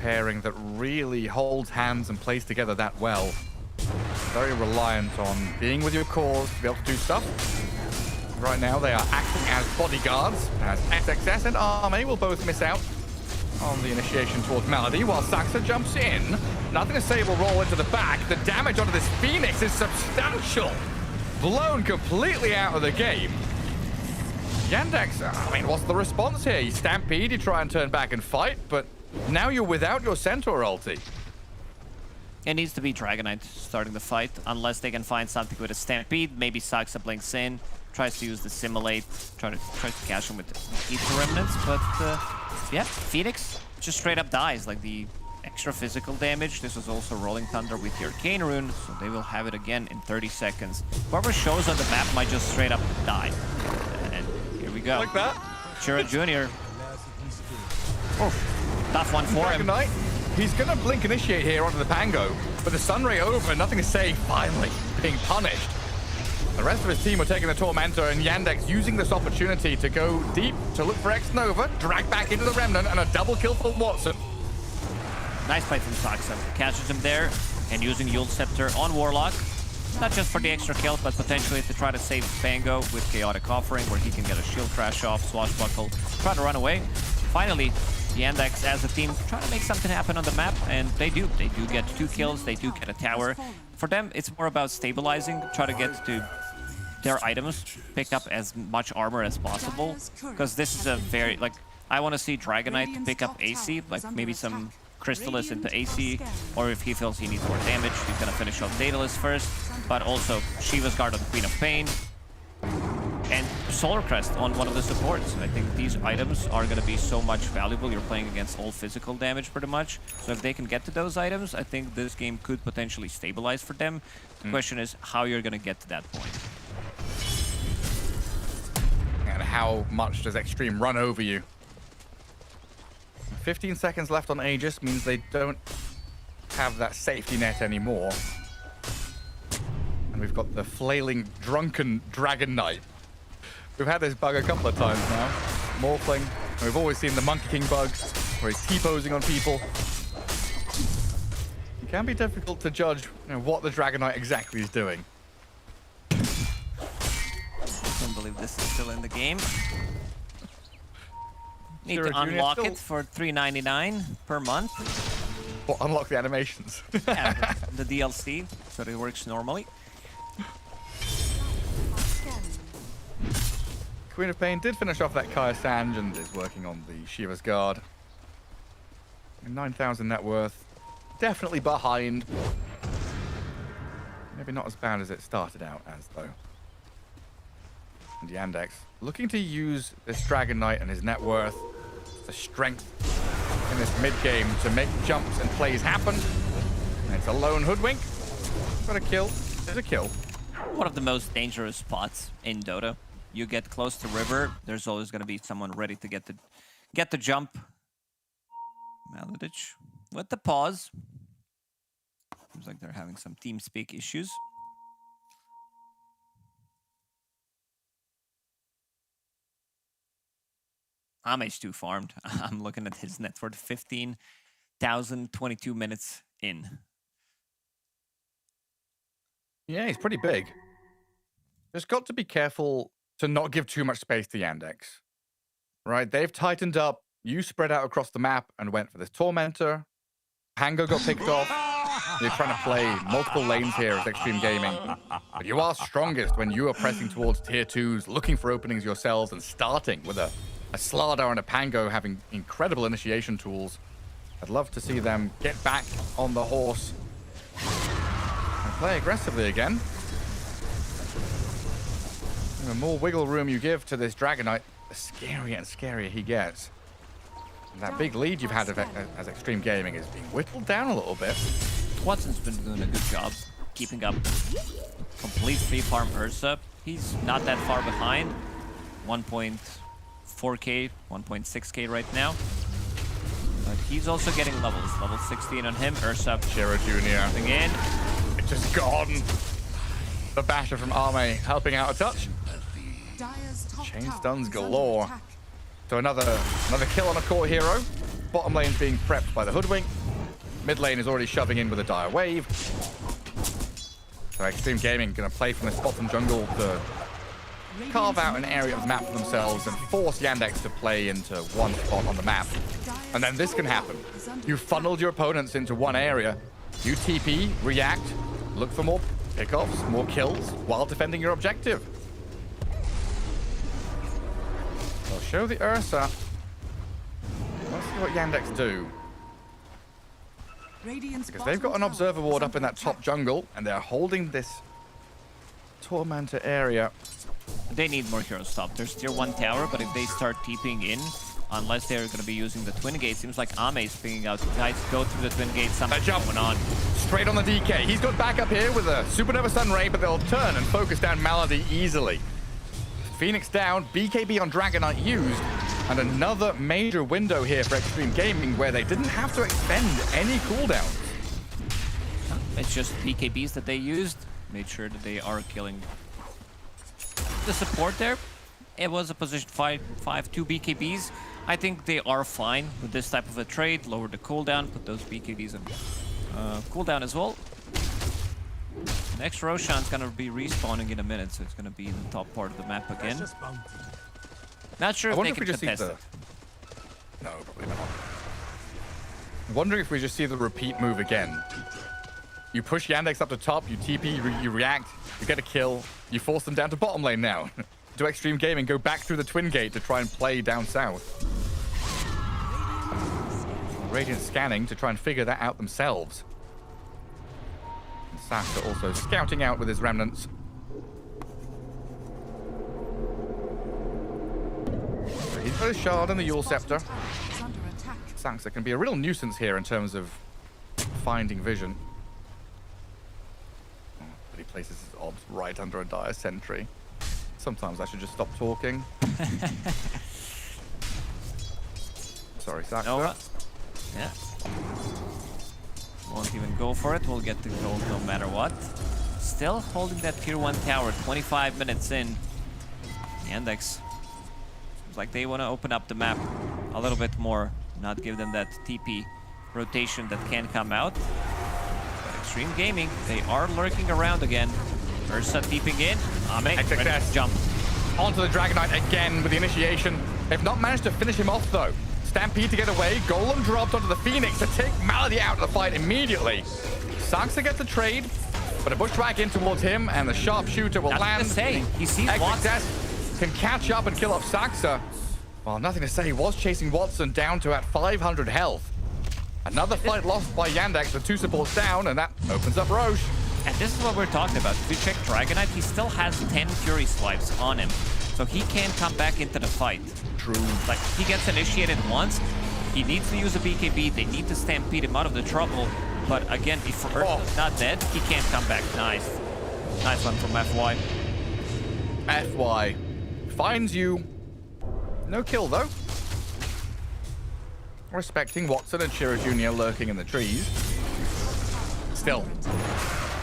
pairing that really holds hands and plays together that well. Very reliant on being with your cores to be able to do stuff. Right now they are acting as bodyguards, as XXS and Arme will both miss out on the initiation towards Melody, while Saxa jumps in. Nothing to say will roll into the back. The damage onto this Phoenix is substantial. Blown completely out of the game. Yandex, I mean, what's the response here? You Stampede, you try and turn back and fight, but now you're without your Centaur ulti. It needs to be Dragonite starting the fight, unless they can find something with a Stampede. Maybe Saxa blinks in, tries to use the Simulate, tries to catch him with the Ether Remnants, but yeah, Phoenix just straight up dies, like the extra physical damage. This was also Rolling Thunder with the Arcane Rune, so they will have it again in 30 seconds. Whoever shows on the map might just straight up die. And here we go. Like that? Shura Jr. Oh, tough one for him. Knight, he's gonna blink initiate here onto the Pango, but the Sunray over, nothing to say, finally being punished. The rest of his team were taking the Tormentor, and Yandex using this opportunity to go deep to look for X-Nova, drag back into the Remnant, and a double kill for Watson. Nice play from Saxa. Catches him there, and using Yule Scepter on Warlock. Not just for the extra kill, but potentially to try to save Bango with Chaotic Offering, where he can get a shield crash off, Swashbuckle, try to run away. Finally, Yandex as a team trying to make something happen on the map, and they do. They do get 2 kills, they do get a tower. For them, it's more about stabilizing, try to get to their items, pick up as much armor as possible, because this is a very, like, I want to see Dragonite pick up AC, like maybe some Crystallis into AC, or if he feels he needs more damage, he's gonna finish off Daedalus first, but also Shiva's Guard on the Queen of Pain, and Solar Crest on one of the supports. I think these items are going to be so much valuable. You're playing against all physical damage pretty much. So if they can get to those items, I think this game could potentially stabilize for them. The question is how you're going to get to that point. And how much does Extreme run over you? 15 seconds left on Aegis means they don't have that safety net anymore. And we've got the flailing, drunken Dragon Knight. We've had this bug a couple of times now. Morphling. And we've always seen the Monkey King bug, where he's T-posing on people. It can be difficult to judge what the Dragon Knight exactly is doing. I can't believe this is still in the game. Need Zero to Junior unlock still- it for $3.99 per month. Or unlock the animations. Yeah, the DLC, so it works normally. Queen of Pain did finish off that Kaya Sanj and is working on the Shiva's Guard. 9,000 net worth. Definitely behind. Maybe not as bad as it started out as, though. And Yandex looking to use this Dragon Knight and his net worth, the strength in this mid-game to make jumps and plays happen. And it's a lone hoodwink. Got a kill. There's a kill. One of the most dangerous spots in Dota. You get close to river, there's always going to be someone ready to get the jump. Maladich with the pause. Seems like they're having some TeamSpeak issues. Ame's too farmed. I'm looking at his net worth, 15,022 minutes in. Yeah, he's pretty big. Just got to be careful to not give too much space to Yandex. Right? They've tightened up. You spread out across the map and went for this Tormentor. Pango got picked off. You're trying to play multiple lanes here as Extreme Gaming. But you are strongest when you are pressing towards tier 2s, looking for openings yourselves and starting with a Slardar and a Pango having incredible initiation tools. I'd love to see them get back on the horse and play aggressively again. The more wiggle room you give to this Dragon Knight, the scarier and scarier he gets. And that big lead you've had as Extreme Gaming is being whittled down a little bit. Watson's been doing a good job keeping up. Complete free farm Ursa. He's not that far behind. 1.4k, 1.6k right now. But he's also getting levels. Level 16 on him. Ursa. Shiro Jr. Coming in. It's just gone. The basher from Arme helping out a touch. Chain stuns galore. So another kill on a core hero. Bottom lane's being prepped by the Hoodwink. Mid lane is already shoving in with a dire wave. So Extreme Gaming gonna play from this bottom jungle to carve out an area of the map for themselves and force Yandex to play into one spot on the map. And then this can happen. You funneled your opponents into one area. You TP, react, look for more pickoffs, more kills while defending your objective. They'll show the Ursa. Let's see what Yandex do. Because they've got an observer ward up in that top jungle, and they're holding this Tormentor area. They need more hero stop. There's tier 1 tower, but if they start TPing in, unless they're going to be using the Twin Gate, seems like Ame's picking out. Guys, go through the Twin Gate. Something's going on. Straight on the DK. He's got back up here with a Supernova Sun Ray, but they'll turn and focus down Malady easily. Phoenix down, BKB on Dragon Knight used, and another major window here for Extreme Gaming where they didn't have to expend any cooldowns. It's just BKBs that they used. Made sure that they are killing the support there. It was a position 5, 2 BKBs. I think they are fine with this type of a trade. Lower the cooldown, put those BKBs on cooldown as well. Next Roshan's gonna be respawning in a minute, so it's gonna be in the top part of the map again. Not sure if they can contest it. No, probably not. I'm wondering if we just see the repeat move again. You push Yandex up to top, you TP, you react, you get a kill, you force them down to bottom lane now. Do Extreme Gaming go back through the Twin Gate to try and play down south? Radiant scanning to try and figure that out themselves. And Sasha also scouting out with his remnants. So he's got a shard and the Yule Scepter. Sansa can be a real nuisance here in terms of finding vision. Oh, but he places his obs right under a dire sentry. Sometimes I should just stop talking. Sorry, Sansa. No, yeah. Won't even go for it. We'll get the gold no matter what. Still holding that tier 1 tower. 25 minutes in. Yandex. Seems like they want to open up the map a little bit more. Not give them that TP rotation that can come out. But Extreme Gaming, they are lurking around again. Ursa TPing in. Ame, ready to jump. Onto the Dragon Knight again with the initiation. They've not managed to finish him off, though. Stampede to get away. Golem dropped onto the Phoenix to take Malady out of the fight immediately. Saxa gets the trade, but a bushwhack in towards him, and the sharpshooter will land. He sees Watson. Can catch up and kill off Saxa. Well, nothing to say. He was chasing Watson down to at 500 health. Another fight lost by Yandex with 2 supports down, and that opens up Roche. And this is what we're talking about. If you check Dragonite, he still has 10 Fury Swipes on him. So he can't come back into the fight. True. Like, he gets initiated once. He needs to use a BKB. They need to stampede him out of the trouble. But again, if Ursa's not dead, he can't come back. Nice. Nice one from FY. FY finds you. No kill, though. Respecting Watson and Shiro Jr. lurking in the trees. Still.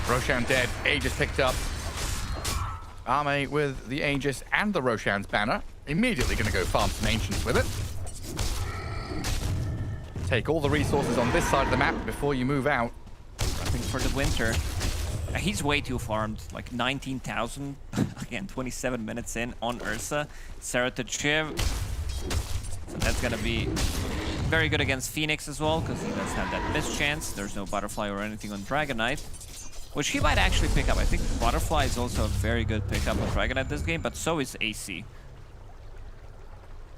Roshan dead. Aegis picked up. Arme with the Aegis and the Roshan's banner. Immediately going to go farm some Ancients with it. Take all the resources on this side of the map before you move out. Prepping for the winter. He's way too farmed. Like 19,000. Again, 27 minutes in on Ursa. Sarah to Chiv. So that's going to be very good against Phoenix as well, because he does have that miss chance. There's no Butterfly or anything on Dragonite, which he might actually pick up. I think Butterfly is also a very good pickup on Dragonite this game, but so is AC.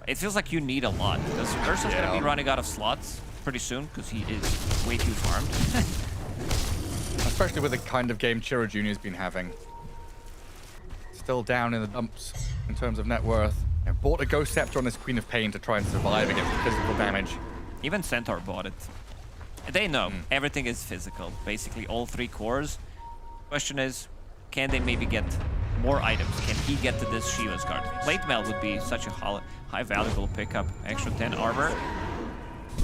It feels like you need a lot, because Ursa's going to be running out of slots pretty soon, because he is way too farmed. Especially with the kind of game Chiro Jr. has been having. Still down in the dumps in terms of net worth. Bought a Ghost Scepter on this Queen of Pain to try and survive against the physical damage. Even Centaur bought it. They know everything is physical. Basically, all 3 cores. Question is, can they maybe get more items? Can he get to this Shiva's card? Plate Mail would be such a high valuable pickup. Extra 10 armor.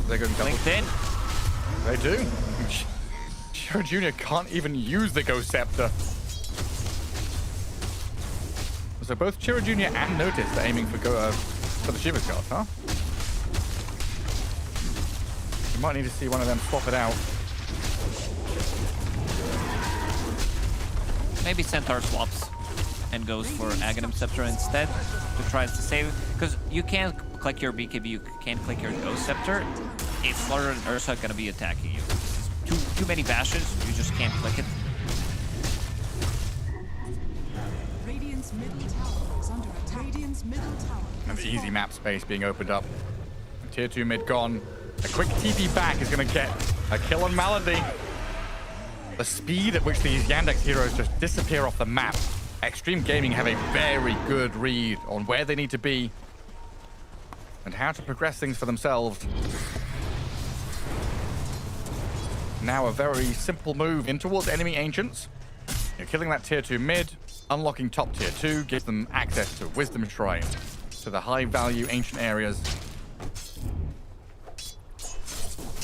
They're going to LinkedIn. They do. Chiro Jr. can't even use the Ghost Scepter. So both Chiro Jr. and Natus are aiming for the Shiva's card, huh? You might need to see one of them swap it out. Maybe Centaur swaps and goes for Aghanim Scepter instead to try to save it. Because you can't click your BKB, you can't click your Ghost Scepter if Flutter and Ursa are going to be attacking you. Too many bashes, you just can't click it. Radiant's middle tower is under attack. Radiant's middle tower. And the easy map space being opened up. Tier 2 mid gone. A quick TP back is going to get a kill on Malady. The speed at which these Yandex heroes just disappear off the map. Extreme Gaming have a very good read on where they need to be and how to progress things for themselves. Now a very simple move in towards enemy Ancients. You're killing that tier 2 mid, unlocking top tier 2, gives them access to Wisdom Shrine, to the high value ancient areas.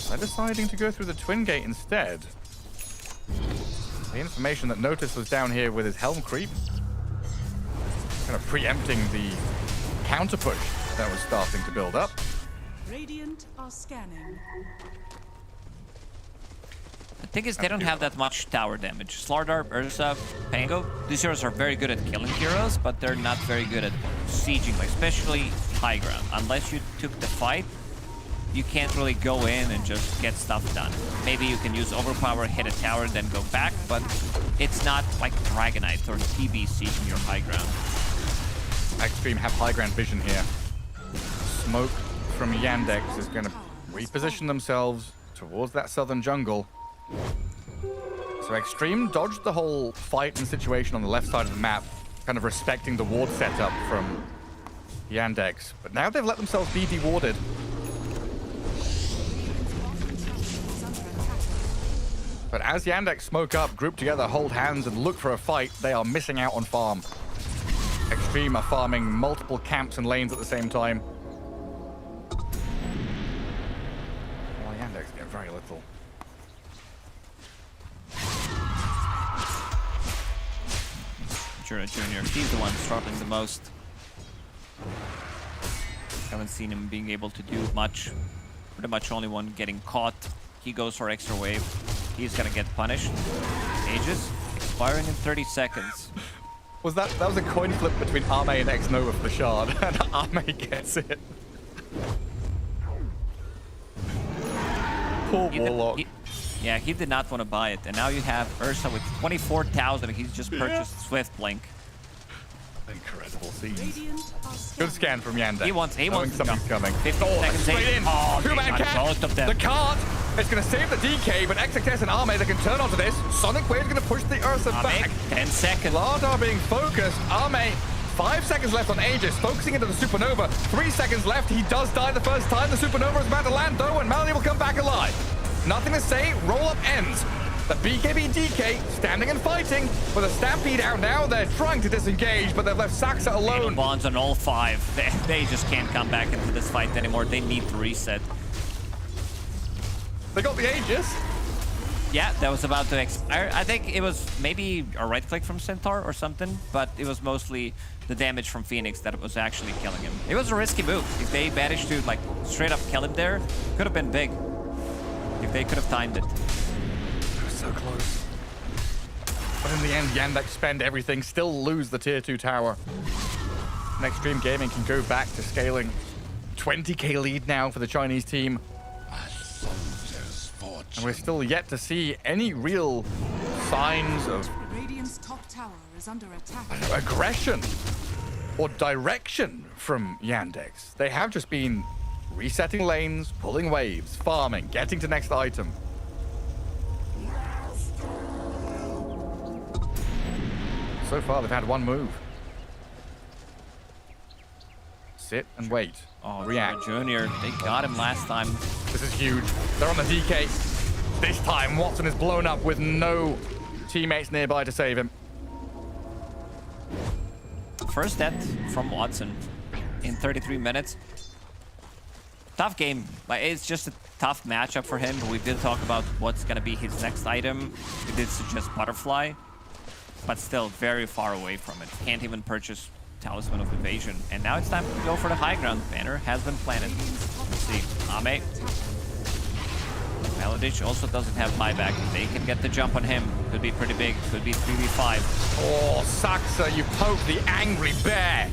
They're deciding to go through the Twin Gate instead. The information that Natus was down here with his Helm Creep, kind of preempting the counter push that was starting to build up. Radiant are scanning. The thing is, they don't have that much tower damage. Slardar, Ursa, Pango, these heroes are very good at killing heroes, but they're not very good at sieging, like especially high ground. Unless you took the fight, you can't really go in and just get stuff done. Maybe you can use Overpower, hit a tower, then go back, but it's not like Dragonite or TB sieging your high ground. Extreme have high ground vision here. Smoke from Yandex is going to reposition themselves towards that southern jungle. So Extreme dodged the whole fight and situation on the left side of the map, kind of respecting the ward setup from Yandex. But now they've let themselves be dewarded. But as Yandex smoke up, group together, hold hands, and look for a fight, they are missing out on farm. Extreme are farming multiple camps and lanes at the same time. Well, Yandex get very little. Jura Jr., he's the one struggling the most. Haven't seen him being able to do much. Pretty much only one getting caught. He goes for extra wave. He's gonna get punished. Aegis expiring in 30 seconds. Was that was a coin flip between Arme and X-Nova for the shard, and Arme gets it. Poor Warlock. Yeah, he did not want to buy it. And now you have Ursa with 24,000. He's just purchased Swift Blink. Incredible scenes. Good scan from Yandex. He wants something's coming. 15 seconds straight in. Oh, Two-man catch. Both of them. The cart is going to save the DK, but XXS and Arme, they can turn onto this. Sonic Wave is going to push the Ursa back. 10 seconds. Lardar being focused. Arme, 5 seconds left on Aegis, focusing into the Supernova. 3 seconds left. He does die the first time. The Supernova is about to land, though, and Malady will come back alive. Nothing to say. Roll-up ends. The BKB DK standing and fighting with a Stampede out now. They're trying to disengage, but they've left Saxa alone. Bonds on all 5. They just can't come back into this fight anymore. They need to reset. They got the Aegis. Yeah, that was about to expire. I think it was maybe a right click from Centaur or something, but it was mostly the damage from Phoenix that was actually killing him. It was a risky move. If they managed to like straight up kill him there, could have been big. If they could have timed it. So close. But in the end, Yandex spend everything, still lose the tier 2 tower. And Extreme Gaming can go back to scaling. 20k lead now for the Chinese team. And we're still yet to see any real signs of Radiant's top tower is under attack. aggression or direction from Yandex. They have just been resetting lanes, pulling waves, farming, getting to next item. So far, they've had one move. Sit and wait. Oh, react. Junior, they got him last time. This is huge. They're on the DK. This time, Watson is blown up with no teammates nearby to save him. First death from Watson in 33 minutes. Tough game. Like, it's just a tough matchup for him, but we did talk about what's going to be his next item. We did suggest Butterfly, but still very far away from it. Can't even purchase Talisman of Evasion. And now it's time to go for the high ground. Banner has been planted. Let's see. Ame. Melodic also doesn't have buyback. They can get the jump on him. Could be pretty big. Could be 3v5. Oh, Saxa, you poke the angry bear.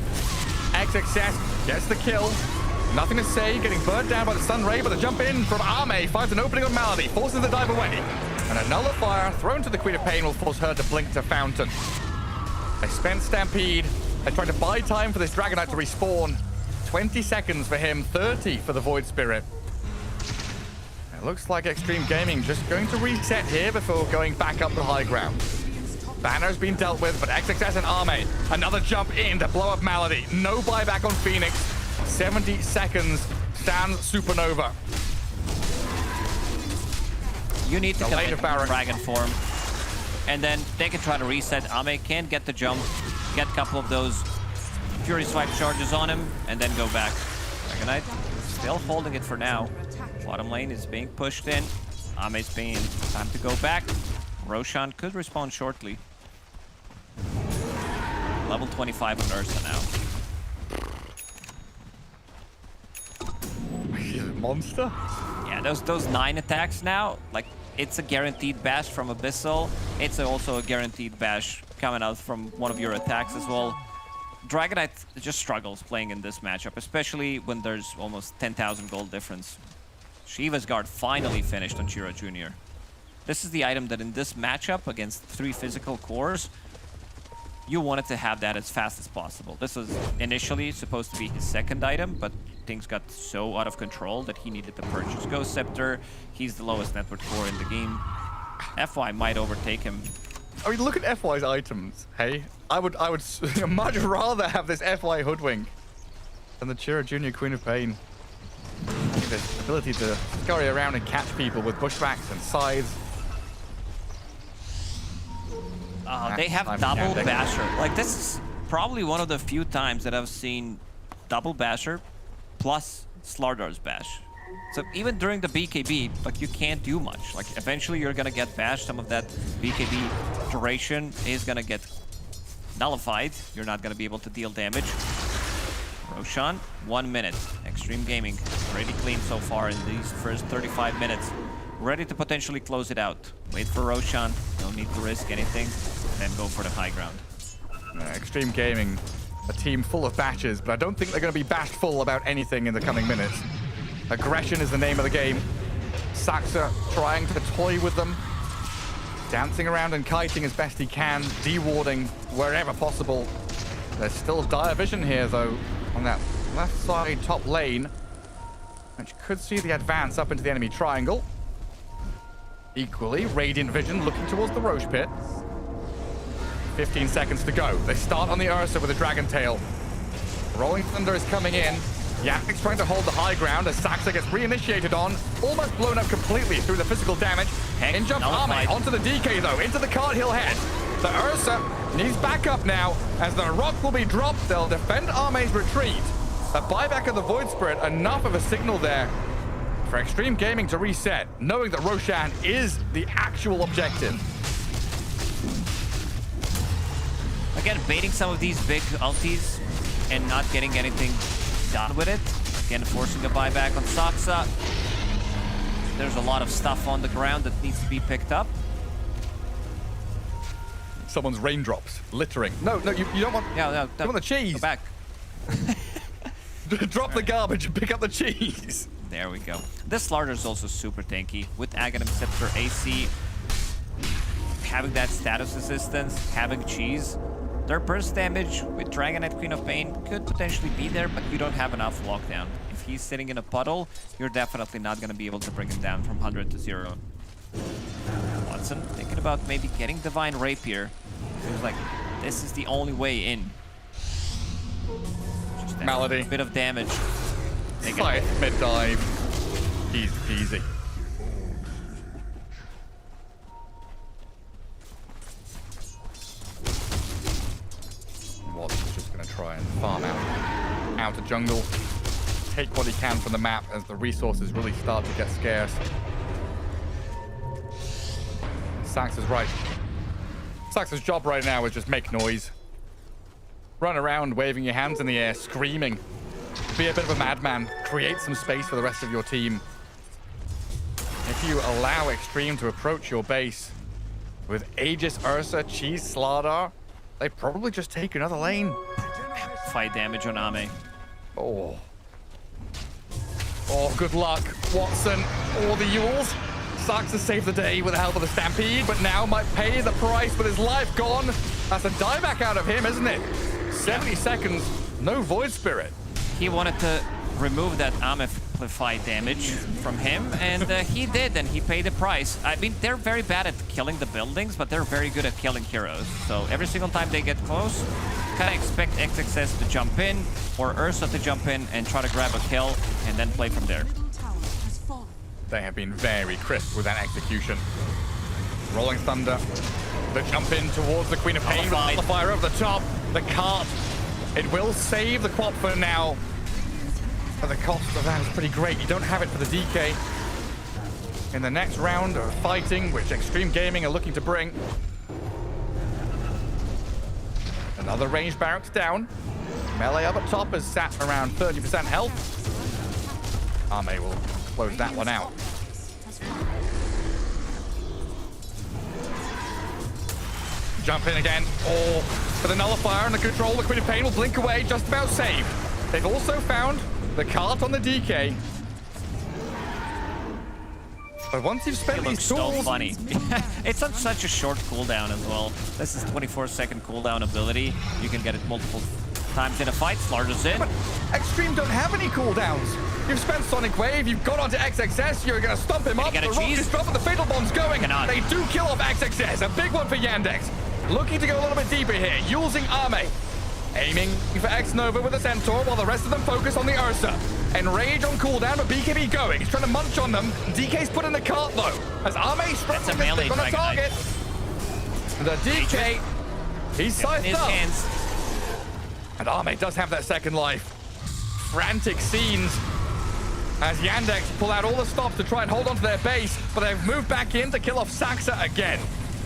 XXS gets the kill. Nothing to say, getting burnt down by the Sun Ray, but the jump in from Arme finds an opening on Malady, forces the dive away. And a nullifier thrown to the Queen of Pain will force her to blink to Fountain. They spent Stampede. They tried to buy time for this Dragonite to respawn. 20 seconds for him, 30 for the Void Spirit. It looks like Extreme Gaming just going to reset here before going back up the high ground. Banner's been dealt with, but XXS and Arme, another jump in to blow up Malady. No buyback on Phoenix. 70 seconds, stands Supernova. You need to commit Dragon form, and then they can try to reset. Ame can get the jump, get a couple of those Fury Swipe charges on him, and then go back. Dragonite still holding it for now. Bottom lane is being pushed in. Ame's being time to go back. Roshan could respawn shortly. Level 25 on Ursa now. He's a monster. Yeah, those 9 attacks now, like, it's a guaranteed bash from Abyssal. It's also a guaranteed bash coming out from one of your attacks as well. Dragonite just struggles playing in this matchup, especially when there's almost 10,000 gold difference. Shiva's Guard finally finished on Chira Jr. This is the item that in this matchup against 3 physical cores, you wanted to have that as fast as possible. This was initially supposed to be his second item, but things got so out of control that he needed to purchase Ghost Scepter. He's the lowest network core in the game. FY might overtake him. I mean, look at FY's items, hey? I would much rather have this FY Hoodwink than the Chira Jr. Queen of Pain. The ability to scurry around and catch people with bushbacks and scythes. They have double Basher. Like, this is probably one of the few times that I've seen double Basher plus Slardar's Bash. So even during the BKB, like, you can't do much. Like, eventually you're gonna get bashed. Some of that BKB duration is gonna get nullified. You're not gonna be able to deal damage. Roshan, 1 minute. Extreme Gaming, pretty clean so far in these first 35 minutes. Ready to potentially close it out. Wait for Roshan, no need to risk anything, then go for the high ground. Extreme Gaming, a team full of bashers, but I don't think they're going to be bashful about anything in the coming minutes. Aggression is the name of the game. Saxa trying to toy with them, dancing around and kiting as best he can, dewarding wherever possible. There's still dire vision here, though, on that left side top lane, which could see the advance up into the enemy triangle. Equally, Radiant Vision looking towards the Roche pit. 15 seconds to go. They start on the Ursa with a Dragon Tail. Rolling Thunder is coming in. Yandex trying to hold the high ground as Saxa gets reinitiated on. Almost blown up completely through the physical damage. In jumps Arme onto the DK though. Into the cart he'll head. The Ursa needs backup now. As the rock will be dropped, they'll defend Arme's retreat. A buyback of the Void Spirit, enough of a signal there for Extreme Gaming to reset, knowing that Roshan is the actual objective. Again, baiting some of these big ultis and not getting anything done with it. Again, forcing a buyback on Saxa. There's a lot of stuff on the ground that needs to be picked up. Someone's raindrops, littering. No, you don't want... No, you want the cheese. Go back. Drop the garbage and pick up the cheese. There we go. This Slardar is also super tanky. With Aghanim Scepter AC, having that status assistance, having cheese. Their burst damage with Dragonite Queen of Pain could potentially be there, but you don't have enough lockdown. If he's sitting in a puddle, you're definitely not going to be able to bring him down from 100 to 0. Watson thinking about maybe getting Divine Rapier. Seems like this is the only way in. Just Malady. A bit of damage. Scythe, mid-dive. Easy peasy. Watson's just going to try and farm out of jungle. Take what he can from the map as the resources really start to get scarce. Saxa's right. Saxa's job right now is just make noise. Run around waving your hands in the air, screaming. Be a bit of a madman. Create some space for the rest of your team. If you allow Extreme to approach your base with Aegis, Ursa, Cheese, Slardar, they probably just take another lane. Fight damage on Ame. Oh, good luck, Watson. All the Yules. Saxa saved the day with the help of the Stampede, but now might pay the price with his life gone. That's a dieback out of him, isn't it? 70 seconds, no Void Spirit. He wanted to remove that amplify damage from him, and he did, and he paid the price. I mean, they're very bad at killing the buildings, but they're very good at killing heroes. So every single time they get close, kind of expect XXS to jump in, or Ursa to jump in and try to grab a kill, and then play from there. They have been very crisp with that execution. Rolling Thunder, the jump in towards the Queen of Pain with the fire over the top. The cart, it will save the quad for now. But the cost of that is pretty great. You don't have it for the DK. In the next round of fighting, which Extreme Gaming are looking to bring. Another ranged barracks down. Melee up at top is sat around 30% health. Arme will close that one out. Jump in again. Oh, with a nullifier and the control, the Queen of Pain will blink away, just about saved. They've also found the cart on the DK. But once you've spent these tools... so funny. It's on such a short cooldown as well. This is 24-second cooldown ability. You can get it multiple times in a fight. Slardar's in. But Extreme don't have any cooldowns. You've spent Sonic Wave, you've got onto XXS, you're going to stomp him up. The rock is dropping, the Fatal Bomb's going. They do kill off XXS, a big one for Yandex. Looking to go a little bit deeper here, using Arme. Aiming for X-Nova with a Centaur while the rest of them focus on the Ursa. Enrage on cooldown, but BKB going. He's trying to munch on them. DK's put in the cart though. As Arme struggling to stick on a target. The DK, he's scythed up. And Arme does have that second life. Frantic scenes as Yandex pull out all the stops to try and hold on to their base, but they've moved back in to kill off Saxa again.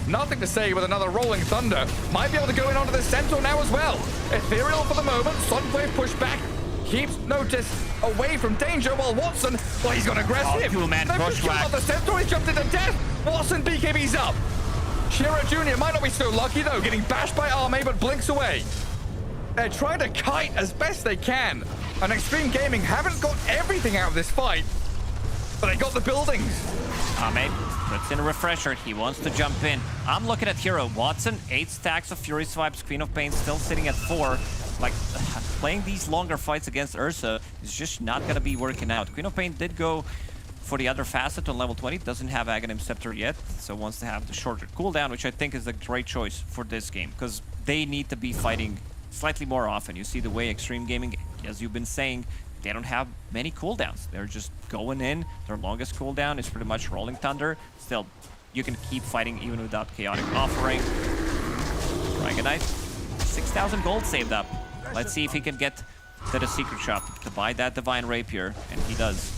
Nothing to say with another Rolling Thunder. Might be able to go in onto the Centaur now as well. Ethereal for the moment. Sonic Wave pushback. Keeps Natus away from danger while Watson, well, he's gone aggressive. Two-man They've just killed off the Centaur. He's jumped into death. Watson BKB's up. Shiro Jr. might not be so lucky, though, getting bashed by Arme, but blinks away. They're trying to kite as best they can. And Extreme Gaming haven't got everything out of this fight, but they got the buildings. Arme puts in a refresher. He wants to jump in. I'm looking at Hero. Watson, 8 stacks of Fury Swipes. Queen of Pain still sitting at 4. Like, playing these longer fights against Ursa is just not going to be working out. Queen of Pain did go for the other facet on level 20. Doesn't have Aghanim Scepter yet, so wants to have the shorter cooldown, which I think is a great choice for this game, because they need to be fighting slightly more often. You see the way Extreme Gaming, as you've been saying, they don't have many cooldowns. They're just going in. Their longest cooldown is pretty much Rolling Thunder. Still, you can keep fighting even without Chaotic Offering. Dragon Knight, 6,000 gold saved up. Let's see if he can get to the secret shop to buy that Divine Rapier, and he does.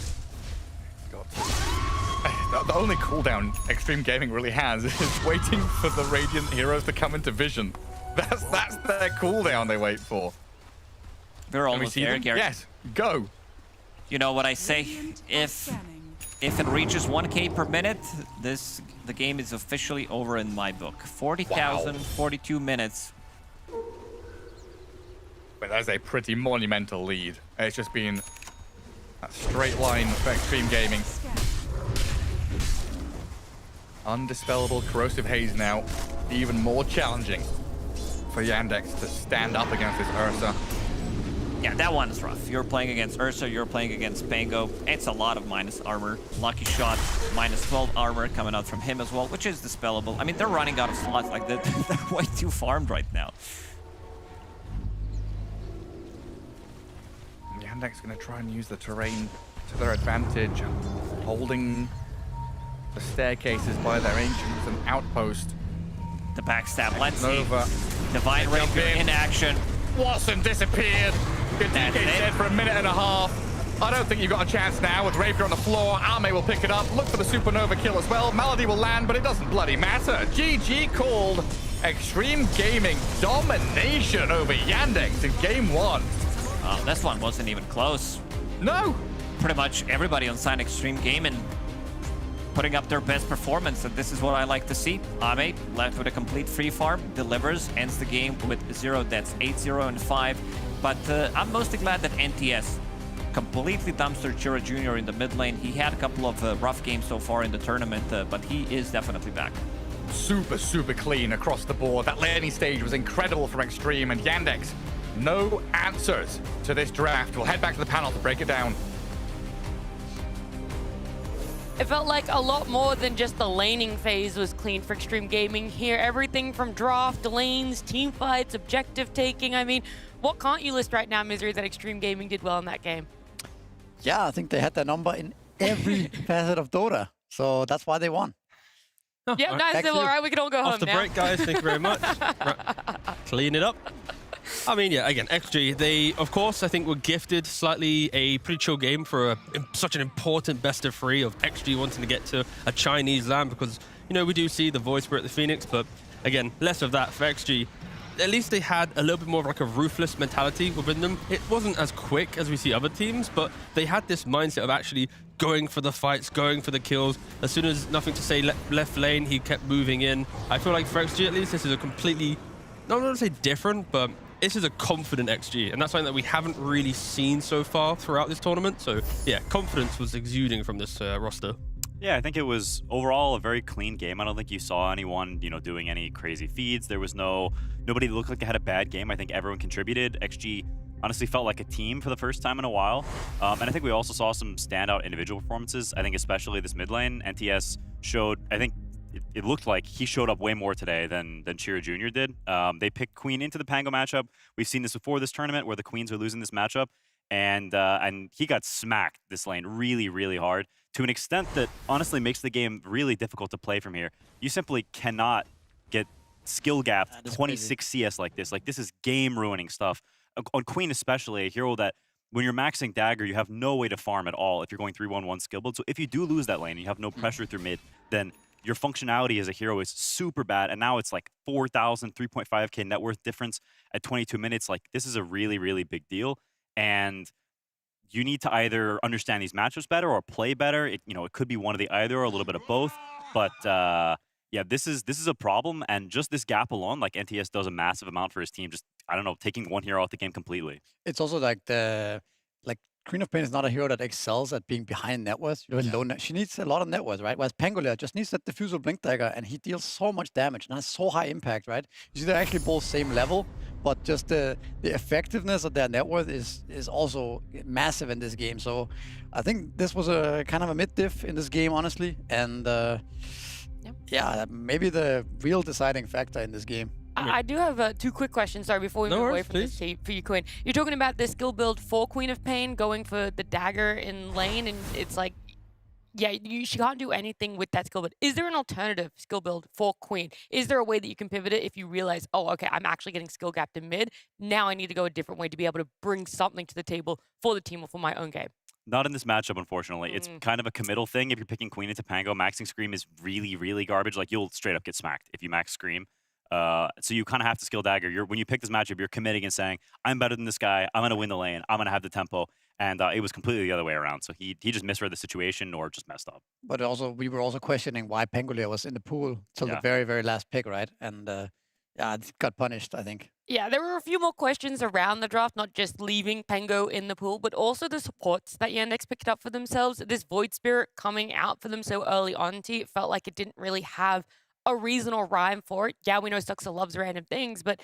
The only cooldown Extreme Gaming really has is waiting for the Radiant heroes to come into vision. That's their cooldown they wait for. We're almost there, Gary. Yes, go. You know what I say? If it reaches 1K per minute, the game is officially over in my book. 40,000, 42 minutes. But that's a pretty monumental lead. It's just been a straight line for Extreme Gaming. Undispellable Corrosive Haze now, even more challenging for Yandex to stand up against this Ursa. Yeah, that one is rough. You're playing against Ursa, you're playing against Pango. It's a lot of minus armor. Lucky Shot, minus 12 armor coming out from him as well, which is dispellable. I mean, they're running out of slots. Like, they're way too farmed right now. Yandex going to try and use the terrain to their advantage, holding the staircases by their ancients and outpost. The backstab, let's see. Nova. Divine Rapier in action. Watson disappeared. Good DK dead for a minute and a half. I don't think you've got a chance now with Rapier on the floor. Arme will pick it up. Look for the Supernova kill as well. Malady will land, but it doesn't bloody matter. GG called. Extreme Gaming domination over Yandex in game 1. This one wasn't even close. No. Pretty much everybody on Sign Extreme Gaming putting up their best performance, and this is what I like to see. Ame left with a complete free farm, delivers, ends the game with 0 deaths, 8-0 and 5. But I'm mostly glad that NTS completely dumpstered Chira Jr. in the mid lane. He had a couple of rough games so far in the tournament, but he is definitely back. Super clean across the board. That laning stage was incredible from Extreme, and Yandex, no answers to this draft. We'll head back to the panel to break it down. It felt like a lot more than just the laning phase was clean for Extreme Gaming here. Everything from draft, lanes, team fights, objective taking. I mean, what can't you list right now, Misery, that Extreme Gaming did well in that game? Yeah, I think they had their number in every facet of Dota. So that's why they won. Oh, Yeah, nice. All right, we can all go home Off the now. break, guys. Thank you very much. Right. Clean it up. I mean, yeah, again, XG, they, of course, I think were gifted slightly a pretty chill game for such an important best of 3 of XG wanting to get to a Chinese land because, you know, we do see the Void Spirit, the Phoenix, but again, less of that for XG. At least they had a little bit more of like a ruthless mentality within them. It wasn't as quick as we see other teams, but they had this mindset of actually going for the fights, going for the kills. As soon as nothing to say left lane, he kept moving in. I feel like for XG, at least, this is a completely, not going to say different, but this is a confident XG, and that's something that we haven't really seen so far throughout this tournament. So yeah, confidence was exuding from this roster. Yeah, I think it was overall a very clean game. I don't think you saw anyone, doing any crazy feeds. There was nobody that looked like they had a bad game. I think everyone contributed. XG honestly felt like a team for the first time in a while. And I think we also saw some standout individual performances. I think especially this mid lane, NTS showed, I think it looked like he showed up way more today than Chira Jr. did. They picked Queen into the Pango matchup. We've seen this before this tournament where the Queens are losing this matchup. And he got smacked this lane really hard to an extent that honestly makes the game really difficult to play from here. You simply cannot get skill gapped 26 CS like this. Like, this is game-ruining stuff. On Queen especially, a hero that when you're maxing Dagger, you have no way to farm at all if you're going 3-1-1 skill build. So if you do lose that lane and you have no pressure through mid, then your functionality as a hero is super bad. And now it's like 4,000, 3.5k net worth difference at 22 minutes. Like, this is a really big deal. And you need to either understand these matchups better or play better. It could be one of the either or a little bit of both. But Yeah, this is a problem, and just this gap alone, like NTS does a massive amount for his team. Just I don't know, taking one hero out the game completely. It's also like Queen of Pain is not a hero that excels at being behind net worth. She needs a lot of net worth, right? Whereas Pangolier just needs that diffusal blink dagger, and he deals so much damage and has so high impact, right? You see, they're actually both same level, but just the effectiveness of their net worth is also massive in this game. So I think this was a kind of a mid diff in this game, honestly, and yeah, maybe the real deciding factor in this game. I do have 2 quick questions, sorry, before we move away from this for you, Queen. You're talking about the skill build for Queen of Pain, going for the dagger in lane, and it's like, yeah, she can't do anything with that skill build. Is there an alternative skill build for Queen? Is there a way that you can pivot it if you realize, oh, okay, I'm actually getting skill gapped in mid. Now I need to go a different way to be able to bring something to the table for the team or for my own game? Not in this matchup, unfortunately. It's kind of a committal thing. If you're picking Queen into Pango, maxing Scream is really, really garbage. Like, you'll straight up get smacked if you max Scream. So you kind of have to skill dagger. When you pick this matchup, you're committing and saying, I'm better than this guy. I'm going to win the lane. I'm going to have the tempo. And it was completely the other way around. So he just misread the situation or just messed up. But also, we were also questioning why Pangolier was in the pool till the very, very last pick, right? And yeah, it got punished, I think. Yeah, there were a few more questions around the draft, not just leaving Pango in the pool, but also the supports that Yandex picked up for themselves. This Void Spirit coming out for them so early on, it felt like it didn't really have a reason or rhyme for it. Yeah, we know Stuxer loves random things, but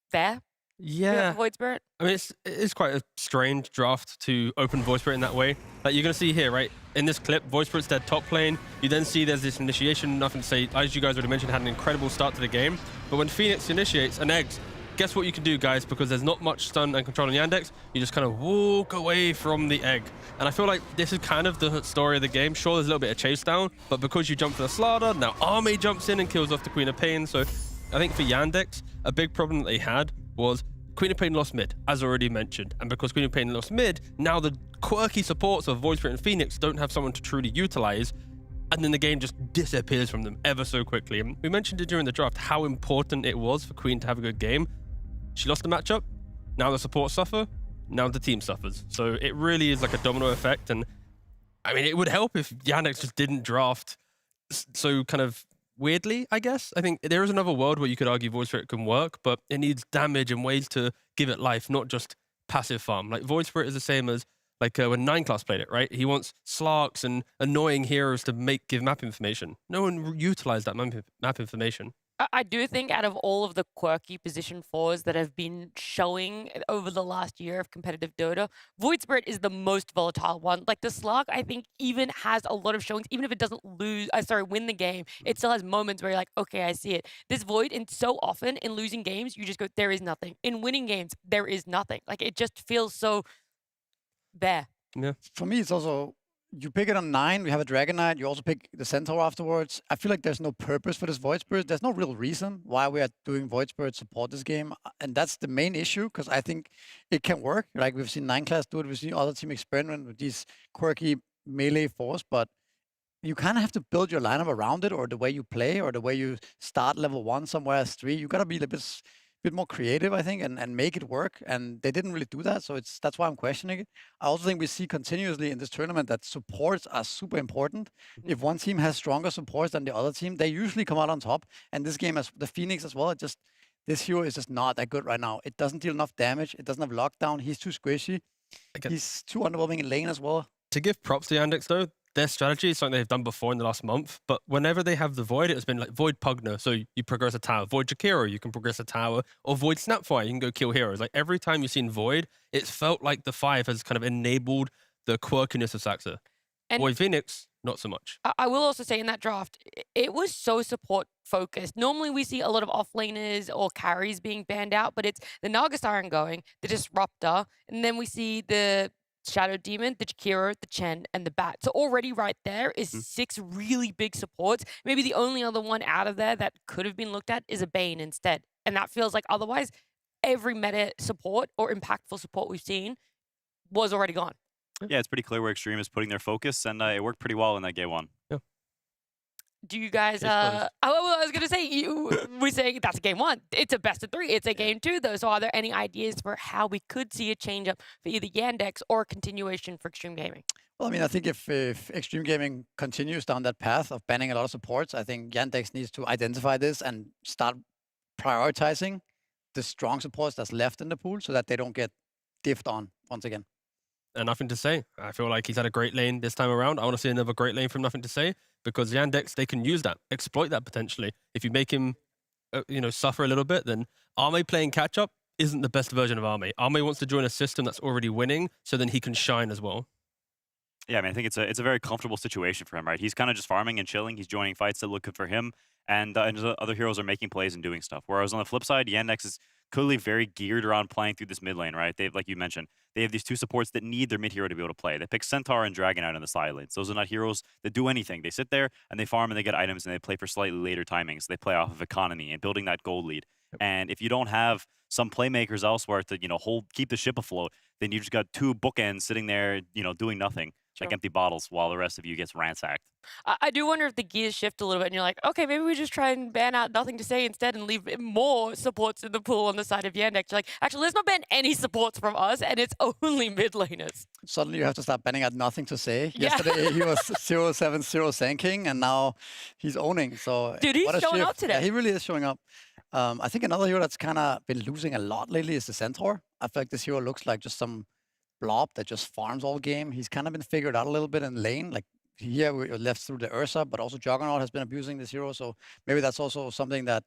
fair. Yeah. Void Spirit. I mean, it's quite a strange draft to open Void Spirit in that way. Like, you're going to see here, right? In this clip, Void Spirit's dead top lane. You then see there's this initiation. Nothing to say. As you guys already mentioned, had an incredible start to the game. But when Phoenix initiates an eggs, guess what you can do, guys? Because there's not much stun and control on Yandex. You just kind of walk away from the egg. And I feel like this is kind of the story of the game. Sure, there's a little bit of chase down, but because you jump for the Slaughter, now Army jumps in and kills off the Queen of Pain. So I think for Yandex, a big problem that they had was Queen of Pain lost mid, as already mentioned. And because Queen of Pain lost mid, now the quirky supports of Void Spirit and Phoenix don't have someone to truly utilize. And then the game just disappears from them ever so quickly. And we mentioned it during the draft, how important it was for Queen to have a good game. She lost the matchup, now the support suffer, now the team suffers. So it really is like a domino effect. And I mean, it would help if Yandex just didn't draft so kind of weirdly, I guess. I think there is another world where you could argue Void Spirit can work, but it needs damage and ways to give it life, not just passive farm. Like, Void Spirit is the same as like when 9class played it, right? He wants Slarks and annoying heroes to give map information. No one utilized that map information. I do think out of all of the quirky position 4s that have been showing over the last year of competitive Dota, Void Spirit is the most volatile one. Like, the Slark, I think, even has a lot of showings. Even if it doesn't win the game, it still has moments where you're like, okay, I see it. This Void, and so often in losing games, you just go, there is nothing. In winning games, there is nothing. Like, it just feels so there. Yeah. For me, it's also, you pick it on 9, we have a Dragon Knight, you also pick the Centaur afterwards. I feel like there's no purpose for this Void Spirit. There's no real reason why we are doing Void Spirit support this game. And that's the main issue, because I think it can work. Like, we've seen 9class do it, we've seen other team experiment with these quirky melee 4s, but you kind of have to build your lineup around it, or the way you play, or the way you start level 1 somewhere as 3. You got to be a bit more creative, I think, and make it work. And they didn't really do that, so that's why I'm questioning it. I also think we see continuously in this tournament that supports are super important. If one team has stronger supports than the other team, they usually come out on top. And this game, as the Phoenix as well, this hero is just not that good right now. It doesn't deal enough damage. It doesn't have lockdown. He's too squishy. He's too underwhelming in lane as well. To give props to Yandex, though, their strategy is something they've done before in the last month, but whenever they have the Void, it's been like Void Pugner, so you progress a tower. Void Jakiro, you can progress a tower. Or Void Snapfire, you can go kill heroes. Like, every time you've seen Void, it's felt like the 5 has kind of enabled the quirkiness of Saxa. Void Phoenix, not so much. I will also say in that draft, it was so support focused. Normally we see a lot of offlaners or carries being banned out, but it's the Naga Siren going, the Disruptor, and then we see the Shadow Demon, the Jakiro, the Chen, and the Bat. So already right there is 6 really big supports. Maybe the only other one out of there that could have been looked at is a Bane instead. And that feels like otherwise every meta support or impactful support we've seen was already gone. Yeah, it's pretty clear where Extreme is putting their focus, and it worked pretty well in that game 1. Yeah. Do you guys, I was going to say, we're saying that's a game 1. It's a best of 3. It's a game 2, though. So are there any ideas for how we could see a change up for either Yandex or a continuation for Extreme Gaming? Well, I mean, I think if Extreme Gaming continues down that path of banning a lot of supports, I think Yandex needs to identify this and start prioritizing the strong supports that's left in the pool so that they don't get diffed on once again. And Nothing to Say. I feel like he's had a great lane this time around. I want to see another great lane from Nothing to Say, because Yandex, they can use that, exploit that potentially. If you make him, suffer a little bit, then Arme playing catch up isn't the best version of Arme. Arme wants to join a system that's already winning, so then he can shine as well. Yeah, I mean, I think it's a very comfortable situation for him, right? He's kind of just farming and chilling. He's joining fights that look good for him, and other heroes are making plays and doing stuff. Whereas on the flip side, Yandex is clearly very geared around playing through this mid lane, right? They've, like you mentioned, they have these two supports that need their mid hero to be able to play. They pick Centaur and Dragon out in the side lanes. Those are not heroes that do anything. They sit there and they farm and they get items and they play for slightly later timings. They play off of economy and building that gold lead. And if you don't have some playmakers elsewhere to, keep the ship afloat, then you just got two bookends sitting there, doing nothing. Like empty bottles while the rest of you gets ransacked. I do wonder if the gears shift a little bit and you're like, okay, maybe we just try and ban out Nothing to Say instead and leave more supports in the pool on the side of Yandex. You're like, actually, let's not ban any supports from us and it's only mid laners. Suddenly you have to start banning out Nothing to Say. Yeah. Yesterday he was 0-7-0 Sanking and now he's owning. So Dude, he's showing up today. Yeah, he really is showing up. I think another hero that's kind of been losing a lot lately is the Centaur. I feel like this hero looks like just some blob that just farms all game. He's kind of been figured out a little bit in lane. Like here we left through the Ursa, but also Juggernaut has been abusing this hero. So maybe that's also something that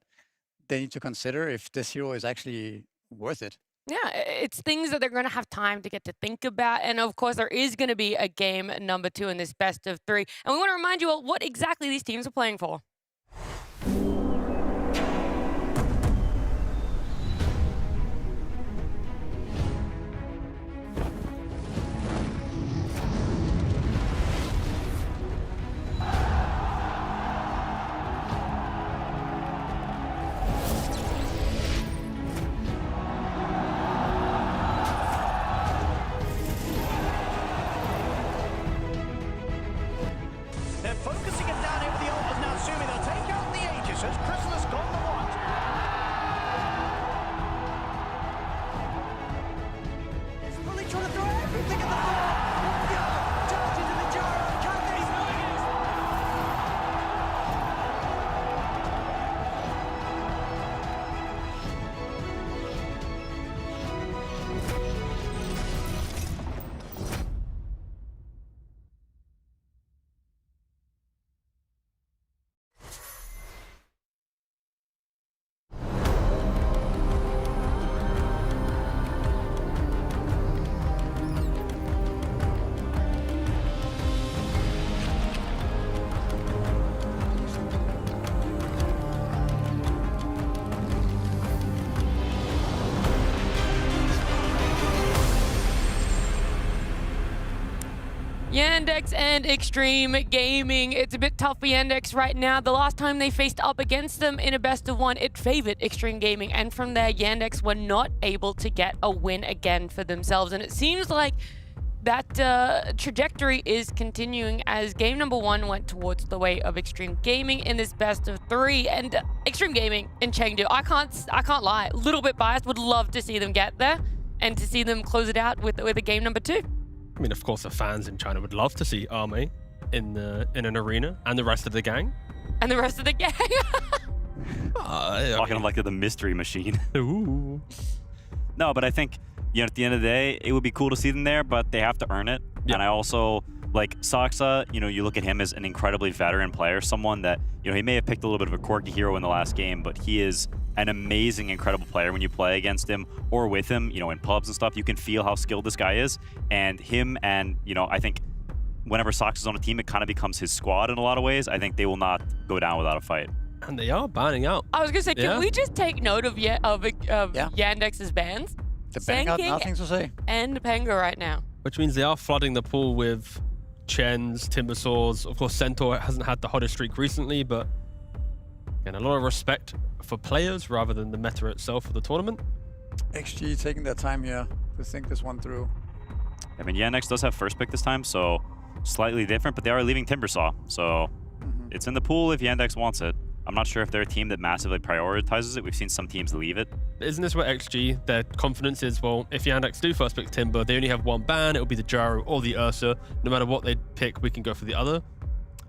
they need to consider if this hero is actually worth it. Yeah, it's things that they're going to have time to get to think about. And of course, there is going to be a game number 2 in this best of 3. And we want to remind you all what exactly these teams are playing for. They're focusing it down here with the Alters now, assuming they'll take out the Aegis as Chrysalis got the watch. It's really trying to throw everything at the floor. Yeah, charges in the gyro. Can they swing it? Yandex and Extreme Gaming. It's a bit tough for Yandex right now. The last time they faced up against them in a best of 1, it favored Extreme Gaming. And from there, Yandex were not able to get a win again for themselves. And it seems like that trajectory is continuing as game number 1 went towards the way of Extreme Gaming in this best of 3. And Extreme Gaming in Chengdu, I can't lie, a little bit biased, would love to see them get there and to see them close it out with a game number 2. I mean, of course, the fans in China would love to see Arme in an arena and the rest of the gang. And the rest of the gang. Talking like the mystery machine. Ooh. No, but I think, at the end of the day, it would be cool to see them there, but they have to earn it. Yeah. And I also, like, Saksa, you look at him as an incredibly veteran player, someone that, he may have picked a little bit of a quirky hero in the last game, but he is an amazing, incredible player when you play against him or with him, in pubs and stuff. You can feel how skilled this guy is. And him and, I think whenever Sox is on a team, it kind of becomes his squad in a lot of ways. I think they will not go down without a fight. And they are banning out. I was going to say, can we just take note of Yandex's bans? They're banning out Nothing to Say. And Penga right now. Which means they are flooding the pool with Chens, Timbersaws. Of course, Centaur hasn't had the hottest streak recently, but again, a lot of respect for players rather than the meta itself for the tournament. XG taking their time here to think this one through. I mean, Yandex does have first pick this time, so slightly different, but they are leaving Timbersaw. So it's in the pool if Yandex wants it. I'm not sure if they're a team that massively prioritizes it. We've seen some teams leave it. isn't this where XG, their confidence is, well, if Yandex do first pick Timber, they only have one ban, it'll be the Gyro or the Ursa. No matter what they pick, we can go for the other.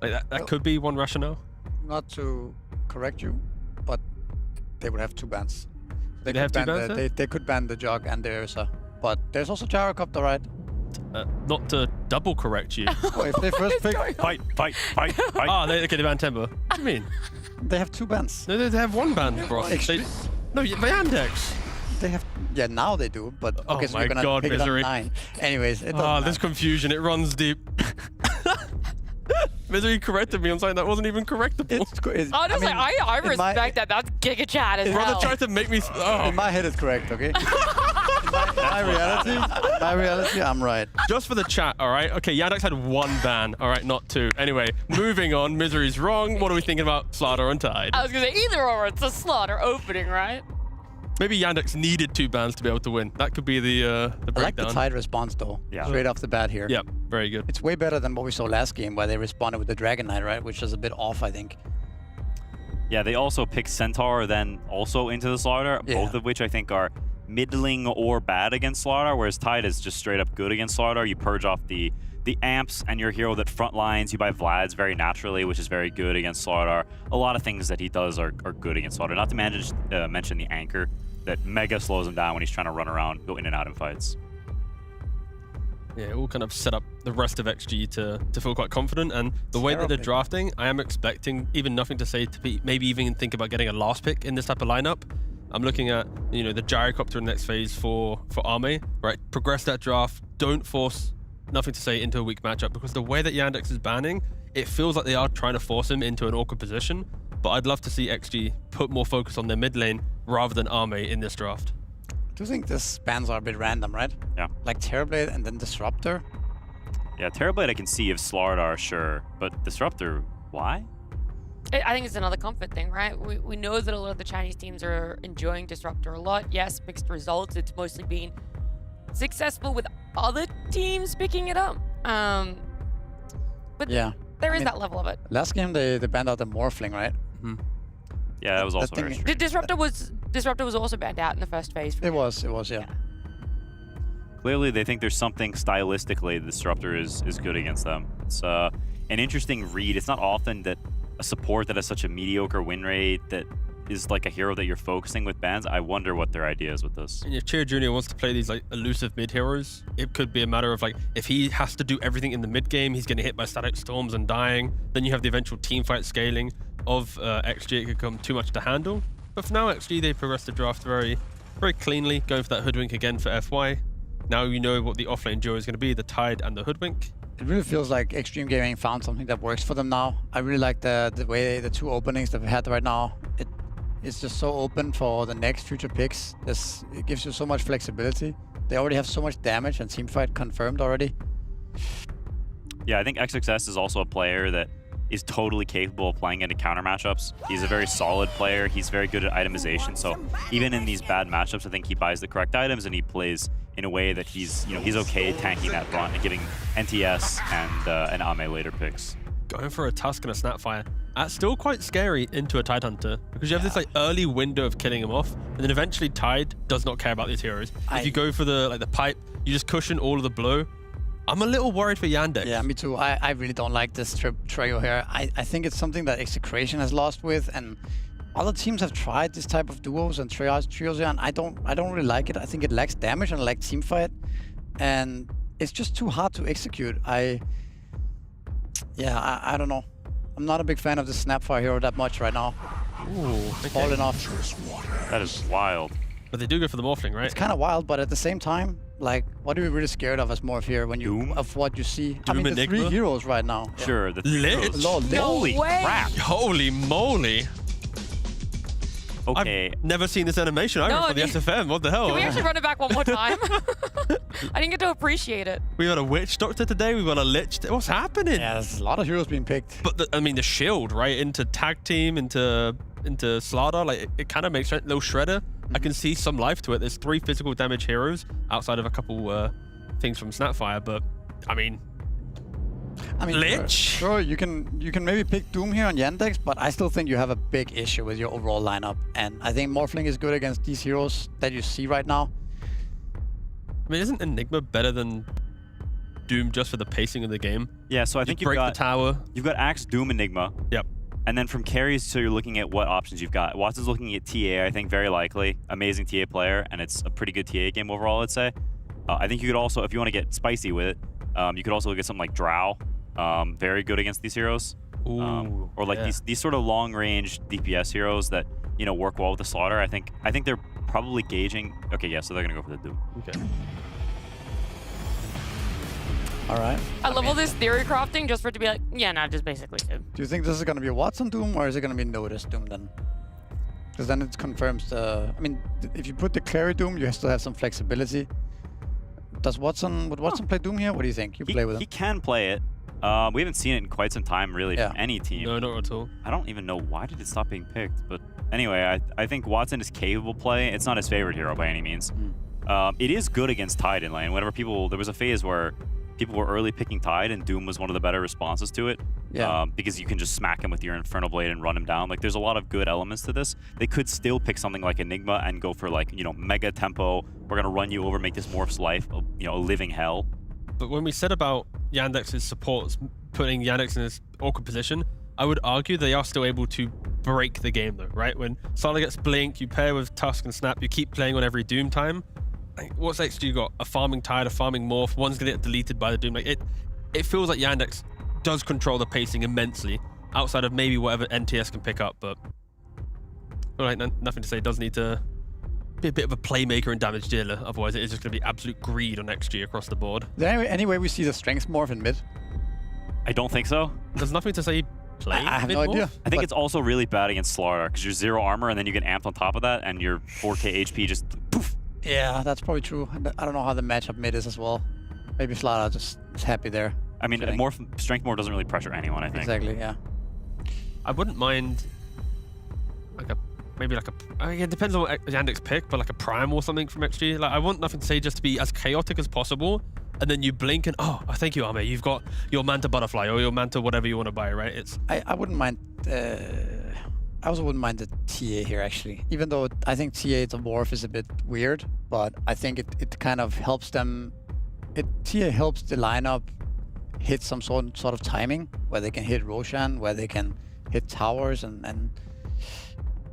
Like that could be one rationale. Not to correct you, but they would have 2 bans. They have 2 bans? They could ban the Jog and the Ursa. But there's also Gyrocopter, right? Not to double correct you. Oh, if they first pick... Fight. Ah, okay, they ban Timber. What do you mean? They have 2 bans. No, they have 1 ban, bro. No, Yandex. They have... Yeah, now they do, but... Okay, Oh so my you're gonna God, pick it up Vincere. 9. Anyways, it doesn't This confusion, it runs deep. Vincere corrected me on something that wasn't even correctable. Honestly, I respect that. That's Giga Chat as Brother hell. tried to make me... In my head, it's correct, okay? my reality, I'm right. Just for the chat, all right? Okay, Yandex had 1 ban, all right, not 2. Anyway, moving on. Misery's wrong. What are we thinking about Slaughter and Tide? I was gonna say either or. It's a Slaughter opening, right? Maybe Yandex needed 2 bans to be able to win. That could be the breakdown. I like the Tide response, though. Yeah. Straight off the bat here. Yep, very good. It's way better than what we saw last game, where they responded with the Dragon Knight, right? Which is a bit off, I think. Yeah, they also pick Centaur, then also into the Slaughter, both of which I think are middling or bad against Slaughter, whereas Tide is just straight up good against Slaughter. You purge off the amps and your hero that front lines. You buy Vlad's very naturally, which is very good against Slaughter. A lot of things that he does are good against Slaughter. Not to mention the anchor that mega slows him down when he's trying to run around, go in and out in fights. Yeah, it will kind of set up the rest of XG to feel quite confident. And the way that they're drafting, I am expecting even nothing to say to be maybe even think about getting a last pick in this type of lineup. I'm looking at, you know, the Gyrocopter in the next phase for Arme, right? Progress that draft. Don't force nothing to say into a weak matchup, because the way that Yandex is banning, it feels like they are trying to force him into an awkward position. But I'd love to see XG put more focus on their mid lane rather than Arme in this draft. I do think these bans are a bit random, right? Yeah. Like Terrorblade and then Disruptor. Yeah, Terrorblade I can see if Slaughter, sure, but Disruptor, why? I think it's another comfort thing, right? We know that a lot of the Chinese teams are enjoying Disruptor a lot. Yes, mixed results. It's mostly been successful with other teams picking it up. But yeah, there is that level of it. Last game they banned out the Morphling, right? Yeah, that was also very strange. Disruptor was also banned out in the first phase. It was, yeah. Clearly, they think there's something stylistically Disruptor is good against them. It's an interesting read. It's not often that a support that has such a mediocre win rate that is like a hero that you're focusing with bans. I wonder what their idea is with this. And if Cheer Jr. wants to play these like elusive mid heroes, it could be a matter of like, if he has to do everything in the mid game, he's getting hit by static storms and dying. Then you have the eventual team fight scaling of XG. It could become too much to handle. But for now, XG, they progressed the draft very, very cleanly, going for that Hoodwink again for FY. Now you know what the offlane duo is going to be, the Tide and the Hoodwink. It really feels like Extreme Gaming found something that works for them now. I really like the way the 2 openings that we had right now. It's just so open for the next future picks. It gives you so much flexibility. They already have so much damage and teamfight confirmed already. Yeah, I think XXS is also a player that is totally capable of playing into counter matchups. He's a very solid player. He's very good at itemization. So even in these bad matchups, I think he buys the correct items and he plays in a way that he's okay tanking that front and getting NTS and Ame later picks. Going for a Tusk and a Snapfire. That's still quite scary into a Tidehunter, because you have this like early window of killing him off, and then eventually Tide does not care about these heroes. If you go for the pipe, you just cushion all of the blow. I'm a little worried for Yandex. Yeah, me too. I really don't like this trio here. I think it's something that Execration has lost with, and other teams have tried this type of duos and trios here, and I don't really like it. I think it lacks damage and like teamfight, and it's just too hard to execute. I don't know. I'm not a big fan of the Snapfire hero that much right now. Ooh, falling off. That is wild. But they do go for the Morphling, right? It's kind of wild, but at the same time, like, what are we really scared of as Morph here when of what you see? I mean, the 3 heroes right now. Sure, the Lich. Holy crap! Holy moly! Okay. I've never seen this animation either for the SFM. What the hell? Can we actually run it back one more time? I didn't get to appreciate it. We got a Witch Doctor today. We got a Lich. What's happening? Yeah, there's a lot of heroes being picked. But I mean, the shield, right? Into tag team, into Slaughter. Like it kind of makes sense. Little Shredder. I can see some life to it. There's 3 physical damage heroes outside of a couple things from Snapfire. But I mean, I mean, sure, you can maybe pick Doom here on Yandex, but I still think you have a big issue with your overall lineup. And I think Morphling is good against these heroes that you see right now. I mean, isn't Enigma better than Doom just for the pacing of the game? Yeah, so I think you've break got the tower. You've got Axe, Doom, Enigma. Yep. And then from carries, so you're looking at what options you've got. Watson's looking at TA, I think, very likely. Amazing TA player, and it's a pretty good TA game overall, I'd say. I think you could also, if you want to get spicy with it, you could also look at something like Drow. Very good against these heroes. Ooh, or like these sort of long-range DPS heroes that, you know, work well with the Slaughter. I think they're probably gauging. Okay, yeah, so they're going to go for the Doom. Okay. All right. I love all this theory crafting just for it to be like, yeah, no, just basically Doom. Do you think this is going to be a Watson Doom or is it going to be Natus Doom then? Because then it confirms the... I mean, if you put the Clary Doom, you still have some flexibility. Would Watson play Doom here? What do you think? You play with him. He can play it. We haven't seen it in quite some time, really, from any team. No, not at all. I don't even know why did it stop being picked. But anyway, I think Watson is capable of play. It's not his favorite hero by any means. It is good against Tide in lane. Whenever there was a phase where people were early picking Tide, and Doom was one of the better responses to it. Yeah. Because you can just smack him with your Infernal Blade and run him down. Like, there's a lot of good elements to this. They could still pick something like Enigma and go for, like, you know, mega tempo. We're going to run you over, make this Morph's life, you know, a living hell. But when we said about Yandex's supports putting Yandex in this awkward position, I would argue they are still able to break the game, though, right? When Sala gets Blink, you pair with Tusk and Snap, you keep playing on every Doom time. What's extra you got? A farming Tide, a farming Morph, one's gonna get deleted by the Doom. Like it feels like Yandex does control the pacing immensely, outside of maybe whatever NTS can pick up, but all right, nothing to say. Does need to be a bit of a playmaker and damage dealer, otherwise it is just gonna be absolute greed on XG across the board. Is there any way we see the Strength Morph in mid? I don't think so. There's nothing to say play. I have no idea. I think it's also really bad against Slaughter, because you're 0 armor, and then you get amped on top of that, and your 4k HP just poof. Yeah, that's probably true. I don't know how the matchup mid is as well. Maybe Slaughter just is happy there. I mean, Strength Morph doesn't really pressure anyone, I think. Exactly, yeah. I wouldn't mind maybe like a... I mean, it depends on what Yandex pick, but like a Prime or something from XG. Like, I want nothing to say, just to be as chaotic as possible, and then you blink and, oh, thank you, Ame. You've got your Manta Butterfly or your Manta whatever you want to buy, right? It's... I wouldn't mind... I also wouldn't mind the TA here, actually. Even though I think TA to Morph is a bit weird, but I think it kind of helps them... TA helps the lineup hit some sort of timing, where they can hit Roshan, where they can hit towers, and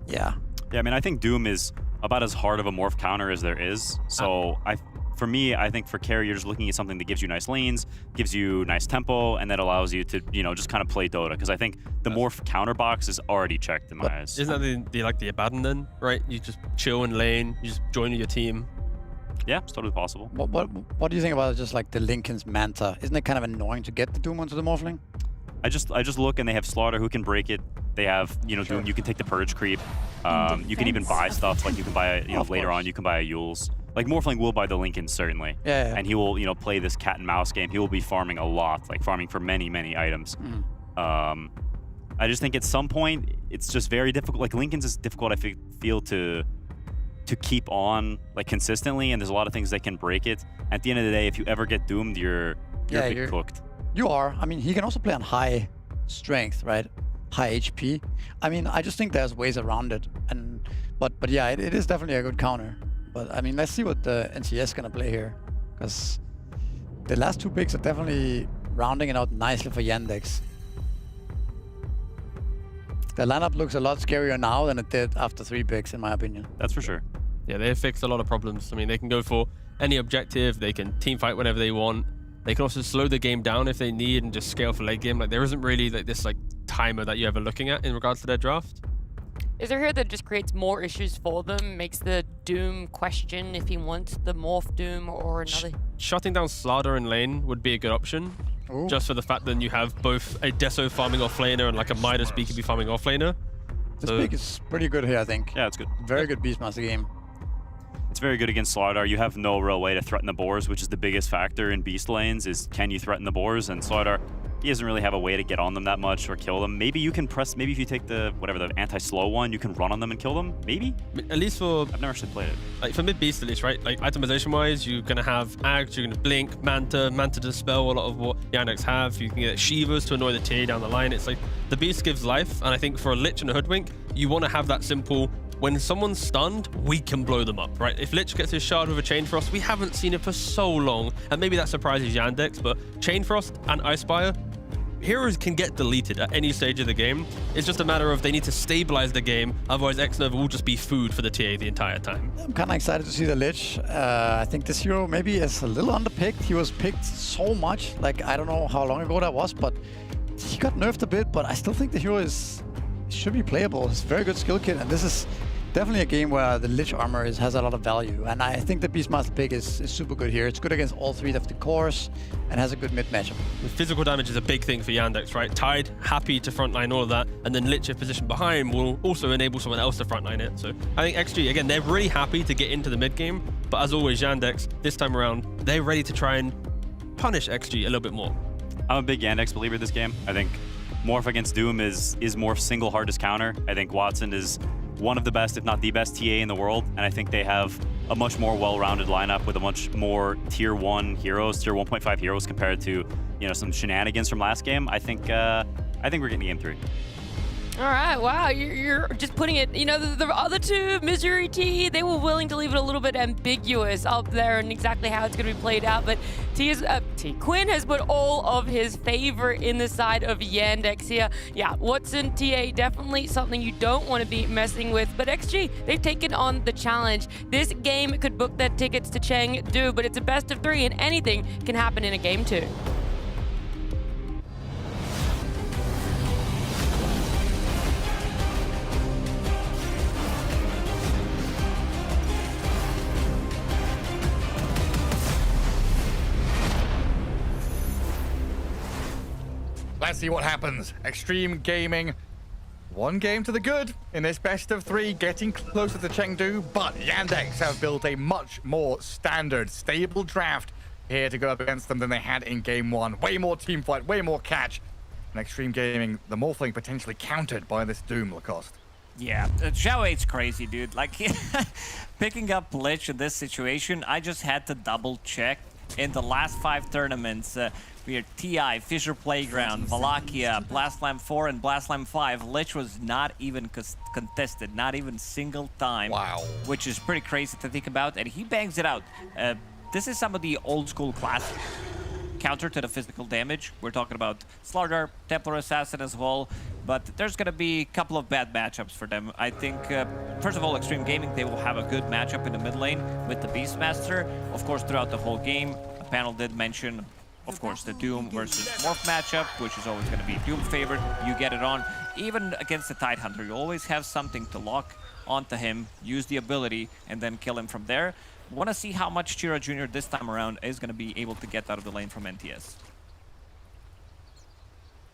yeah. Yeah, I mean, I think Doom is about as hard of a Morph counter as there is. So for me, I think for carry, you're just looking at something that gives you nice lanes, gives you nice tempo, and that allows you to, you know, just kind of play Dota. Because I think the Morph counter box is already checked in my eyes. Isn't that the Abaddon then, right? You just chill in lane, you just join your team. Yeah, it's totally possible. What do you think about just like the Linken's Manta? Isn't it kind of annoying to get the Doom onto the Morphling? I just look, and they have Slaughter who can break it. They have, you know, Doom. You can take the Purge creep. You can even buy stuff, like you can buy, you know, later on you can buy a Yules. Like, Morphling will buy the Lincoln, certainly. Yeah. And he will, you know, play this cat and mouse game. He will be farming a lot, like farming for many, many items. I just think at some point, it's just very difficult. Like, Lincoln's is difficult, I feel, to keep on, like, consistently, and there's a lot of things that can break it. At the end of the day, if you ever get doomed, you're cooked. You are. I mean, he can also play on high strength, right? High HP. I mean, I just think there's ways around it. But yeah, it is definitely a good counter. But I mean, let's see what the NCS is gonna play here, because the last two picks are definitely rounding it out nicely for Yandex. The lineup looks a lot scarier now than it did after 3 picks, in my opinion. That's for sure. Yeah, they have fixed a lot of problems. I mean, they can go for any objective. They can team fight whenever they want. They can also slow the game down if they need and just scale for late game. Like, there isn't really like this like timer that you're ever looking at in regards to their draft. Is there here that just creates more issues for them, makes the Doom question if he wants the Morph Doom or another? Shutting down Slaughter in lane would be a good option. Ooh. Just for the fact that you have both a Deso farming offlaner and like a Midas BKB farming offlaner. This pick is pretty good here, I think. Yeah, it's good. Very good Beastmaster game. It's very good against Slaughter. You have no real way to threaten the boars, which is the biggest factor in beast lanes, is can you threaten the boars? And Slaughter he doesn't really have a way to get on them that much or kill them. Maybe you can press, maybe if you take the, whatever, the anti-slow one, you can run on them and kill them, maybe? At least for... I've never actually played it. Like for mid-beast at least, right? Like itemization-wise, you're going to have Ags, you're going to Blink, Manta to dispel a lot of what Yandex have. You can get Shivas to annoy the TA down the line. It's like the beast gives life, and I think for a Lich and a Hoodwink, you want to have that simple, when someone's stunned, we can blow them up, right? If Lich gets his shard with a Chain Frost, we haven't seen it for so long, and maybe that surprises Yandex, but Chain Frost and Icefire, heroes can get deleted at any stage of the game. It's just a matter of they need to stabilize the game, otherwise X-Nova will just be food for the TA the entire time. I'm kind of excited to see the Lich. I think this hero maybe is a little underpicked. He was picked so much, like I don't know how long ago that was, but he got nerfed a bit, but I still think the hero should be playable. It's a very good skill kit, and this is definitely a game where the Lich armor has a lot of value, and I think the Beastmaster pick is super good here. It's good against all three of the cores and has a good mid matchup. Physical damage is a big thing for Yandex, right? Tide, happy to frontline all of that, and then Lich, if positioned behind, will also enable someone else to frontline it. So I think XG, again, they're really happy to get into the mid game, but as always, Yandex, this time around, they're ready to try and punish XG a little bit more. I'm a big Yandex believer this game. I think Morph against Doom is Morph's single hardest counter. I think Watson is one of the best, if not the best TA in the world, and I think they have a much more well-rounded lineup with a much more tier 1 heroes, tier 1.5 heroes compared to, you know, some shenanigans from last game. I think we're getting game 3. All right, wow, you're just putting it, you know, the other two, Missouri T, they were willing to leave it a little bit ambiguous up there and exactly how it's going to be played out, but Quinn has put all of his favor in the side of Yandex here. Yeah, Watson, TA, definitely something you don't want to be messing with, but XG, they've taken on the challenge. This game could book their tickets to Chengdu, but it's a best of 3 and anything can happen in a game 2. Let's see what happens. Extreme Gaming, one game to the good in this best of 3, getting closer to Chengdu, but Yandex have built a much more standard, stable draft here to go up against them than they had in game 1. Way more team fight, way more catch. And Extreme Gaming, the Morphling potentially countered by this Doom, Lacoste. Yeah, Xiao 8's crazy, dude. Like, picking up Lich in this situation, I just had to double check. In the last 5 tournaments, we had TI, Fisher Playground, Valakia, Blastlam 4, and Blastlam 5. Lich was not even contested, not even single time. Wow. Which is pretty crazy to think about, and he bangs it out. This is some of the old school classic counter to the physical damage. We're talking about Slardar, Templar Assassin as well, but there's going to be a couple of bad matchups for them. I think, first of all, Extreme Gaming, they will have a good matchup in the mid lane with the Beastmaster. Of course, throughout the whole game, a panel did mention, of course, the Doom versus Morph matchup, which is always going to be Doom favored. You get it on. Even against the Tidehunter, you always have something to lock onto him, use the ability, and then kill him from there. Want to see how much Chira Jr. this time around is going to be able to get out of the lane from NTS.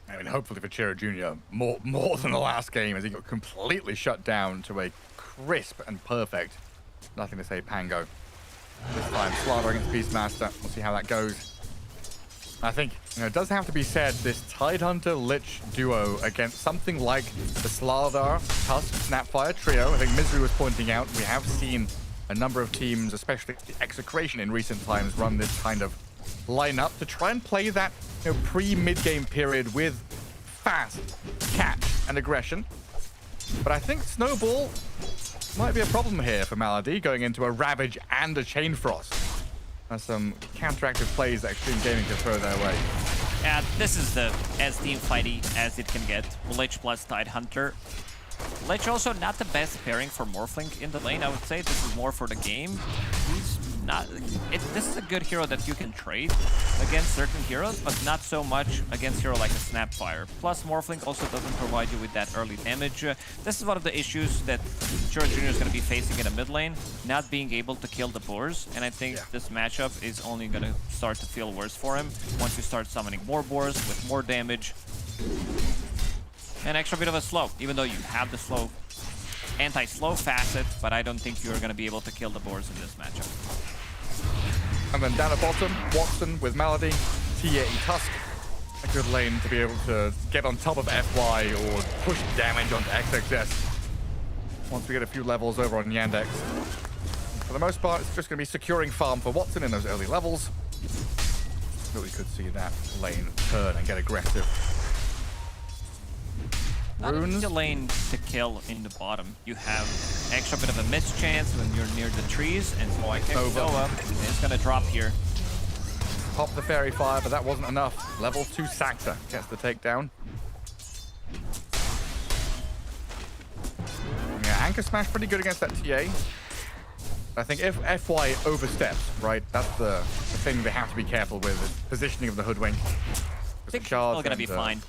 I mean, hopefully for Chira Jr., more than the last game, as he got completely shut down to a crisp and perfect. Nothing to say, Pango. This time, Slardar against Beastmaster. We'll see how that goes. I think, you know, it does have to be said, this Tidehunter Lich duo against something like the Slardar, Tusk, Snapfire trio. I think Misery was pointing out, we have seen a number of teams, especially Execration in recent times, run this kind of lineup to try and play that, you know, pre-mid-game period with fast catch and aggression. But I think Snowball might be a problem here for Malady, going into a Ravage and a Chain Frost. There's some counteractive plays that Extreme Gaming can throw their way. Yeah, this is as team fighty as it can get. Lich plus Tidehunter. Lich also not the best pairing for Morphling in the lane, I would say. This is more for the game. He's not... this is a good hero that you can trade against certain heroes, but not so much against hero like a Snapfire. Plus, Morphling also doesn't provide you with that early damage. This is one of the issues that Chira Jr. is going to be facing in the mid lane, not being able to kill the boars, and I think this matchup is only going to start to feel worse for him once you start summoning more boars with more damage. An extra bit of a slow, even though you have the slow, anti-slow facet, but I don't think you're going to be able to kill the boars in this matchup. And then down at bottom, Watson with Malady, TA Tusk. a good lane to be able to get on top of FY or push damage onto XXS once we get a few levels over on Yandex. For the most part, it's just going to be securing farm for Watson in those early levels. But we could see that lane turn and get aggressive. Not the lane to kill in the bottom. You have extra bit of a miss chance when you're near the trees, and so I can go up. It's going to drop here. Pop the fairy fire, but that wasn't enough. Level 2 Saxa gets the takedown. Yeah, Anchor Smash pretty good against that TA. I think if FY oversteps, right, that's the thing they have to be careful with, is positioning of the Hoodwink. I think they're still going to be fine.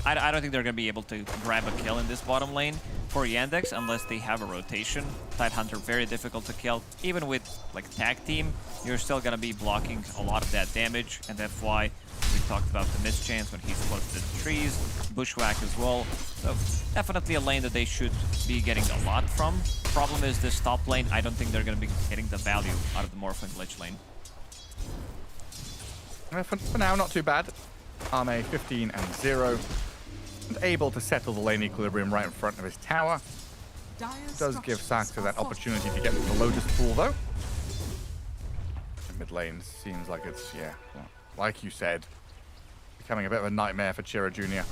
I don't think they're going to be able to grab a kill in this bottom lane for Yandex unless they have a rotation. Tidehunter, very difficult to kill. Even with like tag team, you're still going to be blocking a lot of that damage, and that's why we talked about the miss chance when he's close to the trees, bushwhack as well. So definitely a lane that they should be getting a lot from. Problem is this top lane, I don't think they're going to be getting the value out of the Morphling Glitch lane. For now, not too bad. Arme 15-0. And able to settle the lane equilibrium right in front of his tower. Does give Saxa that opportunity to get the Lotus Pool, though. The mid lane seems like it's, yeah, well, like you said, becoming a bit of a nightmare for Chira Jr.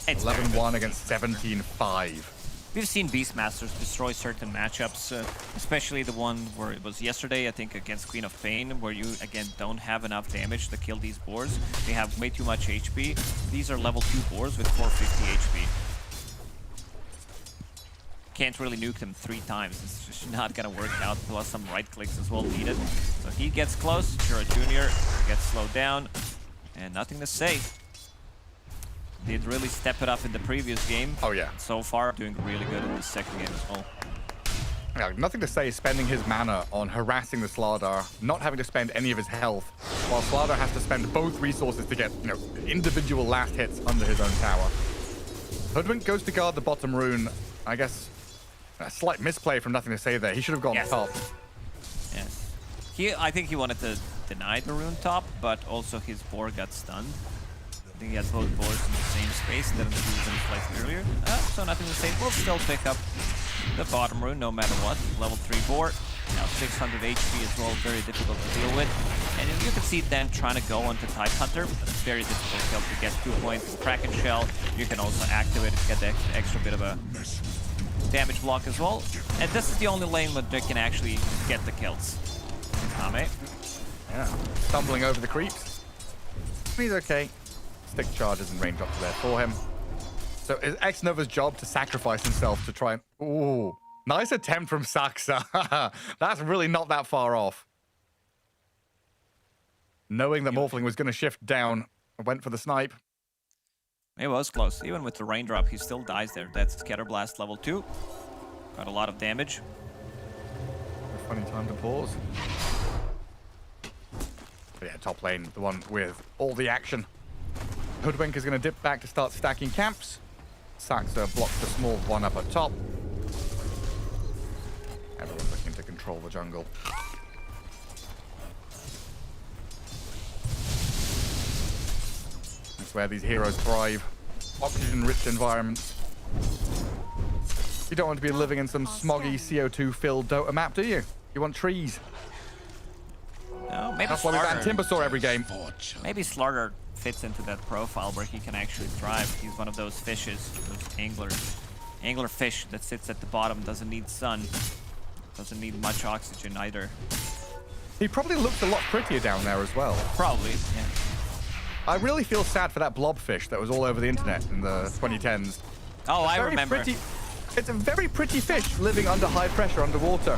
11-1 against 17-5. We've seen Beastmasters destroy certain matchups, especially the one where it was yesterday, I think, against Queen of Pain, where you, again, don't have enough damage to kill these boars. They have way too much HP. These are level 2 boars with 450 HP. Can't really nuke them 3 times. It's just not going to work out, plus some right clicks as well needed. So he gets close, Chira Jr. gets slowed down, and nothing to say. Did really step it up in the previous game. Oh, yeah. So far, doing really good in the second game as well. Yeah, nothing to say spending his mana on harassing the Slardar, not having to spend any of his health, while Slardar has to spend both resources to get, you know, individual last hits under his own tower. Hoodwink goes to guard the bottom rune. I guess a slight misplay from nothing to say there. He should have gone top. Yes. I think he wanted to deny the rune top, but also his boar got stunned. I think he had both boars in the same space and didn't use them slightly earlier. So nothing to say. We'll still pick up the bottom rune no matter what. Level 3 boar. Now 600 HP as well. Very difficult to deal with. And you can see then trying to go onto Tidehunter. Very difficult kill to get 2 points in Kraken Shell. You can also activate it to get the extra bit of a damage block as well. And this is the only lane where they can actually get the kills. Ame. Yeah, stumbling over the creeps. He's okay. Stick charges and raindrops there for him. So it's X-Nova's job to sacrifice himself to try and... Ooh, nice attempt from Saxa. That's really not that far off. Knowing that Morphling was going to shift down, went for the snipe. It was close. Even with the raindrop, he still dies there. That's Scatterblast level 2. Got a lot of damage. A funny time to pause. But yeah, top lane, the one with all the action. Hoodwink is going to dip back to start stacking camps. Saxa blocks the small one up at top. Everyone's looking to control the jungle. That's where these heroes thrive. Oxygen-rich environments. You don't want to be living in some smoggy CO2-filled Dota map, do you? You want trees. No, maybe that's why we ban Timbersaw every game. Maybe Slardar fits into that profile where he can actually thrive. He's one of those fishes, those anglers. Angler fish that sits at the bottom, doesn't need sun, doesn't need much oxygen either. He probably looks a lot prettier down there as well. Probably, yeah. I really feel sad for that blobfish that was all over the internet in the 2010s. Oh, I remember. It's a very pretty fish living under high pressure underwater.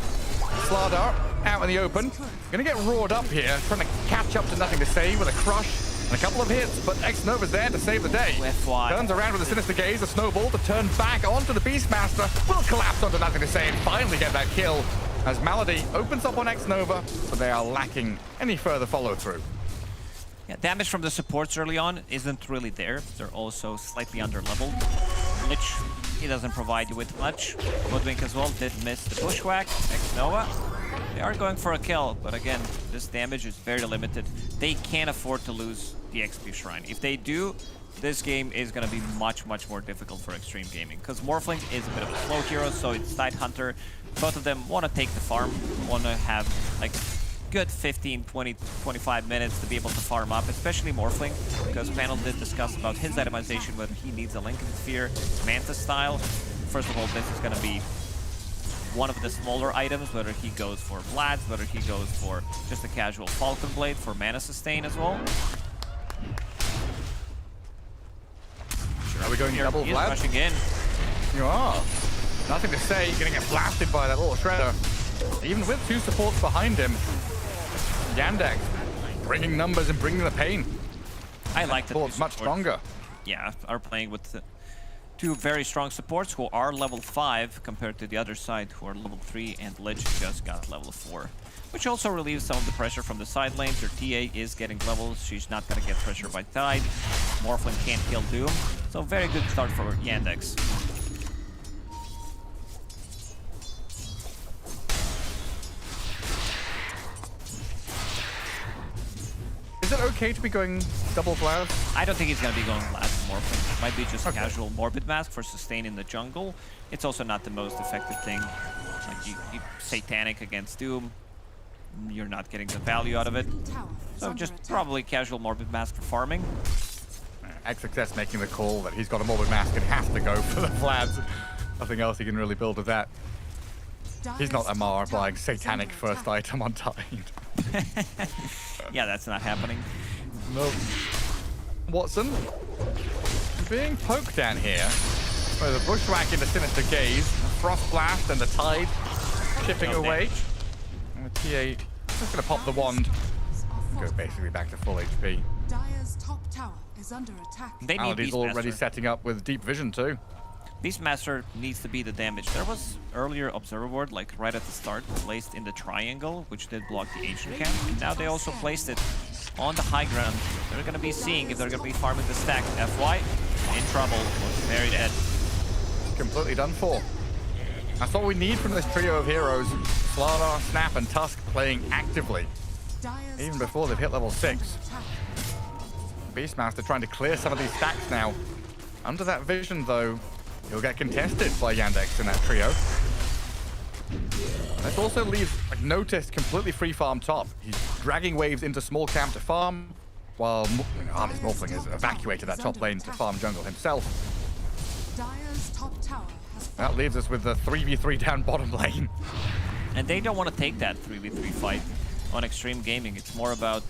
Slardar out in the open. Gonna get roared up here, trying to catch up to nothing to say with a crush and a couple of hits, but X-Nova's there to save the day. Turns around with a sinister gaze, a snowball to turn back onto the Beastmaster. Will collapse onto nothing to say and finally get that kill as Malady opens up on X-Nova, but they are lacking any further follow-through. Yeah, damage from the supports early on isn't really there. They're also slightly under-leveled. Lich, he doesn't provide you with much. Hoodwink as well did miss the bushwhack. X-Nova, they are going for a kill, but again, this damage is very limited. They can't afford to lose the XP Shrine. If they do, this game is going to be much, much more difficult for Extreme Gaming, because Morphling is a bit of a slow hero, so it's Tidehunter. Both of them want to take the farm, want to have like good 15, 20, 25 minutes to be able to farm up, especially Morphling, because panel did discuss about his itemization, whether he needs a Lincoln Sphere, Mantis style. First of all, this is going to be one of the smaller items, whether he goes for Vlad's, whether he goes for just a casual Falcon Blade for mana sustain as well. Are we going double Vlad? Rushing in. You are. Nothing to say, you're gonna get blasted by that little shredder. Even with 2 supports behind him, Yandex bringing numbers and bringing the pain. I like that. Support's much stronger. Yeah, are playing with 2 very strong supports who are level 5 compared to the other side who are level 3, and Lich just got level 4. Which also relieves some of the pressure from the side lanes. Your TA is getting levels, she's not gonna get pressure by Tide. Morphling can't kill Doom. So very good start for Yandex. Is it okay to be going double Vlad? I don't think he's going to be going Vlad Morphling. Might be just a casual Morbid Mask for sustain in the jungle. It's also not the most effective thing. Like you Satanic against Doom, you're not getting the value out of it. So just probably casual Morbid Mask for farming. XXS making the call that he's got a Morbid Mask and has to go for the Vlads. Nothing else he can really build with that. He's not Amar buying Satanic first item on Tide. Yeah, that's not happening. Nope. Watson being poked down here. With a Bushwhack into Sinister Gaze, a Frost Blast and the Tide chipping away. And the TA just going to pop the wand. Go basically back to full HP. Dire's top tower is under attack. They need Beastmaster already setting up with Deep Vision too. Beastmaster needs to be the damage. There was earlier Observer Ward, like right at the start, placed in the triangle, which did block the Ancient Camp. Now they also placed it on the high ground. They're going to be seeing if they're going to be farming the stack. FY, in trouble, very dead. Completely done for. That's what we need from this trio of heroes. Slardar, Snap, and Tusk playing actively, even before they've hit level 6. Beastmaster trying to clear some of these stacks now. Under that vision, though, he'll get contested by Yandex in that trio. This also leaves like, Natus completely free farm top. He's dragging waves into small camp to farm, while Army's Morphling has evacuated that top lane to farm jungle himself. Dire's top tower has That leaves us with the 3v3 down bottom lane. And they don't want to take that 3v3 fight on Extreme Gaming. It's more about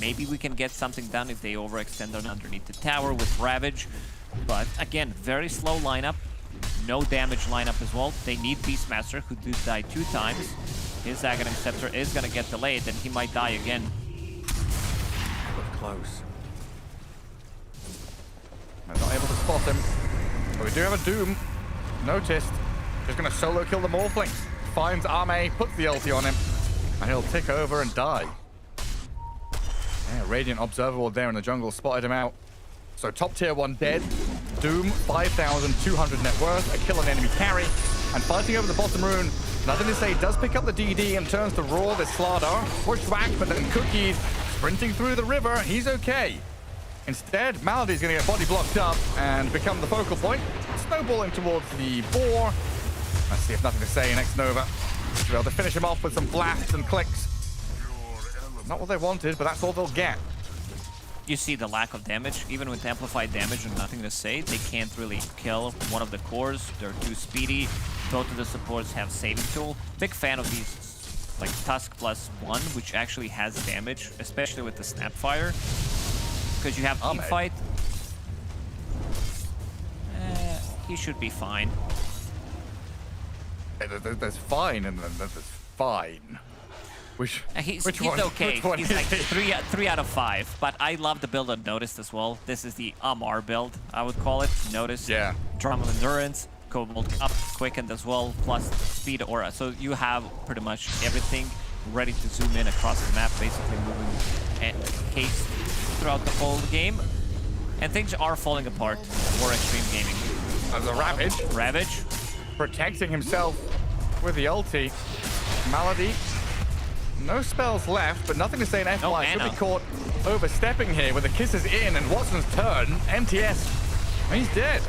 maybe we can get something done if they overextend on underneath the tower with Ravage. But again, very slow lineup. No damage lineup as well. They need Beastmaster, who did die 2 times. His Aghanim Scepter is going to get delayed, and he might die again. But close. They're not able to spot him. But we do have a Doom. Noticed. Just going to solo kill the Morphling. Finds Arme, puts the ulti on him, and he'll tick over and die. Yeah, Radiant Observer Ward there in the jungle spotted him out. So top tier 1 dead. Doom, 5,200 net worth, a kill on enemy carry, and fighting over the bottom rune. Nothing to say, does pick up the DD and turns to Raw this Slardar. Bushwhack, but then Cookies sprinting through the river. He's okay. Instead, Malady's going to get body blocked up and become the focal point. Snowballing towards the boar. Let's see if nothing to say next Nova. We'll be able to finish him off with some blasts and clicks. Not what they wanted, but that's all they'll get. You see the lack of damage. Even with amplified damage and nothing to say, they can't really kill one of the cores. They're too speedy. Both of the supports have saving tool. Big fan of these, like Tusk +1, which actually has damage, especially with the Snapfire. Because you have teamfight. He should be fine. There's fine and then there's fine. He's one? okay. Which one He's is like he? 3 out of 5. But I love the build on Noticed as well. This is the Amar build, I would call it. Noticed. Yeah. Drum of Endurance, Cobalt Up, Quickened as well, plus Speed Aura. So you have pretty much everything ready to zoom in across the map, basically moving case throughout the whole game. And things are falling apart for Extreme Gaming. The Ravage. Ravage. Protecting himself with the ulti. Malady No spells left, but nothing to say in FY. Could be caught overstepping here with the kisses in and Watson's turn. MTS, he's dead.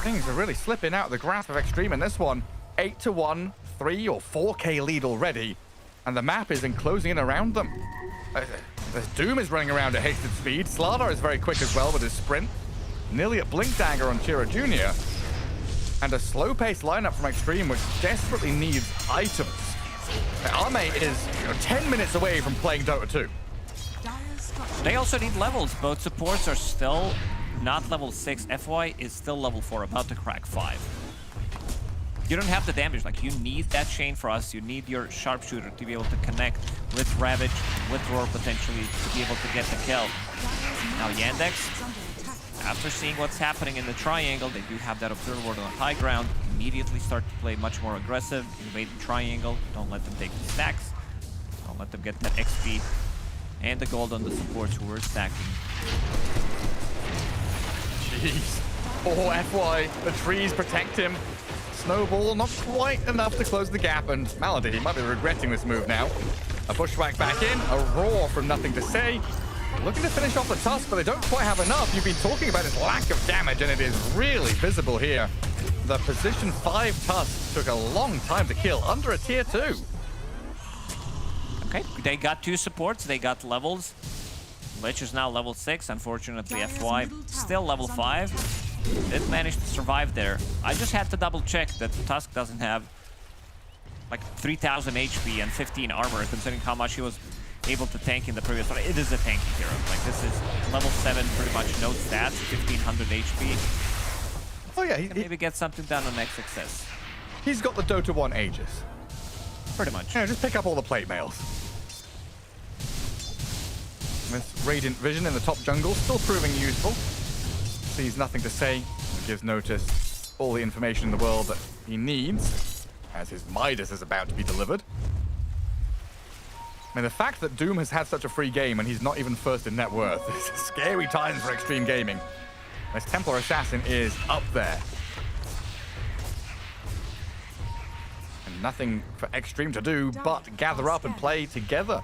Things are really slipping out of the grasp of Extreme in this one. 8-1, 3 or 4K lead already, and the map is enclosing in around them. Doom is running around at hasted speed. Slardar is very quick as well with his sprint. Nearly at Blink Dagger on Chira Jr. And a slow-paced lineup from Extreme, which desperately needs items. Arme is 10 minutes away from playing Dota 2. They also need levels. Both supports are still not level 6. FY is still level 4, about to crack 5. You don't have the damage. Like, you need that chain for us. You need your sharpshooter to be able to connect with Ravage, with Roar potentially, to be able to get the kill. Now Yandex, after seeing what's happening in the triangle, they do have that Observer Ward on the high ground. Immediately start to play much more aggressive, invade the triangle. Don't let them take the stacks. Don't let them get that XP and the gold on the supports who were stacking. Jeez. Oh, FY, the trees protect him. Snowball, not quite enough to close the gap, and Malady, he might be regretting this move now. A bushwhack back in, a roar from Nothing to Say. Looking to finish off the Tusk, but they don't quite have enough. You've been talking about his lack of damage, and it is really visible here. The position 5 Tusk took a long time to kill, under a tier 2. Okay, they got 2 supports, they got levels. Lich is now level 6, unfortunately FY still level 5. Did manage to survive there. I just had to double check that Tusk doesn't have like 3000 HP and 15 armor, considering how much he was able to tank in the previous one. It is a tanky hero. Like, this is level 7, pretty much no stats, 1500 HP. Oh yeah, maybe get something done on next success. He's got the Dota 1 Aegis. Pretty much. Yeah, just pick up all the plate mails. This Radiant Vision in the top jungle, still proving useful. Sees Nothing to Say, and gives Natus all the information in the world that he needs, as his Midas is about to be delivered. I mean, the fact that Doom has had such a free game and he's not even first in net worth is a scary time for Extreme Gaming. This Templar Assassin is up there. And nothing for Extreme to do but gather up and play together.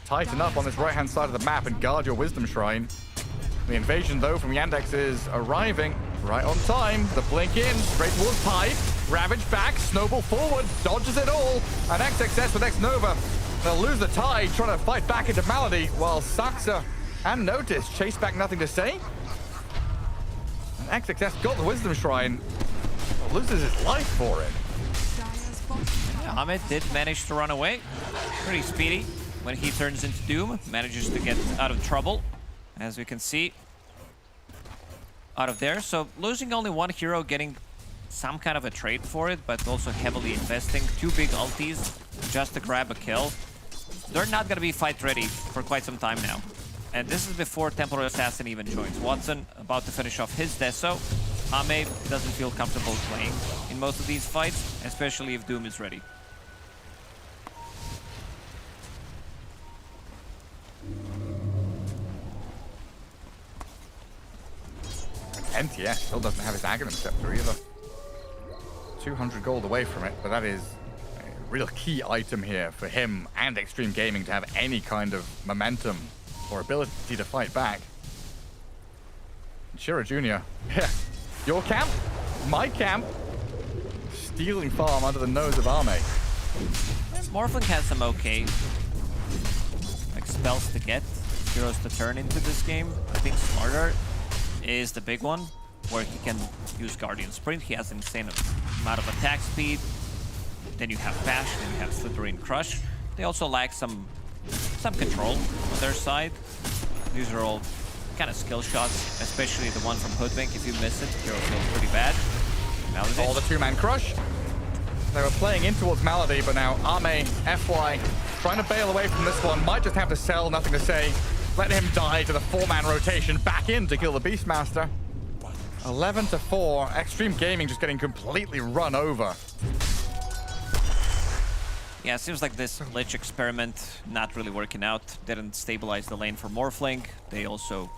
Tighten up on this right-hand side of the map and guard your Wisdom Shrine. The invasion, though, from Yandex is arriving right on time. The blink in, straight towards Pipe. Ravage back, Snowball forward, dodges it all. And XXS with X-Nova. They'll lose the tide, trying to fight back into Malady, while Saxa and Notice chase back Nothing to Say. And XXS got the Wisdom Shrine, but loses his life for it. Yeah, Ahmed did manage to run away. Pretty speedy when he turns into Doom. Manages to get out of trouble, as we can see, out of there. So losing only one hero, getting some kind of a trade for it, but also heavily investing 2 big ultis just to grab a kill. They're not going to be fight ready for quite some time now. And this is before Templar Assassin even joins. Watson about to finish off his Deso. Ame doesn't feel comfortable playing in most of these fights, especially if Doom is ready. MTS still doesn't have his Aghanim Scepter either. 200 gold away from it, but that is a real key item here for him and Extreme Gaming to have any kind of momentum or ability to fight back. Chira Jr., yeah, your camp, my camp, stealing farm under the nose of Arme. Morphling has some okay like spells to get, heroes to turn into this game. I think Smarter is the big one, where he can use Guardian Sprint. He has an insane amount of attack speed. Then you have Bash, then you have Slippery and Crush. They also lack some control on their side. These are all kind of skill shots, especially the one from Hoodwink. If you miss it, hero feels pretty bad. All the 2-man crush. They were playing in towards Malady, but now Arme, FY, trying to bail away from this one. Might just have to sell, Nothing to Say. Let him die to the 4-man rotation back in to kill the Beastmaster. 11-4. Extreme Gaming just getting completely run over. Yeah, it seems like this Lich experiment not really working out. Didn't stabilize the lane for Morphling. They also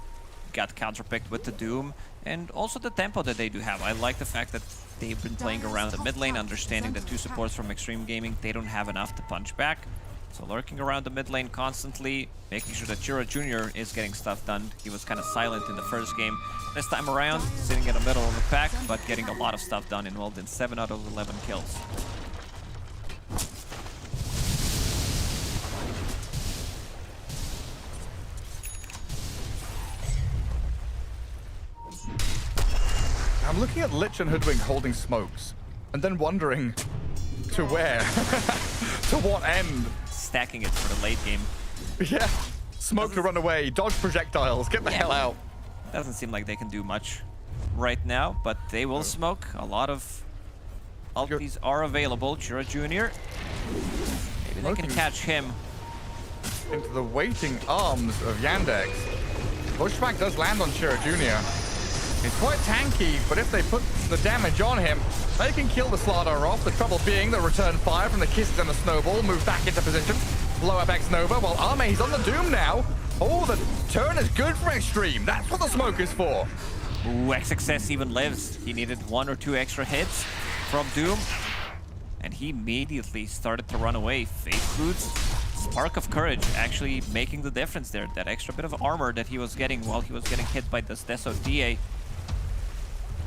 got counterpicked with the Doom. And also the tempo that they do have. I like the fact that they've been playing around the mid lane, understanding that 2 supports from Extreme Gaming, they don't have enough to punch back. So lurking around the mid lane constantly, making sure that Chira Jr. is getting stuff done. He was kind of silent in the first game. This time around, sitting in the middle of the pack, but getting a lot of stuff done, involved in 7 out of 11 kills. I'm looking at Lich and Hoodwink holding smokes, and then wondering to where, to what end. Stacking it for the late game. Yeah, smoke to run away, dodge projectiles, get the hell out. Doesn't seem like they can do much right now, but they will smoke. A lot of ultis are available. Chira Jr. Maybe they can catch him. Into the waiting arms of Yandex. Pushback does land on Chira Jr. He's quite tanky, but if they put the damage on him, they can kill the Slardar off. The trouble being the return fire from the kisses and the snowball, move back into position, blow up X-Nova, while Arme's on the Doom now. Oh, the turn is good for Extreme. That's what the smoke is for. Ooh, XXS even lives. He needed 1 or 2 extra hits from Doom, and he immediately started to run away. Faith Boots, Spark of Courage actually making the difference there. That extra bit of armor that he was getting while he was getting hit by this Deso TA.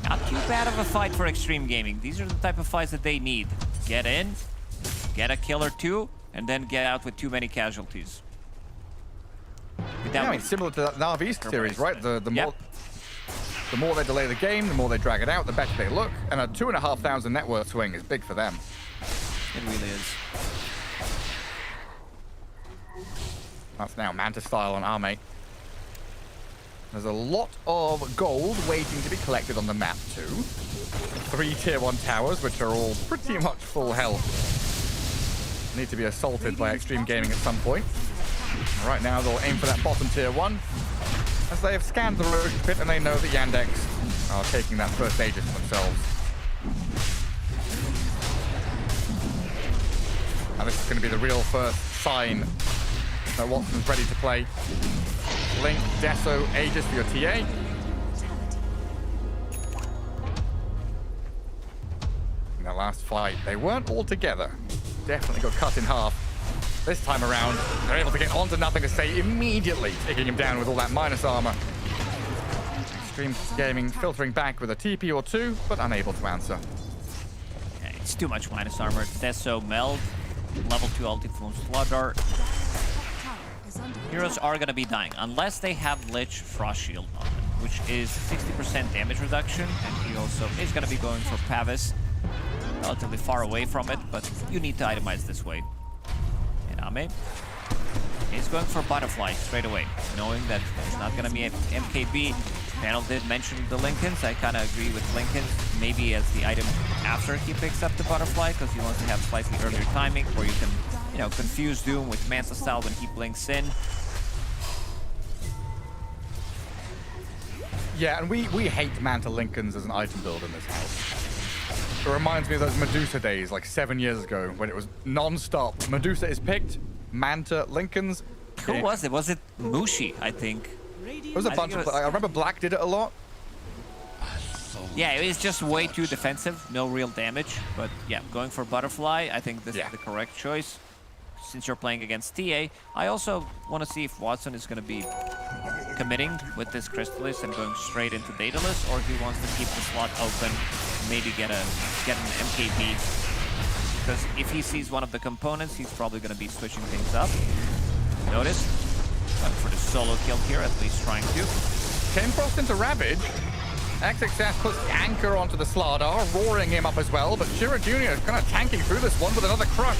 Not too bad of a fight for Extreme Gaming. These are the type of fights that they need. Get in, get a kill or 2, and then get out with too many casualties. Yeah, I mean, similar to that Na'Vi series, right? The more they delay the game, the more they drag it out, the better they look. And a 2,500 net worth swing is big for them. It really is. That's now Manta style on Arme. There's a lot of gold waiting to be collected on the map too. 3 tier 1 towers, which are all pretty much full health. Need to be assaulted by Extreme Gaming at some point. Right now they'll aim for that bottom tier 1. As they have scanned the road pit and they know that Yandex are taking that first Aegis for themselves. Now this is going to be the real first sign that Watson's ready to play. Link, Deso, Aegis for your TA. In the last fight, they weren't all together. Definitely got cut in half. This time around, they're able to get onto Nothing to Say immediately, taking him down with all that minus armor. Extreme Gaming filtering back with a TP or 2, but unable to answer. Okay, it's too much minus armor. Deso, Meld, level 2 ulti from Slardar. Heroes are going to be dying, unless they have Lich Frost Shield on them, which is 60% damage reduction, and he also is going to be going for Pavis, relatively far away from it, but you need to itemize this way. And Ame is going for Butterfly straight away, knowing that there's not going to be an MKB. Panel did mention the Lincolns. I kind of agree with Lincolns, maybe as the item after he picks up the Butterfly, because he wants to have slightly earlier timing, where you can, you know, confuse Doom with Manta style when he blinks in. Yeah, and we hate Manta Lincolns as an item build in this house. It reminds me of those Medusa days, like 7 years ago, when it was non-stop. Medusa is picked, Manta Lincolns. Who was it? Was it Mushi, I think? It was a bunch of... I remember Black did it a lot. Yeah, it was just way too defensive, no real damage. But yeah, going for Butterfly, I think this is the correct choice. Since you're playing against TA, I also want to see if Watson is going to be committing with this Crystallis and going straight into Daedalus, or if he wants to keep the slot open, maybe get an MKB. Because if he sees one of the components, he's probably going to be switching things up. Notice, going for the solo kill here, at least trying to. Came crossed into Ravage. XXS puts the anchor onto the Slardar, roaring him up as well, but Chira Jr. is kind of tanking through this one with another crush.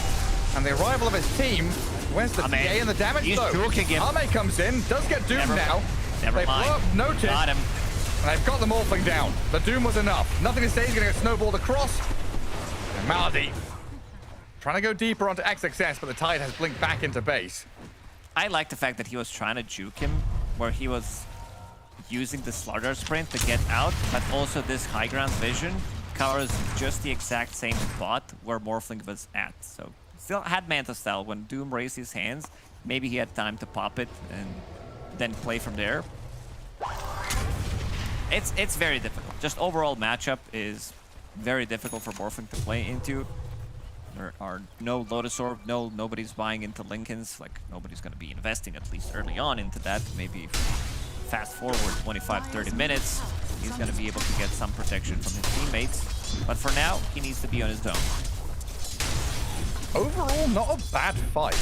And the arrival of his team, where's the TA and the damage? He's juking him. Arme comes in, does get Doom now. Never mind. Blow up Notice. Got him. And they've got the Morphling down. The Doom was enough. Nothing to say, he's going to get snowballed across. And Malady trying to go deeper onto XXS, but the Tide has blinked back into base. I like the fact that he was trying to juke him, where he was using the Slardar sprint to get out, but also this high ground vision covers just the exact same spot where Morphling was at. So still had Manta style. When Doom raised his hands, maybe he had time to pop it and then play from there. It's very difficult. Just overall matchup is very difficult for Morphling to play into. There are no Lotus Orb, nobody's buying into Linken's, like nobody's going to be investing at least early on into that. Maybe fast forward 25-30 minutes, he's going to be able to get some protection from his teammates. But for now, he needs to be on his own. Overall, not a bad fight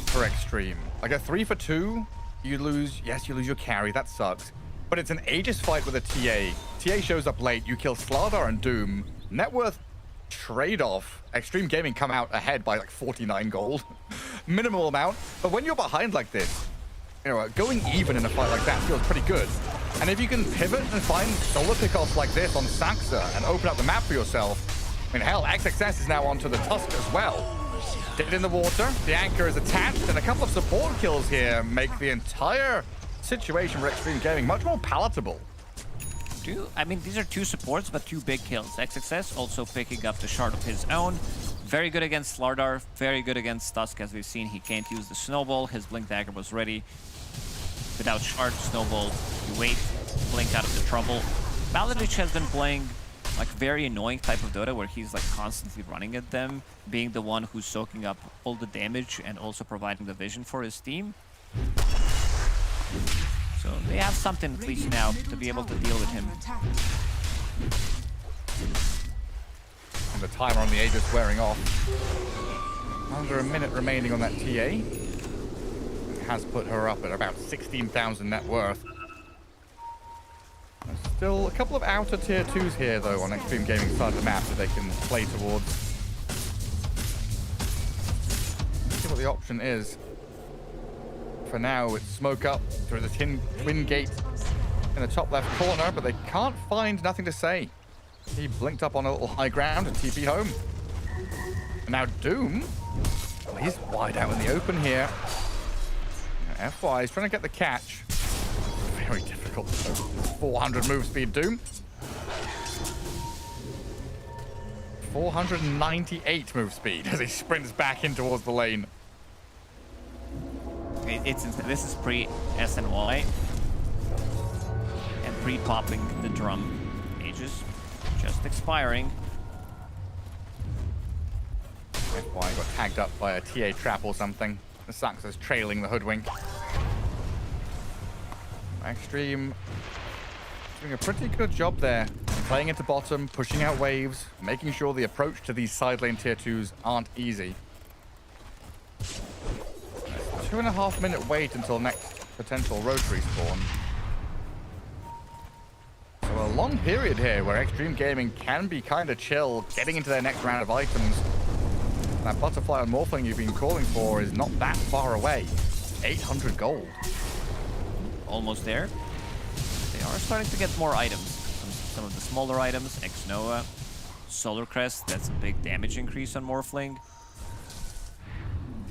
for Extreme. Like a 3 for 2, you lose, yes, you lose your carry, that sucks. But it's an Aegis fight with a TA. TA shows up late, you kill Slardar and Doom. Net worth trade-off. Extreme Gaming come out ahead by like 49 gold. Minimal amount. But when you're behind like this, you know, going even in a fight like that feels pretty good. And if you can pivot and find solo pickoffs like this on Saxa and open up the map for yourself, I mean, hell, XXS is now onto the Tusk as well. Dead in the water, the anchor is attached, and a couple of support kills here make the entire situation for Extreme Gaming much more palatable. I mean, these are 2 supports, but 2 big kills. XXS also picking up the shard of his own. Very good against Slardar, very good against Tusk, as we've seen. He can't use the Snowball. His Blink Dagger was ready. Without shard, Snowball, you wait, Blink out of the trouble. Baladich has been playing like very annoying type of Dota where he's like constantly running at them, being the one who's soaking up all the damage and also providing the vision for his team. So they have something at least now to be able to deal with him. And the timer on the Aegis wearing off. Under a minute remaining on that TA. It has put her up at about 16,000 net worth. There's still a couple of outer tier 2s here though on Extreme Gaming side of the map that they can play towards. Let's see what the option is. For now, it's smoke up through the twin gate in the top left corner, but they can't find nothing to say. He blinked up on a little high ground and TP'd home. And now Doom, well, he's wide out in the open here. FY is trying to get the catch. Very difficult. 400 move speed, Doom. 498 move speed as he sprints back in towards the lane. This is pre-SNY and pre-popping the drum. Aegis just expiring. FY got tagged up by a TA trap or something. The Sax is trailing the Hoodwink. Extreme doing a pretty good job there. Playing into bottom, pushing out waves, making sure the approach to these side lane tier 2s aren't easy. 2.5 minute wait until next potential rotary spawn. So a long period here where Extreme Gaming can be kind of chill, getting into their next round of items. That butterfly on Morphling you've been calling for is not that far away. 800 gold. Almost there. They are starting to get more items. Some of the smaller items, X-Noah, Solar Crest, that's a big damage increase on Morphling.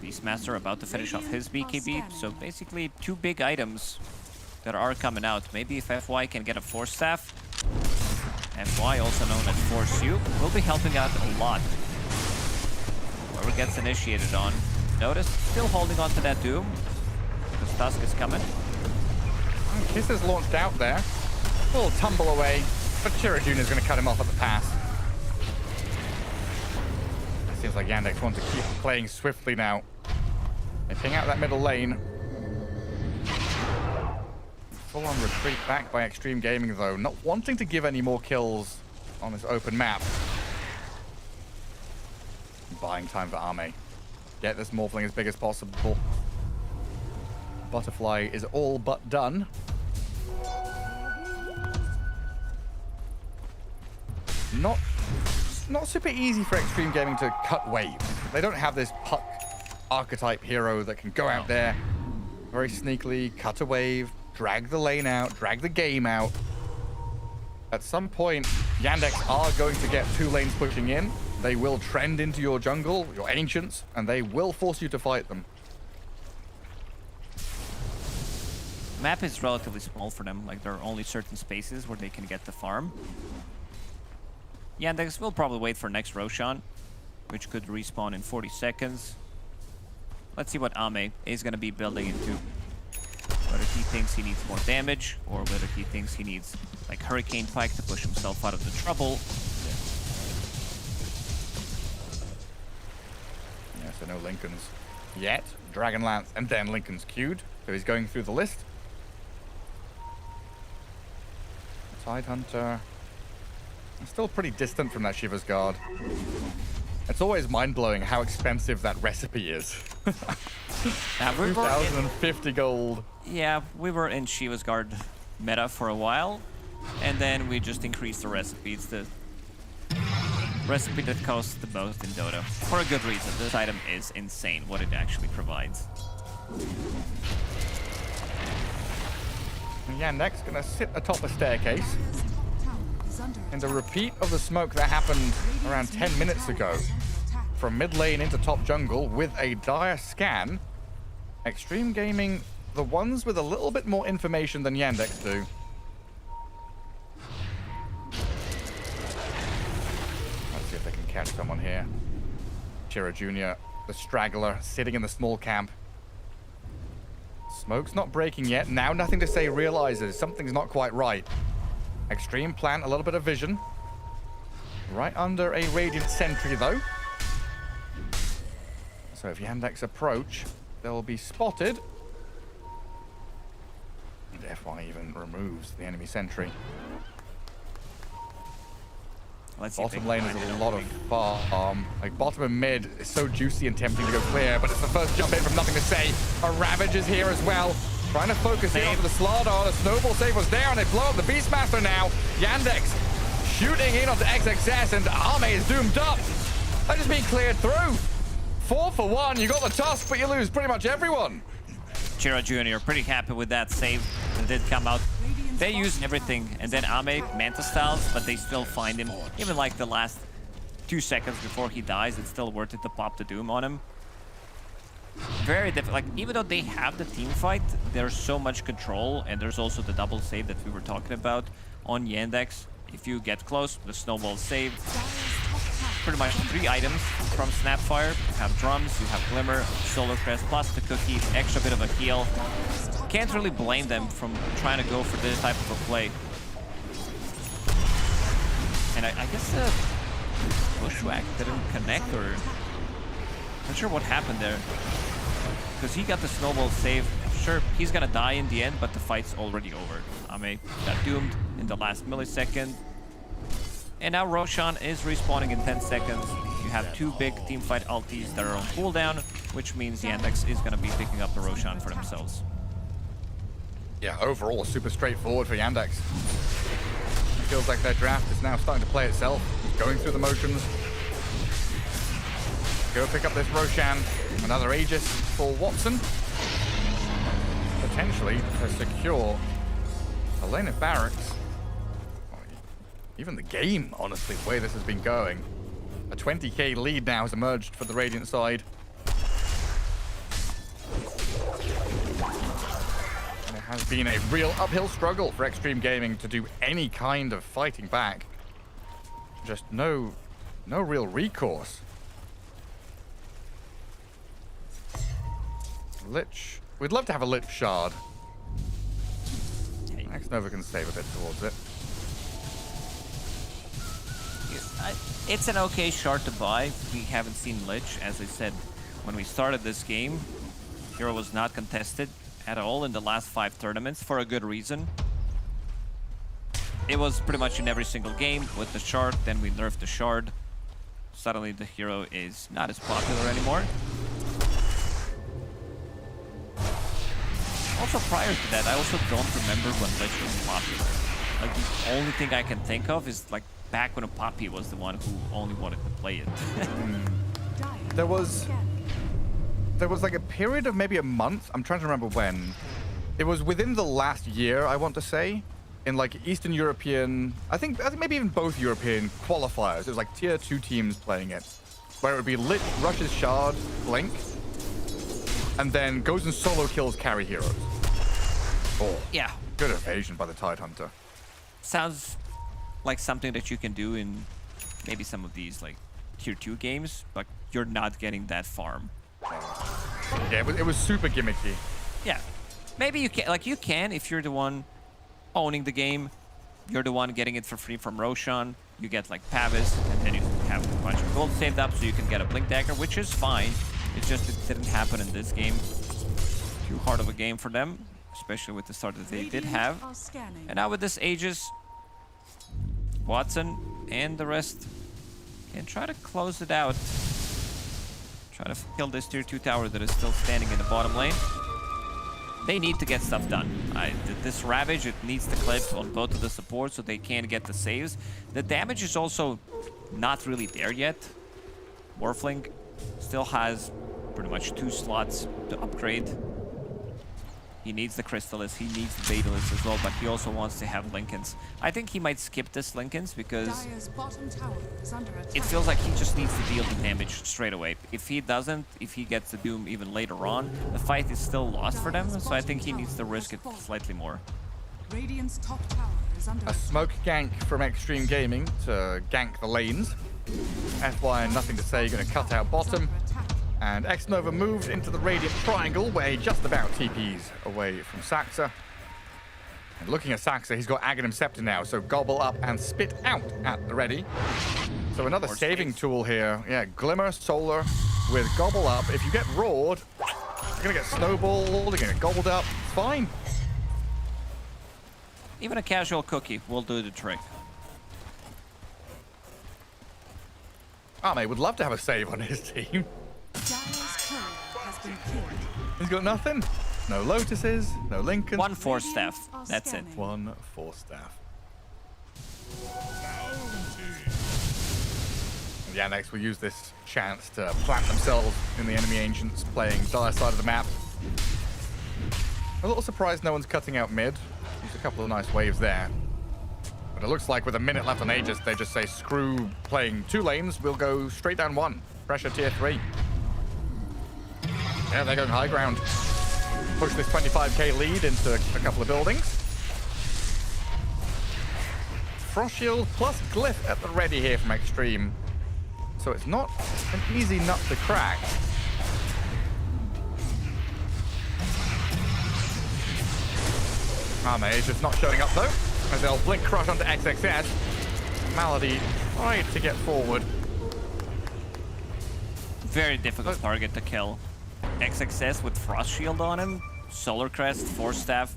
Beastmaster about to finish off his BKB, so basically 2 big items that are coming out. Maybe if FY can get a Force Staff, FY, also known as Force U, will be helping out a lot. Whoever gets initiated on. Notice, still holding on to that Doom. Because Tusk is coming. And Kiss is launched out there. A little tumble away, but Chirajun is going to cut him off at the pass. It seems like Yandex wants to keep playing swiftly now. They ping out that middle lane. Full-on retreat back by Extreme Gaming, though. Not wanting to give any more kills on this open map. Buying time for Arme. Get this Morphling as big as possible. Butterfly is all but done. Not super easy for Extreme Gaming to cut waves. They don't have this puck archetype hero that can go out there very sneakily, cut a wave, drag the lane out, drag the game out. At some point, Yandex are going to get 2 lanes pushing in. They will trend into your jungle, your ancients, and they will force you to fight them. Map is relatively small for them, like there are only certain spaces where they can get the farm. Yandex will probably wait for next Roshan, which could respawn in 40 seconds. Let's see what Ame is going to be building into. Whether he thinks he needs more damage, or whether he thinks he needs like Hurricane Pike to push himself out of the trouble. So no Lincolns yet. Dragonlance and then Lincoln's queued. So he's going through the list. Tidehunter is still pretty distant from that Shiva's Guard. It's always mind-blowing how expensive that recipe is. 2,050 gold. Yeah, we were in Shiva's Guard meta for a while, and then we just increased the recipe. It's the recipe that costs the most in Dota. For a good reason. This item is insane, what it actually provides. Yandex gonna sit atop a staircase. In the repeat of the smoke that happened around 10 minutes ago, from mid lane into top jungle with a dire scan, Extreme Gaming, the ones with a little bit more information than Yandex do. Let's see if they can catch someone here. Chira Jr., the straggler, sitting in the small camp. Smoke's not breaking yet. Now Nothing to Say realizes something's not quite right. Extreme plant a little bit of vision. Right under a Radiant Sentry, though. So if Yandex approach, they'll be spotted. And FY even removes the enemy sentry. Bottom lane is a lot of farm. Like, bottom and mid is so juicy and tempting to go clear, but it's the first jump in from Nothing to Say. A Ravage is here as well. Trying to focus in onto the Slardar. The snowball save was there, and they blow up the Beastmaster now. Yandex shooting in onto XXS, and Arme is doomed up. They're just being cleared through. 4 for 1. You got the Tusk, but you lose pretty much everyone. Chira Jr. pretty happy with that save that did come out. They used everything, and then Ame Manta styles, but they still find him. Even like the last 2 seconds before he dies, it's still worth it to pop the Doom on him. Very difficult. Like, even though they have the team fight, there's so much control, and there's also the double save that we were talking about on Yandex. If you get close, the snowball saved. Pretty much 3 items from Snapfire. You have drums, you have Glimmer, Solar Crest, plus the cookie, extra bit of a heal. Can't really blame them from trying to go for this type of a play. And I guess the Bushwhack didn't connect, or not sure what happened there. Because he got the snowball save. Sure, he's gonna die in the end, but the fight's already over. Ame got doomed in the last millisecond. And now Roshan is respawning in 10 seconds. You have 2 big teamfight ultis that are on cooldown, which means Yandex is going to be picking up the Roshan for themselves. Yeah, overall, super straightforward for Yandex. It feels like their draft is now starting to play itself. Going through the motions. Go pick up this Roshan. Another Aegis for Watson. Potentially to secure a lane of barracks. Even the game, honestly, the way this has been going. A 20k lead now has emerged for the Radiant side. And it has been a real uphill struggle for Extreme Gaming to do any kind of fighting back. Just no real recourse. Lich. We'd love to have a Lich Shard. Max Nova can save a bit towards it. It's an okay shard to buy. We haven't seen Lich. As I said, when we started this game, Hero was not contested at all in the last 5 tournaments for a good reason. It was pretty much in every single game with the shard, then we nerfed the shard. Suddenly the Hero is not as popular anymore. Also prior to that, I also don't remember when Lich was popular. Like, the only thing I can think of is like back when a Poppy was the one who only wanted to play it. There was like a period of maybe a month. I'm trying to remember when. It was within the last year, I want to say, in like Eastern European, I think maybe even both European qualifiers. It was like tier 2 teams playing it, where it would be Lich, rushes Shard, Blink, and then goes and solo kills carry heroes. Oh, yeah. Good evasion by the Tidehunter. Sounds like something that you can do in maybe some of these like tier 2 games, but you're not getting that farm. Yeah, it was super gimmicky. Yeah, maybe you can if you're the one owning the game. You're the one getting it for free from Roshan. You get like Pavis, and then you have a bunch of gold saved up so you can get a Blink Dagger, which is fine. It's just it didn't happen in this game. Too hard of a game for them, especially with the start that they did have. And now with this Aegis, Watson and the rest can try to close it out. Try to kill this tier 2 tower that is still standing in the bottom lane. They need to get stuff done. This Ravage, it needs to clip on both of the supports so they can get the saves. The damage is also not really there yet. Morphling still has pretty much 2 slots to upgrade. He needs the Crystallis, he needs the Daedalus as well, but he also wants to have Linken's. I think he might skip this Linken's because it feels like he just needs to deal the damage straight away. If he doesn't, if he gets the Doom even later on, the fight is still lost for them, so I think he needs to risk it slightly more. A smoke gank from Extreme Gaming to gank the lanes. FY nothing to say, going to cut out bottom. And X-Nova moves into the Radiant Triangle, where he just about TPs away from Saxa. And looking at Saxa, he's got Aghanim Scepter now, so gobble up and spit out at the ready. So another saving tool here. Yeah, Glimmer, Solar with gobble up. If you get roared, you're going to get snowballed, you're going to get gobbled up. It's fine. Even a casual cookie will do the trick. Ame would love to have a save on his team. He's got nothing. No Lotuses, no Lincoln. 1 Force Staff. That's it. 1 Force Staff. And Yandex will use this chance to plant themselves in the enemy ancients playing dire side of the map. A little surprised no one's cutting out mid. There's a couple of nice waves there. But it looks like with a minute left on Aegis, they just say, screw playing 2 lanes, we'll go straight down 1. Pressure tier 3. Yeah, they're going high ground. Push this 25k lead into a couple of buildings. Frost Shield plus Glyph at the ready here from Extreme. So it's not an easy nut to crack. Ame just not showing up though, as they'll blink crush onto XXS. Malady tried to get forward. Very difficult target to kill. XXS with Frost Shield on him, Solar Crest, Force Staff,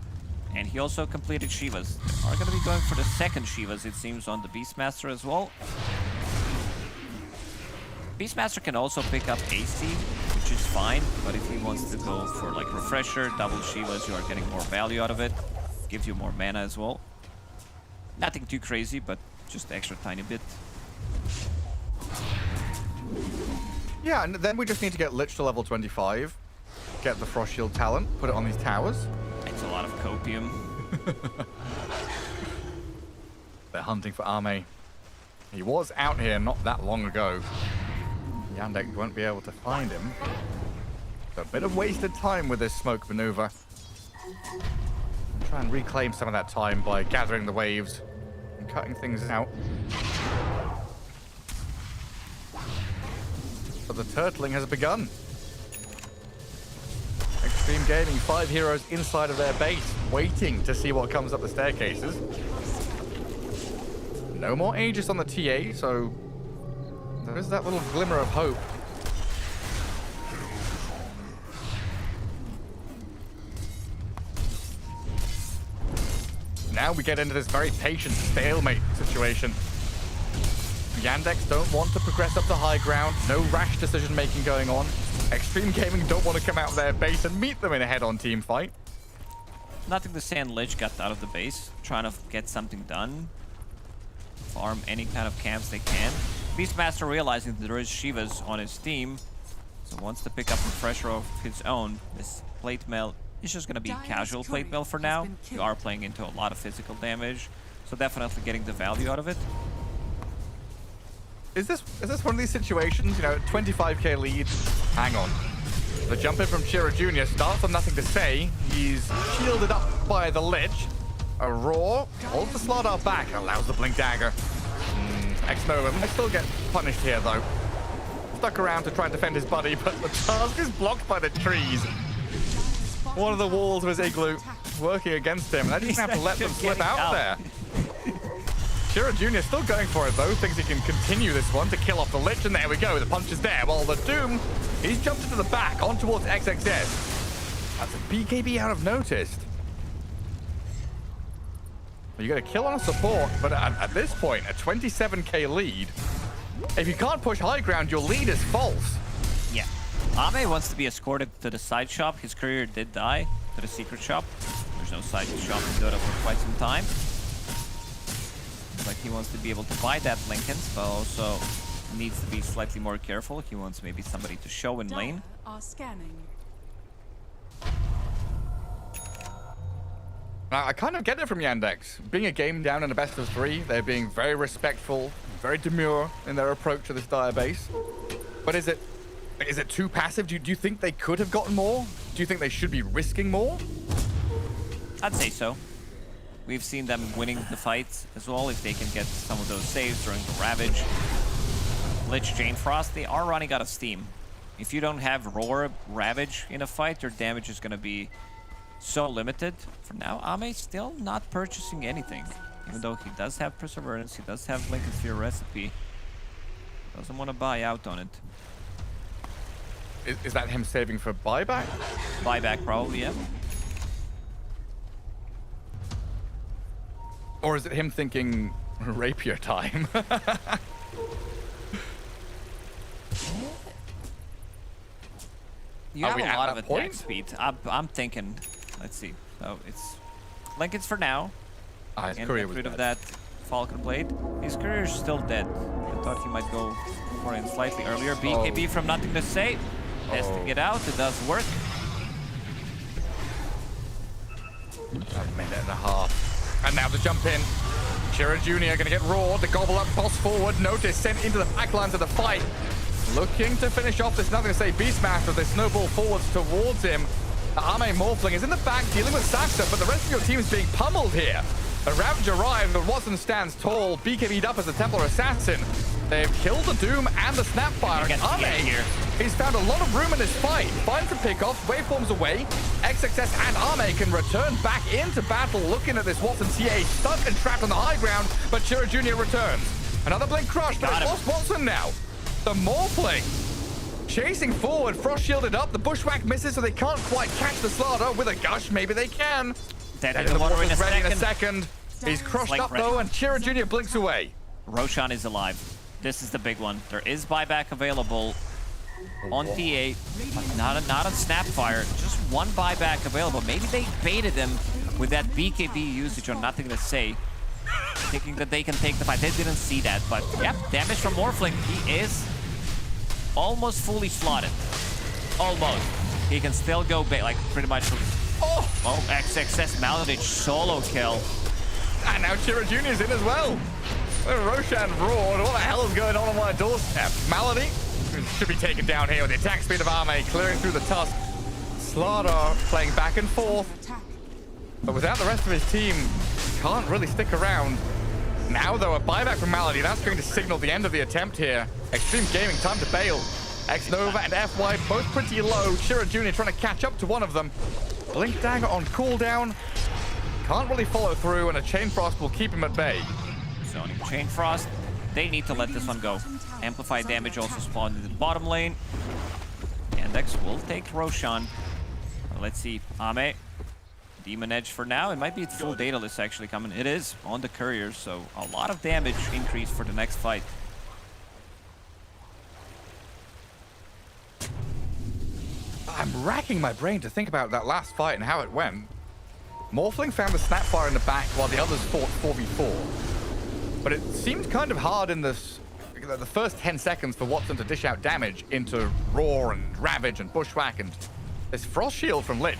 and he also completed Shivas. They are going to be going for the second Shivas, it seems, on the Beastmaster as well. Beastmaster can also pick up AC, which is fine, but if he wants to go for like Refresher, double Shivas, you are getting more value out of it. Gives you more mana as well. Nothing too crazy, but just extra tiny bit. Yeah, and then we just need to get Lich to level 25, get the Frost Shield talent, put it on these towers. It's a lot of copium. They're hunting for Ame. He was out here not that long ago. Yandex won't be able to find him. So a bit of wasted time with this smoke maneuver. Try and reclaim some of that time by gathering the waves and cutting things out. But the turtling has begun. Extreme Gaming, 5 heroes inside of their base, waiting to see what comes up the staircases. No more Aegis on the TA, so there is that little glimmer of hope. Now we get into this very patient stalemate situation. Yandex don't want to progress up the high ground. No rash decision making going on. Extreme Gaming don't want to come out of their base and meet them in a head-on team fight. Nothing to say, and Lich got out of the base, trying to get something done. Farm any kind of camps they can. Beastmaster realizing that there is Shivas on his team, so wants to pick up Refresher of his own. This plate mail is just going to be casual plate mail for now. You are playing into a lot of physical damage, so definitely getting the value out of it. Is this one of these situations, you know, 25k lead, hang on. The jump in from Chira Jr. starts on nothing to say. He's shielded up by the Lich. A roar, holds the Slardar back, allows the Blink Dagger. X-Nova might still get punished here though. Stuck around to try and defend his buddy, but the task is blocked by the trees. One of the walls of his igloo working against him, and I just have to let them slip out there. Shira Jr. still going for it, though. Thinks he can continue this one to kill off the Lich, and there we go. The punch is there. Well, the Doom, he's jumped into the back, on towards XXS. That's a BKB out of noticed. You got a kill on a support, but at this point, a 27k lead. If you can't push high ground, your lead is false. Yeah. Ame wants to be escorted to the side shop. His courier did die to the secret shop. There's no side shop in Dota for quite some time. Looks like he wants to be able to buy that Linken's, but also needs to be slightly more careful. He wants maybe somebody to show in lane. Are scanning. I kind of get it from Yandex. Being a game down in a best of 3, they're being very respectful, very demure in their approach to this dire base. But is it too passive? Do you think they could have gotten more? Do you think they should be risking more? I'd say so. We've seen them winning the fights as well if they can get some of those saves during the Ravage. Lich, Chain Frost, they are running out of steam. If you don't have Roar, Ravage in a fight, your damage is going to be so limited. For now, Ame's still not purchasing anything. Even though he does have Perseverance, he does have Linken's Fear recipe. Doesn't want to buy out on it. Is that him saving for buyback? Buyback, probably, yeah. Or is it him thinking rapier time? You have a lot of attack speed. I'm thinking, let's see. So it's Linken's for now. His and courier get was rid dead. of that Falcon Blade. His courier's still dead. I thought he might go for it slightly earlier. BKB from Nothing to Say. Testing it out. It does work. A minute and a half. And now the jump in. Shira Jr. gonna get roared. The gobble up, toss forward. Notice sent into the backlines of the fight. Looking to finish off this Nothing to Say Beastmaster. They snowball forwards towards him. Ame Morphling is in the back dealing with Saxa, but the rest of your team is being pummeled here. The Ravage arrived, but Watson stands tall. BKB'd up as the Templar Assassin. They've killed the Doom and the Snapfire. Ame, he's found a lot of room in this fight. Finds the pickoffs, waveforms away. XXS and Ame can return back into battle, looking at this Watson TA stuck and trapped on the high ground, but Shira Jr. returns. Another Blink Crush, but it's lost Watson now. The Morphling chasing forward, Frost shielded up. The Bushwhack misses, so they can't quite catch the Slaughter. With a Gush, maybe they can. Dead in the water in a second. He's crushed up though, and Shira Jr. blinks away. Roshan is alive. This is the big one. There is buyback available on TA, but not on Snapfire. Just one buyback available. Maybe they baited him with that BKB usage on Nothing to Say, thinking that they can take the fight. They didn't see that, but yep, damage from Morphling. He is almost fully slotted. Almost. He can still go like pretty much. Oh, XXS Maladich solo kill. And now Shira Jr. is in as well. Roshan roared. What the hell is going on my doorstep? Malady should be taken down here with the attack speed of Ame clearing through the tusk. Slaughter playing back and forth. But without the rest of his team, can't really stick around. Now, though, a buyback from Malady. That's going to signal the end of the attempt here. Extreme Gaming, time to bail. X-Nova and FY both pretty low. Shira Jr. trying to catch up to one of them. Blink Dagger on cooldown. Can't really follow through, and a Chain Frost will keep him at bay. Zoning Chain Frost. They need to let this one go. Amplified damage also spawned in the bottom lane. Yandex will take Roshan. Let's see. Ame. Demon Edge for now. It might be full data list actually coming. It is on the courier, so a lot of damage increase for the next fight. I'm racking my brain to think about that last fight and how it went. Morphling found the Snapfire in the back while the others fought 4v4. But it seemed kind of hard in the first 10 seconds for Watson to dish out damage into Roar and Ravage and Bushwhack and this Frost Shield from Lich.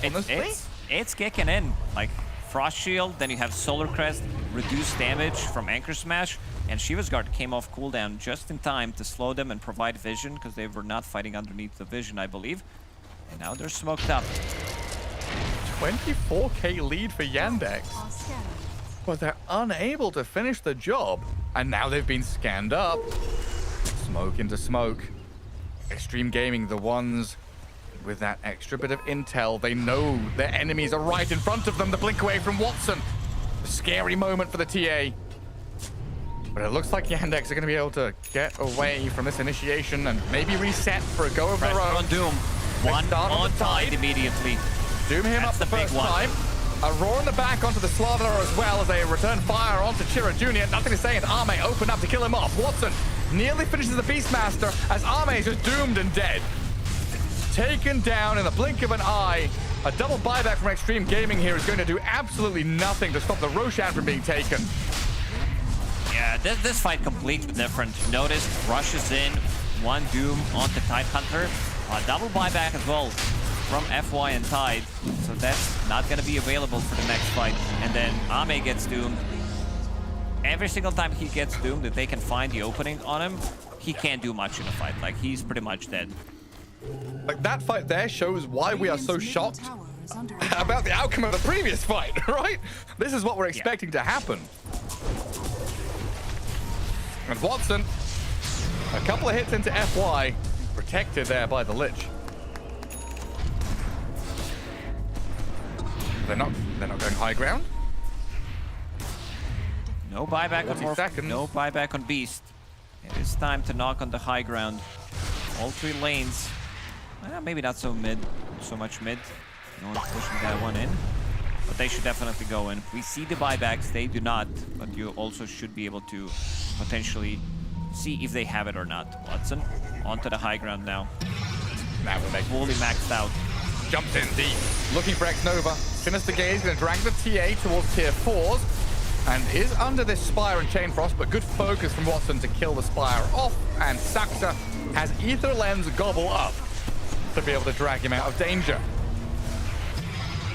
Honestly? It's kicking in. Like Frost Shield, then you have Solar Crest, reduced damage from Anchor Smash, and Shiva's Guard came off cooldown just in time to slow them and provide vision because they were not fighting underneath the vision, I believe. And now they're smoked up. 24k lead for Yandex. But they're unable to finish the job. And now they've been scanned up. Smoke into smoke. Extreme Gaming, the ones with that extra bit of intel. They know their enemies are right in front of them. The blink away from Watson. A scary moment for the TA. But it looks like Yandex are going to be able to get away from this initiation and maybe reset for a go of their own. On Doom. One on Tide immediately. Doom him up the first time. A roar in the back onto the Slather as well as they return fire onto Chira Jr. Nothing to say, and Arme open up to kill him off. Watson nearly finishes the Beastmaster as Arme is just doomed and dead. Taken down in the blink of an eye. A double buyback from Extreme Gaming here is going to do absolutely nothing to stop the Roshan from being taken. Yeah, this fight completely different. Notice rushes in, one Doom onto Tidehunter. A double buyback as well from FY and Tide. So that's not going to be available for the next fight. And then Ame gets doomed. Every single time he gets doomed, if they can find the opening on him, he can't do much in a fight. Like, he's pretty much dead. Like, that fight there shows why we are so shocked about the outcome of the previous fight, right? This is what we're expecting to happen. And Watson, a couple of hits into FY, protected there by the Lich. They're not going high ground. No buyback on Morph, no buyback on Beast. It is time to knock on the high ground. All three lanes. Maybe not so much mid. No one's pushing that one in. But they should definitely go in. We see the buybacks, they do not. But you also should be able to potentially see if they have it or not. Watson, onto the high ground now. Now we're fully maxed out. Jumps in deep, looking for X-Nova. Sinister Gaze gonna drag the TA towards tier 4s. And is under this Spire and Chain Frost, but good focus from Watson to kill the Spire off. And Saxa has Ether Lens gobble up to be able to drag him out of danger.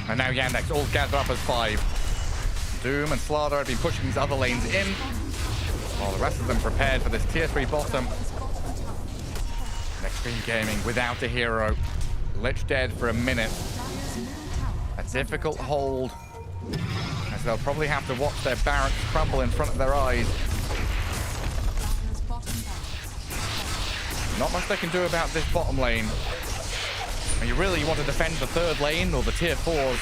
And now Yandex all gathered up as 5. Doom and Slather have been pushing these other lanes in, while the rest of them prepared for this tier 3 bottom. Extreme Gaming without a hero. Lich dead for a minute. A difficult hold, as they'll probably have to watch their barracks crumble in front of their eyes. Not much they can do about this bottom lane. And you really want to defend the 3rd lane or the tier 4s.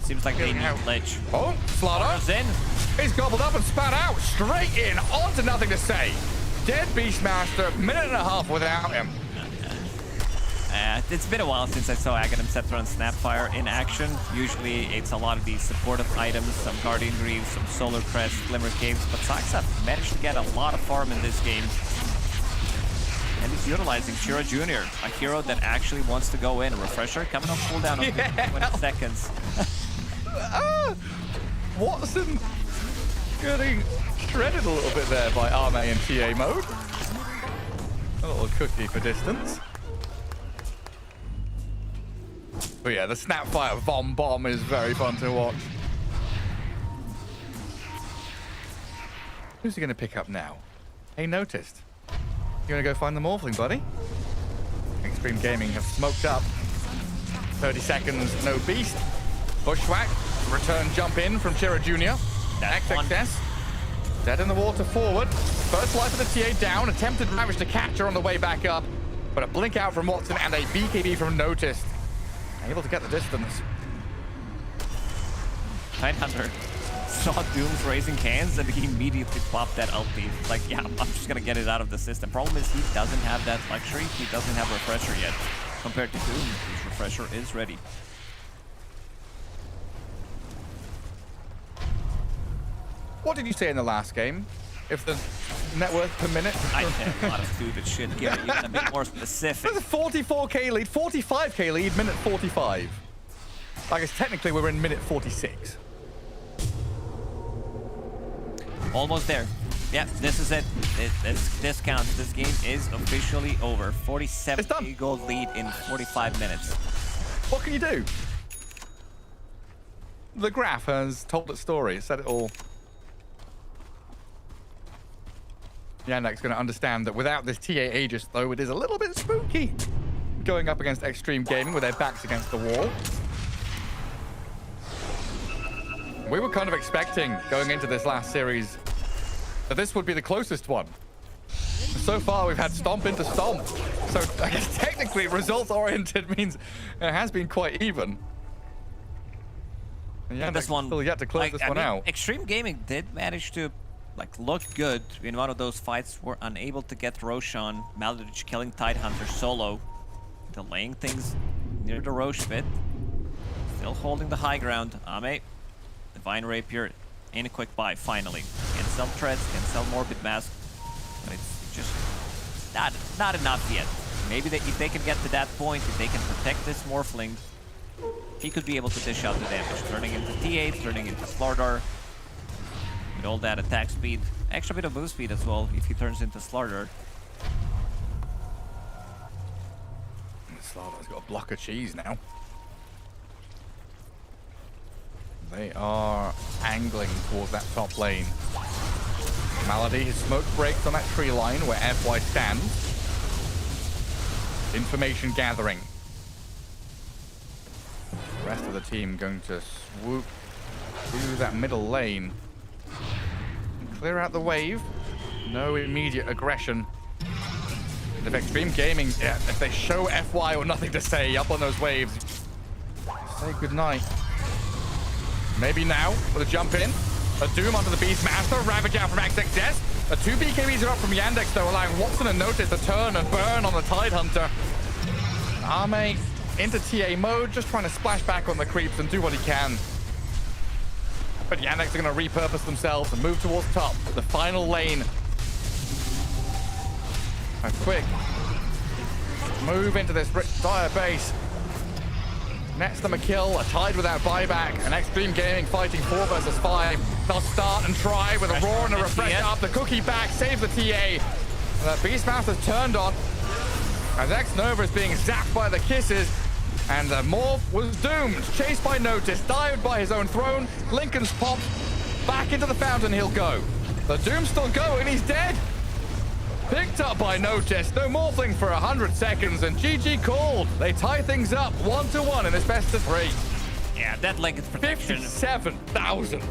Seems like they need Lich. Oh, Slaughter in. He's gobbled up and spat out straight in onto Nothing to Say. Dead Beastmaster, minute and a half without him. It's been a while since I saw Aghanim Scepter and Snapfire in action. Usually it's a lot of these supportive items, some Guardian Greaves, some Solar Crest, Glimmer Caves, but Saxa managed to get a lot of farm in this game. And he's utilizing Chira Jr., a hero that actually wants to go in. Refresher coming off cooldown in 20 seconds. Watson getting shredded a little bit there by Arme in TA mode. A little cookie for distance. But yeah, the Snapfire Vom Bomb is very fun to watch. Who's he going to pick up now? Hey, Noticed. You going to go find the Morphling, buddy? Extreme Gaming have smoked up. 30 seconds, no Beast. Bushwhack, return jump in from Chira Jr. XXS, dead in the water forward. First life of the TA down, attempted Ravage to catch her on the way back up. But a blink out from Watson and a BKB from Noticed. Able to get the distance. Tidehunter saw Doom's raising hands and he immediately popped that ulti. Like, yeah, I'm just gonna get it out of the system. Problem is he doesn't have that luxury. He doesn't have Refresher yet. Compared to Doom, his Refresher is ready. What did you say in the last game? If the net worth per minute? I said a lot of stupid shit. Give it even a bit more specific. There's a 44k lead, 45k lead, minute 45. I guess technically we're in minute 46. Almost there. Yeah, this is it. This counts. This game is officially over. 47k gold lead in 45 minutes. What can you do? The graph has told its story. It said it all. Yandex going to understand that without this TA Aegis, though, it is a little bit spooky going up against Extreme Gaming with their backs against the wall. We were kind of expecting, going into this last series, that this would be the closest one. So far, we've had stomp into stomp. So I guess technically results-oriented means it has been quite even. Yeah, this one still yet to close this one out. Extreme Gaming did manage to look good in one of those fights. Were unable to get Roshan. Maladich killing Tidehunter solo, delaying things near the Roche pit. Still holding the high ground. Ame, Divine Rapier, in a quick buy finally. Can sell Treads, can sell Morbid Mask, but it's just not enough yet. Maybe if they can get to that point, if they can protect this Morphling, he could be able to dish out the damage, turning into T8, turning into Slardar. With all that attack speed, extra bit of boost speed as well if he turns into Slardar. Slardar's got a block of cheese now. They are angling towards that top lane. Malady, his smoke breaks on that tree line where FY stands. Information gathering. The rest of the team going to swoop through that middle lane. Clear out the wave. No immediate aggression. And if Extreme Gaming, if they show FY or nothing to say up on those waves, say goodnight. Maybe now with a jump in. A Doom onto the Beastmaster, Ravage out from XXS. A 2 BKBs are up from Yandex though, allowing Watson and Natus to turn and burn on the Tidehunter. Ame into TA mode, just trying to splash back on the creeps and do what he can. But Yandex are going to repurpose themselves and move towards top, the final lane. A quick move into this dire base. Nets them a kill, a Tide without buyback, and Extreme Gaming fighting 4 versus 5. They'll start and try with a roar and a refresh up. The cookie back saves the TA. And the Beastmaster's turned on as X-Nova is being zapped by the kisses. And the Morph was doomed. Chased by Natus, dived by his own throne. Lincoln's popped. Back into the fountain he'll go. The Doom's still going, he's dead. Picked up by Natus. No Morphling for 100 seconds, and GG called. They tie things up 1-1 in this best of 3. Yeah, that Lincoln's protection. 57,000.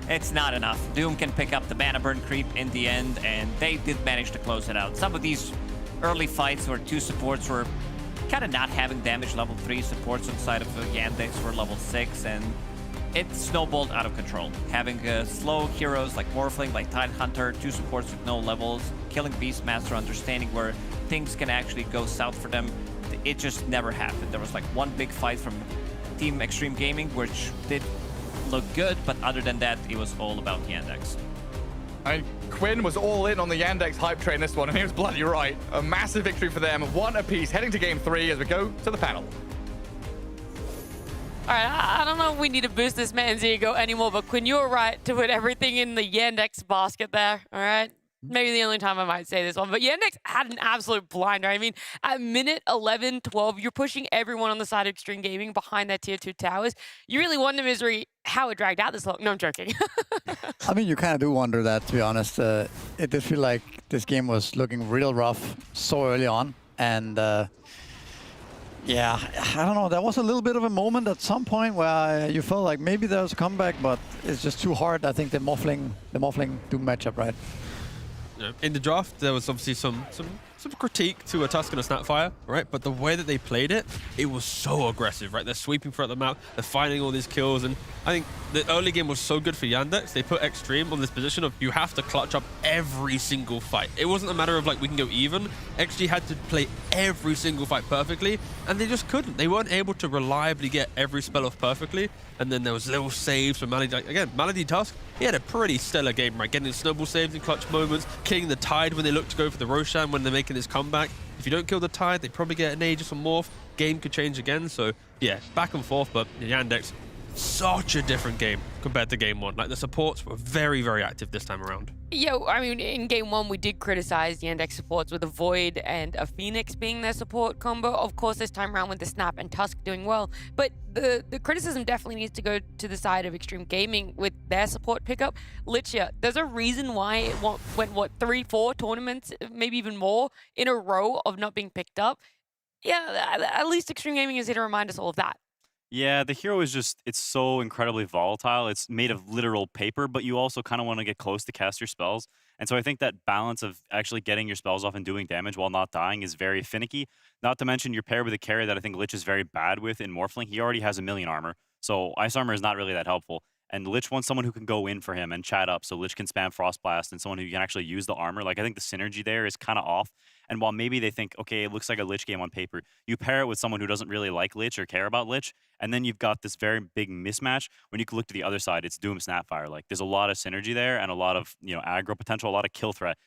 It's not enough. Doom can pick up the mana burn creep in the end, and they did manage to close it out. Some of these early fights where 2 supports were kind of not having damage. Level 3 supports inside of Yandex were level 6, and it snowballed out of control. Having slow heroes like Morphling, like Tidehunter, 2 supports with no levels, killing Beastmaster, understanding where things can actually go south for them, it just never happened. There was like one big fight from Team Extreme Gaming, which did look good, but other than that, it was all about Yandex. Quinn was all in on the Yandex hype train this one, and he was bloody right. A massive victory for them, 1 apiece, heading to game 3 as we go to the panel. All right, I don't know if we need to boost this man's ego anymore, but Quinn, you were right to put everything in the Yandex basket there, all right? Maybe the only time I might say this one, but Yandex had an absolute blinder. I mean, at minute 11, 12, you're pushing everyone on the side of Extreme Gaming behind their tier 2 towers. You really wonder, Misery, how it dragged out this long. No, I'm joking. I mean, you kind of do wonder that, to be honest. It did feel like this game was looking real rough so early on, and yeah, I don't know. There was a little bit of a moment at some point where you felt like maybe there was a comeback, but it's just too hard. I think the Morphling Doom matchup, right? In the draft, there was obviously some critique to a Tusk and a Snapfire, right? But the way that they played it, it was so aggressive, right? They're sweeping throughout the map, they're finding all these kills, and I think the early game was so good for Yandex. They put Extreme on this position of you have to clutch up every single fight. It wasn't a matter of like we can go even. XG had to play every single fight perfectly, and they just couldn't. They weren't able to reliably get every spell off perfectly. And then there was little saves from Malady. Again, Malady Tusk, he had a pretty stellar game, right? Getting snowball saves in clutch moments, killing the Tide when they look to go for the Roshan when they're making this comeback. If you don't kill the Tide, they probably get an Aegis or Morph. Game could change again. So yeah, back and forth, but Yandex, such a different game compared to game 1. Like the supports were very, very active this time around. Yeah, I mean, in game 1, we did criticize the Yandex supports with a Void and a Phoenix being their support combo. Of course, this time around with the Snap and Tusk doing well. But the criticism definitely needs to go to the side of Extreme Gaming with their support pickup. Lichia, there's a reason why it went, what, 3-4 tournaments, maybe even more, in a row of not being picked up. Yeah, at least Extreme Gaming is here to remind us all of that. Yeah, the hero is just, it's so incredibly volatile. It's made of literal paper, but you also kind of want to get close to cast your spells. And so I think that balance of actually getting your spells off and doing damage while not dying is very finicky. Not to mention you're paired with a carry that I think Lich is very bad with in Morphling. He already has 1 million armor. So Ice Armor is not really that helpful. And Lich wants someone who can go in for him and chat up so Lich can spam Frost Blast and someone who can actually use the armor. Like, I think the synergy there is kind of off. And while maybe they think, okay, it looks like a Lich game on paper, you pair it with someone who doesn't really like Lich or care about Lich, and then you've got this very big mismatch. When you can look to the other side, it's Doom Snapfire. Like, there's a lot of synergy there and a lot of, aggro potential, a lot of kill threat.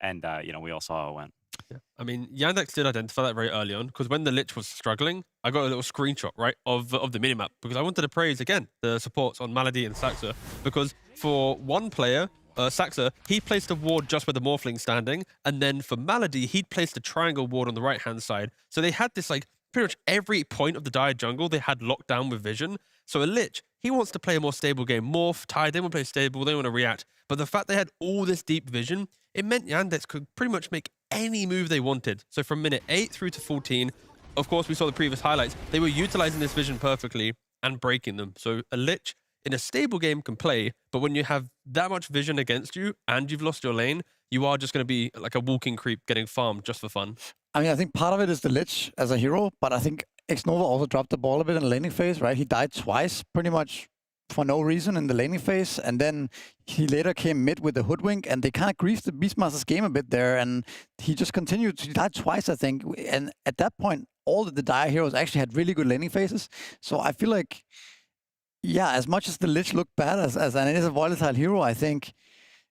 And, we all saw how it went. Yeah. I mean, Yandex did identify that very early on, because when the Lich was struggling, I got a little screenshot, right, of the minimap, because I wanted to praise, again, the supports on Malady and Saxa, because for one player, Saxa, he placed a ward just with the Morphling standing, and then for Malady, he'd placed a triangle ward on the right-hand side. So they had this, like, pretty much every point of the dire jungle they had locked down with vision. So a Lich, he wants to play a more stable game. Morph, Tide, they want to play stable, they want to react. But the fact they had all this deep vision, it meant Yandex could pretty much make any move they wanted. So from minute 8 through to 14, of course, we saw the previous highlights, they were utilizing this vision perfectly and breaking them. So a Lich in a stable game can play, but when you have that much vision against you and you've lost your lane, you are just going to be like a walking creep getting farmed just for fun. I mean, I think part of it is the Lich as a hero, but I think Xnova also dropped the ball a bit in the laning phase, right? He died twice pretty much for no reason in the laning phase, and then he later came mid with the Hoodwink, and they kind of griefed the Beastmaster's game a bit there, and he just continued. He died twice, I think, and at that point, all of the Dire heroes actually had really good laning phases. So I feel like, yeah, as much as the Lich looked bad as and it is a volatile hero, I think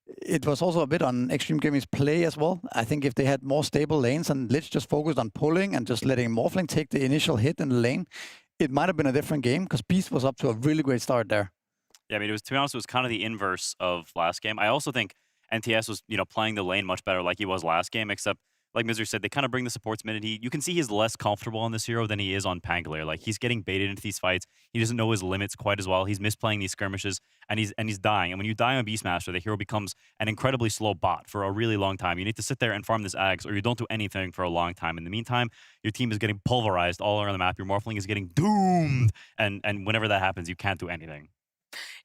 it was also a bit on Extreme Gaming's play as well. I think if they had more stable lanes and Lich just focused on pulling and just letting Morphling take the initial hit in the lane, it might have been a different game, because Beast was up to a really great start there. Yeah, I mean, to be honest, it was kind of the inverse of last game. I also think NTS was, playing the lane much better like he was last game, except, like Vincere said, they kind of bring the supports mid, and you can see he's less comfortable on this hero than he is on Pangolier. Like, he's getting baited into these fights. He doesn't know his limits quite as well. He's misplaying these skirmishes, and he's dying. And when you die on Beastmaster, the hero becomes an incredibly slow bot for a really long time. You need to sit there and farm this Ags, or you don't do anything for a long time. In the meantime, your team is getting pulverized all around the map. Your Morphling is getting doomed, and whenever that happens, you can't do anything.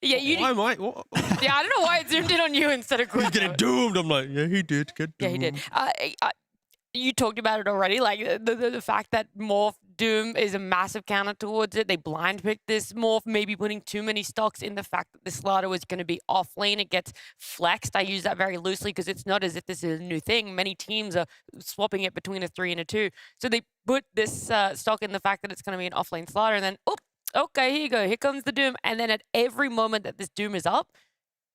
Yeah, Why am I? What? Yeah, I don't know why it zoomed in on you instead of Chris. He's getting doomed. I'm like, yeah, he did get doomed. Yeah, he did. You talked about it already, like the fact that Morph Doom is a massive counter towards it. They blind picked this Morph, maybe putting too many stocks in the fact that this ladder was going to be off lane. It gets flexed. I use that very loosely because it's not as if this is a new thing. Many teams are swapping it between a 3 and a 2. So they put this stock in the fact that it's going to be an off lane slaughter, and then, okay, here you go. Here comes the Doom. And then at every moment that this Doom is up,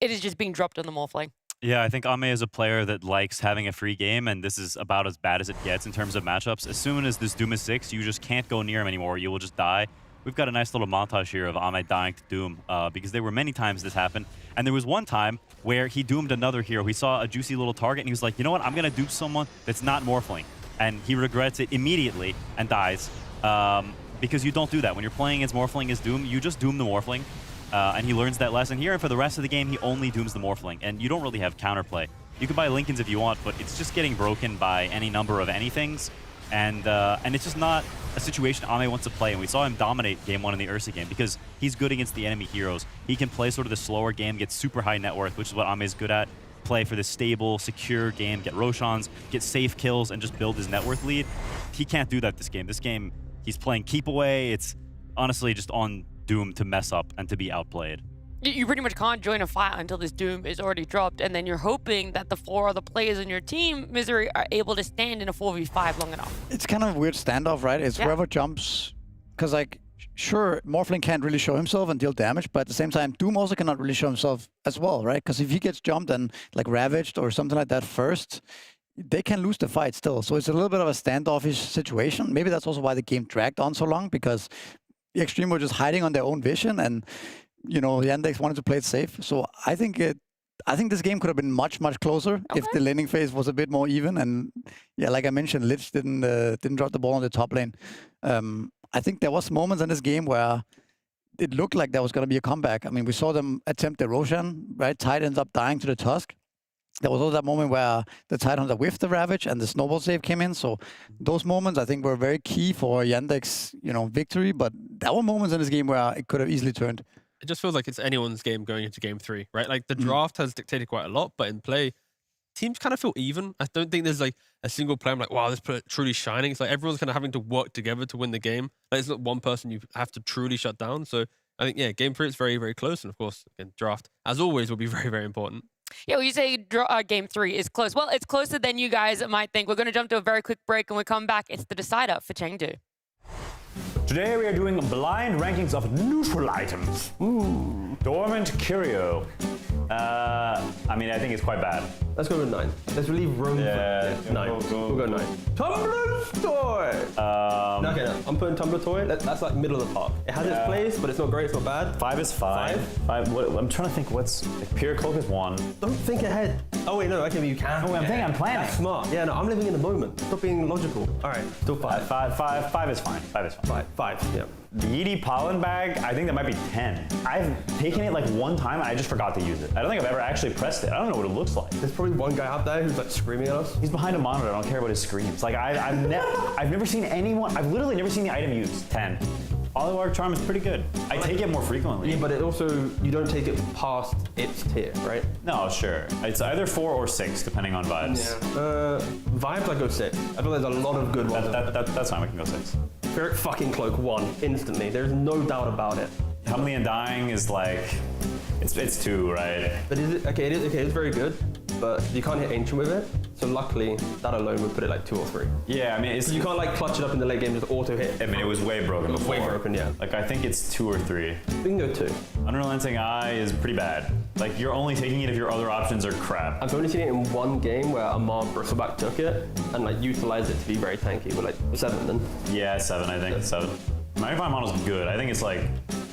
it is just being dropped on the Morphling. Yeah, I think Ame is a player that likes having a free game, and this is about as bad as it gets in terms of matchups. As soon as this Doom is 6, you just can't go near him anymore. You will just die. We've got a nice little montage here of Ame dying to Doom, because there were many times this happened. And there was one time where he doomed another hero. He saw a juicy little target, and he was like, you know what? I'm going to dupe someone that's not Morphling. And he regrets it immediately and dies. Because you don't do that. When you're playing as Morphling as Doom, you just doom the Morphling. And he learns that lesson here, and for the rest of the game, he only dooms the Morphling. And you don't really have counterplay. You can buy Lincolns if you want, but it's just getting broken by any number of anythings. And it's just not a situation Ame wants to play. And we saw him dominate game 1 in the Ursa game because he's good against the enemy heroes. He can play sort of the slower game, get super high net worth, which is what Ame is good at. Play for this stable, secure game, get Roshans, get safe kills, and just build his net worth lead. He can't do that this game. This game, he's playing keep away. It's honestly just on Doom to mess up and to be outplayed. You pretty much can't join a fight until this Doom is already dropped, and then you're hoping that the 4 other players in your team, Vincere, are able to stand in a 4v5 long enough. It's kind of a weird standoff, right? It's whoever jumps, because like, sure, Morphling can't really show himself and deal damage, but at the same time, Doom also cannot really show himself as well, right? Because if he gets jumped and like ravaged or something like that first, they can lose the fight still. So it's a little bit of a standoffish situation. Maybe that's also why the game dragged on so long, because the Extreme were just hiding on their own vision, and Yandex wanted to play it safe. So I think this game could have been much closer if the laning phase was a bit more even. And yeah, like I mentioned, Lich didn't drop the ball on the top lane. I think there was moments in this game where it looked like there was going to be a comeback. I mean, we saw them attempt the Roshan, right? Tide ends up dying to the Tusk. There was also that moment where the Tidehunter whiffed the Ravage and the Snowball save came in. So those moments, I think, were very key for Yandex, victory. But there were moments in this game where it could have easily turned. It just feels like it's anyone's game going into game 3, right? Like the draft has dictated quite a lot, but in play, teams kind of feel even. I don't think there's like a single player I'm like, wow, this player truly shining. It's like everyone's kind of having to work together to win the game. Like it's not one person you have to truly shut down. So I think, yeah, game 3 is very, very close. And of course, again, draft, as always, will be very, very important. Yeah, well, you say game 3 is close. Well, it's closer than you guys might think. We're going to jump to a very quick break, and we come back. It's the decider for Chengdu. Today we are doing blind rankings of neutral items. Dormant Curio. I mean, I think it's quite bad. Let's go with 9. Let's leave room for 9. We'll go 9. Tumbler Toy! Okay, no, I'm putting Tumbler Toy. That's like middle of the park. It has its place, but it's not great, it's not bad. 5 is 5. I'm trying to think what's... Like, Pure Cloak is 1. Don't think ahead. Oh wait, no, okay, you can. Oh, I'm thinking, I'm planning. That's smart. Yeah, no, I'm living in the moment. Stop being logical. All right, still 5. 5 is fine. 5 is fine. 5, yeah. The Yeetie Pollen Bag, I think that might be 10. I've taken it like one time and I just forgot to use it. I don't think I've ever actually pressed it. I don't know what it looks like. There's probably one guy out there who's like screaming at us. He's behind a monitor. I don't care about his screams. Like I've never seen anyone. I've literally never seen the item used. 10. Olive Charm is pretty good. I take it more frequently. Yeah, but it also, you don't take it past its tier, right? No, sure. It's either 4 or 6, depending on vibes. Yeah. Vibes, I go 6. I feel there's a lot of good ones. That's fine, we can go 6. Spirit fucking Cloak 1, instantly. There's no doubt about it. Humbly Undying is like, it's 2, right? But is it, okay, it's very good, but you can't hit Ancient with it. So luckily, that alone would put it like 2 or 3. Yeah, I mean, you can't like clutch it up in the late game, just auto hit. I mean, it was way broken before. Way broken, yeah. Like, I think it's 2 or 3. We can go 2. Unrelenting Eye is pretty bad. Like, you're only taking it if your other options are crap. I've only seen it in one game where Amar Bristleback took it and like utilized it to be very tanky, but like 7 then. Yeah, 7, I think. Yeah. 7. Magnifying Mono's good. I think it's like...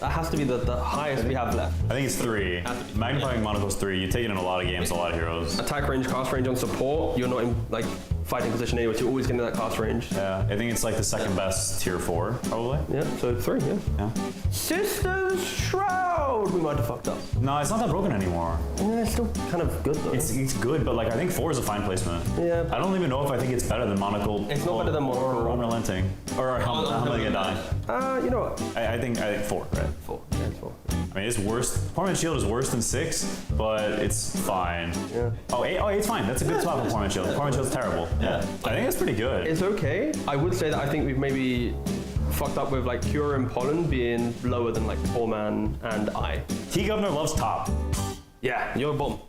That has to be the highest we have left. I think it's 3. Magnifying Mono goes 3. You take it in a lot of games, a lot of heroes. Attack range, cast range on support, you're not in like fighting position anyway, so you're always getting that cast range. Yeah, I think it's like the second best tier 4, probably. Yeah, so 3, yeah. Sister's Shroud! We might have fucked up. No, it's not that broken anymore. Yeah, it's still kind of good though. It's good, but like I think 4 is a fine placement. Yeah. I don't even know if I think it's better than Monocle. It's not better than Monocle. Or Unrelenting. Or Humbly Undying. You know what? I think 4, right? 4, yeah, it's 4. I mean, it's worse. Torment Shield is worse than 6, but it's fine. Yeah. Oh, 8's fine. That's a good spot for Torment Shield. Torment Shield's terrible. Yeah. I think it's pretty good. It's okay. I would say that I think we've maybe fucked up with like Cure and Pollen being lower than like Poor Man and I. T-Governor loves top. Yeah, you're a bomb.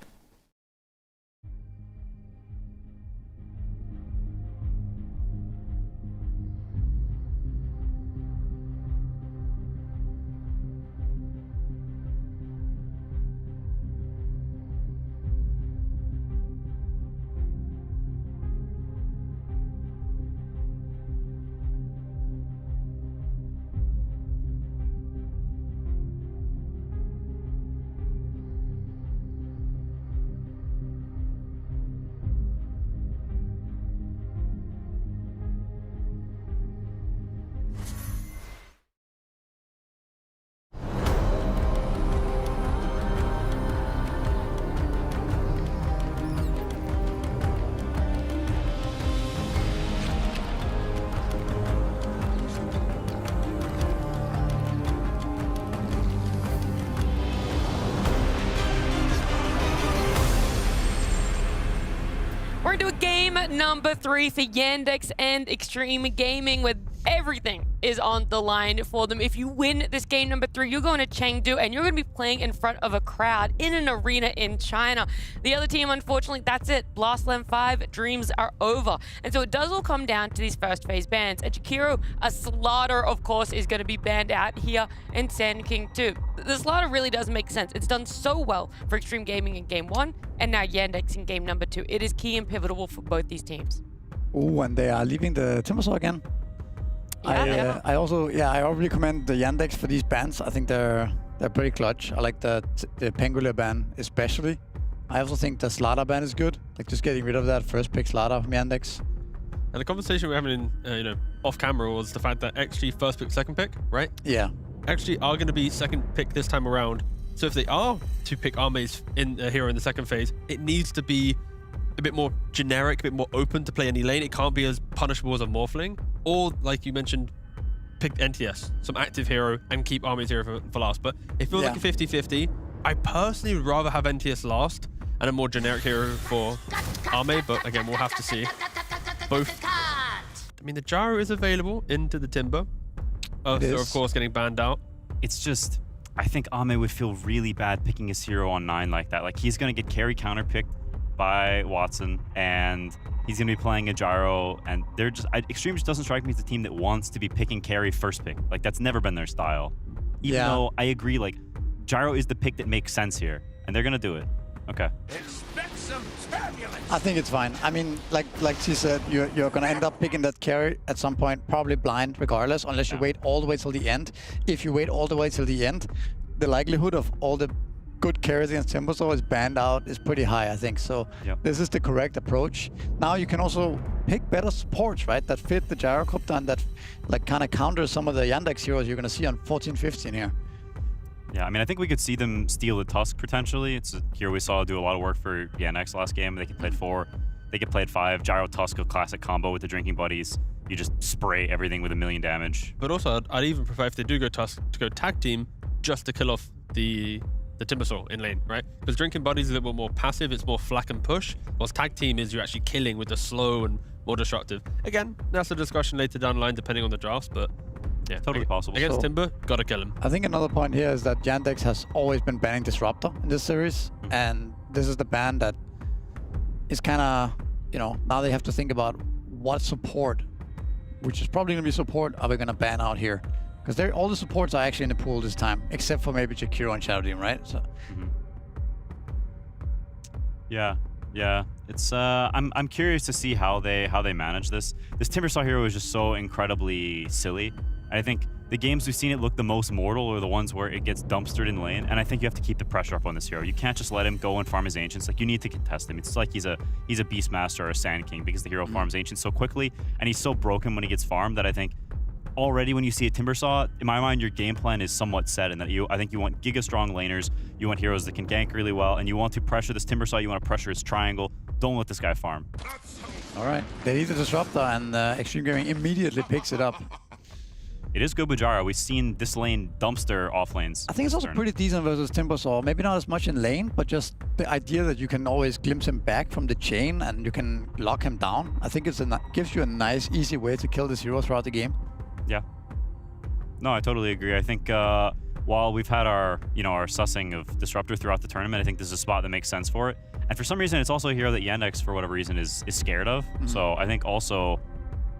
We're into a game number 3 for Yandex and Extreme Gaming, where everything is on the line for them. If you win this game number 3, you're going to Chengdu and you're going to be playing in front of a crowd in an arena in China. The other team, unfortunately, that's it. Blastland 5 dreams are over. And so it does all come down to these first phase bans. At Jakiro, a Slaughter, of course, is going to be banned out here, and Sand King too. The Slaughter really does make sense. It's done so well for Extreme Gaming in game 1, and now Yandex in game number 2. It is key and pivotal for both these teams. Oh, and they are leaving the Timbersaw again. Yeah, I also recommend the Yandex for these bans. I think they're pretty clutch. I like the Pangolier ban especially. I also think the Slaughter ban is good. Like just getting rid of that first pick Slaughter from Yandex. And the conversation we're having in, off camera was the fact that XG first pick, second pick, right? Yeah. XG are going to be second pick this time around. So if they are to pick armies in here in the second phase, it needs to be a bit more generic, a bit more open to play any lane. It can't be as punishable as a Morphling. Or, like you mentioned, pick NTS, some active hero, and keep armies here for last. But it feels like a 50-50. I personally would rather have NTS last and a more generic hero for Arme, but again, we'll have to see. Both. I mean, the Gyro is available into the Timber. So, of course, getting banned out. It's just... I think Ame would feel really bad picking his hero on 9 like that. Like, he's going to get carry counterpicked by Watson, and he's going to be playing a Gyro, and they're just... Extreme just doesn't strike me as a team that wants to be picking carry first pick. Like, that's never been their style. Even though I agree, like, Gyro is the pick that makes sense here, and they're going to do it. Okay. Expect some turbulence. I think it's fine. I mean, like she said, you're going to end up picking that carry at some point, probably blind regardless, unless you wait all the way till the end. If you wait all the way till the end, the likelihood of all the good carries against Timbersaw is banned out is pretty high, I think. So this is the correct approach. Now you can also pick better supports, right, that fit the Gyrocopter and that like kind of counter some of the Yandex heroes you're going to see on 14-15 here. Yeah, I mean, I think we could see them steal the Tusk potentially. It's a hero we saw do a lot of work for Yandex last game. They could play at 4, they could play at 5. Gyro Tusk, a classic combo with the Drinking Buddies. You just spray everything with 1,000,000 damage. But also, I'd even prefer if they do go Tusk to go tag team just to kill off the Timbersaw in lane, right? Because Drinking Buddies is a little bit more passive, it's more flack and push, whilst tag team is you're actually killing with the slow and more destructive. Again, that's a discussion later down the line depending on the drafts, but yeah, totally possible. Against Timber, gotta kill him. I think another point here is that Yandex has always been banning Disruptor in this series, and this is the ban that is kind of, you know, now they have to think about what support, which is probably going to be support, are we going to ban out here? Because all the supports are actually in the pool this time, except for maybe Jakiro and Shadow Demon, right? So. Yeah. It's I'm curious to see how they manage this. This Timbersaw hero is just so incredibly silly. I think the games we've seen it look the most mortal are the ones where it gets dumpstered in lane, and I think you have to keep the pressure up on this hero. You can't just let him go and farm his ancients. Like, you need to contest him. It's like he's a Beastmaster or a Sand King, because the hero farms ancients so quickly, and he's so broken when he gets farmed that I think already when you see a Timbersaw, in my mind, your game plan is somewhat set in that I think you want giga strong laners, you want heroes that can gank really well, and you want to pressure this Timbersaw, you want to pressure his triangle. Don't let this guy farm. All right, they need the Disruptor, and Extreme Gaming immediately picks it up. It is good with Gyro. We've seen this lane dumpster off lanes. I think it's also pretty decent versus Timbersaw. Maybe not as much in lane, but just the idea that you can always glimpse him back from the chain and you can lock him down. I think gives you a nice, easy way to kill this hero throughout the game. Yeah. No, I totally agree. I think while we've had our sussing of Disruptor throughout the tournament, I think this is a spot that makes sense for it. And for some reason, it's also a hero that Yandex, for whatever reason, is scared of. So I think also,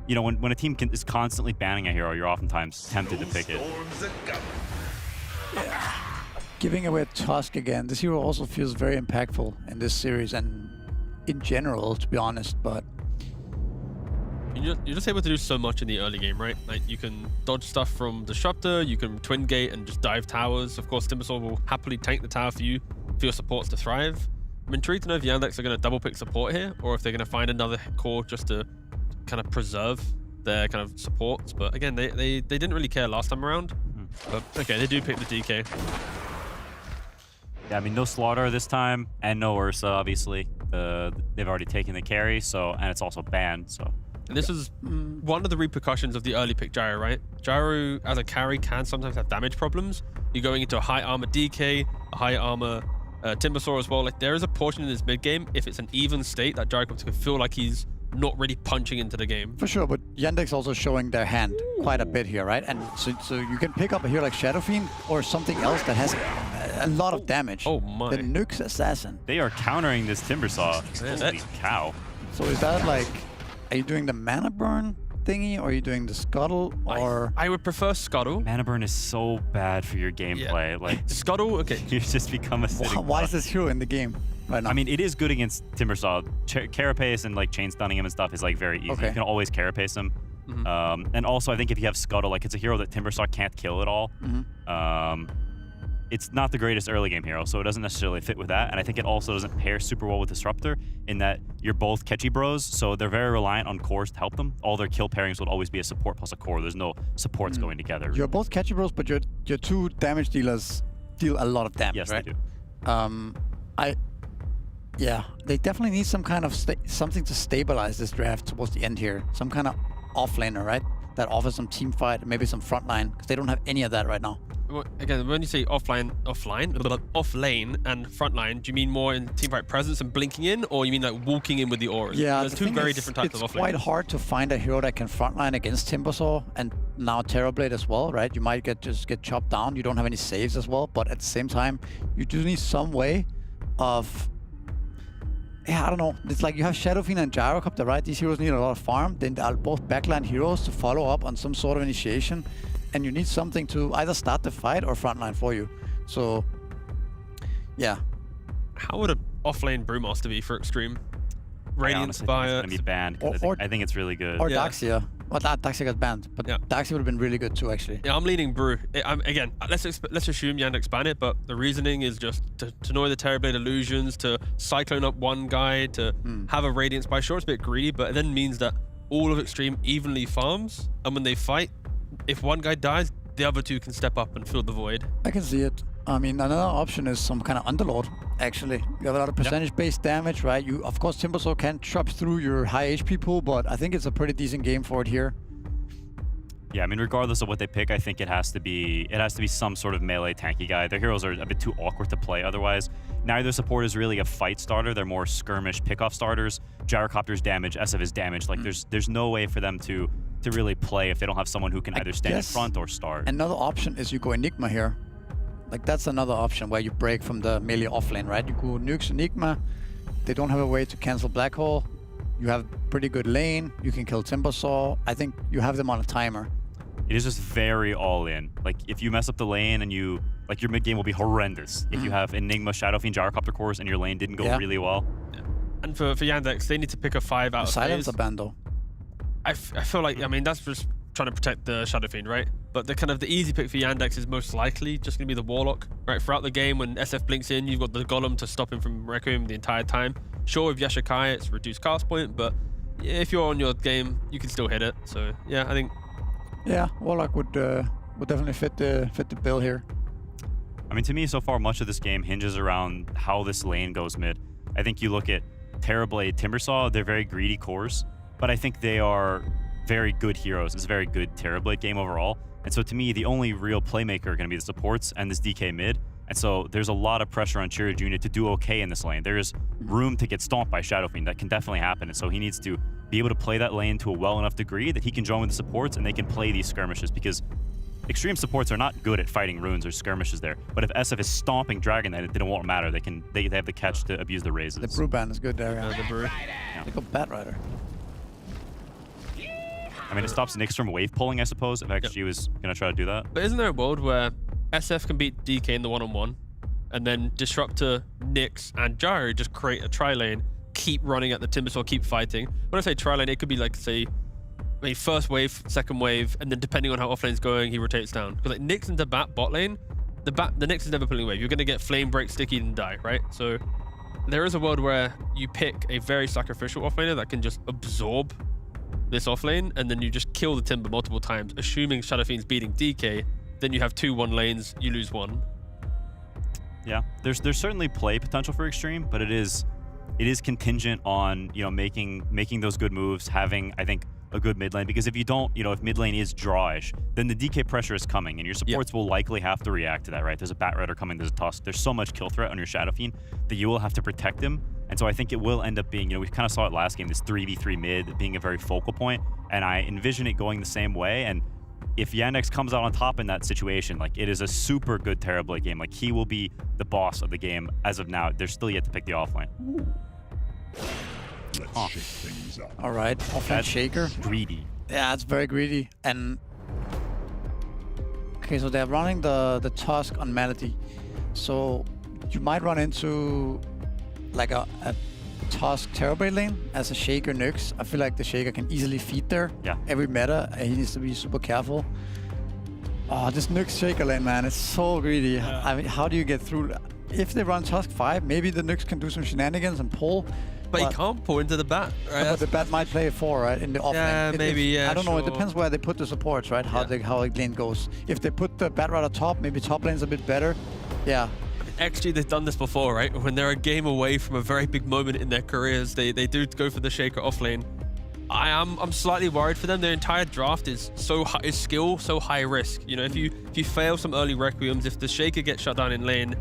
when a team is constantly banning a hero, you're oftentimes tempted to pick it. Giving away Tusk again. This hero also feels very impactful in this series and in general, to be honest, but You're just able to do so much in the early game, right? Like, you can dodge stuff from Disruptor, you can twin gate and just dive towers. Of course, Timbersaw will happily tank the tower for you, for your supports to thrive. I'm intrigued to know if Yandex are going to double pick support here, or if they're going to find another core just to kind of preserve their kind of supports. But again, they didn't really care last time around. But okay, they do pick the DK. Yeah, I mean, no Slaughter this time, and no Ursa, obviously. They've already taken the carry, and it's also banned, so... And this is one of the repercussions of the early pick Gyro, right? Gyro as a carry can sometimes have damage problems. You're going into a high armor DK, a high armor Timbersaw as well. Like, there is a portion in this mid game, if it's an even state, that Gyrocopter can feel like he's not really punching into the game. For sure, but Yandex also showing their hand quite a bit here, right? And so you can pick up a hero like Shadow Fiend or something else that has a lot of damage. Oh my. The Nux Assassin. They are countering this Timbersaw. Holy cow. So is that like... Are you doing the mana burn thingy, or are you doing the scuttle, or... I would prefer scuttle. Mana burn is so bad for your gameplay. Yeah. Like, scuttle, okay. You just become a sitting Why is this hero in the game right now? I mean, it is good against Timbersaw. Carapace and like chain stunning him and stuff is like very easy. Okay. You can always carapace him. And also, I think if you have scuttle, like, it's a hero that Timbersaw can't kill at all. It's not the greatest early game hero, so it doesn't necessarily fit with that. And I think it also doesn't pair super well with Disruptor in that you're both catchy bros, so they're very reliant on cores to help them. All their kill pairings would always be a support plus a core. There's no supports going together. You're both catchy bros, but your two damage dealers deal a lot of damage, yes, right? They do. Yeah, they definitely need some kind of something to stabilize this draft towards the end here. Some kind of offlaner, right? That offers some team fight, maybe some frontline, because they don't have any of that right now. again, when you say off lane and front line, do you mean more in teamfight presence and blinking in, or you mean like walking in with the auras? Yeah, there's two very different types of off It's lane. quite hard to find a hero that can frontline against Timbersaw and now Terrorblade as well, right? You might just get chopped down. You don't have any saves as well, but at the same time, you do need some way of... Yeah, I don't know. It's like you have Shadowfiend and Gyrocopter, right? These heroes need a lot of farm. Then they are both backline heroes to follow up on some sort of initiation. And you need something to either start the fight or frontline for you. So, yeah. How would an offlane Brewmaster be for Extreme? Radiant by... It's going to be banned. I think it's really good. Or Daxia. Well, Daxia got banned, but Daxia would have been really good too, actually. Yeah, I'm leaning Brew. Again, let's assume Yandex ban it, but the reasoning is just to know the Terrorblade illusions, to cyclone up one guy, to have a Radiance by. Sure, it's a bit greedy, but it then means that all of Extreme evenly farms, and when they fight, if one guy dies, the other two can step up and fill the void. I can see it. I mean, another option is some kind of Underlord, actually. You have a lot of percentage-based damage, right? You, of course, Timbersaw can chop through your high HP pool, but I think it's a pretty decent game for it here. Yeah, I mean, regardless of what they pick, I think it has to be some sort of melee tanky guy. Their heroes are a bit too awkward to play otherwise. Neither support is really a fight starter. They're more skirmish pickoff starters. Gyrocopter's damage, SF is damage. Like, there's no way for them to really play if they don't have someone who can either stand in front or start. Another option is you go Enigma here. Like, that's another option where you break from the melee offlane, right? You go Nukes Enigma. They don't have a way to cancel Black Hole. You have pretty good lane. You can kill Timbersaw. I think you have them on a timer. It is just very all in. Like, if you mess up the lane and your mid game will be horrendous. If you have Enigma, Shadowfiend, Gyrocopter cores and your lane didn't go really well. Yeah. And for Yandex, they need to pick a 5 out of Silence phase. a bando. I feel like, I mean, that's just trying to protect the Shadowfiend, right? But the easy pick for Yandex is most likely just going to be the Warlock, right? Throughout the game, when SF blinks in, you've got the Golem to stop him from Requiem the entire time. Sure, with Yashikai, it's reduced cast point, but if you're on your game, you can still hit it. So, yeah, I think... Yeah, Warlock would definitely fit the bill here. I mean, to me, so far, much of this game hinges around how this lane goes mid. I think you look at Terrorblade, Timbersaw, they're very greedy cores, but I think they are very good heroes. It's a very good Terrorblade game overall. And so to me, the only real playmaker are going to be the supports and this DK mid. And so there's a lot of pressure on Cheer Jr. to do okay in this lane. There is room to get stomped by Shadowfiend. That can definitely happen. And so he needs to be able to play that lane to a well enough degree that he can join with the supports and they can play these skirmishes, because Extreme supports are not good at fighting runes or skirmishes there. But if SF is stomping Dragon, then it won't matter. They have the catch to abuse the raises. The Brew ban is good there. The Brew. Yeah. They go Bat Rider. I mean, it stops Nyx from wave pulling, I suppose, if XG was going to try to do that. But isn't there a world where SF can beat DK in the one-on-one, and then Disruptor, Nyx, and Gyro just create a tri-lane, keep running at the Timbersaw, keep fighting? When I say tri-lane, it could be like, say, maybe first wave, second wave, and then depending on how offlane's going, he rotates down. Because like Nyx into bot lane, the Nyx is never pulling wave. You're going to get flame break, sticky, and die, right? So there is a world where you pick a very sacrificial offlaner that can just absorb this offlane, and then you just kill the Timber multiple times, assuming Shadowfiend's beating DK. Then you have 2-1 lanes, you lose one. Yeah, there's certainly play potential for Extreme, but it is contingent on, you know, making those good moves, having, I think, a good mid lane. Because if you don't, you know, if mid lane is drawish, then the DK pressure is coming, and your supports will likely have to react to that, right? There's a Bat Rider coming, there's a Tusk, there's so much kill threat on your Shadowfiend that you will have to protect him. And so I think it will end up being, you know, we kind of saw it last game, this 3v3 mid being a very focal point, and I envision it going the same way. And if Yandex comes out on top in that situation, like, it is a super good Terrorblade game. Like, he will be the boss of the game as of now. They're still yet to pick the offlane. Let's shake things up. All right, offlane shaker. Greedy. Yeah, it's very greedy. And okay, so they're running the Tusk on Melody. So you might run into like a Tusk Terrorblade lane as a Shaker Nyx. I feel like the Shaker can easily feed there. Yeah. Every meta, he needs to be super careful. Oh, this Nyx Shaker lane, man, it's so greedy. I mean, how do you get through? If they run Tusk 5, maybe the Nyx can do some shenanigans and pull. But he can't pull into the Bat, right? But the Bat might play a 4, right, in the offlane. Yeah, maybe, yeah, I don't know, it sure. depends where they put the supports, right, how the lane goes. If they put the Bat Rider top, maybe top lane's a bit better. Yeah. XG, they've done this before, right? When they're a game away from a very big moment in their careers, they do go for the Shaker offlane. I'm slightly worried for them. Their entire draft is is skill, so high risk. You know, if you fail some early Requiems, if the Shaker gets shut down in lane,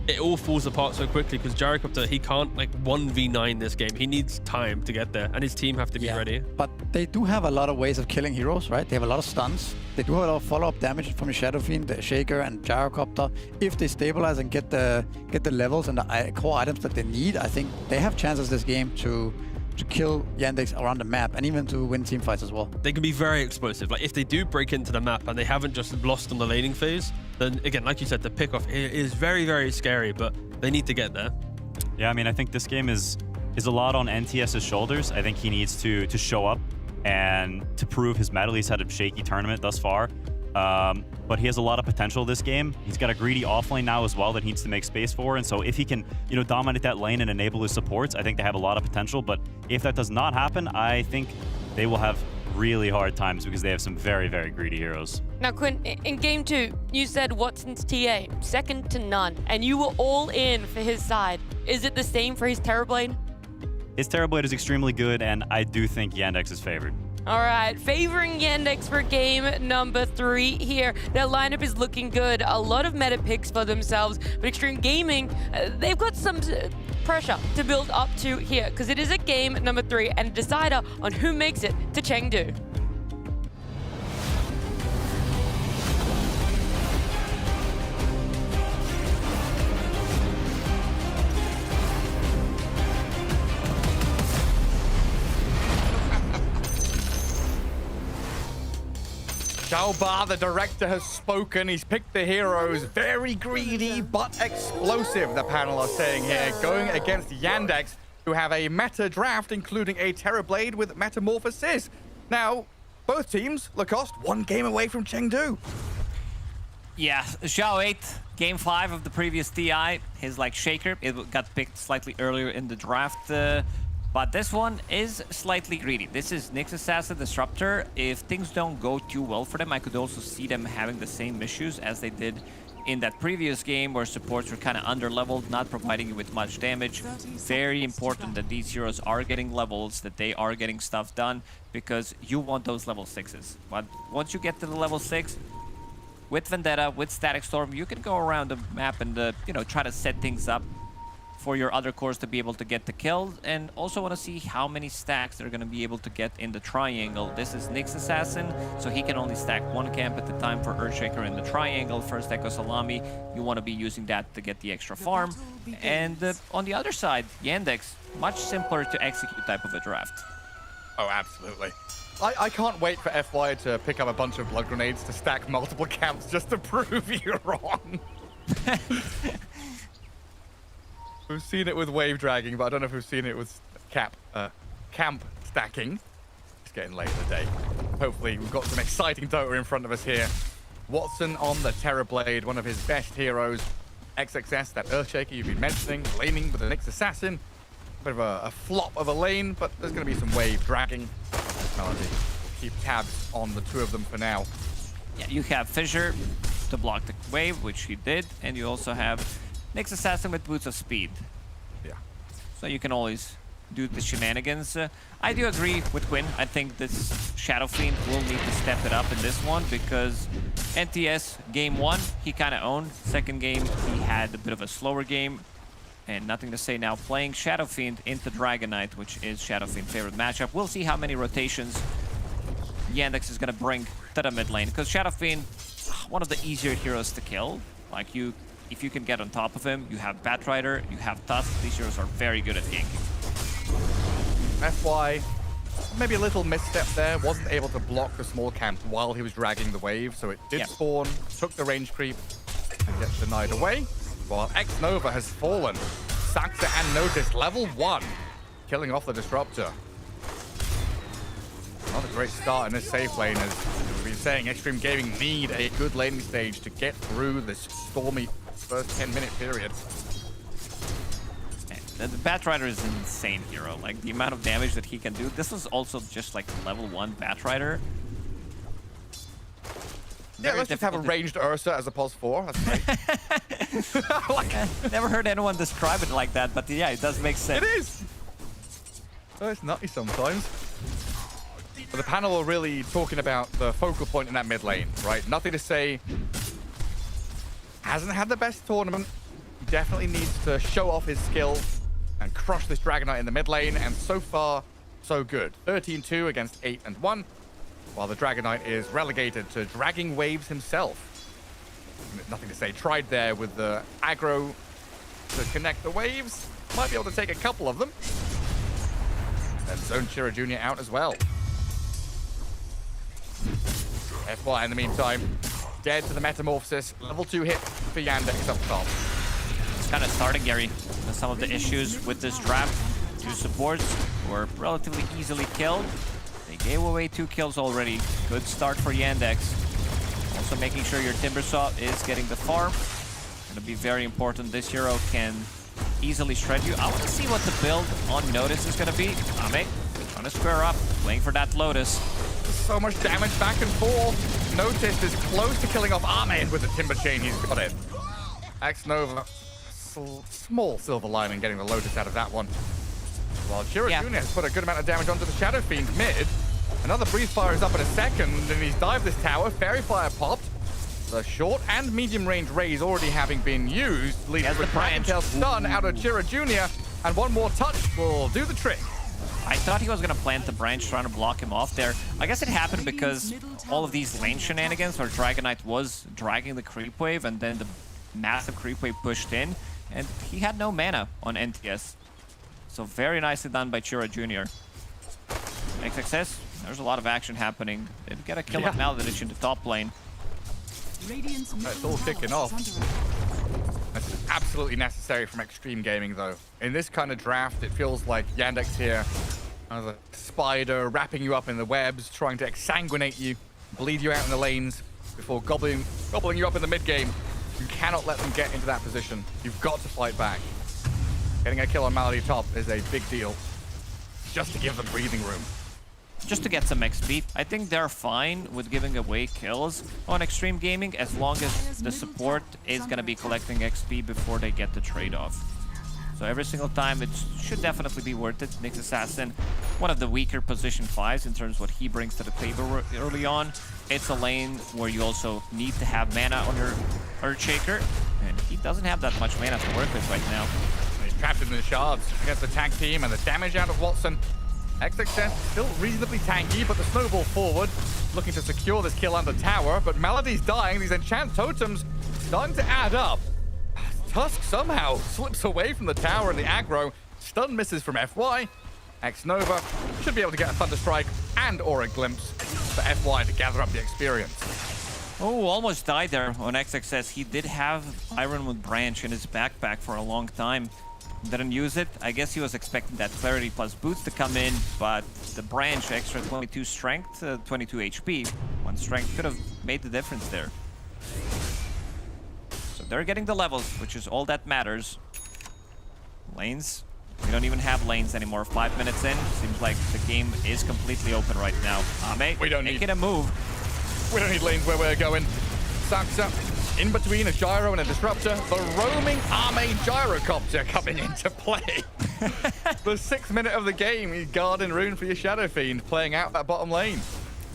it all falls apart so quickly because Gyrocopter, he can't like 1v9 this game. He needs time to get there, and his team have to be ready. But they do have a lot of ways of killing heroes, right? They have a lot of stuns. They do have a lot of follow-up damage from Shadow Fiend, the Shaker, and Gyrocopter. If they stabilize and get the levels and the core items that they need, I think they have chances this game to kill Yandex around the map and even to win team fights as well. They can be very explosive. Like if they do break into the map and they haven't just lost on the laning phase, then again, like you said, the pickoff is very, very scary, but they need to get there. Yeah, I mean, I think this game is a lot on NTS's shoulders. I think he needs to show up and to prove his mettle. He's had a shaky tournament thus far, but he has a lot of potential this game. He's got a greedy offlane now as well that he needs to make space for, and so if he can, you know, dominate that lane and enable his supports, I think they have a lot of potential. But if that does not happen, I think they will have really hard times because they have some very, very greedy heroes. Now, Quinn, in game 2, you said Watson's TA, second to none, and you were all in for his side. Is it the same for his Terrorblade? His Terrorblade is extremely good, and I do think Yandex is favored. All right, favoring Yandex for game number 3 here. Their lineup is looking good. A lot of meta picks for themselves, but Extreme Gaming, they've got some pressure to build up to here because it is a game number 3 and a decider on who makes it to Chengdu. Xiaoba, the director, has spoken. He's picked the heroes. Very greedy, but explosive, the panel are saying here. Going against Yandex, who have a meta draft, including a Terrorblade with Metamorphosis. Now, both teams, Lacoste, 1 game away from Chengdu. Yeah, Xiao 8, game 5 of the previous TI. His like Shaker, it got picked slightly earlier in the draft. But this one is slightly greedy. This is Nyx Assassin Disruptor. If things don't go too well for them, I could also see them having the same issues as they did in that previous game where supports were kind of under-leveled, not providing you with much damage. Very important that these heroes are getting levels, that they are getting stuff done, because you want those level 6s. But once you get to the level 6, with Vendetta, with Static Storm, you can go around the map and you know, try to set things up for your other cores to be able to get the kills, and also want to see how many stacks they're going to be able to get in the triangle. This is Nyx Assassin, so he can only stack 1 camp at the time for Earthshaker in the triangle. First Echo Salami, you want to be using that to get the extra farm. And on the other side, Yandex, much simpler to execute type of a draft. Oh, absolutely. I can't wait for FY to pick up a bunch of blood grenades to stack multiple camps just to prove you're wrong. We've seen it with wave dragging, but I don't know if we've seen it with camp stacking. It's getting late in the day. Hopefully, we've got some exciting Dota in front of us here. Watson on the Terrorblade, one of his best heroes. XXS, that Earthshaker you've been mentioning, laning with the Nyx Assassin. A bit of a flop of a lane, but there's going to be some wave dragging. Melody, keep tabs on the 2 of them for now. Yeah, you have Fissure to block the wave, which he did, and you also have Nyx Assassin with Boots of Speed. Yeah. So you can always do the shenanigans. I do agree with Quinn. I think this Shadow Fiend will need to step it up in this one because NTS game 1, he kind of owned. Second game, he had a bit of a slower game. And nothing to say now. Playing Shadow Fiend into Dragon Knight, which is Shadow Fiend's favorite matchup. We'll see how many rotations Yandex is going to bring to the mid lane. Because Shadow Fiend, one of the easier heroes to kill. Like if you can get on top of him, you have Batrider, you have Tusk. These heroes are very good at ganking. FY, maybe a little misstep there. Wasn't able to block the small camp while he was dragging the wave. So it did spawn, took the range creep, and gets denied away. While X-Nova has fallen. Saxa and Natus, level 1. Killing off the Disruptor. Not a great start in this safe lane, as we've been saying, Extreme Gaming need a good laning stage to get through this stormy first 10-minute period. The Batrider is an insane hero. Like, the amount of damage that he can do. This was also just like level 1 Batrider. Yeah, let's just have a ranged Ursa as a pos 4. That's great. Like, never heard anyone describe it like that, but yeah, it does make sense. It is! Oh, it's nutty sometimes. But the panel are really talking about the focal point in that mid lane, right? Nothing to say. Hasn't had the best tournament. Definitely needs to show off his skill and crush this Dragon Knight in the mid lane. And so far, so good. 13-2 against 8-1, while the Dragon Knight is relegated to dragging waves himself. Nothing to say. Tried there with the aggro to connect the waves. Might be able to take a couple of them. And Zone Chira Jr. out as well. FY in the meantime, dead to the Metamorphosis. Level 2 hit for Yandex up top. It's kind of starting, Gary. Some of the issues with this draft. 2 supports were relatively easily killed. They gave away 2 kills already. Good start for Yandex. Also making sure your Timbersaw is getting the farm. Gonna be very important. This hero can easily shred you. I want to see what the build on Notice is gonna be. Ame trying to square up, playing for that Lotus. So much damage back and forth. Notice is close to killing off Ame with the Timber Chain. He's got it. X-Nova, small silver lining getting the Lotus out of that one. While Chira Jr. has put a good amount of damage onto the Shadow Fiend mid. Another Breeze Fire is up in a second, and he's dived this tower. Fairy Fire popped. The short and medium range rays already having been used, leads to a Dragon Tail stun out of Chira Jr. And one more touch will do the trick. I thought he was going to plant the branch, trying to block him off there. I guess it happened because all of these lane shenanigans where Dragon Knight was dragging the creep wave and then the massive creep wave pushed in, and he had no mana on NTS. So very nicely done by Chira Jr. XXS, there's a lot of action happening. They get a kill of Maladich in the top lane. It's all kicking off. That's absolutely necessary from Extreme Gaming, though. In this kind of draft, it feels like Yandex here as a spider wrapping you up in the webs, trying to exsanguinate you, bleed you out in the lanes before gobbling you up in the mid game. You cannot let them get into that position. You've got to fight back. Getting a kill on Malady top is a big deal, just to give them breathing room. Just to get some XP. I think they're fine with giving away kills on Extreme Gaming as long as the support is going to be collecting XP before they get the trade-off. So every single time, it should definitely be worth it. Nyx Assassin, one of the weaker position 5s in terms of what he brings to the table early on. It's a lane where you also need to have mana on your Earthshaker, and he doesn't have that much mana to work with right now. He's trapped in the shards against the tag team, and the damage out of Watson. XXS still reasonably tanky, but the snowball forward, looking to secure this kill on the tower, but Malady's dying. These enchant totems starting to add up. Tusk somehow slips away from the tower and the aggro. Stun misses from FY. X-Nova should be able to get a Thunder Strike and or a glimpse for FY to gather up the experience. Oh, almost died there on XXS. He did have Ironwood Branch in his backpack for a long time. Didn't use it. I guess he was expecting that Clarity plus Boots to come in, but the Branch, extra 22 strength, 22 HP. 1 strength could have made the difference there. So they're getting the levels, which is all that matters. Lanes. We don't even have lanes anymore. 5 minutes in. Seems like the game is completely open right now. Ame, we don't making a move. We don't need lanes where we're going. Saxa in between a gyro and a disruptor. The roaming Ame gyrocopter coming into play. The 6th minute of the game. You guard and rune for your Shadow Fiend, playing out that bottom lane.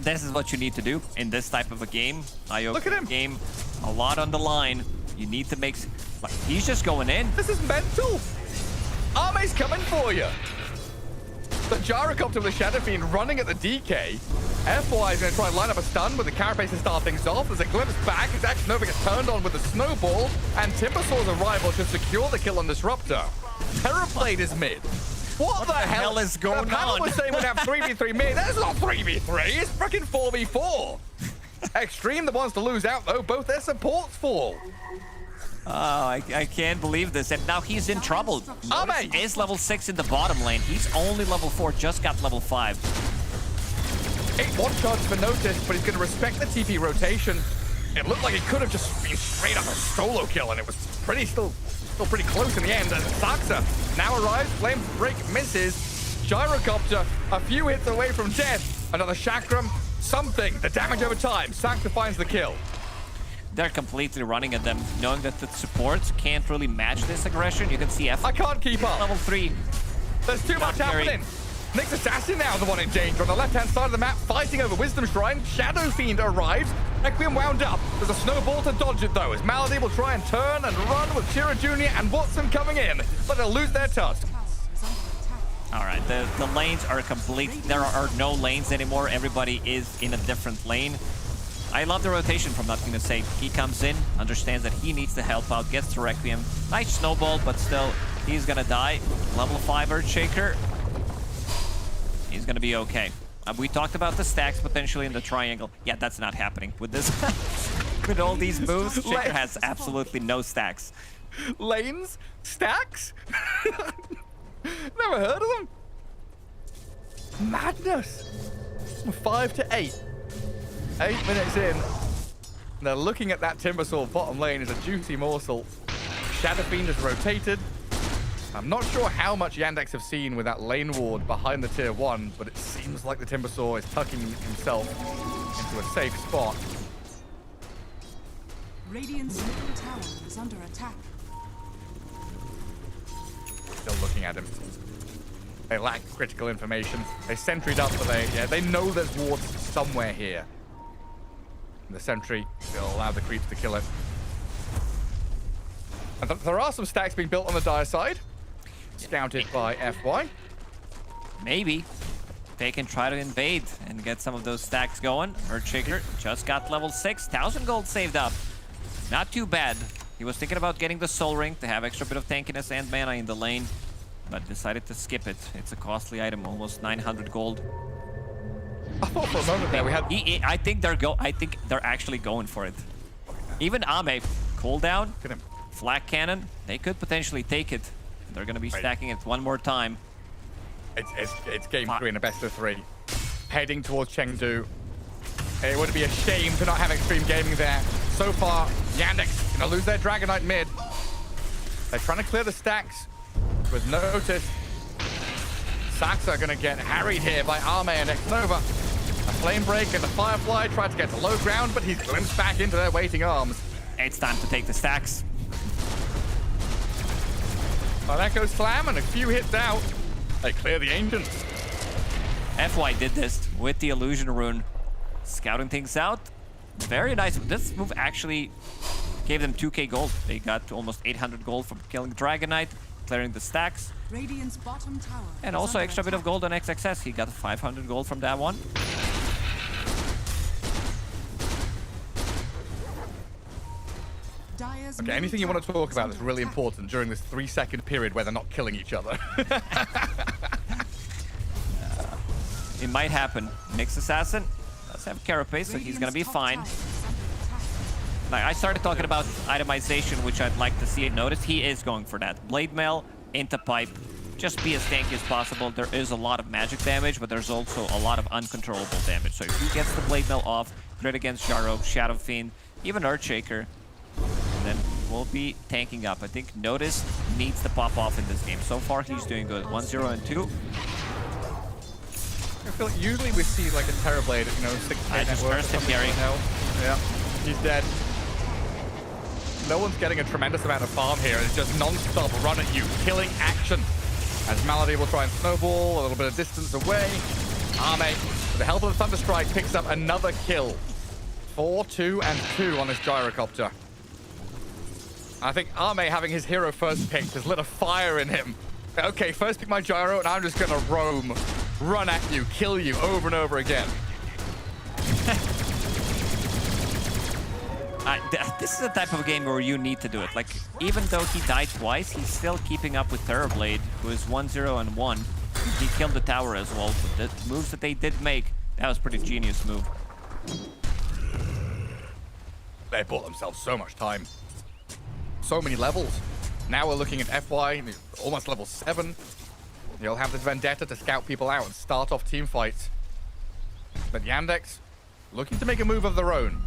This is what you need to do in this type of a game. Look at him. Game, a lot on the line. You need to make... Like, he's just going in. This is mental. Ame's coming for you. The gyrocopter with the Shadow Fiend running at the DK. FY is going to try and line up a stun with the Carapace to start things off. There's a glimpse back as X-Nova gets turned on with the snowball, and Timbersaw's arrival to secure the kill on Disruptor. Terrorblade is mid. What the hell is going on? The panel was saying we'd have 3v3 mid. That's not 3v3. It's freaking 4v4. Extreme, the ones to lose out, though. Both their supports fall. Oh, I can't believe this. And now he's in trouble. Ame is level 6 in the bottom lane. He's only level 4, just got level 5. 8-1 charge for Notice, but he's going to respect the TP rotation. It looked like it could have just been straight up a solo kill, and it was still pretty close in the end. As Saxa now arrives, Flame Break misses. Gyrocopter a few hits away from death. Another Chakram, something. The damage over time. Saxa finds the kill. They're completely running at them, knowing that the supports can't really match this aggression. You can see F. I can't keep up. Level 3. There's too much happening. Nyx Assassin now the one in danger on the left-hand side of the map, fighting over Wisdom Shrine. Shadow Fiend arrives. Requiem wound up. There's a snowball to dodge it though, as Malady will try and turn and run with Chira Jr. and Watson coming in, but they'll lose their tusk. All right, the lanes are complete. There are no lanes anymore. Everybody is in a different lane. I love the rotation from Not Gonna Say. He comes in, understands that he needs to help out, gets to Requiem. Nice snowball, but still, he's gonna die. Level 5 Earthshaker. He's gonna be okay. We talked about the stacks potentially in the triangle. Yeah, that's not happening with this. With all these moves, Shaker has absolutely no stacks. Lanes? Stacks? Never heard of them. Madness. 5 to 8. 8 minutes in. They're looking at that Timbersaw bottom lane as a juicy morsel. Shadow Fiend has rotated. I'm not sure how much Yandex have seen with that lane ward behind the tier 1, but it seems like the Timbersaw is tucking himself into a safe spot. Radiant's middle tower is under attack. Still looking at him. They lack critical information. They sentryed up, but they know there's wards somewhere here. And the sentry will allow the creeps to kill it. And there are some stacks being built on the dire side. Scouted by FY. Maybe they can try to invade and get some of those stacks going. Earthshaker just got level 6. 1,000 gold saved up. Not too bad. He was thinking about getting the Soul Ring to have extra bit of tankiness and mana in the lane, but decided to skip it. It's a costly item, almost 900 gold. I thought for a moment there we had... I think they're actually going for it. Even Ame, cooldown, flak cannon, they could potentially take it. They're going to be stacking it one more time. It's game 3 in a best of 3. Heading towards Chengdu. It would be a shame to not have Extreme Gaming there. So far, Yandex going to lose their Dragonite mid. They're trying to clear the stacks with Natus. Saxa are going to get harried here by Arme and X-Nova. A Flame Break and the Firefly tried to get to low ground, but he's glimpsed back into their waiting arms. It's time to take the stacks. Well, Echo Slam and a few hits out. They clear the Ancients. FY did this with the Illusion Rune. Scouting things out. Very nice. This move actually gave them 2k gold. They got almost 800 gold from killing Dragonite, clearing the stacks. Radiant's bottom tower And also extra bit of gold on XXS. He got 500 gold from that one. Okay, anything you want to talk about that's really important during this 3-second period where they're not killing each other? It might happen. Nyx Assassin does have Carapace, so he's gonna be fine. Like, I started talking about itemization, which I'd like to see it noticed. He is going for that. Blade Mail into Pipe. Just be as tanky as possible. There is a lot of magic damage, but there's also a lot of uncontrollable damage. So if he gets the Blade Mail off, crit against Jaro, Shadow Fiend, even Earthshaker, and then we'll be tanking up. I think Natus needs to pop off in this game. So far, he's doing good. 1-0 and 2. I feel like usually we see like a Terrorblade, you know, 6k I just network cursed him, Gary. Yeah, he's dead. No one's getting a tremendous amount of farm here. It's just non-stop run at you, killing action. As Malady will try and snowball a little bit of distance away. Arme, with the help of the Thunderstrike, picks up another kill. 4, 2, and 2 on this Gyrocopter. I think Arme, having his hero first picked, has lit a fire in him. Okay, first pick my Gyro, and I'm just gonna roam, run at you, kill you over and over again. This is the type of game where you need to do it. Like, even though he died twice, he's still keeping up with Terrorblade, who is 1-0 and 1. He killed the tower as well. But the moves that they did make, that was a pretty genius move. They bought themselves so much time. So many levels. Now we're looking at FY, almost level 7. You'll have this Vendetta to scout people out and start off team fights. But Yandex, looking to make a move of their own.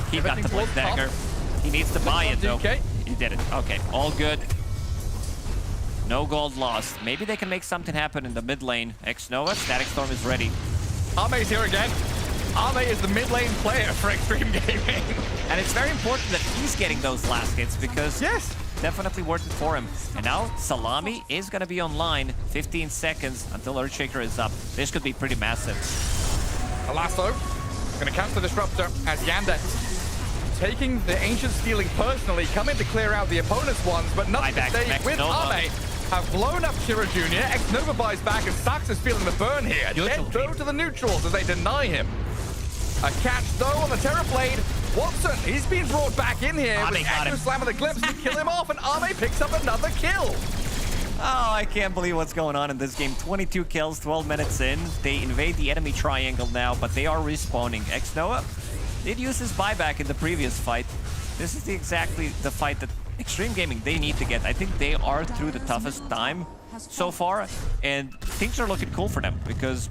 He got the Blitz Dagger. He needs to buy it, though. DK. He did it. Okay, all good. No gold lost. Maybe they can make something happen in the mid lane. X-Nova, Static Storm is ready. Arme's here again. Arme is the mid lane player for Extreme Gaming. And it's very important that he's getting those last hits because definitely worth it for him. And now Salami is going to be online. 15 seconds until Earthshaker is up. This could be pretty massive. Alasso going to catch the Disruptor as Yandex taking the Ancient Stealing personally, coming to clear out the opponent's ones, but nothing to stay with Ame. Have blown up Shira Jr. X-Nova buys back, and Sax is feeling the burn here. Dead though to the neutrals as they deny him. A catch though on the Terrorblade. Watson, he's been brought back in here with Echo Slam of the Glimpse to kill him off, and Ame picks up another kill. Oh, I can't believe what's going on in this game. 22 kills, 12 minutes in. They invade the enemy triangle now, but they are respawning. X-Nova did use his buyback in the previous fight. This is exactly the fight that Extreme Gaming, they need to get. I think they are through the toughest time so far, and things are looking cool for them, because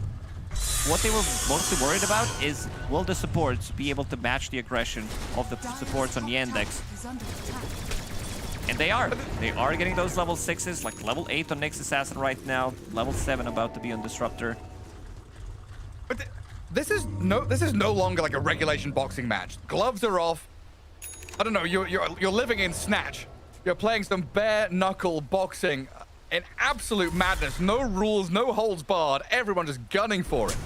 what they were mostly worried about is, will the supports be able to match the aggression of the supports on Yandex? And they are. They are getting those level 6s, like level 8 on Nyx Assassin right now, level 7 about to be on Disruptor. But this is no longer like a regulation boxing match. Gloves are off. I don't know, you're living in Snatch. You're playing some bare knuckle boxing in absolute madness. No rules, no holds barred. Everyone just gunning for it.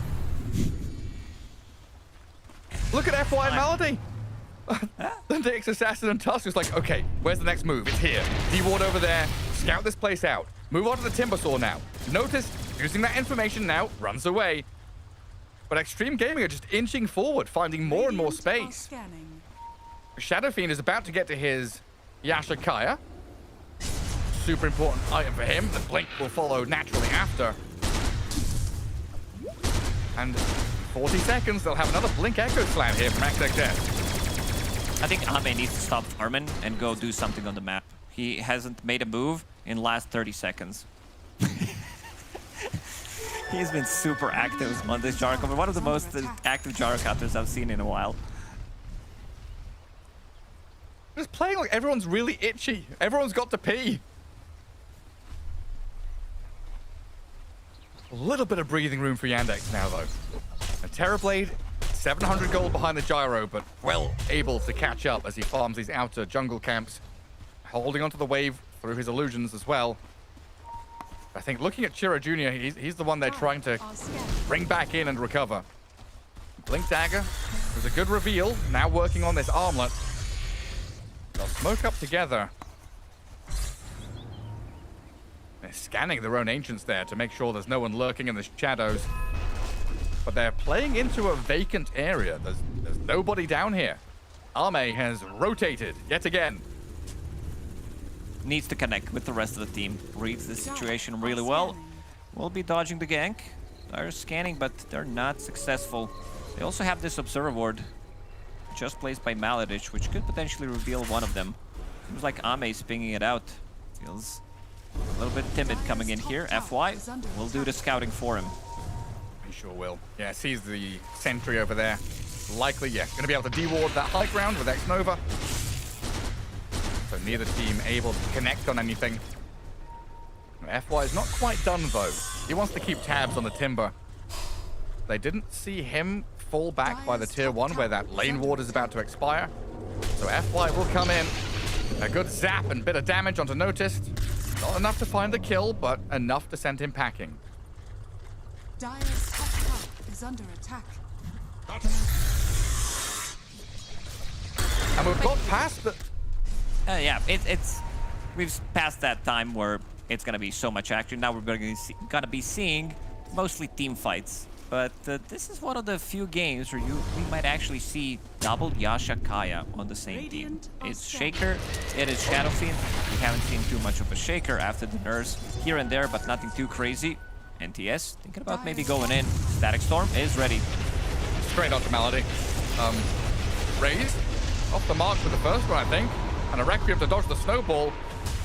Look at FY and Melody. The Nyx Assassin and Tusk is like, okay, where's the next move? It's here. D-Ward over there. Scout this place out. Move on to the Timbersaw now. Notice, using that information now, runs away. But Extreme Gaming are just inching forward, finding more and more space. Shadow Fiend is about to get to his Yashakaya. Super important item for him. The Blink will follow naturally after. And 40 seconds, they'll have another Blink Echo Slam here from XXS. I think Ame needs to stop farming and go do something on the map. He hasn't made a move in the last 30 seconds. He's been super active on this Gyrocounter. One of the most active Gyrocounters I've seen in a while. Just playing like everyone's really itchy. Everyone's got to pee. A little bit of breathing room for Yandex now, though. A Terrorblade, 700 gold behind the Gyro, but well able to catch up as he farms these outer jungle camps. Holding onto the wave through his illusions as well. I think looking at Chiro Jr., he's the one they're trying to bring back in and recover. Blink Dagger was a good reveal. Now working on this armlet. They'll smoke up together. They're scanning their own ancients there to make sure there's no one lurking in the shadows. But they're playing into a vacant area. There's nobody down here. Ame has rotated yet again. Needs to connect with the rest of the team. Reads the situation really well. Will be dodging the gank. They're scanning, but they're not successful. They also have this Observer Ward, just placed by Maladich, which could potentially reveal one of them. Seems like Ame pinging it out. Feels a little bit timid coming in here. FY will do the scouting for him. He sure will. Yeah, sees the sentry over there. Likely, yeah, going to be able to de-ward that high ground with X-Nova. So neither team able to connect on anything. FY is not quite done, though. He wants to keep tabs on the Timber. They didn't see him fall back by the tier 1 where that lane ward is about to expire. So FY will come in. A good zap and bit of damage onto Noticed. Not enough to find the kill, but enough to send him packing. Dire's top tower is under attack. And we've got past the... Yeah, we've passed that time where it's gonna be so much action. Now we're gonna be seeing mostly team fights. But this is one of the few games where we might actually see double Yashakaya on the same team. It's Shaker, it is Shadow Fiend. We haven't seen too much of a Shaker after the nerfs here and there, but nothing too crazy. NTS thinking about maybe going in. Static Storm is ready. Straight onto Melody. Raised off the mark for the first one, I think. And a Requiem to dodge the snowball.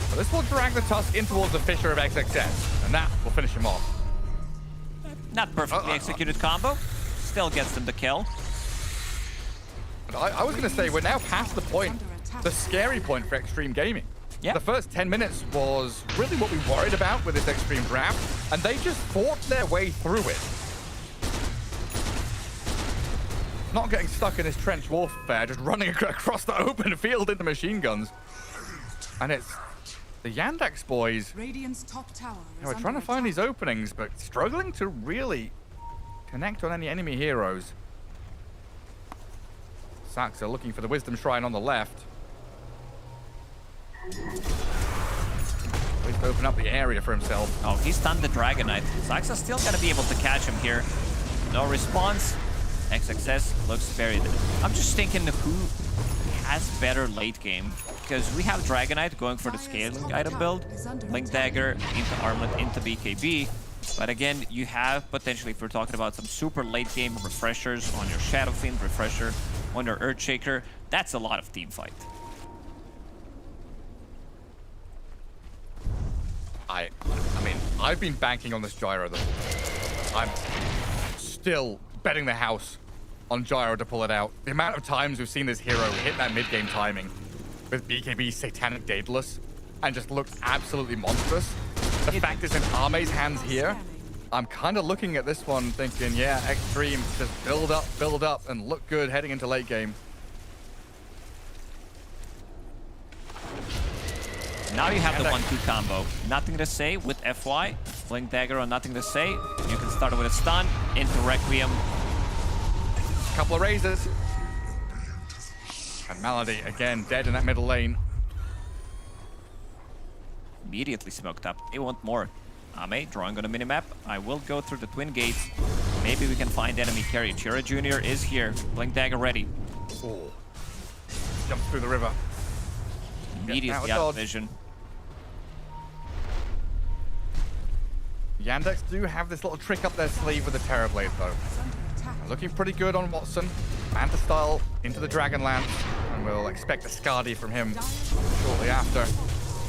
But this will drag the Tusk in towards the Fissure of XXS. And that will finish him off. Not perfectly executed combo. Still gets them the kill. But I was going to say, we're now past the point, the scary point for Extreme Gaming. Yeah. The first 10 minutes was really what we worried about with this Extreme draft. And they just fought their way through it. Not getting stuck in this trench warfare, just running across the open field into machine guns. And it's The Yandex boys, Radiant's top tower is we're under trying to find attack. these openings, but struggling to really connect on any enemy heroes. Saxa looking for the Wisdom Shrine on the left. He's to open up the area for himself. Oh, he stunned the Dragon Knight. Saxa's still gonna be able to catch him here. No response. XXS looks very... I'm just thinking who has better late game. Because we have Dragon Knight going for the scaling item build. Link Dagger into Armlet into BKB. But again, you have potentially, if we're talking about some super late game refreshers on your Shadow Fiend, refresher on your Earthshaker, that's a lot of team fight. I mean, I've been banking on this Gyro though. I'm still betting the house on Gyro to pull it out. The amount of times we've seen this hero hit that mid-game timing with BKB's Satanic Daedalus and just looked absolutely monstrous. The fact it's in Arme's hands here, I'm kind of looking at this one thinking, yeah, Extreme, just build up, and look good heading into late game. Now you have the 1-2 combo. Nothing to say with FY. Blink Dagger on nothing to say. You can start with a stun into Requiem. Couple of raises. And Malady again dead in that middle lane. Immediately smoked up. They want more. Ame drawing on a minimap. I will go through the twin gates. Maybe we can find enemy carry. Chira Jr. is here. Blink Dagger ready. Oh. Jumps through the river. Immediately out of vision. Yandex do have this little trick up their sleeve with the Terrorblade though. Looking pretty good on Watson. Manta style into the Dragonlance. And we'll expect a Skadi from him shortly after.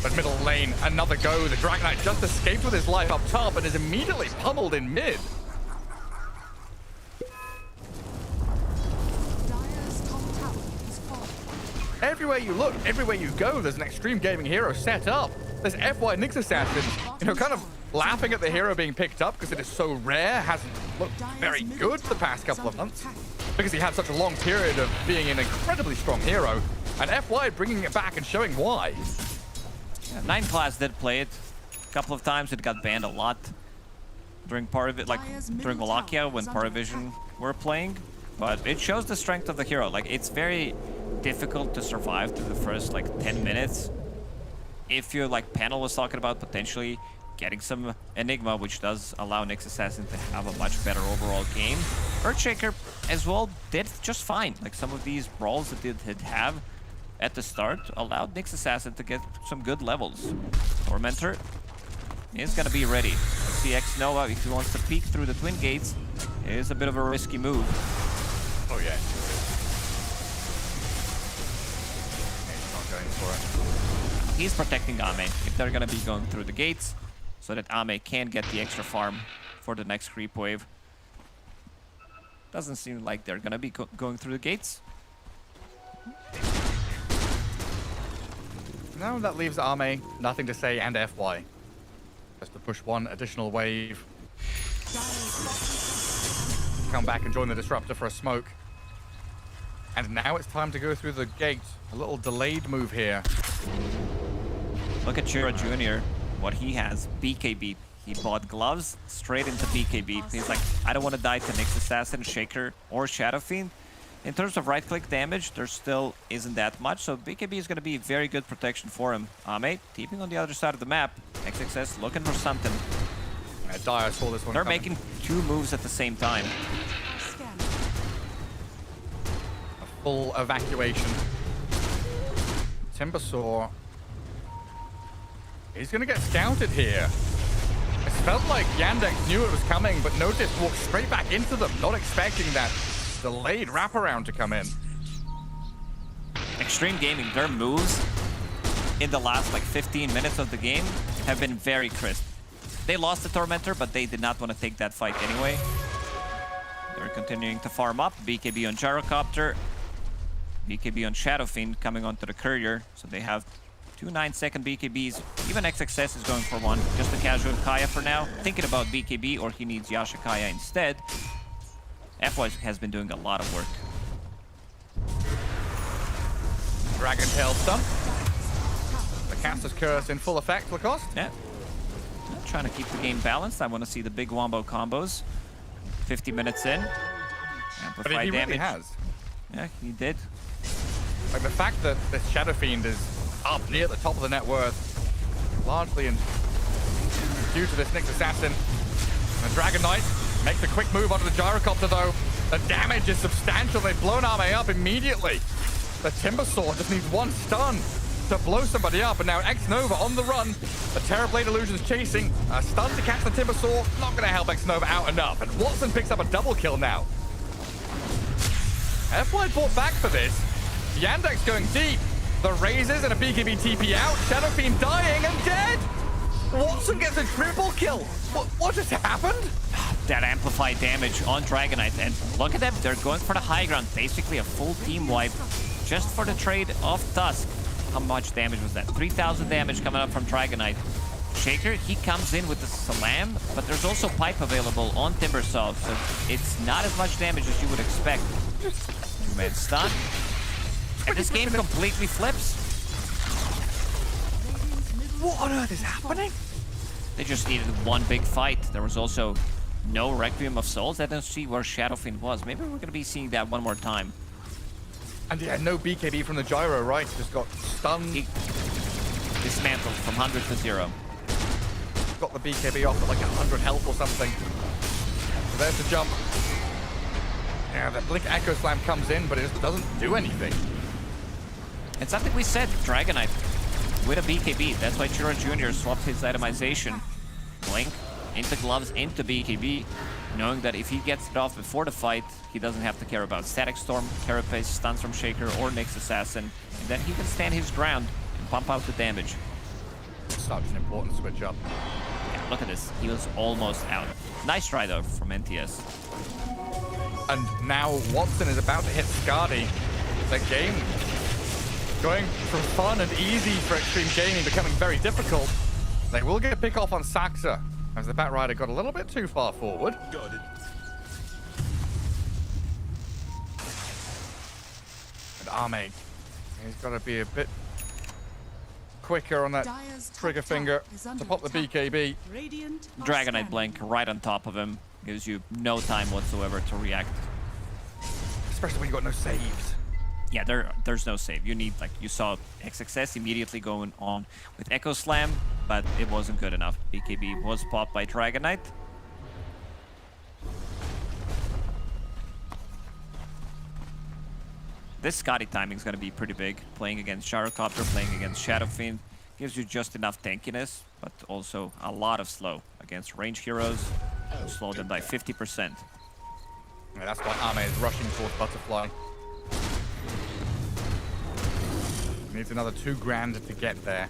But middle lane, another go. The Dragon Knight just escaped with his life up top and is immediately pummeled in mid. Everywhere you look, everywhere you go, there's an Extreme Gaming hero set up. There's FY Nyx Assassin, kind of laughing at the hero being picked up because it is so rare, hasn't looked very good the past couple of months because he had such a long period of being an incredibly strong hero. And FY bringing it back and showing why. Yeah, 9 class did play it a couple of times. It got banned a lot during part of it, like during Wallachia when Paravision were playing. But it shows the strength of the hero. Like, it's very difficult to survive through the first, like, 10 minutes. If you're, like Panel was talking about, potentially getting some Enigma, which does allow Nyx Assassin to have a much better overall game. Earthshaker as well did just fine. Like, some of these brawls that it did have at the start allowed Nyx Assassin to get some good levels. Tormentor is gonna be ready. Let's see X Nova, if he wants to peek through the twin gates, it is a bit of a risky move. Oh yeah. He's not going for it. He's protecting Ame if they're gonna be going through the gates so that Ame can get the extra farm for the next creep wave. Doesn't seem like they're gonna be going through the gates. Now that leaves Ame, nothing to say, and FY. Just to push one additional wave. Come back and join the Disruptor for a smoke. And now it's time to go through the gate. A little delayed move here. Look at Chira Jr., what he has. BKB. He bought gloves straight into BKB. He's like, I don't want to die to Nyx Assassin, Shaker, or Shadow Fiend. In terms of right-click damage, there still isn't that much, so BKB is going to be very good protection for him. Ame, teeping on the other side of the map. XXS looking for something. Dire saw this one They're coming. making 2 moves at the same time. A full evacuation. Timbersaw. He's going to get scouted here. It felt like Yandex knew it was coming, but Natus walked straight back into them, not expecting that delayed wraparound to come in. Extreme Gaming, their moves in the last like 15 minutes of the game have been very crisp. They lost the Tormentor, but they did not want to take that fight anyway. They're continuing to farm up. BKB on Gyrocopter. BKB on Shadow Fiend coming onto the Courier. So they have 2 9-second BKBs. Even XXS is going for one. Just a casual Kaya for now. Thinking about BKB, or he needs Yasha Kaya instead. FY has been doing a lot of work. Dragon Tail stun. The caster's curse in full effect, Lacoste. Yeah. I'm trying to keep the game balanced. I want to see the big wombo combos. 50 minutes in. Amplify But he damage. really has. Yeah, he did. Like the fact that this Shadow Fiend is up near the top of the net worth, largely due to this Nyx Assassin. And the Dragon Knight makes a quick move onto the Gyrocopter though. The damage is substantial. They've blown Arme up immediately. The Timber Sword just needs one stun to blow somebody up, and now X-Nova on the run. The Terrorblade Illusion's chasing. A stun to catch the Timber Sword, not going to help X-Nova out enough. And Watson picks up a double kill now. F-Light bought back for this. Yandex going deep. The raises and a BKB TP out. Shadow Fiend dying and dead. Watson gets a triple kill. What just happened? That amplified damage on Dragonite, and look at them, they're going for the high ground, basically a full team wipe just for the trade of Tusk. How much damage was that? 3,000 damage coming up from Dragonite. Shaker, he comes in with the Salam, but there's also Pipe available on Timbersaw, so it's not as much damage as you would expect. Two-man stun, and this game completely flips. What on earth is happening? They just needed one big fight. There was also no Requiem of Souls. I don't see where Shadow Fiend was. Maybe we're going to be seeing that one more time. And yeah, no BKB from the Gyro, right? Just got stunned. He dismantled from 100 to 0. Got the BKB off at like 100 health or something. So there's the jump. Yeah, the Blink Echo Slam comes in, but it just doesn't do anything. And something we said, Dragonite with a BKB. That's why Chiro Jr. swapped his itemization. Blink into gloves, into BKB, knowing that if he gets it off before the fight, he doesn't have to care about Static Storm, Carapace, stuns from Shaker, or Nyx Assassin. And then he can stand his ground and pump out the damage. Such an important switch up. Yeah, look at this. He was almost out. Nice try, though, from NTS. And now Watson is about to hit Skadi. The game going from fun and easy for Extreme Gaming, becoming very difficult. They will get a pick off on Saxa, as the Bat Rider got a little bit too far forward. Got it. And Arme, he's got to be a bit quicker on that trigger finger to pop the BKB. Dragonite Blink right on top of him. Gives you no time whatsoever to react. Especially when you got no saves. Yeah, there's no save. You need, like, you saw XXS immediately going on with Echo Slam, but it wasn't good enough. BKB was popped by Dragonite. This Skadi timing is going to be pretty big. Playing against Gyrocopter, playing against Shadow Fiend, gives you just enough tankiness, but also a lot of slow against range heroes. Slow them by 50%. Yeah, that's why Arme is rushing towards Butterfly. Needs another 2 grand to get there.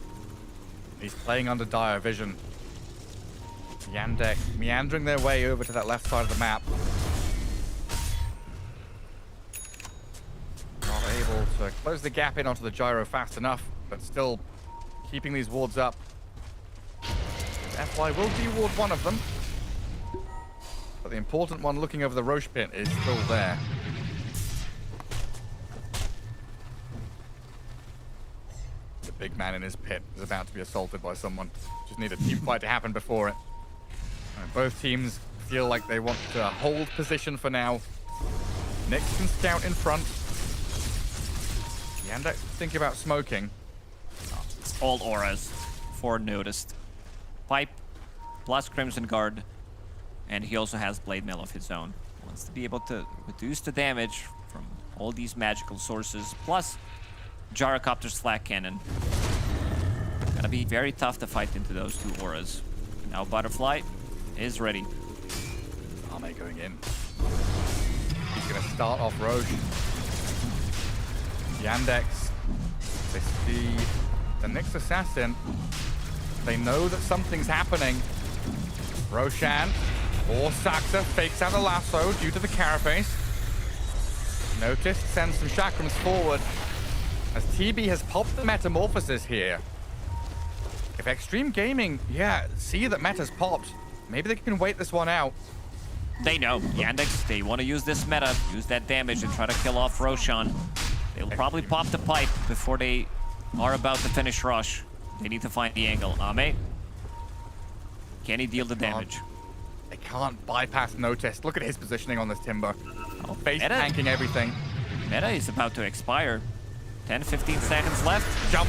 He's playing under dire vision. Yandex meandering their way over to that left side of the map. Not able to close the gap in onto the Gyro fast enough, but still keeping these wards up. FY will de-ward one of them. But the important one looking over the Roche pit is still there. The big man in his pit is about to be assaulted by someone. Just need a team fight to happen before it. And both teams feel like they want to hold position for now. Nyx can scout in front. Yandex thinking about smoking. It's all auras. Ford noticed. Pipe plus Crimson Guard. And he also has Blade Mail of his own. He wants to be able to reduce the damage from all these magical sources, plus Gyrocopter's Slack Cannon. Gonna be very tough to fight into those 2 auras. Now Butterfly is ready. Arme going in. He's gonna start off Roche. Yandex. They see the Nyx Assassin. They know that something's happening. Roshan or Saxa fakes out the lasso due to the carapace. Notice sends some chakrams forward as TB has popped the Metamorphosis here. If Extreme Gaming, see that Meta's popped, maybe they can wait this one out. They know. Yandex, they want to use this meta, use that damage and try to kill off Roshan. They'll probably pop the pipe before they are about to finish Rush. They need to find the angle. Ame, can he deal the damage? They can't bypass Natus. Look at his positioning on this Timber. Face Meta. tanking everything. Meta is about to expire. 10, 15 seconds left. Jump.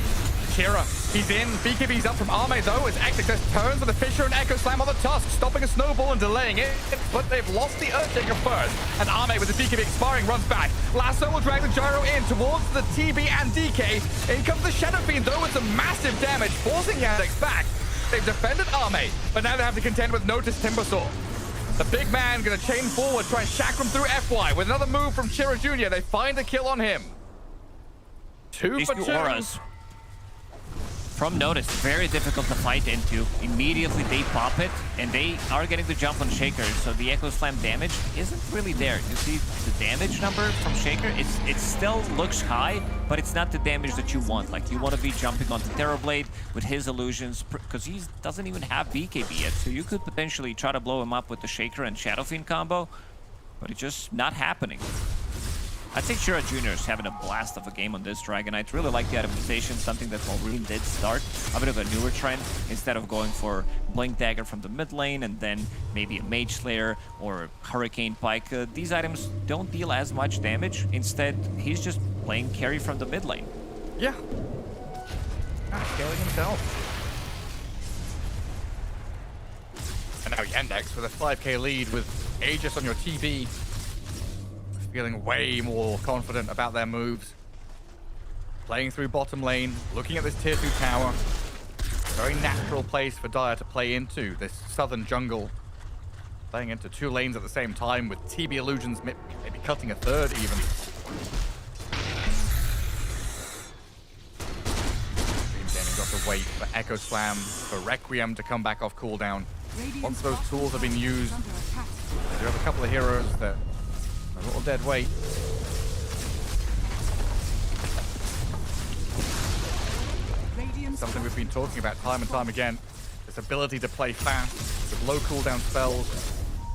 Kira, he's in. BKB's up from Ame though as Execration turns with a Fissure and Echo Slam on the Tusk, stopping a snowball and delaying it. But they've lost the Earthshaker first. And Ame with the BKB expiring runs back. Lasso will drag the Gyro in towards the TB and DK. In comes the Shadow Fiend though with some massive damage, forcing Yandex back. They've defended Ame, but now they have to contend with Natus Timbersaw. The big man gonna chain forward, try and chakram through FY. With another move from Chira Jr., they find a kill on him. These two auras from Natus, very difficult to fight into. Immediately they pop it, and they are getting the jump on Shaker, so the Echo Slam damage isn't really there. You see the damage number from Shaker? It still looks high, but it's not the damage that you want. Like, you want to be jumping onto Terrorblade with his illusions, because he doesn't even have BKB yet, so you could potentially try to blow him up with the Shaker and Shadow Fiend combo, but it's just not happening. I'd say Chira Jr. is having a blast of a game on this Dragon Knight. Really like the itemization, something that already did start a bit of a newer trend. Instead of going for Blink Dagger from the mid lane and then maybe a Mage Slayer or Hurricane Pike, these items don't deal as much damage. Instead, he's just playing carry from the mid lane. Yeah. Scaling himself. And now Yandex with a 5k lead with Aegis on your TB. Feeling way more confident about their moves. Playing through bottom lane, looking at this tier 2 tower. Very natural place for Dire to play into, this southern jungle. Playing into two lanes at the same time with TB illusions, maybe cutting a third even. Then got to wait for Echo Slam, for Requiem to come back off cooldown. Once those tools have been used, you have a couple of heroes that a little dead weight. Something we've been talking about time and time again. This ability to play fast with low cooldown spells.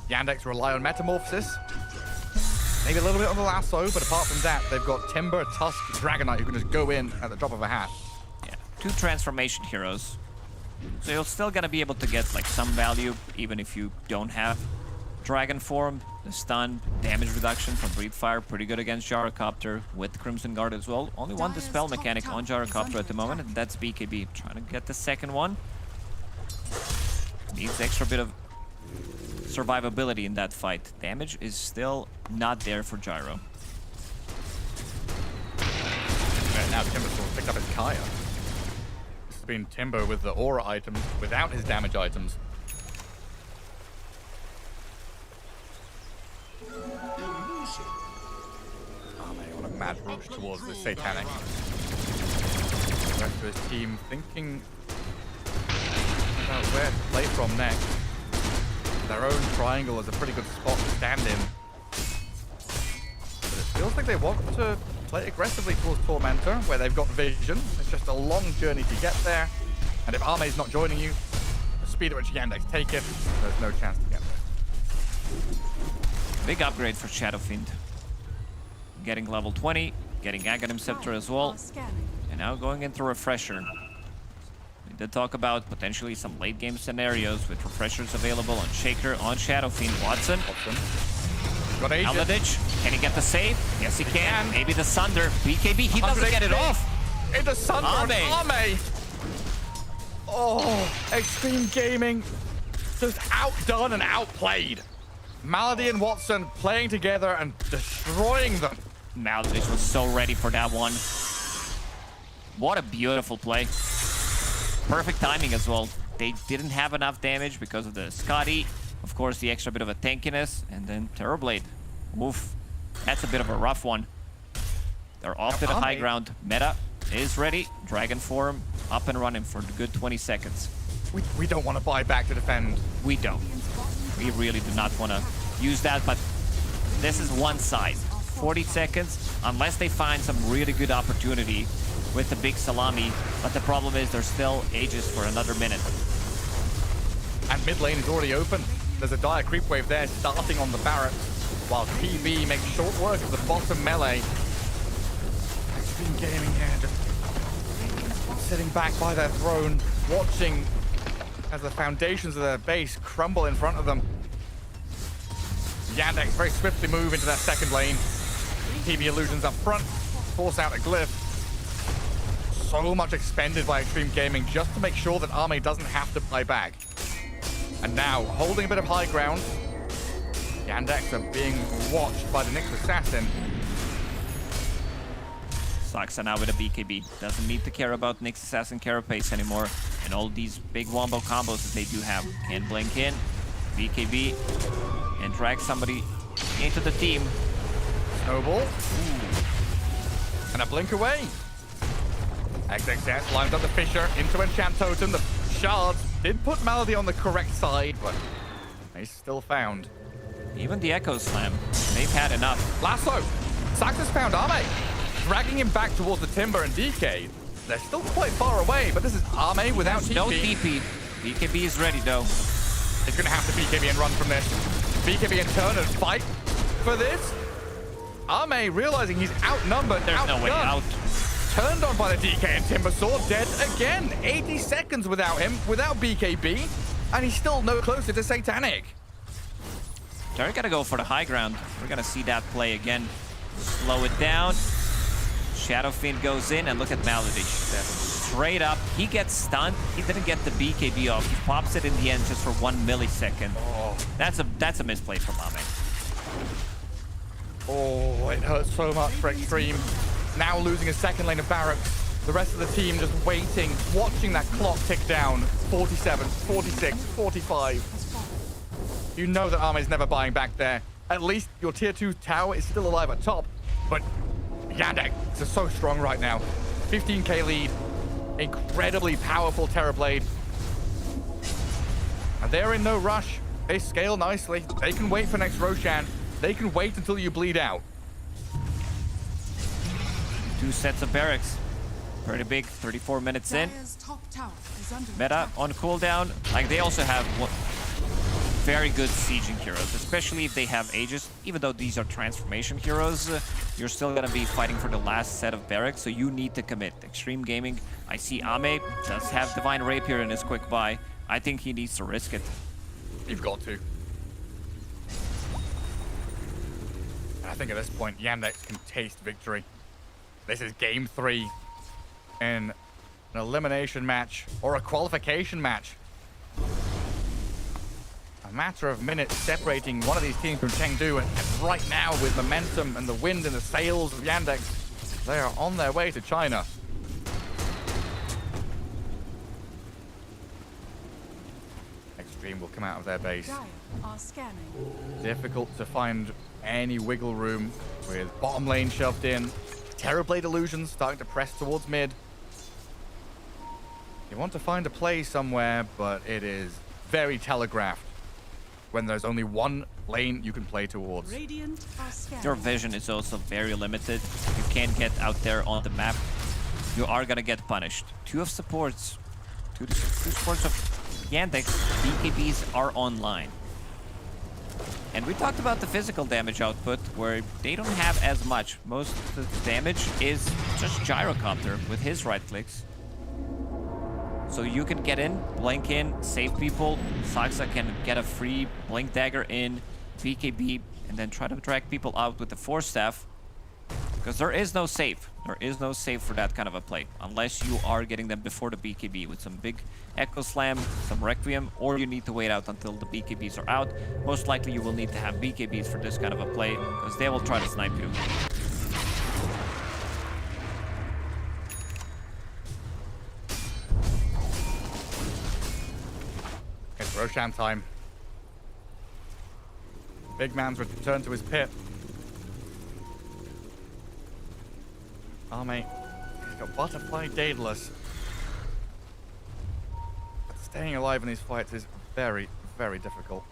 Yandex rely on Metamorphosis. Maybe a little bit on the Lasso, but apart from that, they've got Timber, Tusk, Dragon Knight who can just go in at the drop of a hat. Yeah, 2 transformation heroes. So you're still gonna be able to get like some value even if you don't have Dragon Form. The stun, damage reduction from Breathe Fire, pretty good against Gyrocopter with Crimson Guard as well. Only one dispel mechanic on Gyrocopter at the moment, and that's BKB. Trying to get the second one. Needs extra bit of survivability in that fight. Damage is still not there for Gyro. And now Timber picked up his Kaya. This has been Timber with the aura items, without his damage items. Mad rush towards the Satanic. The rest of his team thinking about where to play from next. Their own triangle is a pretty good spot to stand in. But it feels like they want to play aggressively towards Tormentor, where they've got vision. It's just a long journey to get there. And if Ame's not joining you, the speed at which Yandex take it, there's no chance to get there. Big upgrade for Shadow Fiend. Getting level 20, getting Aghanim Scepter as well, and now going into Refresher. We did talk about potentially some late game scenarios with Refreshers available on Shaker, on Shadow Fiend. Watson. Got Aladich, can he get the save? Yes, he can. Maybe the Sunder. BKB, he doesn't get it off. Into Sunder, Ame. Oh, Extreme Gaming just outdone and outplayed. Malady and Watson playing together and destroying them. Now this was so ready for that one. What a beautiful play. Perfect timing as well. They didn't have enough damage because of the Scotty. Of course, the extra bit of a tankiness. And then Terrorblade. Oof. That's a bit of a rough one. They're off to the high ground. Meta is ready. Dragon Form up and running for a good 20 seconds. We don't want to buy back to defend. We don't. We really do not want to use that, but this is one side. 40 seconds, unless they find some really good opportunity with the big salami. But the problem is there's still Aegis for another minute. And mid lane is already open. There's a dire creep wave there starting on the Barret, while PB makes short work of the bottom melee. Extreme Gaming here just sitting back by their throne, watching as the foundations of their base crumble in front of them. Yandex very swiftly move into that second lane. TV Illusions up front, force out a glyph. So much expended by Extreme Gaming just to make sure that Arme doesn't have to play back. And now, holding a bit of high ground, Yandex are being watched by the Nyx Assassin. Saxa now with a BKB. Doesn't need to care about Nyx Assassin Carapace anymore. And all these big wombo combos that they do have. Can blink in, BKB, and drag somebody into the team. Snowball. Ooh. And a blink away. XXS lines up the Fissure into Enchant Totem. The shards did put Malady on the correct side, but he's still found. Even the Echo Slam, they've had enough. Lasso! Saxa's found Arme, dragging him back towards the Timber and DK. They're still quite far away, but this is Arme without TP. No TP. BKB is ready though. He's gonna have to BKB and run from this. BKB and turn and fight for this. Arme realizing he's outnumbered, There's no way out. Turned on by the DK and Timbersaw, dead again. 80 seconds without him, without BKB, and he's still no closer to Satanic. They're gonna go for the high ground. We're gonna see that play again. Slow it down. Shadow Fiend goes in, and look at Malady. Straight up, he gets stunned. He didn't get the BKB off. He pops it in the end just for 1 millisecond. Oh. That's a misplay from Ame. Oh, it hurts so much for Extreme. Now losing a second lane of barracks. The rest of the team just waiting, watching that clock tick down. 47, 46, 45. You know that Arme's never buying back there. At least your tier 2 tower is still alive at top. But Yandex is so strong right now. 15k lead. Incredibly powerful Terrorblade. And they're in no rush. They scale nicely. They can wait for next Roshan. They can wait until you bleed out. 2 sets of barracks. Pretty big, 34 minutes in. Meta on cooldown. Like, they also have very good sieging heroes, especially if they have Aegis. Even though these are transformation heroes, you're still gonna be fighting for the last set of barracks, so you need to commit. Extreme Gaming, I see Ame does have Divine Rapier in his quick buy. I think he needs to risk it. You've got to. And I think at this point, Yandex can taste victory. This is game 3 in an elimination match or a qualification match. A matter of minutes separating one of these teams from Chengdu, and right now with momentum and the wind in the sails of Yandex, they are on their way to China. Extreme will come out of their base. Difficult to find any wiggle room with bottom lane shoved in. Terrorblade Illusions starting to press towards mid. You want to find a play somewhere, but it is very telegraphed when there's only one lane you can play towards. Your vision is also very limited. You can't get out there on the map. You are gonna get punished. Two supports of Yandex, BKBs are online. And we talked about the physical damage output, where they don't have as much. Most of the damage is just Gyrocopter with his right clicks. So you can get in, blink in, save people. Saxa can get a free blink dagger in, BKB, and then try to drag people out with the Force Staff. Because there is no save. There is no save for that kind of a play. Unless you are getting them before the BKB with some big Echo Slam, some Requiem, or you need to wait out until the BKBs are out. Most likely you will need to have BKBs for this kind of a play, because they will try to snipe you. It's Roshan time. Big man's returned to his pit. Oh, mate. He's got Butterfly Daedalus. But staying alive in these fights is very, very difficult.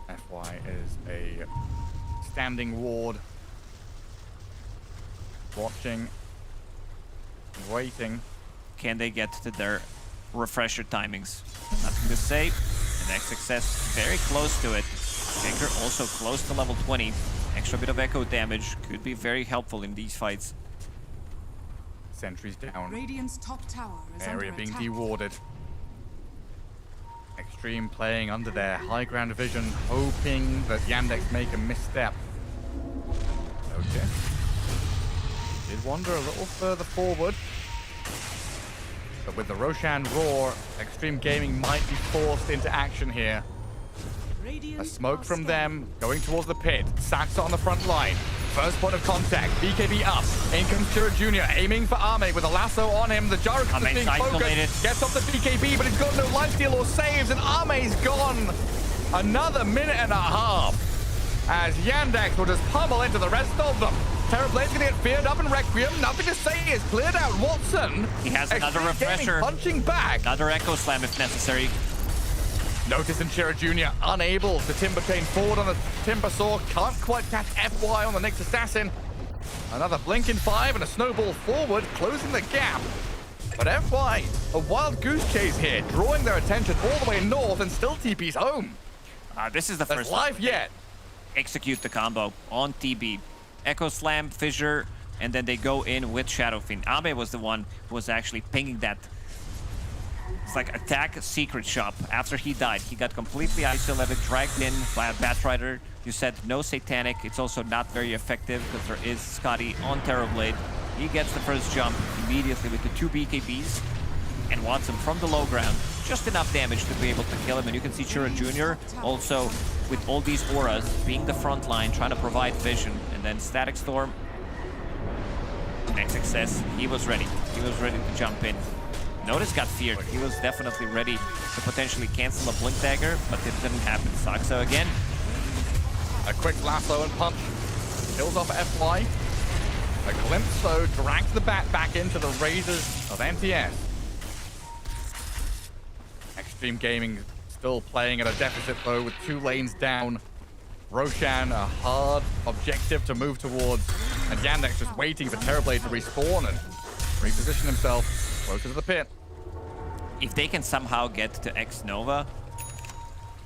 FY is a standing ward. Watching. Waiting. Can they get to their refresher timings? Nothing to say. And XXS very close to it. Shaker also close to level 20. Extra bit of echo damage could be very helpful in these fights. Sentries down. Radiant's top tower is Area under being attack. dewarded. Extreme playing under their high ground vision, hoping that Yandex make a misstep. Okay. Did wander a little further forward. But with the Roshan roar, Extreme Gaming might be forced into action here. A smoke from them going towards the pit. Saxa on the front line. First point of contact. BKB up. In comes Shira Jr. aiming for Ame with a lasso on him. The Gyro is being focused. Gets off the BKB, but he's got no lifesteal or saves, and Ame's gone. Another minute and a half. As Yandex will just pummel into the rest of them. Terrablade's gonna get feared up in Requiem. Nothing to say is cleared out. Watson. He has another Extreme Gaming refresher. punching back. Another Echo Slam if necessary. Notice and Shira Jr. unable to timber chain forward on the Timber Saw. Can't quite catch FY on the next assassin. Another blink in 5 and a snowball forward, closing the gap. But FY, a wild goose chase here, drawing their attention all the way north and still TP's home. This is the That's first live yet. Execute the combo on TB. Echo Slam, Fissure, and then they go in with Shadow Fiend. Abe was the one who was actually pinging that. It's like attack secret shop. After he died, he got completely isolated, dragged in by a Batrider. You said no Satanic. It's also not very effective because there is Scotty on Terrorblade. He gets the first jump immediately with the 2 BKBs and Watson from the low ground. Just enough damage to be able to kill him. And you can see Shura Jr. also with all these auras being the front line, trying to provide vision. And then Static Storm. Next success, he was ready. He was ready to jump in. Natus got feared. He was definitely ready to potentially cancel a Blink Dagger, but it didn't happen. Saxa again. A quick lasso and punch. Kills off FY. A glimpse, though, drags the bat back into the razors of NTS. Extreme Gaming still playing at a deficit, though, with 2 lanes down. Roshan, a hard objective to move towards. And Yandex just waiting for Terrorblade to respawn and reposition himself closer to the pit. If they can somehow get to X Nova,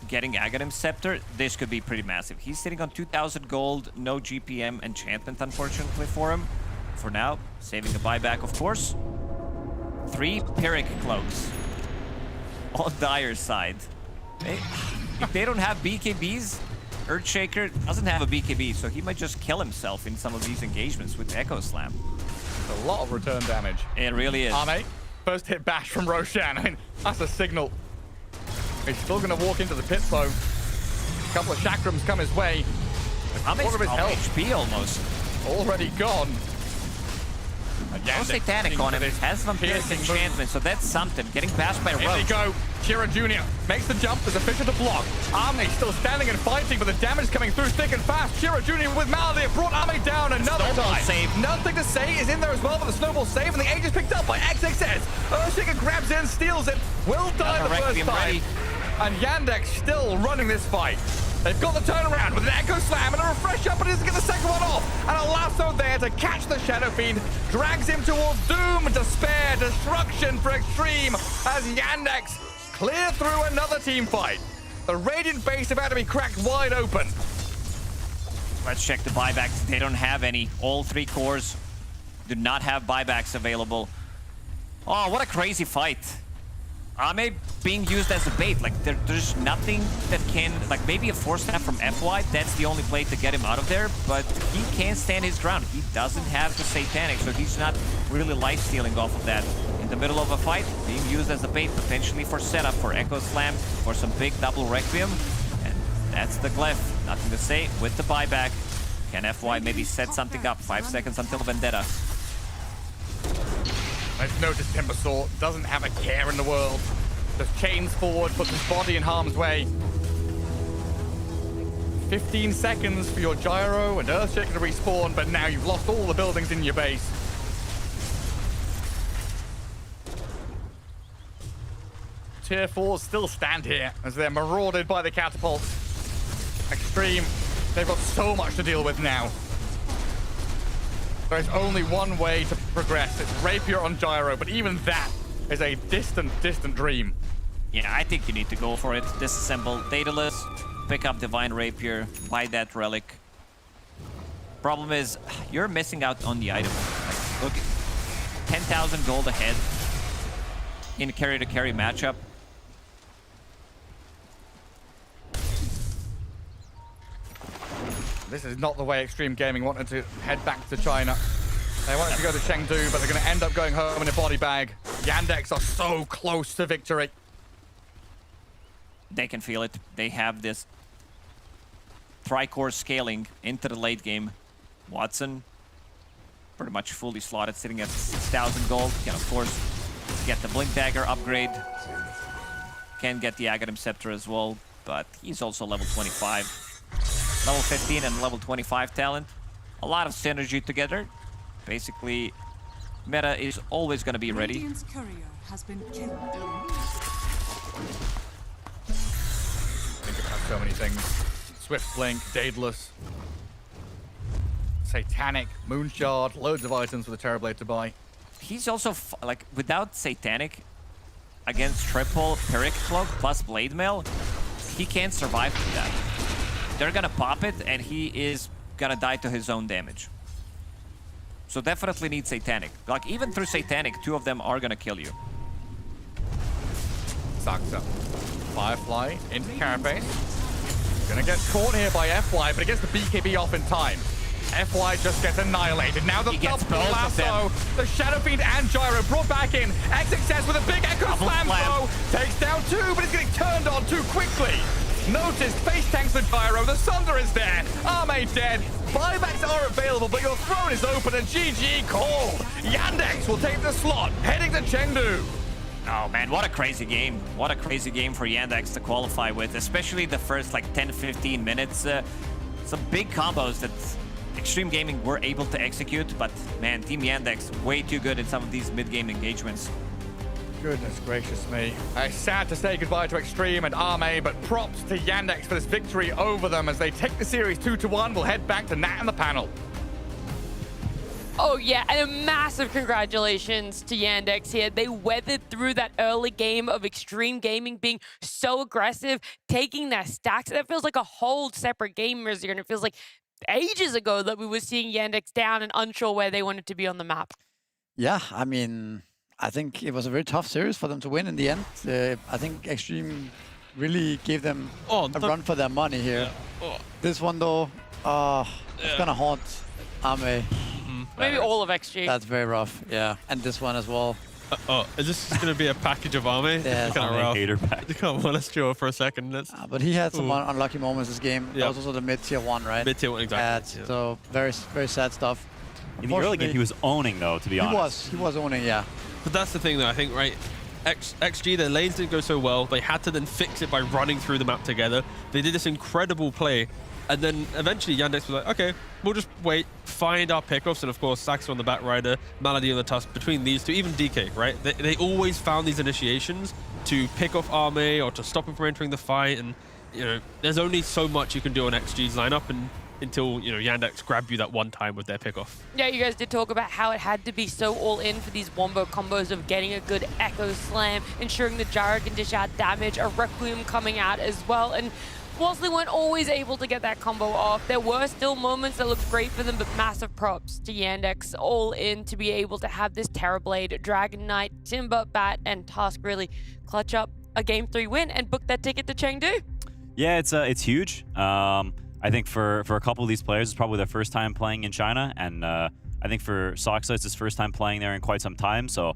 getting Aghanim's Scepter, this could be pretty massive. He's sitting on 2,000 gold, no GPM enchantment, unfortunately, for him. For now, saving a buyback, of course. 3 Pyrrhic Cloaks on Dire's side. If they don't have BKBs, Earthshaker doesn't have a BKB, so he might just kill himself in some of these engagements with Echo Slam. A lot of return damage. It really is. Ame, first hit bash from Roshan. I mean, that's a signal. He's still going to walk into the pit, though. A couple of chakrams come his way. Ame's of his health HP almost. already gone. No Satanic on him. Has some piercing enchantment, so that's something. Getting passed by Rogue. Here they go. Shira Jr. makes the jump. There's a Fisher to block. Ame still standing and fighting, but the damage is coming through thick and fast. Shira Jr. with Malady brought Ame down another time. Save. Nothing to say is in there as well, but the snowball save, and the age is picked up by XXS. Earthshaker grabs in, steals it. Will die the first time. Ready. And Yandex still running this fight. They've got the turnaround with an Echo Slam and a refresh up, but he doesn't get the second one off. And a lasso there to catch the Shadow Fiend. Drags him towards doom, despair, destruction for Extreme as Yandex clear through another team fight. The Radiant base about to be cracked wide open. Let's check the buybacks. They don't have any. All 3 cores do not have buybacks available. Oh, what a crazy fight. Ame being used as a bait. Like, there's nothing that can... Like, maybe a Force Snap from FY. That's the only play to get him out of there. But he can't stand his ground. He doesn't have the Satanic, so he's not really life-stealing off of that. In the middle of a fight, being used as a bait, potentially for setup, for Echo Slam, for some big double Requiem. And that's the Glyph. Nothing to say with the buyback. Can FY maybe set something up? 5 seconds until Vendetta. Let's notice Timbersaw doesn't have a care in the world. Just chains forward, puts his body in harm's way. 15 seconds for your Gyro and Earthshaker to respawn, but now you've lost all the buildings in your base. Tier 4s still stand here as they're marauded by the catapults. Extreme, they've got so much to deal with now. There's only one way to progress. It's Rapier on Gyro, but even that is a distant, distant dream. Yeah, I think you need to go for it. Disassemble Daedalus, pick up Divine Rapier, buy that relic. Problem is, you're missing out on the item. Like, look, 10 10,000 gold ahead in carry-to-carry matchup. This is not the way Extreme Gaming wanted to head back to China. They wanted to go to Chengdu, but they're going to end up going home in a body bag. Yandex are so close to victory. They can feel it. They have this tri-core scaling into the late game. Watson, pretty much fully slotted, sitting at 6,000 gold. Can, of course, get the Blink Dagger upgrade. Can get the Aghanim Scepter as well, but he's also level 25. Level 15 and level 25 talent. A lot of synergy together. Basically, meta is always going to be ready. Radiant's courier has been killed. Think about so many things. Swift Blink, Daedalus, Satanic, Moonshard, loads of items for the Terrorblade to buy. He's also, like, without Satanic, against triple Pyrrhic Cloak plus Blade Mail, he can't survive with that. They're gonna pop it, and he is gonna die to his own damage. So definitely need Satanic. Like, even through Satanic, two of them are gonna kill you. Sucks up. Firefly into Carapace. Gonna get caught here by FY, but it gets the BKB off in time. FY just gets annihilated. Now the double lasso. The Shadow Fiend and Gyro brought back in. XXS with a big Echo Slam throw. Takes down two, but it's getting turned on too quickly. Noticed, face tanks the Gyro. The Sunder is there. Arme dead. Buybacks are available, but your throne is open and GG called. Yandex will take the slot, heading to Chengdu. Oh man, what a crazy game. What a crazy game for Yandex to qualify with, especially the first like 10-15 minutes. Some big combos that Extreme Gaming were able to execute, but man, Team Yandex way too good in some of these mid-game engagements. Goodness gracious me. Sad to say goodbye to Extreme and Arme, but props to Yandex for this victory over them as they take the series 2-1. We'll head back to Nat and the panel. Oh yeah, and a massive congratulations to Yandex here. They weathered through that early game of Extreme Gaming being so aggressive, taking their stacks. That feels like a whole separate game, Rizzer, and it feels like ages ago that we were seeing Yandex down and unsure where they wanted to be on the map. Yeah, I mean, I think it was a very tough series for them to win in the end. I think Extreme really gave them a run for their money here. Yeah. This one though, it's gonna haunt Arme. Maybe all of XG. That's very rough, yeah. And this one as well. Is this just going to be a package of Arme? Yeah, Kind of rough. Hater pack. Come on, let's chill for a second. But he had some unlucky moments this game. That was also the mid-tier 1, right? Mid-tier 1, exactly. So very, very sad stuff. In the early game, he was owning, though, to be honest. He was owning, yeah. But that's the thing, though, I think, right? XG, their lanes didn't go so well. They had to then fix it by running through the map together. They did this incredible play. And then eventually Yandex was like, okay, we'll just wait, find our pickoffs. And of course, Saxon on the back rider, Malady on the tusk. Between these two, even DK, right? They always found these initiations to pick off Arme or to stop him from entering the fight. And, you know, there's only so much you can do on XG's lineup until, you know, Yandex grab you that one time with their pickoff. Yeah, you guys did talk about how it had to be so all in for these wombo combos of getting a good Echo Slam, ensuring the Gyro can dish out damage, a Requiem coming out as well. And whilst they weren't always able to get that combo off, there were still moments that looked great for them, but massive props to Yandex all in to be able to have this Terrorblade, Dragon Knight, Timber, Bat, and Tusk really clutch up a Game 3 win and book that ticket to Chengdu. Yeah, it's huge. I think for a couple of these players, it's probably their first time playing in China, and I think for Soxa, it's his first time playing there in quite some time, so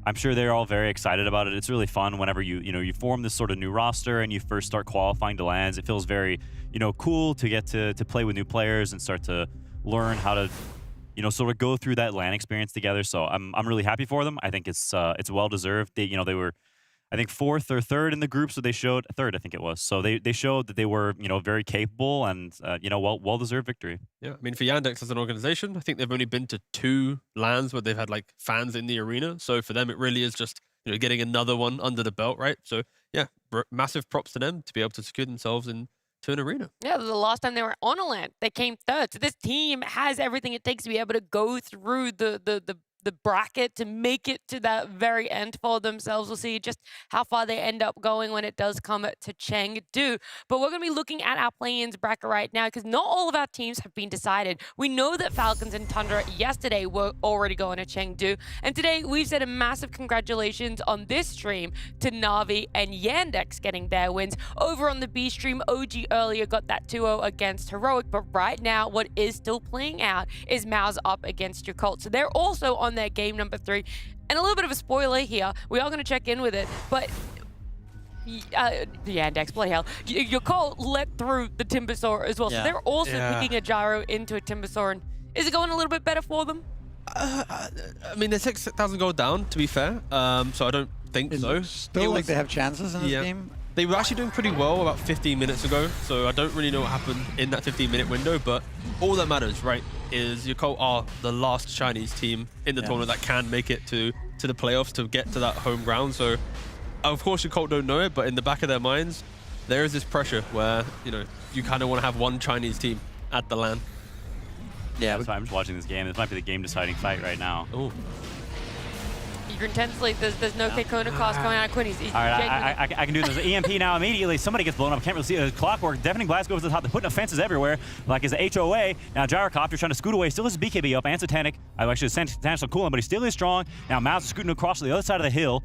I'm sure they're all very excited about it. It's really fun whenever you form this sort of new roster and you first start qualifying to LANs. It feels very, cool to get to play with new players and start to learn how to, sort of go through that LAN experience together. So I'm really happy for them. I think it's well deserved. They were, I think, 4th or 3rd in the group, so they showed 3rd, I think it was. So they showed that they were, very capable and well deserved victory. Yeah, I mean, for Yandex as an organization, I think they've only been to 2 LANs where they've had like fans in the arena. So for them, it really is just getting another one under the belt, right? So yeah, massive props to them to be able to secure themselves into an arena. Yeah, the last time they were on a LAN, they came 3rd. So this team has everything it takes to be able to go through the the bracket to make it to that very end for themselves. We'll see just how far they end up going when it does come to Chengdu. But we're going to be looking at our play-ins bracket right now because not all of our teams have been decided. We know that Falcons and Tundra yesterday were already going to Chengdu. And today we've said a massive congratulations on this stream to Na'Vi and Yandex getting their wins. Over on the B stream, OG earlier got that 2-0 against Heroic. But right now, what is still playing out is Mao's up against Yakult. So they're also on their game number 3. And a little bit of a spoiler here. We are going to check in with it, but Yandex, bloody hell. Yakult let through the Timbersaw as well. So they're also picking a gyro into a Timbersaw. And is it going a little bit better for them? I mean, they're 6,000 gold down, to be fair. So I don't think so. Still like they have chances in this game. They were actually doing pretty well about 15 minutes ago, so I don't really know what happened in that 15-minute window, but all that matters, right, is Yakult are the last Chinese team in the tournament that can make it to the playoffs to get to that home ground. So, of course, Yakult don't know it, but in the back of their minds, there is this pressure where, you kind of want to have one Chinese team at the LAN. Yeah, that's why I'm just watching this game. This might be the game-deciding fight right now. Oh. Eager intensely. There's no Kona cost coming out of Quinn. All right, I can do this. EMP now immediately. Somebody gets blown up. Can't really see it. Clockwork. Deafening blast goes to the top. They're putting up fences everywhere. Like his HOA. Now Gyrocopter trying to scoot away. Still has BKB up. And Satanic. Actually, Satanic cool, but he still is strong. Now Mao's scooting across to the other side of the hill.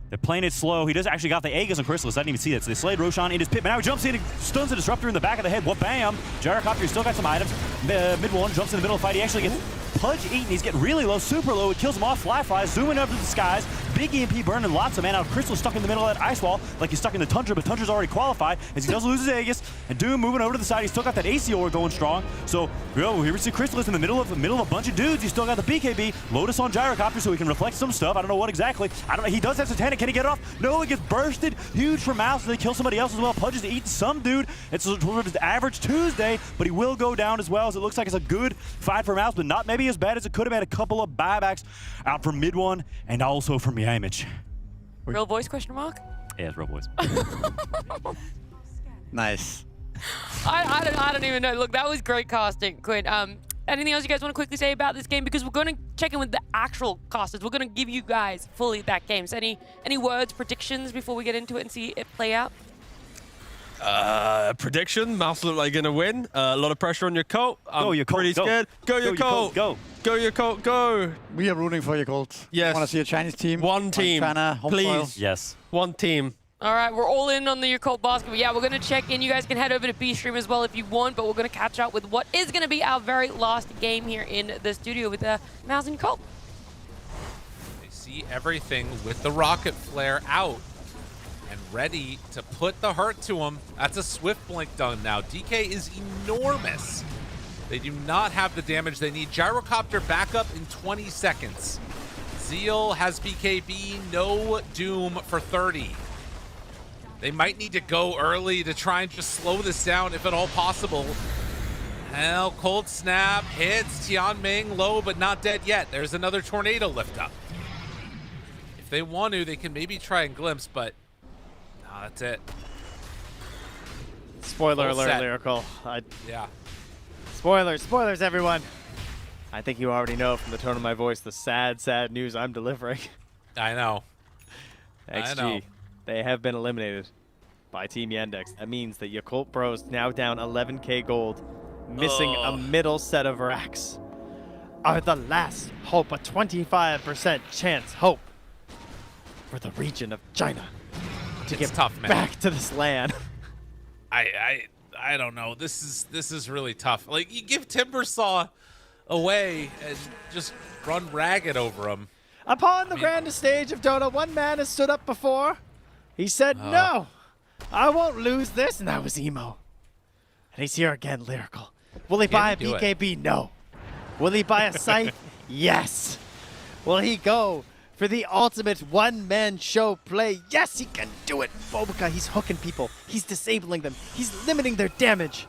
They're playing it slow. He does actually got the Aegis on Chrysalis. I didn't even see that. So they slayed Roshan in his pit. But now he jumps in and stuns the Disruptor in the back of the head. What bam! Gyrocopter still got some items. Mid one jumps in the middle of the fight. He actually gets Pudge eaten. He's getting really low, super low. It kills him off. Fly, zooming up to the skies. Big EMP burning lots of mana. Crystal stuck in the middle of that ice wall like he's stuck in the Tundra, but Tundra's already qualified as he does lose his Aegis. And Doom moving over to the side. He's still got that AC Aura going strong. So here we see Chrysalis in the middle of a bunch of dudes. He's still got the BKB. Lotus on Gyrocopter so he can reflect some stuff. I don't know what exactly. I don't know. He does have Satanic. Can he get it off? No, it gets bursted. Huge for Mouse. So they kill somebody else as well. Pudge is eating some dude. It's sort of his average Tuesday, but he will go down as well. As it looks like it's a good fight for Mouse, but not maybe as bad as it could have had. A couple of buybacks out from mid one and also from Yamich. Real voice question mark? Yeah, it's real voice. Nice. I don't even know. Look, that was great casting, Quinn. Anything else you guys want to quickly say about this game? Because we're going to check in with the actual casters. We're going to give you guys fully that game. So any words, predictions before we get into it and see it play out? Prediction, Mouse look like gonna win. A lot of pressure on Yakult. Go Yakult, pretty scared. Go Yakult. Go. Go Yakult, go. We are rooting for Yakult. Yes. Want to see a Chinese team? One team, China, home please. soil. Yes. One team. All right, we're all in on the Yakult basketball. Yeah, we're going to check in. You guys can head over to B-Stream as well if you want, but we're going to catch up with what is going to be our very last game here in the studio with Mouse and Yakult. They see everything with the rocket flare out and ready to put the hurt to him. That's a swift blink done now. DK is enormous. They do not have the damage they need. Gyrocopter back up in 20 seconds. Zeal has BKB, no Doom for 30. They might need to go early to try and just slow this down if at all possible. Well, Cold Snap hits Tianming low but not dead yet. There's another Tornado lift up. If they want to, they can maybe try and glimpse, but no, that's it. Spoiler Full alert, set. Lyrical. Yeah. Spoilers, everyone. I think you already know from the tone of my voice the sad news I'm delivering. I know. XG, I know. they have been eliminated by Team Yandex. That means that Yakult Bros now down 11k gold, missing a middle set of racks, are the last hope, a 25% chance hope for the region of China to get tough, man. back to this land. I don't know. This is really tough. Like, you give Timbersaw away and just run ragged over him. Upon the grandest stage of Dota, one man has stood up before. He said, no, I won't lose this, and that was Emo. And he's here again, Lyrical. Will he buy a BKB? No. Will he buy a Scythe? Yes. Will he go for the ultimate one-man show play? Yes, he can do it. Bobica, he's hooking people. He's disabling them. He's limiting their damage.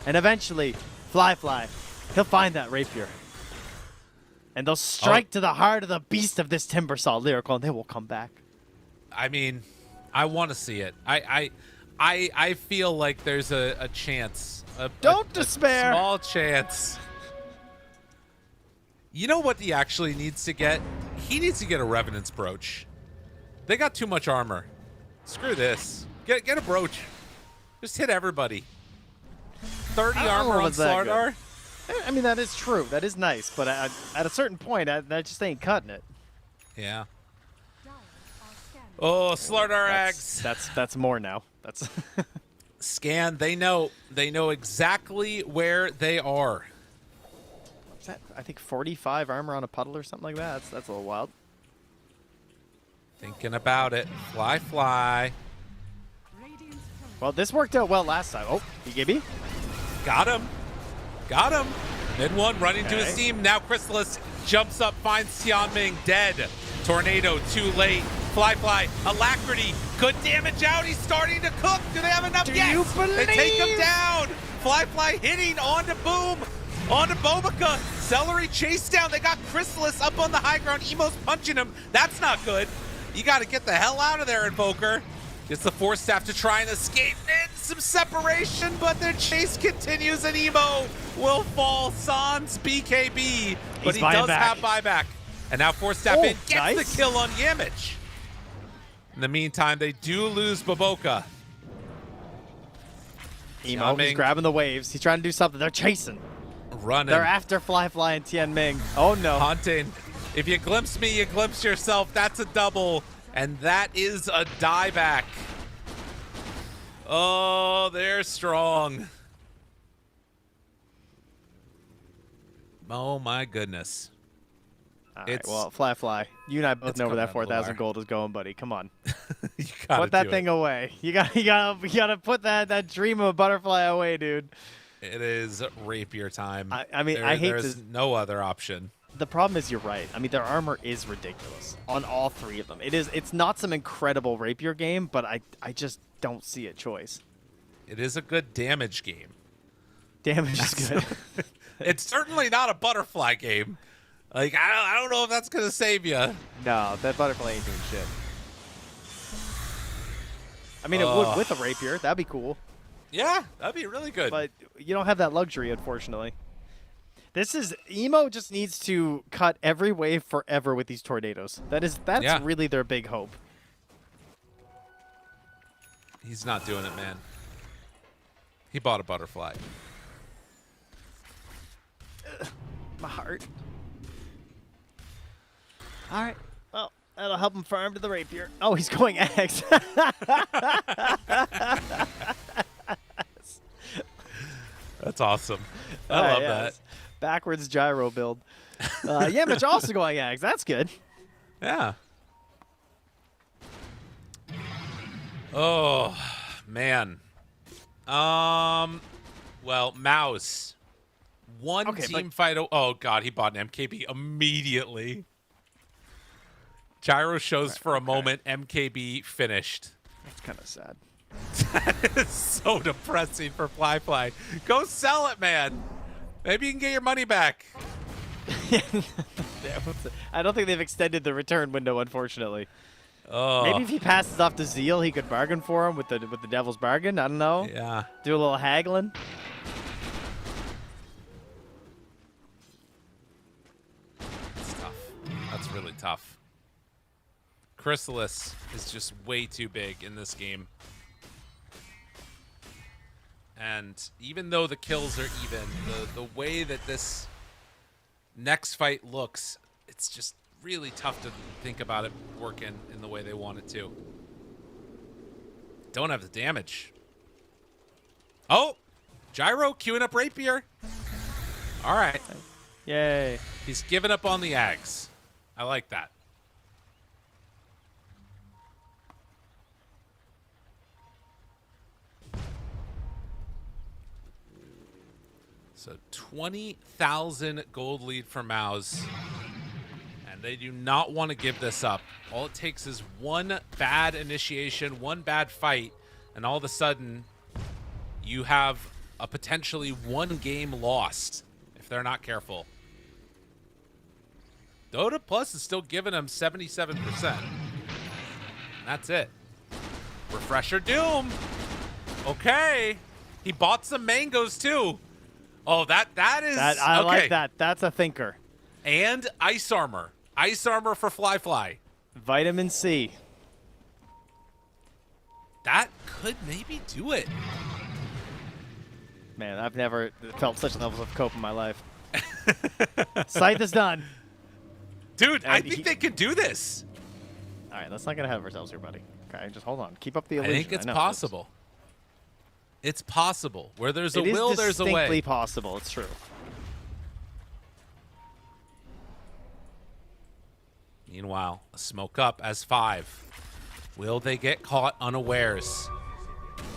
And eventually, Fly, he'll find that rapier. And they'll strike to the heart of the beast of this Timbersaw, Lyrical, and they will come back. I mean, I want to see it. I feel like there's a chance. Don't despair. A small chance. You know what he actually needs to get? He needs to get a Revenant's Brooch. They got too much armor. Screw this. Get a brooch. Just hit everybody. 30 armor on Slardar. I mean, that is true. That is nice, but at a certain point, that just ain't cutting it. Yeah. Oh, Slardar Ags. That's more now. That's Scan. They know exactly where they are. Is that, I think 45 armor on a puddle or something like that. That's a little wild. Thinking about it. Fly. Well, this worked out well last time. Oh, BKB. Got him. Mid one running to his team. Now Chrysalis jumps up, finds Tianming dead. Tornado too late. Fly. Alacrity. Good damage out. He's starting to cook. Do they have enough? Yes. They take him down. Fly hitting onto Boom. Onto Bobica. Celery chase down. They got Chrysalis up on the high ground. Emo's punching him. That's not good. You got to get the hell out of there, Invoker. It's the Force Staff to try and escape. It's some separation, but their chase continues, and Emo will fall. Sans BKB, but he does have buyback. And now Force Staff in gets the kill on Yamich. In the meantime, they do lose Boboka. Emo, he's grabbing the waves. He's trying to do something. They're chasing. Running. They're after Fly and Tianming. Oh, no. Hunting. If you glimpse me, you glimpse yourself. That's a double. And that is a dieback. Oh, they're strong. Oh, my goodness. All right, well, Fly. You and I both know where that 4,000 gold is going, buddy. Come on. Put that thing away. You gotta put that dream of a butterfly away, dude. It is rapier time. I mean, I hate there's no other option. The problem is you're right. I mean, their armor is ridiculous on all three of them. It's not some incredible rapier game, but I just don't see a choice. It is a good damage game. Damage is good. It's certainly not a butterfly game. Like, I don't know if that's going to save you. No, that butterfly ain't doing shit. I mean, it would with a rapier. That'd be cool. Yeah, that'd be really good. But you don't have that luxury, unfortunately. Emo just needs to cut every wave forever with these tornadoes. That's really their big hope. He's not doing it, man. He bought a butterfly. My heart. All right. Well, that'll help him farm to the rapier. Oh, he's going X. That's awesome. I love that. Backwards gyro build. Yamich also going Ags. That's good. Yeah. Oh, man. Well, Mouse. One team fight. Oh, God. He bought an MKB immediately. Gyro shows for a moment. MKB finished. That's kind of sad. That is so depressing for Fly. Go sell it, man. Maybe you can get your money back. I don't think they've extended the return window, unfortunately. Oh. Maybe if he passes off to Zeal, he could bargain for him with the Devil's Bargain. I don't know. Yeah. Do a little haggling. That's tough. That's really tough. Chrysalis is just way too big in this game. And even though the kills are even, the way that this next fight looks, it's just really tough to think about it working in the way they want it to. Don't have the damage. Oh! Gyro queuing up Rapier. All right. Yay. He's giving up on the Ags. I like that. So 20,000 gold lead for Mouse. And they do not want to give this up. All it takes is one bad initiation, one bad fight, and all of a sudden you have a potentially one game lost if they're not careful. Dota Plus is still giving them 77%. That's it. Refresher Doom. Okay. He bought some mangoes too. Oh, that is I okay. like that. That's a thinker. And ice armor. Ice armor for Fly. Vitamin C. That could maybe do it. Man, I've never felt such levels of cope in my life. Scythe is done. Dude, I think they can do this. All right, let's not get ahead of ourselves here, buddy. Okay, just hold on. Keep up the illusion. I think it's possible. It's possible. Where there's a It is will, there's a way. distinctly possible. It's true. Meanwhile, a smoke up as 5. Will they get caught unawares?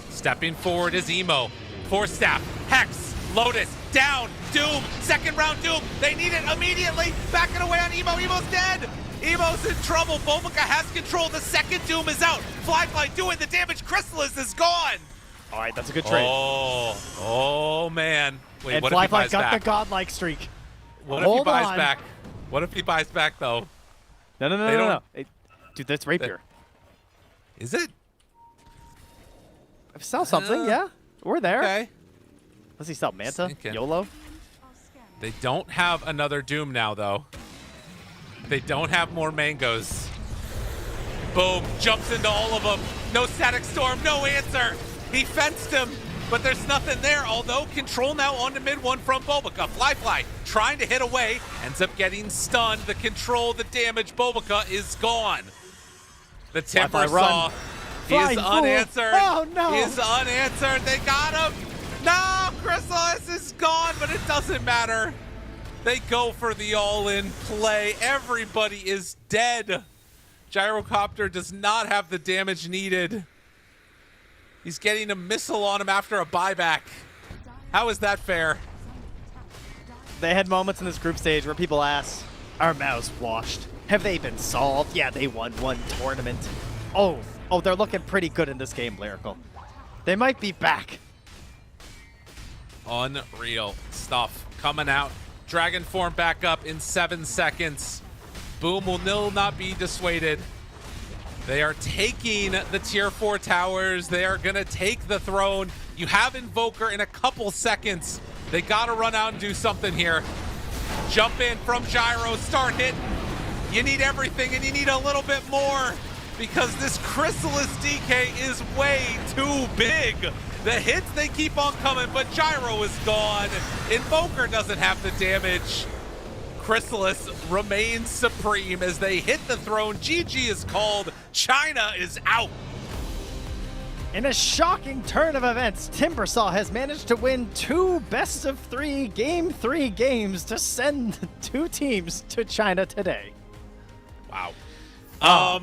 Stepping forward is Emo. Force Staff, Hex, Lotus, down, Doom, second round Doom. They need it immediately. Backing away on Emo. Emo's dead. Emo's in trouble. Bobica has control. The second Doom is out. Fly doing the damage. Chrysalis is gone. All right, that's a good trade. Oh man. Wait, and what if he buys got back? the godlike streak. What if he buys back? What if he buys back though? No. Dude, that's rapier. Is it? Sell something, yeah. We're there. Okay. Does he sell Manta? YOLO? They don't have another Doom now, though. They don't have more mangoes. Boom. Jumps into all of them. No static storm. No answer. He fenced him, but there's nothing there. Although control now on the mid one from Bobica. Fly trying to hit away. Ends up getting stunned. The control, the damage. Bobica is gone. The Timber Saw. He is unanswered. Oh, no. He is unanswered. They got him. No, Chrysalis is gone, but it doesn't matter. They go for the all-in play. Everybody is dead. Gyrocopter does not have the damage needed. He's getting a missile on him after a buyback. How is that fair? They had moments in this group stage where people ask, are MOUZ washed? Have they been solved? Yeah, they won one tournament. Oh, they're looking pretty good in this game, Lyrical. They might be back. Unreal stuff coming out. Dragon form back up in 7 seconds. Boom will not be dissuaded. They are taking the tier 4 towers. They are going to take the throne. You have Invoker in a couple seconds. They got to run out and do something here. Jump in from Gyro. Start hitting. You need everything, and you need a little bit more because this Chrysalis DK is way too big. The hits, they keep on coming, but Gyro is gone. Invoker doesn't have the damage. Chrysalis remains supreme as they hit the throne. GG is called. China is out. In a shocking turn of events, Timbersaw has managed to win 2 best-of-3 Game 3 games to send 2 teams to China today. Wow.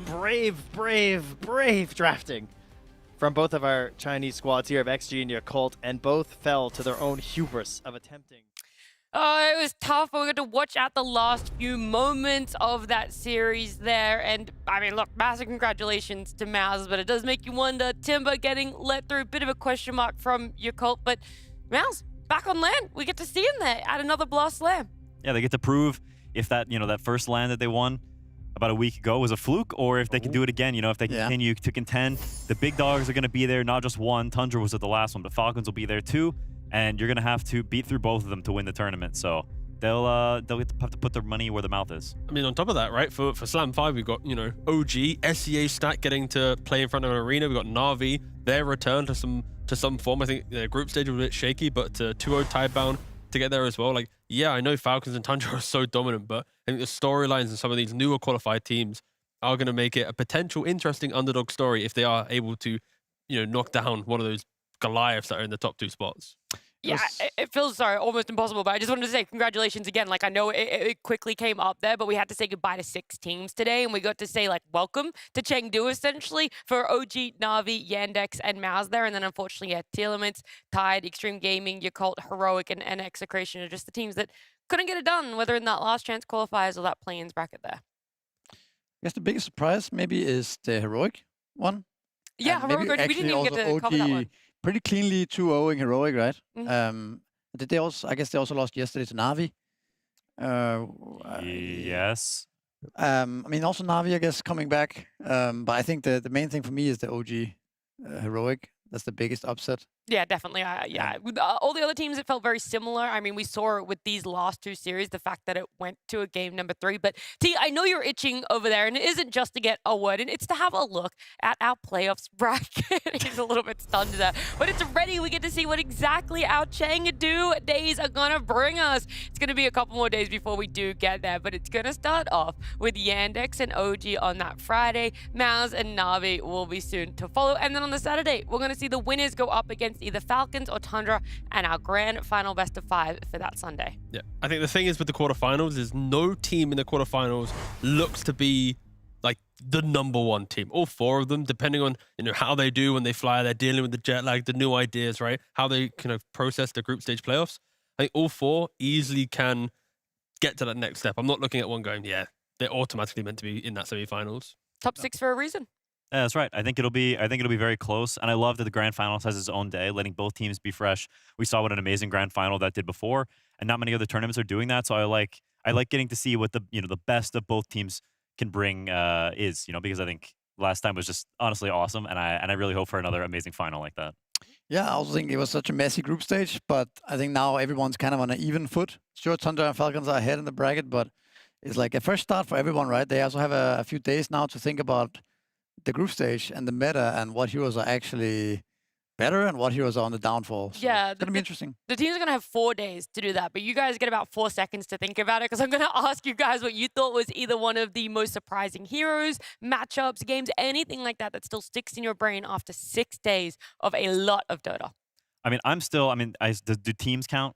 Brave drafting from both of our Chinese squads here of XG and Yakult, and both fell to their own hubris of attempting. Oh, it was tough, but we got to watch out the last few moments of that series there. And, I mean, look, massive congratulations to MOUZ, but it does make you wonder. Timber getting let through, bit of a question mark from Yakult, but MOUZ back on land. We get to see him there at another Blast Slam. Yeah, they get to prove if that, that first land that they won about a week ago was a fluke, or if they can do it again, if they continue to contend. The big dogs are going to be there, not just one. Tundra was at the last one, but Falcons will be there too, and you're going to have to beat through both of them to win the tournament. So they'll have to put their money where their mouth is. I mean, on top of that, right, for Slam 5, we've got, OG, SEA Stat getting to play in front of an arena. We've got Na'Vi, their return to some form. I think the group stage was a bit shaky, but 2-0 Tidebound to get there as well. Like, yeah, I know Falcons and Tundra are so dominant, but I think the storylines and some of these newer qualified teams are going to make it a potential interesting underdog story if they are able to, knock down one of those Goliaths that are in the top 2 spots. Yeah, it feels, almost impossible, but I just wanted to say congratulations again. Like, I know it quickly came up there, but we had to say goodbye to 6 teams today, and we got to say, welcome to Chengdu, essentially, for OG, Na'Vi, Yandex, and MOUZ there. And then, unfortunately, Teal Elements, Tide, Extreme Gaming, Yakult, Heroic, and Execration are just the teams that couldn't get it done, whether in that last chance qualifiers or that play-ins bracket there. I guess the biggest surprise maybe is the Heroic one. Yeah, Heroic, we didn't even get to cover that one. Pretty cleanly 2-0ing Heroic, right? Mm-hmm. Did they also? I guess they also lost yesterday to Na'Vi. Yes. I mean, also Na'Vi, I guess, coming back. But I think the main thing for me is the OG Heroic. That's the biggest upset. Yeah, definitely. With all the other teams, it felt very similar. I mean, we saw it with these last two series, the fact that it went to a game number 3. But T, I know you're itching over there, and it isn't just to get a word in, it's to have a look at our playoffs bracket. He's a little bit stunned there. But it's ready. We get to see what exactly our Chengdu days are going to bring us. It's going to be a couple more days before we do get there, but it's going to start off with Yandex and OG on that Friday. Mouse and Navi will be soon to follow. And then on the Saturday, we're going to see the winners go up against either Falcons or Tundra, and our grand final best of 5 for that Sunday. Yeah, I think the thing is with the quarterfinals is no team in the quarterfinals looks to be like the #1 team. All 4 of them, depending on how they do when they fly, they're dealing with the jet lag, the new ideas, right? How they kind of process the group stage playoffs. I think all 4 easily can get to that next step. I'm not looking at one going, yeah, they're automatically meant to be in that semifinals. Top 6 for a reason. Yeah, that's right. I think it'll be very close, and I love that the grand finals has its own day, letting both teams be fresh. We saw what an amazing grand final that did before, and not many other tournaments are doing that. So I like getting to see what the best of both teams can bring is, because I think last time was just honestly awesome, and I really hope for another amazing final like that. Yeah, I also think it was such a messy group stage, but I think now everyone's kind of on an even foot. Sure, Tundra and Falcons are ahead in the bracket, but it's like a fresh start for everyone, right? They also have a few days now to think about the group stage and the meta and what heroes are actually better and what heroes are on the downfall. So Yeah, it's going to be interesting. The teams are going to have 4 days to do that, but you guys get about 4 seconds to think about it, because I'm going to ask you guys what you thought was either one of the most surprising heroes, matchups, games, anything like that that still sticks in your brain after 6 days of a lot of Dota. I mean, do teams count?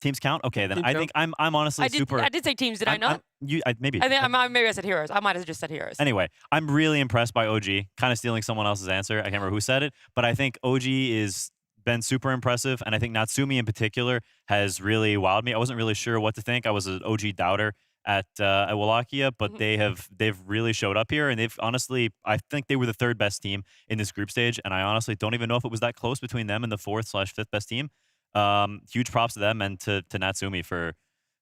Teams count? Okay, then I think I'm honestly super. I did say teams, did I not? Maybe. Maybe I said heroes. I might have just said heroes. Anyway, I'm really impressed by OG. Kind of stealing someone else's answer. I can't remember who said it, but I think OG is been super impressive, and I think Natsumi in particular has really wowed me. I wasn't really sure what to think. I was an OG doubter at Wallachia, but they've really showed up here, and they've honestly, I think they were the 3rd best team in this group stage, and I honestly don't even know if it was that close between them and the 4th/5th best team. Huge props to them and to Natsumi for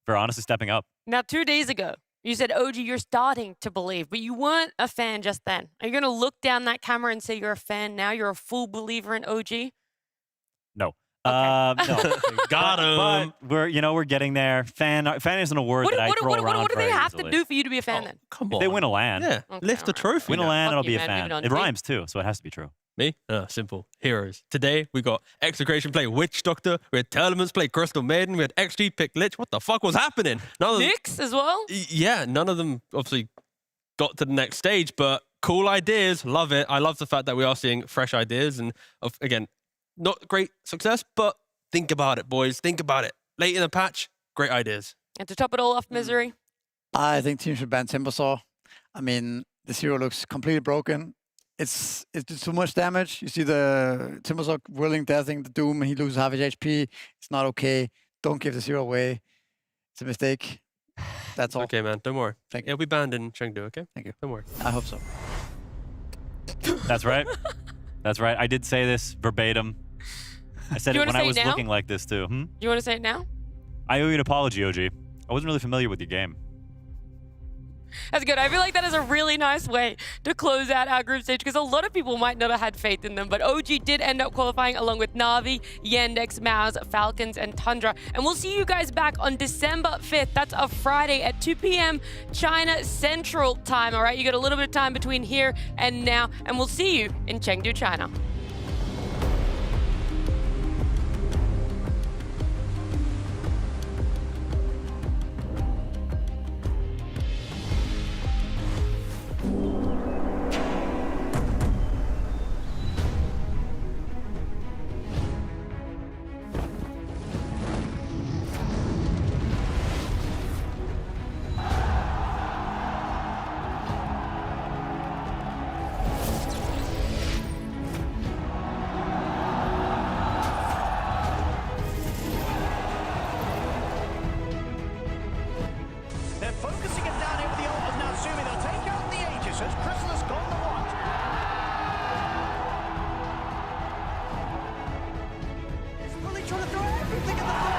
honestly stepping up. Now, 2 days ago, you said, OG, you're starting to believe, but you weren't a fan just then. Are you going to look down that camera and say you're a fan now? You're a full believer in OG? No. Okay. No. Got him. But we're getting there. Fan isn't a word that I throw around. What do they have easily. to do for you to be a fan then? Come If on. they win a LAN. Yeah, lift the trophy. Win a LAN, and I'll be a man, fan. moving on. It rhymes too, so it has to be true. Me? Simple. Heroes. Today, we got Execration play Witch Doctor. We had Telements play Crystal Maiden. We had XG pick Lich. What the fuck was happening? Nyx as well? Yeah, none of them obviously got to the next stage, but cool ideas. Love it. I love the fact that we are seeing fresh ideas. And again, not great success, but think about it, boys. Think about it. Late in the patch, great ideas. And to top it all off, Misery? I think teams should ban Timbersaw. I mean, this hero looks completely broken. It's too much damage. You see the Timbersaw whirling there, the Doom, he loses half his HP. It's not okay. Don't give this hero away. It's a mistake. That's all. Okay, man. Don't worry. Thank you. It'll be banned in Chengdu, okay? Thank you. Don't worry. I hope so. That's right. That's right. I did say this verbatim. I said it when I was looking like this too. You want to say it now? I owe you an apology, OG. I wasn't really familiar with your game. That's good. I feel like that is a really nice way to close out our group stage, because a lot of people might not have had faith in them, but OG did end up qualifying along with Navi, Yandex, Mouse, Falcons, and Tundra. And we'll see you guys back on December 5th. That's a Friday at 2 p.m. China Central Time, all right? You got a little bit of time between here and now, and we'll see you in Chengdu, China. They're focusing it down here with the ult of Natsumi. They'll take out the Aegis as Chrysalis gone the what? He's really trying to throw everything at the